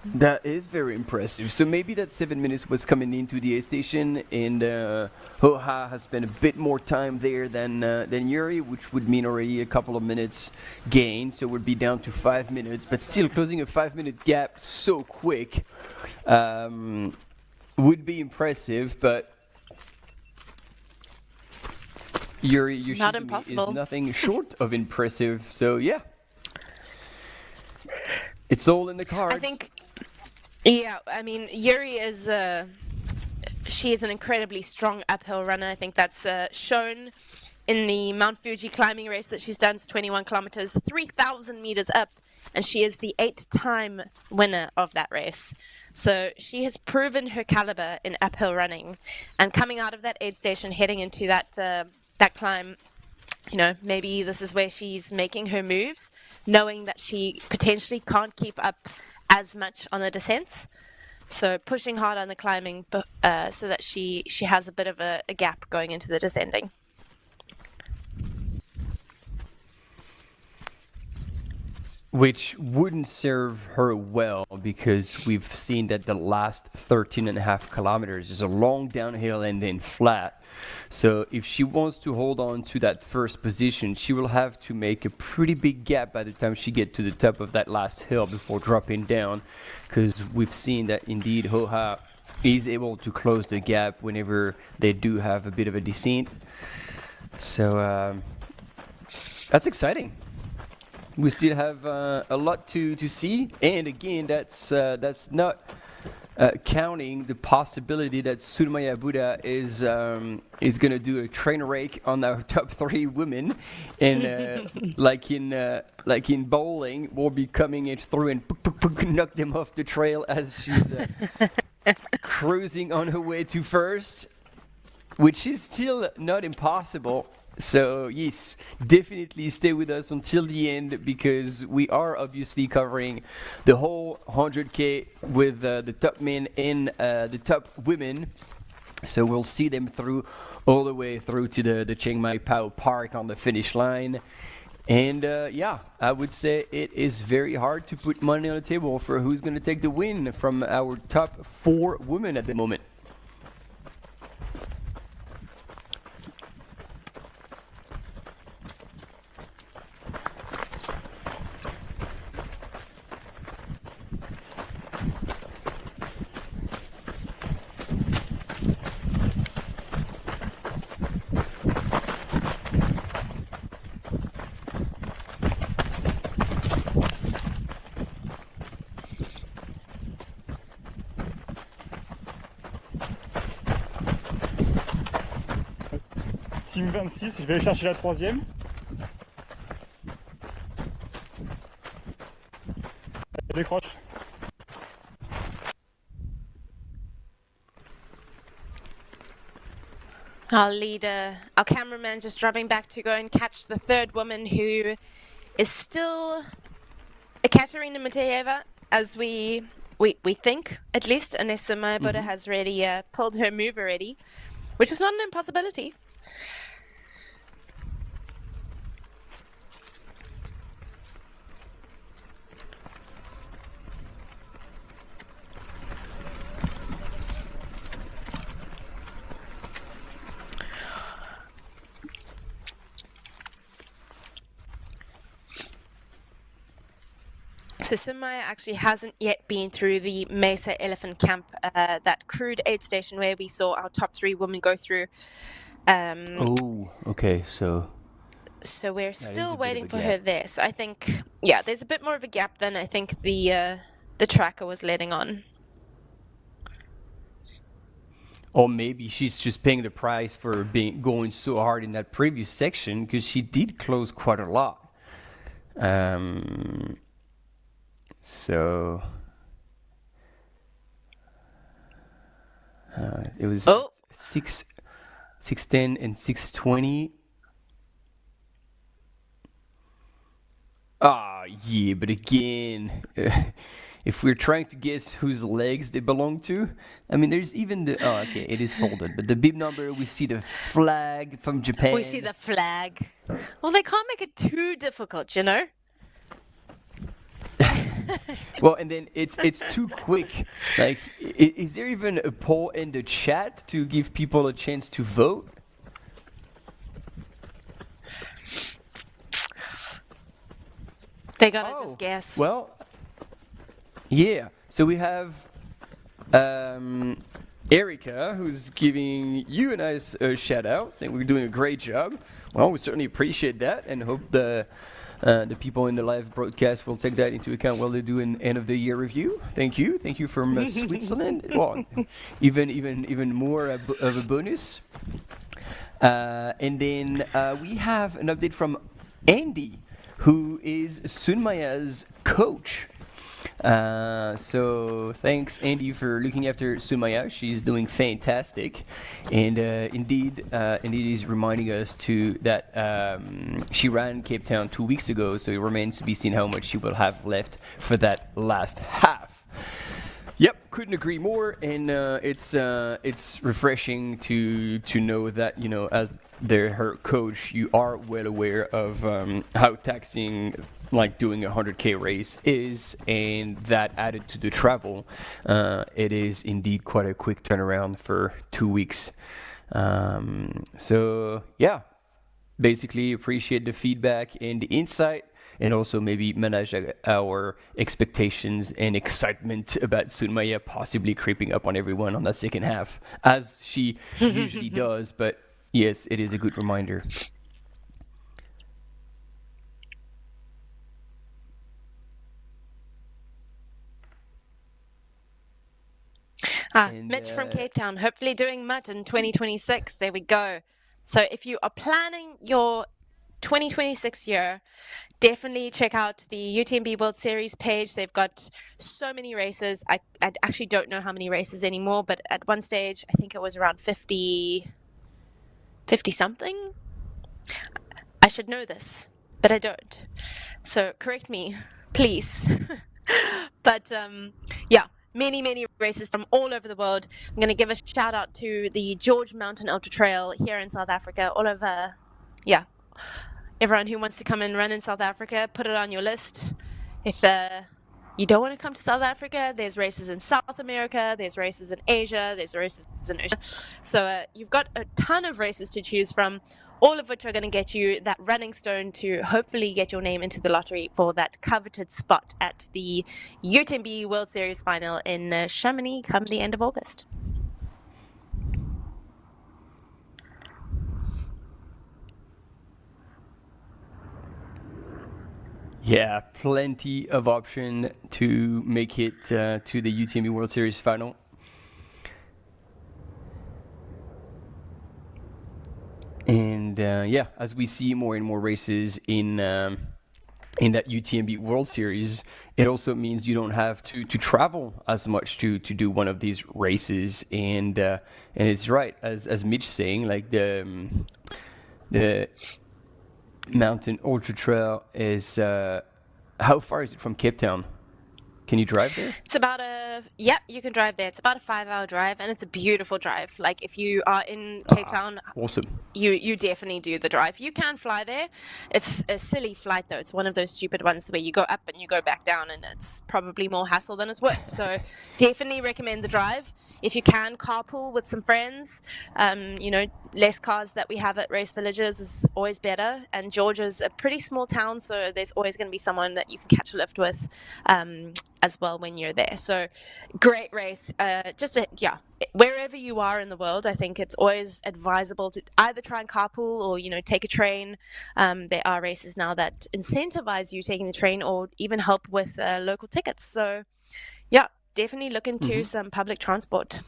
That is very impressive. So maybe that 7 minutes was coming into the aid station, and HOHA has spent a bit more time there than Yuri, which would mean already a couple of minutes gain. So we'd be down to 5 minutes, but still closing a 5-minute gap so quick would be impressive. But Yuri Yoshizumi is nothing short of impressive. So yeah, it's all in the cards. I think. Yeah, I mean, Yuri is, she is an incredibly strong uphill runner. I think that's shown in the Mount Fuji climbing race that she's done. It's 21 kilometers, 3,000 meters up, and she is the 8-time winner of that race. So she has proven her caliber in uphill running, and coming out of that aid station, heading into that climb, you know, maybe this is where she's making her moves, knowing that she potentially can't keep up as much on the descents, so pushing hard on the climbing, so that she has a bit of a gap going into the descending. Which wouldn't serve her well, because we've seen that the last 13.5 kilometers is a long downhill and then flat. So if she wants to hold on to that first position, she will have to make a pretty big gap by the time she gets to the top of that last hill before dropping down, because we've seen that indeed HOHA is able to close the gap whenever they do have a bit of a descent. So that's exciting. We still have a lot to see, and again, that's not counting the possibility that Surmaya Buddha is going to do a train rake on our top 3 women, and like in bowling, will be coming in through and knock them off the trail as she's cruising on her way to first, which is still not impossible. So yes, definitely stay with us until the end because we are obviously covering the whole 100K with the top men and the top women. So we'll see them through all the way through to the Chiang Mai Pao Park on the finish line. And yeah, I would say it is very hard to put money on the table for who's going to take the win from our top 4 women at the moment. Team 26, je vais aller chercher la 3e. Elle décroche. Our leader, our cameraman just dropping back to go and catch the third woman who is still Ekaterina Mateyeva, as we think, at least, unless Maya Buddha has already pulled her move already, which is not an impossibility. So Sunmaya actually hasn't yet been through the Mesa Elephant Camp, that crude aid station where we saw our top 3 women go through. Oh, okay, so we're still waiting for her there. So I think, yeah, there's a bit more of a gap than I think the tracker was letting on. Or maybe she's just paying the price for going so hard in that previous section because she did close quite a lot. So it was 6:10 and 6:20. Yeah, but again, if we're trying to guess whose legs they belong to, I mean, there's even the okay, it is folded, but the bib number, we see the flag from Japan. We see the flag. Well, they can't make it too difficult, you know. Well, and then it's too quick. Like, is there even a poll in the chat to give people a chance to vote? They gotta just guess. Well, yeah. So we have Erica, who's giving you a nice shout out, saying we're doing a great job. Well, we certainly appreciate that, and hope the people in the live broadcast will take that into account while they do an end of the year review. Thank you from Switzerland. Well, even more of a bonus. And then we have an update from Andy, who is Sunmaya's coach. So thanks, Andy, for looking after Sunmaya. She's doing fantastic, and indeed is reminding us that she ran Cape Town 2 weeks ago. So it remains to be seen how much she will have left for that last half. Yep, couldn't agree more, and it's refreshing to know that, you know, as her coach, you are well aware of how taxing like doing a 100K race is, and that added to the travel, it is indeed quite a quick turnaround for 2 weeks. So yeah, basically appreciate the feedback and the insight, and also maybe manage our expectations and excitement about Sunmaya possibly creeping up on everyone on that second half, as she usually does. But yes, it is a good reminder. Mitch from Cape Town, hopefully doing mud in 2026. There we go. So if you are planning your 2026 year, definitely check out the UTMB World Series page. They've got so many races. I actually don't know how many races anymore, but at one stage, I think it was around 50 something. I should know this, but I don't. So correct me, please. But yeah, many races from all over the world. I'm going to give a shout out to the George Mountain Ultra Trail here in South Africa. All over, yeah, everyone who wants to come and run in South Africa, put it on your list. If you don't want to come to South Africa, there's races in South America, there's races in Asia, there's races in Oceania. So you've got a ton of races to choose from, all of which are going to get you that running stone to hopefully get your name into the lottery for that coveted spot at the UTMB World Series final in Chamonix come the end of August. Yeah, plenty of option to make it to the UTMB World Series final. And yeah, as we see more and more races in that UTMB World Series, it also means you don't have to travel as much to do one of these races. And it's right, as Mitch saying, like the Mountain Ultra Trail is how far is it from Cape Town? Can you drive there? It's about you can drive there. It's about a 5-hour drive, and it's a beautiful drive. Like if you are in Cape Town, awesome. You definitely do the drive. You can fly there. It's a silly flight though. It's one of those stupid ones where you go up and you go back down, and it's probably more hassle than it's worth. So definitely recommend the drive. If you can, carpool with some friends. Less cars that we have at race villages is always better. And Georgia's a pretty small town, so there's always going to be someone that you can catch a lift with as well when you're there. So great race. Wherever you are in the world, I think it's always advisable to either try and carpool or, take a train. There are races now that incentivize you taking the train or even help with local tickets. So yeah, definitely look into some public transport.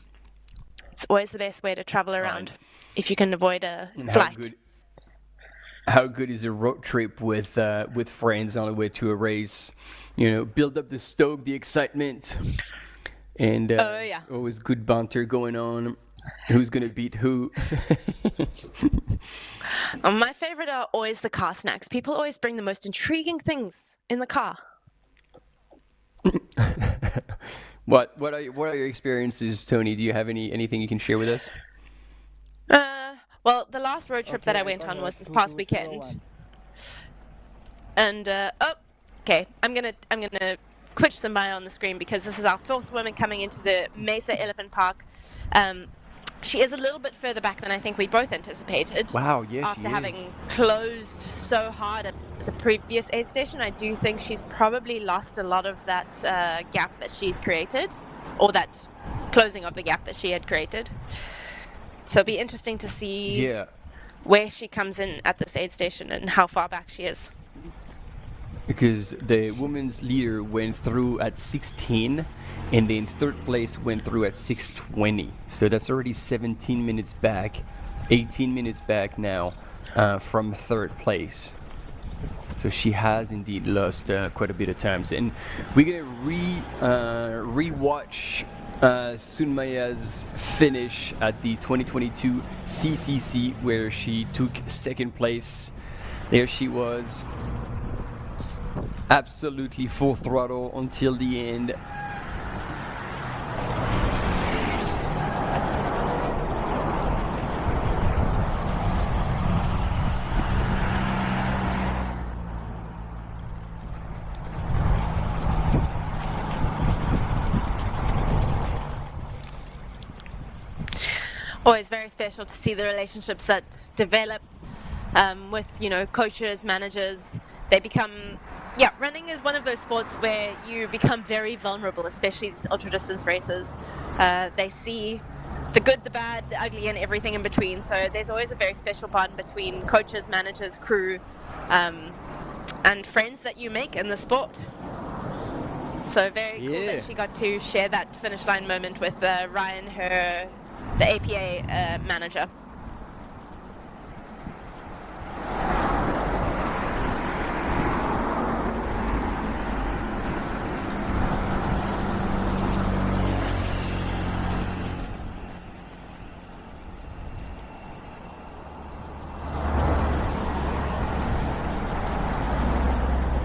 It's always the best way to travel around if you can avoid a flight. How good is a road trip with friends on the way to a race? Build up the stoke, the excitement, and always good banter going on. Who's gonna beat who? My favorite are always the car snacks. People always bring the most intriguing things in the car. What are your experiences, Tony? Do you have anything you can share with us? Well, the last road trip that I went on was this past weekend. And I'm gonna quick somebody on the screen because this is our fourth woman coming into the Mesa Elephant Park. She is a little bit further back than I think we both anticipated. Wow, yes, after having closed so hard at the previous aid station, I do think she's probably lost a lot of that gap that she's created, or that closing of the gap that she had created. So it'll be interesting to see where she comes in at this aid station and how far back she is. Because the women's leader went through at 16, and then third place went through at 6:20. So that's already 17 minutes back, 18 minutes back now from third place. So she has indeed lost quite a bit of time. And we're gonna rewatch Sunmaya's finish at the 2022 CCC, where she took second place. There she was, absolutely full throttle until the end. Always very special to see the relationships that develop with, coaches, managers. They become, running is one of those sports where you become very vulnerable, especially these ultra distance races. They see the good, the bad, the ugly, and everything in between. So there's always a very special bond between coaches, managers, crew, and friends that you make in the sport. So very cool that she got to share that finish line moment with Ryan, the APA manager.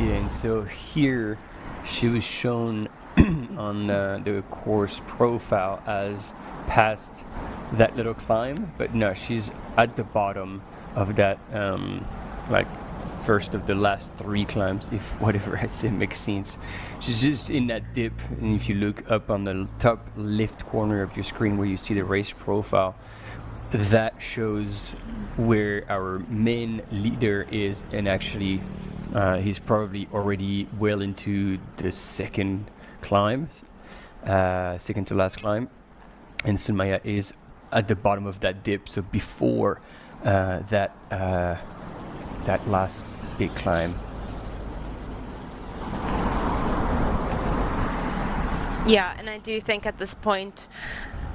And so here she was shown on the course profile as past that little climb, but no, she's at the bottom of that like first of the last 3 climbs, if whatever I say makes sense. She's just in that dip, and if you look up on the top left corner of your screen where you see the race profile, that shows where our main leader is, and actually he's probably already well into the second climb, second to last climb, and Sunmaya is at the bottom of that dip, so before that last big climb. Yeah, and I do think at this point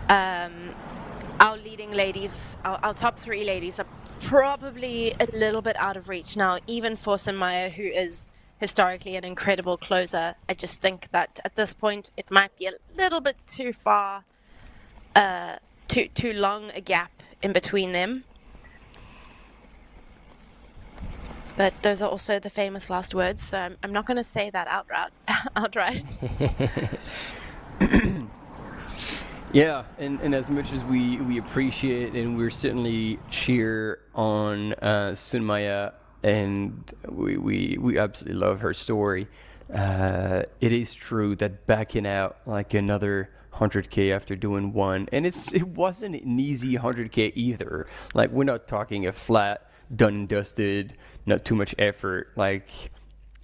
our leading ladies, our top 3 ladies are probably a little bit out of reach now, even for Sunmaya, who is historically an incredible closer. I just think that at this point it might be a little bit too far, too long a gap in between them. But those are also the famous last words, so I'm not going to say that outright. Yeah, and as much as we appreciate and we're certainly cheer on Sunmaya, and we absolutely love her story, it is true that backing out like another 100K after doing one, and it wasn't an easy 100K either. Like, we're not talking a flat, done and dusted, not too much effort. Like,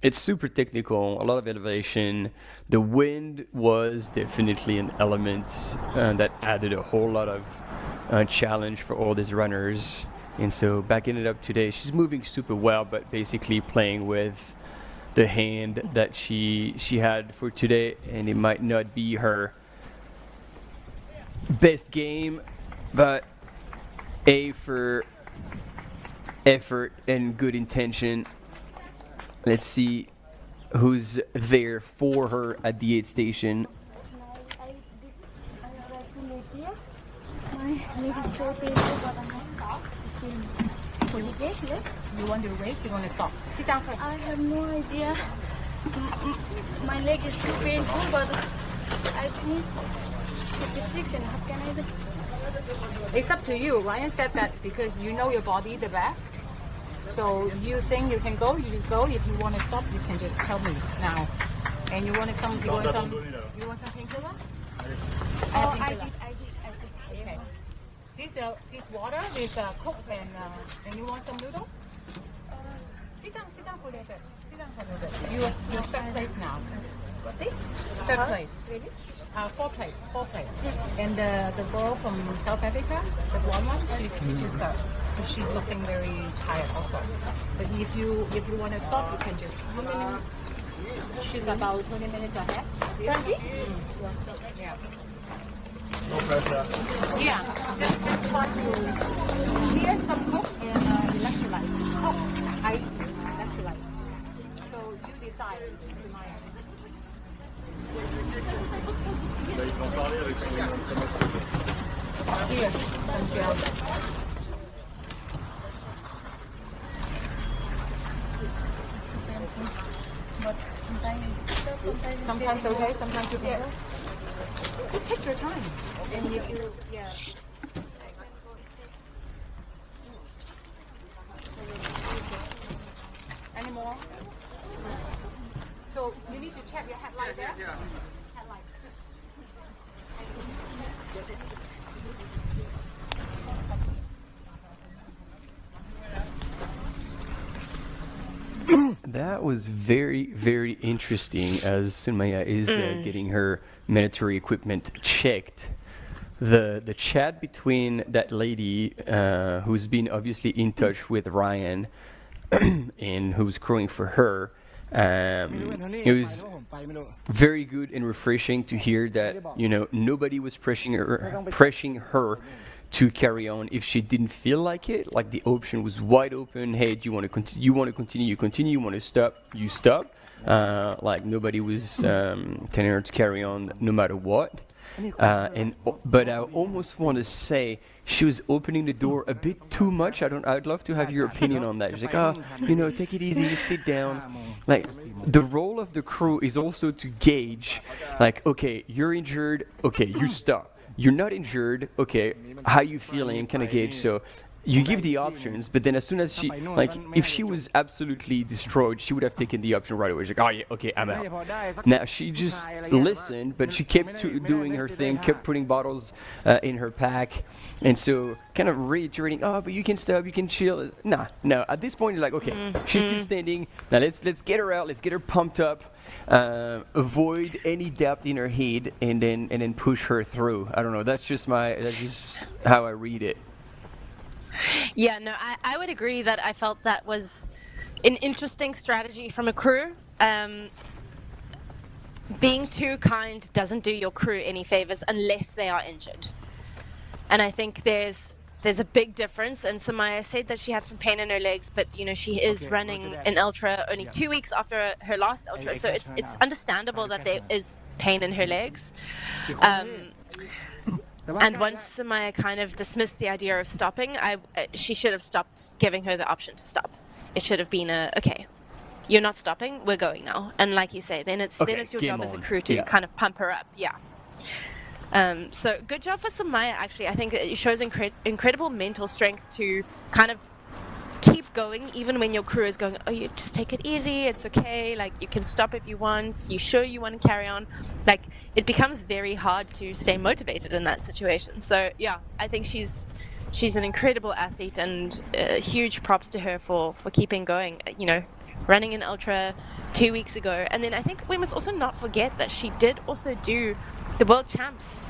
it's super technical, a lot of elevation. The wind was definitely an element that added a whole lot of challenge for all these runners. And so backing it up today, she's moving super well, but basically playing with the hand that she had for today, and it might not be her best game, but A for effort and good intention. Let's see who's there for her at the aid station. My leg is so painful, but I'm not stop. You want to race? You want to stop? Sit down first. I have no idea. My leg is too painful, but I finished 56, and how can I do? It's up to you. Ryan said that because you know your body the best. So you think you can go, you go. If you want to stop, you can just tell me now. And you want some painkiller? I did. Okay. This water is Coke and you want some noodles? Sit down for a little bit. You're third place now. Third place. Really? Fourth place. And the girl from South Africa, the blonde one, she's third. So she's looking very tired also. But if you want to stop, you can just. How many? She's about 20 minutes ahead. 20? Yeah. No pressure. Yeah. Just try to clear some Coke and electrolyte. Coke, ice, electrolyte. So you decide. Here, some gel. But sometimes okay, sometimes you can. Just take your time. And if you, yeah. Any more? So you need to check your headlight there. Yeah. Headlight. That was very, very interesting as Sunmaya is getting her mandatory equipment checked. The chat between that lady who's been obviously in touch with Ryan and who's crowing for her, it was very good and refreshing to hear that, you know, nobody was pressuring her to carry on if she didn't feel like it. Like, the option was wide open. Hey, do you want to continue? You want to continue? You continue. You want to stop? You stop. Like, nobody was telling her to carry on no matter what. But I almost want to say she was opening the door a bit too much. I'd love to have your opinion on that. She's like, take it easy, sit down. Like, the role of the crew is also to gauge, like, okay, you're injured, okay, you stop. You're not injured, okay, how you feeling, kind of gauge. So you give the options, but then as soon as she, like, if she was absolutely destroyed, she would have taken the option right away. She's like, oh yeah, okay, I'm out. Now she just listened, but she kept doing her thing, kept putting bottles in her pack, and so kind of reiterating, but you can stop, you can chill. No. At this point, you're like, okay, she's still standing. Now let's get her out, let's get her pumped up. Avoid any doubt in her head, and then push her through. I don't know. That's just how I read it. Yeah, no, I would agree that I felt that was an interesting strategy from a crew. Being too kind doesn't do your crew any favors unless they are injured. And I think there's a big difference. And Samaya said that she had some pain in her legs, but she is running an ultra only 2 weeks after her last ultra, so it's understandable that there is pain in her legs. And once Samaya kind of dismissed the idea of stopping, she should have stopped giving her the option to stop. It should have been okay, you're not stopping, we're going now. And like you say, then it's your job as a crew to kind of pump her up. Yeah. So good job for Samaya, actually. I think it shows incredible mental strength to kind of keep going even when your crew is going, you just take it easy, it's okay, like you can stop if you want, you sure you want to carry on. Like, it becomes very hard to stay motivated in that situation. So yeah, I think she's an incredible athlete, and huge props to her for keeping going, running an ultra 2 weeks ago. And then I think we must also not forget that she did also do the World Champs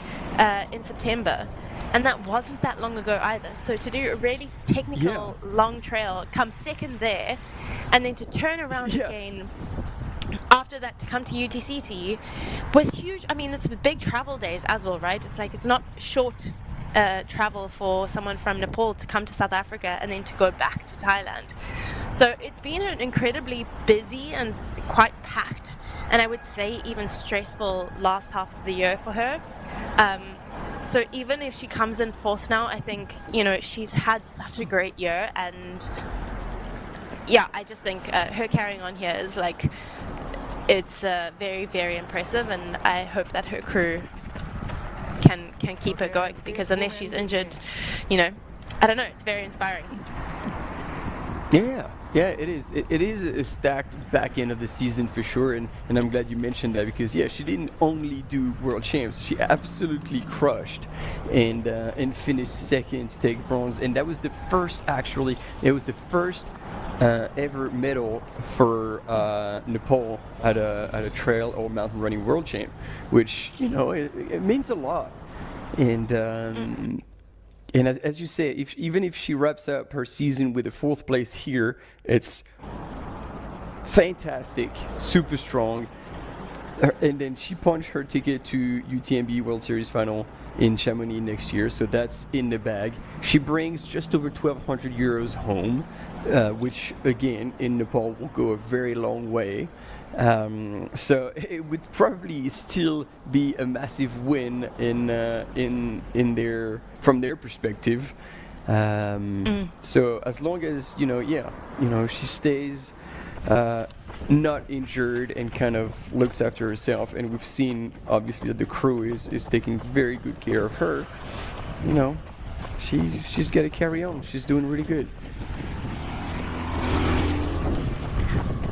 in September, and that wasn't that long ago either. So to do a really technical long trail, come second there, and then to turn around again after that to come to UTCT with huge, it's big travel days as well, right? It's like, it's not short travel for someone from Nepal to come to South Africa and then to go back to Thailand. So it's been an incredibly busy and quite packed, and I would say even stressful last half of the year for her. So even if she comes in fourth now, I think, she's had such a great year, and yeah, I just think her carrying on here is like, it's very, very impressive, and I hope that her crew can keep her going, because unless she's injured, I don't know, it's very inspiring. Yeah, it is. It is a stacked back end of the season for sure, and I'm glad you mentioned that, because she didn't only do World Champs, she absolutely crushed and finished second to take bronze, and that was the first ever medal for Nepal at a trail or mountain running World Champ, which it means a lot, and. And as you say, even if she wraps up her season with a fourth place here, it's fantastic, super strong. And then she punched her ticket to UTMB World Series final in Chamonix next year, so that's in the bag. She brings just over 1,200 euros home, which again in Nepal will go a very long way. So it would probably still be a massive win from their perspective. So as long as she stays not injured and kind of looks after herself, and we've seen obviously that the crew is taking very good care of her, she's got to carry on. She's doing really good.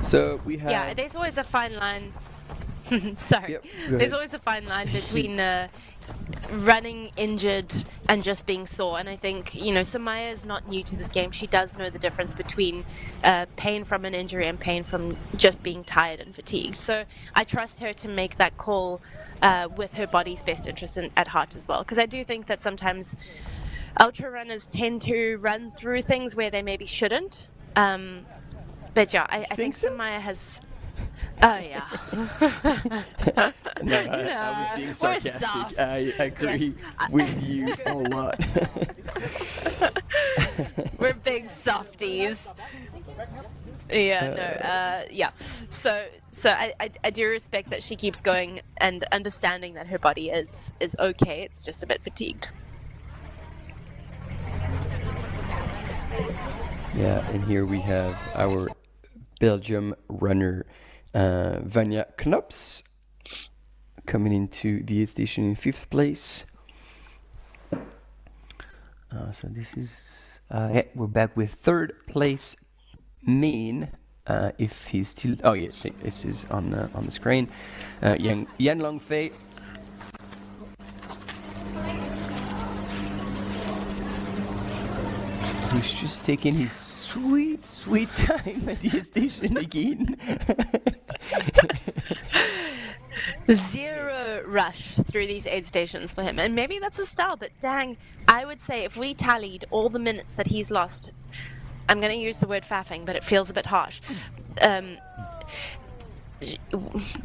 So we have... Yeah, there's always a fine line. Sorry. There's always a fine line between running injured and just being sore. And I think, Samaya is not new to this game. She does know the difference between pain from an injury and pain from just being tired and fatigued. So I trust her to make that call with her body's best interest at heart as well. Because I do think that sometimes ultra runners tend to run through things where they maybe shouldn't. But yeah, I think Samaya has... Oh, yeah. No, I was being sarcastic. I agree with you a lot. We're big softies. Yeah. So I do respect that she keeps going and understanding that her body is okay. It's just a bit fatigued. Yeah, and here we have our Belgium runner, Vanja Knops, coming into the aid station in 5th place. So this is, we're back with 3rd place, Main. If he's still, oh yes, this is on the screen. Yan Longfei. Who's just taking his sweet time at the station again. Zero rush through these aid stations for him, and maybe that's a style, but dang, I would say if we tallied all the minutes that he's lost, I'm going to use the word faffing, but it feels a bit harsh,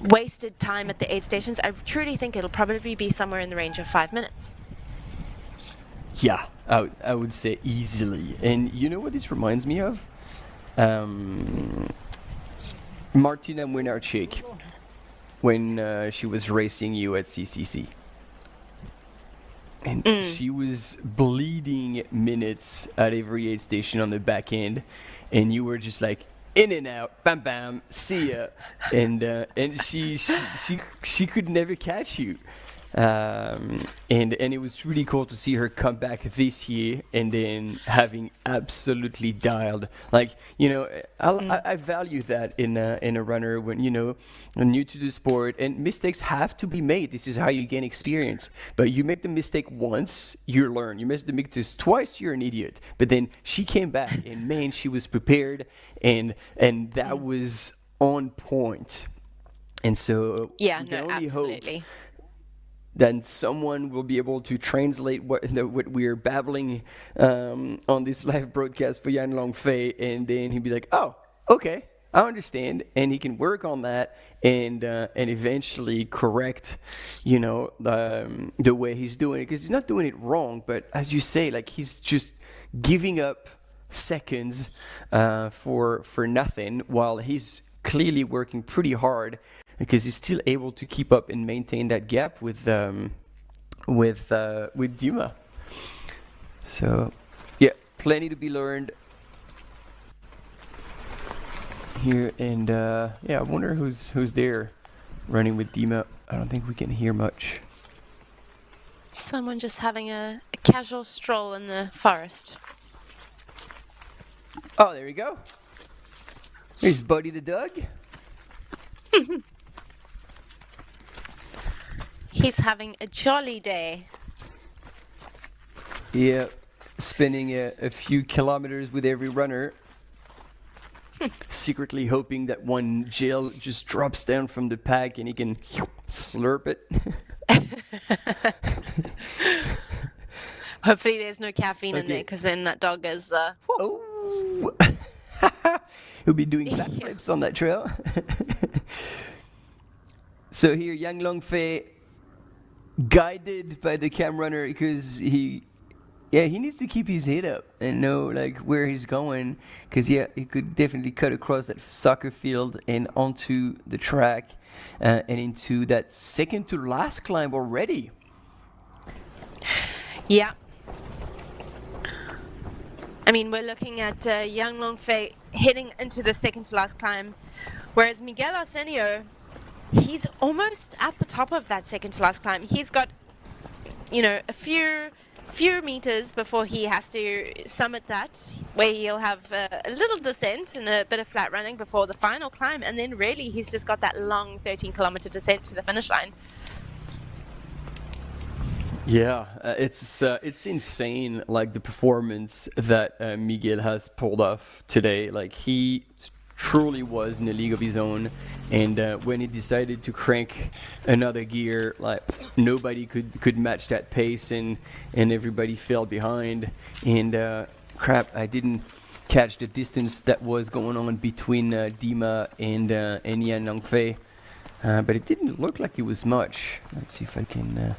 wasted time at the aid stations, I truly think it'll probably be somewhere in the range of 5 minutes. Yeah, I would say easily. And you know what this reminds me of? Martina Młynarczyk, when she was racing you at CCC. And she was bleeding minutes at every aid station on the back end. And you were just like, in and out, bam bam, see ya. And she could never catch you. And it was really cool to see her come back this year and then having absolutely dialed. Like, you know, I value that in a runner when, you know, new to the sport, and mistakes have to be made. This is how you gain experience. But you make the mistake once, you learn. You make the mistake twice, you're an idiot. But then she came back, and man, she was prepared, and that was on point. And so yeah, we can only absolutely. hope then someone will be able to translate what we're babbling on this live broadcast for Yan Longfei, and then he'll be like, oh, okay, I understand, and he can work on that and eventually correct, you know, the way he's doing it, because he's not doing it wrong, but as you say, like, he's just giving up seconds for nothing, while he's clearly working pretty hard, because he's still able to keep up and maintain that gap with Dima. So, yeah, plenty to be learned here, and yeah, I wonder who's there running with Dima. I don't think we can hear much. Someone just having a casual stroll in the forest. Oh, there you go. Here's Buddy the Doug. He's having a jolly day. Yeah, spending a few kilometers with every runner. Secretly hoping that one gel just drops down from the pack and he can slurp it. Hopefully there's no caffeine in there, because then that dog is... Oh! He'll be doing backflips on that trail. So here, Yan Longfei, guided by the cam runner, because he needs to keep his head up and know like where he's going, because he could definitely cut across that soccer field and onto the track and into that second to last climb already. Yeah. I mean, we're looking at Yan Longfei heading into the second to last climb, whereas Miguel Arsenio, he's almost at the top of that second to last climb. He's got, you know, a few meters before he has to summit that, where he'll have a little descent and a bit of flat running before the final climb, and then really he's just got that long 13-kilometer descent to the finish line. Yeah, it's insane, like the performance that Miguel has pulled off today. Like, he truly was in a league of his own, and when he decided to crank another gear, like, nobody could match that pace, and everybody fell behind. And crap, I didn't catch the distance that was going on between Dima and Yan Longfei, but it didn't look like it was much. Let's see if I can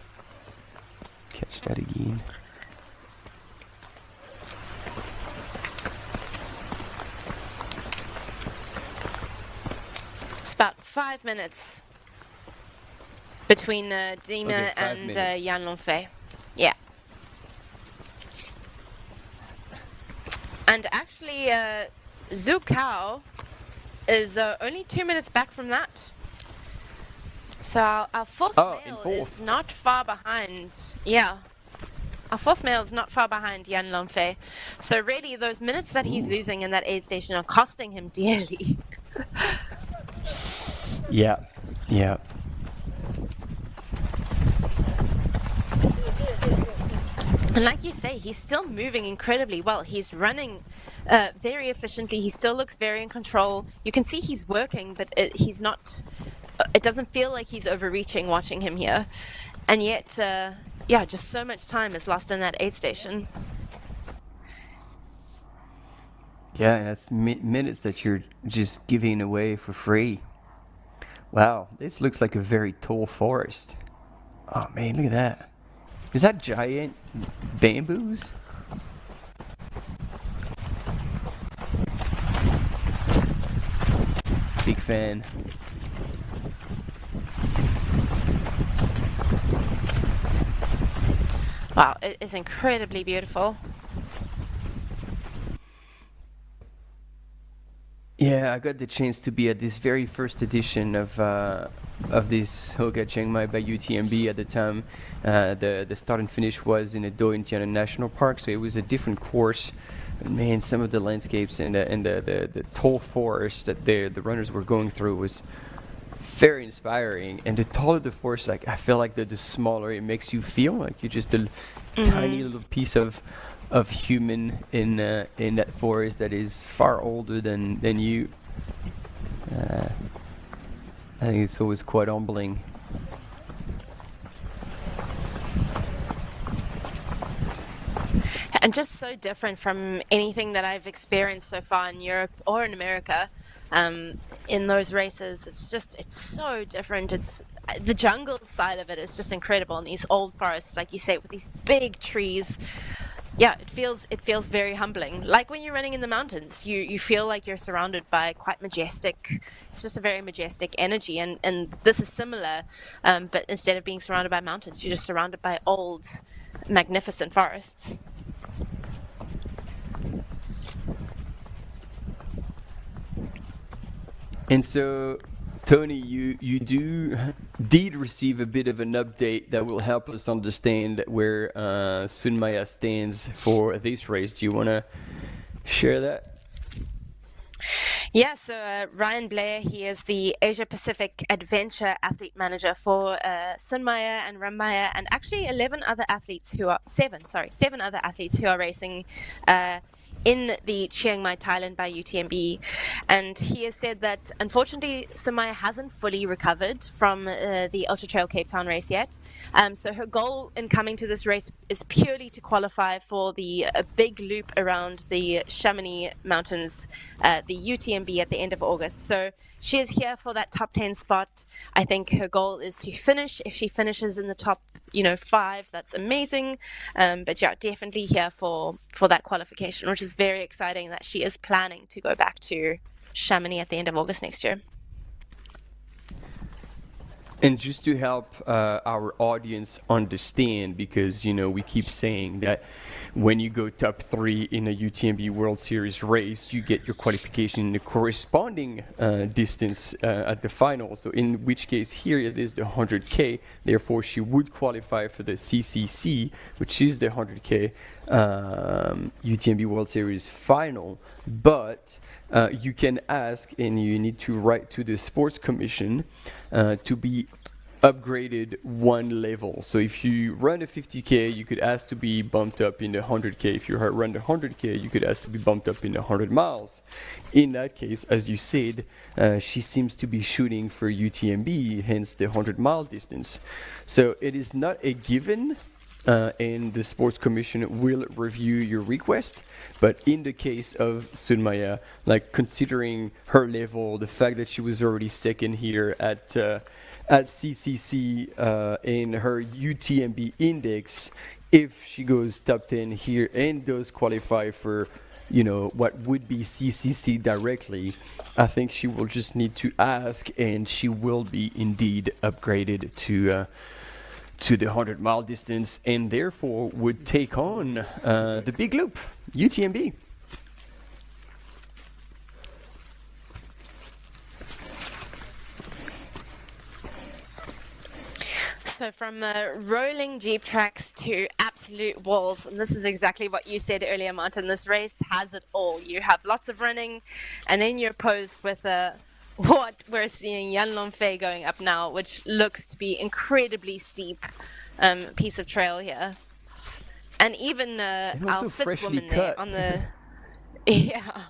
catch that again. about 5 minutes between Dima Okay, 5 and minutes. Yan Longfei. Yeah. And actually, Zhu Kao is only 2 minutes back from that. So our fourth male is not far behind. Yeah. Our fourth male is not far behind Yan Longfei. So really, those minutes that he's losing in that aid station are costing him dearly. Yeah, yeah. And like you say, he's still moving incredibly well. He's running very efficiently. He still looks very in control. You can see he's working, but he's not... It doesn't feel like he's overreaching watching him here. And yet, yeah, just so much time is lost in that aid station. Yeah, that's minutes that you're just giving away for free. Wow, this looks like a very tall forest. Oh man, look at that. Is that giant bamboos? Big fan. Wow, it is incredibly beautiful. Yeah, I got the chance to be at this very first edition of this HOKA Chiang Mai by UTMB at the time. The start and finish was in a Do Indiana National Park, so it was a different course. And man, some of the landscapes and the tall forest that the runners were going through was very inspiring. And the taller the forest, like I feel like the smaller it makes you feel, like you're just a tiny little piece of human in that forest that is far older than you. I think it's always quite humbling. And just so different from anything that I've experienced so far in Europe or in America. In those races, it's so different. It's the jungle side of it is just incredible. In these old forests, like you say, with these big trees. Yeah, it feels very humbling. Like when you're running in the mountains, you feel like you're surrounded by quite majestic. It's just a very majestic energy, and this is similar. But instead of being surrounded by mountains, you're just surrounded by old, magnificent forests. And so, Tony, you did receive a bit of an update that will help us understand where Sun Maya stands for this race. Do you want to share that? Yeah, so Ryan Blair, he is the Asia Pacific Adventure Athlete Manager for Sun Maya and Ram Maya, and actually seven other athletes who are racing in the Chiang Mai Thailand by UTMB. And he has said that unfortunately Sun Maya hasn't fully recovered from the Ultra Trail Cape Town race yet. So her goal in coming to this race is purely to qualify for the big loop around the Chamonix Mountains, the UTMB at the end of August. So she is here for that top 10 spot. I think her goal is to finish. If she finishes in the top 5, that's amazing. But yeah, definitely here for that qualification, which is very exciting that she is planning to go back to Chamonix at the end of August next year. And just to help our audience understand, because we keep saying that when you go top 3 in a UTMB World Series race, you get your qualification in the corresponding distance at the final. So in which case here it is the 100K. Therefore, she would qualify for the CCC, which is the 100K UTMB World Series final. But you can ask, and you need to write to the Sports Commission to be upgraded one level. So if you run a 50K, you could ask to be bumped up in the 100K. If you run the 100K, you could ask to be bumped up in the 100 miles. In that case, as you said, she seems to be shooting for UTMB, hence the 100-mile distance. So it is not a given, and the Sports Commission will review your request. But in the case of Sun Maya, like considering her level, the fact that she was already second here at CCC in her UTMB index, if she goes top 10 here and does qualify for what would be CCC directly, I think she will just need to ask, and she will be indeed upgraded to the 100-mile distance, and therefore would take on the big loop, UTMB. So from rolling Jeep tracks to absolute walls, and this is exactly what you said earlier, Martin. This race has it all. You have lots of running, and then you're posed with what we're seeing Yan Long Fei going up now, which looks to be incredibly steep piece of trail here. And even our fifth woman there on the... Yeah.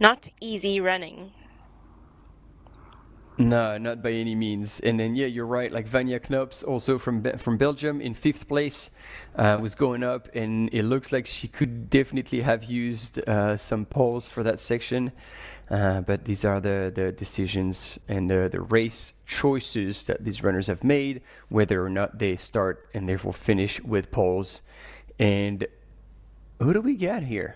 Not easy running. No, not by any means. And then, yeah, you're right. Like Vanya Knops, also from Belgium, in 5th place, was going up, and it looks like she could definitely have used some poles for that section. But these are the decisions and the race choices that these runners have made, whether or not they start and therefore finish with poles. And who do we got here?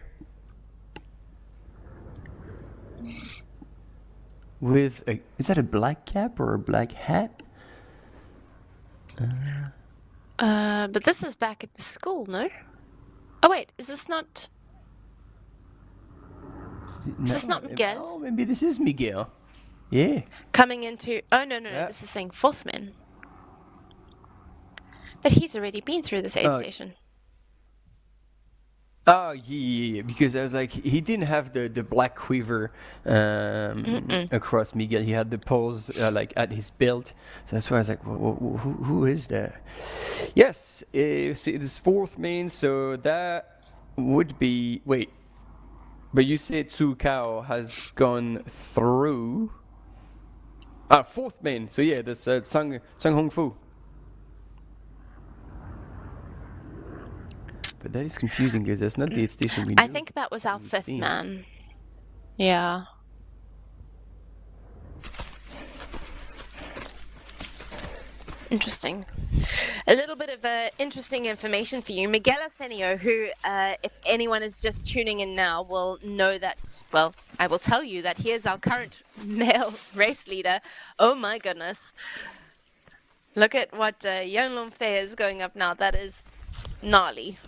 With is that a black cap or a black hat? But this is back at the school, no? Oh wait, is this not? Is this not Miguel? Oh, maybe this is Miguel. Yeah. Coming into... Oh, no. This is saying 4th man. But he's already been through this aid station. Oh, yeah, because I was like, he didn't have the black quiver across Miguel. He had the poles like at his belt. So that's why I was like, who is that? Yes, it's 4th main, so that would be... Wait, but you said Tsu Kao has gone through... 4th main, so yeah, that's Tsang Hong Fu. But that is confusing because that's not the aid station we know. I think that was our 5th man. Yeah. Interesting. A little bit of interesting information for you. Miguel Oceania, who, if anyone is just tuning in now, will know that, well, I will tell you that he is our current male race leader. Oh my goodness. Look at what Yan Long Fei is going up now. That is gnarly.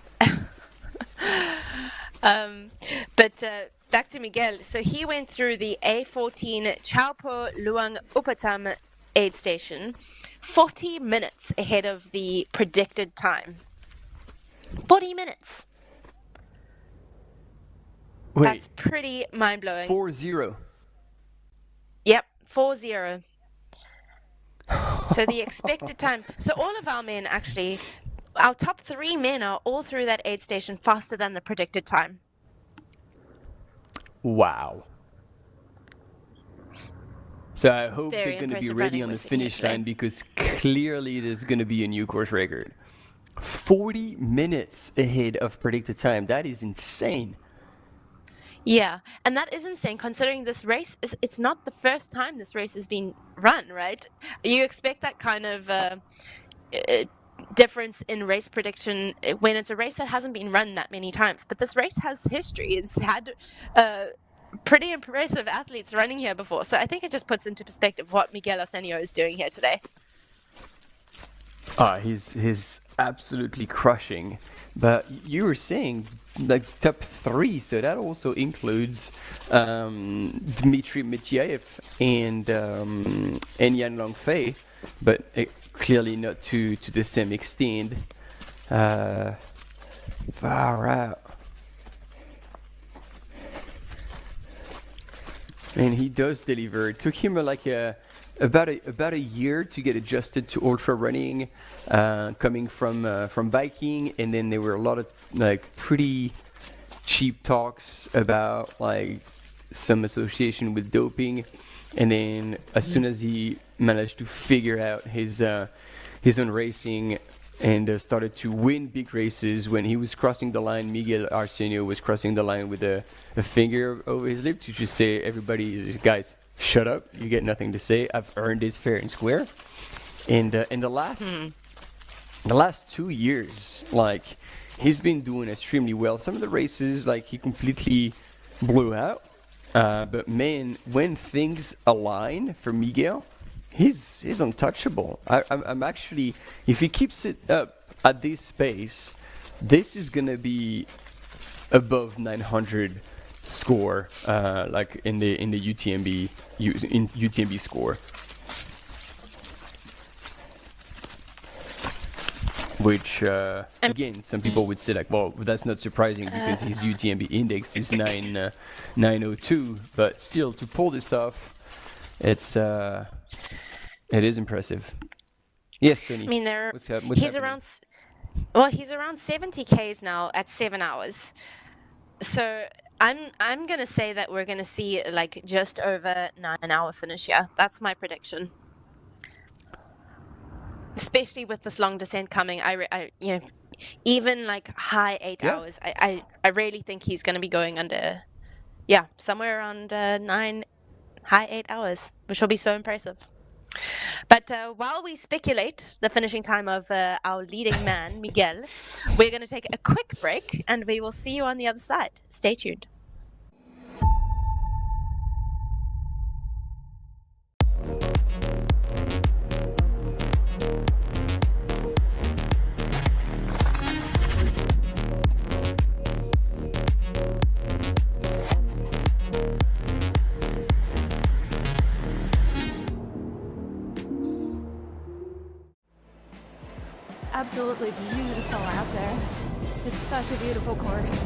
But back to Miguel. So he went through the A14 Chaupo Luang Upatam aid station 40 minutes ahead of the predicted time. 40 minutes. Wait, that's pretty mind-blowing. 4-0. Yep, 4-0. So the expected time. So all of our men actually... Our top 3 men are all through that aid station faster than the predicted time. Wow. So I hope Very they're going to be ready on the finish line, because clearly there's going to be a new course record. 40 minutes ahead of predicted time. That is insane. Yeah, and that is insane considering this race, it's not the first time this race has been run, right? You expect that kind of... difference in race prediction when it's a race that hasn't been run that many times, but this race has history. It's had pretty impressive athletes running here before, so I think it just puts into perspective what Miguel Oceania is doing here today. He's absolutely crushing. But you were saying like top 3, so that also includes Dmitry Mityaev and Yan Long Fei, but clearly not to the same extent. Far out. And he does deliver. It took him about a year to get adjusted to ultra running, coming from biking, and then there were a lot of like pretty cheap talks about like some association with doping, and then as soon as he managed to figure out his own racing and started to win big races, when he was crossing the line, Miguel Arsenio was crossing the line with a finger over his lip to just say, everybody, guys, shut up, you get nothing to say, I've earned this fair and square. And in the last 2 years, like, he's been doing extremely well. Some of the races, like, he completely blew out. But man, when things align for Miguel, he's untouchable. I'm actually, if he keeps it up at this pace, this is gonna be above 900 score, like in the UTMB score. Which, again, some people would say, like, well, that's not surprising because his UTMB index is 902, but still, to pull this off, it is impressive. Yes, Tony. I mean, what's he's happening? he's around 70 Ks now at 7 hours. So I'm gonna say that we're gonna see like just over 9 hour finish here. That's my prediction. Especially with this long descent coming, I even like high 8 hours, I really think he's going to be going under, somewhere around 9, high 8 hours, which will be so impressive. But while we speculate the finishing time of our leading man, Miguel, we're going to take a quick break and we will see you on the other side. Stay tuned. Absolutely beautiful out there. It's such a beautiful course.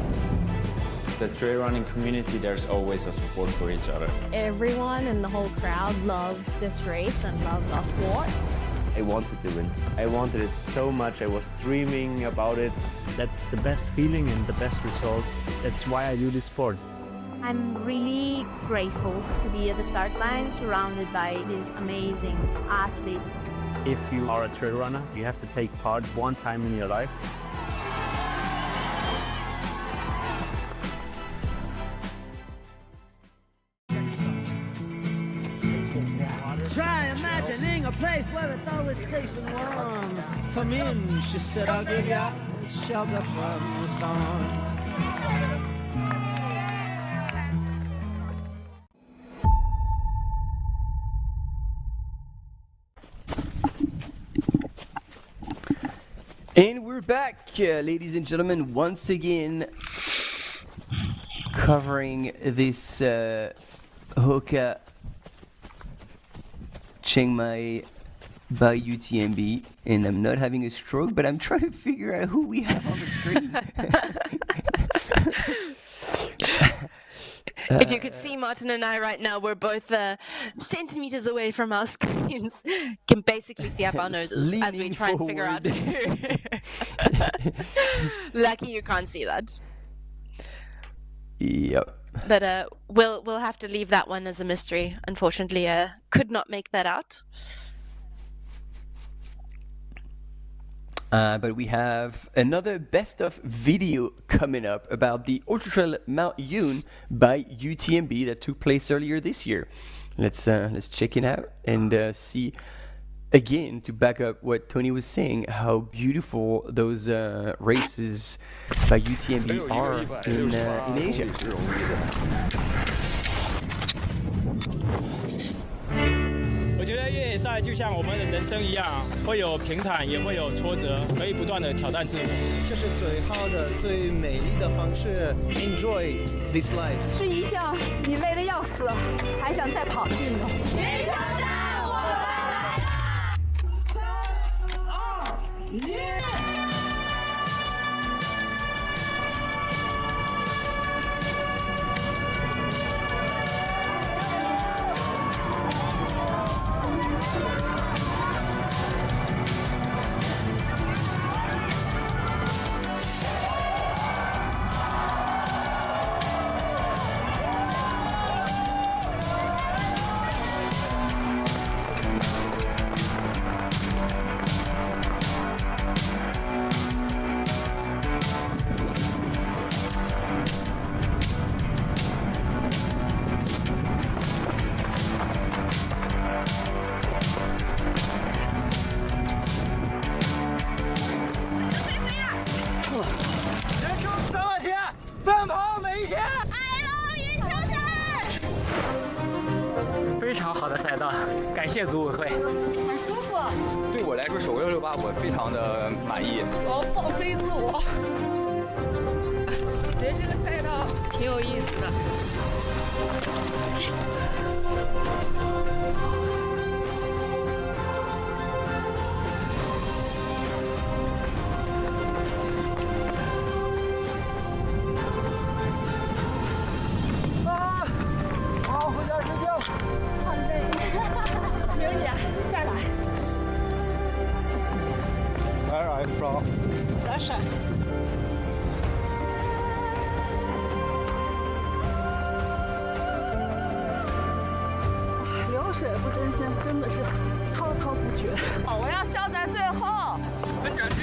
The trail running community, there's always a support for each other. Everyone in the whole crowd loves this race and loves our sport. I wanted to win. I wanted it so much. I was dreaming about it. That's the best feeling and the best result. That's why I do this sport. I'm really grateful to be at the start line surrounded by these amazing athletes. If you are a trail runner, you have to take part one time in your life. Try imagining a place where it's always safe and warm. Come in, she said, I'll give you shelter from the storm. And we're back, ladies and gentlemen, once again covering this HOKA Chiang Mai by UTMB. And I'm not having a stroke, but I'm trying to figure out who we have on the screen. If you could see Martin and I right now, we're both centimeters away from our screens. Can basically see up our noses as we try and figure out who. Lucky you can't see that. Yep. But we'll have to leave that one as a mystery. Unfortunately, could not make that out. But we have another best of video coming up about the Ultra Trail Mount Yun by UTMB that took place earlier this year. Let's check it out and see again, to back up what Tony was saying, how beautiful those races by UTMB are in Asia. 我觉得越野赛就像我们的人生一样，会有平坦，也会有挫折，可以不断的挑战自我。这是最好的、最美丽的方式 ，enjoy this life。是一项你累得要死，还想再跑的运动。别挑战，我们来了！3、2、1。 Try 人生3万天，奔跑每一天。非常好的赛道，感谢组委会。很舒服。对我来说，手668我非常的满意。我要放飞自我。我觉得这个赛道挺有意思的。好，回家睡觉。好累，明年再来。Where are you from? Russia. 流水不真心，真的是滔滔不绝。我要笑在最后。分奖金。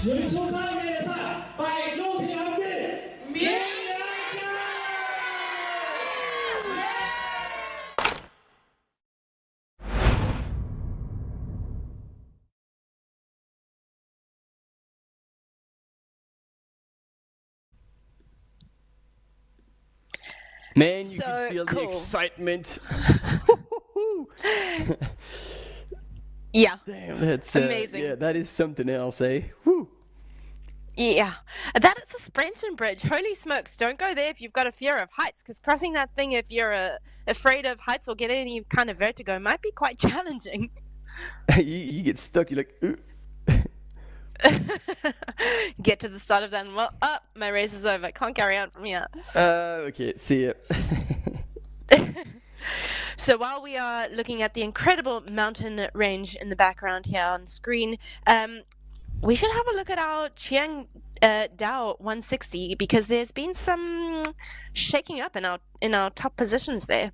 人生3个月赛，拜 UTMB 明年见。Man, you So can feel the cool. excitement. Yeah. Damn, that's amazing. Yeah, that is something else, eh? Woo. Yeah, that is a Sprenton Bridge. Holy smokes, don't go there if you've got a fear of heights, because crossing that thing if you're afraid of heights or get any kind of vertigo might be quite challenging. you get stuck, you're like, Ugh. Get to the start of that and, well, my race is over. Can't carry on from here. Okay, see ya. So while we are looking at the incredible mountain range in the background here on screen, we should have a look at our Chiang Dao 160 because there's been some shaking up in our top positions there.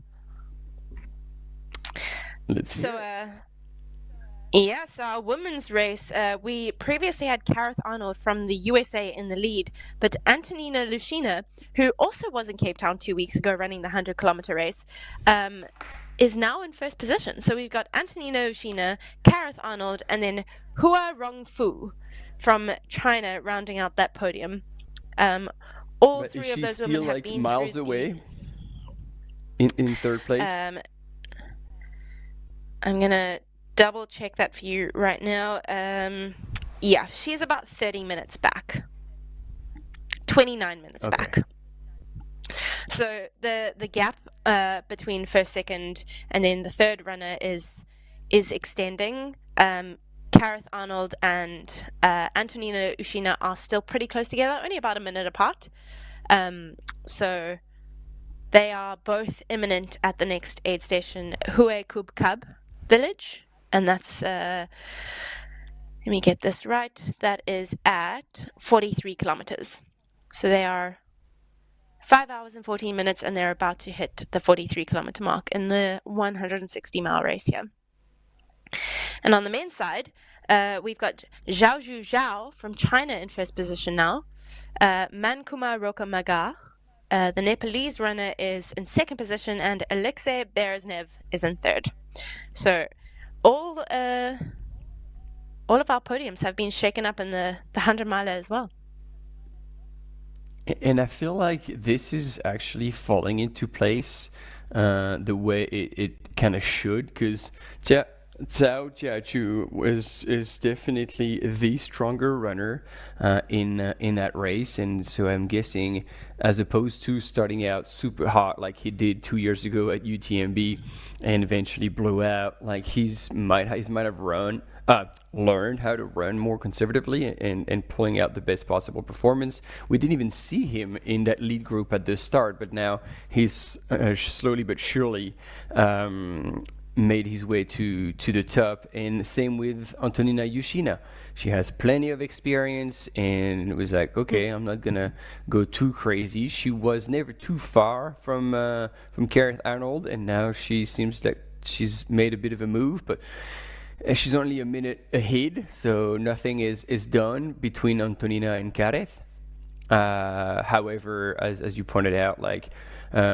Let's see. So our women's race, we previously had Kareth Arnold from the USA in the lead, but Antonina Lushina, who also was in Cape Town 2 weeks ago running the 100-kilometer race, is now in first position. So we've got Antonina Lushina, Kareth Arnold, and then Hua Rongfu from China rounding out that podium. All But three of is those she women still have like been miles through away in third place? I'm gonna double check that for you right now. Yeah, she's about 30 minutes back. 29 minutes back. So the gap between first, second, and then the third runner is extending. Kareth Arnold and Antonina Ushina are still pretty close together, only about a minute apart. So they are both imminent at the next aid station, Hue Kub Kub village, and that's let me get this right, that is at 43 kilometers. So they are 5 hours and 14 minutes, and they're about to hit the 43 kilometer mark in the 160 mile race here. And on the men's side, we've got Zhaozhu Zhao from China in first position now. Mankuma Rokamaga, the Nepalese runner, is in second position, and Alexei Bereznev is in third. So all of our podiums have been shaken up in the 100-miler as well. And I feel like this is actually falling into place the way it kind of should, because Zhao Jiaju is definitely the stronger runner in that race, and so I'm guessing, as opposed to starting out super hot like he did 2 years ago at UTMB and eventually blew out, like he might have learned how to run more conservatively and pulling out the best possible performance. We didn't even see him in that lead group at the start, but now he's slowly but surely made his way to the top. And same with Antonina Yushina. She has plenty of experience, and it was like, okay, I'm not gonna go too crazy. She was never too far from Gareth Arnold, and now she seems like she's made a bit of a move, but she's only a minute ahead, so nothing is done between Antonina and Gareth. However, as you pointed out, like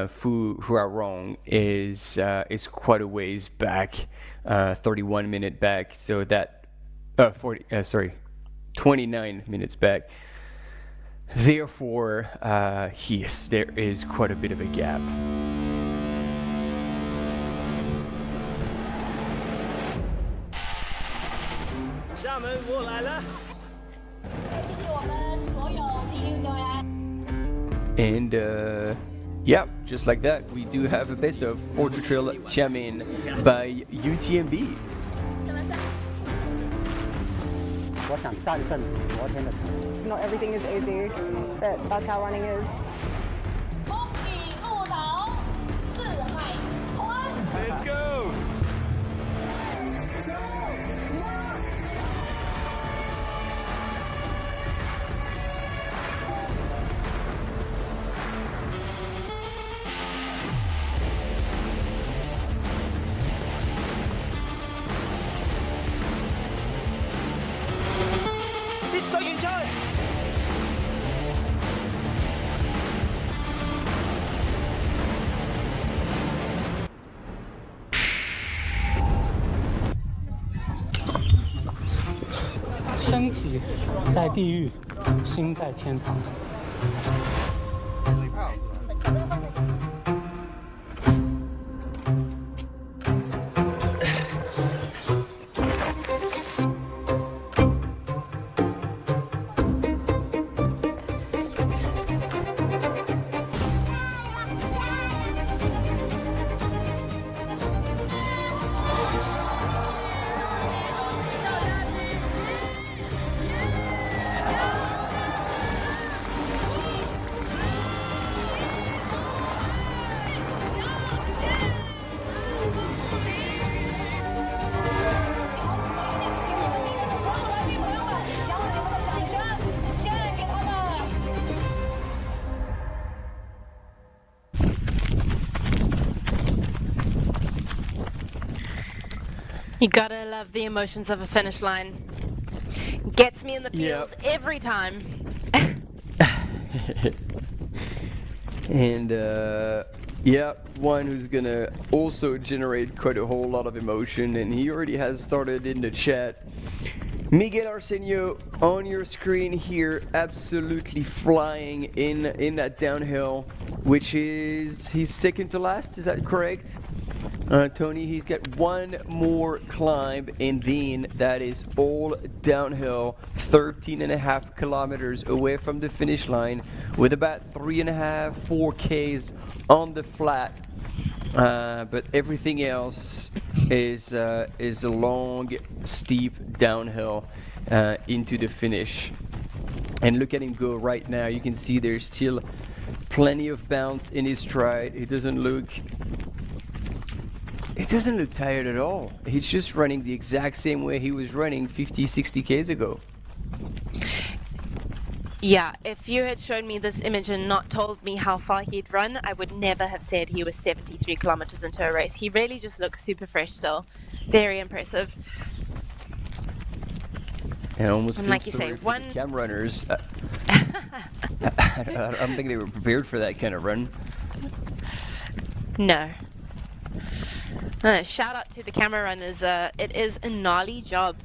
Fu Huarong is quite a ways back, 31 minute back. So that 29 minutes back. Therefore, yes, there is quite a bit of a gap. And yeah, just like that, we do have a best of Ultra Trail Chiang Mai by UTMB. Not everything is easy, but that's how running is. Let's go!身体在地狱，心在天堂。You gotta love the emotions of a finish line. Gets me in the feels every time. And one who's gonna also generate quite a whole lot of emotion, and he already has started in the chat. Miguel Arsenio on your screen here, absolutely flying in that downhill, which is he's second to last, is that correct? Tony, he's got one more climb, and then that is all downhill, 13.5 kilometers away from the finish line, with about 3.5, 4 Ks on the flat. But everything else is a long, steep downhill into the finish. And look at him go right now. You can see there's still plenty of bounce in his stride. It doesn't look tired at all. He's just running the exact same way he was running 50, 60 Ks ago. Yeah, if you had shown me this image and not told me how far he'd run, I would never have said he was 73 kilometers into a race. He really just looks super fresh still. Very impressive. And almost and feel like you sorry say, for the cam runners. I don't think they were prepared for that kind of run. No. Shout out to the camera runners. It is a gnarly job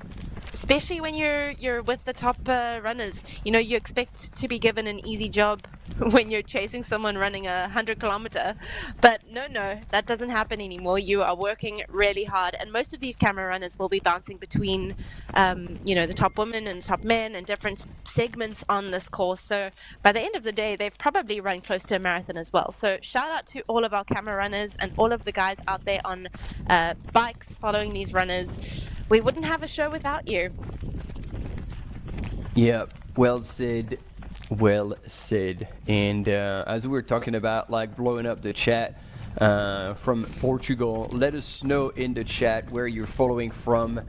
especially when you're with the top runners. You know, you expect to be given an easy job when you're chasing someone running 100-kilometer, but no, that doesn't happen anymore. You are working really hard, and most of these camera runners will be bouncing between the top women and top men and different segments on this course. So by the end of the day, they've probably run close to a marathon as well. So shout out to all of our camera runners and all of the guys out there on bikes following these runners. We wouldn't have a show without you. Yeah, well said. Well said. And as we were talking about, like, blowing up the chat from Portugal, let us know in the chat where you're following from.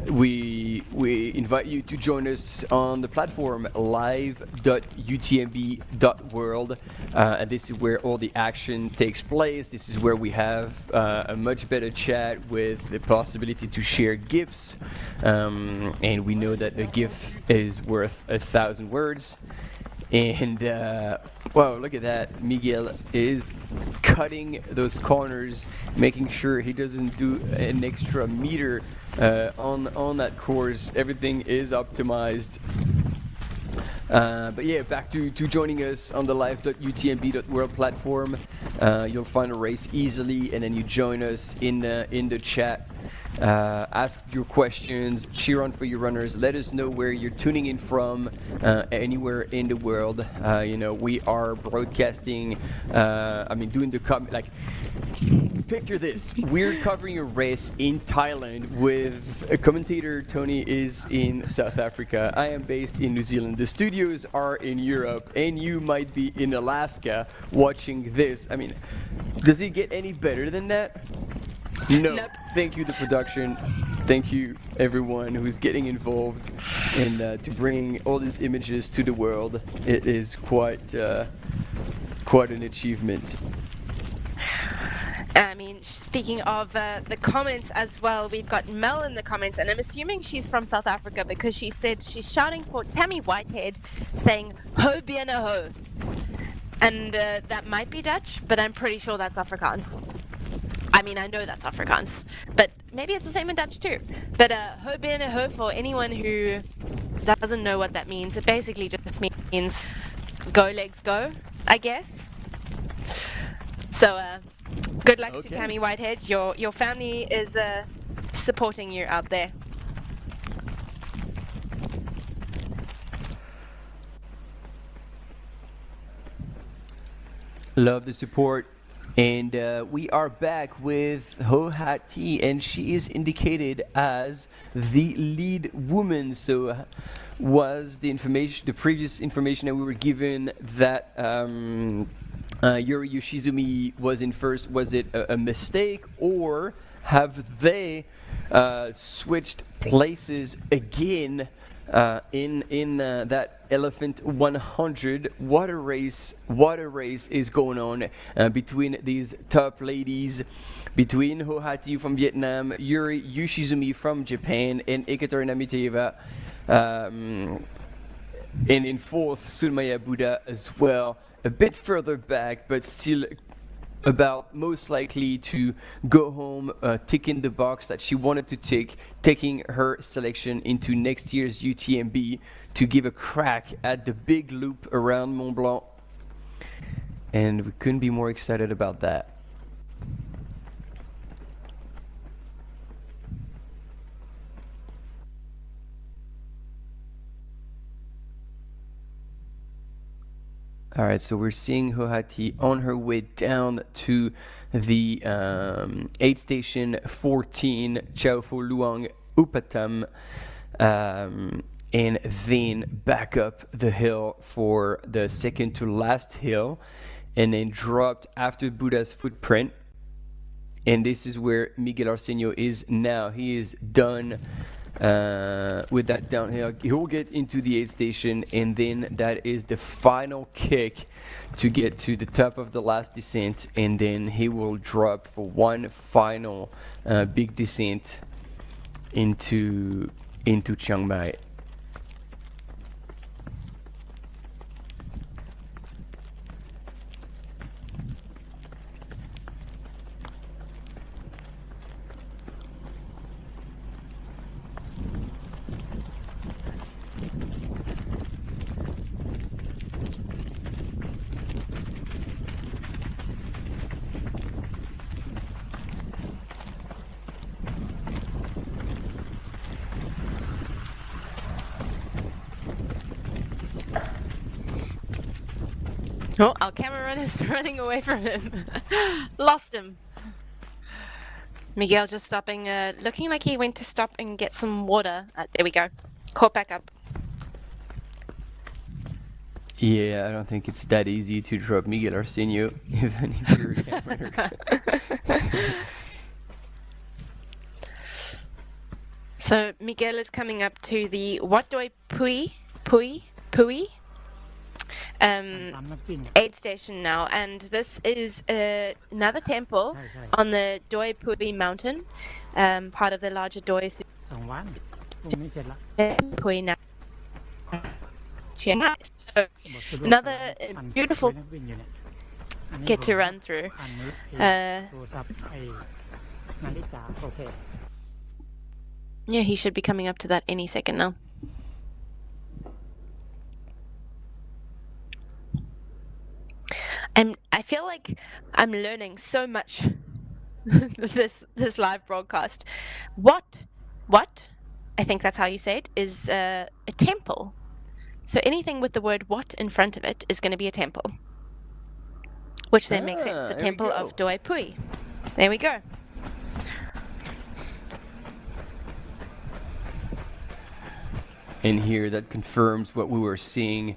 We invite you to join us on the platform live.utmb.world, and this is where all the action takes place. This is where we have a much better chat with the possibility to share gifts, and we know that a gift is worth 1,000 words. And wow, look at that. Miguel is cutting those corners, making sure he doesn't do an extra meter on that course. Everything is optimized. But yeah, back to joining us on the live.utmb.world platform. You'll find a race easily, and then you join us in the chat. Ask your questions, cheer on for your runners. Let us know where you're tuning in from, anywhere in the world. We are broadcasting. Doing the picture this: we're covering a race in Thailand with a commentator. Tony is in South Africa. I am based in New Zealand. The studios are in Europe, and you might be in Alaska watching this. Does it get any better than that? No. Nope. Thank you, the production. Thank you, everyone who's getting involved in to bring all these images to the world. It is quite an achievement. Speaking of the comments as well, we've got Mel in the comments, and I'm assuming she's from South Africa because she said she's shouting for Tammy Whitehead, saying "Ho bien a ho," and that might be Dutch, but I'm pretty sure that's Afrikaans. I know that's Afrikaans, but maybe it's the same in Dutch too. But ho bien a ho, for anyone who doesn't know what that means, it basically just means go legs go, I guess. So good luck to Tammy Whitehead. Your family is supporting you out there. Love the support. And we are back with Ho Ha-Thi, and she is indicated as the lead woman. So was the previous information that we were given that Yuri Yoshizumi was in first, was it a mistake, or have they switched places again in that Elephant 100? What a race is going on between these top ladies, between Ho Ha-Thi from Vietnam, Yuri Yoshizumi from Japan, and Ekaterina Miteva, and in fourth Sunmaya Buddha as well, a bit further back, but still about most likely to go home, ticking the box that she wanted to tick, taking her selection into next year's UTMB to give a crack at the big loop around Mont-Blanc. And we couldn't be more excited about that. All right, so we're seeing Ho Ha-Thi on her way down to the aid station 14, Chao Pho Luang Upatam, and then back up the hill for the second to last hill, and then dropped after Buddha's footprint. And this is where Miguel Arsenio is now. He is done with that downhill. He will get into the aid station, and then that is the final kick to get to the top of the last descent, and then he will drop for one final big descent into Chiang Mai. Oh, our cameraman is running away from him. Lost him. Miguel just stopping, looking like he went to stop and get some water. There we go. Caught back up. Yeah, I don't think it's that easy to drop Miguel Arsenio, even if you're a camera. So Miguel is coming up to the Wat Doi Pui aid station now, and this is another temple on the Doi Pui mountain, part of the larger Doi Pui now. Chiang Mai. So another beautiful get to run through. Yeah, he should be coming up to that any second now. I feel like I'm learning so much this live broadcast. What I think that's how you say it, is a temple. So anything with the word what in front of it is going to be a temple. Which then makes sense. The temple of Doi Pui. There we go. And here that confirms what we were seeing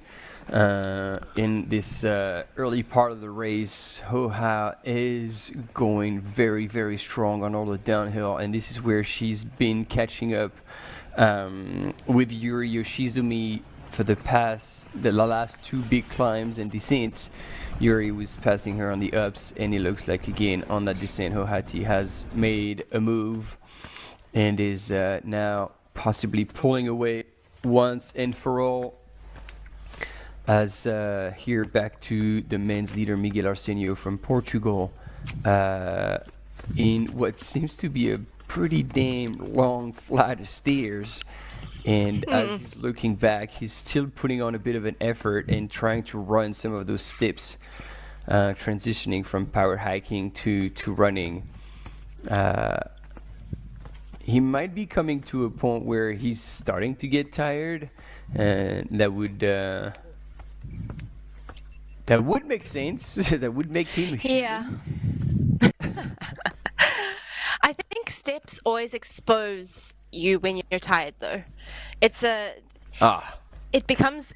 in this early part of the race. Hoha is going very, very strong on all the downhill, and this is where she's been catching up with Yuri Yoshizumi for the last two big climbs and descents. Yuri was passing her on the ups, and it looks like again on that descent Hohati has made a move and is now possibly pulling away once and for all. As here back to the men's leader Miguel Arsenio from Portugal in what seems to be a pretty damn long flight of stairs. And as he's looking back, he's still putting on a bit of an effort and trying to run some of those steps, transitioning from power hiking to running. He might be coming to a point where he's starting to get tired, and that would make sense. That would make him yeah. I think steps always expose you when you're tired, though. It becomes,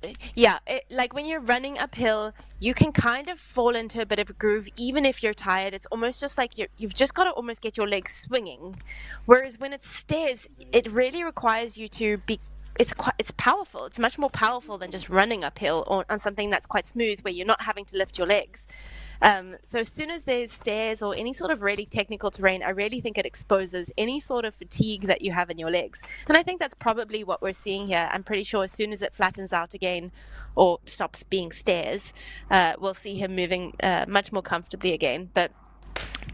like when you're running uphill, you can kind of fall into a bit of a groove even if you're tired. It's almost just like you've just got to almost get your legs swinging. Whereas when it's stairs, it really requires you to be, it's powerful. It's much more powerful than just running uphill on something that's quite smooth where you're not having to lift your legs. So as soon as there's stairs or any sort of really technical terrain, I really think it exposes any sort of fatigue that you have in your legs. And I think that's probably what we're seeing here. I'm pretty sure as soon as it flattens out again or stops being stairs, we'll see him moving much more comfortably again. But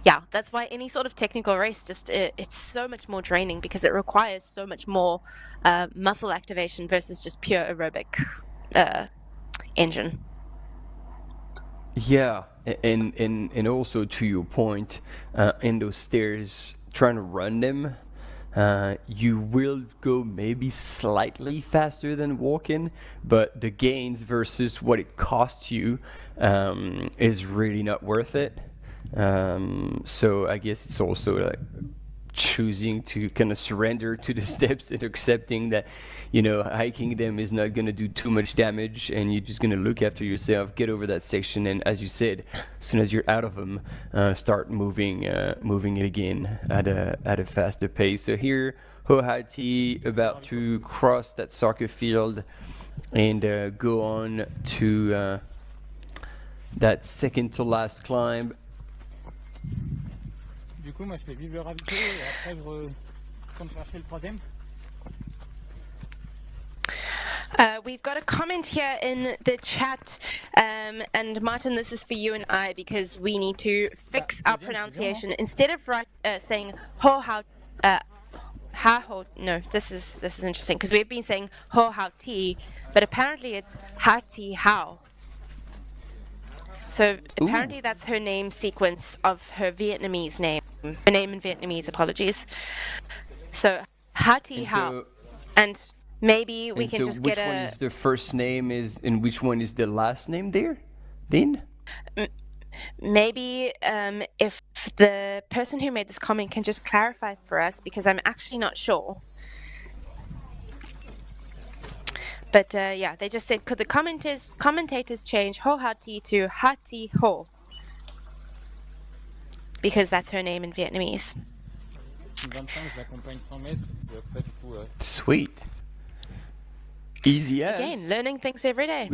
yeah, that's why any sort of technical race, it's so much more draining because it requires so much more muscle activation versus just pure aerobic engine. Yeah, and also to your point, in those stairs, trying to run them, you will go maybe slightly faster than walking, but the gains versus what it costs you is really not worth it. So I guess it's also like choosing to kind of surrender to the steps and accepting that, hiking them is not going to do too much damage, and you're just going to look after yourself, get over that section, and as you said, as soon as you're out of them, start moving it again at a faster pace. So here, Hohati about to cross that soccer field and go on to that second to last climb. Du coup, moi je fais vivre le ravito et après je retourne chercher le troisième. We've got a comment here in the chat, and Martin, this is for you and I because we need to fix our pronunciation. Instead of saying ho how ha ho, no, this is interesting because we've been saying ho how ti, but apparently it's ha ti how. So apparently that's her name sequence of her Vietnamese name. Her name in Vietnamese, apologies. So ha ti how, and maybe we can just get a... which one is the first name and which one is the last name there? then? Maybe if the person who made this comment can just clarify for us, because I'm actually not sure. But yeah, they just said, could the commentators change Ho Ha Ti to Ha Ti Ho? Because that's her name in Vietnamese. Sweet. Easy as. Again, learning things every day.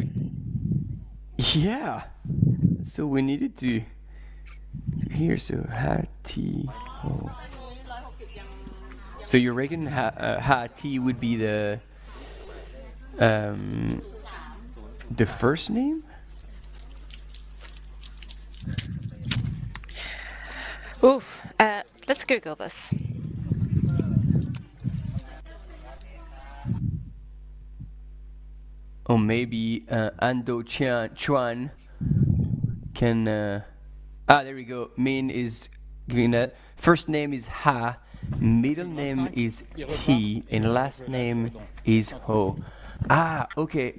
Yeah. So we needed to here. So Ha Ti Ho. So you reckon Ha Ti would be the first name? Oof. Let's Google this. Or maybe Ando Chuan can. There we go. Min is giving that. First name is Ha, middle name is T, and last name is Ho. Okay.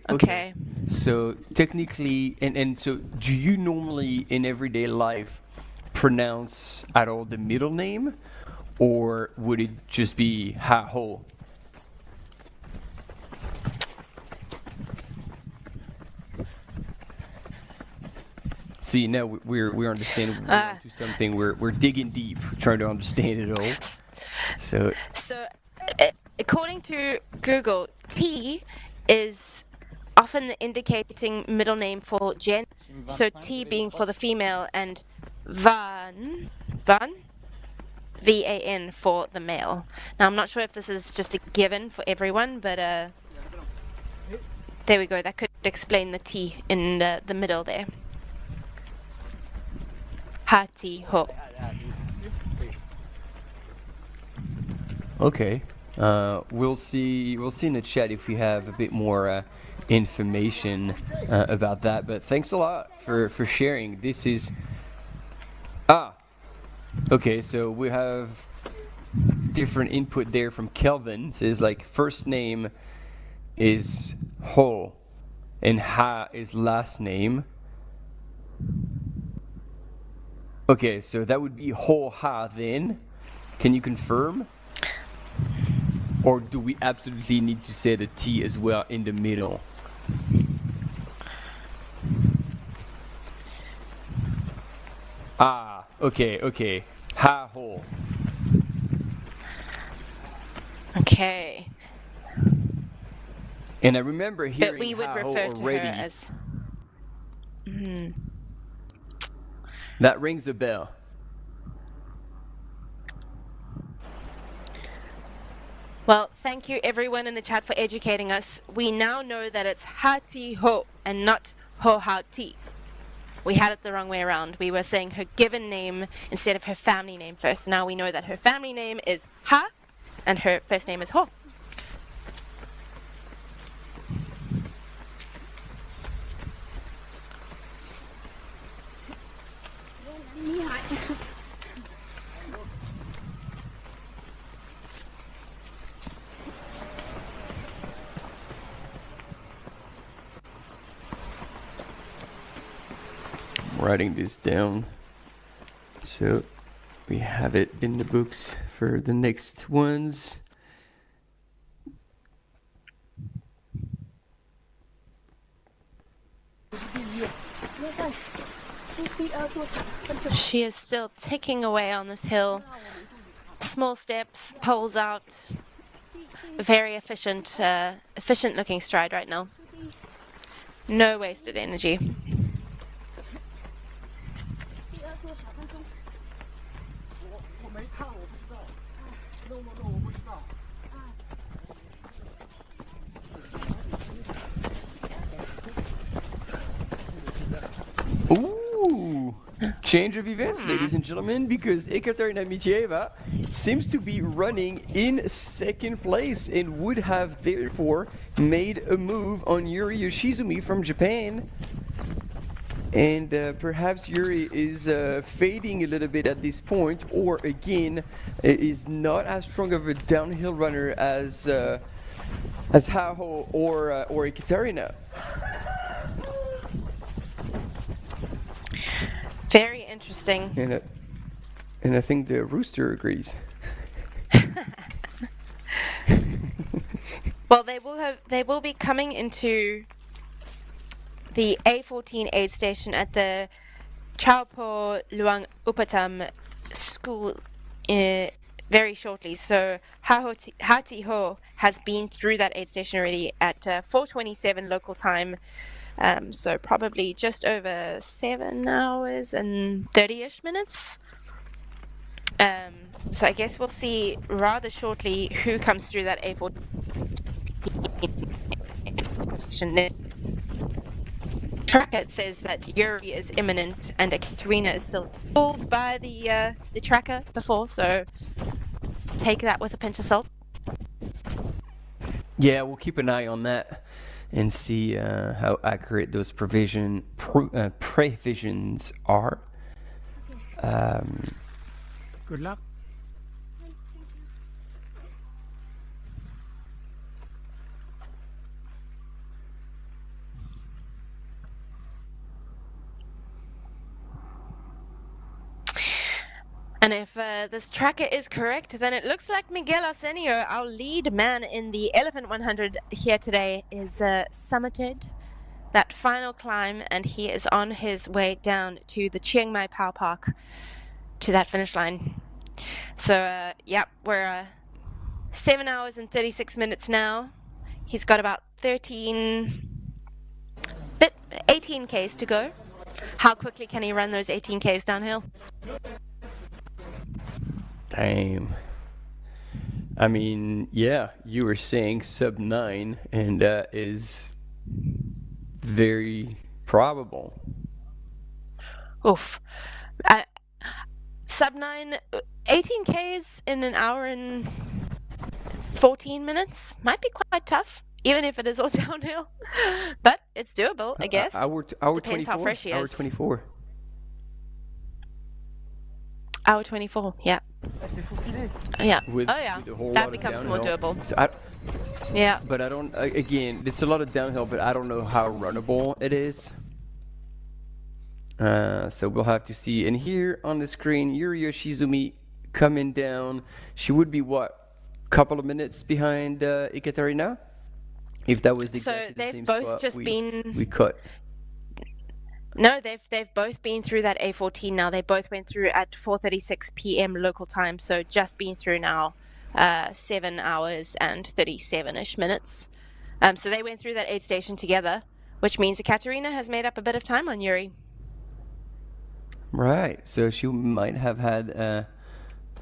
So technically, and so do you normally in everyday life pronounce at all the middle name, or would it just be Ha Ho? See, now we're understanding to something. We're digging deep, trying to understand it all. So according to Google, T is often the indicating middle name for gen. So T being for the female and Van, V-A-N for the male. Now I'm not sure if this is just a given for everyone, but there we go. That could explain the T in the middle there. Ha Ti Ho. Okay. We'll see in the chat if we have a bit more information about that. But thanks a lot for sharing. This is okay. So we have different input there from Kelvin. It says like first name is Ho, and Ha is last name. Okay, so that would be Ho Ha then. Can you confirm? Or do we absolutely need to say the T as well in the middle? Okay. Ha Ho. Okay. And I remember hearing but we would Ha refer Ho to already. her as. That rings a bell. Well, thank you everyone in the chat for educating us. We now know that it's Ha Ti Ho and not Ho Ha Ti. We had it the wrong way around. We were saying her given name instead of her family name first. Now we know that her family name is Ha and her first name is Ho. Writing this down so we have it in the books for the next ones. She is still ticking away on this hill. Small steps, poles out. Very efficient looking stride right now. No wasted energy. Ooh! Change of events, ladies and gentlemen, because Ekaterina Mitieva seems to be running in second place and would have therefore made a move on Yuri Yoshizumi from Japan. And perhaps Yuri is fading a little bit at this point, or again is not as strong of a downhill runner as Haho or Ekaterina. Very interesting. And I think the rooster agrees. Well, they will be coming into the A14 aid station at the Chaupo Luang Upatam school very shortly. So Hati Ho has been through that aid station already at 4:27 local time. So probably just over 7 hours and 30-ish minutes. So I guess we'll see rather shortly who comes through that A14 tracker. It says that Yuri is imminent and Ekaterina is still fooled by the tracker before, so take that with a pinch of salt. Yeah, we'll keep an eye on that and see how accurate those previsions are. Good luck. And if this tracker is correct, then it looks like Miguel Oceania, our lead man in the Elephant 100 here today, is summited that final climb, and he is on his way down to the Chiang Mai Power Park to that finish line. So, we're 7 hours and 36 minutes now. He's got about 18 Ks to go. How quickly can he run those 18 Ks downhill? Damn. I mean, yeah, you were saying sub 9, and that is very probable. Oof. Sub 9, 18 Ks in an hour and 14 minutes might be quite tough, even if it is all downhill. But it's doable, I guess. Hour Depends 24. how fresh he Hour is. 24. Hour 24, yeah. Yeah. With that a whole lot of becomes more downhill. doable. So Yeah. But I don't, again, it's a lot of downhill, but I don't know how runnable it is. So we'll have to see. And here on the screen, Yuri Yoshizumi coming down. She would be, what, couple of minutes behind Ekaterina? If that was exactly the same spot we cut. No, they've both been through that A14 now. They both went through at 4:36 p.m. local time, so just been through now 7 hours and 37-ish minutes. So they went through that aid station together, which means Ekaterina has made up a bit of time on Yuri. Right, so she might have had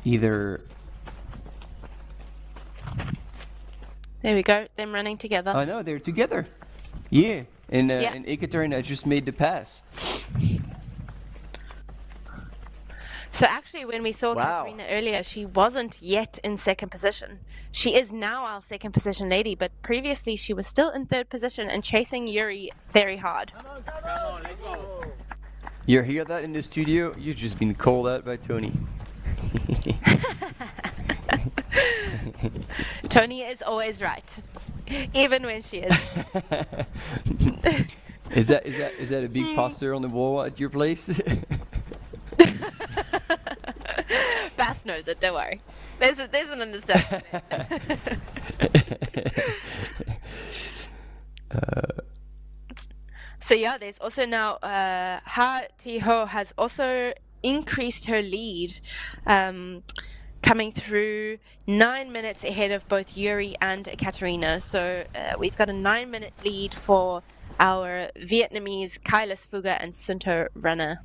either... There we go, them running together. I know, they're together. Yeah, and Ekaterina just made the pass. So actually, when we saw Ekaterina earlier, she wasn't yet in second position. She is now our second position lady, but previously she was still in third position and chasing Yuri very hard. You hear that in the studio? You've just been called out by Tony. Tony is always right, even when she is. Is that a big poster on the wall at your place? Bass knows it. Don't worry. There's an understanding. So yeah, there's also now Ha Ti Ho has also increased her lead, coming through 9 minutes ahead of both Yuri and Ekaterina. So we've got a 9-minute lead for our Vietnamese Kailas Fuga and Sunto runner.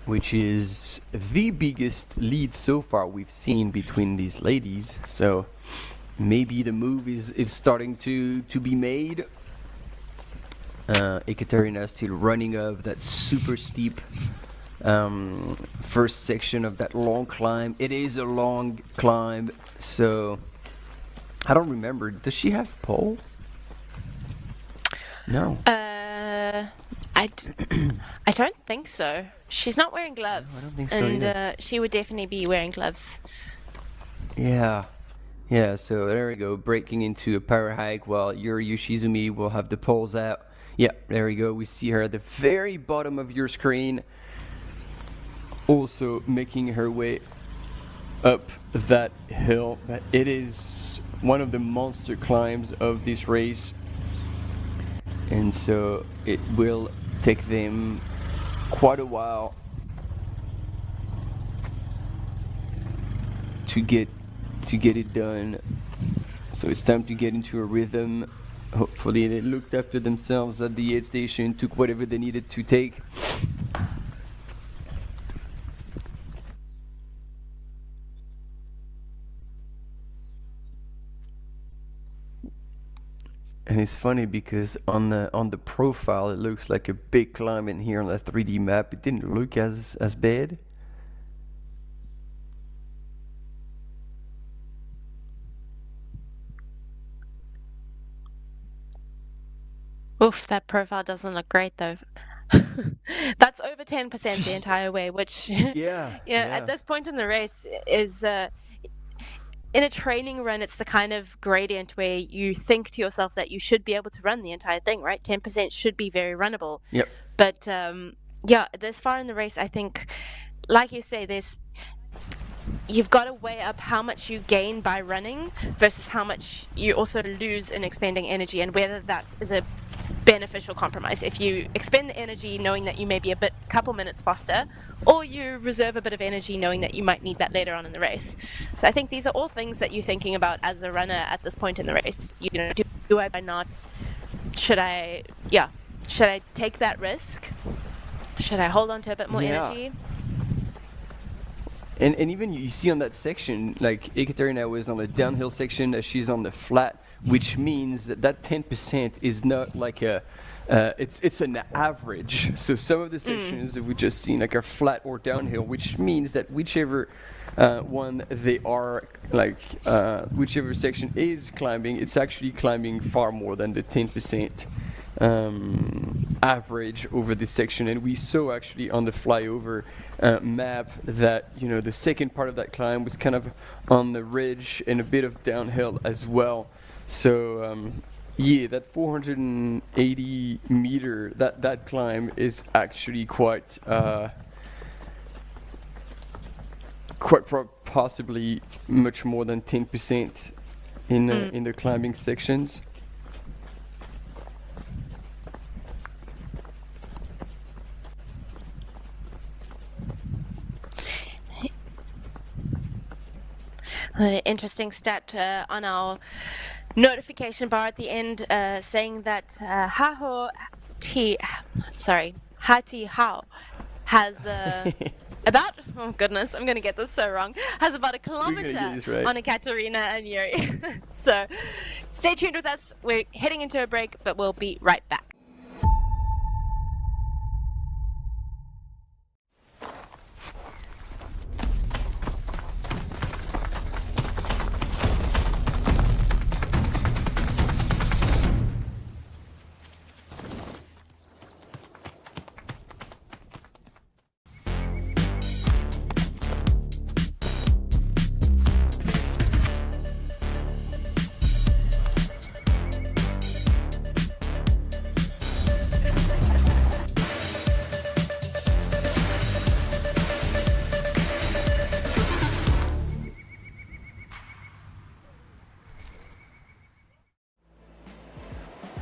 Which is the biggest lead so far we've seen between these ladies. So maybe the move is starting to be made. Ekaterina is still running up that super steep first section of that long climb. It is a long climb, so I don't remember. Does she have pole? No. I don't think so. She's not wearing gloves. I don't think so and either. she would definitely be wearing gloves. Yeah. Yeah, so there we go, breaking into a power hike while Yuri Yoshizumi will have the poles out. Yeah, there we go, we see her at the very bottom of your screen, also making her way up that hill. But it is one of the monster climbs of this race, and so it will take them quite a while to get it done. So it's time to get into a rhythm. Hopefully they looked after themselves at the aid station, took whatever they needed to take. And it's funny because on the profile it looks like a big climb, in here on the 3D map it didn't look as bad. Oof, that profile doesn't look great though. That's over 10% the entire way, which yeah, at this point in the race is in a training run, it's the kind of gradient where you think to yourself that you should be able to run the entire thing, right? 10% should be very runnable. Yep. But yeah, this far in the race, I think, like you say, you've got to weigh up how much you gain by running versus how much you also lose in expending energy, and whether that is a beneficial compromise. If you expend the energy knowing that you may be couple minutes faster, or you reserve a bit of energy knowing that you might need that later on in the race. So I think these are all things that you're thinking about as a runner at this point in the race. You know, do I not? Should I take that risk? Should I hold on to a bit more energy? And even you see on that section, like Ekaterina was on the downhill section, she's on the flat, which means that 10% is not like it's an average. So some of the sections that we just seen like are flat or downhill, which means that whichever one they are, like whichever section is climbing, it's actually climbing far more than the 10% average over this section. And we saw actually on the flyover map that, you know, the second part of that climb was kind of on the ridge and a bit of downhill as well. So yeah, that 480 meter, that climb is actually quite possibly much more than 10% in the climbing sections. Interesting stat on our notification bar at the end, saying that Hati Hao has about, oh goodness, I'm going to get this so wrong, has about a kilometer on Ekaterina and Yuri. So stay tuned with us. We're heading into a break, but we'll be right back.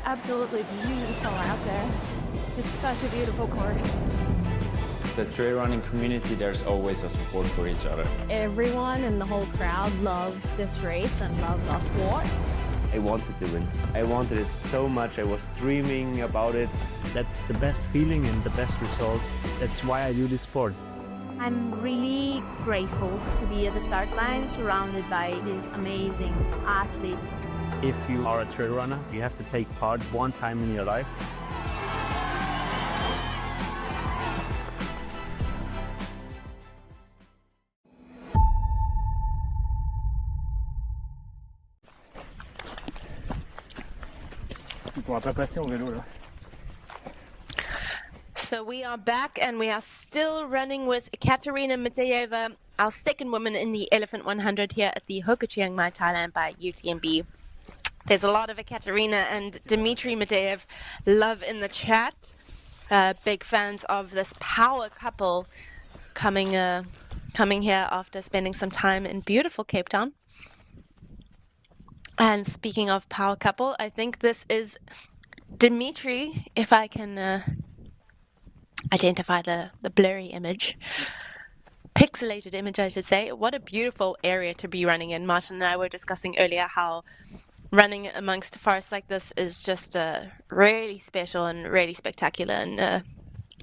Absolutely beautiful out there. It's such a beautiful course. The trail running community, there's always a support for each other. Everyone in the whole crowd loves this race and loves our sport. I wanted to win. I wanted it so much. I was dreaming about it. That's the best feeling and the best result. That's why I do this sport. I'm really grateful to be at the start line surrounded by these amazing athletes. If you are a trail runner, you have to take part one time in your life. So we are back and we are still running with Ekaterina Mateyeva our second woman in the Elephant 100 here at the HOKA Chiang Mai Thailand by UTMB. There's a lot of Ekaterina and Dmitry Medvedev love in the chat. Big fans of this power couple coming here after spending some time in beautiful Cape Town. And speaking of power couple, I think this is Dmitry, if I can identify the blurry image. Pixelated image, I should say. What a beautiful area to be running in. Martin and I were discussing earlier how running amongst forests like this is just really special and really spectacular. And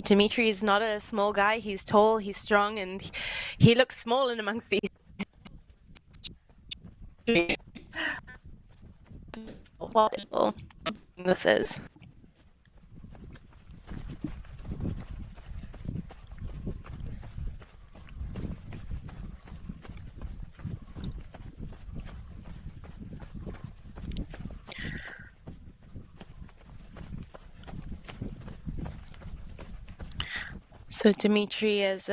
Dmitry is not a small guy. He's tall, he's strong, and he looks small in amongst these. What this is. So Dmitry is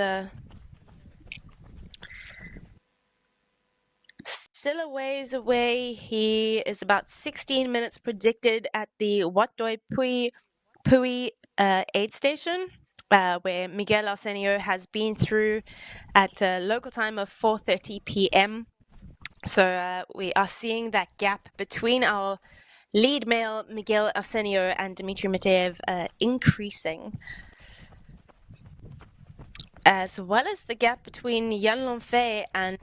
still a ways away. He is about 16 minutes predicted at the Wat Doi Pui aid station, where Miguel Arsenio has been through at a local time of 4:30 p.m. So we are seeing that gap between our lead male Miguel Arsenio and Dmitry Medvedev increasing, as well as the gap between Yan Longfei and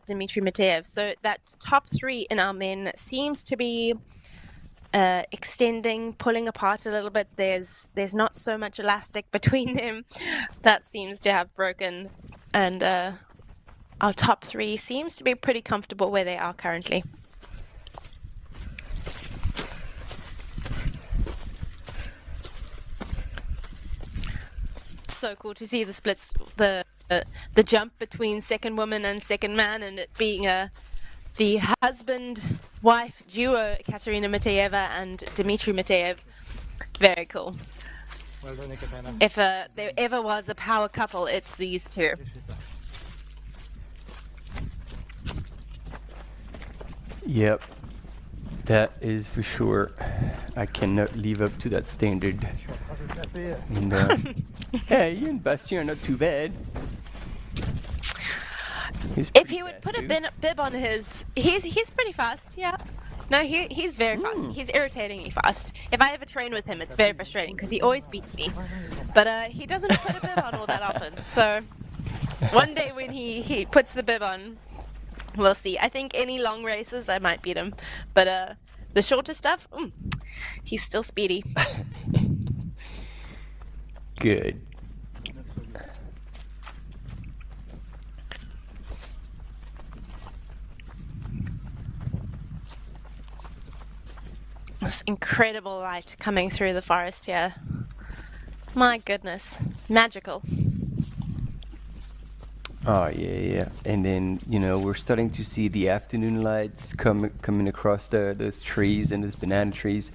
Dmitry Medvedev. So that top three in our men seems to be extending, pulling apart a little bit. There's not so much elastic between them. That seems to have broken, and our top three seems to be pretty comfortable where they are currently. So cool to see the splits, the jump between second woman and second man, and it being the husband-wife duo, Katerina Mateyeva and Dmitry Medvedev. Very cool. Well done, Ekaterina. If there ever was a power couple, it's these two. Yep, that is for sure. I cannot live up to that standard. And hey, you and Bastien are not too bad. If he would put a bib on his, he's pretty fast. Yeah. No, he's very fast. He's irritatingly fast. If I ever train with him, it's very frustrating because he always beats me. But he doesn't put a bib on all that often. So one day when he puts the bib on, we'll see. I think any long races, I might beat him. But the shorter stuff, he's still speedy. Good. This incredible light coming through the forest here. My goodness, magical. Oh yeah. And then we're starting to see the afternoon lights coming across those trees and those banana trees.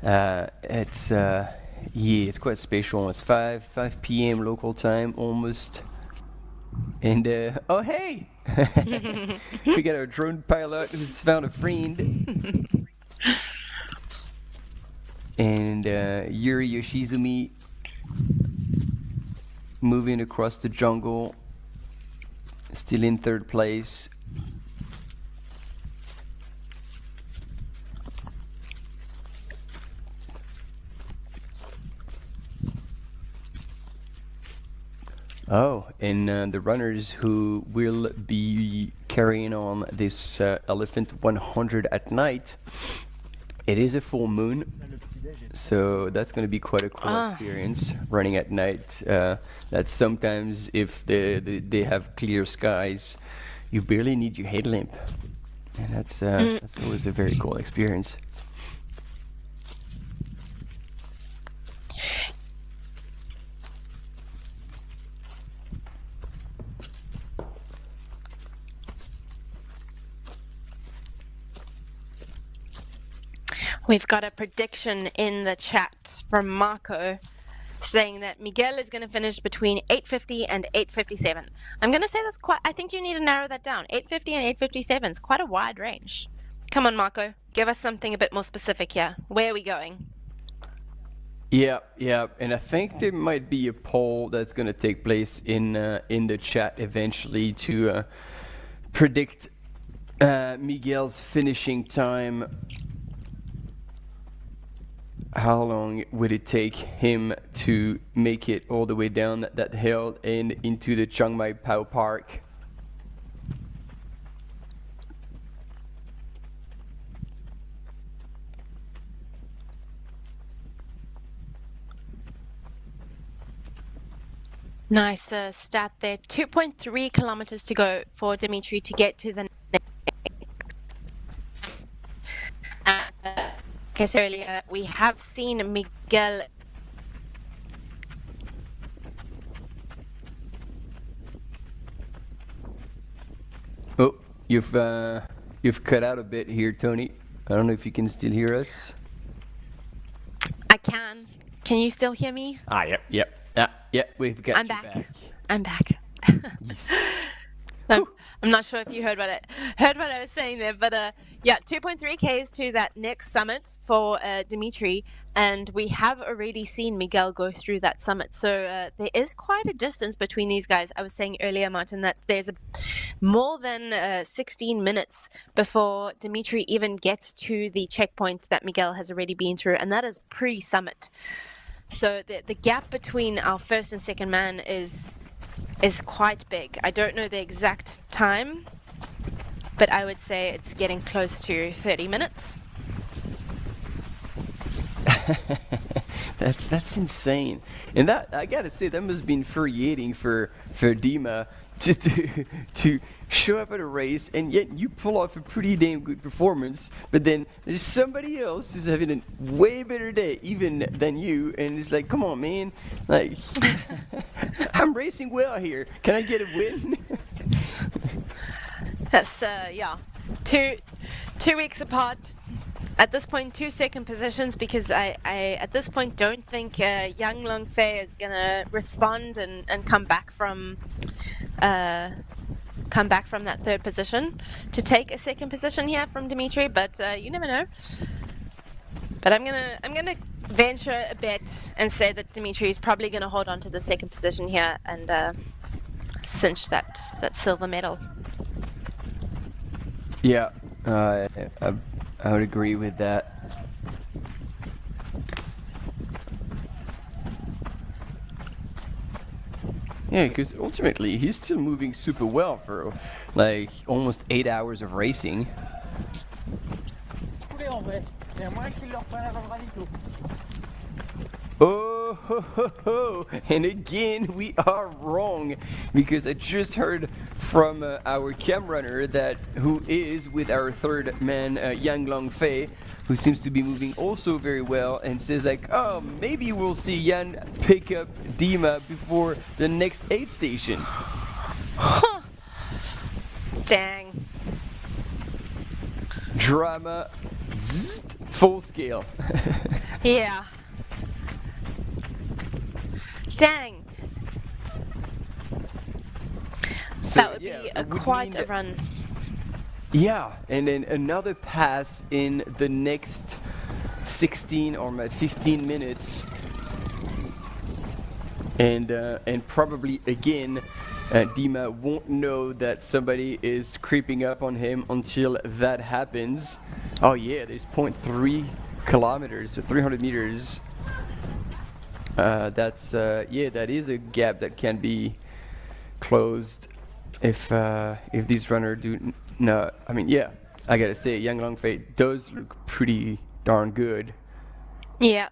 It's quite special. It's 5 p.m. local time almost. And oh hey, we got our drone pilot who's found a friend. And Yuri Yoshizumi moving across the jungle, still in third place. Oh, and the runners who will be carrying on this Elephant 100 at night, it is a full moon. So that's going to be quite a cool experience running at night. That sometimes if they have clear skies, you barely need your headlamp, and that's always a very cool experience. We've got a prediction in the chat from Marco saying that Miguel is going to finish between 8:50 and 8:57. I'm going to say that's quite, I think you need to narrow that down. 8:50 and 8:57 is quite a wide range. Come on, Marco, give us something a bit more specific here. Where are we going? Yeah, and I think there might be a poll that's going to take place in the chat eventually to predict Miguel's finishing time. How long would it take him to make it all the way down that hill and into the Chiang Mai Pow Park? Nice stat there. 2.3 kilometers to go for Dimitri to get to the next. Like I said earlier, we have seen Miguel. Oh, you've cut out a bit here, Tony. I don't know if you can still hear us. I can. Can you still hear me? Yep. We've got I'm you back. back. I'm back. Yes. I'm not sure if you heard what I was saying there, but yeah, 2.3 Ks to that next summit for Dimitri, and we have already seen Miguel go through that summit. So there is quite a distance between these guys. I was saying earlier, Martin, that there's more than 16 minutes before Dimitri even gets to the checkpoint that Miguel has already been through, and that is pre-summit. So the gap between our first and second man is quite big. I don't know the exact time, but I would say it's getting close to 30 minutes. That's insane. And that, I gotta say, that must have been infuriating for Dima to show up at a race and yet you pull off a pretty damn good performance, but then there's somebody else who's having a way better day even than you, and it's like, come on, man, like I'm racing well here. Can I get a win? That's yeah, two weeks apart. At this point, 2 second positions, because I at this point don't think Yang Long Fei is gonna respond and come back from that third position to take a second position here from Dimitri. But you never know. But I'm gonna venture a bet and say that Dimitri is probably gonna hold on to the second position here and cinch that silver medal. Yeah, I would agree with that. Yeah, because ultimately he's still moving super well for like almost 8 hours of racing. Oh, ho, ho, ho. And again we are wrong, because I just heard from our cam runner who is with our third man, Yang Long Fei, who seems to be moving also very well, and says like, oh, maybe we'll see Yan pick up Dima before the next aid station. Huh. Dang. Drama, zzzt, full scale. Yeah. Dang. So, that would be quite a run. Yeah, and then another pass in the next 16 or 15 minutes, and probably again, Dima won't know that somebody is creeping up on him until that happens. Oh yeah, there's 0.3 kilometers, so 300 meters. That's yeah, that is a gap that can be closed if these runners do. No, I mean, yeah, I gotta say, Yang Long Fei does look pretty darn good. Yeah.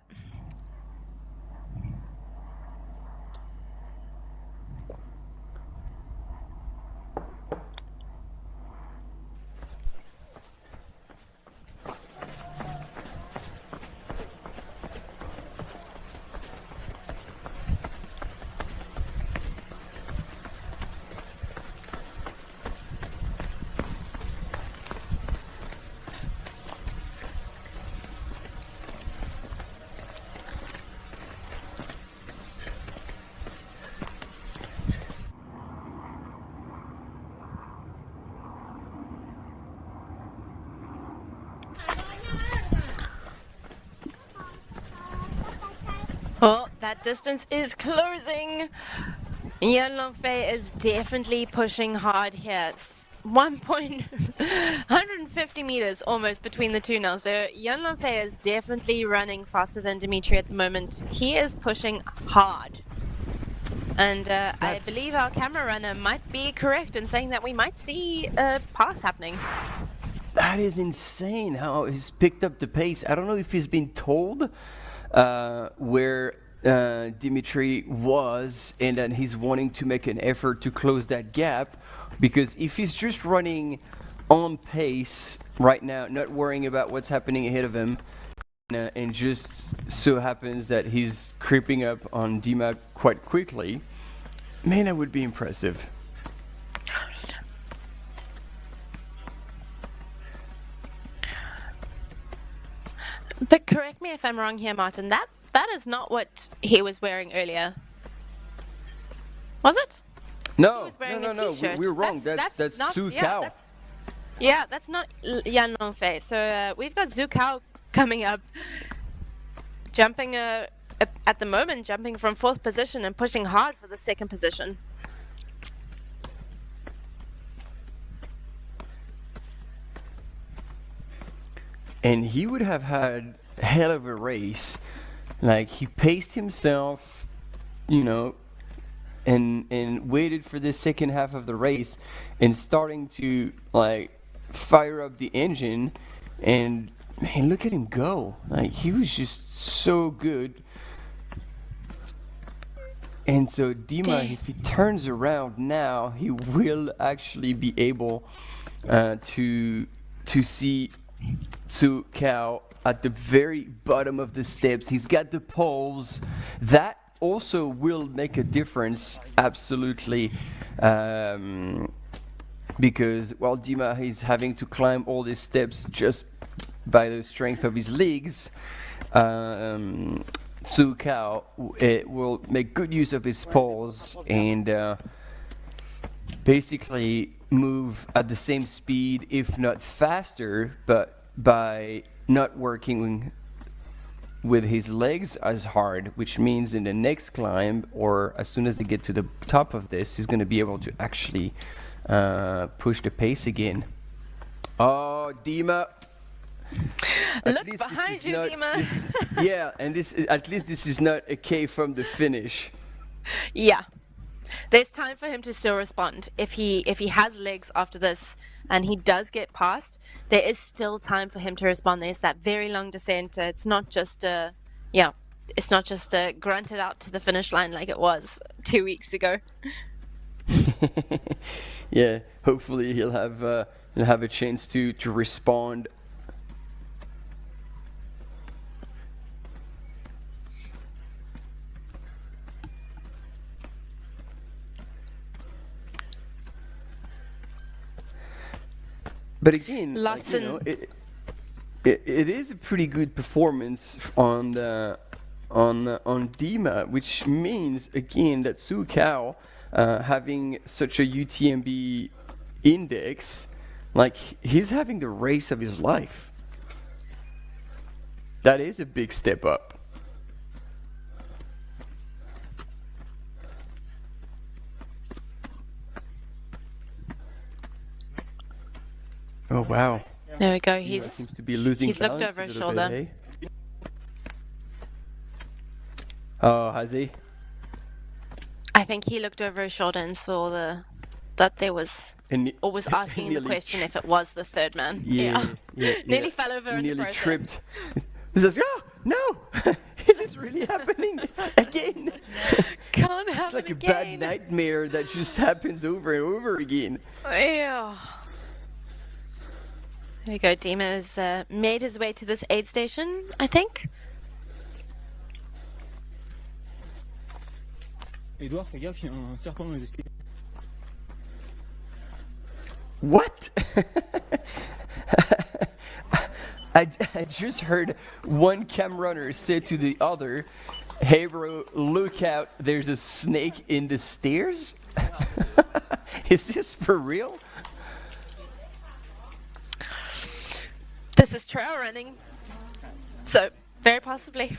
that distance is closing. Yan Longfei is definitely pushing hard here. 150 meters almost between the two now. So Yan Longfei is definitely running faster than Dimitri at the moment. He is pushing hard. And I believe our camera runner might be correct in saying that we might see a pass happening. That is insane how he's picked up the pace. I don't know if he's been told where Dimitri was, and then he's wanting to make an effort to close that gap, because if he's just running on pace right now, not worrying about what's happening ahead of him, and just so happens that he's creeping up on Dima quite quickly, man, that would be impressive. But correct me if I'm wrong here, Martin. That is not what he was wearing earlier. Was it? No, no. We're wrong. That's not, Zhu yeah, Cao. That's not Yan Longfei. So we've got Zhu Cao coming up, jumping at the moment, jumping from 4th position and pushing hard for the 2nd position. And he would have had a hell of a race. Like, he paced himself, you know, and waited for the second half of the race, and starting to like fire up the engine, and man, look at him go. Like, he was just so good. And so Dima, if he turns around now, he will actually be able to see Zhu Cao at the very bottom of the steps. He's got the poles. That also will make a difference, absolutely, because while Dima is having to climb all these steps just by the strength of his legs, Zhu Cao will make good use of his poles and basically move at the same speed, if not faster, but by not working with his legs as hard, which means in the next climb, or as soon as they get to the top of this, he's going to be able to actually push the pace again. Oh, Dima. Look behind you, Dima. Yeah, and at least this is not a K from the finish. Yeah. There's time for him to still respond. If he has legs after this and he does get past, there is still time for him to respond. There's that very long descent. It's not just grunted out to the finish line like it was 2 weeks ago. Yeah, hopefully he'll have a chance to respond. But again, like, you know, it is a pretty good performance on Dima, which means again that Zhu Cao, having such a UTMB index, like, he's having the race of his life. That is a big step up. Oh wow! There we go. He seems to be losing. He's looked over his shoulder. Bit, eh? Oh, has he? I think he looked over his shoulder and saw that there was, or was asking the question if it was the third man. Yeah. Nearly fell over in the nearly process. Tripped. He says, "Oh no! Is this really happening again?" Can't happen It's like again. a bad nightmare that just happens over and over again. Yeah. There you go. Dima has made his way to this aid station, I think. Edouard, fais gaffe, il y a un serpent dans les escaliers. What? I just heard one cam runner say to the other, "Hey bro, look out, there's a snake in the stairs." Is this for real? This is trail running, so Very possibly.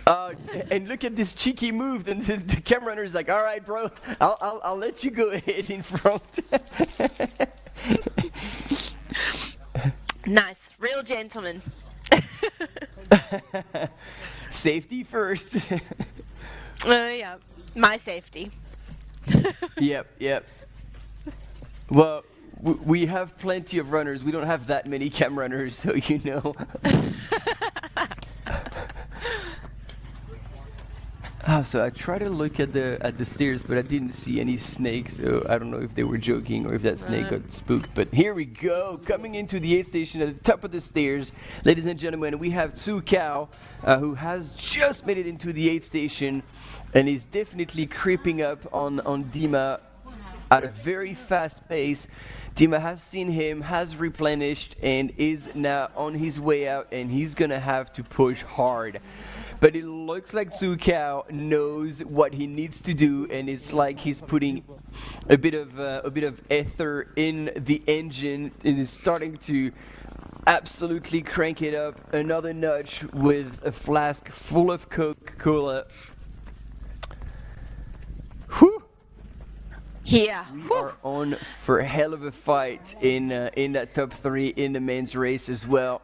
And look at this cheeky move. And the camera runner is like, all right, bro, I'll let you go ahead in front. Nice. Real gentleman. Safety first. Yeah. My safety. Yep. Well, we have plenty of runners. We don't have that many cam runners, so you know. So I tried to look at the stairs, but I didn't see any snakes. So I don't know if they were joking or if that snake got spooked. But here we go, coming into the aid station at the top of the stairs, ladies and gentlemen. We have Tzu Cao, who has just made it into the aid station, and is definitely creeping up on Dima at a very fast pace. Dima has seen him, has replenished, and is now on his way out, and he's gonna have to push hard. But it looks like Tzu Cao knows what he needs to do, and it's like he's putting a bit of ether in the engine and is starting to absolutely crank it up another notch with a flask full of Coca-Cola. Whew! Yeah. We are on for a hell of a fight in that top 3 in the men's race as well.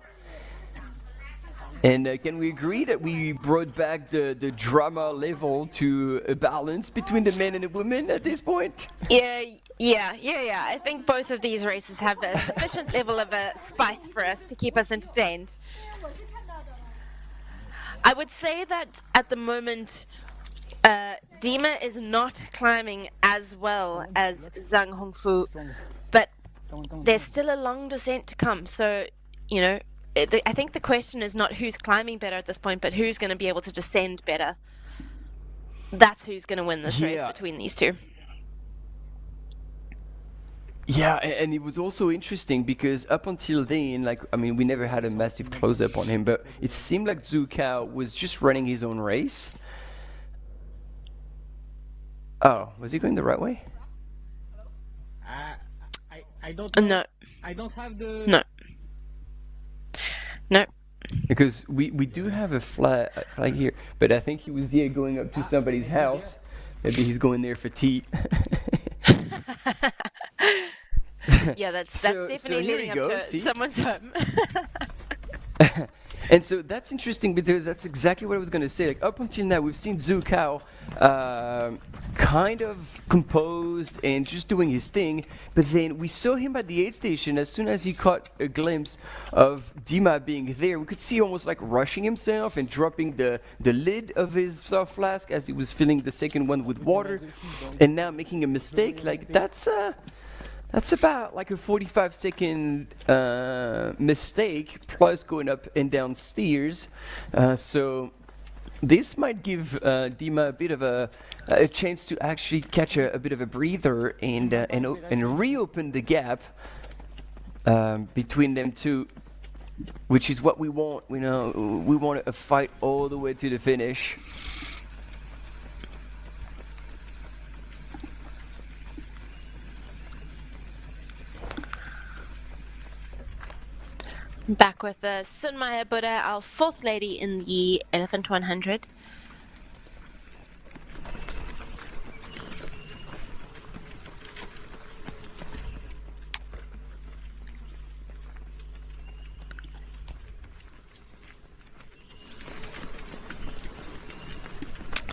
And can we agree that we brought back the drama level to a balance between the men and the women at this point? Yeah. I think both of these races have a sufficient level of spice for us to keep us entertained. I would say that at the moment, Dima is not climbing as well as Zhang Hongfu, but there's still a long descent to come. So, you know, I think the question is not who's climbing better at this point, but who's going to be able to descend better. That's who's going to win this race between these two. Yeah, and it was also interesting because up until then, we never had a massive close-up on him, but it seemed like Tzu Cao was just running his own race. Oh, was he going the right way? I don't know. No. I don't have the... No. Because we do have a flag here, but I think he was here going up to somebody's house. Maybe he's going there for tea. Yeah, that's definitely leading up to someone's home. And so that's interesting because that's exactly what I was going to say. Like up until now, we've seen Tzu Cao kind of composed and just doing his thing, but then we saw him at the aid station. As soon as he caught a glimpse of Dima being there, we could see almost like rushing himself and dropping the lid of his soft flask as he was filling the second one with water, and now making a mistake. Like that's about like a 45-second mistake, plus going up and down stairs. So this might give Dima a bit of a chance to actually catch a bit of a breather and reopen the gap between them two, which is what we want. We want a fight all the way to the finish. Back with Sunmaya Buddha, our 4th lady in the Elephant 100.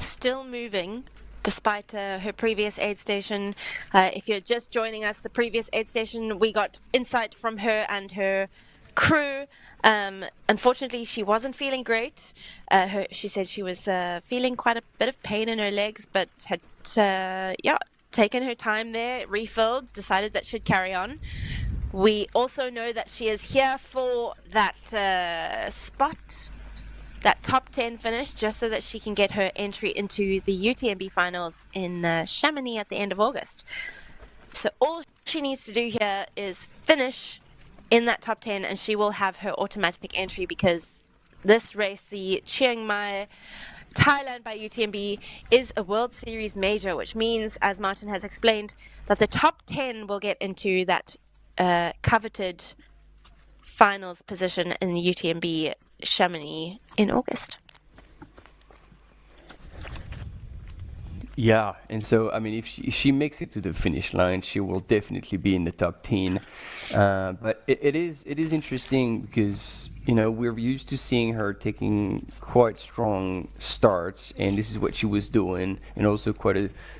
Still moving, despite her previous aid station. If you're just joining us, the previous aid station, we got insight from her and her crew. Unfortunately, she wasn't feeling great. She said she was feeling quite a bit of pain in her legs, but had taken her time there, refilled, decided that she'd carry on. We also know that she is here for that spot, that top 10 finish, just so that she can get her entry into the UTMB finals in Chamonix at the end of August. So all she needs to do here is finish in that top 10, and she will have her automatic entry, because this race, the Chiang Mai Thailand by UTMB, is a World Series major, which means, as Martin has explained, that the top 10 will get into that coveted finals position in the UTMB Chamonix in August. Yeah, and so I mean, if she makes it to the finish line, she will definitely be in the top 10. But it is interesting because we're used to seeing her taking quite strong starts, and this is what she was doing, and also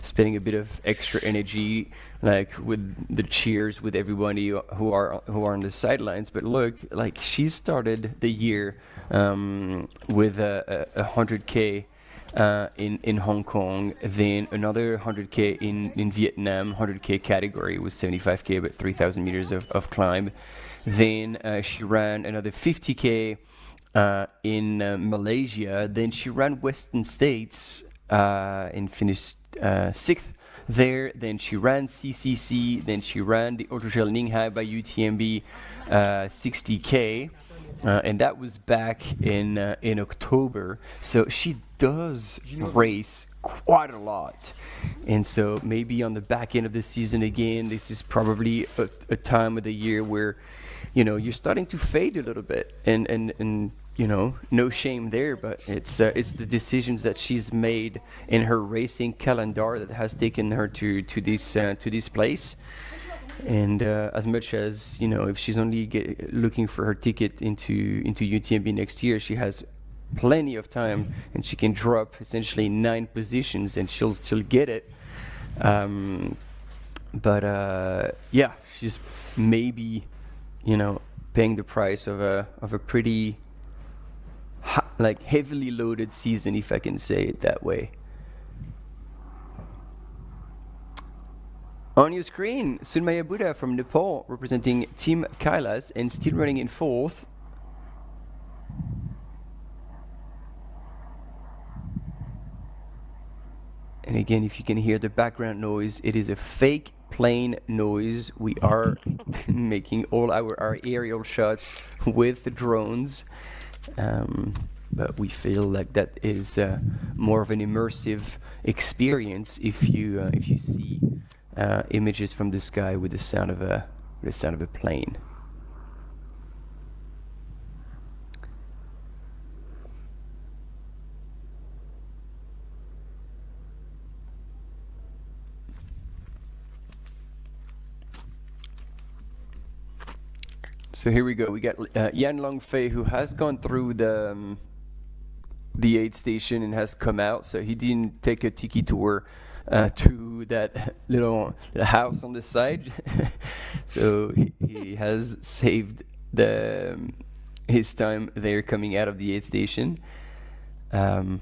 spending a bit of extra energy, like with the cheers with everybody who are on the sidelines. But look, like she started the year with a 100K. In Hong Kong, then another 100K in Vietnam, 100K category was 75K, about 3,000 meters of climb. Then she ran another 50K in Malaysia. Then she ran Western States and finished 6th there. Then she ran CCC. Then she ran the Ultra Trail Ninghai by UTMB 60K. And that was back in October. So she does race quite a lot. And so maybe on the back end of the season again, this is probably a time of the year where, you're starting to fade a little bit. And no shame there, but it's the decisions that she's made in her racing calendar that has taken her to this place. And as much as if she's only looking for her ticket into UTMB next year, she has plenty of time, and she can drop essentially 9 positions, and she'll still get it. But yeah, she's maybe paying the price of a pretty heavily loaded season, if I can say it that way. On your screen, Sunmaya Buddha from Nepal representing Team Kailas and still running in 4th. And again, if you can hear the background noise, it is a fake plane noise. We are making all our aerial shots with the drones. But we feel like that is more of an immersive experience if you see images from the sky with the sound of a plane. So here we go. We got Yan Longfei, who has gone through the aid station and has come out. So he didn't take a tiki tour to that little house on the side. So he has saved his time there coming out of the aid station. Very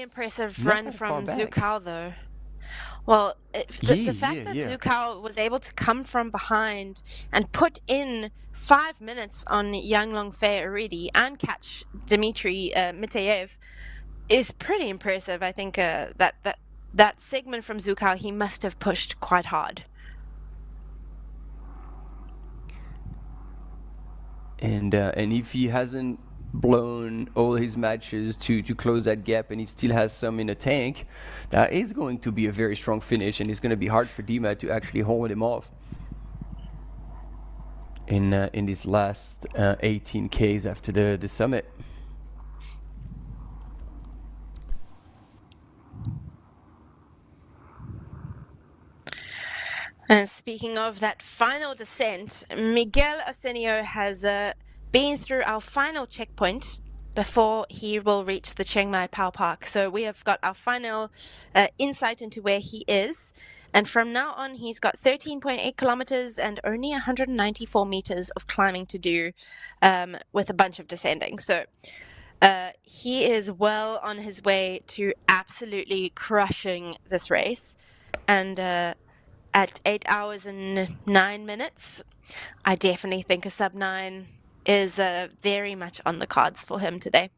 impressive run from Zhu Kao, though. Well, the fact that Zhu Kao was able to come from behind and put in 5 minutes on Yang Longfei already and catch Dmitry Mitayev is pretty impressive. I think that segment from Zhu Kao, he must have pushed quite hard. And if he hasn't blown all his matches to close that gap, and he still has some in the tank, that is going to be a very strong finish, and it's going to be hard for Dima to actually hold him off in these last 18 Ks after the summit. And speaking of that final descent, Miguel Oceania has been through our final checkpoint before he will reach the Chiang Mai Power Park. So we have got our final insight into where he is. And from now on, he's got 13.8 kilometers and only 194 meters of climbing to do with a bunch of descending. So he is well on his way to absolutely crushing this race. And at 8 hours and 9 minutes, I definitely think a sub 9 is very much on the cards for him today.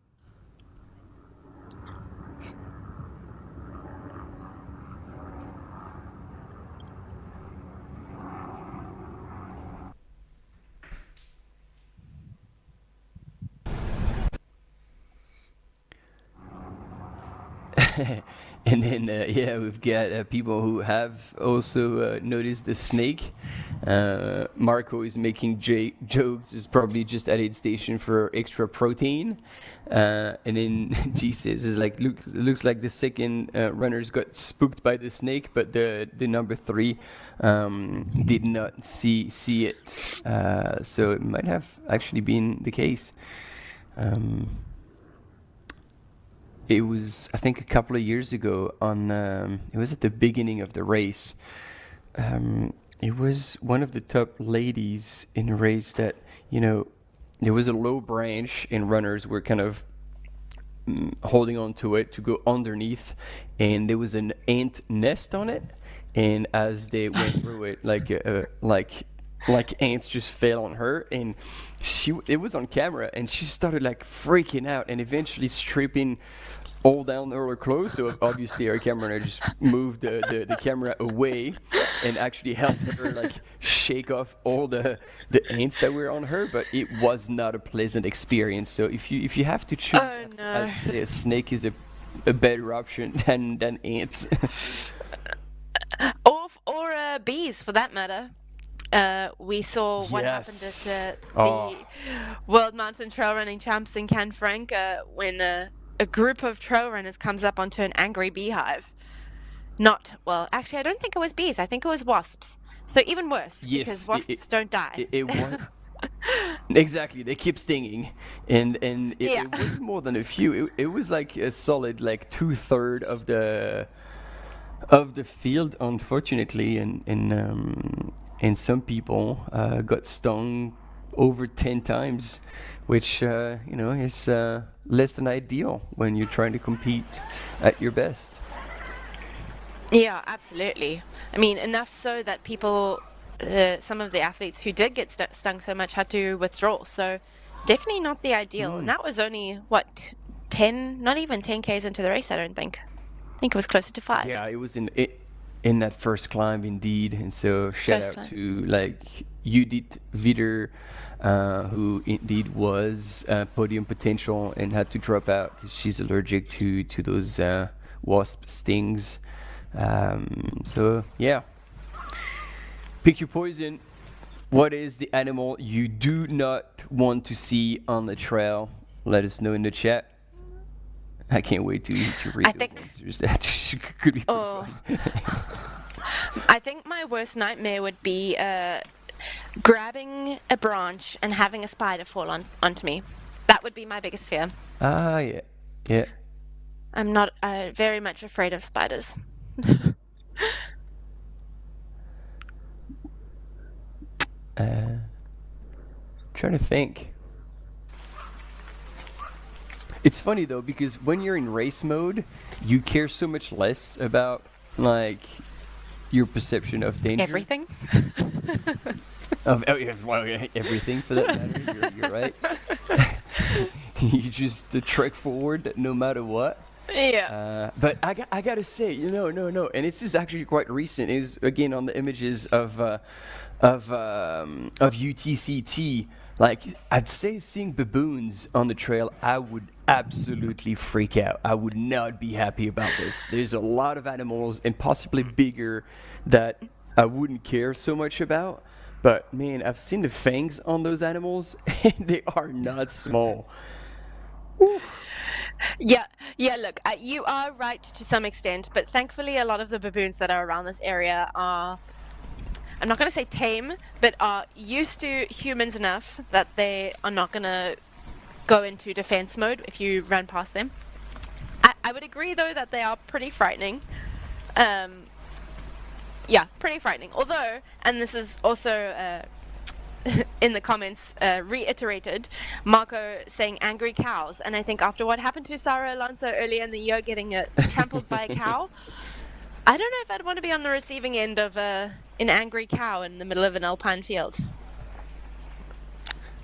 and then yeah, we've got people who have also noticed the snake. Marco is making jokes. Is probably just at aid station for extra protein. And then G says is like looks like the second runners got spooked by the snake, but the number 3 did not see it. So it might have actually been the case. It was, I think, a couple of years ago on, it was at the beginning of the race. It was one of the top ladies in the race that, you know, there was a low branch and runners were kind of holding on to it to go underneath, and there was an ant nest on it, and as they went through it, like ants just fell on her, and it was on camera, and she started like freaking out and eventually stripping all down her clothes. So obviously our cameraman just moved the camera away and actually helped her like shake off all the ants that were on her, but it was not a pleasant experience. So if you have to choose, I'd say a snake is a better option than ants. or bees for that matter. We saw what happened at the World Mountain Trail Running Champs in Canfranc when a group of trail runners comes up onto an angry beehive. Actually, I don't think it was bees. I think it was wasps. So even worse, because wasps don't die. It was exactly. They keep stinging, and it was more than a few. It was like a solid like 2/3 of the field, unfortunately, and some people got stung over 10 times, which is less than ideal when you're trying to compete at your best. Yeah, absolutely. I mean, enough so that people, some of the athletes who did get stung so much had to withdraw. So definitely not the ideal. And that was only, 10, not even 10 Ks into the race, I don't think. I think it was closer to 5. Yeah, it was in that first climb indeed. And so shout out to like Judith Witter, who indeed was podium potential and had to drop out because she's allergic to those wasp stings. So yeah, pick your poison. What is the animal you do not want to see on the trail? Let us know in the chat. I can't wait to read those answers. That could be pretty fun. I think my worst nightmare would be grabbing a branch and having a spider fall onto me. That would be my biggest fear. Yeah. I'm not very much afraid of spiders. Trying to think. It's funny though, because when you're in race mode, you care so much less about like your perception of danger. Everything. Everything for that matter. You're right. You just trek forward no matter what. Yeah. But I gotta say, no, and this is actually quite recent. Is again on the images of UTCT. Like, I'd say seeing baboons on the trail, I would absolutely freak out. I would not be happy about this. There's a lot of animals, and possibly bigger, that I wouldn't care so much about. But, man, I've seen the fangs on those animals, and they are not small. Oof. Yeah, look, you are right to some extent, but thankfully a lot of the baboons that are around this area are, I'm not going to say tame, but are used to humans enough that they are not going to go into defense mode if you run past them. I would agree, though, that they are pretty frightening. Yeah, pretty frightening. Although, and this is also in the comments reiterated, Marco saying angry cows. And I think after what happened to Sara Alonso earlier in the year getting trampled by a cow, I don't know if I'd want to be on the receiving end of an angry cow in the middle of an alpine field.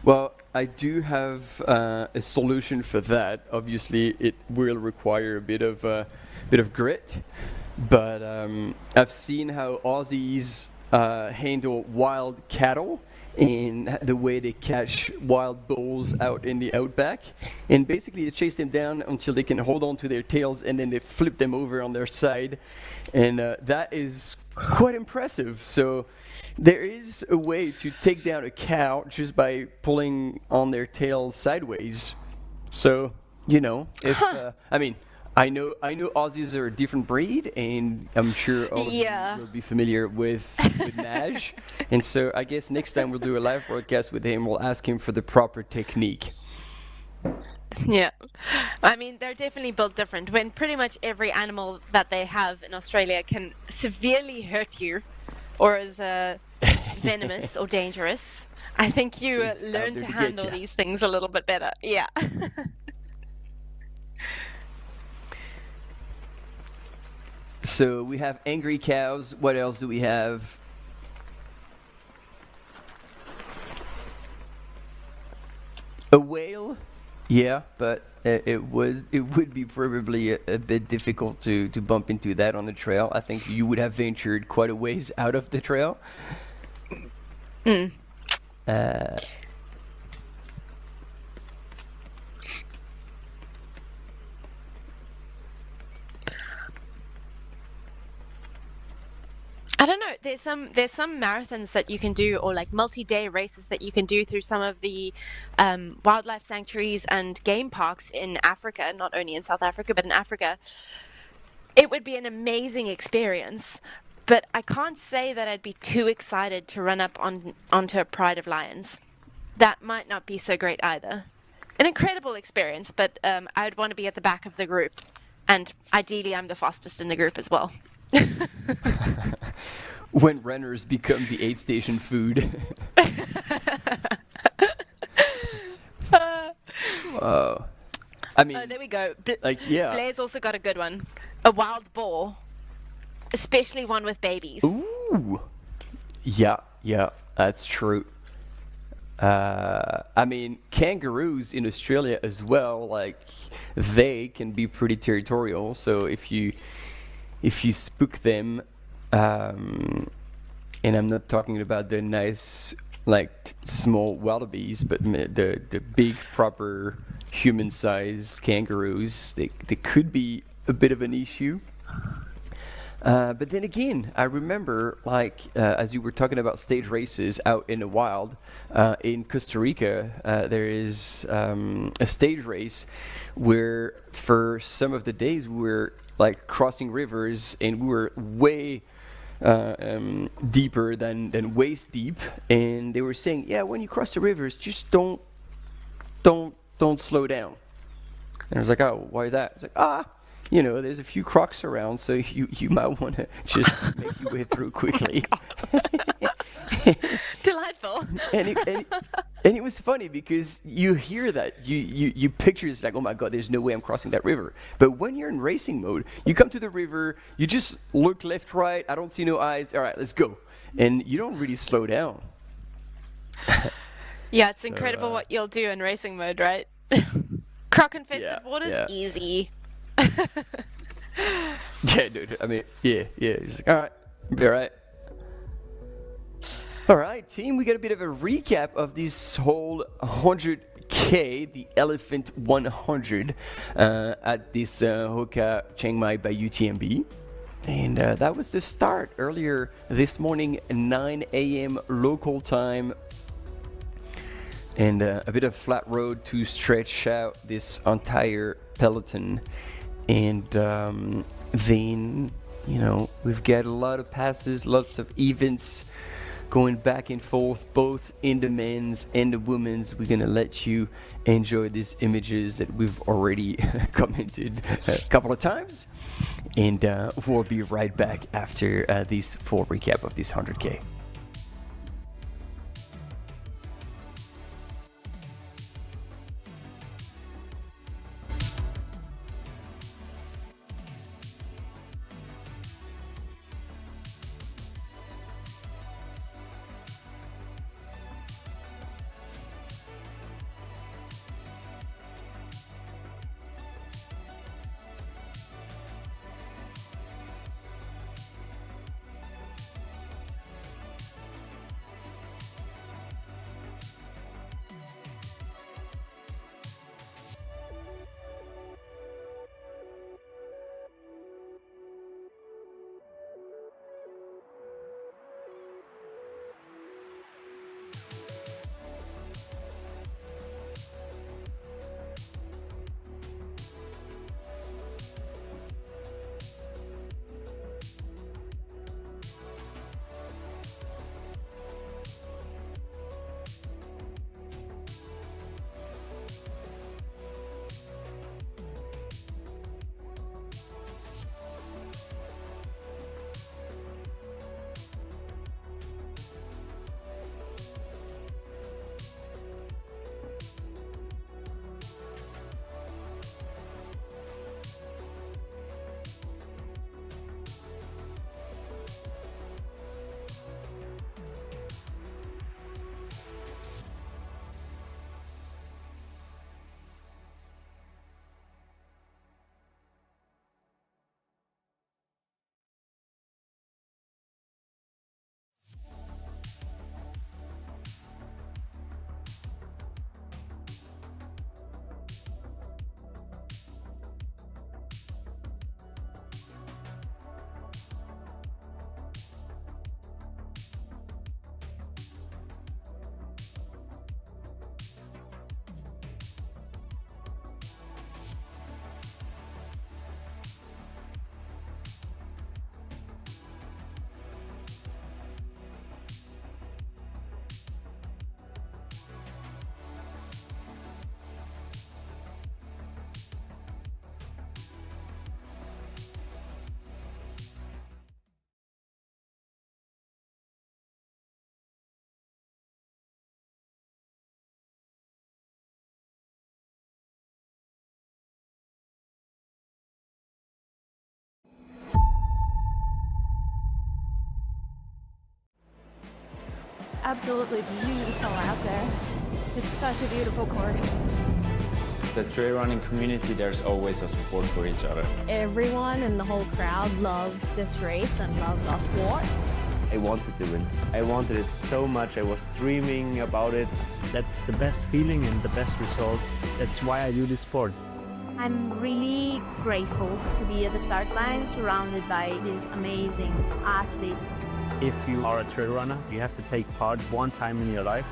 Well, I do have a solution for that. Obviously, it will require a bit of grit, but I've seen how Aussies handle wild cattle, and the way they catch wild bulls out in the outback. And basically they chase them down until they can hold on to their tails, and then they flip them over on their side. And that is quite impressive. So there is a way to take down a cow just by pulling on their tail sideways. So, you know, if I know Aussies are a different breed, and I'm sure all of you will be familiar with Naj. And so I guess next time we'll do a live broadcast with him, we'll ask him for the proper technique. Yeah. I mean, they're definitely built different. When pretty much every animal that they have in Australia can severely hurt you or is venomous or dangerous, I think you learn to handle these things a little bit better. Yeah. So we have angry cows. What else do we have? A whale? Yeah, but it would be probably a bit difficult to bump into that on the trail. I think you would have ventured quite a ways out of the trail. I don't know. There's some marathons that you can do, or like multi-day races that you can do through some of the wildlife sanctuaries and game parks in Africa, not only in South Africa, but in Africa. It would be an amazing experience, but I can't say that I'd be too excited to run up onto a pride of lions. That might not be so great either. An incredible experience, but I'd want to be at the back of the group, and ideally I'm the fastest in the group as well. When runners become the aid station food. I mean, there we go. Blair's also got a good one. A wild boar, especially one with babies. Ooh. Yeah, that's true. I mean, kangaroos in Australia as well, like, they can be pretty territorial. So if you spook them, and I'm not talking about the nice, like, small wallabies, but the big, proper human-sized kangaroos, they could be a bit of an issue. But then again, I remember, like, as you were talking about stage races out in the wild, in Costa Rica, there is a stage race where for some of the days we were like crossing rivers, and we were way deeper than waist deep, and they were saying, yeah, when you cross the rivers, just don't slow down. And I was like, oh, why that? It's like, you know, there's a few crocs around, so you might want to just make your way through quickly. Delightful. And it was funny because you hear that, you picture it's like, oh my god, there's no way I'm crossing that river. But when you're in racing mode, you come to the river, you just look left, right, I don't see no eyes, all right, let's go. And you don't really slow down. Yeah, it's incredible what you'll do in racing mode, right? Croc-infested water's easy. Yeah, dude, I mean, yeah. It's like, all right, be all right. All right, team, we got a bit of a recap of this whole 100K, the Elephant 100, at this HOKA Chiang Mai by UTMB. And that was the start earlier this morning, 9 a.m. local time. And a bit of flat road to stretch out this entire peloton. And then, you know, we've got a lot of passes, lots of events going back and forth, both in the men's and the women's. We're gonna let you enjoy these images that we've already commented a couple of times, and we'll be right back after this full recap of this 100K. absolutely beautiful out there. It's such a beautiful course. The trail running community, there's always a support for each other. Everyone in the whole crowd loves this race and loves our sport. I wanted to win. I wanted it so much. I was dreaming about it. That's the best feeling and the best result. That's why I do this sport. I'm really grateful to be at the start line surrounded by these amazing athletes. If you are a trail runner, you have to take part one time in your life.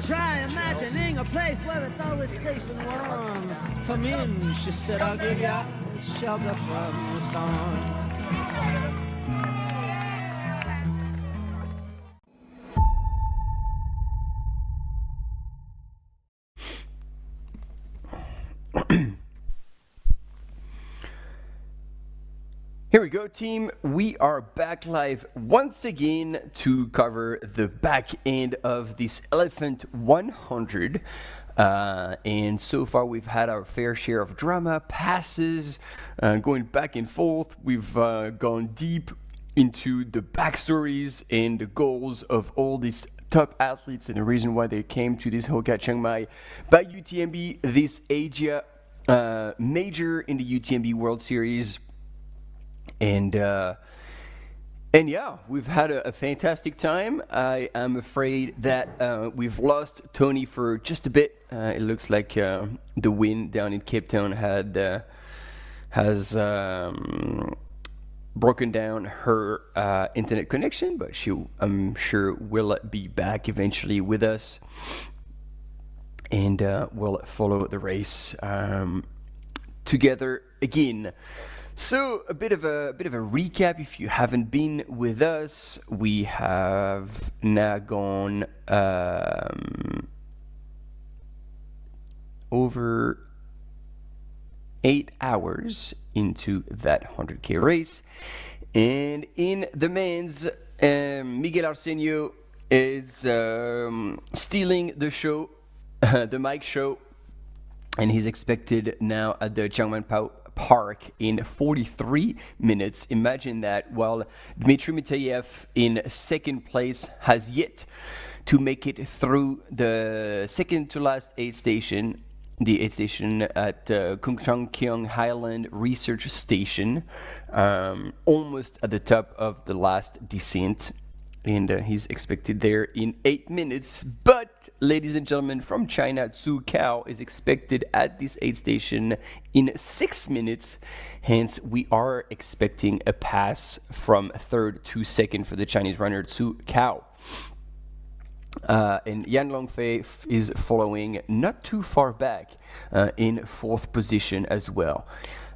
Try imagining a place where it's always safe and warm. Come in, she said, I'll give you shelter from the storm. Here we go, team. We are back live once again to cover the back end of this Elephant 100. And so far, we've had our fair share of drama, passes, going back and forth. We've gone deep into the backstories and the goals of all these top athletes and the reason why they came to this HOKA Chiang Mai by UTMB, this Asia major in the UTMB World Series. And yeah, we've had a fantastic time. I am afraid that we've lost Tony for just a bit. It looks like the wind down in Cape Town has broken down her internet connection, but she, I'm sure, will be back eventually with us, and we'll follow the race together again. So a bit of a recap if you haven't been with us. We have now gone over 8 hours into that 100K race, and in the men's, Miguel Arsenio is stealing the show, the mic show, and he's expected now at the Chiang Mai Park in 43 minutes. Imagine that, while Dmitry Mitayev in second place has yet to make it through the second to last aid station, the aid station at Kung Chang Kiong Highland Research Station, almost at the top of the last descent. And he's expected there in 8 minutes. But, ladies and gentlemen, from China, Zhu Kao is expected at this aid station in 6 minutes. Hence, we are expecting a pass from third to second for the Chinese runner, Zhu Kao. And Yan Longfei is following not too far back in fourth position as well.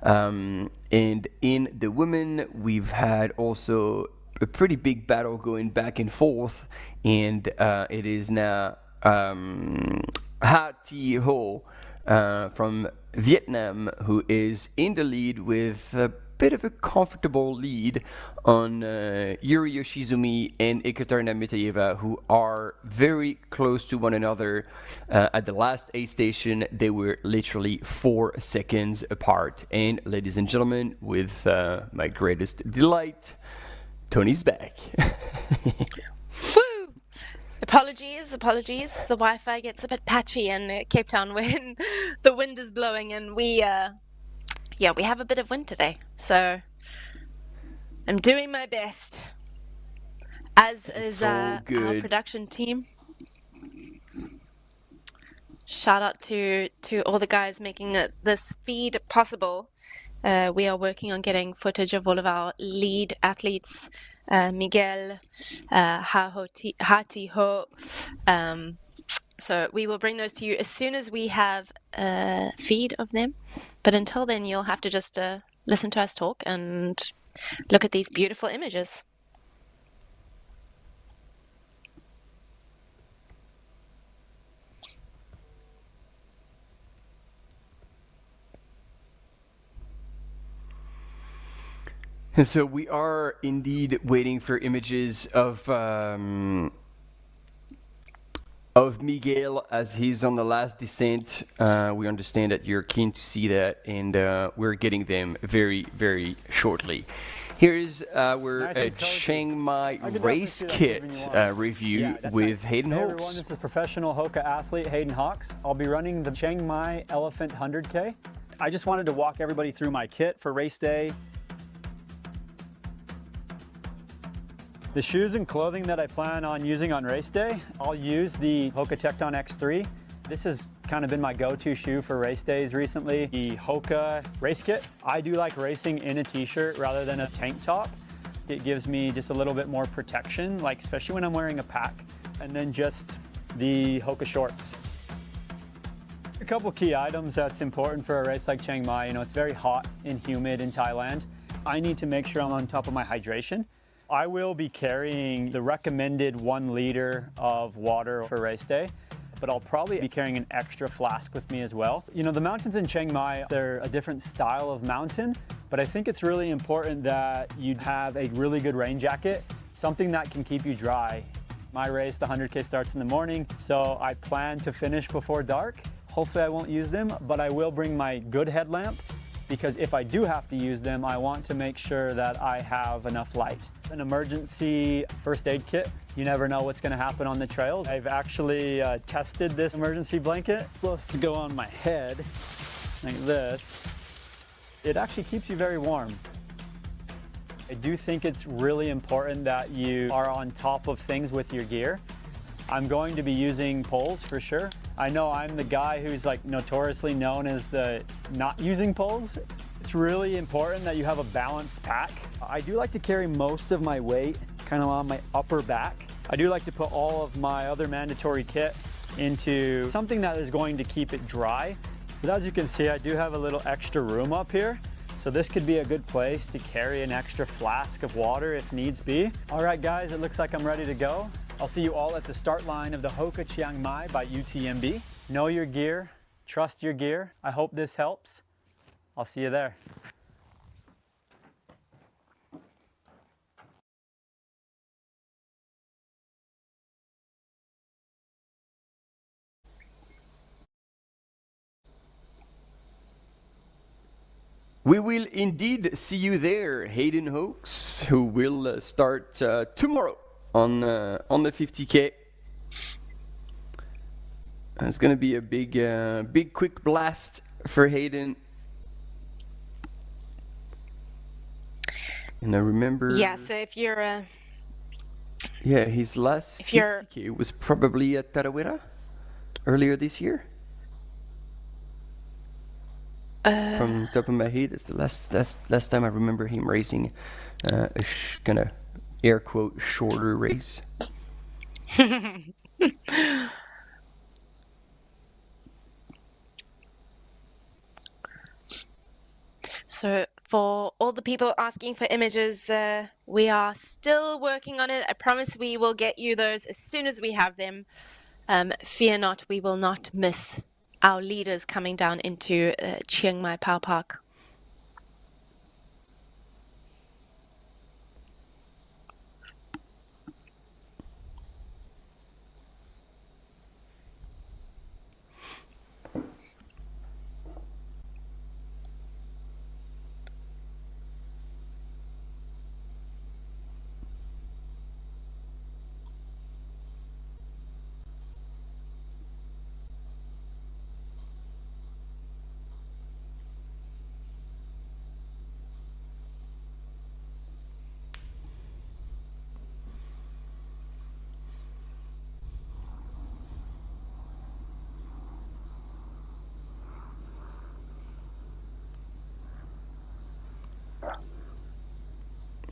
And in the women, we've had also a pretty big battle going back and forth, and it is now Ha Thi Ho from Vietnam who is in the lead with a bit of a comfortable lead on Yuri Yoshizumi and Ekaterina Mitayeva, who are very close to one another. At the last aid station, they were literally 4 seconds apart. And ladies and gentlemen, with my greatest delight, Tony's back. Woo! Apologies. The Wi-Fi gets a bit patchy in Cape Town when the wind is blowing, and we have a bit of wind today. So I'm doing my best, as is our production team. Shout out to all the guys making this feed possible. We are working on getting footage of all of our lead athletes, Miguel, Ha Thi Ho. So we will bring those to you as soon as we have a feed of them. But until then, you'll have to just listen to us talk and look at these beautiful images. So we are indeed waiting for images of Miguel as he's on the last descent. We understand that you're keen to see that, and we're getting them very, very shortly. Here's our Chiang Mai race kit review with Hayden Hey Hawks. everyone, this is professional HOKA athlete Hayden Hawks. I'll be running the Chiang Mai Elephant 100K. I just wanted to walk everybody through my kit for race day. The shoes and clothing that I plan on using on race day, I'll use the HOKA Tecton X3. This has kind of been my go-to shoe for race days recently. The HOKA race kit. I do like racing in a t-shirt rather than a tank top. It gives me just a little bit more protection, like especially when I'm wearing a pack. And then just the HOKA shorts. A couple key items that's important for a race like Chiang Mai. You know, it's very hot and humid in Thailand. I need to make sure I'm on top of my hydration. I will be carrying the recommended 1 liter of water for race day, but I'll probably be carrying an extra flask with me as well. You know, the mountains in Chiang Mai, they're a different style of mountain, but I think it's really important that you have a really good rain jacket, something that can keep you dry. My race, the 100K, starts in the morning, so I plan to finish before dark. Hopefully I won't use them, but I will bring my good headlamp, because if I do have to use them, I want to make sure that I have enough light. An emergency first aid kit. You never know what's going to happen on the trails. I've actually tested this emergency blanket. It's supposed to go on my head like this. It actually keeps you very warm. I do think it's really important that you are on top of things with your gear. I'm going to be using poles for sure. I know I'm the guy who's like notoriously known as the not using poles. It's really important that you have a balanced pack. I do like to carry most of my weight kind of on my upper back. I do like to put all of my other mandatory kit into something that is going to keep it dry. But as you can see, I do have a little extra room up here. So this could be a good place to carry an extra flask of water if needs be. All right, guys, it looks like I'm ready to go. I'll see you all at the start line of the HOKA Chiang Mai by UTMB. Know your gear, trust your gear. I hope this helps. I'll see you there. We will indeed see you there, Hayden Hawks, who will start tomorrow on the 50K. It's going to be a big quick blast for Hayden. And I remember... Yeah, so if you're... yeah, his last 50K was probably at Tarawera earlier this year. From top of my head, it's the last time I remember him racing a kind of air quote shorter race. So for all the people asking for images, we are still working on it. I promise we will get you those as soon as we have them. Fear not, we will not miss our leaders coming down into Chiang Mai Power Park.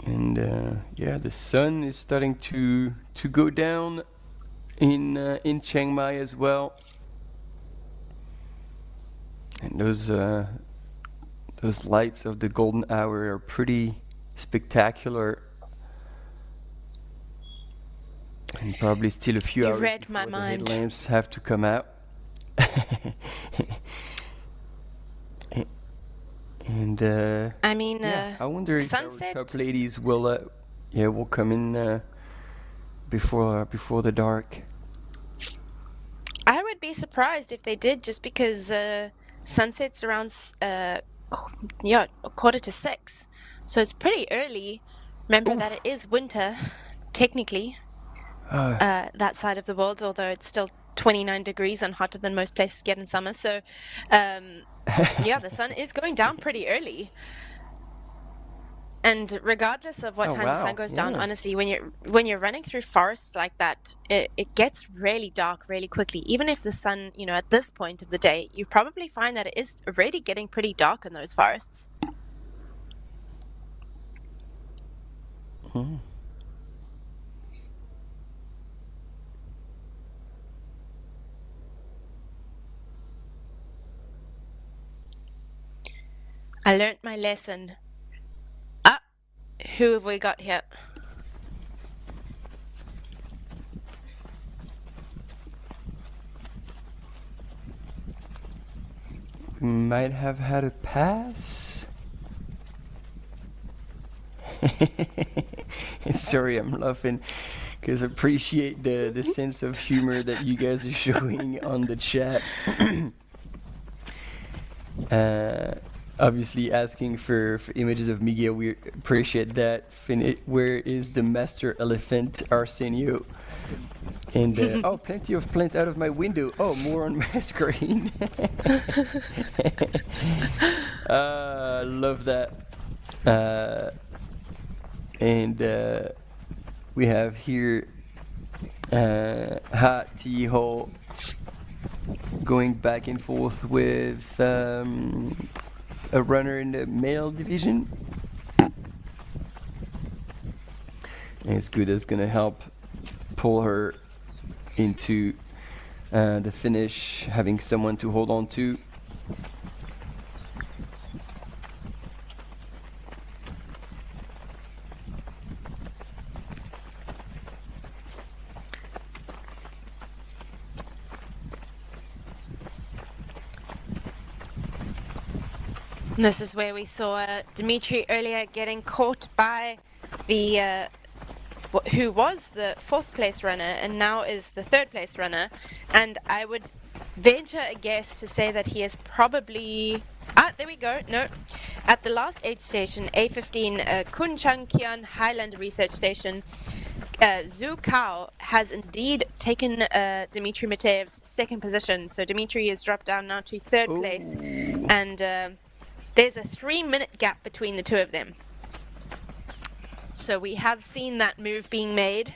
And yeah, the sun is starting to go down in Chiang Mai as well. And those lights of the golden hour are pretty spectacular. And probably still a few hours read my before the mind. headlamps have to come out. And I mean, yeah. I wonder if sunset. our top ladies will come in before the dark. I would be surprised if they did, just because sunset's around 5:45, so it's pretty early. Remember that it is winter, technically, that side of the world, although it's still 29 degrees and hotter than most places get in summer. So, the sun is going down pretty early. And regardless of what time the sun goes down, honestly, when you're running through forests like that, it gets really dark really quickly. Even if the sun, at this point of the day, you probably find that it is already getting pretty dark in those forests. Hmm. I learned my lesson. Who have we got here? We might have had a pass. Sorry, I'm laughing because I appreciate the sense of humor that you guys are showing on the chat. Obviously asking for images of Miguel, we appreciate that. Where is the master elephant, Arsenio? And plenty of plant out of my window. Oh, more on my screen. Love that. And we have here Ha Ti Ho going back and forth with a runner in the male division. And it's good, that's gonna help pull her into the finish, having someone to hold on to. This is where we saw Dimitri earlier getting caught by the who was the 4th place runner and now is the 3rd place runner, and I would venture a guess to say that he is probably there we go, no, at the last aid station, A15 Khun Chang Kian Highland Research Station. Zhu Kao has indeed taken Dmitry Mateyev's 2nd position, so Dmitry is dropped down now to 3rd place, and there's a 3-minute gap between the two of them. So we have seen that move being made.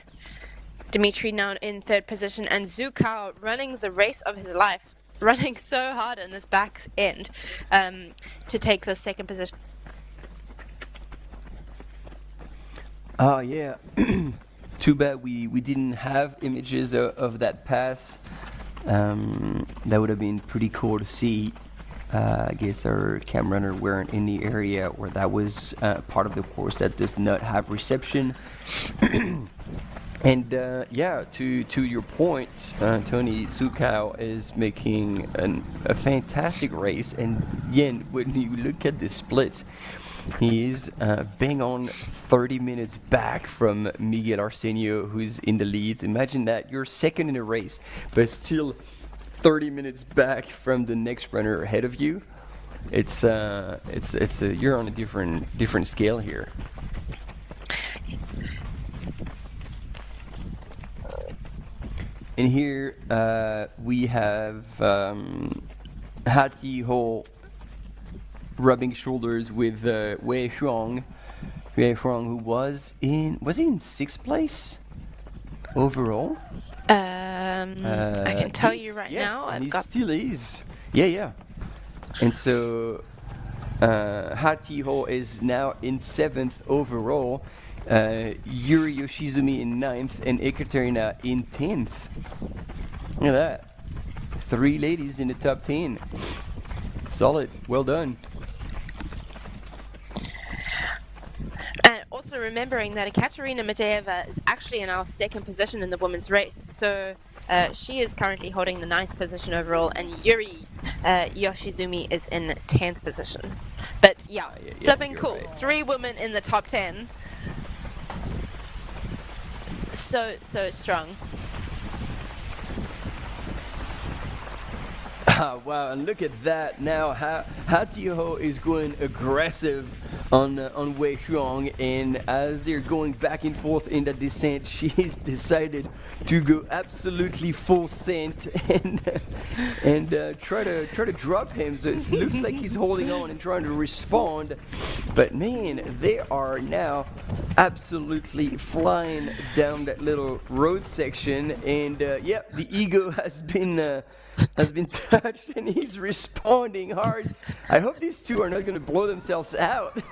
Dmitry now in 3rd position, and Zhu Kao running the race of his life, running so hard in this back end to take the 2nd position. Oh yeah. Too bad we didn't have images of that pass. That would have been pretty cool to see. I guess our cam runner weren't in the area where that was part of the course that does not have reception. And to your point, Tony, Zhu Kao is making a fantastic race, and Yen, when you look at the splits, he is bang on 30 minutes back from Miguel Arsenio, who's in the lead. Imagine that, you're 2nd in a race, but still 30 minutes back from the next runner ahead of you. It's you're on a different scale here. And here we have Ha Ti Ho rubbing shoulders with Wei Huang, who was in 6th place overall. I can tell you right now. And he still is. Yeah. And so Ha Ti Ho is now in 7th overall. Yuri Yoshizumi in 9th and Ekaterina in 10th. Look at that. 3 ladies in the top 10. Solid. Well done. And also remembering that Ekaterina Mateyeva is actually in our 2nd position in the women's race. So She is currently holding the 9th position overall, and Yuri Yoshizumi is in 10th position. But yeah, flipping cool. Right. 3 women in the top 10. So strong. Wow, and look at that now. Ha-Ti-Ho is going aggressive on Wei Huang, and as they're going back and forth in the descent, she's decided to go absolutely full sent and try to drop him. So it looks like he's holding on and trying to respond, but man, they are now absolutely flying down that little road section, and yep, the ego has been touched, and he's responding hard. I hope these two are not going to blow themselves out.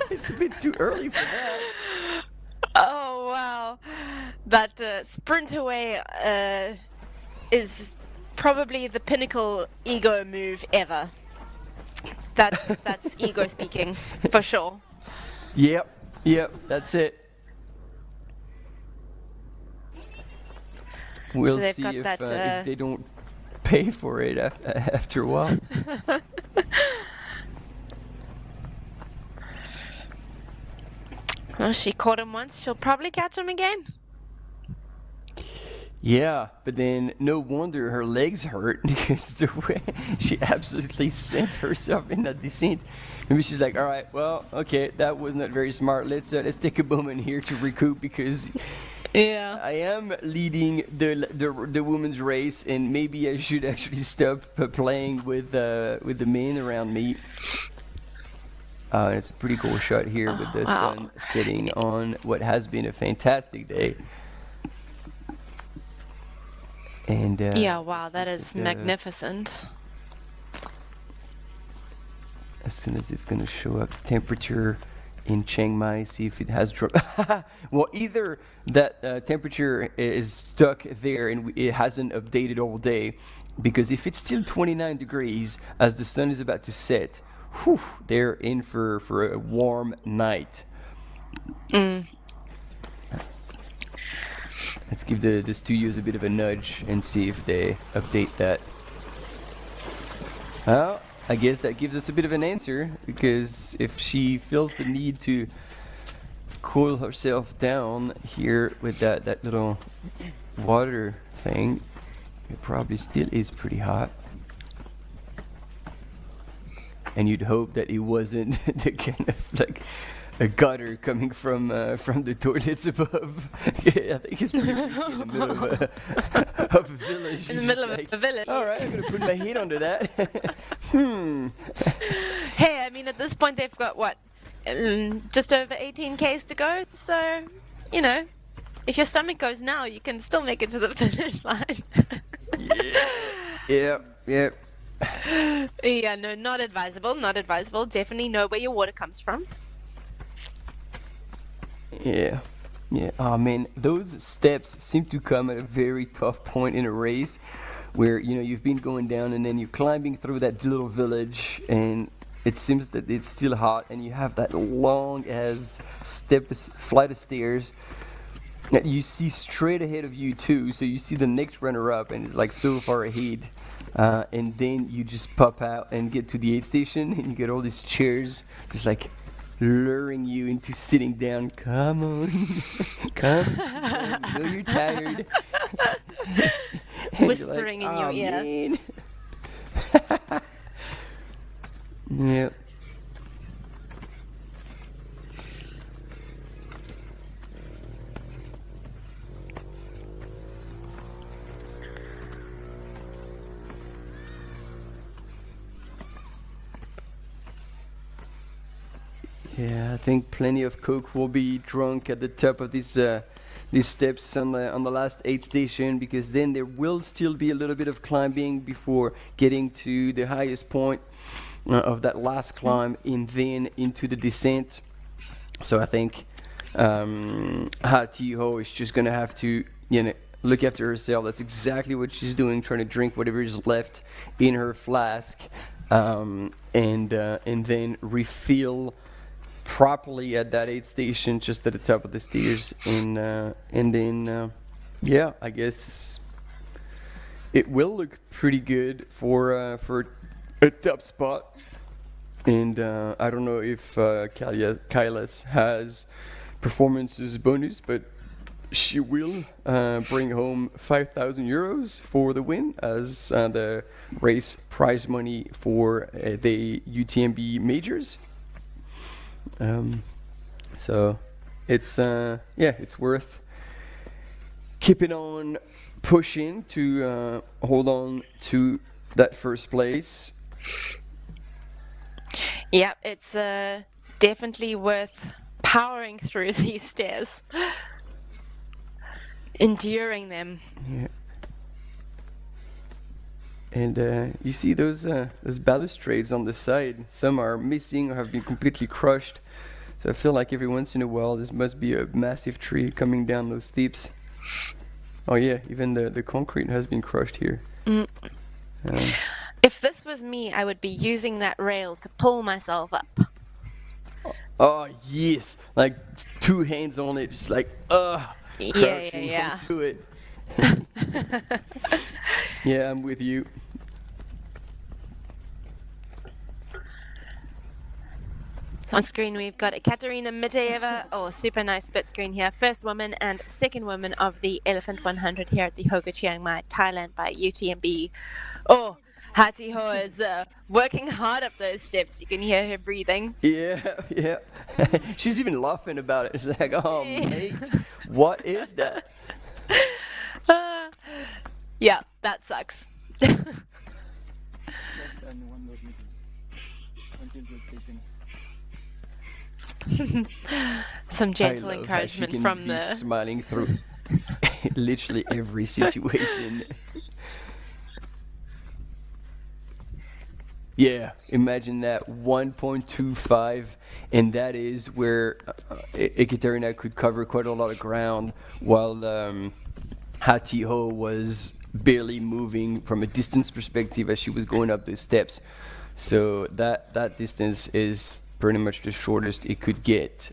It's a bit too early for that. Oh wow, that sprint away is probably the pinnacle ego move ever. That's ego speaking for sure. Yep, that's it. We'll see if they don't pay for it after a while. Well, she caught him once. She'll probably catch him again. Yeah, but then no wonder her legs hurt because the way she absolutely sent herself in that descent. Maybe she's like, all right, well, okay, that was not very smart. Let's take a moment here to recoup because yeah, I am leading the women's race, and maybe I should actually stop playing with the men around me. It's a pretty cool shot here with the sun setting on what has been a fantastic day. And yeah, wow, that is magnificent. As soon as it's going to show up temperature in Chiang Mai, see if it has dropped. Well, either that temperature is stuck there and it hasn't updated all day, because if it's still 29 degrees as the sun is about to set, whew, they're in for a warm night. Let's give the studios a bit of a nudge and see if they update that. Well, I guess that gives us a bit of an answer, because if she feels the need to cool herself down here with that little water thing, it probably still is pretty hot. And you'd hope that it wasn't the kind of like a gutter coming from the toilets above. Yeah, I think it's pretty risky in the middle of a village. In the middle of a village. All right, I'm going to put my head under that. Hey, I mean, at this point they've got what, just over 18 Ks to go. So, you know, if your stomach goes now, you can still make it to the finish line. Yeah. Yeah, no, not advisable. Definitely know where your water comes from. Yeah. Oh man, those steps seem to come at a very tough point in a race, where you've been going down and then you're climbing through that little village, and it seems that it's still hot, and you have that long as flight of stairs that you see straight ahead of you too. So you see the next runner up, and it's like so far ahead. And then you just pop out and get to the aid station, and you get all these chairs just like luring you into sitting down. Come on. Come on. I know you're tired. Whispering in your ear. Yep. Yeah, I think plenty of Coke will be drunk at the top of these steps on the last aid station, because then there will still be a little bit of climbing before getting to the highest point of that last climb, and then into the descent. So I think Ha-Ti-Ho is just gonna have to look after herself. That's exactly what she's doing, trying to drink whatever is left in her flask, and then refill properly at that aid station just at the top of the stairs, and then Yeah, I guess it will look pretty good for a top spot. And I don't know if Kailas has performances bonus, but she will bring home 5,000 euros for the win as the race prize money for the UTMB majors. So it's it's worth keeping on pushing to hold on to that first place. Yeah, it's definitely worth powering through these stairs, enduring them. Yeah. And you see those balustrades on the side. Some are missing or have been completely crushed. So I feel like every once in a while there must be a massive tree coming down those steeps. Oh yeah, even the concrete has been crushed here. If this was me, I would be using that rail to pull myself up. Oh yes, like 2 hands on it, just like Yeah. Do it. Yeah, I'm with you. So on screen we've got Ekaterina Miteyeva, super nice split screen here. First woman and second woman of the Elephant 100 here at the HOKA Chiang Mai, Thailand by UTMB. Hati Ho is working hard up those steps. You can hear her breathing. Yeah. She's even laughing about it. It's like, oh mate, what is that? Yeah, that sucks. Some gentle encouragement from the smiling through literally every situation. Yeah, imagine that 1.25, and that is where Ekaterina could cover quite a lot of ground, while Hati Ho was barely moving from a distance perspective as she was going up the steps. So that distance is pretty much the shortest it could get,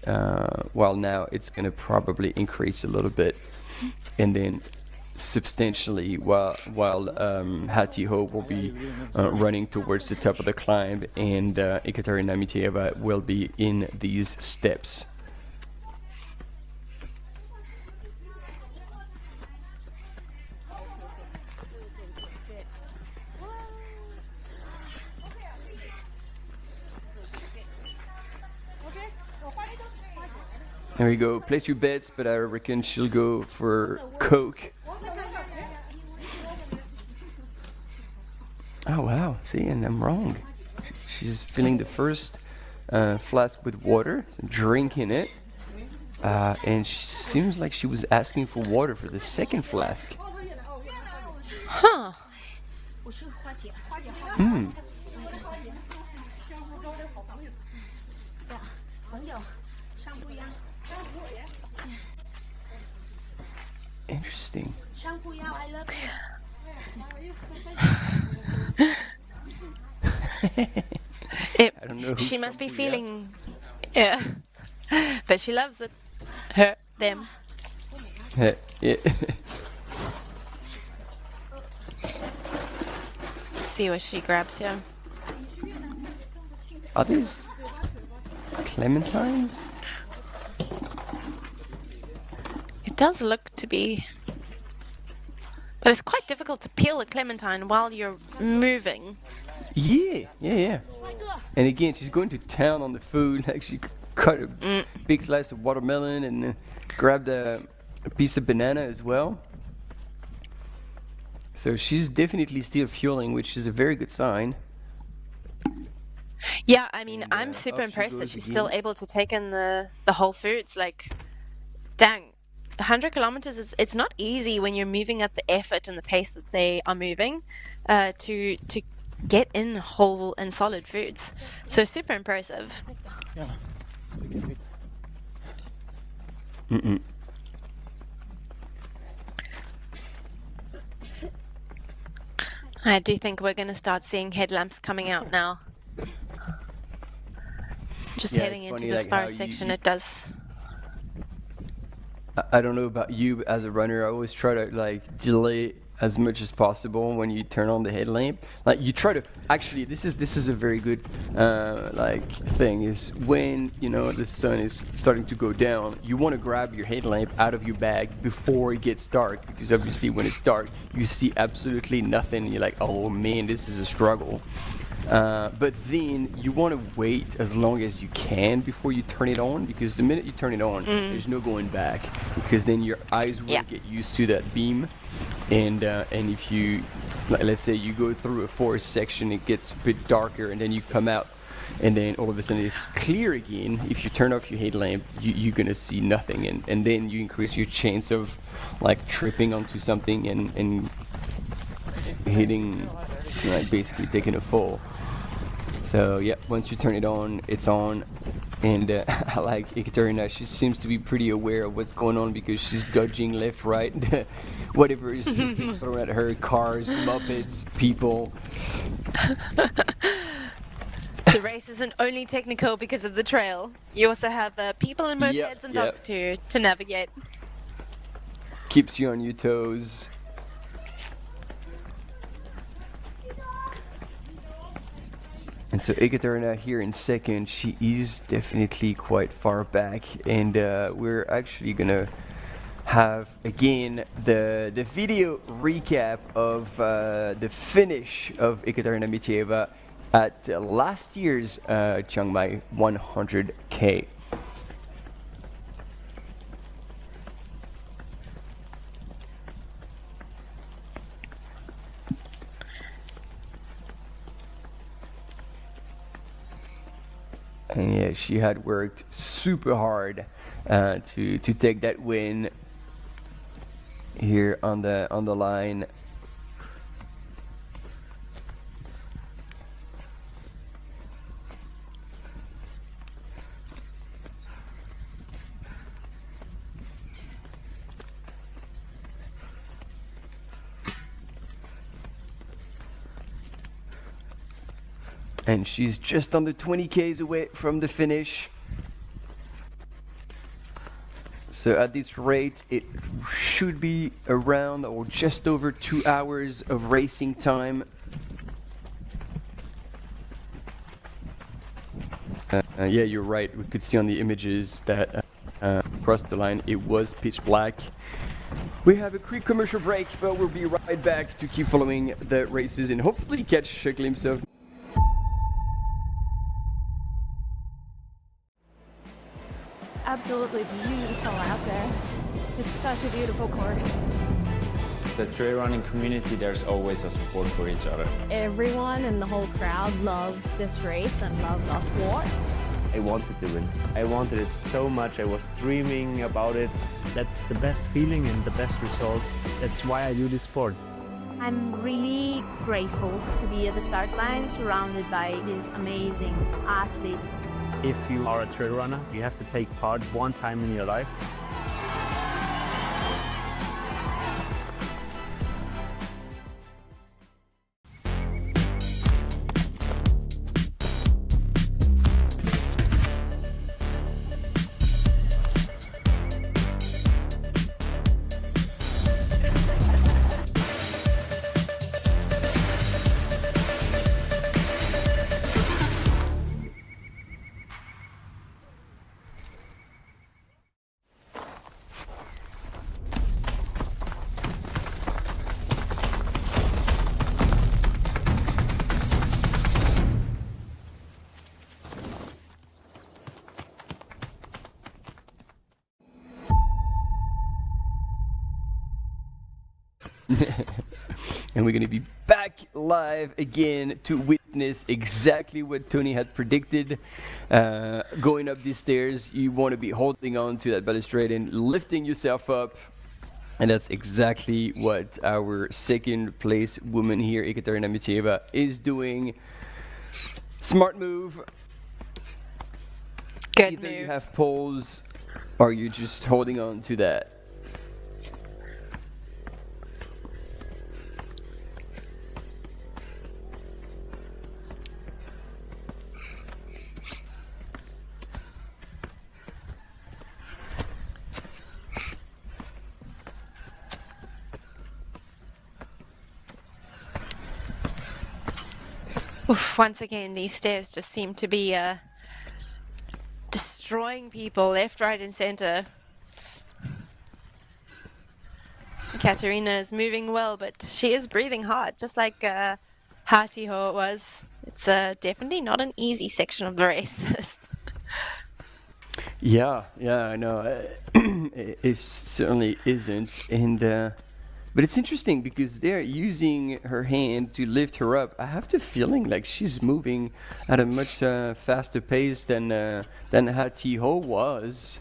while now it's going to probably increase a little bit, and then substantially while Hati Ho will be running towards the top of the climb, and Ekaterina Miteyeva will be in these steps. There we go. Place your bets, but I reckon she'll go for Coke. Oh wow, see, and I'm wrong. She's filling the first flask with water, drinking it, and she seems like she was asking for water for the second flask. Huh. Interesting. I don't know. She must be feeling, but she loves it. Them. Yeah. Let's see what she grabs here. Are these clementines? It does look to be, but it's quite difficult to peel a clementine while you're moving. Yeah. And again, she's going to town on the food. Like she cut a big slice of watermelon and grabbed a piece of banana as well. So she's definitely still fueling, which is a very good sign. Yeah, I mean, I'm super impressed that she's still able to take in the whole foods. Like, dang, 100 kilometers, it's not easy when you're moving at the effort and the pace that they are moving to get in whole and solid foods. So super impressive. I do think we're going to start seeing headlamps coming out now. Just heading into the spar section, it does. I don't know about you, but as a runner, I always try to like delay as much as possible when you turn on the headlamp. Like you try to actually, this is a very good like thing, is when you know the sun is starting to go down, you want to grab your headlamp out of your bag before it gets dark, because obviously when it's dark you see absolutely nothing and you're like, oh man, this is a struggle. But then you want to wait as long as you can before you turn it on, because the minute you turn it on, there's no going back, because then your eyes will get used to that beam, and if you, let's say you go through a forest section, it gets a bit darker, and then you come out, and then all of a sudden it's clear again. If you turn off your headlamp, you're gonna see nothing, and then you increase your chance of like tripping onto something and hitting, like basically taking a fall. So yeah, once you turn it on, it's on. And I like Ekaterina, she seems to be pretty aware of what's going on, because she's dodging left, right, whatever is being thrown at her, cars, mopeds, people. The race isn't only technical because of the trail. You also have people and mopeds and dogs to navigate. Keeps you on your toes. And so Ekaterina here in second, she is definitely quite far back, and we're actually gonna have again the video recap of the finish of Ekaterina Mitieva at last year's Chiang Mai 100K. And yeah, she had worked super hard to take that win here on the line. And she's just under 20 Ks away from the finish. So at this rate, it should be around or just over 2 hours of racing time. Yeah, you're right. We could see on the images that across the line it was pitch black. We have a quick commercial break, but we'll be right back to keep following the races and hopefully catch a glimpse of Absolutely beautiful out there. It's such a beautiful course. The trail running community, there's always a support for each other. Everyone in the whole crowd loves this race and loves our sport. I wanted to win. I wanted it so much. I was dreaming about it. That's the best feeling and the best result. That's why I do this sport. I'm really grateful to be at the start line surrounded by these amazing athletes. If you are a trail runner, you have to take part one time in your life. And we're going to be back live again to witness exactly what Tony had predicted. Going up these stairs, you want to be holding on to that balustrade and lifting yourself up. And that's exactly what our second place woman here, Ekaterina Mitieva, is doing. Smart move. Good Either move. you have poles or you're just holding on to that. Oof, once again, these stairs just seem to be destroying people left, right, and center. Katerina is moving well, but she is breathing hard, just like Hati-Ho was. It's definitely not an easy section of the race. This. Yeah, I know. It certainly isn't, and but it's interesting because they're using her hand to lift her up. I have the feeling like she's moving at a much faster pace than Hati-Ho was.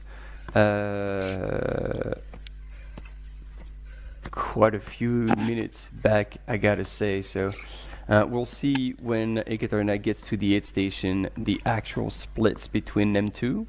Quite a few minutes back, I gotta say. So we'll see when Ekaterina gets to the aid station the actual splits between them two.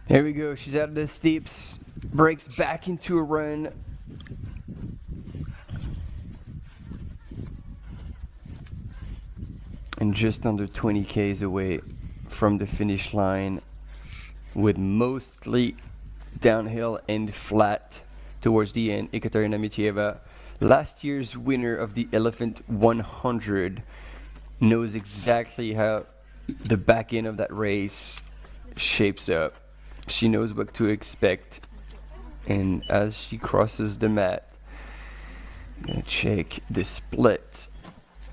There we go. She's out of the steeps, breaks back into a run. And just under 20 Ks away from the finish line, with mostly downhill and flat towards the end. Ekaterina Mitieva, last year's winner of the Elephant 100, knows exactly how the back end of that race shapes up. She knows what to expect, and as she crosses the mat, I'm gonna check the split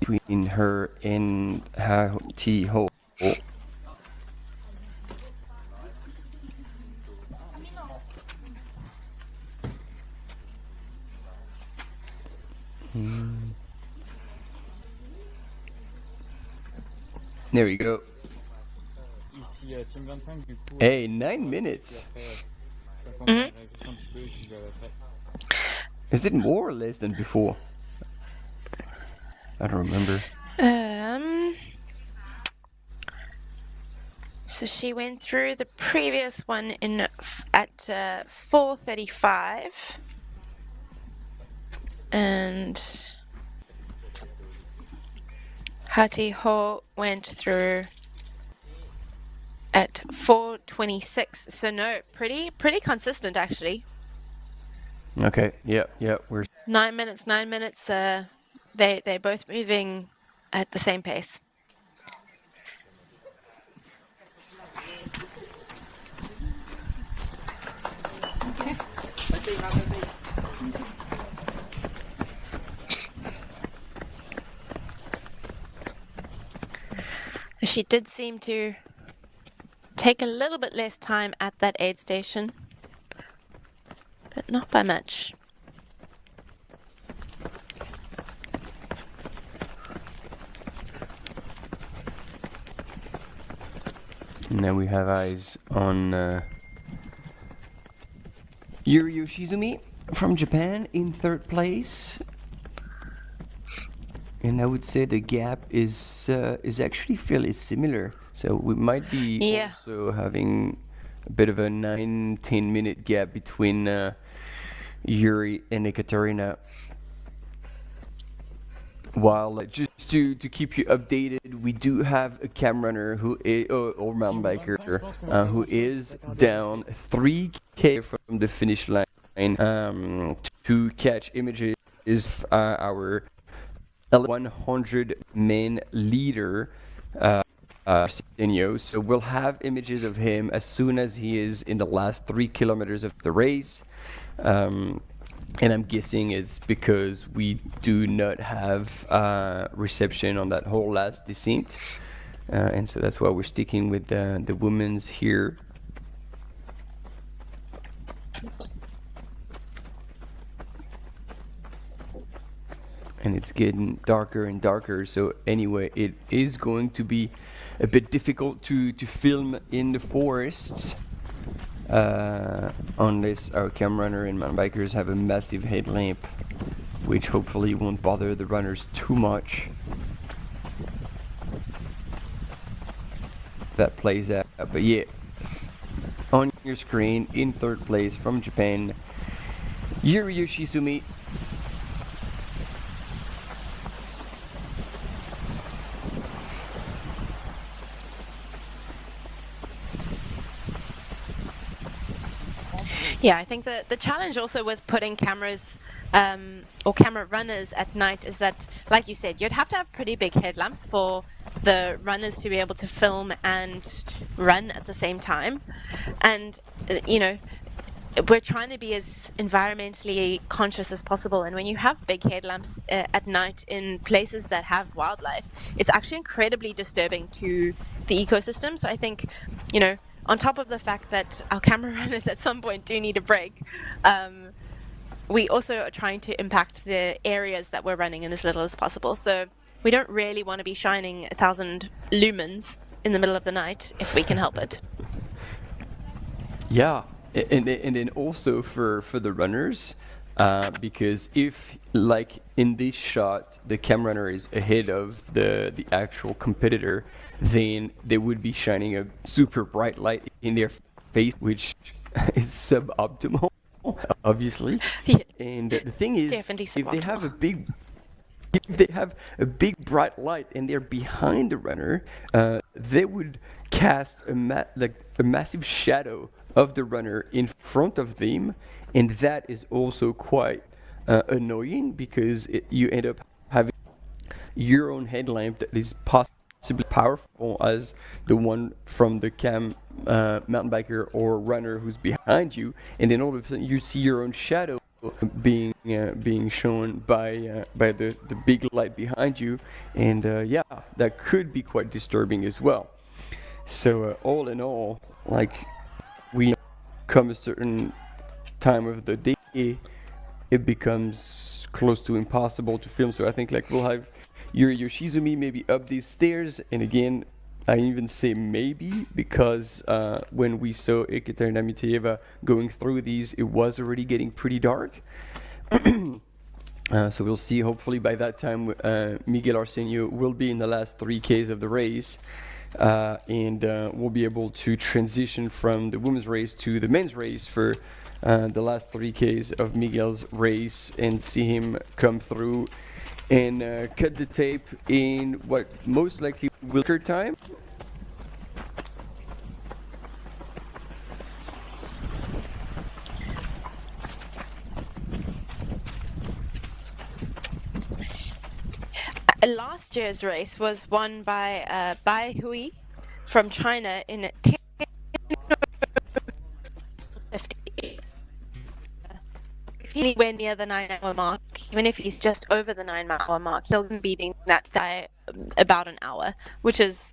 between her and Hati-Ho. There we go. Hey, 9 minutes. Is it more or less than before? I don't remember. So she went through the previous one at 4:35, and Hati-Ho went through at 4:26. So no, pretty consistent actually. Okay. Yeah. We're 9 minutes. They're both moving at the same pace. She did seem to take a little bit less time at that aid station, but not by much. Now we have eyes on Yuri Yoshizumi from Japan in third place. And I would say the gap is actually fairly similar. So we might be also having a bit of a 9-10 minute gap between Yuri and Ekaterina. While just to keep you updated, we do have a cam runner who is, or mountain biker who is down 3K from the finish line to catch images of our 100 man leader, Arsenio. So we'll have images of him as soon as he is in the last 3 kilometers of the race. and I'm guessing it's because we do not have reception on that whole last descent, and so that's why we're sticking with the women's here. And it's getting darker and darker, so anyway, it is going to be a bit difficult to film in the forests, unless our cam runner and mountain bikers have a massive headlamp, which hopefully won't bother the runners too much. That plays out, but yeah, on your screen, in third place from Japan, Yuri Yoshizumi. Yeah, I think the challenge also with putting cameras or camera runners at night is that, like you said, you'd have to have pretty big headlamps for the runners to be able to film and run at the same time. And, you know, we're trying to be as environmentally conscious as possible. And when you have big headlamps at night in places that have wildlife, it's actually incredibly disturbing to the ecosystem. So I think, you know, on top of the fact that our camera runners at some point do need a break, we also are trying to impact the areas that we're running in as little as possible. So we don't really want to be shining 1,000 lumens in the middle of the night if we can help it. Yeah, and then also for the runners, because if, like in this shot, the cam runner is ahead of the actual competitor, then they would be shining a super bright light in their face, which is suboptimal, obviously. Yeah. And the thing is, if they have a big bright light and they're behind the runner, they would cast a massive shadow of the runner in front of them, and that is also quite annoying, because you end up having your own headlamp that is possibly powerful as the one from the cam mountain biker or runner who's behind you, and then all of a sudden you see your own shadow being shown by the big light behind you, and yeah, that could be quite disturbing as well. So all in all, like, we come a certain time of the day, it becomes close to impossible to film. So I think, like, we'll have Yuri Yoshizumi maybe up these stairs, and again, I even say maybe because when we saw Ekaterina Miteyeva going through these, it was already getting pretty dark. So we'll see. Hopefully by that time, Miguel Arsenio will be in the last 3Ks of the race, and we'll be able to transition from the women's race to the men's race for the last 3Ks of Miguel's race, and see him come through and cut the tape in what most likely will be time. Last year's race was won by Bai Hui from China in 10:50. If he's anywhere near the 9-hour mark, even if he's just over the 9-hour mark, he'll be beating that guy about an hour, which is,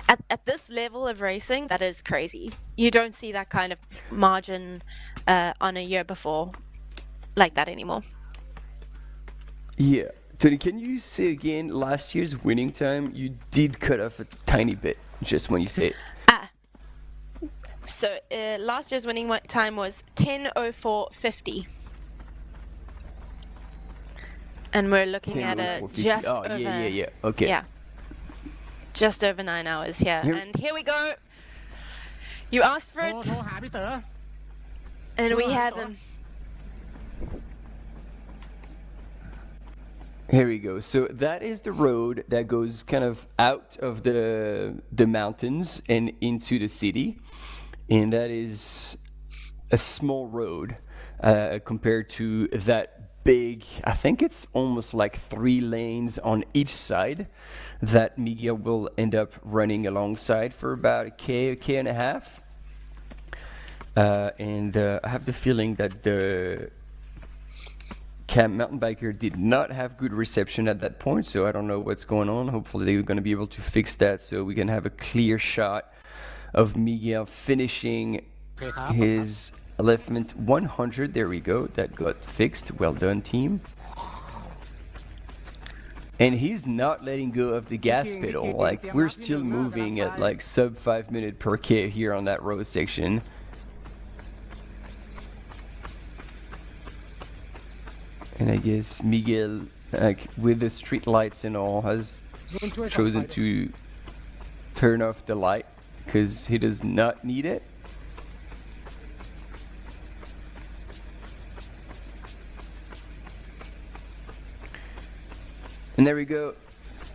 at this level of racing, that is crazy. You don't see that kind of margin on a year before like that anymore. Yeah. Tony, can you say again last year's winning time? You did cut off a tiny bit just when you say it. So last year's winning time was 10:04:50. And we're looking at a just over... Yeah. Okay. Yeah. Just over 9 hours here. And here we go. You asked for it. And we have him. Here we go. So that is the road that goes kind of out of the mountains and into the city, and that is a small road compared to that big, I think it's almost like 3 lanes on each side that Miguel will end up running alongside for about a K and a half. And I have the feeling that mountain biker did not have good reception at that point, so I don't know what's going on. Hopefully they're going to be able to fix that so we can have a clear shot of Miguel finishing his Elephant 100. There we go, that got fixed. Well done, team. And he's not letting go of the gas pedal. Like, we're still moving at like sub 5 minutes per K here on that road section. And I guess Miguel, like with the street lights and all, has chosen to turn off the light because he does not need it. And there we go.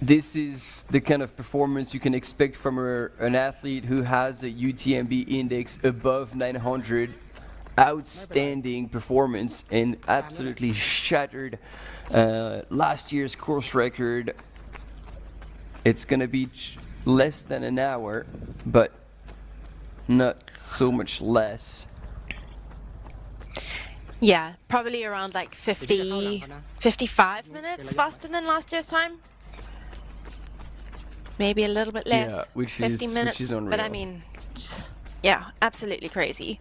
This is the kind of performance you can expect from an athlete who has a UTMB index above 900. Outstanding performance and absolutely shattered last year's course record. It's gonna be less than an hour, but not so much less. Yeah, probably around like 55 minutes faster than last year's time. Maybe a little bit less, yeah, which 50 is, minutes, which is unreal. but I mean, just, yeah, absolutely crazy.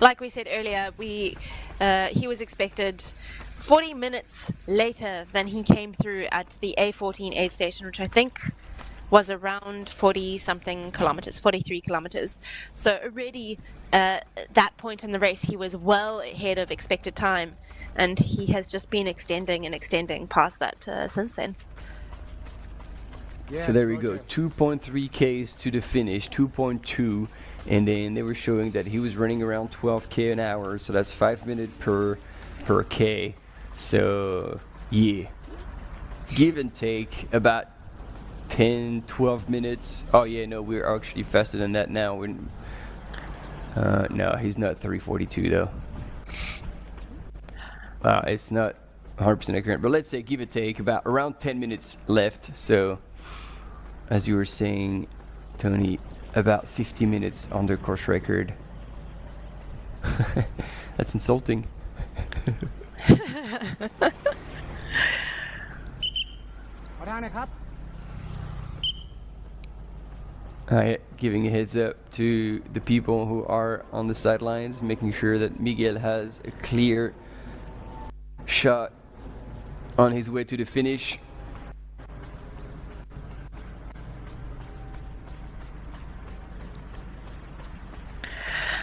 Like we said earlier, he was expected 40 minutes later than he came through at the A14 aid station, which I think was around 40-something kilometers, 43 kilometers. So already that point in the race, he was well ahead of expected time, and he has just been extending and extending past that since then. So there we go, 2.3 Ks to the finish, 2.2, and then they were showing that he was running around 12 K an hour, so that's 5 minutes per K. So yeah, give and take about 10-12 minutes. Oh yeah, no, we're actually faster than that now. No, he's not 3:42 though. It's not 100% accurate, but let's say give or take about around 10 minutes left. So as you were saying, Tony, about 50 minutes under course record. That's insulting. Giving a heads up to the people who are on the sidelines, making sure that Miguel has a clear shot on his way to the finish.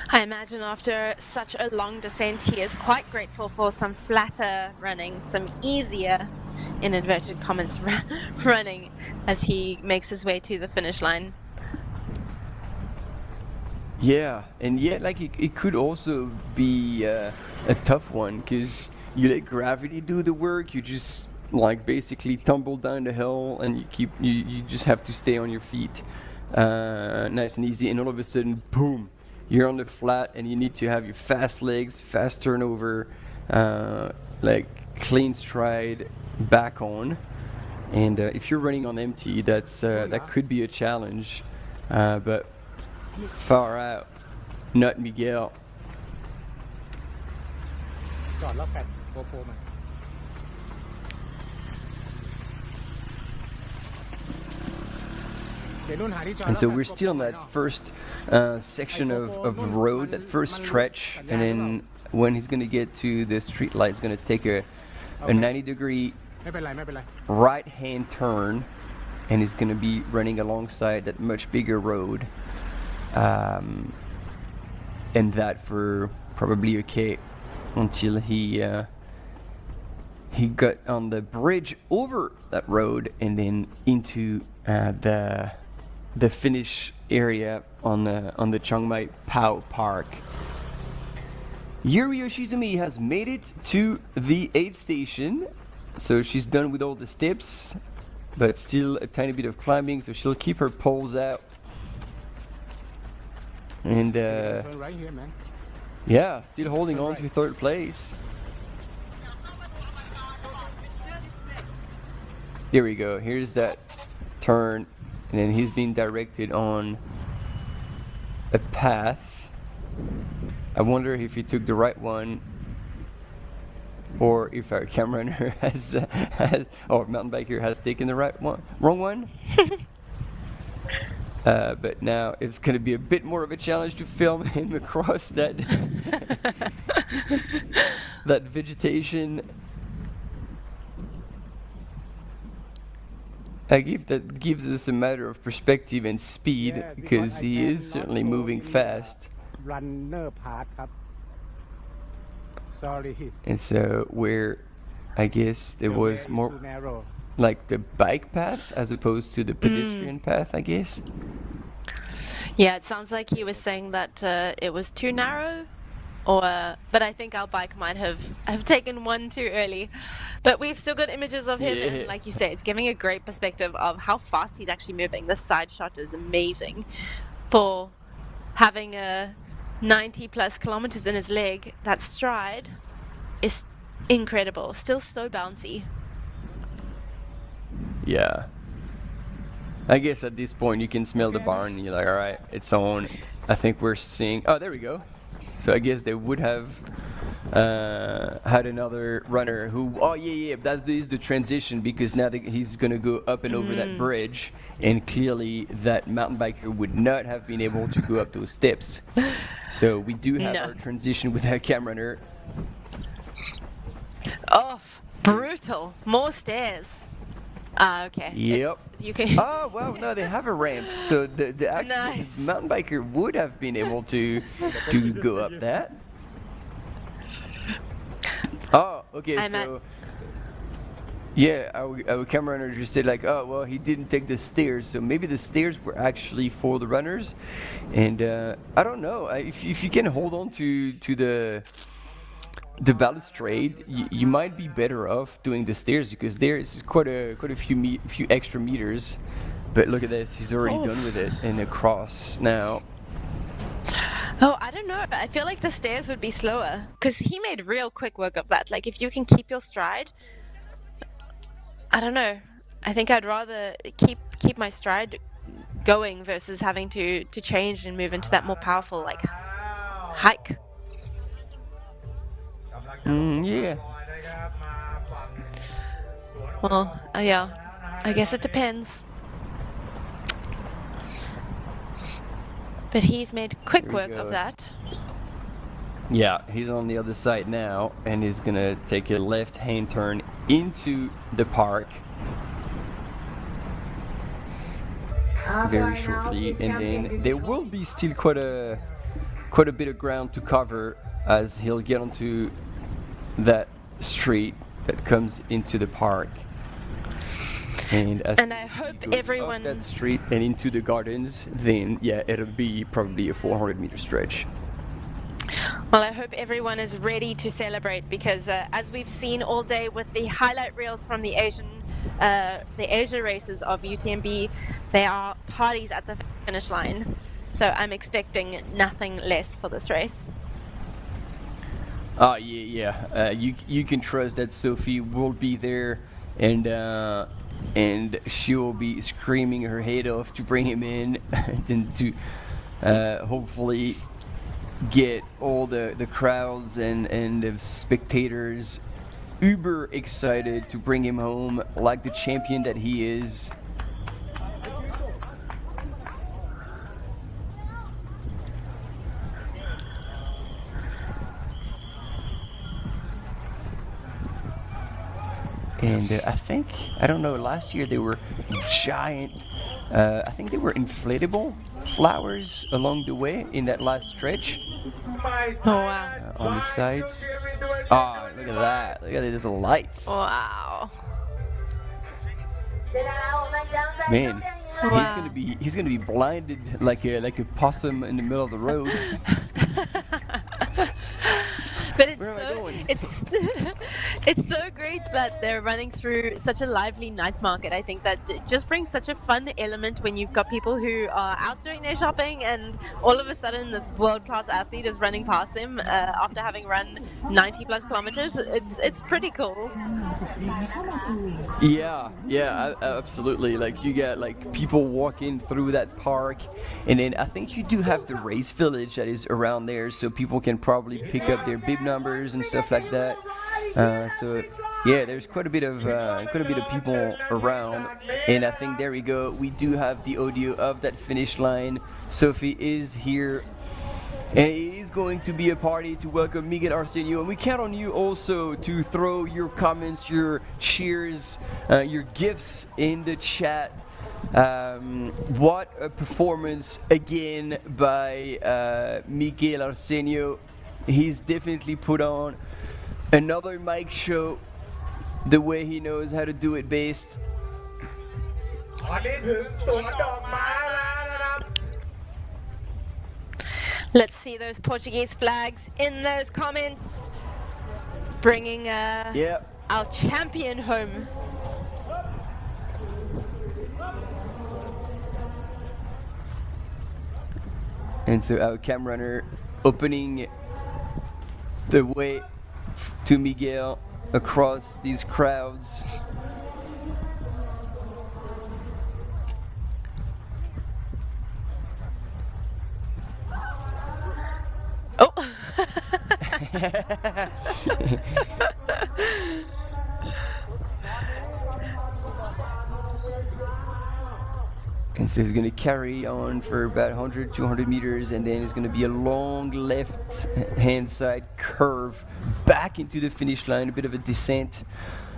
I imagine after such a long descent, he is quite grateful for some flatter running, some easier, in inverted commas, running as he makes his way to the finish line. Yeah, and yet, like, it could also be a tough one, because you let gravity do the work. You just, like, basically tumble down the hill, and you just have to stay on your feet, nice and easy, and all of a sudden, boom, you're on the flat, and you need to have your fast legs, fast turnover, like clean stride back on. And if you're running on empty, that could be a challenge, but far out, not Miguel. And so we're still on that first section of road, that first stretch, and then when he's going to get to the street light, he's going to take a 90-degree right-hand turn, and he's going to be running alongside that much bigger road, and that for probably a K until he got on the bridge over that road and then into the finish area on the Chiang Mai Pao Park. Yuri Yoshizumi has made it to the aid station, so she's done with all the steps, but still a tiny bit of climbing, so she'll keep her poles out. And right here, man. Yeah, still holding on to third place. There we go, here's that turn, and then he's being directed on a path. I wonder if he took the right one or if our camera runner or mountain biker has taken the wrong one. But now it's going to be a bit more of a challenge to film him across that that vegetation. That gives us a matter of perspective and speed, because he is certainly moving fast. Runner path ครับ Sorry. And so where I guess there was more too narrow. like the bike path as opposed to the pedestrian path, I guess. Yeah, it sounds like he was saying that it was too narrow, but I think our bike might have taken one too early. But we've still got images of him, and like you say, it's giving a great perspective of how fast he's actually moving. This side shot is amazing for having a 90 plus kilometers in his leg. That stride is incredible, still so bouncy. Yeah. I guess at this point you can smell the barn and you're like, all right, it's on. I think we're seeing, oh, there we go. So I guess they would have had another runner who, oh yeah, that is the transition, because now he's going to go up and over that bridge, and clearly that mountain biker would not have been able to go up those steps. So we do have our transition with our cam runner. Oh, brutal. More stairs. Okay. Yep. You can. Oh well, no, they have a ramp, so the actual mountain biker would have been able to go up that. Oh, okay. So yeah, our camera runner just said like, oh well, he didn't take the stairs, so maybe the stairs were actually for the runners, and I don't know. If you can hold on to the balustrade, you might be better off doing the stairs, because there is quite a few extra meters. But look at this, he's already done with it and across now. Oh, I don't know. I feel like the stairs would be slower, because he made real quick work of that. Like if you can keep your stride, I don't know. I think I'd rather keep my stride going versus having to change and move into that more powerful like hike. Yeah. Well, yeah, I guess it depends. But he's made quick work of that. Yeah, he's on the other side now, and he's gonna take a left-hand turn into the park very shortly, and then there will be still quite a bit of ground to cover as he'll get onto that street that comes into the park. And I hope everyone off that street and into the gardens, then yeah, it'll be probably a 400-meter stretch. Well, I hope everyone is ready to celebrate, because as we've seen all day with the highlight reels from the Asia races of UTMB, there are parties at the finish line. So I'm expecting nothing less for this race. Oh yeah. You can trust that Sophie will be there, and she will be screaming her head off to bring him in, and to hopefully get all the crowds and the spectators uber excited to bring him home like the champion that he is. And I don't know, last year they were giant, I think they were inflatable flowers along the way in that last stretch. Oh wow. On the sides. Oh, look at that. Look at it, there's the lights. Wow. Man, he's gonna be blinded like a possum in the middle of the road. But it's so great that they're running through such a lively night market. I think that it just brings such a fun element when you've got people who are out doing their shopping, and all of a sudden this world-class athlete is running past them after having run 90 plus kilometers. It's pretty cool. Yeah, absolutely. Like you get like people walking through that park, and then I think you do have the race village that is around there, so people can probably pick up their bib numbers and stuff like that. So yeah, there's quite a bit of people around, and I think there we go. We do have the audio of that finish line. Sophie is here, and it is going to be a party to welcome Miguel Arsenio. And we count on you also to throw your comments, your cheers, your gifts in the chat. What a performance again by Miguel Arsenio. He's definitely put on another mic show the way he knows how to do it best. Let's see those Portuguese flags in those comments, bringing our champion home. And so our cam runner opening the way to Miguel across these crowds. Oh. And so he's going to carry on for about 100, 200 meters, and then it's going to be a long left-hand side curve back into the finish line, a bit of a descent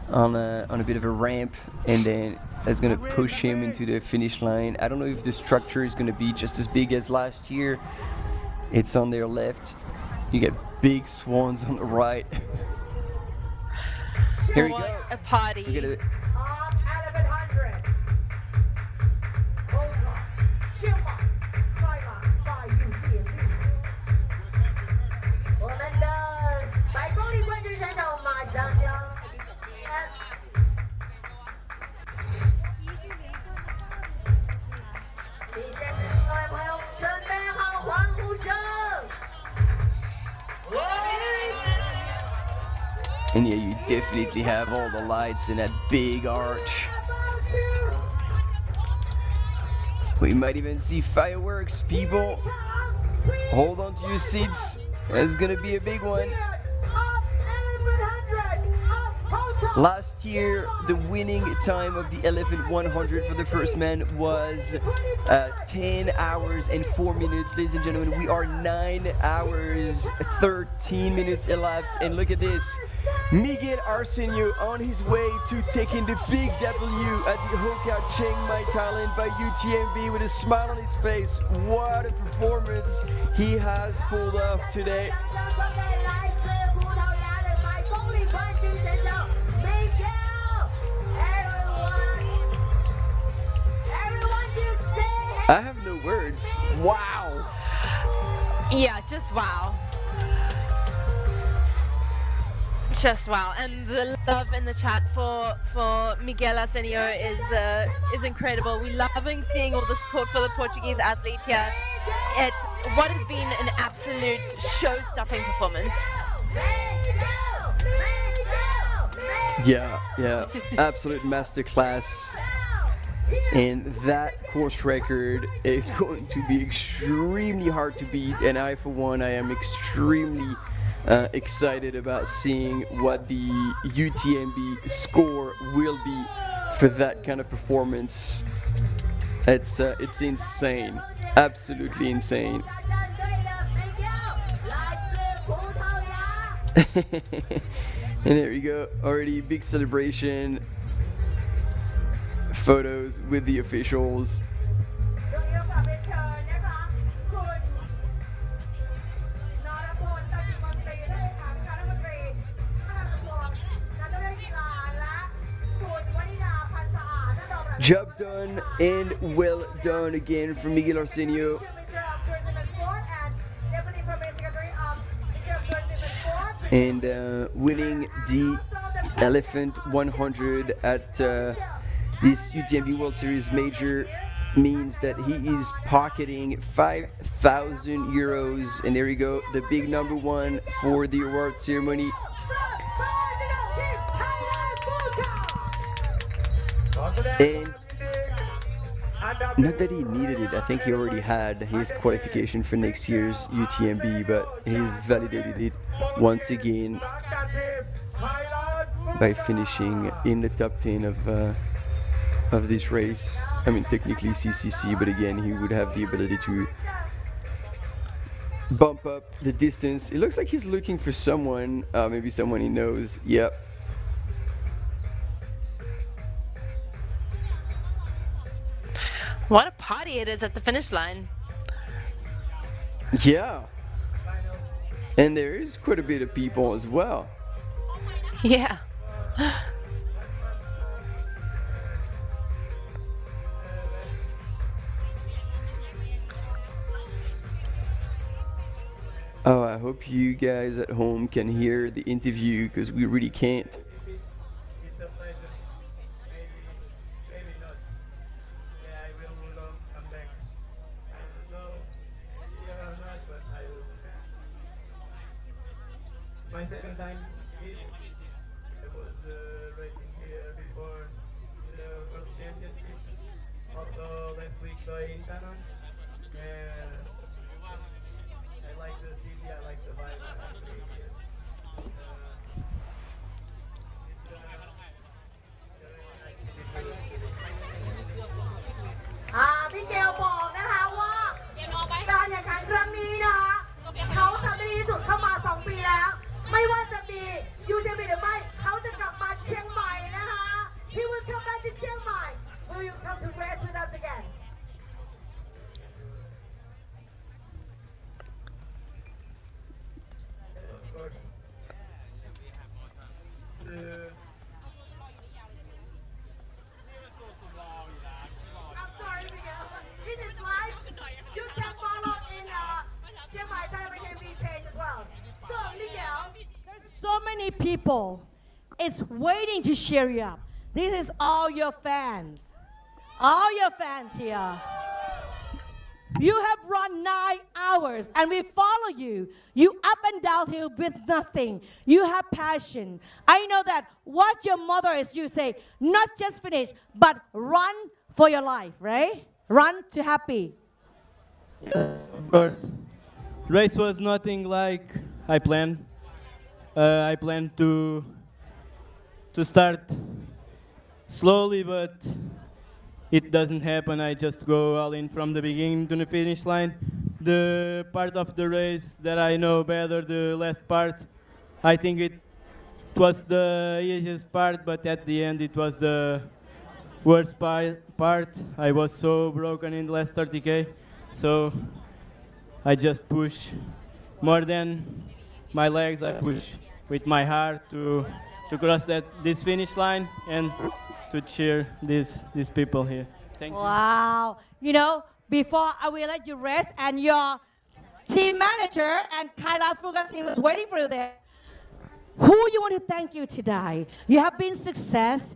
on a bit of a ramp, and then that's going to push him into the finish line. I don't know if the structure is going to be just as big as last year. It's on their left. You get big swans on the right. Here we go. What a party. Look at it. Chiang Mai Thailand by UTMB。我们的100公里冠军选手马上就要提前各位朋友准备好欢呼声。And yeah, you definitely have all the lights in that big arch. We might even see fireworks, people. Hold on to your seats. It's gonna be a big one. Last year, the winning time of the Elephant 100 for the first man was 10 hours and 4 minutes. Ladies and gentlemen, we are 9 hours, 13 minutes elapsed. And look at this. Miguel Arsenio on his way to taking the big W at the HOKA Chiang Mai Thailand by UTMB with a smile on his face. What a performance he has pulled off today. I have no words. Wow. Yeah, just wow. Just wow. And the love in the chat for Miguel Arsenio is incredible. We loving seeing all the support for the Portuguese athlete here at what has been an absolute show-stopping performance. Yeah, absolute masterclass. And that course record is going to be extremely hard to beat, and I for one I am extremely excited about seeing what the UTMB score will be for that kind of performance. It's insane, absolutely insane. And there we go, already big celebration. Photos with the officials. Job done and well done again from Miguel Arsenio. And winning the Elephant 100 at this UTMB World Series major means that he is pocketing 5,000 euros. And there we go, the big number one for the award ceremony. And not that he needed it, I think he already had his qualification for next year's UTMB, but he's validated it once again. by finishing in the top 10 of this race. I mean, technically CCC, but again, he would have the ability to bump up the distance. It looks like he's looking for someone, maybe someone he knows. Yep. What a party it is at the finish line. Yeah. And there is quite a bit of people as well. Yeah. Oh, I hope you guys at home can hear the interview because we really can't. It's a pleasure. Maybe not. Yeah, I will come back. I don't know if or not, but I will. My second time here. I was racing here before the World Championship. Also last week in Tanon. And I like the city, I like the vibe. Big Gale บอกนะคะว่าการแข่งขันครั้งนี้นะคะเขาทำได้ดีที่สุดเข้ามา 2 ปีแล้ว ไม่ว่าจะมี UTMB หรือไม่เขาจะกลับมาเชียงใหม่นะคะ He will come back to Chiang Mai. Will you come to race with us again? I'm sorry, Miguel. This is live. You can follow in Chiang Mai Thailand page as well. So, Miguel, there's so many people. It's waiting to cheer you up. This is all your fans. All your fans here. You have run 9 hours and we follow you. You up and downhill with nothing. You have passion. I know that what your mother is, you say, not just finish, but run for your life, right? Run to happy. Yes, of course. Race was nothing like I planned. I planned to start slowly, but it doesn't happen. I just go all in from the beginning to the finish line. The part of the race that I know better, the last part, I think it was the easiest part, but at the end it was the worst part. I was so broken in the last 30K, so I just push more than my legs. I push with my heart to cross this finish line and to cheer these people here. Thank you. Wow. You know, before I will let you rest and your team manager and Kaila's Fuga team was waiting for you there. Who you want to thank you today? You have been success.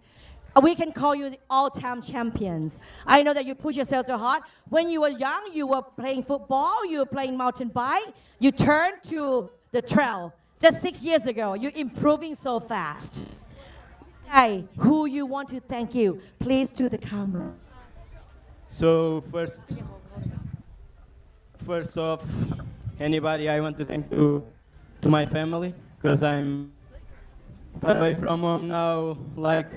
We can call you the all-time champions. I know that you push yourself so hard. When you were young, you were playing football, you were playing mountain bike. You turned to the trail just 6 years ago. You're improving so fast. Hey, who you want to thank you? Please to the camera. So first off, anybody I want to thank to my family, because I'm far away from home now, like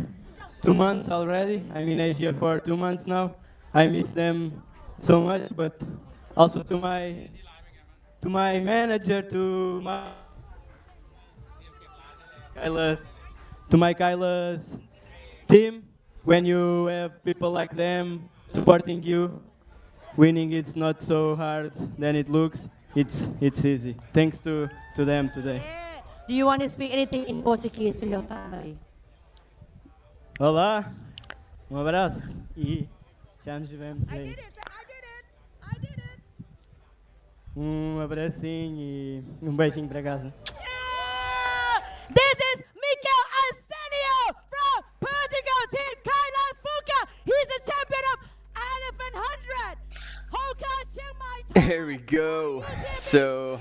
2 months already. I'm in Asia for 2 months now. I miss them so much, but also to my manager, to my Kaila's team. When you have people like them supporting you, winning it's not so hard than it looks. It's easy. Thanks to them today. Do you want to speak anything in Portuguese to your family? Olá, abraço e já nos vemos aí. Abracinho e beijinho para casa. This is Mikel Arsenio from Portugal, Team Kaila's Fuga. He's the champion of Elephant 100. HOKA Chiang Mai. There we go. So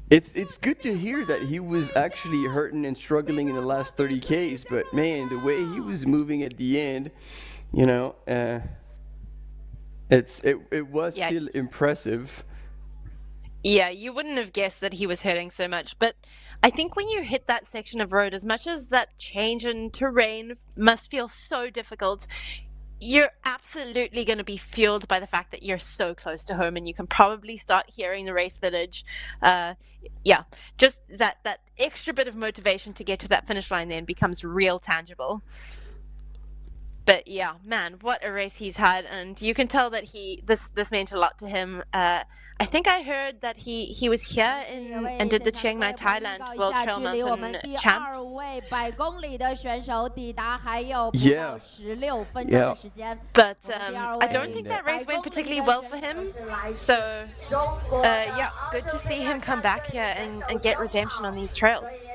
it's good to hear that he was actually hurting and struggling in the last 30Ks, but man, the way he was moving at the end, you know, it was still impressive. Yeah, you wouldn't have guessed that he was hurting so much, but I think when you hit that section of road, as much as that change in terrain must feel so difficult, you're absolutely going to be fueled by the fact that you're so close to home and you can probably start hearing the race village. Yeah, just that extra bit of motivation to get to that finish line then becomes real tangible. But yeah, man, what a race he's had, and you can tell that this meant a lot to him. I think I heard that he was here and did the Chiang Mai Thailand World Trail Mountain Champs. Yeah. But I don't think that race went particularly well for him. So yeah, good to see him come back here and get redemption on these trails.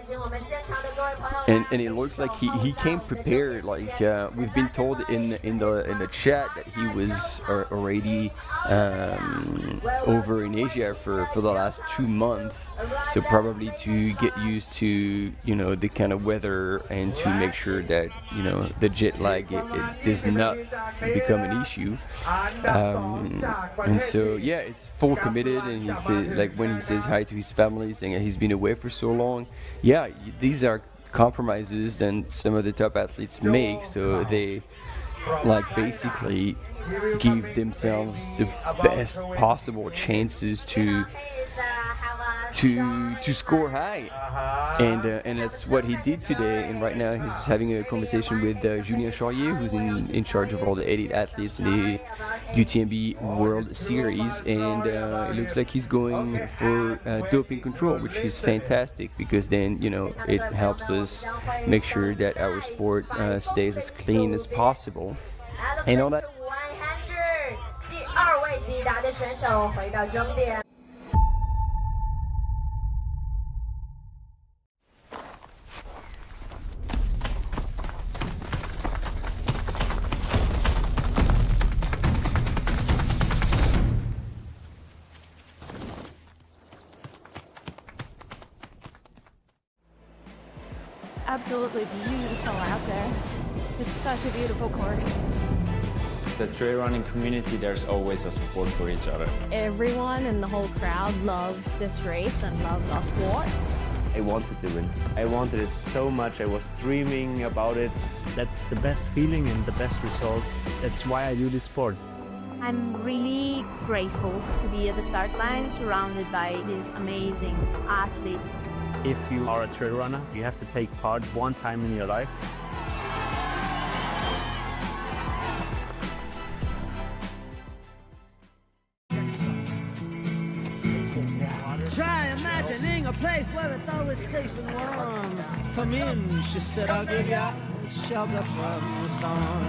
And it looks like he came prepared. Like we've been told in the chat that he was already over in Asia for the last 2 months, so probably to get used to the kind of weather and to make sure that the jet lag it does not become an issue. And so yeah, it's full committed, and he said, like, when he says hi to his family, saying that he's been away for so long. Yeah, these are compromises that some of the top athletes make, so they basically give themselves the best possible chances to score high, and that's what he did today. And right now he's having a conversation with Julien Charrier, who's in charge of all the elite athletes in the UTMB World Series, and it looks like he's going for doping control, which is fantastic, because then it helps us make sure that our sport stays as clean as possible. And all that. Absolutely beautiful out there. It's such a beautiful course. The trail running community, there's always a support for each other. Everyone in the whole crowd loves this race and loves our sport. I wanted to win. I wanted it so much. I was dreaming about it. That's the best feeling and the best result. That's why I do this sport. I'm really grateful to be at the start line surrounded by these amazing athletes. If you are a trail runner, you have to take part one time in your life. Try imagining a place where it's always safe and warm. Come in, she said, I'll give you shelter from the storm.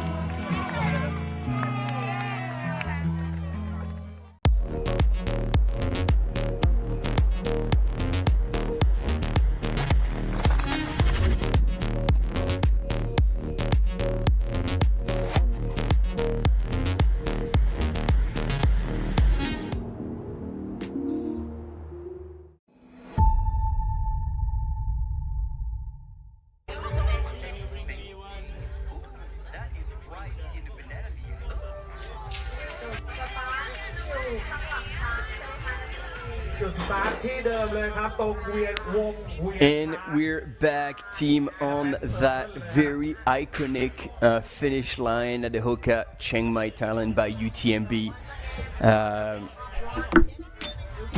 And we're back, team, on that very iconic finish line at the HOKA Chiang Mai Thailand by UTMB.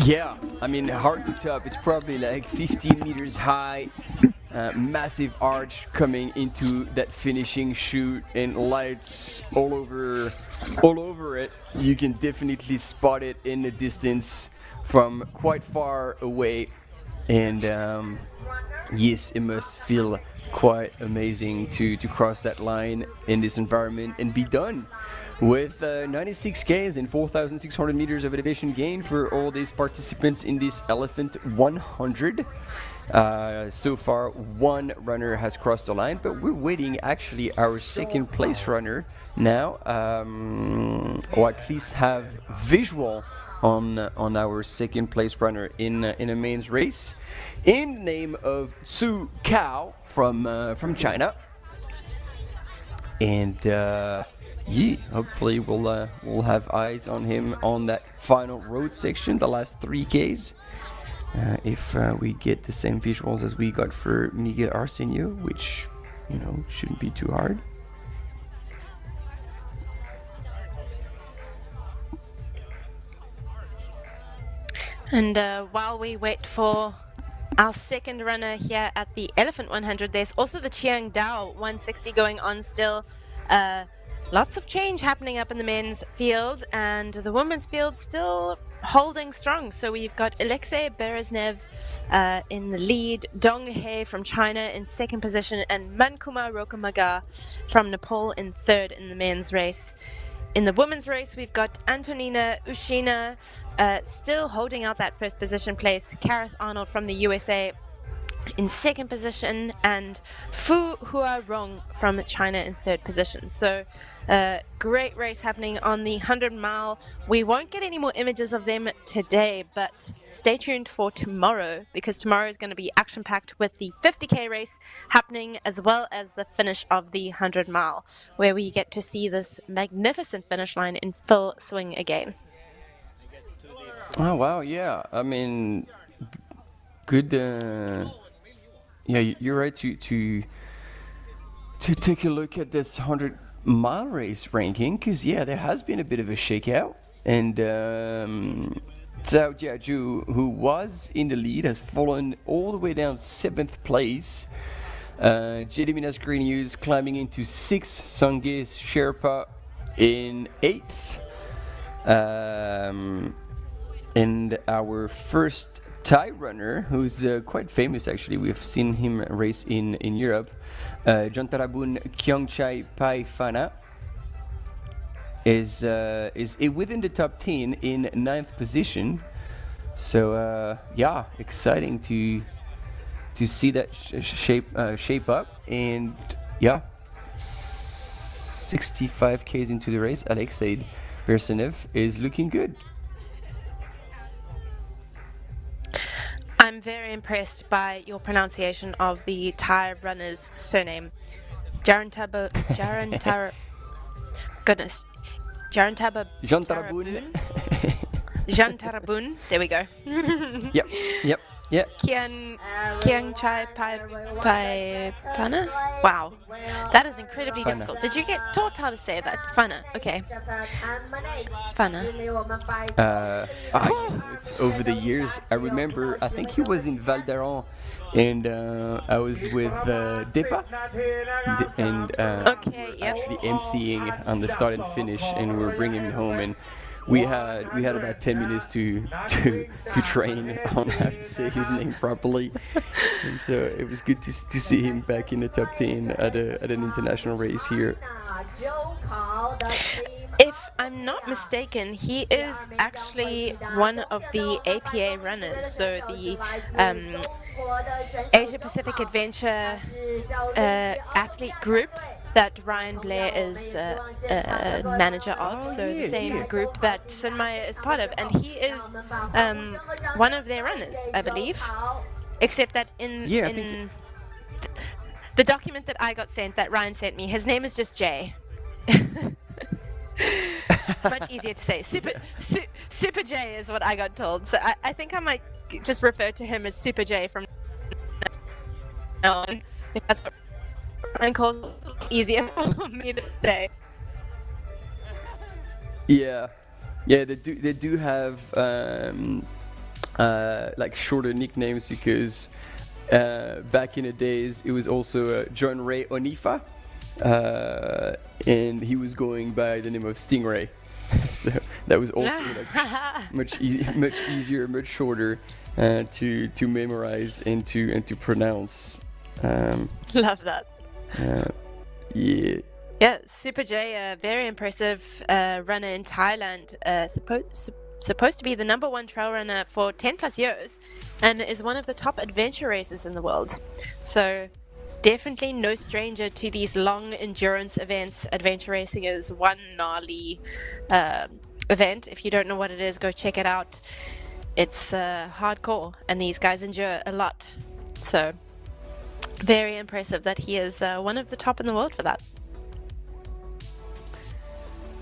Yeah, I mean, hard to top. It's probably like 15 meters high, massive arch coming into that finishing chute, and lights all over it. You can definitely spot it in the distance from quite far away, and yes, it must feel quite amazing to cross that line in this environment and be done with 96 Ks and 4,600 meters of elevation gain for all these participants in this Elephant 100. So far, one runner has crossed the line, but we're waiting actually our second place runner now, or at least have visual on our second place runner in a men's race, in the name of Tzu Cao from China. And yeah, hopefully we'll have eyes on him on that final road section, the last 3Ks. If we get the same visuals as we got for Miguel Arsenio, which, you know, shouldn't be too hard. And while we wait for our second runner here at the Elephant 100, there's also the Chiang Dao 160 going on still. Lots of change happening up in the men's field, and the women's field still holding strong. So we've got Alexei Bereznev in the lead, Dong He from China in second position, and Mankuma Rokamaga from Nepal in third in the men's race. In the women's race, we've got Antonina Ushina still holding out that first position place, Kareth Arnold from the USA in second position, and Fu Huarong from China in third position. So great race happening on the 100-mile. We won't get any more images of them today, but stay tuned for tomorrow, because tomorrow is going to be action-packed with the 50K race happening, as well as the finish of the 100-mile, where we get to see this magnificent finish line in full swing again. Oh wow, yeah. I mean, good. Yeah, you're right to take a look at this 100-mile race ranking, because yeah, there has been a bit of a shakeout, and Zhao Jiaju, who was in the lead, has fallen all the way down 7th place. Jediminas Grenius climbing into 6th, Sangye Sherpa in 8th, and our first Thai runner, who's quite famous actually, we've seen him race in Europe, Jantarabun Kyongchai Pai Phana is within the top 10 in 9th position. So yeah, exciting to see that shape up. And yeah, 65 Ks into the race, Alexei Bereznev is looking good. I'm very impressed by your pronunciation of the Thai runner's surname. Jantarabun. There we go. Yep. Kiang Chai Pai Phana? Wow, that is incredibly difficult. Did you get taught how to say that? Phana, okay. Phana. It's over the years. I remember, I think he was in Val d'Aran, and I was with Depa, and actually emceeing on the start and finish, and we were bringing him home, and we had about 10 minutes to train on how to say his name properly, and so it was good to see him back in the top 10 at an international race here. If I'm not mistaken, he is actually one of the APA runners, so the Asia Pacific Adventure athlete group that Ryan Blair is manager of, so the same group that Sunmaya is part of, and he is one of their runners, I believe, except that in the document that I got sent, that Ryan sent me, his name is just Jay. Much easier to say. Super J is what I got told, so I think I might just refer to him as Super J from now on, if that's what Ryan calls easier for me to say. Yeah, they do have like shorter nicknames, because back in the days it was also John Ray Onifa, and he was going by the name of Stingray. So that was also much easier, much shorter to memorize and to pronounce. Love that. Yeah, Super J, a very impressive runner in Thailand, supposed to be the #1 trail runner for 10 plus years, and is one of the top adventure racers in the world. So definitely no stranger to these long endurance events. Adventure racing is one gnarly event. If you don't know what it is, go check it out. It's hardcore, and these guys endure a lot. So very impressive that he is one of the top in the world for that.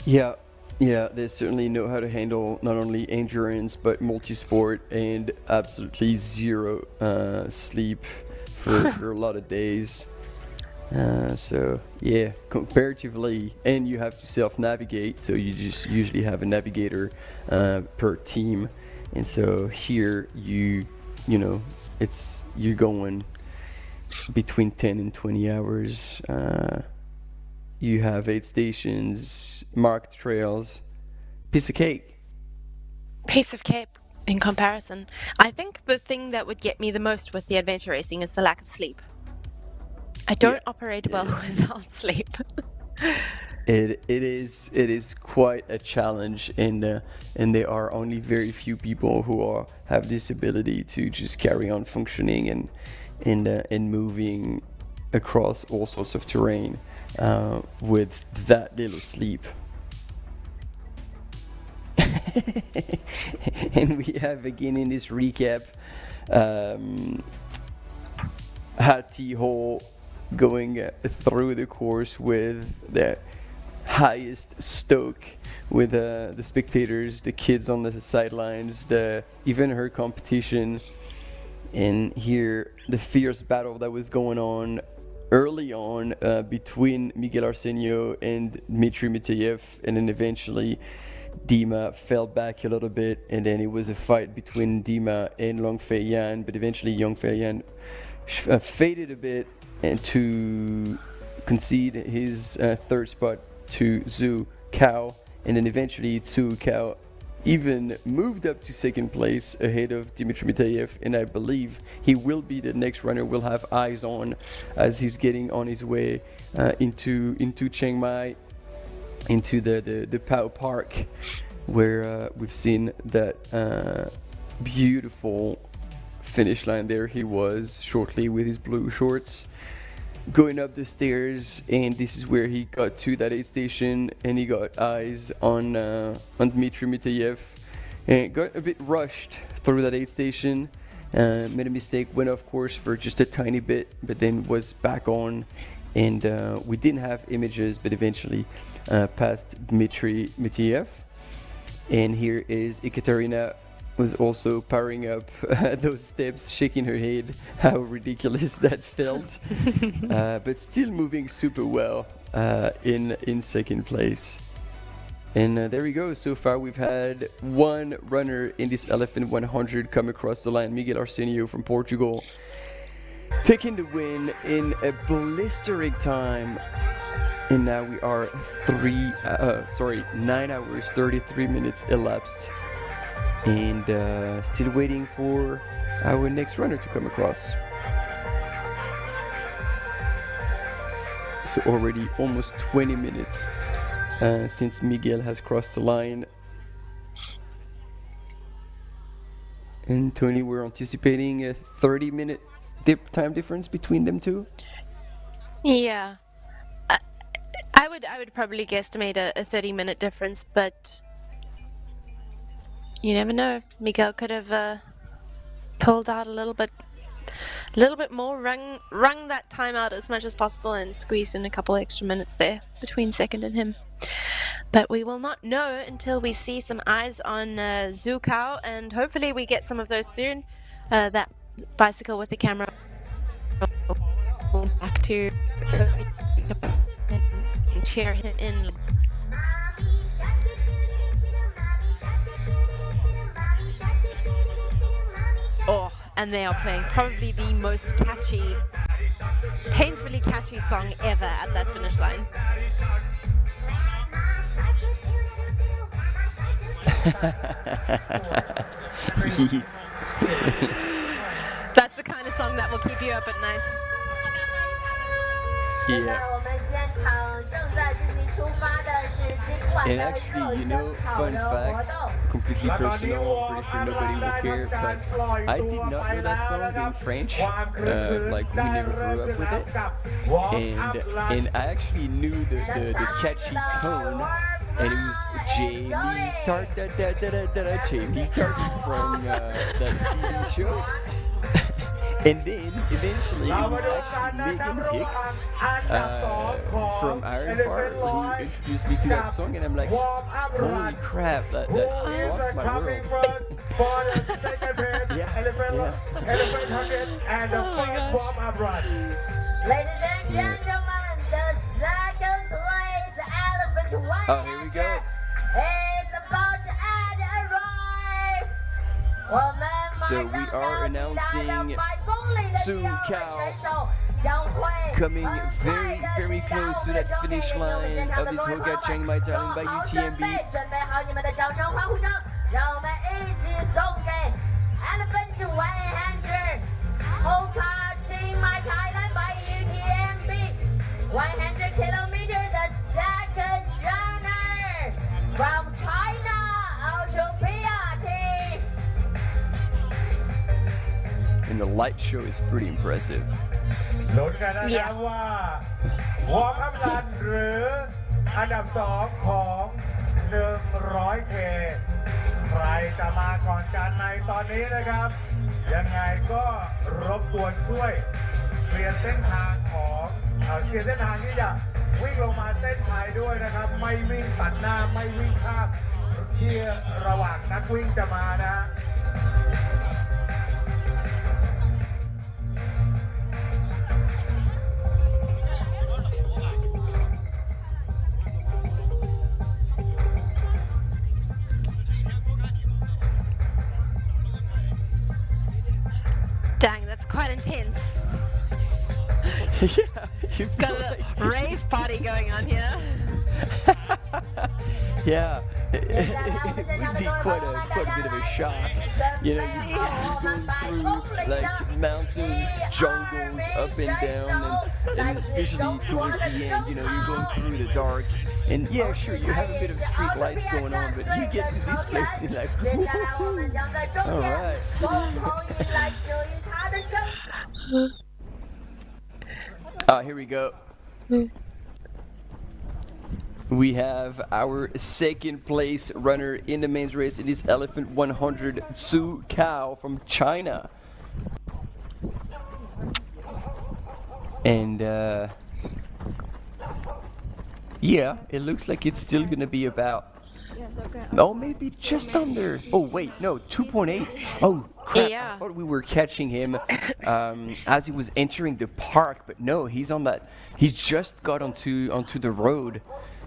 Yeah, they certainly know how to handle not only endurance but multi-sport and absolutely zero sleep for a lot of days. So yeah, comparatively, and you have to self-navigate, so you just usually have a navigator per team, and so here you know you're going between 10 and 20 hours. You have 8 stations, marked trails, piece of cake. Piece of cake in comparison. I think the thing that would get me the most with the adventure racing is the lack of sleep. I don't operate well without sleep. It is quite a challenge, and there are only very few people who have this ability to just carry on functioning and moving across all sorts of terrain with that little sleep. And we have again in this recap Hattie Hall going through the course with the highest stoke, with the spectators, the kids on the sidelines, even her competition, and here the fierce battle that was going on early on between Miguel Arsenio and Dmitry Mitayev, and then eventually Dima fell back a little bit, and then it was a fight between Dima and Long Fei Yan, but eventually Long Fei Yan faded a bit and to concede his third spot to Zhu Cao, and then eventually Zhu Cao even moved up to second place ahead of Dmitry Mitayev, and I believe he will be the next runner we'll have eyes on as he's getting on his way into Chiang Mai, into the Pao Park, where we've seen that beautiful finish line. There he was shortly with his blue shorts going up the stairs, and this is where he got to that aid station, and he got eyes on Dmitry Mitayev and got a bit rushed through that aid station, made a mistake, went off course for just a tiny bit, but then was back on, and we didn't have images, but eventually passed Dmitry Mitayev. And here is Ekaterina, was also powering up those steps, shaking her head, how ridiculous that felt, but still moving super well in second place. And there we go. So far we've had one runner in this Elephant 100 come across the line, Miguel Arsenio from Portugal, taking the win in a blistering time. And now we are 9 hours 33 minutes elapsed, and still waiting for our next runner to come across. So already almost 20 minutes since Miguel has crossed the line. And Tony, we're anticipating a 30-minute time difference between them two? Yeah. I would probably guesstimate a 30-minute difference, but you never know. Miguel could have pulled out a little bit more, wrung that time out as much as possible, and squeezed in a couple extra minutes there between second and him. But we will not know until we see some eyes on Zhu Cao, and hopefully we get some of those soon. That bicycle with the camera back to cheer him in. Oh, and they are playing probably the most catchy, painfully catchy song ever at that finish line. That's the kind of song that will keep you up at night. Yeah. And actually, you know, fun fact, completely personal, I'm pretty sure nobody will care, but I did not know that song in French, like we never grew up with it, and I actually knew the catchy tone, and it was Jamie Tart, Jamie Tart from that TV show. And then eventually it was actually Megan Hicks from Iron Fart who introduced me to that song, and I'm like, holy crap, that rocked my world. Ladies and gentlemen, the second place elephant white Oh, here we go. is about to arrive. So we are announcing Su Kao coming very, very close to that finish line of this HOKA Chiang Mai Thailand by UTMB. 准备好你们的掌声欢呼声，让我们一起送给 Elephant 100 HOKA Chiang Mai Thailand by UTMB 100 kilometers, the second runner from China, Oceania team. And the light show is pretty impressive. ลุ้นกันนะครับว่าวอร์มอัพรันหรืออันดับ2ของ 100K ใครจะมาก่อนกันในตอนนี้นะครับยังไงก็รบกวนช่วยเปลี่ยนเส้นทางของเปลี่ยนเส้นทางที่จะวิ่งลงมาเส้นชัยด้วยนะครับไม่วิ่งตัดหน้าไม่วิ่งข้ามที่ระหว่างนักวิ่งจะมานะ Dang, that's quite intense. Yeah, got a rave party going on here. Yeah, it would be quite a bit of a shock. You know, you're going through like mountains, jungles, up and down, and especially towards the end, you know, you're going through the dark. And yeah, sure, you have a bit of street lights going on, but you get to this place and you're like, all right. Here we go. We have our second place runner in the men's race. It is Elephant 100 Su Kao from China. And yeah, it looks like it's still gonna be about, oh, maybe just under, oh wait, no, 2.8. Oh crap, yeah. I thought we were catching him as he was entering the park, but no, he's on that, he just got onto the road.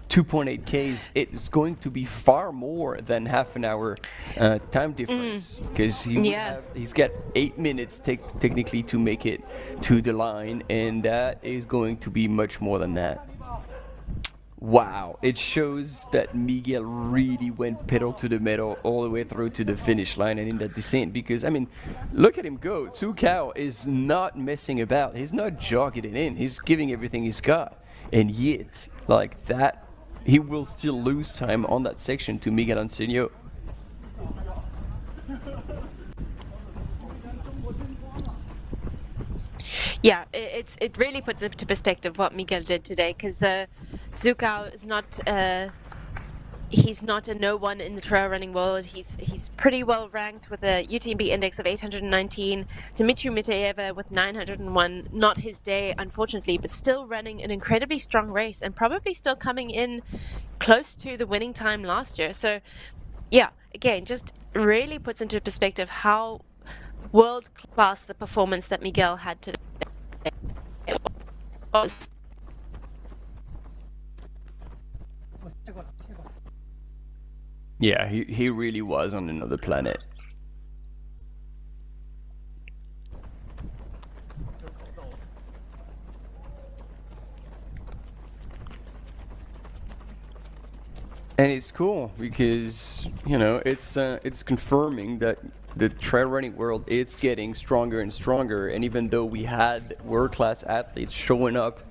2.8 Ks. It's going to be far more than half an hour time difference, because he's got 8 minutes technically to make it to the line, and that is going to be much more than that. Wow, it shows that Miguel really went pedal to the metal all the way through to the finish line and in that descent, because I mean, look at him go. Su Kao is not messing about. He's not jogging it in. He's giving everything he's got, and yet like that, he will still lose time on that section to Miguel Antonio. Yeah, it really puts into perspective what Miguel did today, because Su Kao is not he's not a no one in the trail running world. He's pretty well ranked with a UTMB index of 819. Dmitry Mitaeva with 901. Not his day, unfortunately, but still running an incredibly strong race and probably still coming in close to the winning time last year. So, yeah, again, just really puts into perspective how world class the performance that Miguel had today was. Yeah, he really was on another planet. And it's cool because, you know, it's confirming that the trail running world is getting stronger and stronger. And even though we had world-class athletes showing up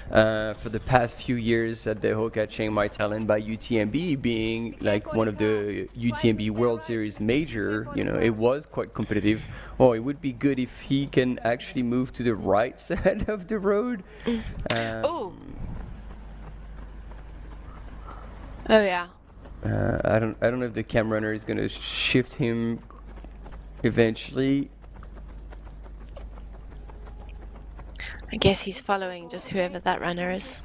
for the past few years at the HOKA Chiang Mai Thailand by UTMB being like one of the UTMB World Series major, you know, it was quite competitive. Oh, it would be good if he can actually move to the right side of the road. Oh yeah. I don't know if the cam runner is gonna shift him eventually. I guess he's following just whoever that runner is.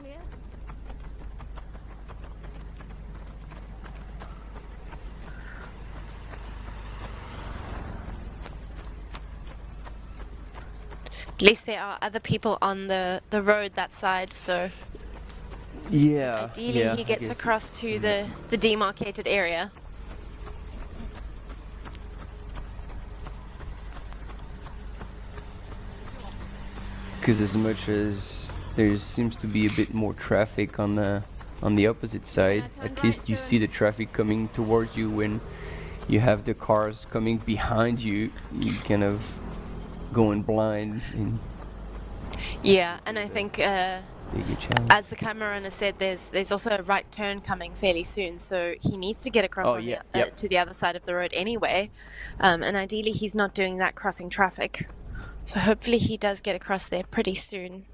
At least there are other people on the road that side, so Yeah. ideally yeah, he I gets guess. across to the demarcated area. Because as much as there seems to be a bit more traffic on the opposite side, at least you see the traffic coming towards you. When you have the cars coming behind you, you kind of going blind and Yeah, and I think bigger challenge. as the camera runner said, there's also a right turn coming fairly soon, so he needs to get across Oh, on yeah, the, yep. to the other side of the road anyway, and ideally he's not doing that crossing traffic. So hopefully he does get across there pretty soon.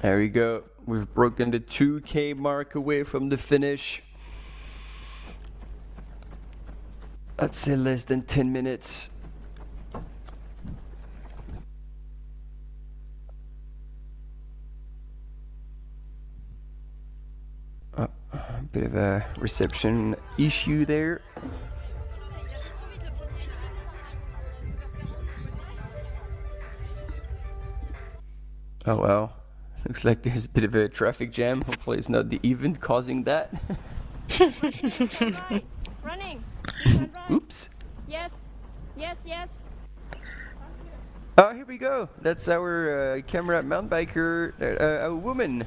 There we go. We've broken the 2K mark away from the finish. I'd say less than 10 minutes. A bit of a reception issue there. Oh well. Looks like there's a bit of a traffic jam. Hopefully it's not the event causing that. Running. Oops. Yes. Yes, yes. Oh, here we go. That's our camera mountain biker, a woman,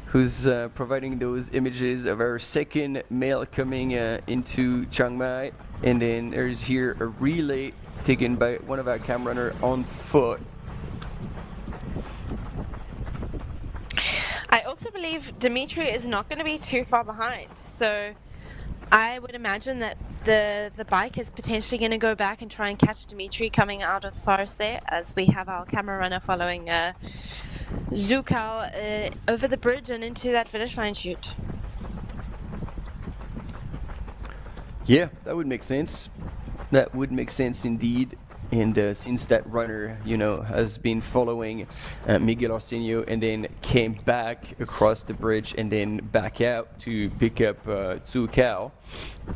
who's providing those images of our second male coming into Chiang Mai. And then there's here a relay taken by one of our camera runner on foot. I also believe Dimitri is not going to be too far behind, so I would imagine that the bike is potentially going to go back and try and catch Dimitri coming out of the forest there, as we have our camera runner following Zukao over the bridge and into that finish line chute. Yeah, that would make sense. That would make sense indeed. And since that runner, you know, has been following Miguel Oceania and then came back across the bridge and then back out to pick up Zhu Cao,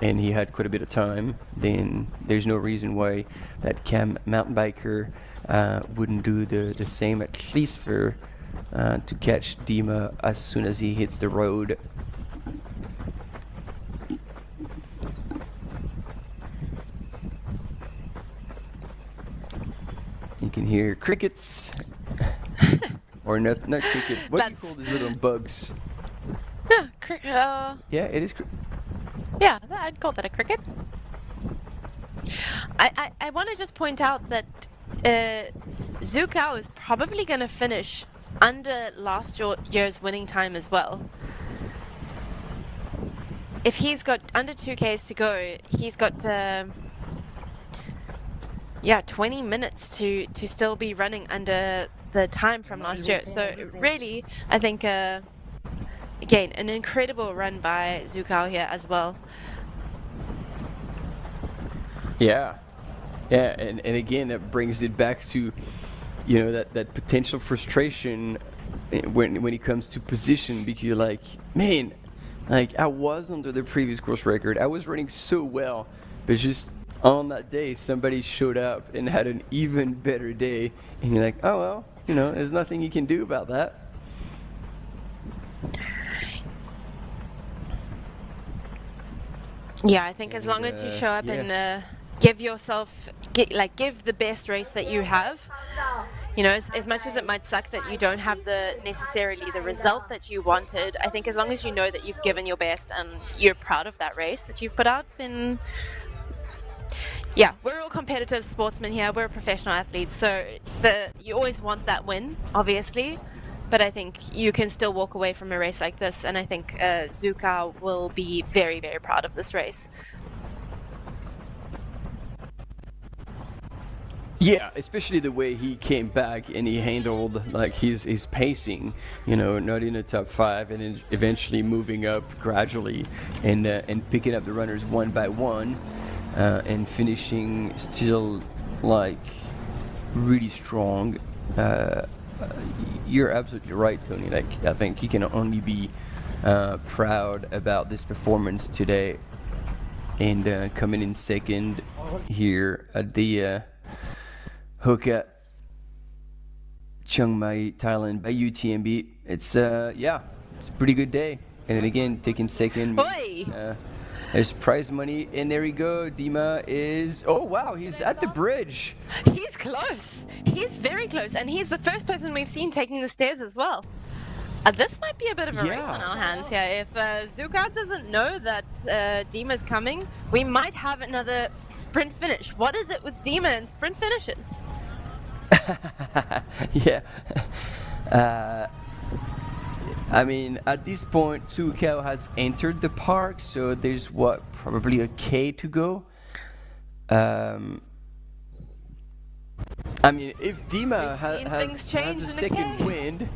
and he had quite a bit of time, then there's no reason why that mountain biker wouldn't do the same, at least for to catch Dima as soon as he hits the road. You can hear crickets, or not crickets. What do you call these little bugs? Yeah, Yeah, it is. yeah, I'd call that a cricket. I want to just point out that Zukao is probably going to finish under last year's winning time as well. If he's got under 2Ks to go, he's got 20 minutes to still be running under the time from last year. So really, I think again, an incredible run by Zukao here as well. Yeah, and again, that brings it back to, you know, that potential frustration when it comes to position, because you're like, man, like I was under the previous course record, I was running so well, but just on that day somebody showed up and had an even better day, and you're like, oh well, you know, there's nothing you can do about that. Yeah, I think as long as you show up and give yourself, give the best race that you have. You know, as much as it might suck that you don't have necessarily the result that you wanted, I think as long as you know that you've given your best and you're proud of that race that you've put out, then yeah, we're all competitive sportsmen here. We're professional athletes, so you always want that win, obviously. But I think you can still walk away from a race like this, and I think Zukao will be very, very proud of this race. Yeah, especially the way he came back and he handled like his pacing, not in the top 5 and then eventually moving up gradually and picking up the runners one by one and finishing still like really strong. You're absolutely right, Tony. Like I think he can only be proud about this performance today and coming in second here at the HOKA Chiang Mai Thailand by UTMB. It's it's a pretty good day. And then again, taking second. There's prize money, and there we go. Dima is. Oh wow, he's at the bridge. He's close. He's very close, and he's the first person we've seen taking the stairs as well. This might be a bit of a race on our hands here. If Zukao doesn't know that Dima's coming, we might have another sprint finish. What is it with Dima and sprint finishes? Yeah. I mean, at this point, Zukao has entered the park, so there's probably a K to go. I mean, if Dima has a second wind,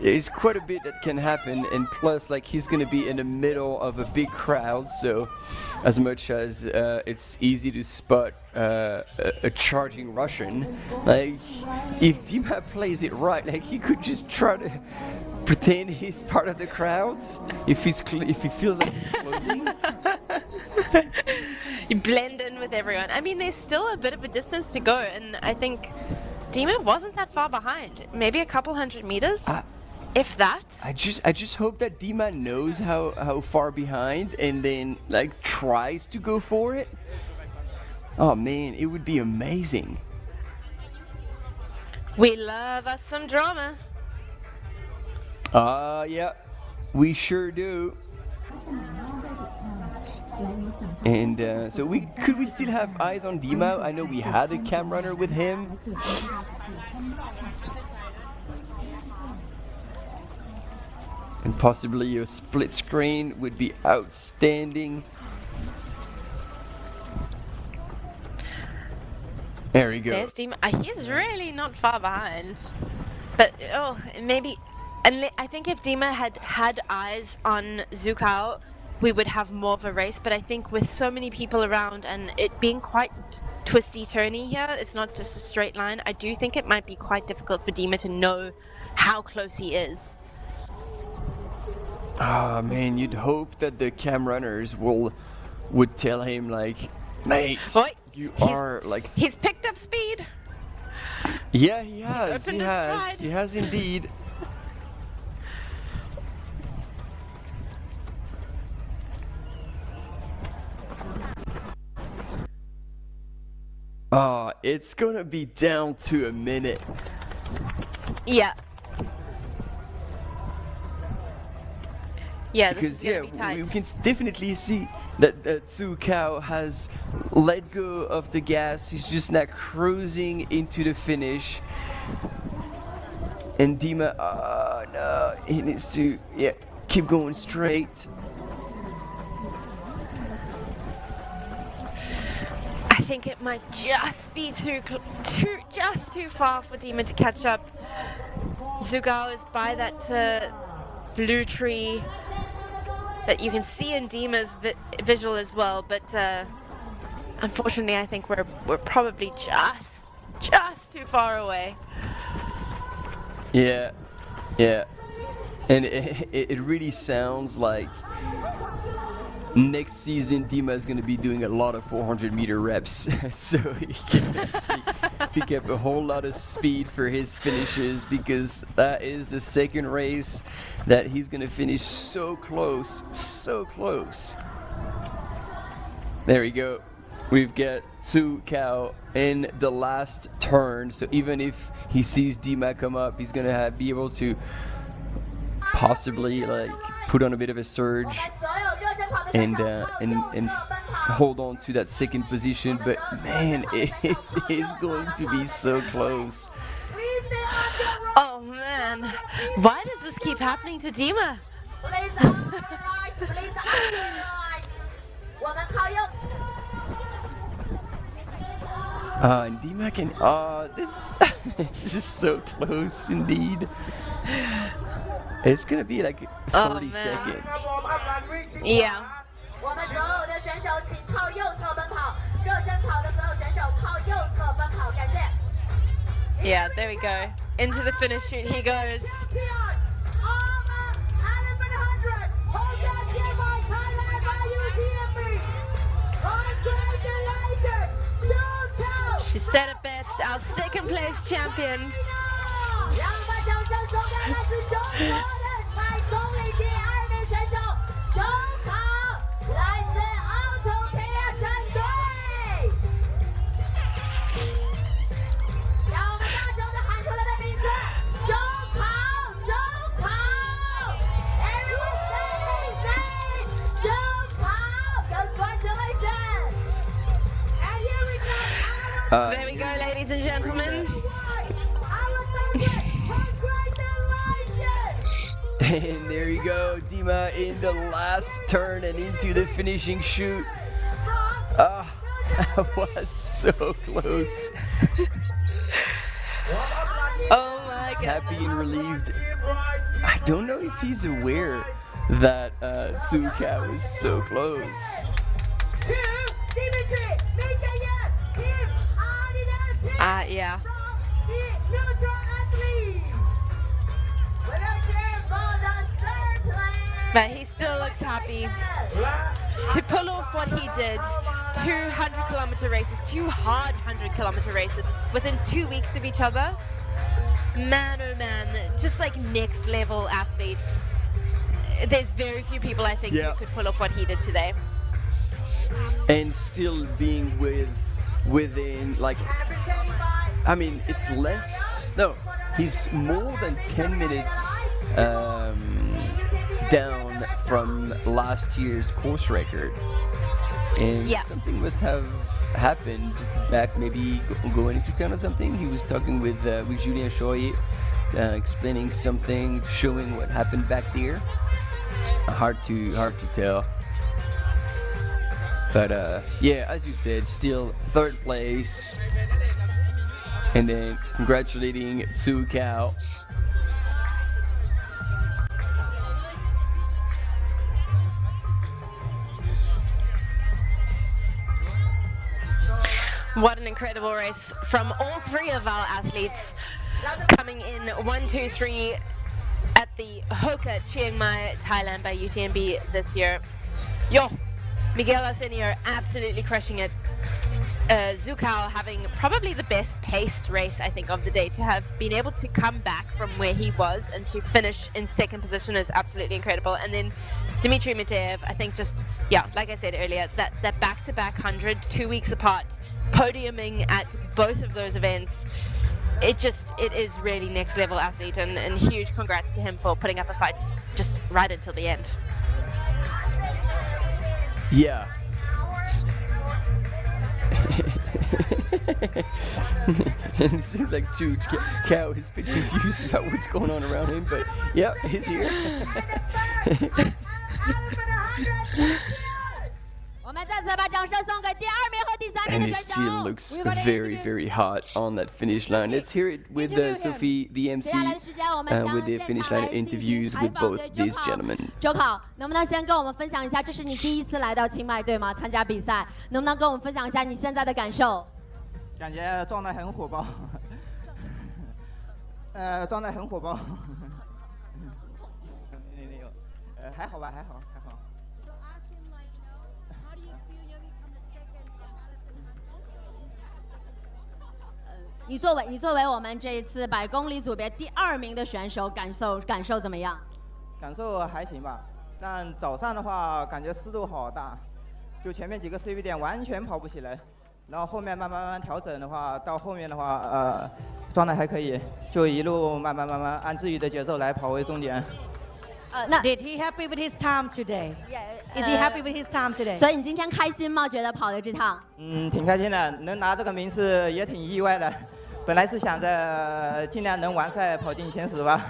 there's quite a bit that can happen, and plus, like, he's gonna be in the middle of a big crowd, so as much as it's easy to spot a charging Russian, like, if Dima plays it right, like, he could just try to pretend he's part of the crowds if he feels like he's closing. You blend in with everyone. I mean, there's still a bit of a distance to go, and I think Dima wasn't that far behind. Maybe a couple hundred meters, if that. I just hope that Dima knows how far behind and then like tries to go for it. Oh man, it would be amazing. We love us some drama. Yeah, we sure do. And so could we still have eyes on Dima? I know we had a cam runner with him. And possibly a split screen would be outstanding. There we go. There's Dima. He's really not far behind. But, maybe... And I think if Dima had eyes on Zukao, we would have more of a race. But I think with so many people around and it being quite twisty-turny here, it's not just a straight line, I do think it might be quite difficult for Dima to know how close he is. Ah, man, you'd hope that the cam runners would tell him, like, mate, you are, like... He's picked up speed. Yeah, he has. He's opened his stride. He has indeed. Oh, it's gonna be down to a minute. Yeah. Yeah, because this is gonna be tight. We can definitely see that Zukao has let go of the gas. He's just now cruising into the finish. And Dima, no, he needs to keep going straight. I think it might just be just too far for Dima to catch up. Zukao is by that blue tree that you can see in Dima's visual as well, but unfortunately I think we're probably just too far away. Yeah, and it really sounds like next season Dima is going to be doing a lot of 400-meter reps, so he can pick up a whole lot of speed for his finishes, because that is the second race that he's going to finish so close. There we go. We've got Zukao in the last turn, so even if he sees Dima come up, he's going to be able to possibly like put on a bit of a surge and hold on to that second position. But man, it is going to be so close. Oh man, why does this keep happening to Dima? And Dima can. This this is so close indeed. It's gonna be like 30 seconds. Yeah. Yeah, there we go. Into the finish chute he goes. She said it best, our second place champion. There we go, ladies and gentlemen. And there you go, Dima in the last turn and into the finishing chute. That was so close. Oh my goodness. Happy and relieved. I don't know if he's aware that Zhu Kao is so close. Yeah. But he still looks happy. To pull off what he did, 200-kilometer races, 2 hard 100-kilometer races within 2 weeks of each other. Man, oh man, just like next level athletes. There's very few people I think who could pull off what he did today. And still being within like, I mean, it's less, no, he's more than 10 minutes down from last year's course record. And something must have happened back maybe going into town or something. He was talking with Julien Choyer, explaining something, showing what happened back there. Hard to tell. But yeah, as you said, still 3rd place. And then congratulating Zhu Kao. What an incredible race from all 3 of our athletes, coming in 1, 2, 3 at the HOKA Chiang Mai Thailand by UTMB this year. Miguel Oceania absolutely crushing it. Zhu Kao having probably the best paced race, I think, of the day. To have been able to come back from where he was and to finish in 2nd position is absolutely incredible. And then Dmitry Mateev, I think just, like I said earlier, that back-to-back 100, 2 weeks apart, podiuming at both of those events. It is really next level athlete, and huge congrats to him for putting up a fight just right until the end. Yeah. And it seems like Zhu Kao is a bit confused about what's going on around him, but yeah, he's here. And he still looks very, very hot on that finish line. Let's hear it with Sophie, the MC, with the finish line interviews with both these gentlemen. 周考，能不能先跟我们分享一下，这是你第一次来到清迈对吗？参加比赛，能不能跟我们分享一下你现在的感受？感觉状态很火爆，状态很火爆，还好吧，还好。 你作为我们这一次100公里组别第2名的选手，感受怎么样？感受还行吧，但早上的话感觉湿度好大，就前面几个 CV 点完全跑不起来，然后后面慢慢调整的话，到后面的话状态还可以，就一路慢慢按自己的节奏来跑回终点。Did he happy with his time today? Is he happy with his time today? 所以你今天开心吗？觉得跑的这趟？挺开心的，能拿这个名次也挺意外的。 本来是想着尽量能完赛跑进前10吧。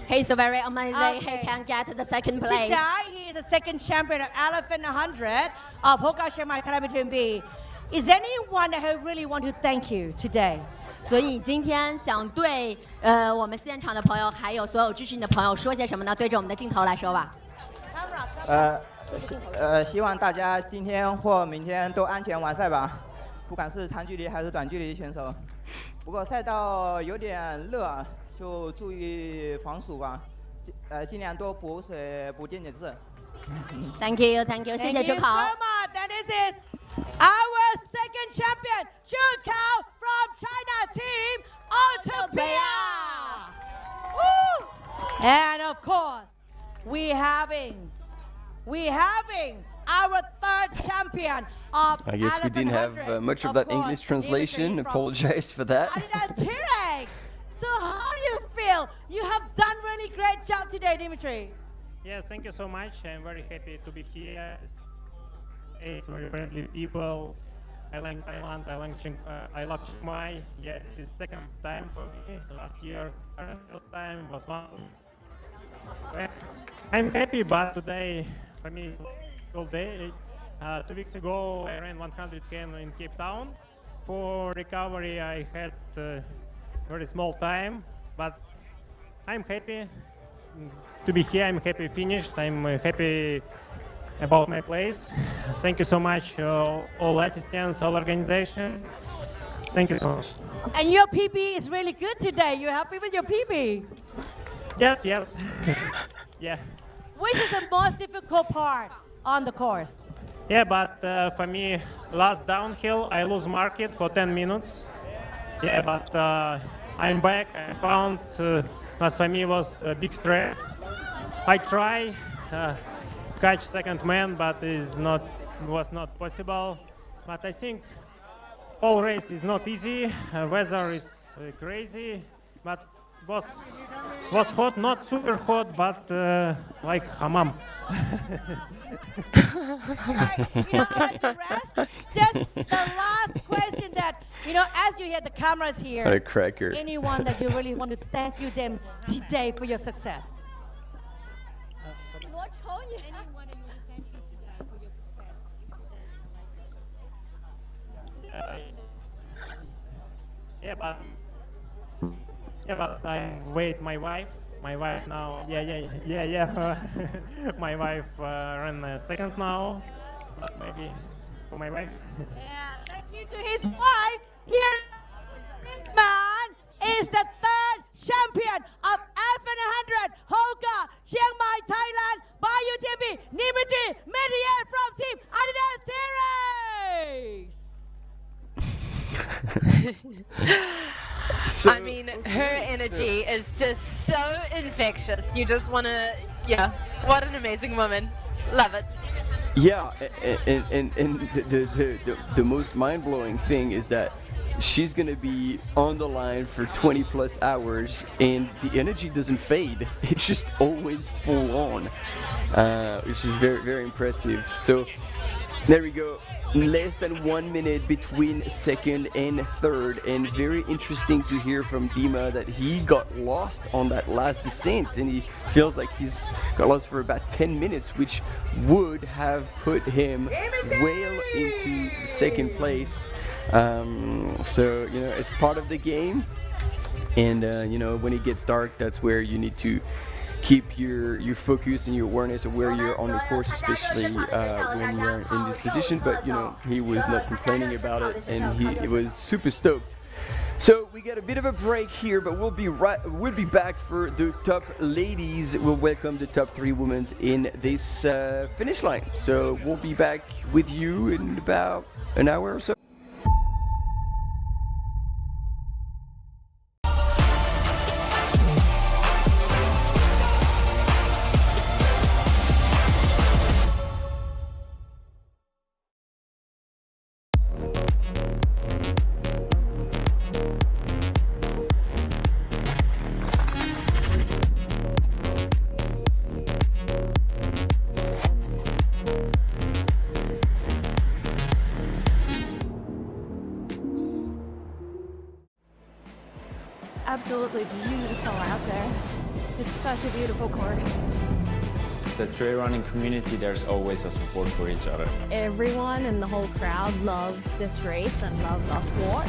He's very amazing. He can get the 2nd place. Today he is the 2nd champion of Elephant 100 of HOKA Chiang Mai Thailand UTMB. Is anyone who really want to thank you today? 所以你今天想对我们现场的朋友，还有所有支持你的朋友说些什么呢？对着我们的镜头来说吧。希望大家今天或明天都安全完赛吧，不管是长距离还是短距离选手。不过赛道有点热，就注意防暑吧，尽量多补水、补电解质。Thank you, thank you， 谢谢朱考。 Thank you so much. And this is our second champion, Zhu Kao from China team, Oceania. Woo! And of course, we having our third champion of I guess we didn't have much of that English translation. Apologize for that. T-Rex. So how do you feel? You have done really great job today, Dimitri. Yes, thank you so much. I'm very happy to be here. It's very friendly people. I like Thailand. I love Chiang Mai. Yes, it's second time for me. Last year, first time was one. I'm happy, but today for me it's all day. 2 weeks ago, I ran 100 in Cape Town. For recovery, I had very small time, but I'm happy to be here. I'm happy finished. I'm happy about my place. Thank you so much, all assistants, all organization. Thank you so much. And your PB is really good today. You happy with your PB? Yes. Yeah. Which is the most difficult part on the course? Yeah, but for me, last downhill, I lose market for 10 minutes. Yeah, but I'm back. I found as for me was a big stress. I try catch second man, but was not possible. But I think all race is not easy. Weather is crazy, but was hot, not super hot, but like hammam. Just the last question that, as you hear the cameras here. What a cracker. Anyone that you really want to thank you them today for your success? Yeah, but I wait my wife now. Yeah. My wife ran second now. But maybe for my wife. Yeah, thank you to his wife. Here, this man is the third champion of F100 HOKA Chiang Mai Thailand by UTMB Dimitri Medier from Team Adidas T-Rex. I mean, her energy is just so infectious. You just want to, what an amazing woman. Love it. Yeah, and the most mind-blowing thing is that she's gonna be on the line for 20 plus hours and the energy doesn't fade. It's just always full on, which is very, very impressive. So there we go. Less than 1 minute between second and third, and very interesting to hear from Dima that he got lost on that last descent, and he feels like he's got lost for about 10 minutes, which would have put him well into second place. So it's part of the game, and when it gets dark, that's where you need to keep your focus and your awareness of where you're on the course, especially when you're in this position. But he was not complaining about it, and he was super stoked. So we got a bit of a break here, but we'll be back for the top ladies. We'll welcome the top 3 women in this finish line. So we'll be back with you in about an hour or so. Absolutely beautiful out there. It's such a beautiful course. the trail running community, there's always a support for each other. Everyone in the whole crowd loves this race and loves our sport.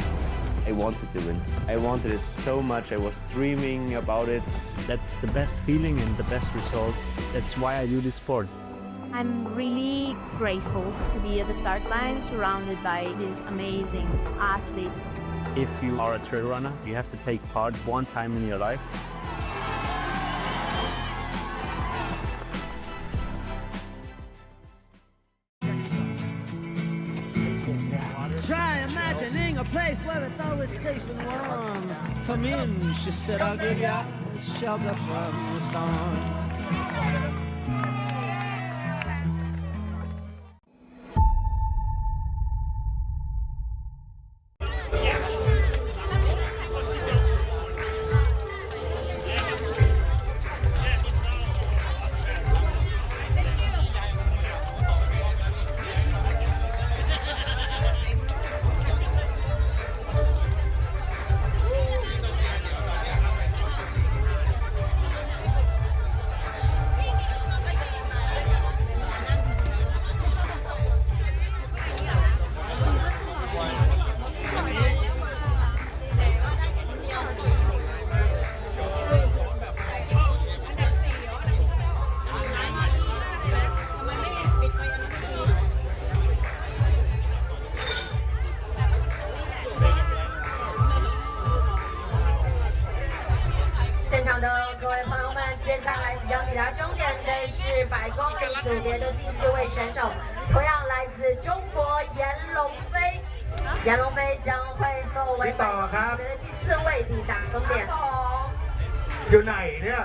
I wanted to win. I wanted it so much. I was dreaming about it. That's the best feeling and the best result. That's why I do this sport. I'm really grateful to be at the start line surrounded by these amazing athletes. If you are a trail runner, you have to take part one time in your life. Try imagining a place where it's always safe and warm. Come in, she said, I'll give you shelter from the storm. 接下来即将抵达终点的是100公里组别的第4位选手，同样来自中国严龙飞。严龙飞将会作为100公里组别的第4位抵达终点。อยู่ไหนเนี่ย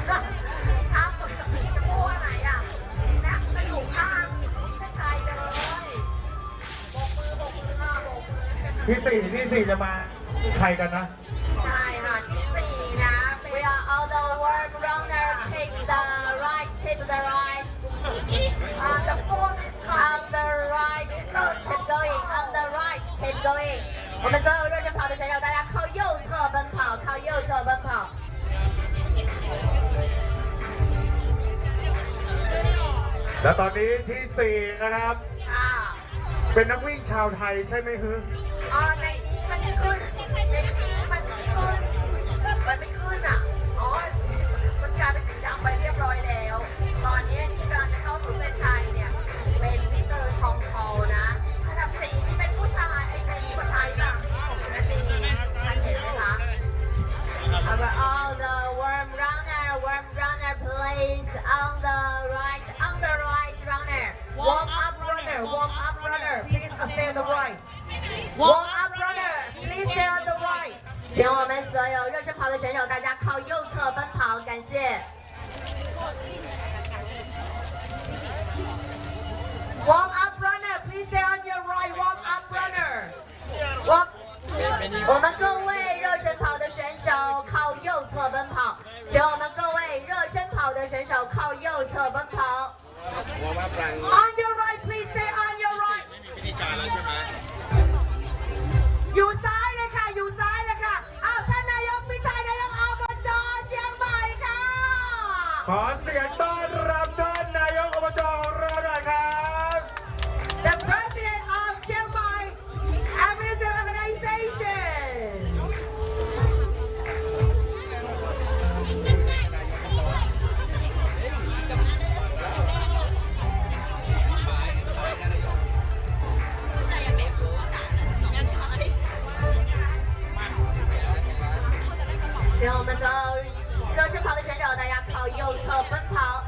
他จะพูดว่าไหนอ่ะนะจะอยู่ข้างเส้นชัยเลยโบกมือโบกมือโบกมือที่สี่จะมาใครกันนะใช่ค่ะที่4นะ We are all the world runner keep the right on the fourth on the right keep going on the right keep going 我们所有热身跑的选手大家靠右侧奔跑靠右侧奔跑และตอนนี้ที่4นะครับเป็นนักวิ่งชาวไทยใช่ไหมฮึในนี้มันขึ้นในนี้มันขึ้นมันไม่ขึ้นอ่ะมันกลายเป็นสีดำไปเรียบร้อยแล้วตอนนี้ที่กำลังจะเข้าสู่เส้นชัยเนี่ยเป็นมิสเตอร์ชองพอลนะอันดับ4ที่เป็นผู้ชายเป็นคนไทยหลัง60 นาทีท่านเห็นไหมคะ All the warm runner please on the right runner warm up runner please stay on the right warm up runner please stay on the right 请我们所有热身跑的选手大家靠右侧奔跑感谢 warm up runner please stay on your right warm up runner warm 我们各位热身跑的选手靠右侧奔跑，请我们各位热身跑的选手靠右侧奔跑。On your right, please stay on your right. ไม่มีพิธีการแล้วใช่ไหมอยู่ซ้ายเลยค่ะอยู่ซ้ายเลยค่ะอ้าวท่านนายกพิชัยนายกอบจเชียงใหม่ค่ะขอเสียงต้อนรับท่านนายกอบจของเราหน่อยครับ The President of Chiang Mai Administrative Organization 请我们所有热身跑的选手，大家靠右侧奔跑。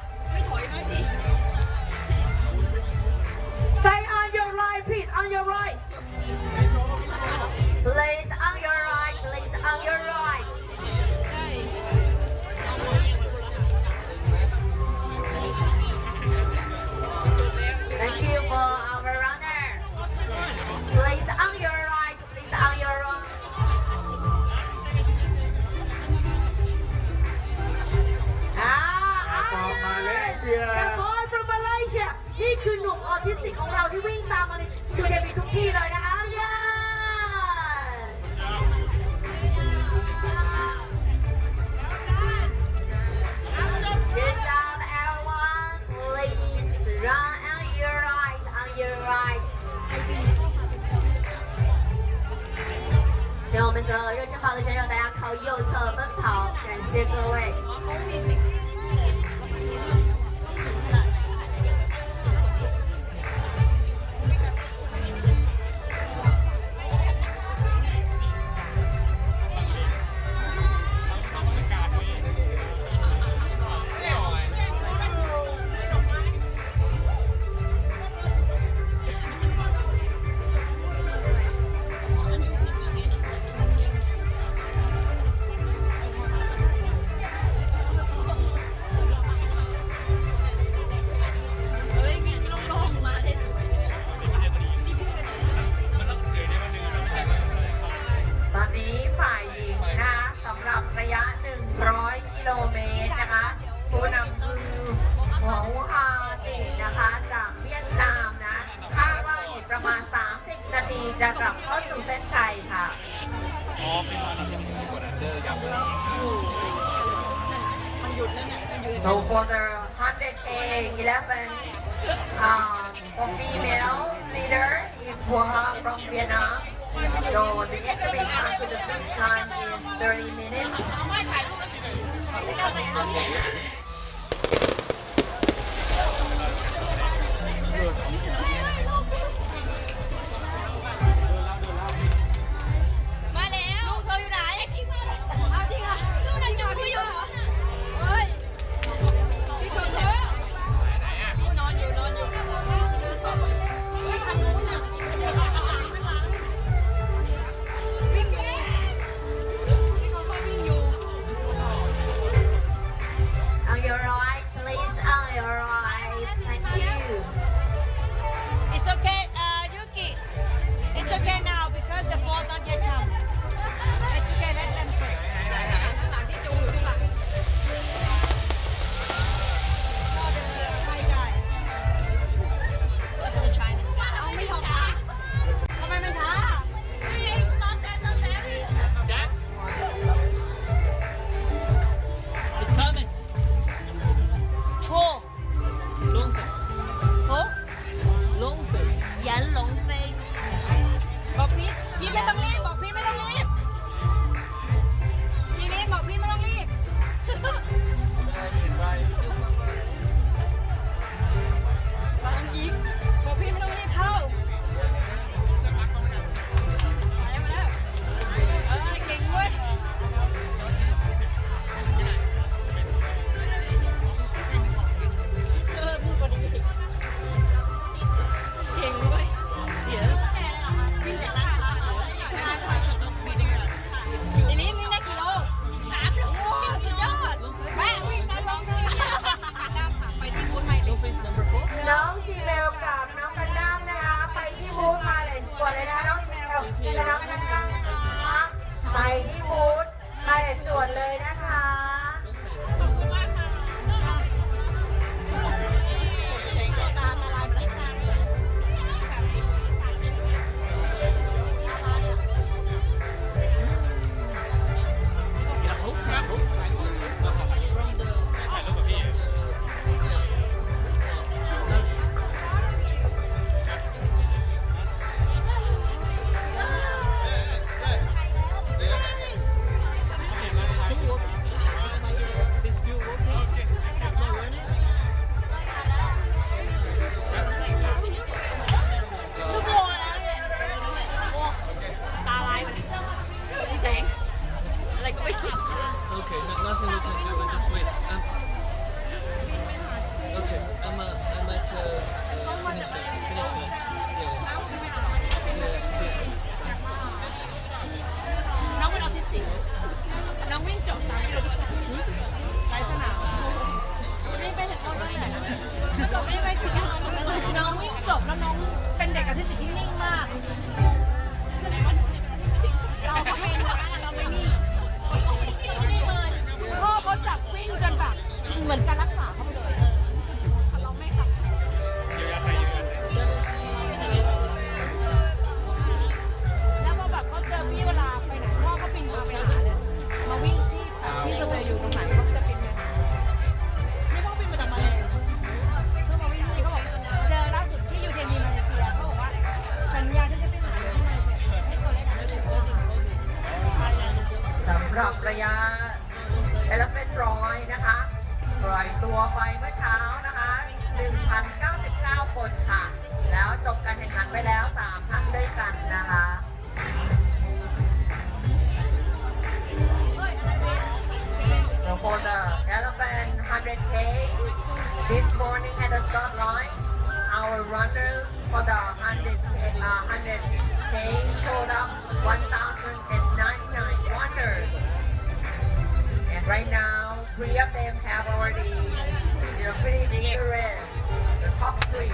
Stay on your right, please. On your right. Please on your right. Please on your right. Thank you for our runner. Please on your right. Please on your right. มาเลเซีย The boy from Malaysia นี่คือหนุ่มออทิสติกของเราที่วิ่งตามมาอยู่ในทุกที่เลยนะคะ热身跑的选手，大家靠右侧奔跑，感谢各位。ตอนนี้ฝ่ายหญิงนะคะสำหรับระยะ 100 กิโลเมตรนะคะผู้นำคือหัวหูฮาตินะคะจากเวียดนามนะคาดว่าอีกประมาณ 30 นาทีจะกลับเข้าสู่เส้นชัยค่ะ So for the 100K 11 for female leader is Hoa from Vietnam. So the estimated time to the finish line is 30 minutes. On your right, please. On your right. Thank you. It's okay, Yuki. It's okay now because the fall not yet come. It's okay, let them go. เอาไม่ยอมช้าทำไมมันช้า It's coming. โชว์ 龙飞， โอ้ 龙飞。炎龙飞。 บอกพี่ไม่ต้องรีบบอกพี่ไม่ต้องรีบพี่รีบบอกพี่ไม่ต้องรีบฟังอีกบอกพี่ไม่ต้องรีบเข้ามาแล้วเก่งเว้ยพูดพอดีเก่งเว้ยเดี๋ยวอีลินวิ่งได้กี่โล3 โลโอ้สุดยอดแม่วิ่งได้ลงเลยไปที่บูธใหม่เลย น้องจีเบลกับน้องกันด้ามนะคะไปที่บูธมาเลยด่วนเลยนะน้องจีเบลกับน้องกันด้ามนะคะไปที่บูธมาเลยด่วนเลยนะคะ ชั่วโมงแล้วเนี่ยโอ้ตาลายมันมีแสงอะไรก็ไม่คิด Okay, nothing we can do, but just wait. Okay, I'm at finish line. Yeah. น้องเป็นออทิสติกน้องวิ่งจบ3 กิโลไปสนามวิ่งไปถึงโน่นด้วยแหละวิ่งไปถึงน้องวิ่งจบแล้วน้องเป็นเด็กออทิสติกที่นิ่งมากเราก็เป็นเราไม่นิ่งพ่อเขาจับวิ่งจนแบบเหมือนการรักษาเขาไปเลยเราไม่จับ 17 สำหรับระยะElephant 100นะคะปล่อยตัวไปเมื่อเช้านะคะ 1,099 คนค่ะ แล้วจบการแข่งขันไปแล้ว3ท่านด้วยกันนะคะ So for the Elephant 100K this morning at the start line our runners for the 100K showed up 1,099 runners and right now 3 of them have already finished the race, the top 3.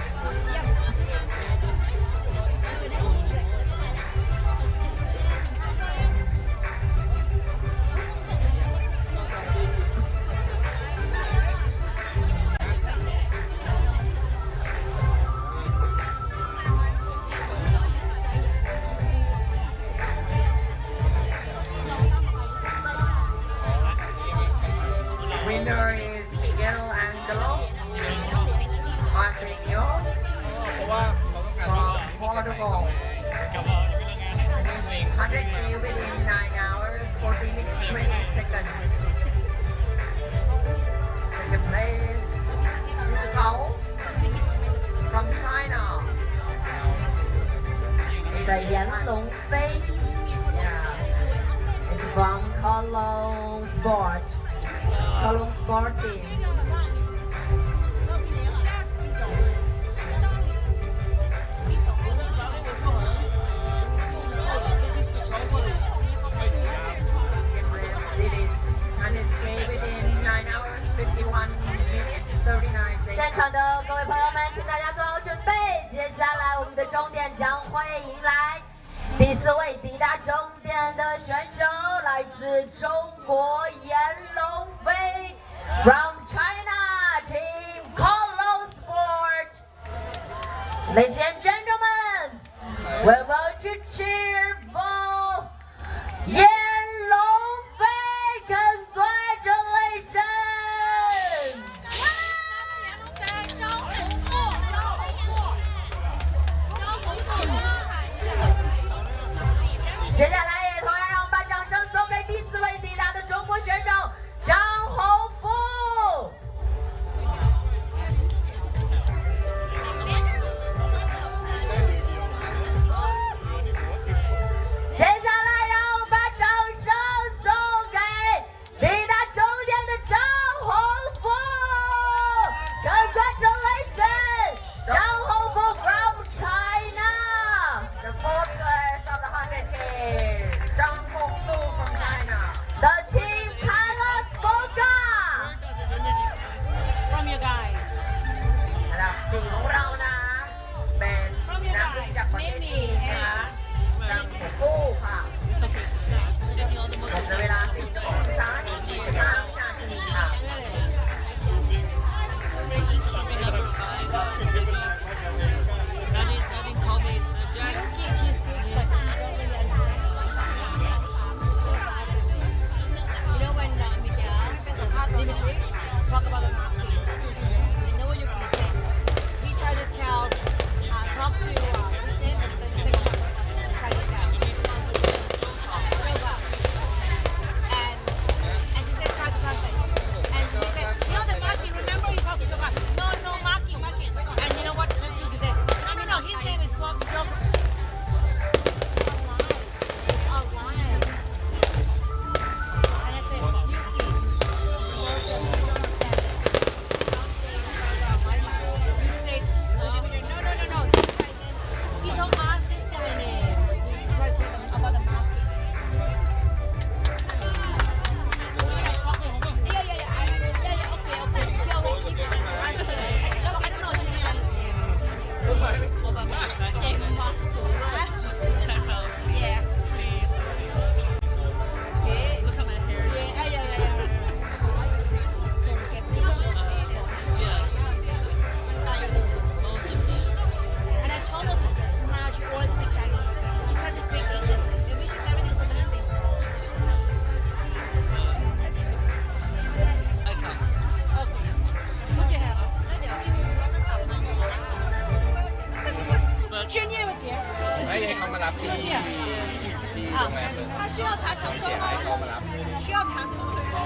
Winner is Miguel Angelo Oceania from Portugal. Finished 100K within 9 hours, 40 minutes, 28 seconds. Second place, Zhao from China. It's a Yanlong Fei. Yeah. It's from Cologne Sport. Cologne Sport Team. Did it 100K within 9 hours, 51 minutes, 39 seconds. 现场的各位朋友们，请大家做好准备，接下来我们的终点将会迎来第4位抵达终点的选手，来自中国颜龙飞 from China Team Cologne Sport. Ladies and gentlemen, we're about to cheer for Yan Long Fei. Congratulations! 接下来也同样让我们把掌声送给第4位抵达的中国选手张宏富。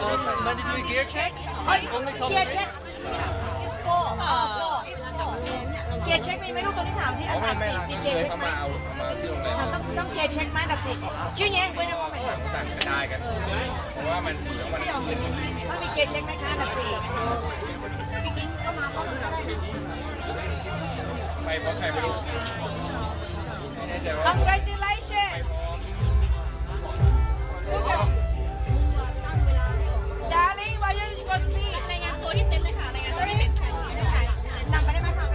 But did you gear check? Only top เกียร์เช็ค is four is four เกียร์เช็คมีไหมลูกตรงนี้ถามสิอันดับสี่มีเกียร์เช็คไหมต้องเกียร์เช็คไหมอันดับสี่ชื่อเนี้ยไว้ในวันไหน ต่างกระจายกันเพราะว่ามันว่ามีเกียร์เช็คไหมคะอันดับสี่พี่กิ๊กก็มาพร้อมกันได้นะ ไปเพราะใครไม่รู้ไม่แน่ใจว่า Congratulations Darling why don't you go sleep รายงานตัวที่เต็นท์เลยค่ะรายงานตัวที่เต็นท์นำไปได้ไหมคะ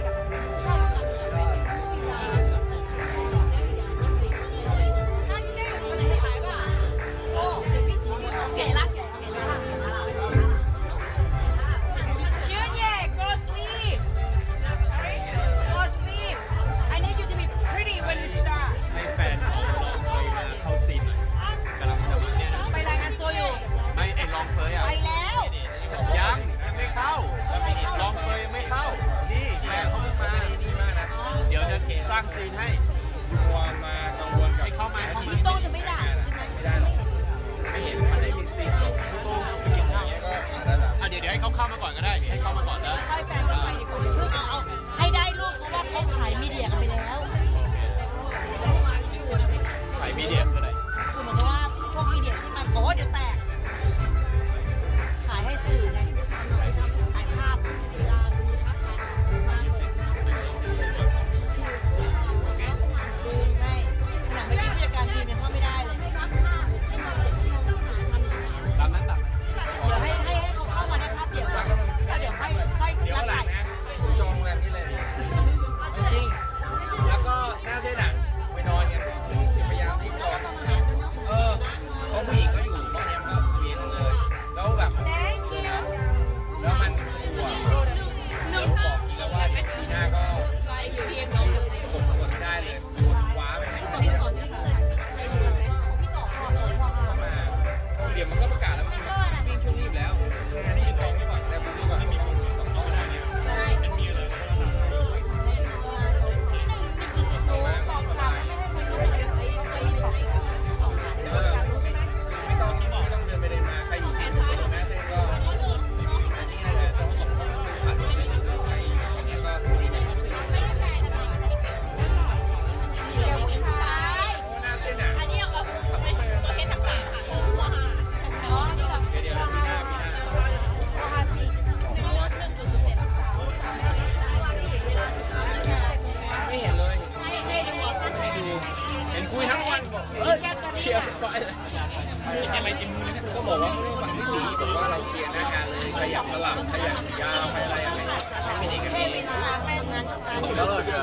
สร้างซีนให้กลัวมากังวลกับให้เข้ามาพี่โต้จะไม่ด่าไม่ได้หรอกไม่เห็นมันได้มีซีนพี่โต้ไปกินข้าวก็เดี๋ยวให้เขาเข้ามาก่อนก็ได้ให้เข้ามาก่อนแล้วให้แฟนไปดีกว่าเอาให้ได้ลูกเพราะว่าเขาขายมีเดียกันไปแล้วขายมีเดียคืออะไรคือเหมือนกับว่าพวกมีเดียที่มันโอ้เดี๋ยวแตกขายให้สื่อไงขายภาพก็บอกว่าฝั่งที่สี่บอกว่าเราเคลียร์หน้างานเลยขยับสลับขยับยาวไปอะไรอะไรไม่มีนี่กันเองแล้วเราจะ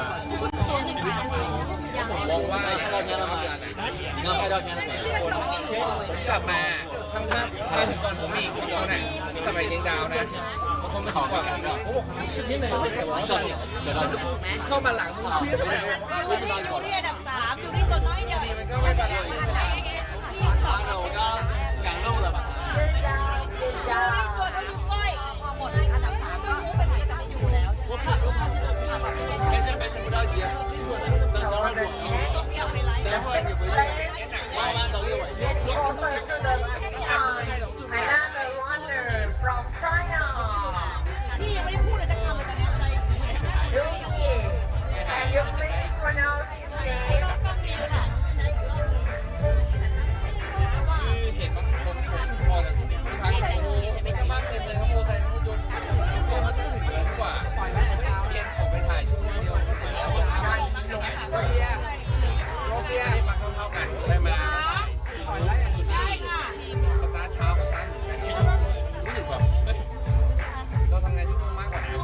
มองว่าเราเนี่ยเราทำงานไหนงานไปเราเนี่ยคนเช่นผมกลับมาช่างภาพมาถึงก่อนผมอีกคนไหนกลับไปเชียงดาวนะบางคนไม่ขอก่อนโอ้โหชิ้นไหนไม่ใช่ว่าจอดเนี่ยเข้ามาหลังมือเพื่อนไปแล้วยูเรียอันดับ3ยูเรียตัวน้อยเดียวมันก็ไม่เป็นไรเราก็อย่างโลก了吧ยูเรียตัวน้อยก้อยพอหมดอันดับ3ก็เป็นที่จะไม่อยู่แล้วไม่ใช่เป็นผู้ได้เยอะแต่เราไม่ได้แล้วพออยู่ไปว่าเราอยู่ Another runner from China พี่ยังไม่ได้พูดเลยจะทำอะไรกันเนี่ย Yuki can you please pronounce his name คือเห็นบางคนพอจากทางโมไม่สามารถเป็นเลยเขาโมใส่เขาโยนเพื่อมันต้องถึงเยอะกว่าเรียนออกไปถ่ายช่วงเดียวก็เสร็จแล้วการลงโรเบียมาเท่ากันได้มาสตาร์เช้าก็ตั้งรู้สึกแบบเราทำงานชั่วโมงมากกว่านั้น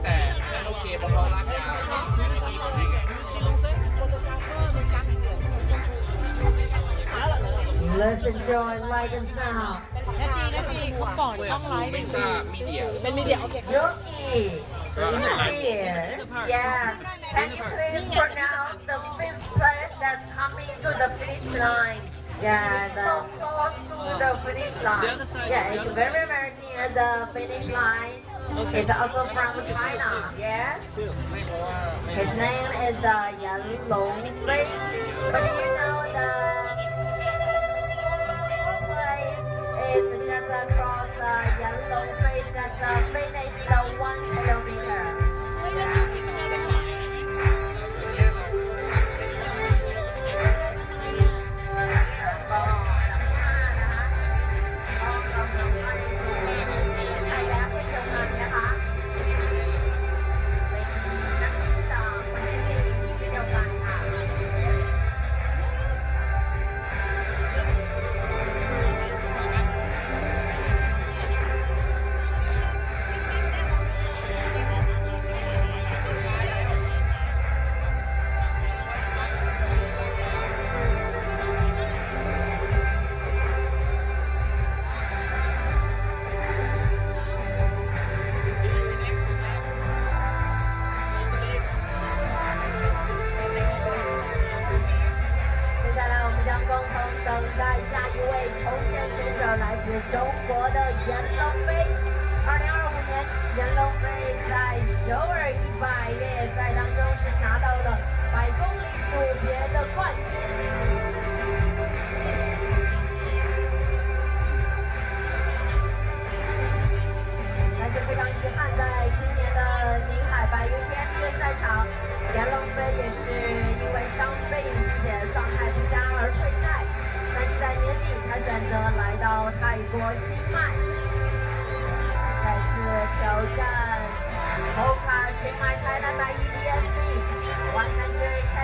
แต่โอเคพอเราลากยาวLet's enjoy light and sound นาจีเขาก่อนต้องไลฟ์ ไม่ทราบมีเดีย เป็นมีเดียโอเค Yuki here yes can you please pronounce the fifth place that's coming to the finish line yeah so close to the finish line yeah it's very very near the finish line He's also from China. Yes. His name is Yan Longfei. But you know the place is just across Yan Longfei, just finished the 1 kilometer. HOKA Chiang Mai Thailand by UTMB 100K.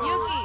Yuki.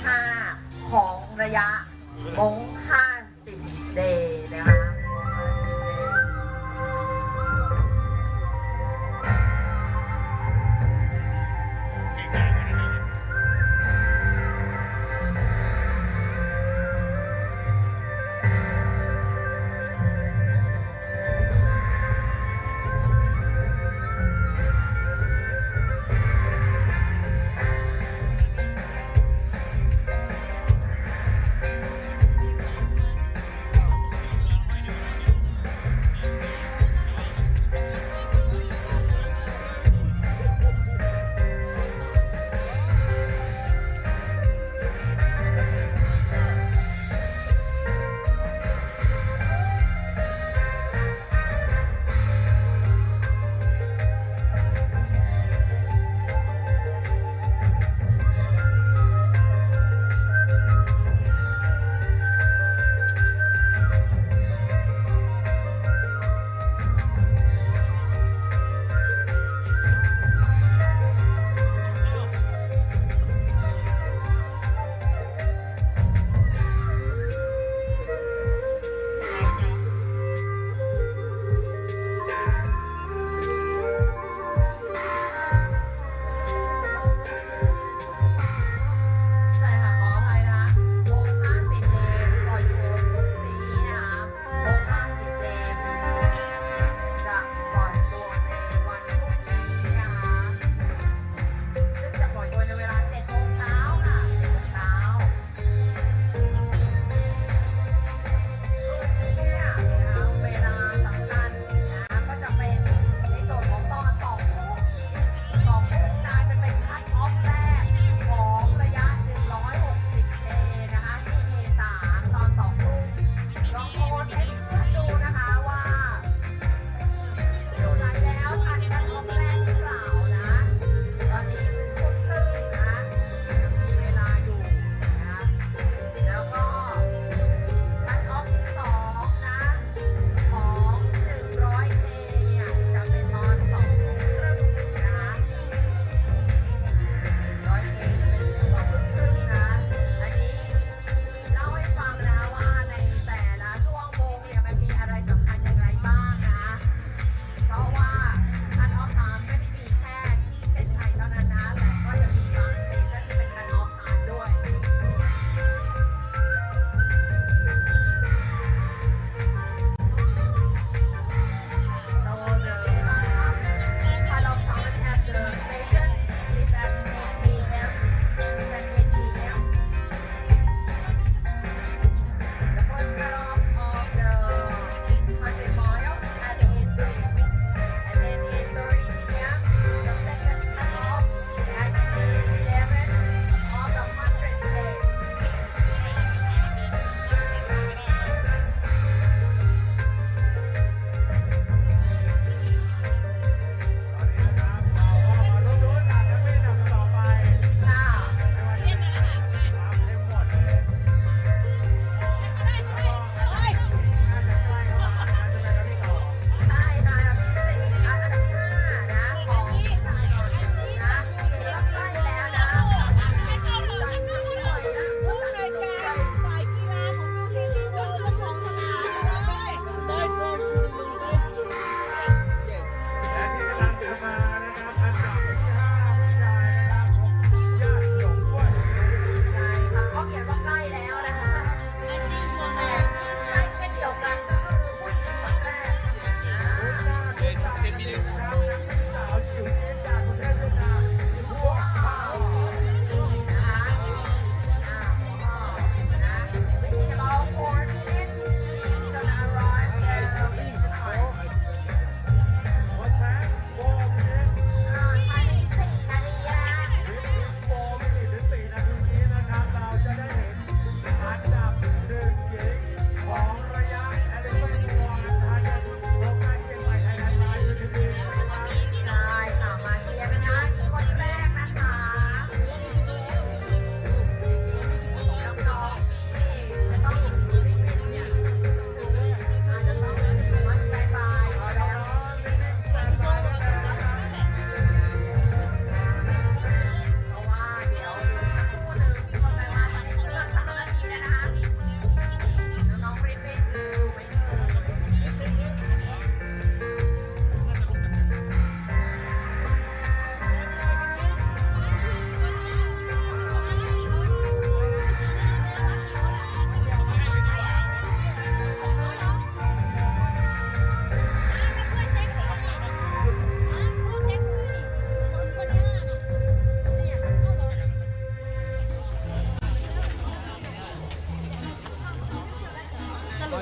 5 ของระยะมง50 day นะคะ All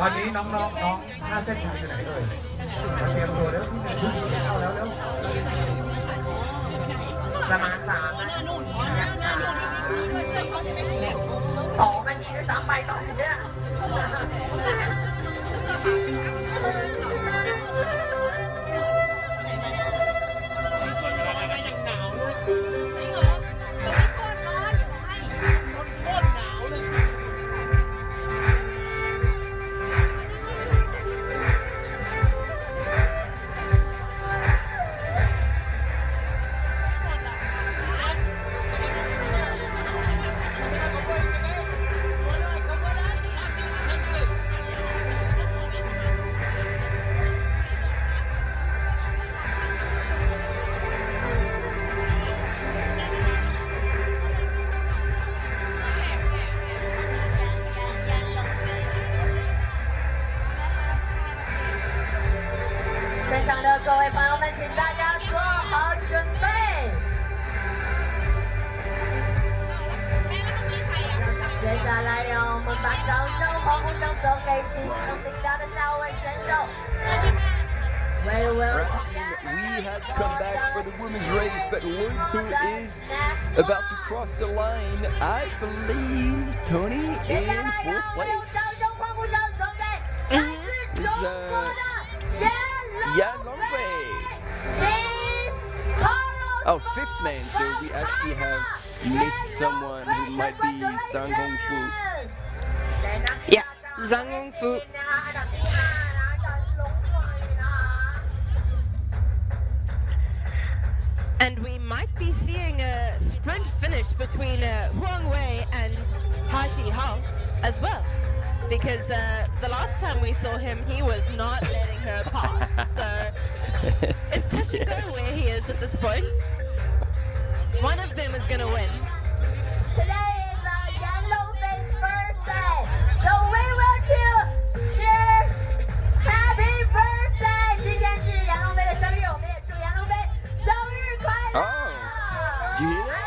ตอนนี้น้อง5 เส้นทางอยู่ไหนเอ่ยมาเตรียมตัวแล้วเข้าแล้วแล้ว ประมาณ3 นาทีนะคะ2 นาทีด้วยซ้ำไปตอนนี้ 现场的各位朋友们，请大家做好准备。接下来，让我们把掌声、欢呼声送给即将抵达的下位选手。We will We had come back for the women's race, but look who is about to cross the line. I believe Tony in 4th place. Is Yan Longfei. Oh, 5th man, so we actually have missed someone who might be Zhang Hongfu. Yeah, Zhang Hongfu. And we might be seeing a sprint finish between Huang Wei and Ha Ji Hao as well. Because the last time we saw him, he was not letting her pass. So it's touch and go where he is at this point. One of them is going to win. Today is Yan Longfei's birthday, so we will cheer happy birthday. 今天是杨龙飞的生日，我们也祝杨龙飞生日快乐。 Oh, do you hear that?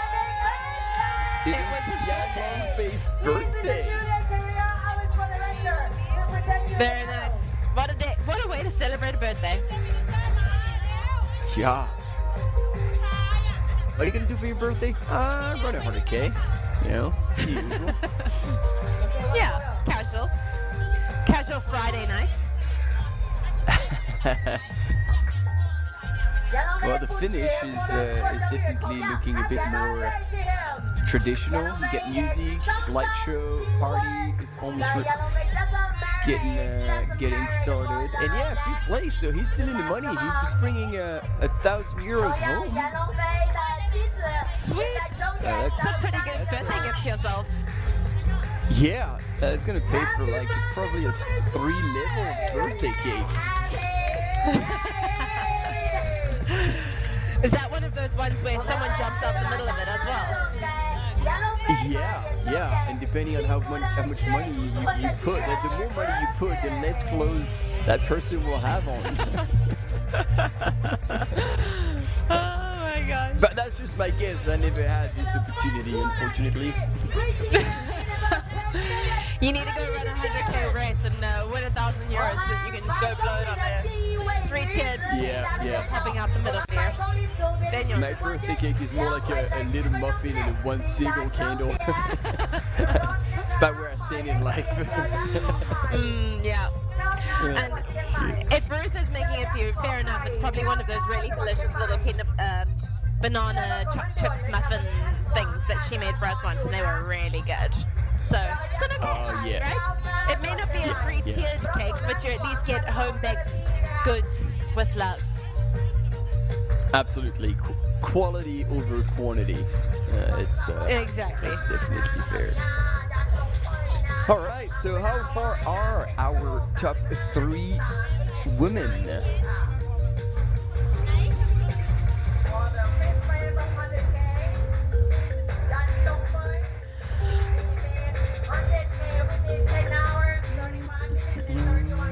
It was his Yan Longfei's birthday. Very nice. What a day! What a way to celebrate a birthday. Yeah. What are you gonna do for your birthday? Run a 100K. You know, the usual. Yeah, casual. Casual Friday night. Well, the finish is definitely looking a bit more traditional. You get music, light show, party. It's almost getting started. And yeah, 5th place, so he's still in the money. He was bringing €1,000 home. Sweet. That's a pretty good birthday gift to yourself. Yeah, it's gonna pay for like probably a 3-level birthday cake. Is that one of those ones where someone jumps out the middle of it as well? Yeah, and depending on how much money you put, the more money you put, the less clothes that person will have on. Oh my gosh. But that's just my guess. I never had this opportunity, unfortunately. You need to go run a 100K race and win €1,000 so that you can just go blow it on there. 310. Yeah. Popping out the middle here. Then you're My birthday cake is more like a little muffin and one single candle. It's about where I stand in life. Yeah. And if Ruth is making it for you, fair enough. It's probably one of those really delicious little banana chip muffin things that she made for us once, and they were really good. So it's an okay, right? It may not be a 3-tiered cake, but you at least get home-baked goods with love. Absolutely. Quality over quantity. Exactly. It's definitely fair. All right, so how far are our top 3 women?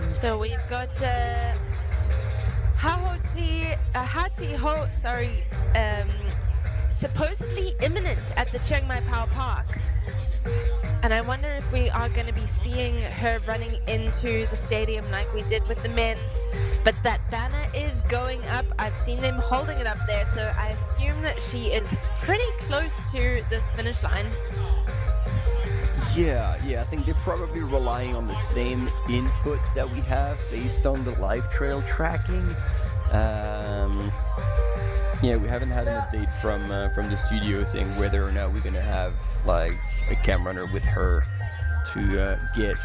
So we've got Ha Ji Ho, supposedly imminent at the Chiang Mai Power Park. And I wonder if we are going to be seeing her running into the stadium like we did with the men. But that banner is going up. I've seen them holding it up there, so I assume that she is pretty close to this finish line. Yeah, I think they're probably relying on the same input that we have based on the live trail tracking. Yeah, we haven't had an update from the studio saying whether or not we're gonna have like a cam runner with her to get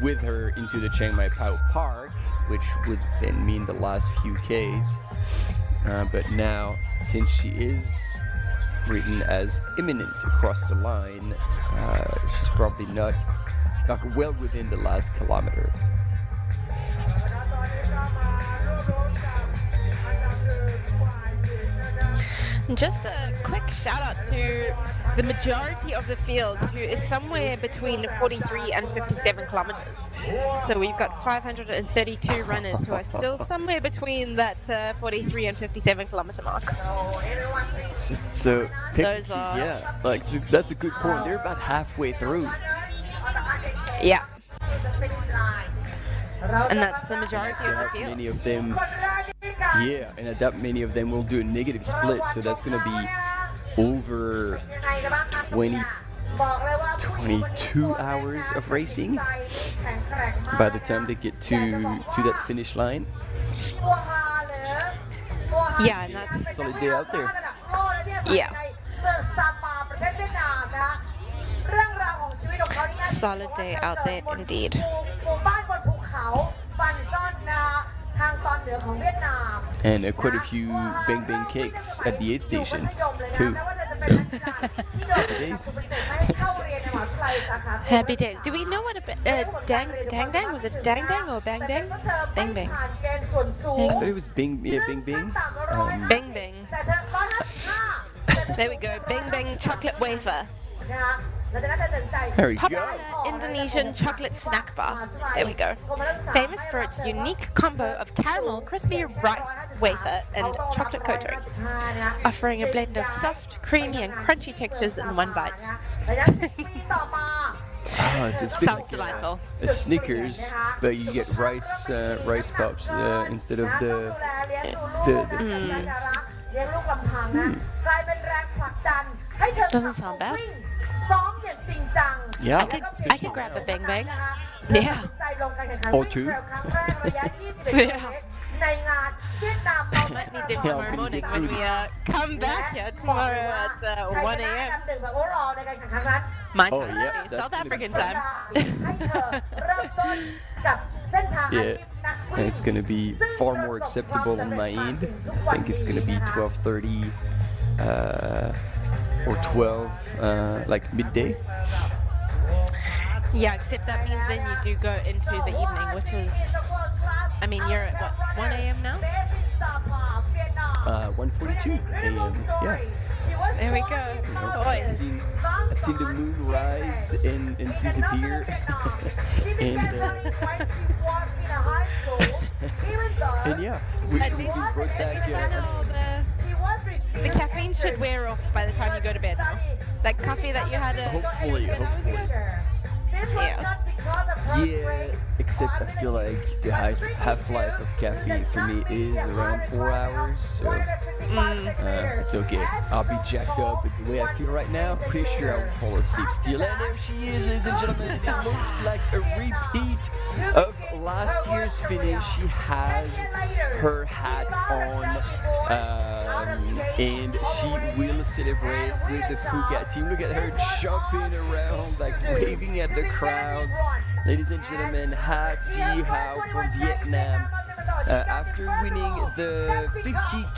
with her into the Chiang Mai Park, which would then mean the last few Ks. But now, since she is written as imminent across the line, she's probably not well within the last kilometer. Just a quick shout out to the majority of the field, who is somewhere between 43 and 57 kilometers. So we've got 532 runners who are still somewhere between that 43 and 57 kilometer mark. So those are, yeah, like that's a good point. They're about halfway through. Yeah. And that's the majority of the field. Many of them, yeah, and that many of them will do a negative split, so that's going to be over 22 hours of racing by the time they get to that finish line. Yeah, and that's solid day out there. Yeah. Solid day out there indeed. And quite a few bang bang cakes at the aid station too. So happy days. Happy days. Do we know what a dang dang? Was it dang dang or bang bang? Bang bang. I thought it was bing bing. Bang bang. There we go. Bang bang chocolate wafer. There we Popular Indonesian chocolate snack bar. There we go. Famous for its unique combo of caramel, crispy rice wafer, and chocolate coating, offering a blend of soft, creamy, and crunchy textures in one bite. So it's sounds delightful. A Snickers, but you get rice pops instead of the Doesn't sound bad. Yeah. I could grab a bang bang. Yeah. Or two. Yeah. I might need them tomorrow morning when we come back here tomorrow at 1 a.m. My time, yeah, South African time. Yeah, and it's going to be far more acceptable on my end. I think it's going to be 12:30 or 12, like midday. Yeah, except that means then you do go into the evening, which is, I mean, you're at what, 1 a.m. now? 1:42 a.m. Yeah. There we go. I've seen the moon rise and disappear. And yeah, at least the caffeine should wear off by the time you go to bed now. That coffee that you had. Hopefully. Yeah, except I feel like the half-life of caffeine for me is around 4 hours, so it's okay. I'll be jacked up, but the way I feel right now, pretty sure I will fall asleep still. And there she is, ladies and gentlemen. It looks like a repeat of last year's finish. She has her hat on, and she will celebrate with the Phuket team. Look at her jumping around, like waving at the crowds. Ladies and gentlemen, Ha Thi Hao from Vietnam, after winning the 50